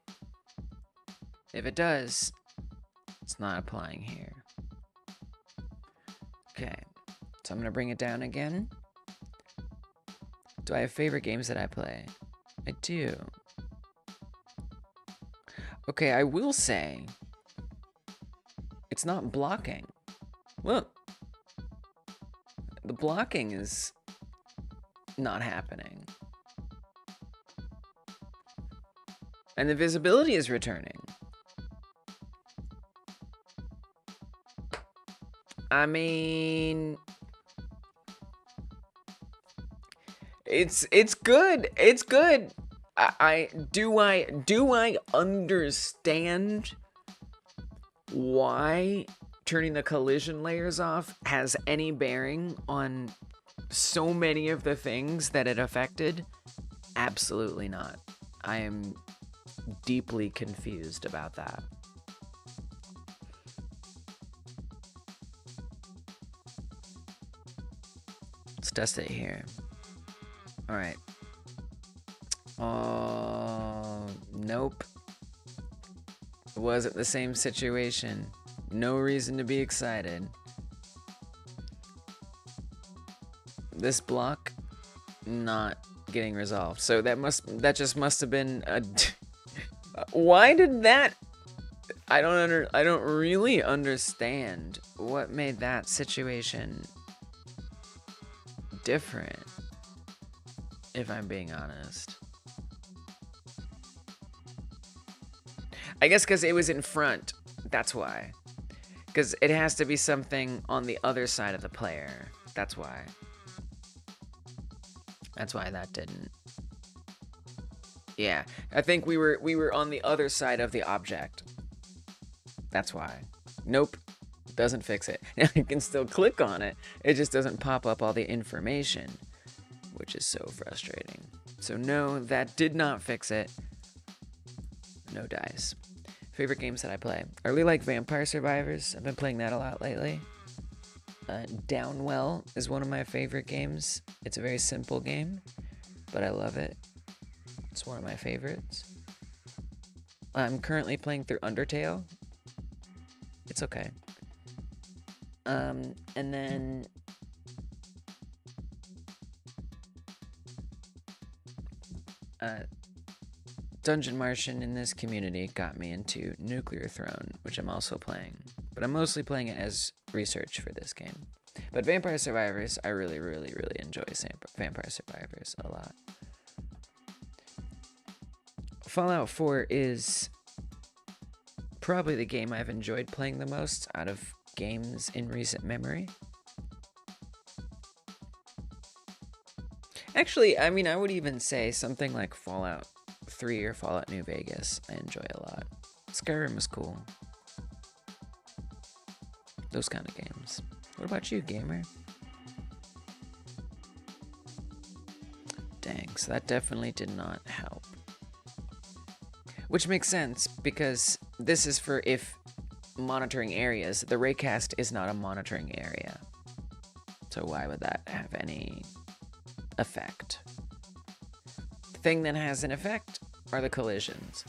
If it does, it's not applying here. Okay, so I'm gonna bring it down again. Do I have favorite games that I play? I do. Okay, I will say it's not blocking. Look, the blocking is not happening. And the visibility is returning. I mean, it's good. It's good. Do I understand why turning the collision layers off has any bearing on so many of the things that it affected? Absolutely not. I am deeply confused about that. Let's test it here. All right. Nope. It wasn't the same situation. No reason to be excited. This block not getting resolved. So that just must have been a why did that I don't really understand what made that situation different, if I'm being honest. I guess because it was in front. That's why. Because it has to be something on the other side of the player. That's why. That's why that didn't. Yeah, I think we were on the other side of the object. That's why. Nope. Doesn't fix it. Now you can still click on it. It just doesn't pop up all the information, which is so frustrating. So no, that did not fix it. No dice. Favorite games that I play. I really like Vampire Survivors. I've been playing that a lot lately. Downwell is one of my favorite games. It's a very simple game, but I love it. It's one of my favorites. I'm currently playing through Undertale. It's okay. And then Dungeon Martian in this community got me into Nuclear Throne, which I'm also playing. But I'm mostly playing it as research for this game. But Vampire Survivors, I really, really, really enjoy Vampire Survivors a lot. Fallout 4 is probably the game I've enjoyed playing the most out of games in recent memory. Actually, I mean, I would even say something like Fallout 3 or Fallout New Vegas I enjoy a lot. Skyrim was cool. Those kind of games. What about you, gamer? Dang, so that definitely did not help. Which makes sense, because this is for if monitoring areas. The raycast is not a monitoring area. So why would that have any effect? The thing that has an effect are the collisions.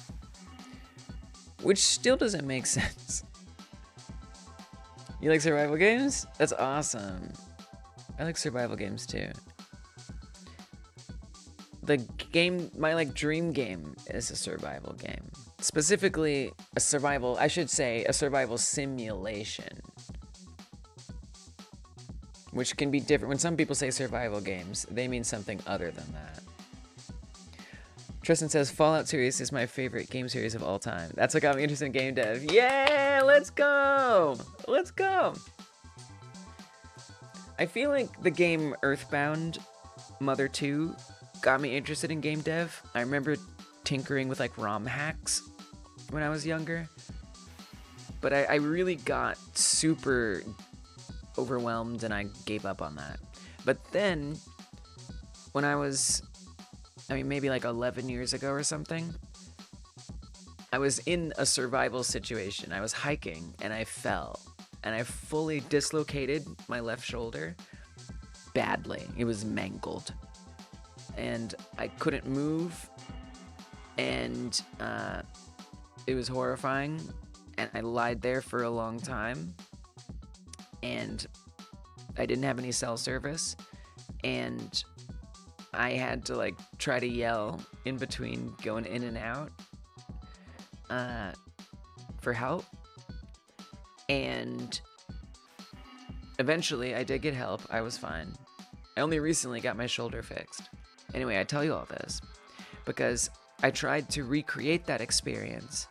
Which still doesn't make sense. You like survival games? That's awesome. I like survival games too. The game, my like dream game is a survival game. Specifically, a survival, I should say, a survival simulation. Which can be different. When some people say survival games, they mean something other than that. Tristan says, Fallout series is my favorite game series of all time. That's what got me interested in game dev. Yeah, let's go! Let's go! I feel like the game Earthbound Mother 2 got me interested in game dev. I remember tinkering with like ROM hacks when I was younger. But I really got super overwhelmed and I gave up on that. But then, when I was, maybe like 11 years ago or something, I was in a survival situation. I was hiking and I fell and I fully dislocated my left shoulder badly. It was mangled and I couldn't move and it was horrifying and I lied there for a long time and I didn't have any cell service and I had to like try to yell in between going in and out for help. And eventually I did get help. I was fine. I only recently got my shoulder fixed. Anyway, I tell you all this because I tried to recreate that experience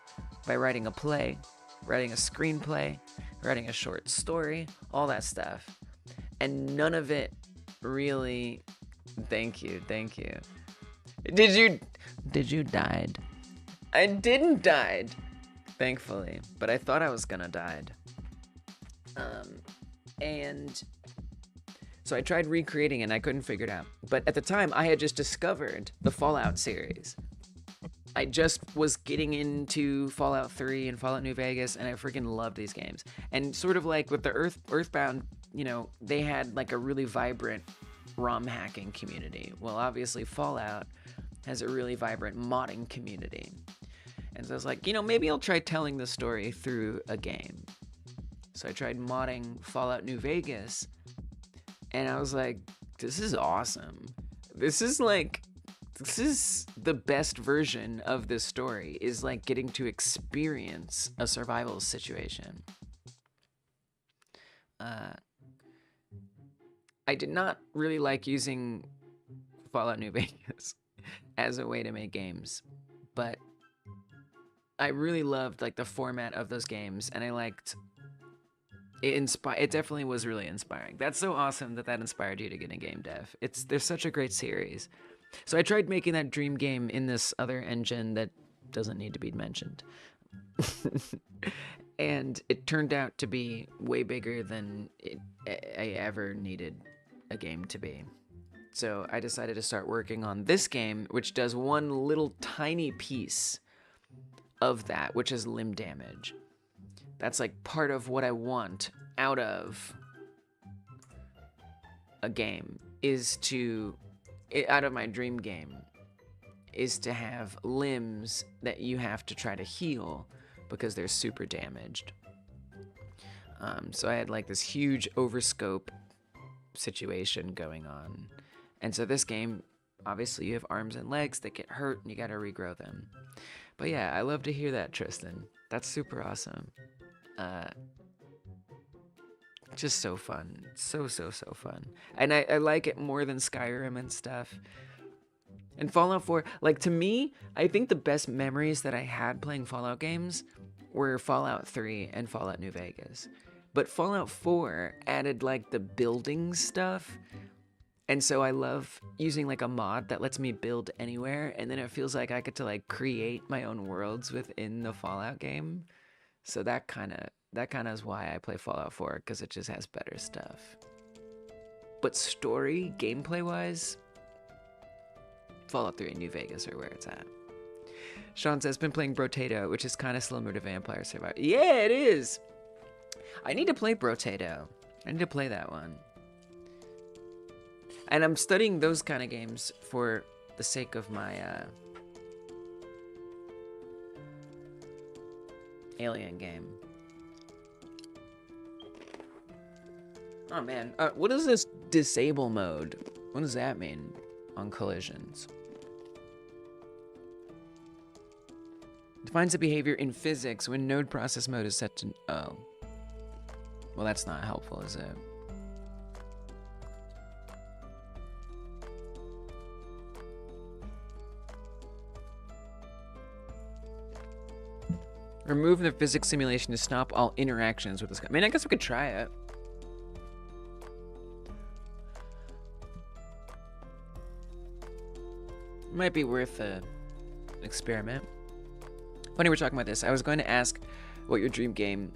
by writing a play, writing a screenplay, writing a short story, all that stuff. And none of it really... Thank you. Did you died? I didn't died, thankfully, but I thought I was gonna died. And so I tried recreating it and I couldn't figure it out. But at the time, I had just discovered the Fallout series. I just was getting into Fallout 3 and Fallout New Vegas, and I freaking loved these games. And sort of like with the Earthbound, they had like a really vibrant ROM hacking community. Well, obviously Fallout has a really vibrant modding community. And so I was like, maybe I'll try telling the story through a game. So I tried modding Fallout New Vegas, and I was like, this is awesome. This is the best version of this story, is like getting to experience a survival situation. I did not really like using Fallout New Vegas as a way to make games, but I really loved like the format of those games, and I liked it. It definitely was really inspiring. That's so awesome that inspired you to get in game dev. There's such a great series. So I tried making that dream game in this other engine that doesn't need to be mentioned. And it turned out to be way bigger than I ever needed a game to be. So I decided to start working on this game, which does one little tiny piece of that, which is limb damage. That's like part of what I want out of a game, out of my dream game, is to have limbs that you have to try to heal because they're super damaged. So I had like this huge overscope situation going on. And so this game, obviously you have arms and legs that get hurt and you gotta regrow them. But yeah, I love to hear that, Tristan. That's super awesome. Just so fun. So fun. And I like it more than Skyrim and stuff. And Fallout 4, like to me, I think the best memories that I had playing Fallout games were Fallout 3 and Fallout New Vegas. But Fallout 4 added like the building stuff. And so I love using like a mod that lets me build anywhere. And then it feels like I get to like create my own worlds within the Fallout game. So that kind of is why I play Fallout 4, because it just has better stuff. But story, gameplay-wise, Fallout 3 and New Vegas are where it's at. Sean says, been playing Brotato, which is kind of similar to Vampire Survivor. Yeah, it is! I need to play Brotato. I need to play that one. And I'm studying those kind of games for the sake of my Alien game. Oh man, what is this disable mode? What does that mean on collisions? Defines the behavior in physics when node process mode is set to... Oh. Well, that's not helpful, is it? Remove the physics simulation to stop all interactions with this guy. I mean, I guess we could try it. Might be worth an experiment. Funny we're talking about this. I was going to ask what your dream game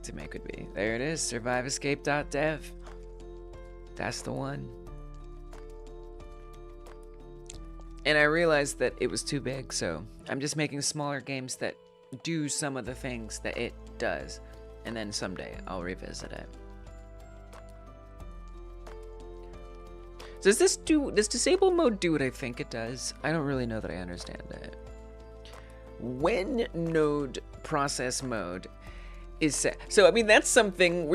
to make would be. There it is, surviveescape.dev. That's the one. And I realized that it was too big, so I'm just making smaller games that do some of the things that it does. And then someday I'll revisit it. Does disable mode do what I think it does? I don't really know that I understand it. When node process mode is set, so I mean that's something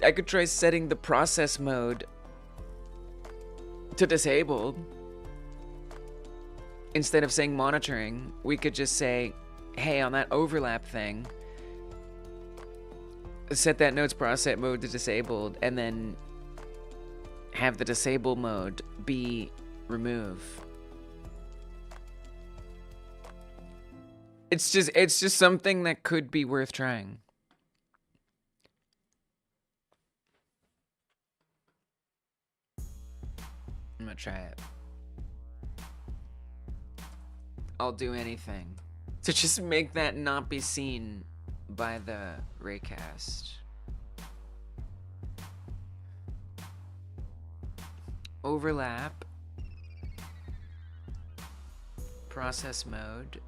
I could try setting the process mode to disabled. Instead of saying monitoring, we could just say, hey, on that overlap thing, set that node's process mode to disabled, and then have the disable mode be remove. It's just something that could be worth trying. I'm gonna try it. I'll do anything to just make that not be seen by the raycast. Overlap. Process mode.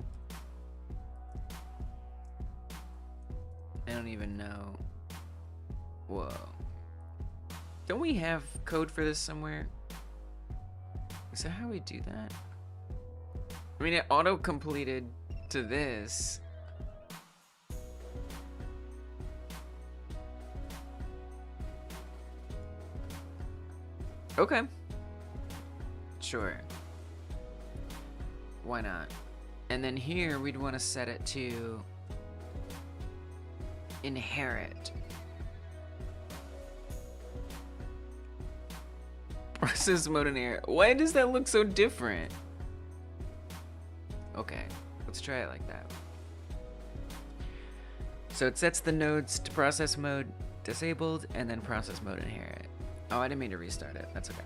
I don't even know. Whoa. Don't we have code for this somewhere? Is that how we do that? I mean, it auto-completed to this. Okay. Sure. Why not? And then here, we'd want to set it to inherit. Process mode inherit. Why does that look so different? Okay, let's try it like that. So it sets the nodes to process mode disabled and then process mode inherit. Oh, I didn't mean to restart it. That's okay.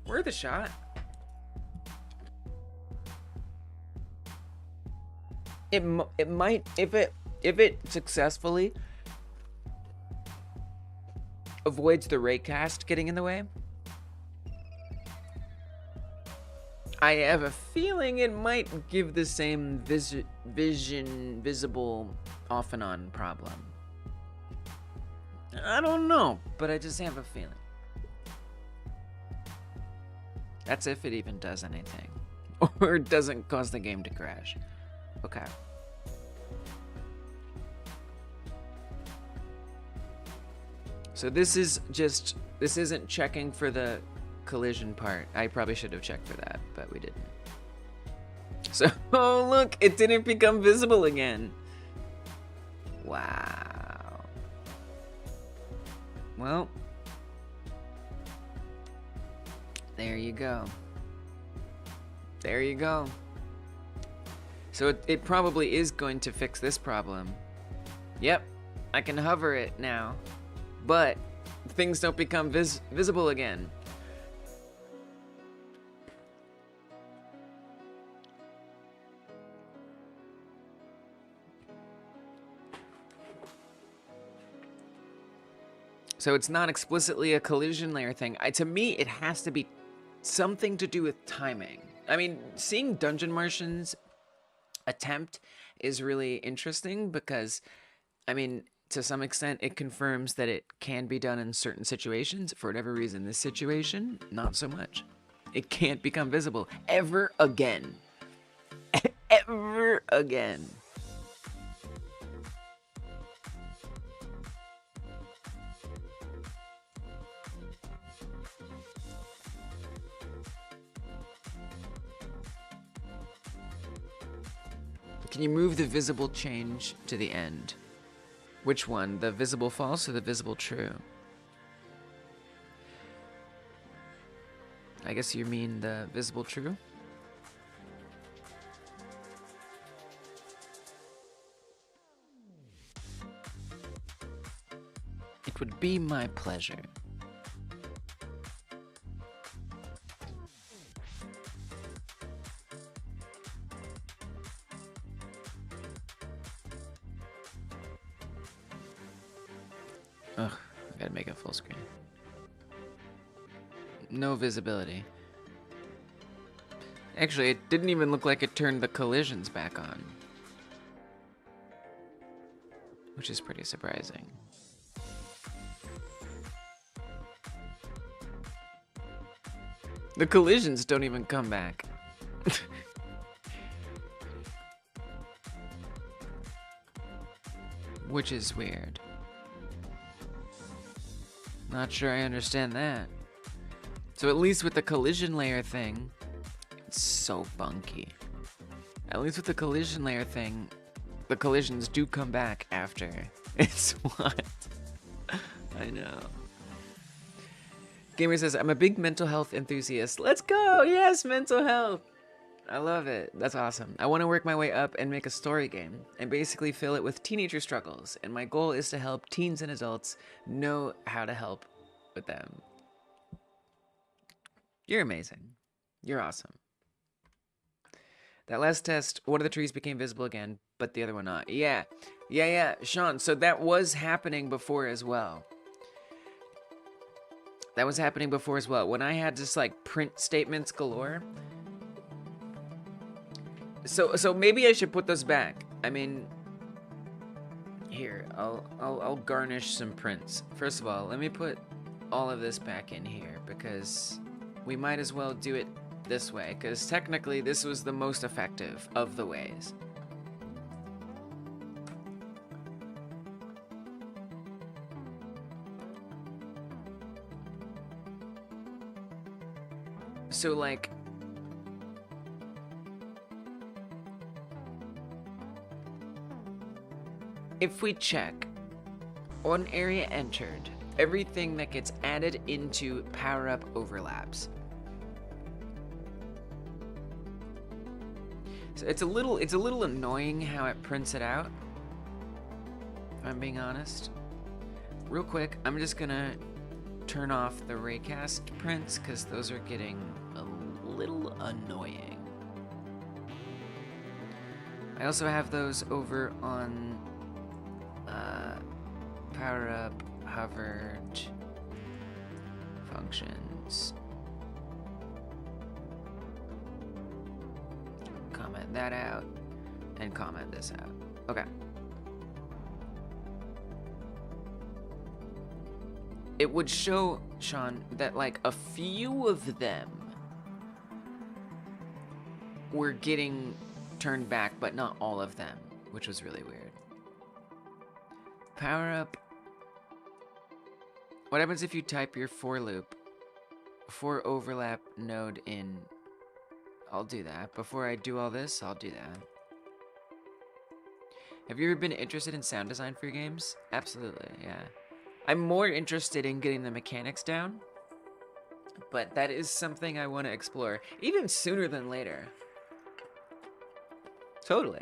Worth a shot. It might, if it successfully avoids the raycast getting in the way. I have a feeling it might give the same visible off and on problem. I don't know, but I just have a feeling. That's if it even does anything. Or it doesn't cause the game to crash. Okay. So this isn't checking for the collision part. I probably should have checked for that, but we didn't. So, oh look, it didn't become visible again. Wow. Well, there you go. There you go. So it probably is going to fix this problem. Yep, I can hover it now, but things don't become visible again. So it's not explicitly a collision layer thing. To me, it has to be something to do with timing. I mean, seeing Dungeon Martian's attempt is really interesting because, I mean, to some extent, it confirms that it can be done in certain situations. For whatever reason, this situation, not so much. It can't become visible ever again. Ever again. Can you move the visible change to the end? Which one? The visible false or the visible true? I guess you mean the visible true? It would be my pleasure. Ugh, I gotta make it full screen. No visibility. Actually, it didn't even look like it turned the collisions back on. Which is pretty surprising. The collisions don't even come back. Which is weird. Not sure I understand that. So at least with the collision layer thing, it's so funky. At least with the collision layer thing, the collisions do come back after. It's what? I know. Gamer says, I'm a big mental health enthusiast. Let's go! Yes, mental health! I love it. That's awesome. I want to work my way up and make a story game and basically fill it with teenager struggles. And my goal is to help teens and adults know how to help with them. You're amazing. You're awesome. That last test, one of the trees became visible again, but the other one not. Yeah, Sean. So that was happening before as well. That was happening before as well. When I had just like print statements galore. So maybe I should put those back. I mean, here, I'll garnish some prints. First of all, let me put all of this back in here because we might as well do it this way because technically this was the most effective of the ways. So like, if we check on area entered, everything that gets added into power-up overlaps. So it's a little annoying how it prints it out, if I'm being honest. Real quick, I'm just gonna turn off the raycast prints because those are getting a little annoying. I also have those over on power up, hovered, functions. Comment that out and comment this out. Okay. It would show, Sean, that like a few of them were getting turned back, but not all of them, which was really weird. Power up What happens if you type your for loop? For overlap node in. I'll do that. Before I do all this, I'll do that. Have you ever been interested in sound design for your games? Absolutely, yeah. I'm more interested in getting the mechanics down, but that is something I want to explore, even sooner than later. Totally.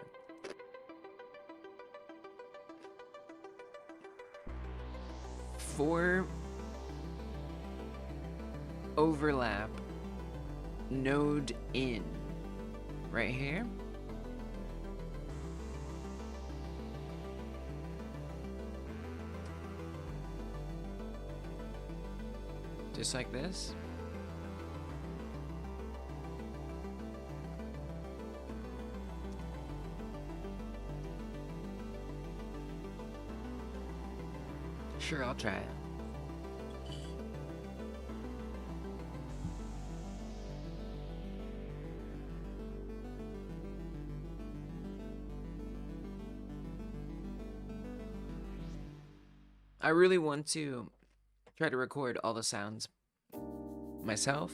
For overlap node in right here. Just like this. Sure, I'll try it. I really want to try to record all the sounds myself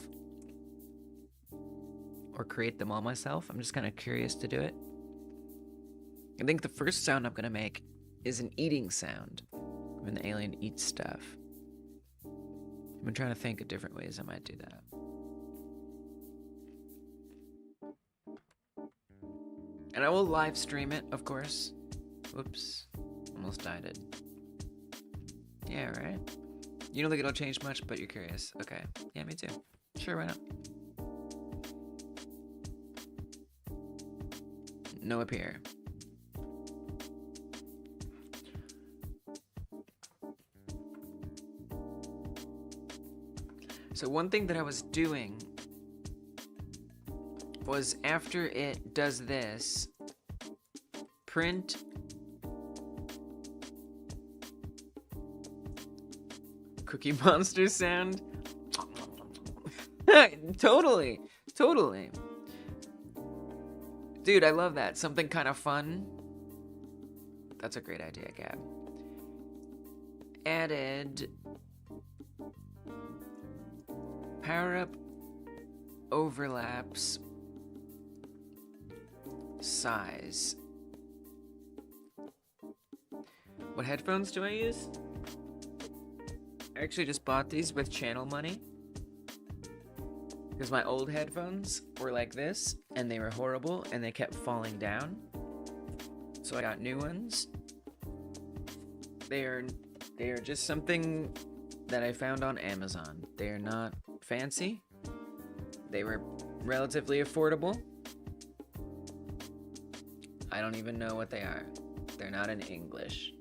or create them all myself. I'm just kind of curious to do it. I think the first sound I'm going to make is an eating sound when the alien eats stuff. I've been trying to think of different ways I might do that. And I will live stream it, of course. Whoops. Almost died it. Yeah, right? You don't think it'll change much, but you're curious. Okay. Yeah, me too. Sure, why not? No appear. So one thing that I was doing was after it does this, print Cookie Monster sound. Totally. Dude, I love that. Something kind of fun. That's a great idea, Gab. Added power up overlaps size. What headphones do I use? I actually just bought these with channel money because my old headphones were like this and they were horrible and they kept falling down. So I got new ones. They are just something that I found on Amazon. They are not fancy. They were relatively affordable. I don't even know what they are. They're not in English.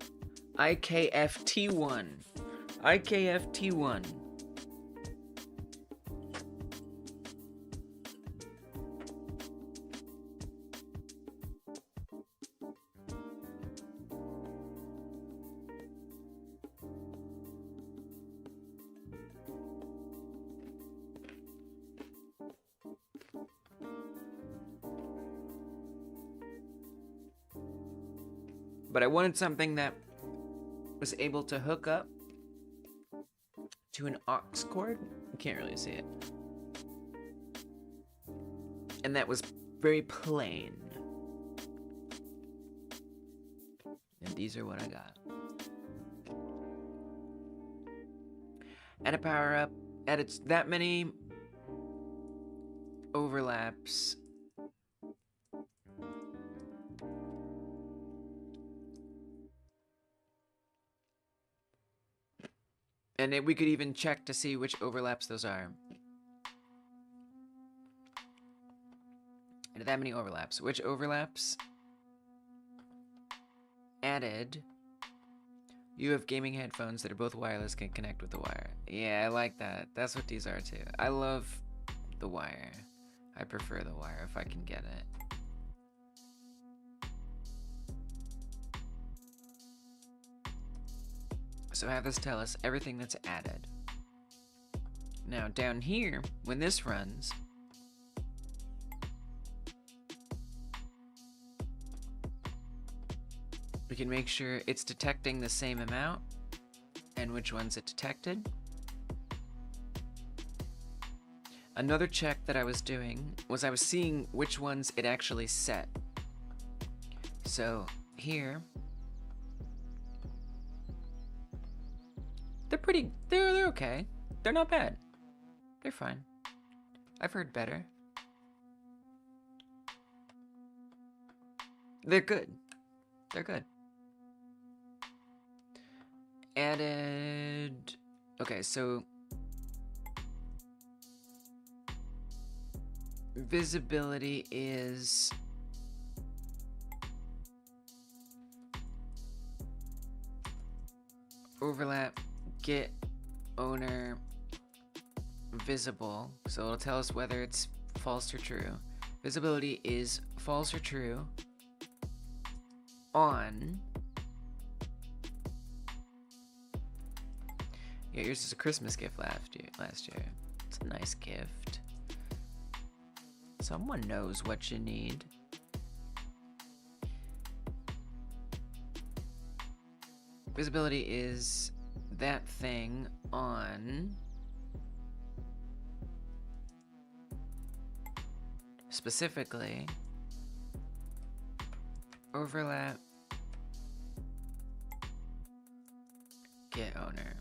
IKFT1. IKFT1. But I wanted something that was able to hook up to an aux cord. You can't really see it. And that was very plain. And these are what I got. Add a power up. Added that many overlaps. And we could even check to see which overlaps those are. Added that many overlaps. Which overlaps? Added. You have gaming headphones that are both wireless, can connect with the wire. Yeah, I like that. That's what these are too. I love the wire. I prefer the wire if I can get it. So have this tell us everything that's added. Now down here, when this runs, we can make sure it's detecting the same amount and which ones it detected. Another check that I was doing was I was seeing which ones it actually set. So here, they're okay. They're not bad. They're fine. I've heard better. They're good. They're good. Added, okay, so visibility is overlap get owner visible, so it'll tell us whether it's false or true. Visibility is false or true on, yeah, yours is a Christmas gift last year. It's a nice gift. Someone knows what you need. Visibility is that thing on specifically overlap get owner.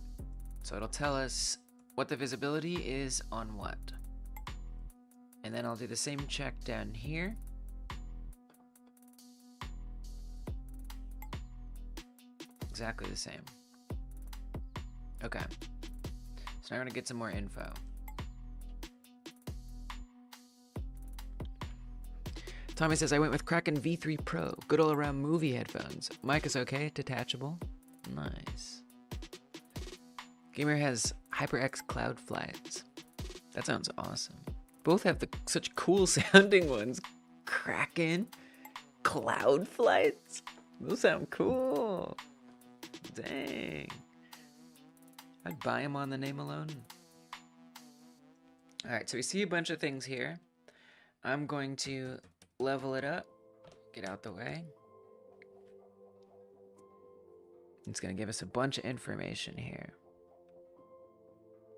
So it'll tell us what the visibility is on what. And then I'll do the same check down here. Exactly the same. Okay. So now I'm gonna get some more info. Tommy says, I went with Kraken V3 Pro. Good all around movie headphones. Mic is okay, detachable. Nice. Gamer has HyperX Cloud Flights. That sounds awesome. Both have such cool sounding ones. Kraken Cloud Flights. Those sound cool. Dang. I'd buy them on the name alone. Alright, so we see a bunch of things here. I'm going to level it up. Get out the way. It's going to give us a bunch of information here.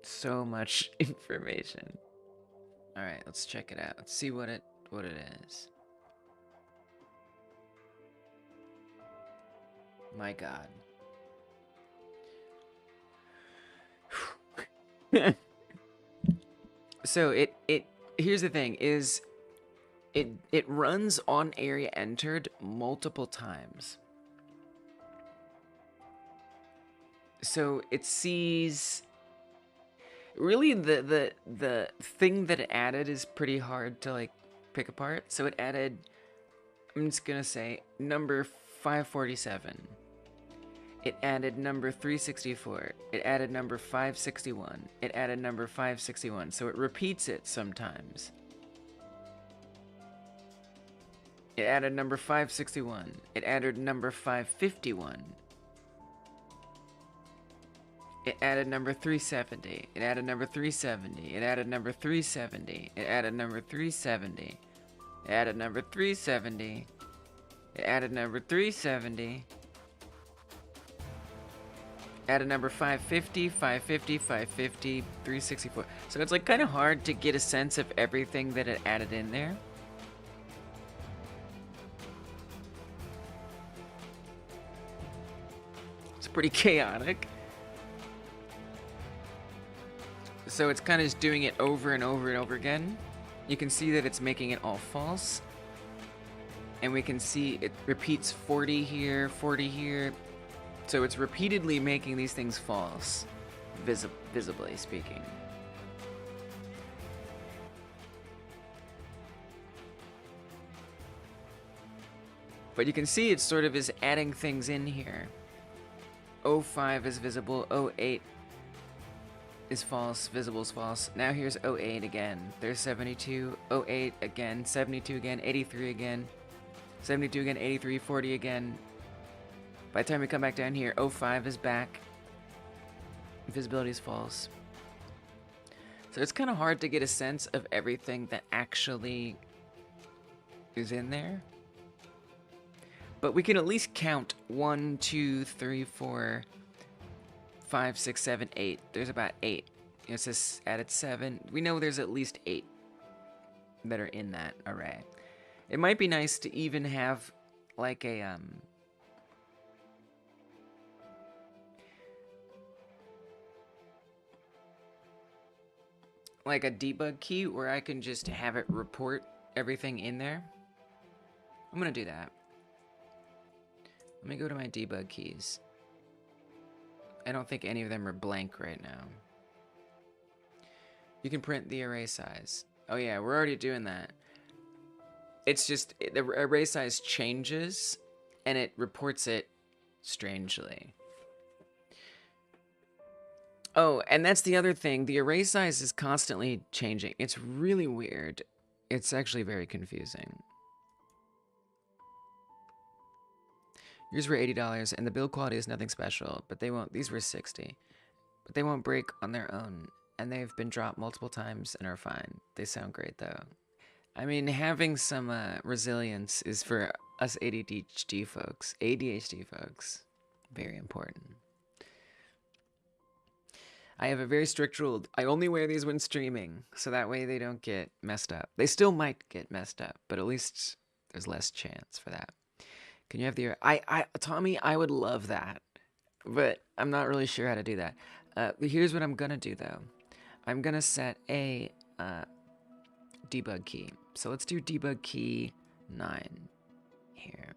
So much information. Alright, let's check it out. Let's see what it is. My God. So here's the thing is it runs on area entered multiple times. So it sees really the thing that it added is pretty hard to like pick apart. So it added, I'm just gonna say number 547. It added number 364. It added number 561. It added number 561. So it repeats it sometimes. It added number 561. It added number 551. It added number 370. It added number 370. It added number 370. It added number 370. It added number 370. It added number 370. Added number 550, 550, 550, 364. So it's like kind of hard to get a sense of everything that it added in there. It's pretty chaotic. So it's kind of just doing it over and over and over again. You can see that it's making it all false. And we can see it repeats 40 here, 40 here. So it's repeatedly making these things false, visibly speaking. But you can see it sort of is adding things in here. 05 is visible, 08 is false, visible is false. Now here's 08 again. There's 72, 08 again, 72 again, 83 again, 72 again, 83, 40 again. By the time we come back down here, 05 is back. Visibility is false. So it's kind of hard to get a sense of everything that actually is in there. But we can at least count 1, 2, 3, 4, 5, 6, 7, 8. There's about 8. It says added 7. We know there's at least 8 that are in that array. It might be nice to even have like a debug key where I can just have it report everything in there. I'm gonna do that. Let me go to my debug keys. I don't think any of them are blank right now. You can print the array size. Oh yeah, we're already doing that. It's just, the array size changes, and it reports it strangely. Oh, and that's the other thing. The array size is constantly changing. It's really weird. It's actually very confusing. Yours were $80, and the build quality is nothing special, but they won't. These were $60. But they won't break on their own, and they've been dropped multiple times and are fine. They sound great, though. I mean, having some resilience is for us ADHD folks. Very important. I have a very strict rule. I only wear these when streaming, so that way they don't get messed up. They still might get messed up, but at least there's less chance for that. Can you have the... Tommy, I would love that, but I'm not really sure how to do that. Here's what I'm gonna do, though. I'm gonna set a debug key. So let's do debug key 9 here.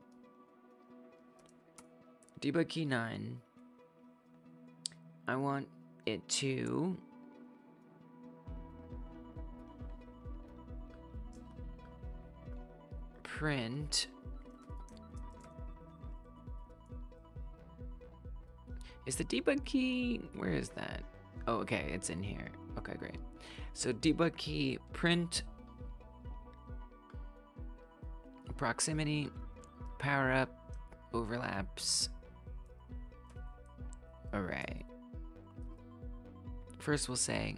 Debug key 9. I want it to print is the debug key, where is that? Oh, okay, it's in here. Okay, great. So debug key print proximity power up overlaps array. First we'll say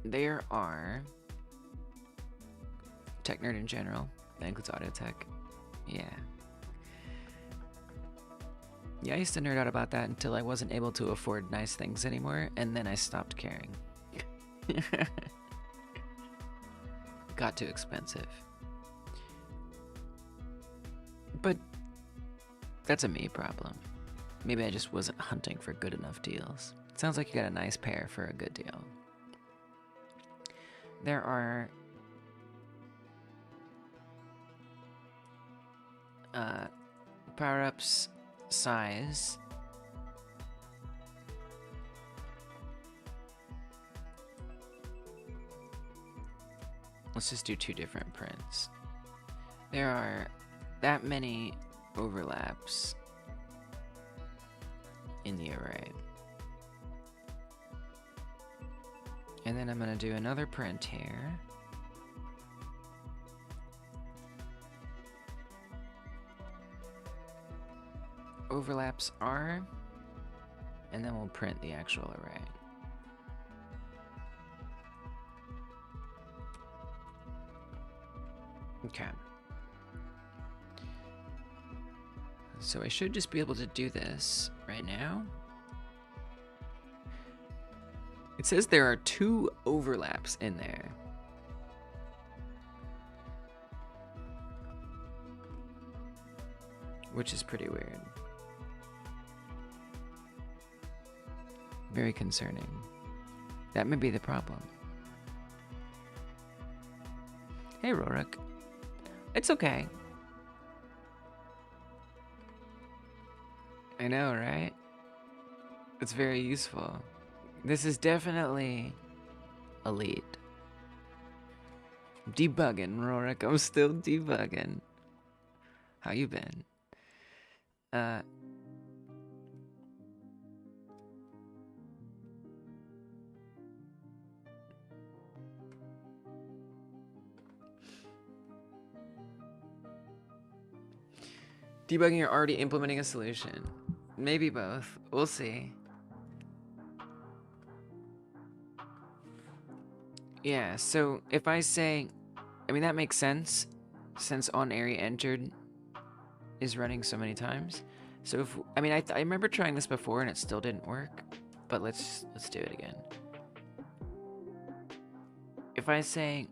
there are tech nerd in general. That includes audio tech. Yeah. Yeah, I used to nerd out about that until I wasn't able to afford nice things anymore, and then I stopped caring. Got too expensive. But that's a me problem. Maybe I just wasn't hunting for good enough deals. Sounds like you got a nice pair for a good deal. There are power-ups size. Let's just do 2 different prints. There are that many overlaps in the array. And then I'm going to do another print here. Overlaps are, and then we'll print the actual array. Okay. So I should just be able to do this right now. It says there are 2 overlaps in there. Which is pretty weird. Very concerning. That may be the problem. Hey, Rorik. It's okay. I know, right? It's very useful. This is definitely elite. Debugging, Rorik. I'm still debugging. How you been? Debugging or already implementing a solution? Maybe both. We'll see. Yeah, so if I say, I mean, that makes sense since on area entered is running so many times. So if I mean I remember trying this before and it still didn't work, but let's do it again. If I say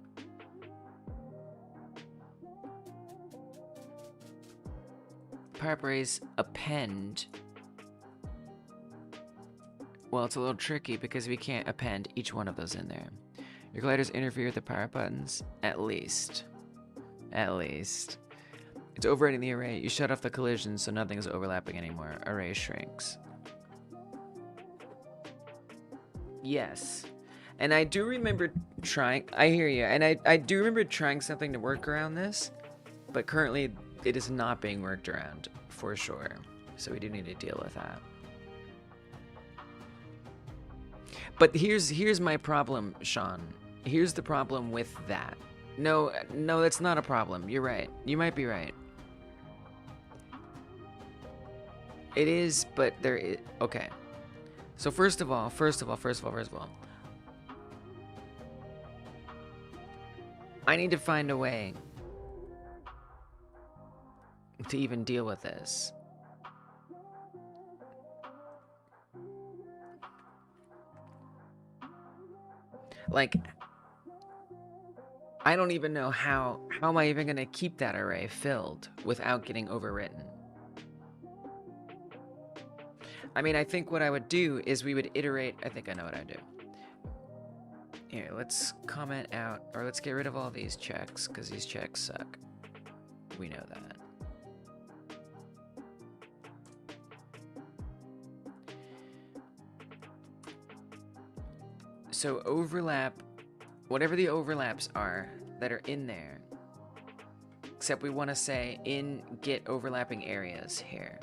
Paraphrase append. Well, it's a little tricky because we can't append each one of those in there. Your colliders interfere with the power buttons, at least. At least. It's overriding the array. You shut off the collision so nothing is overlapping anymore. Array shrinks. Yes. And I do remember trying, I hear you, and I do remember trying something to work around this, but currently it is not being worked around, for sure. So we do need to deal with that. But here's my problem, Sean. Here's the problem with that. No, that's not a problem. You're right. You might be right. It is, but there is, okay. So first of all, I need to find a way to even deal with this. Like, I don't even know how am I even gonna keep that array filled without getting overwritten? I mean, I think what I would do is we would iterate, I think I know what I'd do. Here, let's comment out, or let's get rid of all these checks, because these checks suck. We know that. So overlap, whatever the overlaps are that are in there, except we want to say in get overlapping areas here.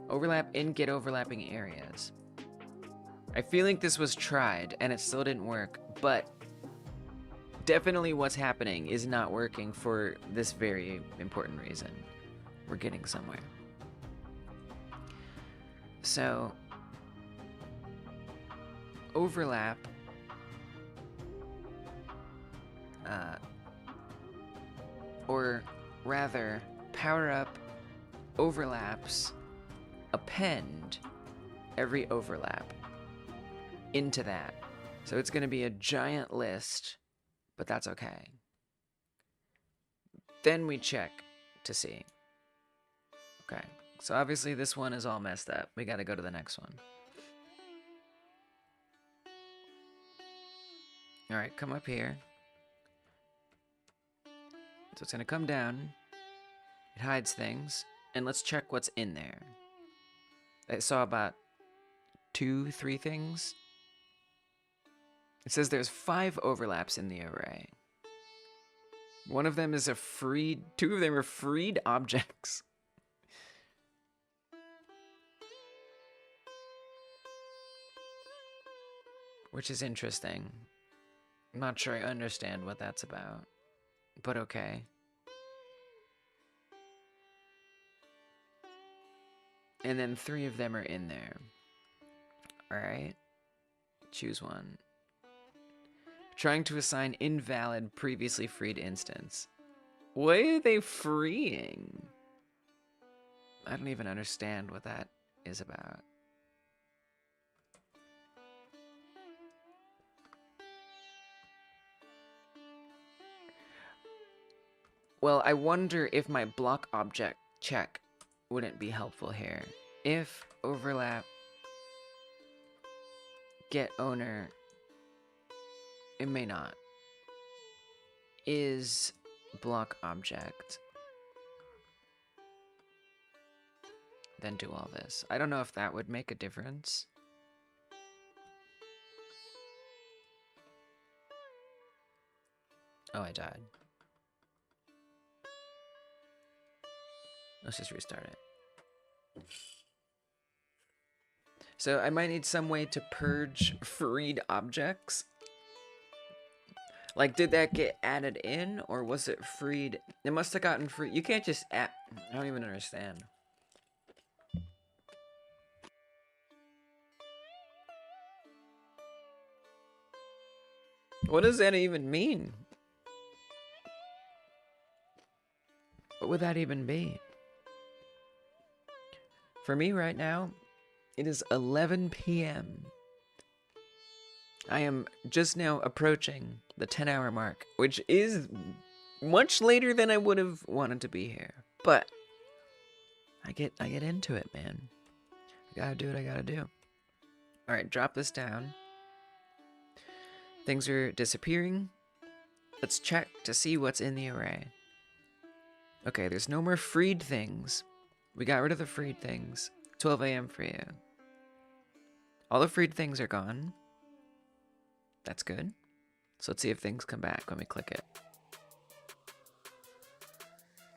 Overlap in get overlapping areas. I feel like this was tried and it still didn't work, but definitely what's happening is not working for this very important reason. We're getting somewhere. So overlap or rather power up overlaps append every overlap into that. So it's going to be a giant list, but that's okay. Then we check to see. Okay, so obviously this one is all messed up. We got to go to the next one. All right, come up here. So it's going to come down. It hides things. And let's check what's in there. I saw about 2-3 things. It says there's 5 overlaps in the array. One of them is a freed, 2 of them are freed objects. Which is interesting. I'm not sure I understand what that's about, but okay. And then 3 of them are in there. Alright. Choose one. Trying to assign invalid previously freed instance. What are they freeing? I don't even understand what that is about. Well, I wonder if my block object check wouldn't be helpful here. If overlap get owner, it may not, is block object, then do all this. I don't know if that would make a difference. Oh, I died. Let's just restart it. So I might need some way to purge freed objects. Like, did that get added in, or was it freed? It must have gotten free. You can't just add. I don't even understand. What does that even mean? What would that even be? For me right now, it is 11 p.m. I am just now approaching the 10-hour mark, which is much later than I would have wanted to be here. But I get into it, man. I gotta do what I gotta do. All right, drop this down. Things are disappearing. Let's check to see what's in the array. Okay, there's no more freed things. We got rid of the freed things. 12 a.m. for you. All the freed things are gone. That's good. So let's see if things come back when we click it.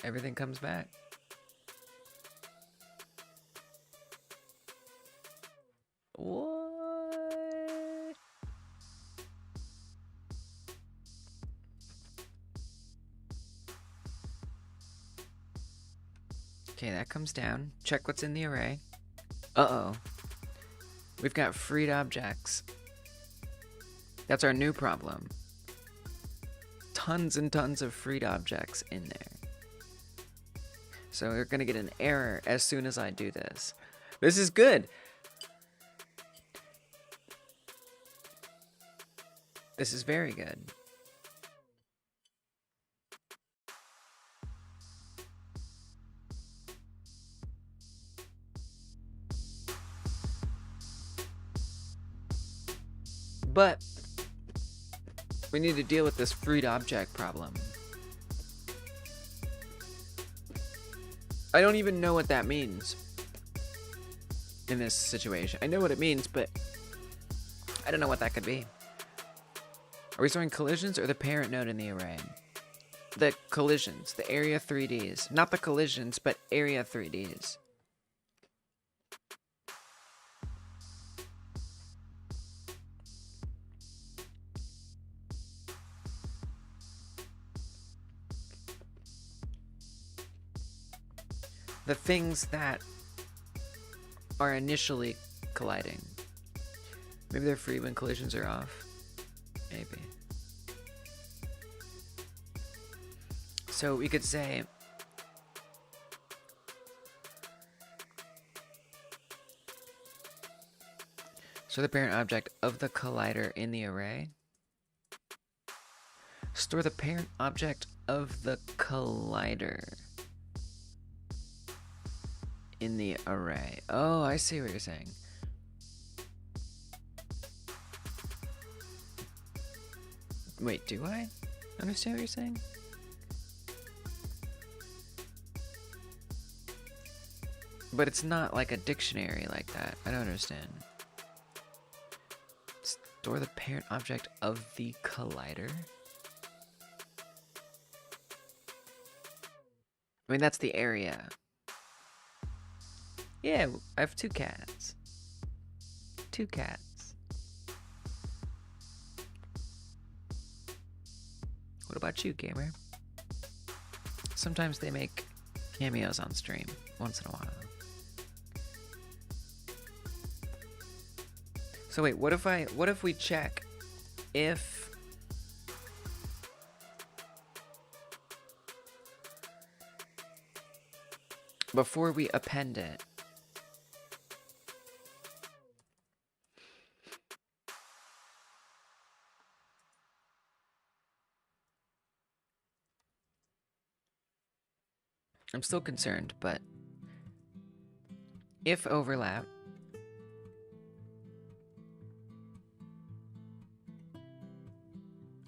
Everything comes back. What? Okay, that comes down. Check what's in the array. Uh-oh. We've got freed objects. That's our new problem. Tons and tons of freed objects in there. So we're gonna get an error as soon as I do this. This is good. This is very good. But we need to deal with this freed object problem. I don't even know what that means in this situation. I know what it means, but I don't know what that could be. Are we storing collisions or the parent node in the array? The collisions, the area 3Ds. Not the collisions, but area 3Ds. The things that are initially colliding. Maybe they're free when collisions are off. Maybe. So we could say store the parent object of the collider in the array. Store the parent object of the collider in the array. Oh, I see what you're saying. Wait, do I understand what you're saying? But it's not like a dictionary like that. I don't understand. Store the parent object of the collider? I mean, that's the area. Yeah, I have 2 cats. 2 cats. What about you, gamer? Sometimes they make cameos on stream, once in a while. So wait, what if we check if before we append it, I'm still concerned, but if overlap,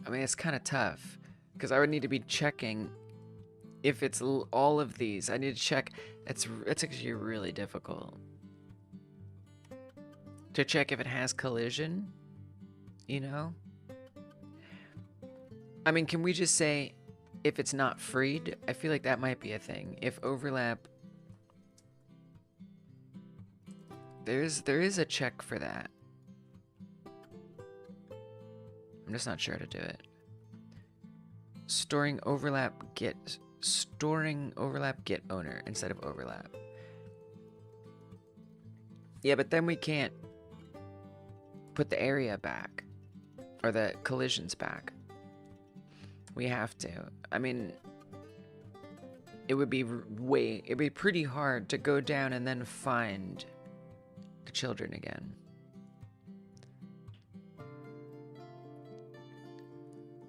I mean, it's kind of tough because I would need to be checking if it's all of these. I need to check. It's actually really difficult to check if it has collision, you know? I mean, can we just say if it's not freed? I feel like that might be a thing. If overlap, there is a check for that. I'm just not sure how to do it. Storing overlap get owner instead of overlap. Yeah, but then we can't put the area back or the collisions back. We have to. I mean, it would be it'd be pretty hard to go down and then find the children again.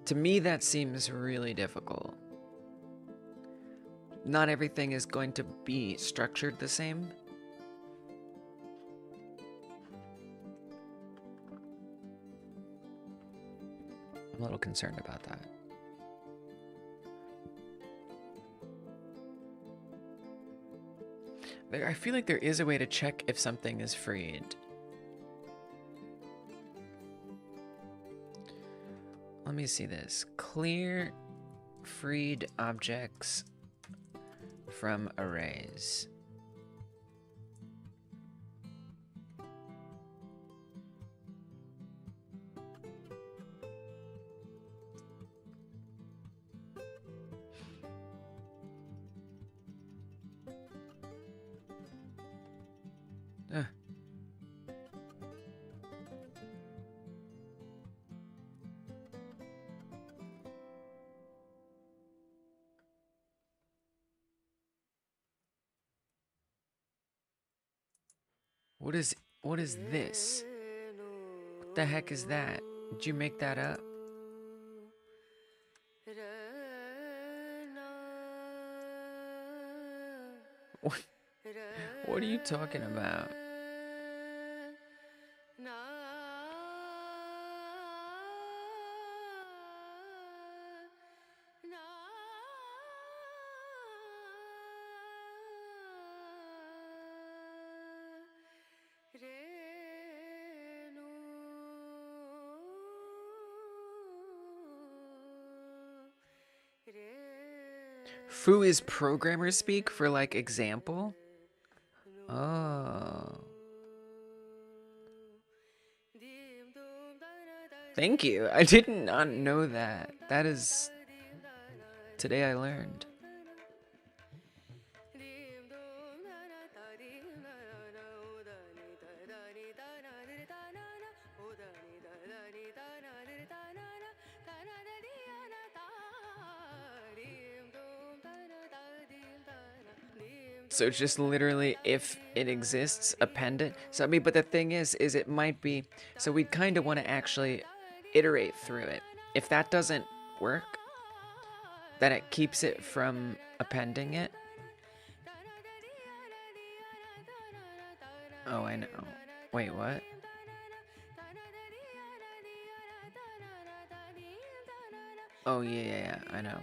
To me, that seems really difficult. Not everything is going to be structured the same. I'm a little concerned about that. I feel like there is a way to check if something is freed. Let me see this. Clear freed objects from arrays. What is this? What the heck is that? Did you make that up? What are you talking about? Foo is programmer speak for, like, example? Oh. Thank you. I did not know that. That is... Today I learned. So it's just literally, if it exists, append it. So I mean, but the thing is it might be, so we kind of want to actually iterate through it. If that doesn't work, then it keeps it from appending it. Oh, I know. Wait, what? Oh, yeah, I know.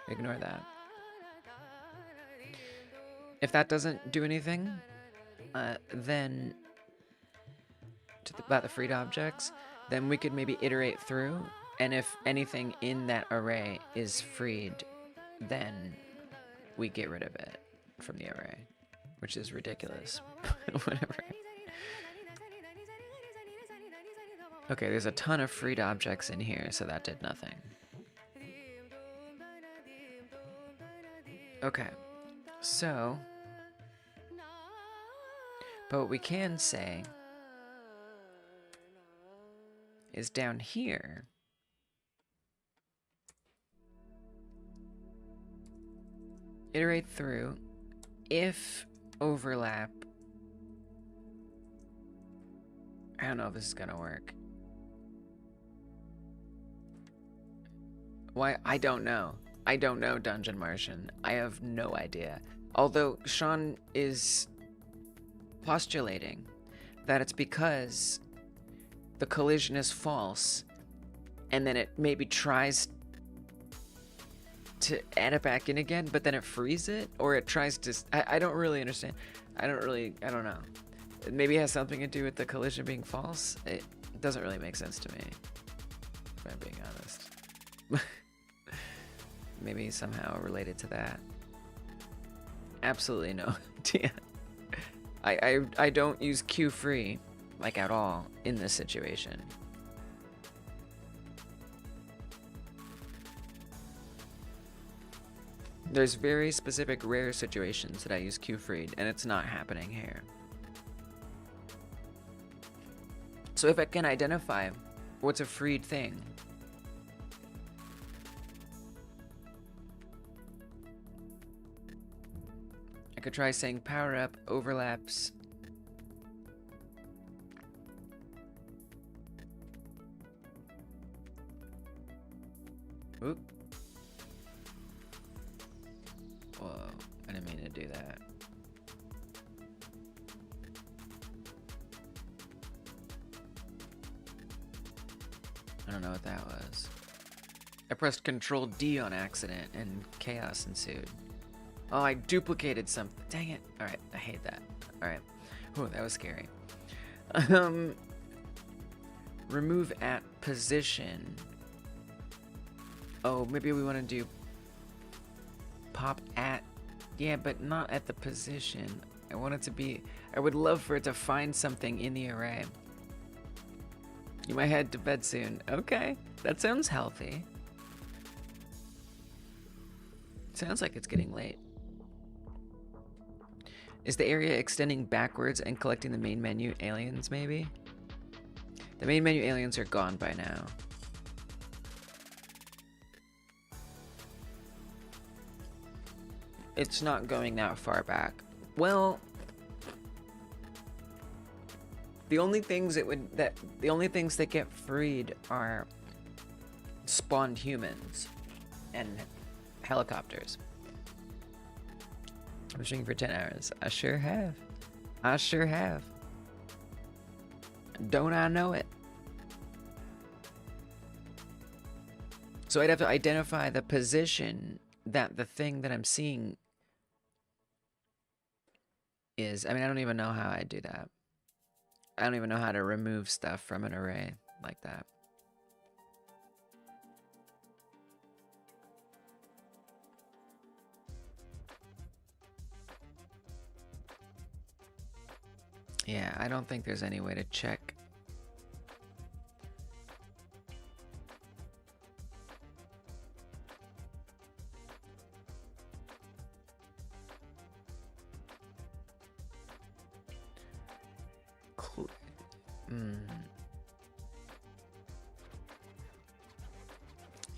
Ignore that. If that doesn't do anything, then about the freed objects, then we could maybe iterate through, and if anything in that array is freed, then we get rid of it from the array, which is ridiculous. Whatever. Okay, there's a ton of freed objects in here, so that did nothing. Okay, so... But what we can say is down here, iterate through, if overlap, I don't know if this is gonna work. Why? I don't know. I don't know, Dungeon Martian. I have no idea. Although Sean is postulating that it's because the collision is false, and then it maybe tries to add it back in again, but then it frees it, or it tries to... I don't really understand. I don't know. Maybe it has something to do with the collision being false. It doesn't really make sense to me, if I'm being honest. Maybe somehow related to that. Absolutely no idea. I don't use Q free, like, at all in this situation. There's very specific rare situations that I use Q freed, and it's not happening here. So if I can identify what's a freed thing, could try saying power up overlaps. Oop. Whoa, I didn't mean to do that. I don't know what that was. I pressed Control D on accident and chaos ensued. Oh, I duplicated something. Dang it. Alright, I hate that. Alright. Oh, that was scary. Remove at position. Oh, maybe we want to do pop at. Yeah, but not at the position. I want it to be. I would love for it to find something in the array. You might head to bed soon. Okay, that sounds healthy. Sounds like it's getting late. Is the area extending backwards and collecting the main menu aliens, maybe? The main menu aliens are gone by now. It's not going that far back. Well, the only things that get freed are spawned humans and helicopters. I'm streaming for 10 hours. I sure have. I sure have. Don't I know it? So I'd have to identify the position that the thing that I'm seeing is. I mean, I don't even know how I do that. I don't even know how to remove stuff from an array like that. Yeah, I don't think there's any way to check.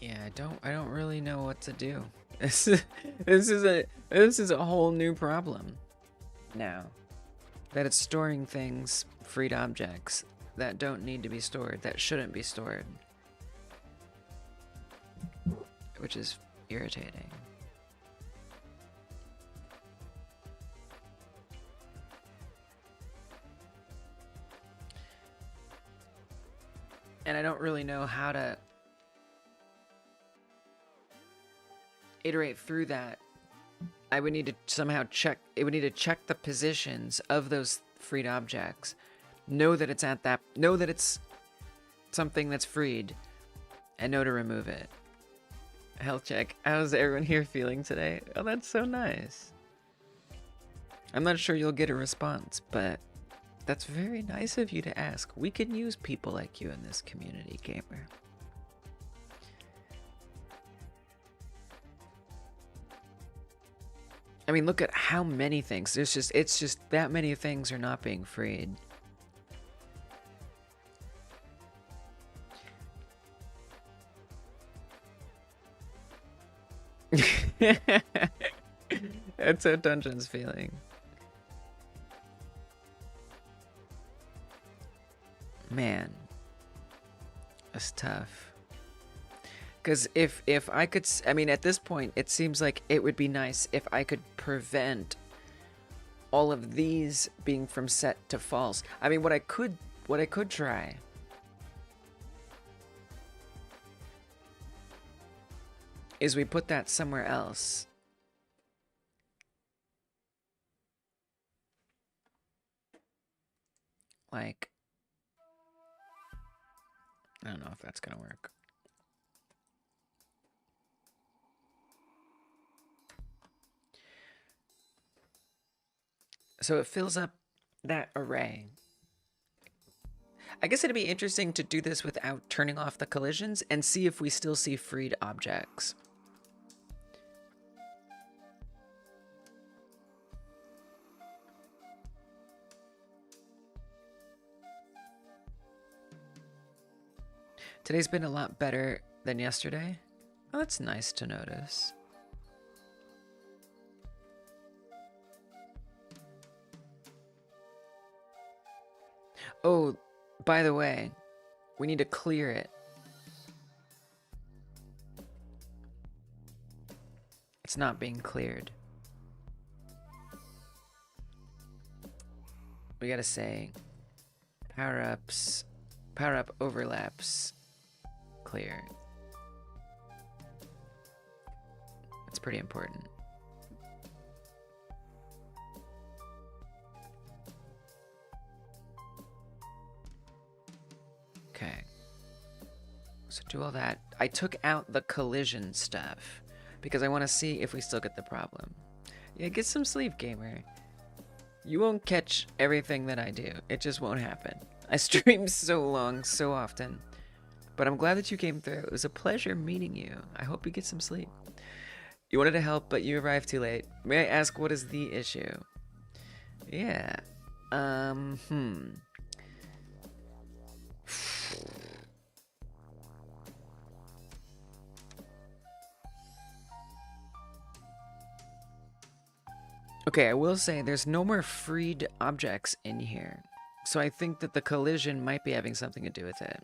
Yeah, I don't really know what to do. This is a whole new problem now. That it's storing things, freed objects, that don't need to be stored, that shouldn't be stored. Which is irritating. And I don't really know how to iterate through that. I would need to somehow check, it would need to check the positions of those freed objects. Know that it's at that, know that it's something that's freed, and know to remove it. Health check. How's everyone here feeling today? Oh, that's so nice. I'm not sure you'll get a response, but that's very nice of you to ask. We can use people like you in this community, gamer. I mean, look at how many things. It's just that many things are not being freed. That's how Dungeon's feeling. Man, that's tough. Because if I could, I mean, at this point, it seems like it would be nice if I could prevent all of these being from set to false. I mean, what I could try is we put that somewhere else. Like, I don't know if that's gonna work. So it fills up that array. I guess it'd be interesting to do this without turning off the collisions and see if we still see freed objects. Today's been a lot better than yesterday. Oh, that's nice to notice. Oh, by the way, we need to clear it. It's not being cleared. We gotta say power-ups, power-up overlaps, clear. That's pretty important. Okay. So do all that. I took out the collision stuff because I want to see if we still get the problem. Yeah, get some sleep, gamer. You won't catch everything that I do. It just won't happen. I stream so long, so often. But I'm glad that you came through. It was a pleasure meeting you. I hope you get some sleep. You wanted to help, but you arrived too late. May I ask what is the issue? Yeah. Okay, I will say there's no more freed objects in here. So I think that the collision might be having something to do with it.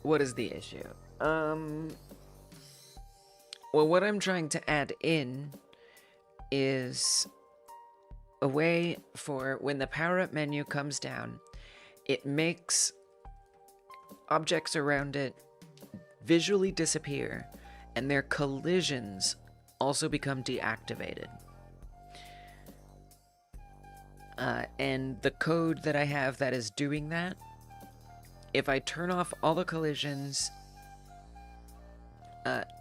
What is the issue? Well, what I'm trying to add in is a way for when the power-up menu comes down, it makes objects around it visually disappear, and their collisions also become deactivated. And the code that I have that is doing that, if I turn off all the collisions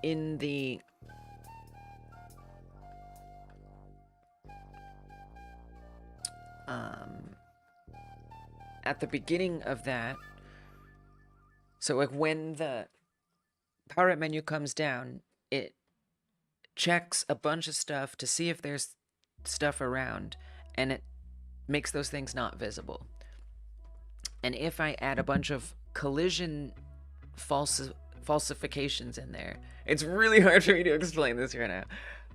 in the at the beginning of that, so like when the power-up menu comes down, it checks a bunch of stuff to see if there's stuff around, and it makes those things not visible. And if I add a bunch of collision falsifications in there, it's really hard for me to explain this right now.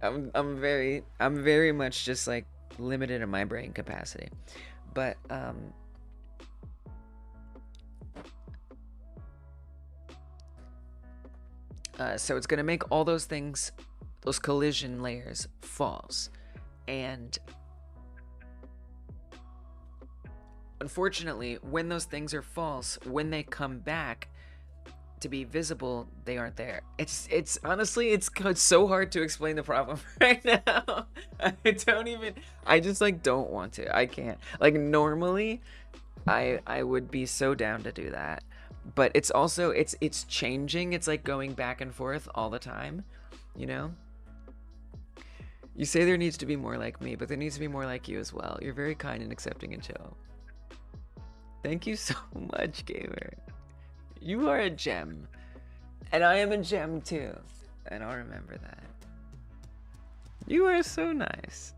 I'm very much just like limited in my brain capacity, but so it's gonna make all those things, those collision layers, false. And unfortunately, when those things are false, when they come back to be visible, they aren't there. It's honestly, it's so hard to explain the problem right now. I just like don't want to. I can't. Like normally, I would be so down to do that. But it's also, it's changing. It's like going back and forth all the time, you know? You say there needs to be more like me, but there needs to be more like you as well. You're very kind and accepting and chill. Thank you so much, gamer. You are a gem. And I am a gem too. And I'll remember that. You are so nice.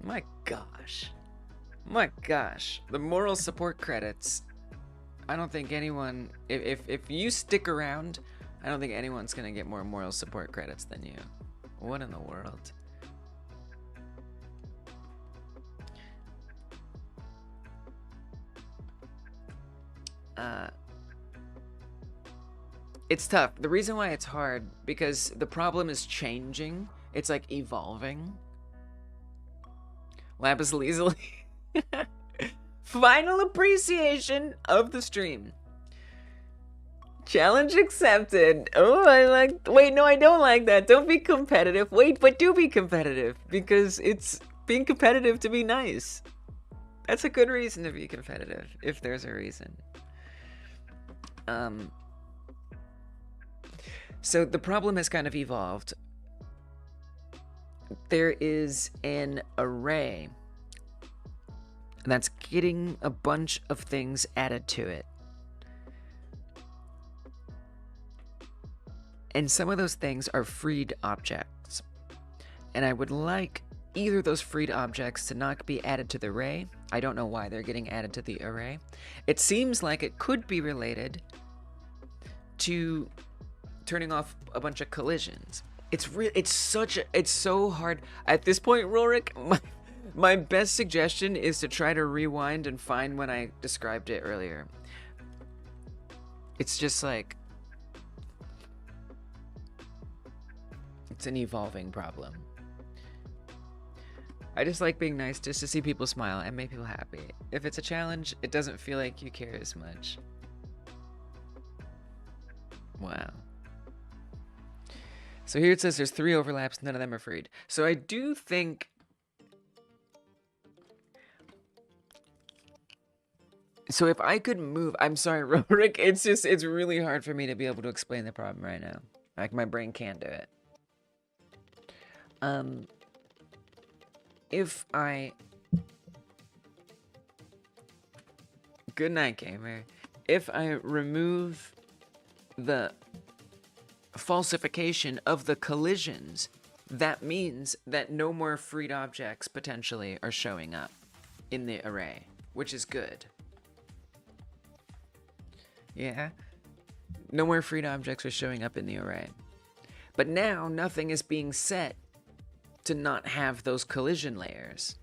My gosh. My gosh. The moral support credits. I don't think anyone, if you stick around, I don't think anyone's gonna get more moral support credits than you. What in the world? It's tough. The reason why it's hard, because the problem is changing. It's like evolving. Lapis lazuli. Final appreciation of the stream. Challenge accepted. Oh, I like. Wait, no, I don't like that. Don't be competitive. Wait, but do be competitive, because it's being competitive to be nice. That's a good reason to be competitive, if there's a reason. So the problem has kind of evolved. There is an array that's getting a bunch of things added to it. And some of those things are freed objects. And I would like either of those freed objects to not be added to the array. I don't know why they're getting added to the array. It seems like it could be related to turning off a bunch of collisions. it's so hard at this point, Rorik. My best suggestion is to try to rewind and find when I described it earlier. It's just like, it's an evolving problem. I just like being nice just to see people smile and make people happy. If it's a challenge, it doesn't feel like you care as much. Wow. So here it says there's 3 overlaps, none of them are freed. So I do think... So if I could move... I'm sorry, Rorik, it's really hard for me to be able to explain the problem right now. Like, my brain can't do it. If I... Good night, gamer. If I remove the falsification of the collisions, that means that no more freed objects potentially are showing up in the array, which is good. Yeah? No more freed objects are showing up in the array. But now nothing is being set to not have those collision layers,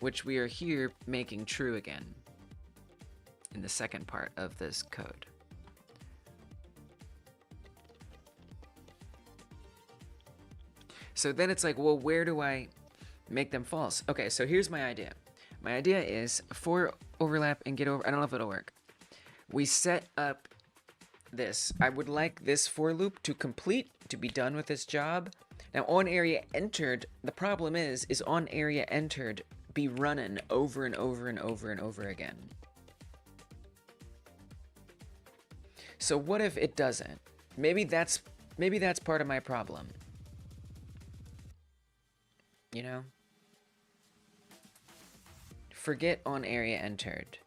which we are here making true again in the second part of this code. So then it's like, well, where do I make them false? Okay, so here's my idea. My idea is for overlap and get over, I don't know if it'll work. We set up this. I would like this for loop to complete, to be done with this job. Now on area entered, the problem is on area entered be running over and over and over and over again. So what if it doesn't? Maybe that's part of my problem. You know? Forget on area entered.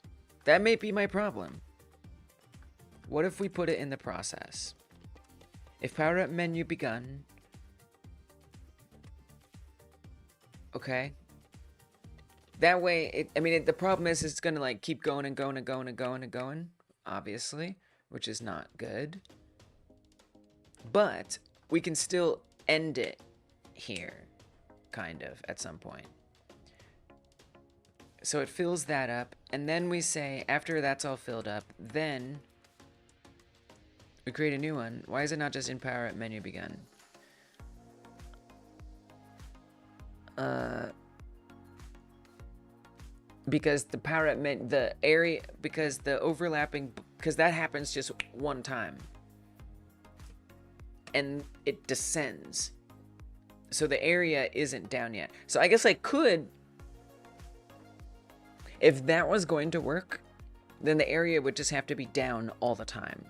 That may be my problem. What if we put it in the process? If power up menu begun. Okay. That way, the problem is it's gonna like keep going and going and going and going and going, obviously, which is not good. But we can still end it here, kind of, at some point. So it fills that up, and then we say, after that's all filled up, then we create a new one. Why is it not just in power up menu begun? Because the power up menu, the area, because the overlapping, because that happens just one time. And it descends. So the area isn't down yet. So I guess I could, if that was going to work, then the area would just have to be down all the time.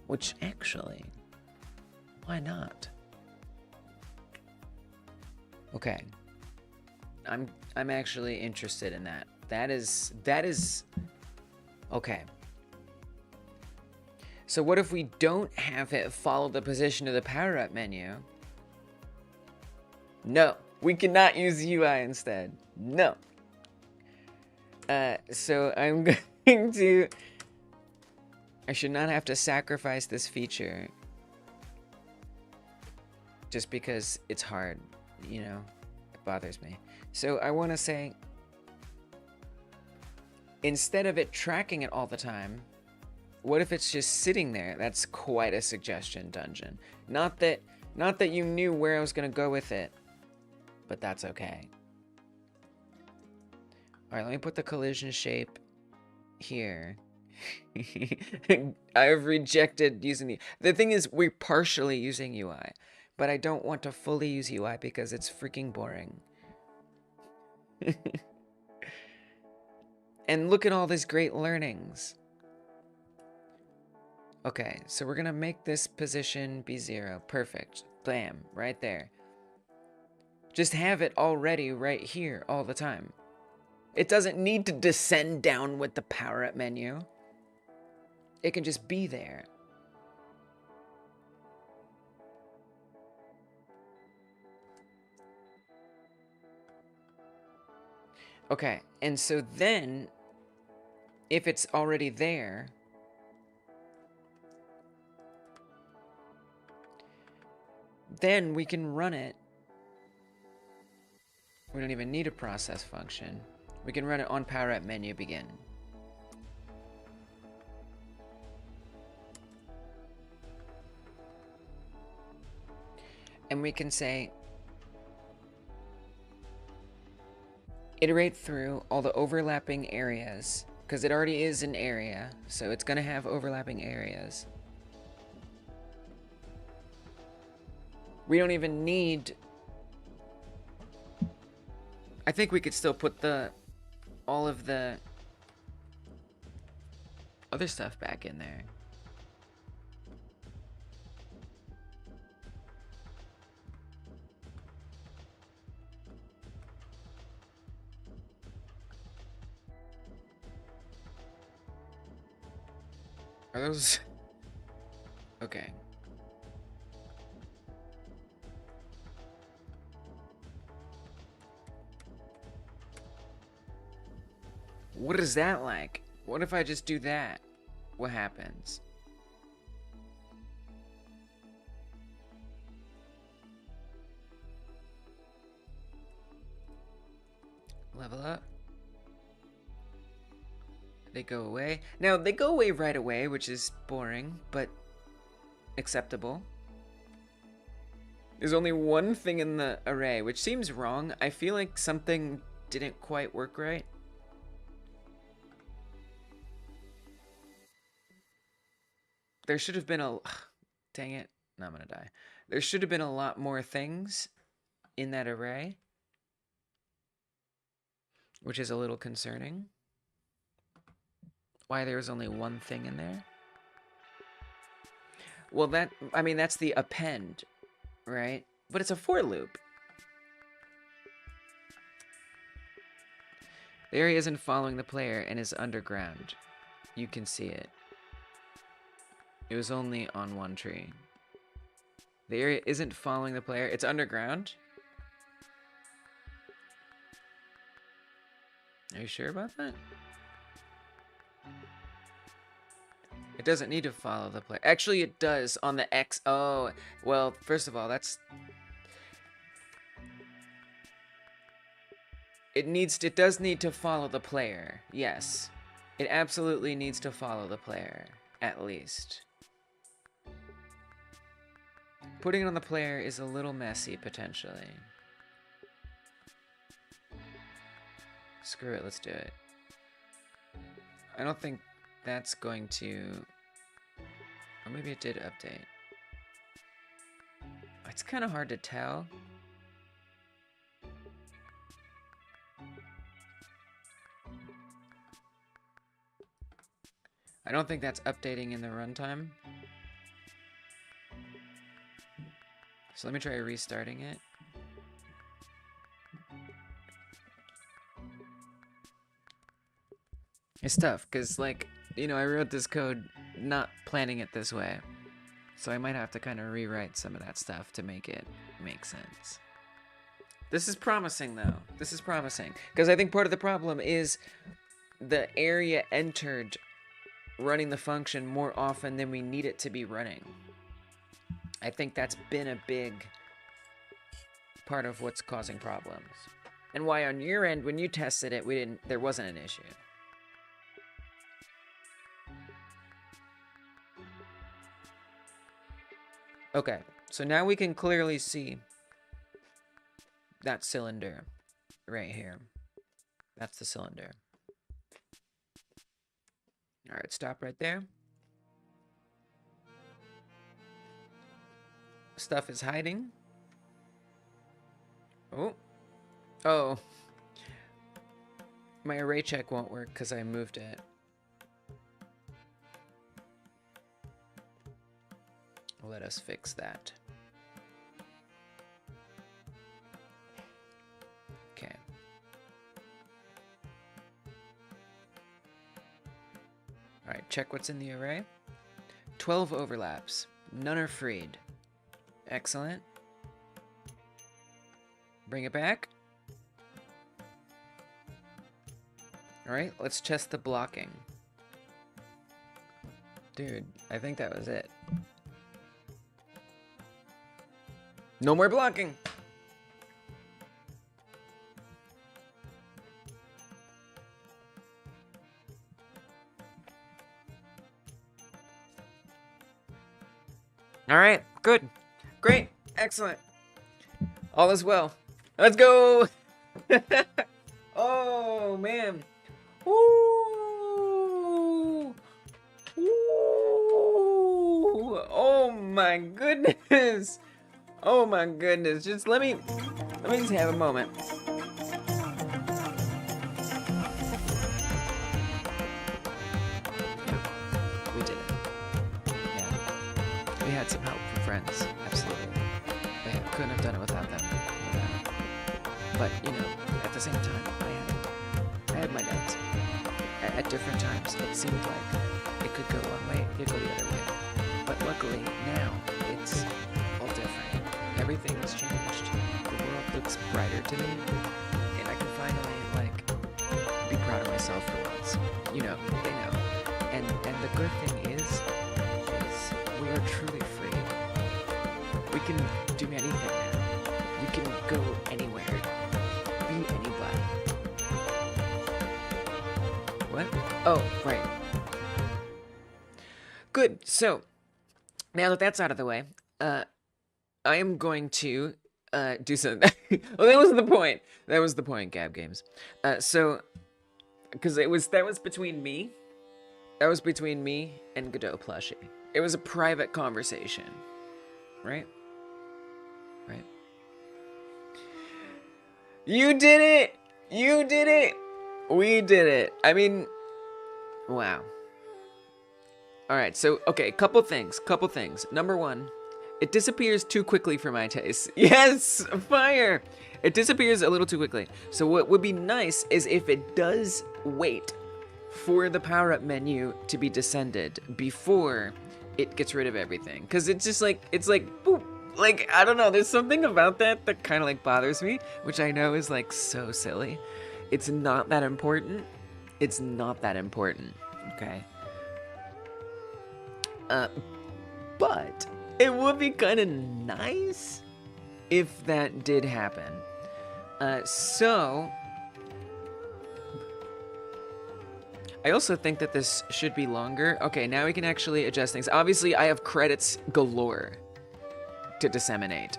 Which actually, why not? Okay. I'm actually interested in that. That is okay. So what if we don't have it follow the position of the power up menu? No, we cannot use UI instead. No. So I'm going to, I should not have to sacrifice this feature just because it's hard, you know, it bothers me. So I want to say, instead of it tracking it all the time, what if it's just sitting there? That's quite a suggestion, Dungeon. Not that you knew where I was going to go with it, but that's okay. All right, let me put the collision shape here. I've rejected using the thing is, we're partially using UI, but I don't want to fully use UI because it's freaking boring. And look at all these great learnings. Okay, so we're gonna make this position be 0. Perfect. Bam, right there. Just have it already right here all the time. It doesn't need to descend down with the power up menu. It can just be there. Okay, and so then, if it's already there, then we can run it. We don't even need a process function. We can run it on power up menu begin. And we can say, iterate through all the overlapping areas, because it already is an area, so it's going to have overlapping areas. We don't even need... I think we could still put all of the other stuff back in there. Are those... Okay. What is that like? What if I just do that? What happens? Level up. They go away. Now, they go away right away, which is boring, but acceptable. There's only one thing in the array, which seems wrong. I feel like something didn't quite work right. There should have been a... Dang it. No, I'm gonna die. There should have been a lot more things in that array, which is a little concerning. Why there was only one thing in there? Well, I mean, that's the append, right? But it's a for loop. The area isn't following the player and is underground. You can see it. It was only on one tree. The area isn't following the player. It's underground. Are you sure about that? It doesn't need to follow the player. Actually, it does on the X. Oh, well, first of all, that's... It does need to follow the player. Yes. It absolutely needs to follow the player, at least. Putting it on the player is a little messy, potentially. Screw it, let's do it. I don't think that's going to... Or maybe it did update. It's kind of hard to tell. I don't think that's updating in the runtime. So let me try restarting it. It's tough, because, like, you know, I wrote this code not planning it this way. So I might have to kind of rewrite some of that stuff to make it make sense. This is promising, though. This is promising. Because I think part of the problem is the area entered running the function more often than we need it to be running. I think that's been a big part of what's causing problems. And why on your end, when you tested it, there wasn't an issue. Okay, so now we can clearly see that cylinder right here. That's the cylinder. All right, stop right there. Stuff is hiding. Oh. My array check won't work because I moved it. Let us fix that. Okay. All right, check what's in the array. 12 overlaps. None are freed. Excellent. Bring it back. All right, let's test the blocking. Dude, I think that was it. No more blocking. All right, good, great, excellent. All is well. Let's go. Oh man. Ooh. Ooh. Oh my goodness. Oh my goodness. Just let me just have a moment. We did it. Yeah. We had some help from friends. Absolutely. We couldn't have done it without them. But, you know, at the same time, I had my doubts. At different times, it seemed like it could go one way, it could go the other way. But luckily, now, it's all different. Everything has changed. The world looks brighter to me, and I can finally, like, be proud of myself for once. You know, they know. And the good thing is we are truly free. We can do anything now. We can go anywhere. Be anybody. What? Oh, right. Good. So, now that that's out of the way, I am going to do something. Well, that was the point. That was the point, Gab Games. So, because that was between me. That was between me and Godot Plushie. It was a private conversation, right? Right. You did it! You did it! We did it. I mean, wow. Alright, so, okay, couple things. Number one, it disappears too quickly for my taste. Yes! Fire! It disappears a little too quickly. So what would be nice is if it does wait for the power-up menu to be descended before it gets rid of everything. Because it's just like, it's like, boop. Like, I don't know, there's something about that kind of like bothers me, which I know is like so silly. It's not that important. It's not that important, okay? But it would be kind of nice if that did happen. So I also think that this should be longer. Okay, now we can actually adjust things. Obviously, I have credits galore to disseminate.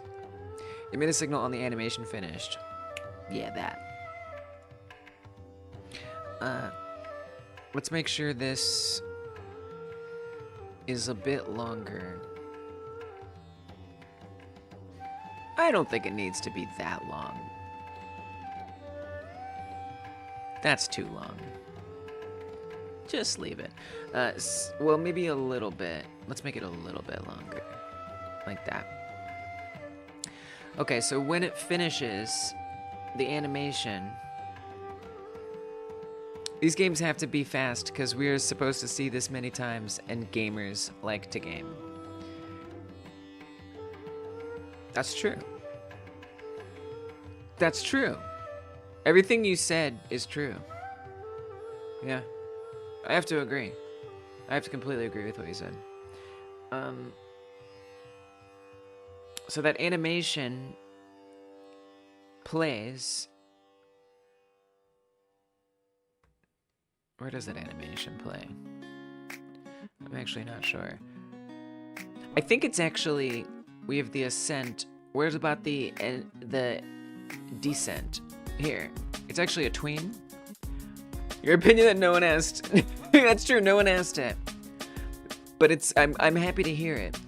Emit a signal on the animation finished. Yeah, that. Let's make sure this is a bit longer. I don't think it needs to be that long. That's too long. Just leave it. Well, maybe a little bit. Let's make it a little bit longer. Like that. Okay, so when it finishes the animation, these games have to be fast because we're supposed to see this many times and gamers like to game. That's true. That's true. Everything you said is true. Yeah. I have to agree. I have to completely agree with what you said. So that animation plays. Where does that animation play? I'm actually not sure. I think it's actually, we have the ascent. Where's about the descent? Here. It's actually a tween. Your opinion that no one asked. That's true, no one asked it. But it's, I'm happy to hear it.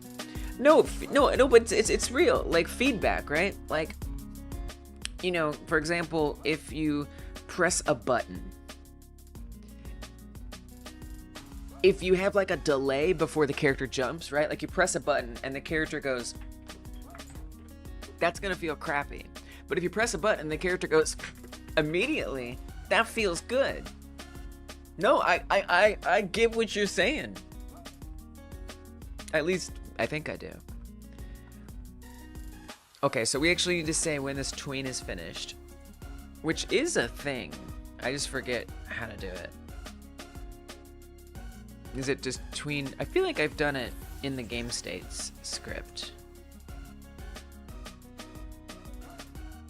No, but it's real. Like feedback, right? Like, you know, for example, if you press a button, if you have like a delay before the character jumps, right? Like you press a button and the character goes, that's gonna feel crappy. But if you press a button and the character goes immediately, that feels good. No, I get what you're saying. At least, I think I do. Okay, so we actually need to say when this tween is finished. Which is a thing. I just forget how to do it. Is it just tween? I feel like I've done it in the game states script.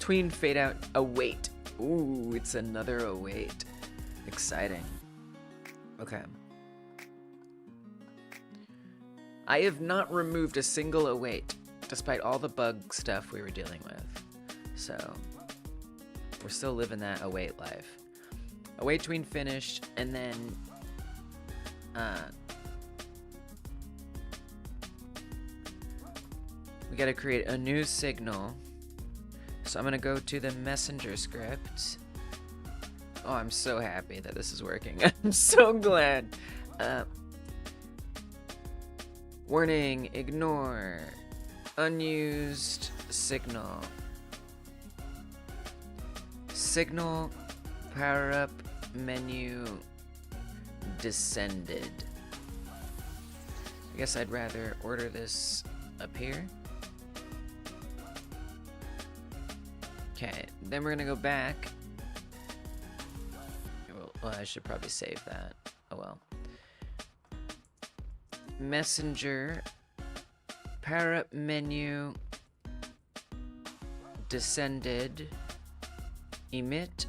tween fade out await. Ooh, it's another await. Exciting. Okay. I have not removed a single await, despite all the bug stuff we were dealing with. So, we're still living that await life. Await tween finished, and then, we gotta create a new signal. So I'm gonna go to the messenger script. Oh, I'm so happy that this is working. I'm so glad. Warning, ignore, unused signal. Signal, power up, menu, descended. I guess I'd rather order this up here. Okay, then we're gonna go back. Well, I should probably save that. Oh well. Messenger, power up menu, descended, emit.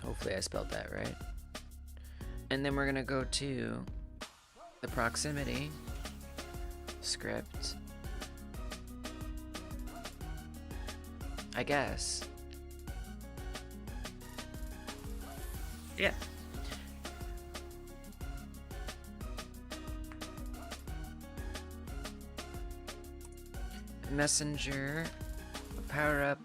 Hopefully I spelled that right. And then we're gonna go to the proximity script. I guess. Yeah. Messenger, power up,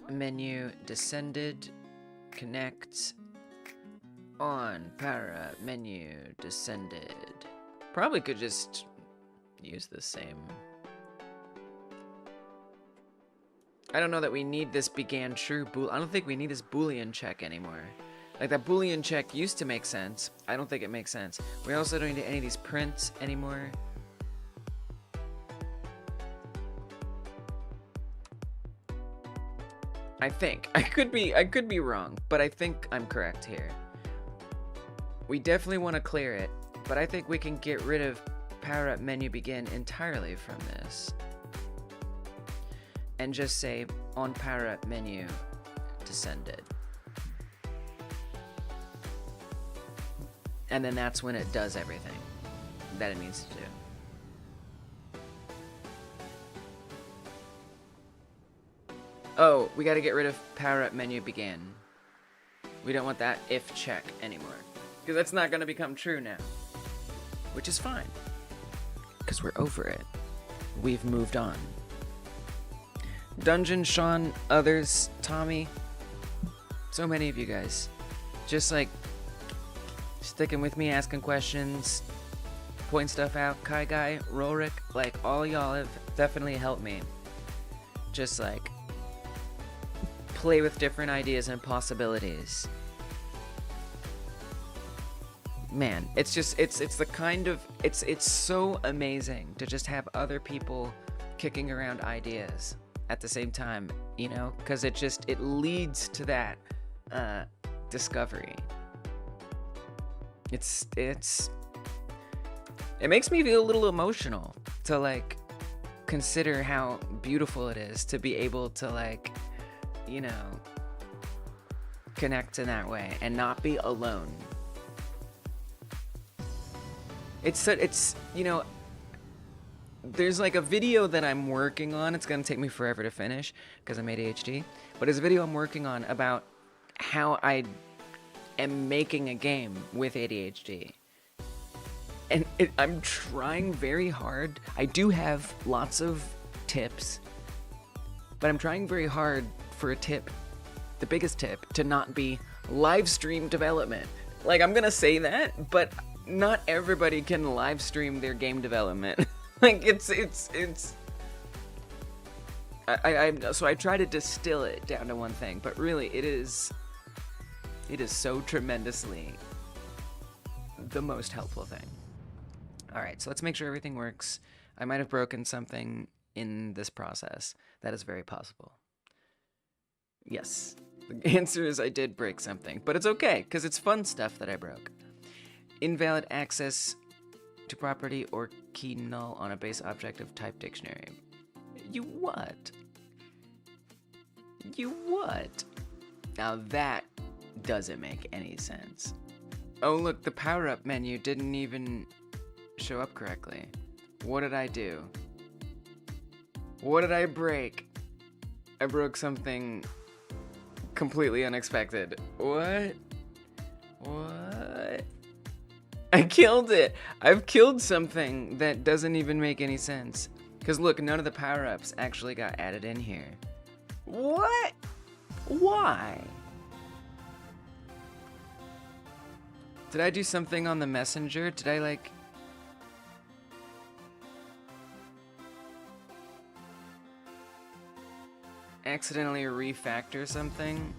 menu, descended, connect, on, power up, menu, descended. Probably could just use the same. I don't know that we need this began true bool. I don't think we need this Boolean check anymore. Like, that Boolean check used to make sense. I don't think it makes sense. We also don't need any of these prints anymore. I think. I could be wrong, but I think I'm correct here. We definitely want to clear it, but I think we can get rid of power up menu begin entirely from this. And just say on power up menu descended. And then that's when it does everything that it needs to do. Oh, we gotta get rid of power up menu begin. We don't want that if check anymore. Because that's not gonna become true now. Which is fine. Because we're over it. We've moved on. Dungeon, Sean, others, Tommy. So many of you guys. Just like sticking with me, asking questions, pointing stuff out. Kai Guy, Rolrick, like all y'all have definitely helped me. Just like play with different ideas and possibilities. Man, it's just it's the kind of it's so amazing to just have other people kicking around ideas at the same time, you know, because it leads to that discovery. It makes me feel a little emotional to like consider how beautiful it is to be able to like, you know, connect in that way and not be alone. It's you know, there's like a video that I'm working on. It's gonna take me forever to finish because I'm ADHD, but it's a video I'm working on about how I am making a game with ADHD. And I'm trying very hard. I do have lots of tips, but I'm trying very hard for a tip, the biggest tip, to not be live stream development. Like, I'm gonna say that, but not everybody can live stream their game development. Like, so I try to distill it down to one thing, but really it is so tremendously the most helpful thing. All right, so let's make sure everything works. I might have broken something in this process. That is very possible. Yes, the answer is I did break something, but it's okay, because it's fun stuff that I broke. Invalid access to property or key null on a base object of type dictionary. You what? You what? Now that doesn't make any sense. Oh look, the power-up menu didn't even show up correctly. What did I do? What did I break? I broke something completely unexpected. What? What? I killed it! I've killed something that doesn't even make any sense. Because look, none of the power-ups actually got added in here. What? Why? Did I do something on the messenger? Did I like... accidentally refactor something?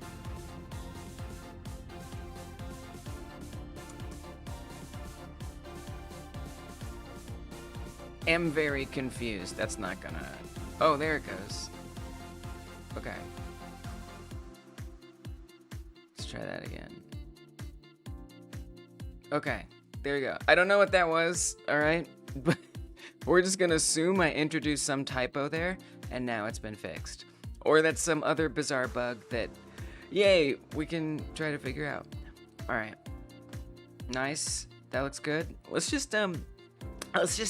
Am very confused. That's not gonna... Oh, there it goes. Okay. Let's try that again. Okay, there you go. I don't know what that was, alright? But we're just gonna assume I introduced some typo there, and now it's been fixed. Or that's some other bizarre bug that, yay, we can try to figure out. Alright. Nice. That looks good. Let's just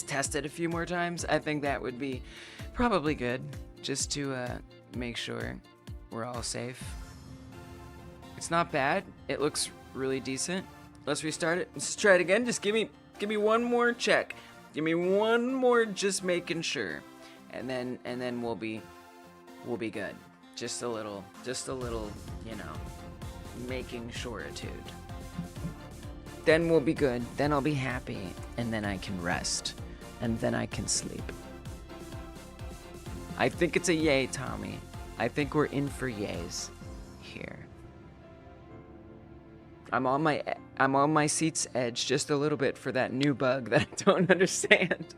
test it a few more times. I think that would be probably good, just to make sure we're all safe. It's not bad. It looks really decent. Let's restart it. Let's try it again. Just give me one more check. Give me one more, just making sure, and then we'll be good. Just a little, you know, making suretude. Then we'll be good. Then I'll be happy, and then I can rest, and then I can sleep. I think it's a yay, Tommy. I think we're in for yays here. I'm on my seat's edge just a little bit for that new bug that I don't understand.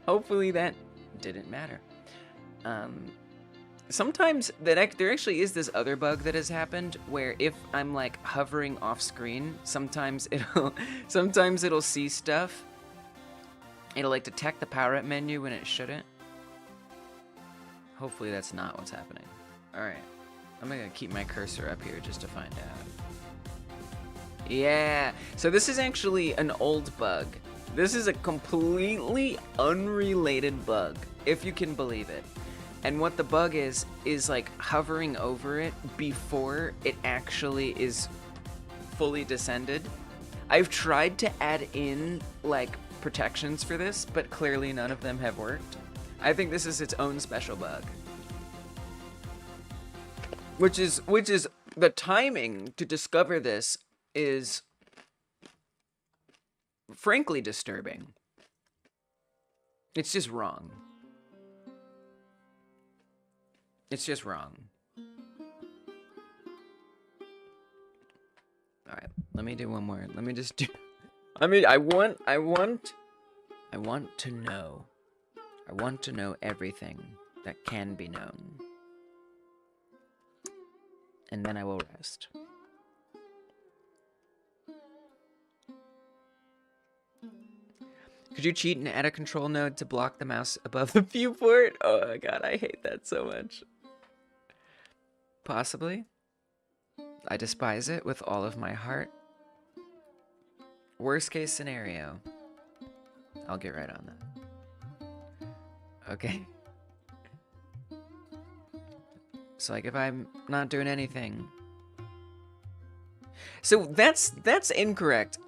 Hopefully that didn't matter. Sometimes there actually is this other bug that has happened where if I'm like hovering off screen, sometimes it'll see stuff. It'll like detect the power up menu when it shouldn't. Hopefully that's not what's happening. All right, I'm gonna keep my cursor up here just to find out. Yeah, so this is actually an old bug. This is a completely unrelated bug, if you can believe it. And what the bug is like hovering over it before it actually is fully descended. I've tried to add in like protections for this, but clearly none of them have worked. I think this is its own special bug. Which is the timing to discover this is frankly disturbing. It's just wrong. It's just wrong. All right, let me do one more. Let me just do. I mean, I want to know. I want to know everything that can be known, and then I will rest. Could you cheat and add a control node to block the mouse above the viewport? Oh my god, I hate that so much. Possibly. I despise it with all of my heart. Worst case scenario. I'll get right on that. Okay. So like if I'm not doing anything. So that's incorrect.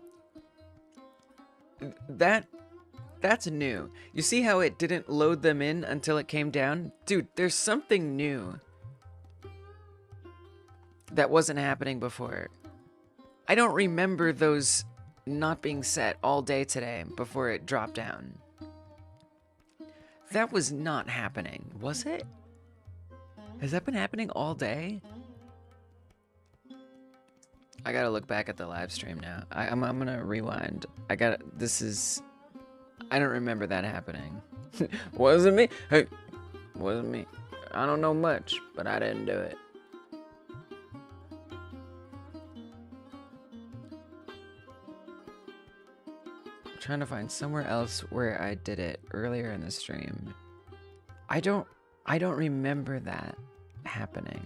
That's new. You see how it didn't load them in until it came down? Dude, there's something new that wasn't happening before. I don't remember those not being set all day today before it dropped down. That was not happening, was it? Has that been happening all day? I gotta look back at the live stream now. I'm gonna rewind. I don't remember that happening. Wasn't me. Hey, wasn't me. I don't know much, but I didn't do it. Trying to find somewhere else where I did it earlier in the stream. I don't remember that happening.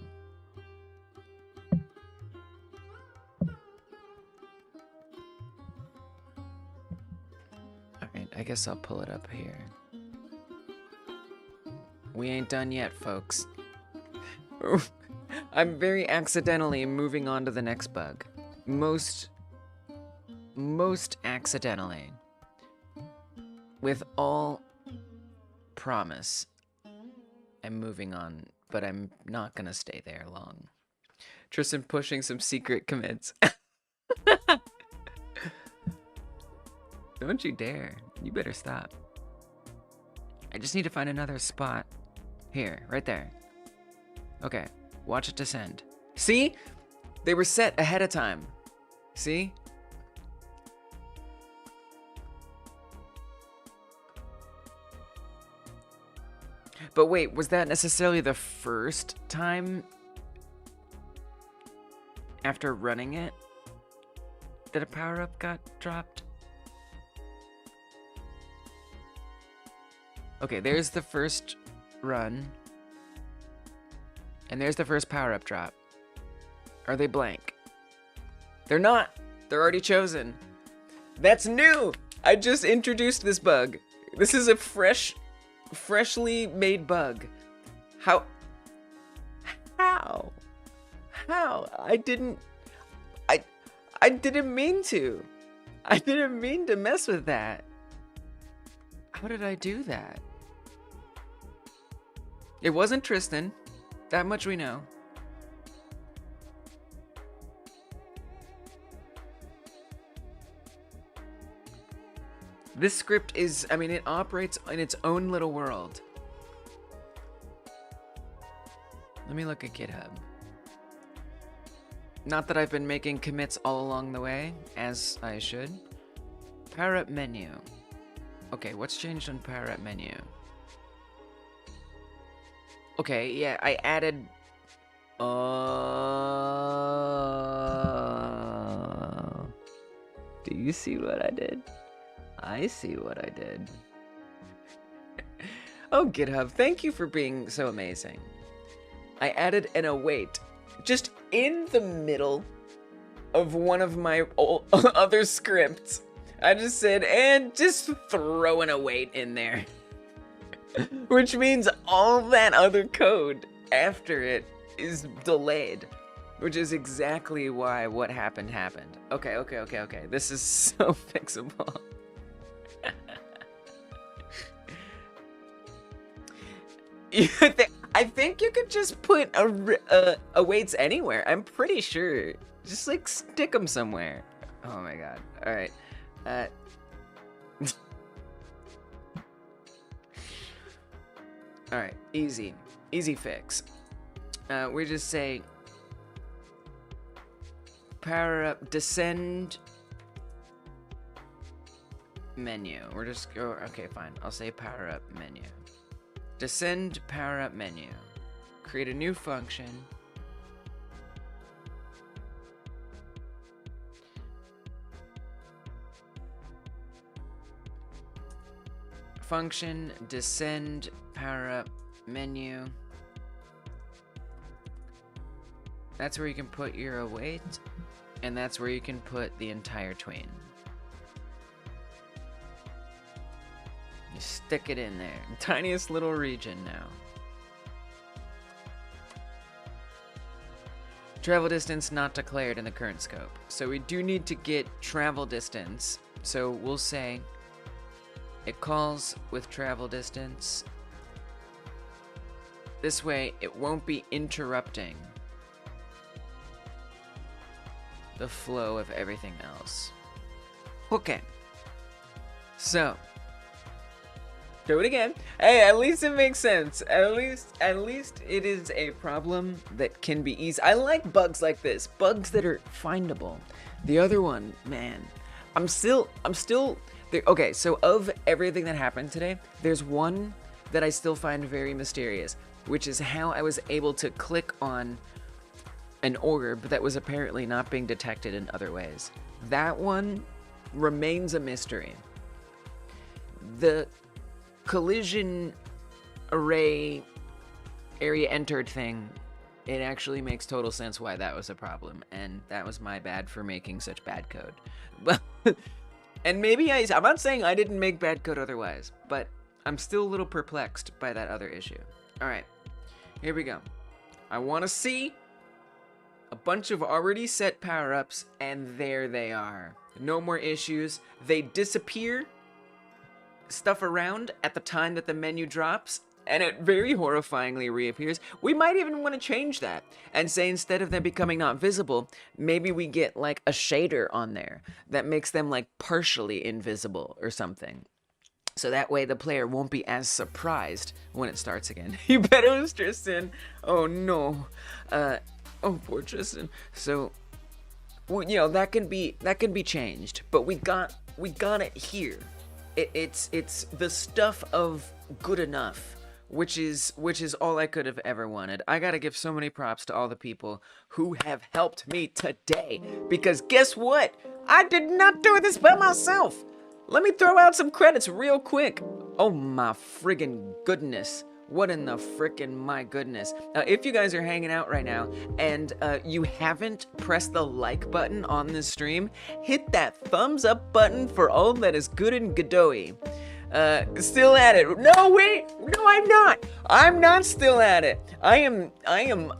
Alright, I guess I'll pull it up here. We ain't done yet, folks. I'm very accidentally moving on to the next bug. Most accidentally. With all promise, I'm moving on, but I'm not gonna stay there long. Tristan pushing some secret commits. Don't you dare. You better stop. I just need to find another spot. Here, right there. Okay, watch it descend. See? They were set ahead of time. See? But wait, was that necessarily the first time after running it that a power-up got dropped? Okay, there's the first run. And there's the first power-up drop. Are they blank? They're not. They're already chosen. That's new! I just introduced this bug. This is a freshly made bug. How? I didn't mean to. I didn't mean to mess with that. How did I do that? It wasn't Tristan. That much we know. This script is, I mean, it operates in its own little world. Let me look at GitHub. Not that I've been making commits all along the way, as I should. Power up menu. Okay, what's changed on power up menu? Okay, yeah, I added... Do you see what I did? I see what I did. Oh, GitHub, thank you for being so amazing. I added an await just in the middle of one of my other scripts. I just said, and just throw an await in there. Which means all that other code after it is delayed. Which is exactly why what happened. Okay. This is so fixable. I think you could just put awaits anywhere. I'm pretty sure. Just like stick them somewhere. Oh my god. All right. All right. Easy fix. We just say power up, descend menu. We're just go. Okay, fine. I'll say power up menu. Descend power up menu. Create a new function. Function descend power up menu. That's where you can put your await, and that's where you can put the entire tween. You stick it in there. Tiniest little region now. Travel distance not declared in the current scope. So we do need to get travel distance. So we'll say it calls with travel distance. This way it won't be interrupting the flow of everything else. Okay. So do it again. Hey, at least it makes sense. At least it is a problem that can be easy. I like bugs like this. Bugs that are findable. The other one, man. I'm still there. Okay, so of everything that happened today, there's one that I still find very mysterious, which is how I was able to click on an orb that was apparently not being detected in other ways. That one remains a mystery. the collision array area entered thing, it actually makes total sense why that was a problem, and that was my bad for making such bad code. But and maybe I'm not saying I didn't make bad code otherwise, but I'm still a little perplexed by that other issue. All right, here we go. I want to see a bunch of already set power-ups, and there they are. No more issues. They disappear stuff around at the time that the menu drops, and it very horrifyingly reappears. We might even want to change that and say, instead of them becoming not visible, maybe we get like a shader on there that makes them like partially invisible or something. So that way the player won't be as surprised when it starts again. You bet it was Tristan. Oh no. Oh, poor Tristan. So, well, you know, that can be changed, but we got it here. It's the stuff of good enough, which is all I could have ever wanted. I gotta give so many props to all the people who have helped me today, because guess what? I did not do this by myself. Let me throw out some credits real quick. Oh my friggin' goodness. What in the frickin' my goodness. If you guys are hanging out right now and you haven't pressed the like button on this stream, hit that thumbs up button for all that is good in Godot. Still at it. No, wait. No, I'm not. I'm not still at it. I am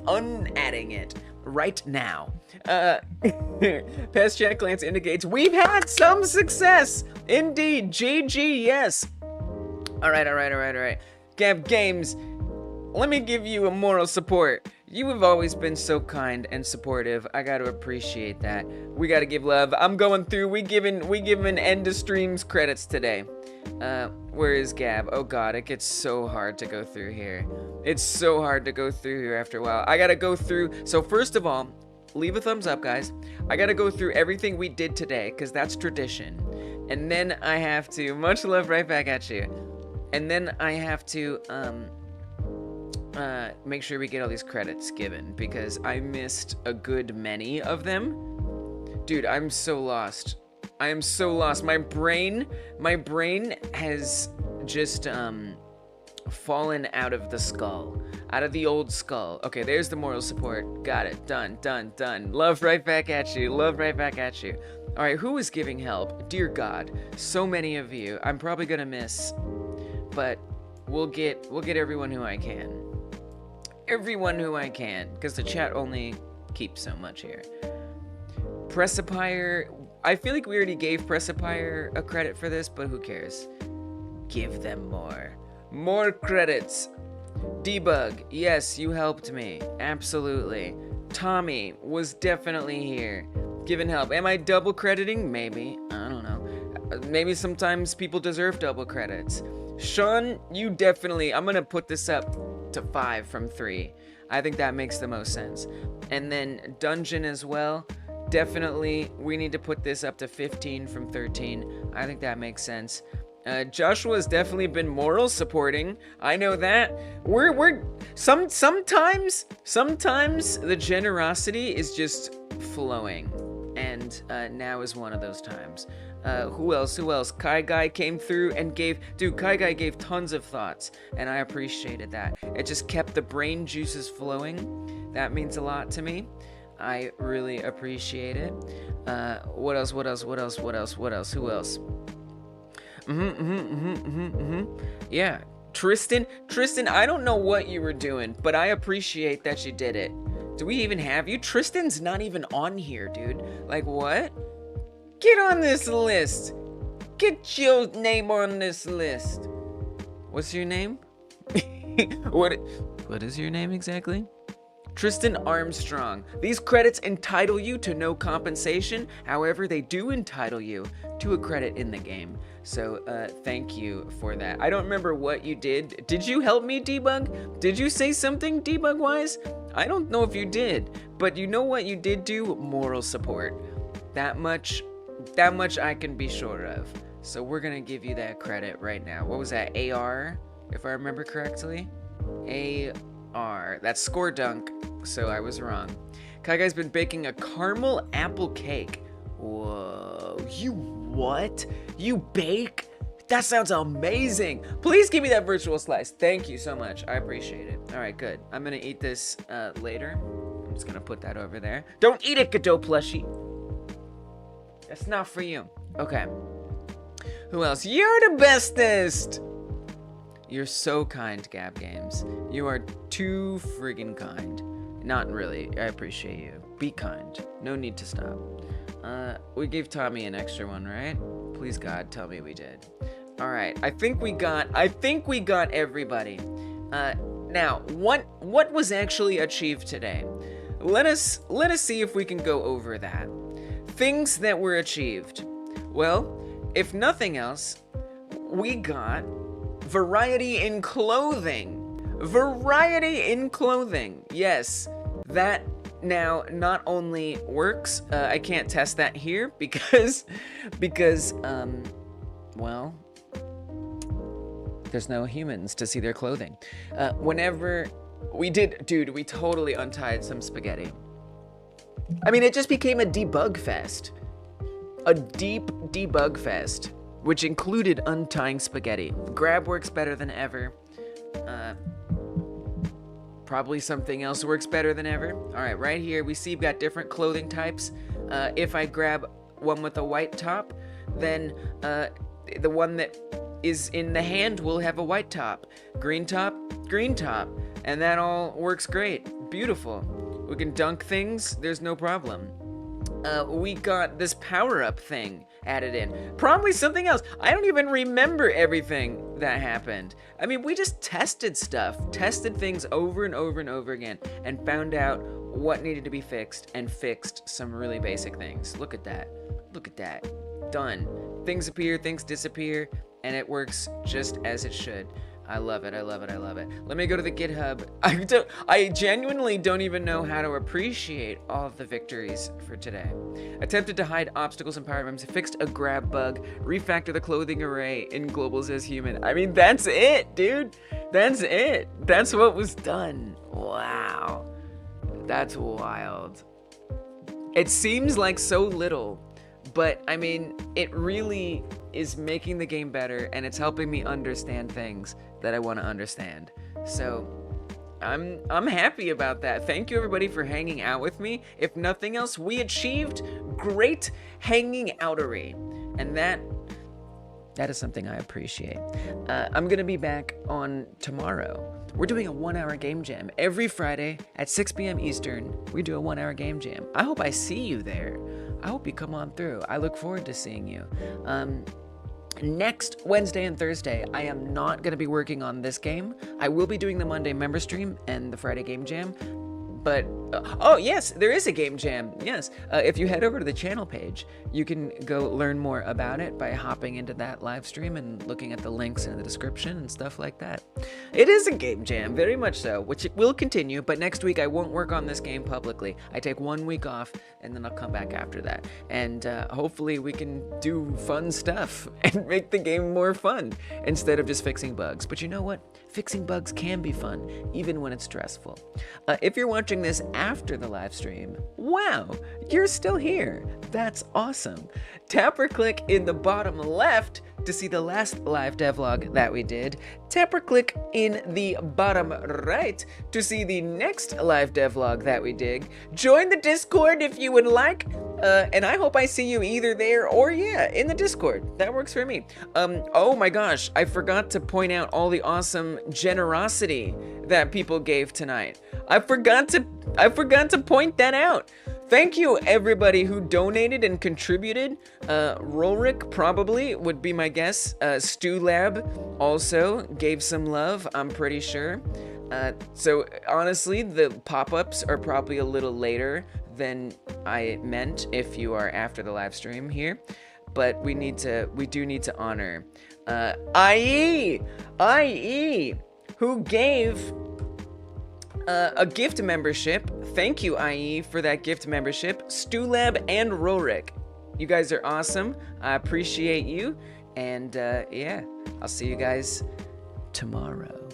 unadding it right now. Past chat glance indicates we've had some success. Indeed. GG, yes. All right. Gab Games, let me give you a moral support. You have always been so kind and supportive. I gotta appreciate that. We gotta give love. I'm going through. We giving end of streams credits today. Where is Gab? Oh god, it gets so hard to go through here. It's so hard to go through here after a while. I gotta go through. So first of all, leave a thumbs up, guys. I gotta go through everything we did today, because that's tradition. And then I have to, much love right back at you. And then I have to make sure we get all these credits given, because I missed a good many of them. Dude, I'm so lost. I am so lost. My brain has just fallen out of the skull. Out of the old skull. Okay, there's the moral support. Got it. Done. Love right back at you. All right, who is giving help? Dear God, so many of you. I'm probably gonna miss, but we'll get everyone who I can. Because the chat only keeps so much here. Pressapire, I feel like we already gave Pressapire a credit for this, but who cares? Give them more. More credits. Debug, yes, you helped me. Absolutely. Tommy was definitely here. Giving help. Am I double crediting? Maybe. I don't know. Maybe sometimes people deserve double credits. Sean, you definitely, I'm gonna put this up to 5 from 3. I think that makes the most sense. And then Dungeon as well. Definitely, we need to put this up to 15 from 13. I think that makes sense. Joshua's definitely been moral supporting. I know that. Sometimes the generosity is just flowing. And now is one of those times. Who else? Kai Guy came through and Kai Guy gave tons of thoughts, and I appreciated that. It just kept the brain juices flowing. That means a lot to me. I really appreciate it. What else? Who else? Yeah, Tristan, I don't know what you were doing, but I appreciate that you did it. Do we even have you? Tristan's not even on here, dude. Like, what? Get on this list. Get your name on this list. What's your name? What is your name exactly? Tristan Armstrong. These credits entitle you to no compensation. However, they do entitle you to a credit in the game. So, thank you for that. I don't remember what you did. Did you help me debug? Did you say something debug-wise? I don't know if you did, but you know what you did do? Moral support. That much I can be sure of. So we're gonna give you that credit right now. What was that? AR, if I remember correctly? AR. That's score dunk, so I was wrong. Kai Guy's been baking a caramel apple cake. Whoa, you what? You bake That sounds amazing. Please give me that virtual slice. Thank you so much. I appreciate it. All right, good. I'm gonna eat this later. I'm just gonna put that over there. Don't eat it, Godot plushie. That's not for you. Okay. Who else? You're the bestest. You're so kind, Gab Games. You are too friggin' kind. Not really. I appreciate you. Be kind. No need to stop. We gave Tommy an extra one, right? Please God, tell me we did. All right. I think we got everybody. Now, what was actually achieved today? Let us see if we can go over that. Things that were achieved. Well, if nothing else, we got variety in clothing. Variety in clothing. Yes, that now not only works, I can't test that here because, well, there's no humans to see their clothing. Whenever we did, dude, we totally untied some spaghetti. I mean, it just became a debug fest. A deep debug fest, which included untying spaghetti. Grab works better than ever. Probably something else works better than ever. All right, right here we see we've got different clothing types. If I grab one with a white top, then the one that is in the hand will have a white top. Green top, and that all works great. Beautiful. We can dunk things, there's no problem. We got this power-up thing added in. Probably something else. I don't even remember everything that happened. I mean, we just tested stuff, tested things over and over and over again, and found out what needed to be fixed, and fixed some really basic things. Look at that. Look at that. Done. Things appear, things disappear, and it works just as it should. I love it, I love it, I love it. Let me go to the GitHub. I genuinely don't even know how to appreciate all of the victories for today. Attempted to hide obstacles and power rooms, fixed a grab bug, refactor the clothing array in global says human. I mean, that's it, dude. That's it. That's what was done. Wow. That's wild. It seems like so little, but I mean, it really is making the game better, and it's helping me understand things that I want to understand. So I'm happy about that. Thank you everybody for hanging out with me. If nothing else, we achieved great hanging outery, and that is something I appreciate. I'm gonna be back on tomorrow. We're doing a 1-hour game jam every Friday at 6 p.m. Eastern. We do a 1-hour game jam. I hope I see you there. I hope you come on through. I look forward to seeing you. Next Wednesday and Thursday, I am not going to be working on this game. I will be doing the Monday member stream and the Friday game jam. But, oh yes, there is a game jam, yes. If you head over to the channel page, you can go learn more about it by hopping into that live stream and looking at the links in the description and stuff like that. It is a game jam, very much so, which it will continue, but next week I won't work on this game publicly. I take 1 week off, and then I'll come back after that. And hopefully we can do fun stuff and make the game more fun, instead of just fixing bugs. But you know what? Fixing bugs can be fun, even when it's stressful. If you're watching this after the live stream, wow, you're still here. That's awesome. Tap or click in the bottom left to see the last live devlog that we did. Tap or click in the bottom right to see the next live devlog that we did. Join the Discord if you would like. And I hope I see you either there or, yeah, in the Discord. That works for me. Oh my gosh, I forgot to point out all the awesome generosity that people gave tonight. I forgot to point that out. Thank you everybody who donated and contributed. Rolric probably would be my guess. StewLab also gave some love, I'm pretty sure. So honestly, the pop-ups are probably a little later than I meant if you are after the live stream here, but we do need to honor IE, who gave a gift membership. Thank you, IE, for that gift membership. StewLab and Rolric, you guys are awesome. I appreciate you, and yeah, I'll see you guys tomorrow.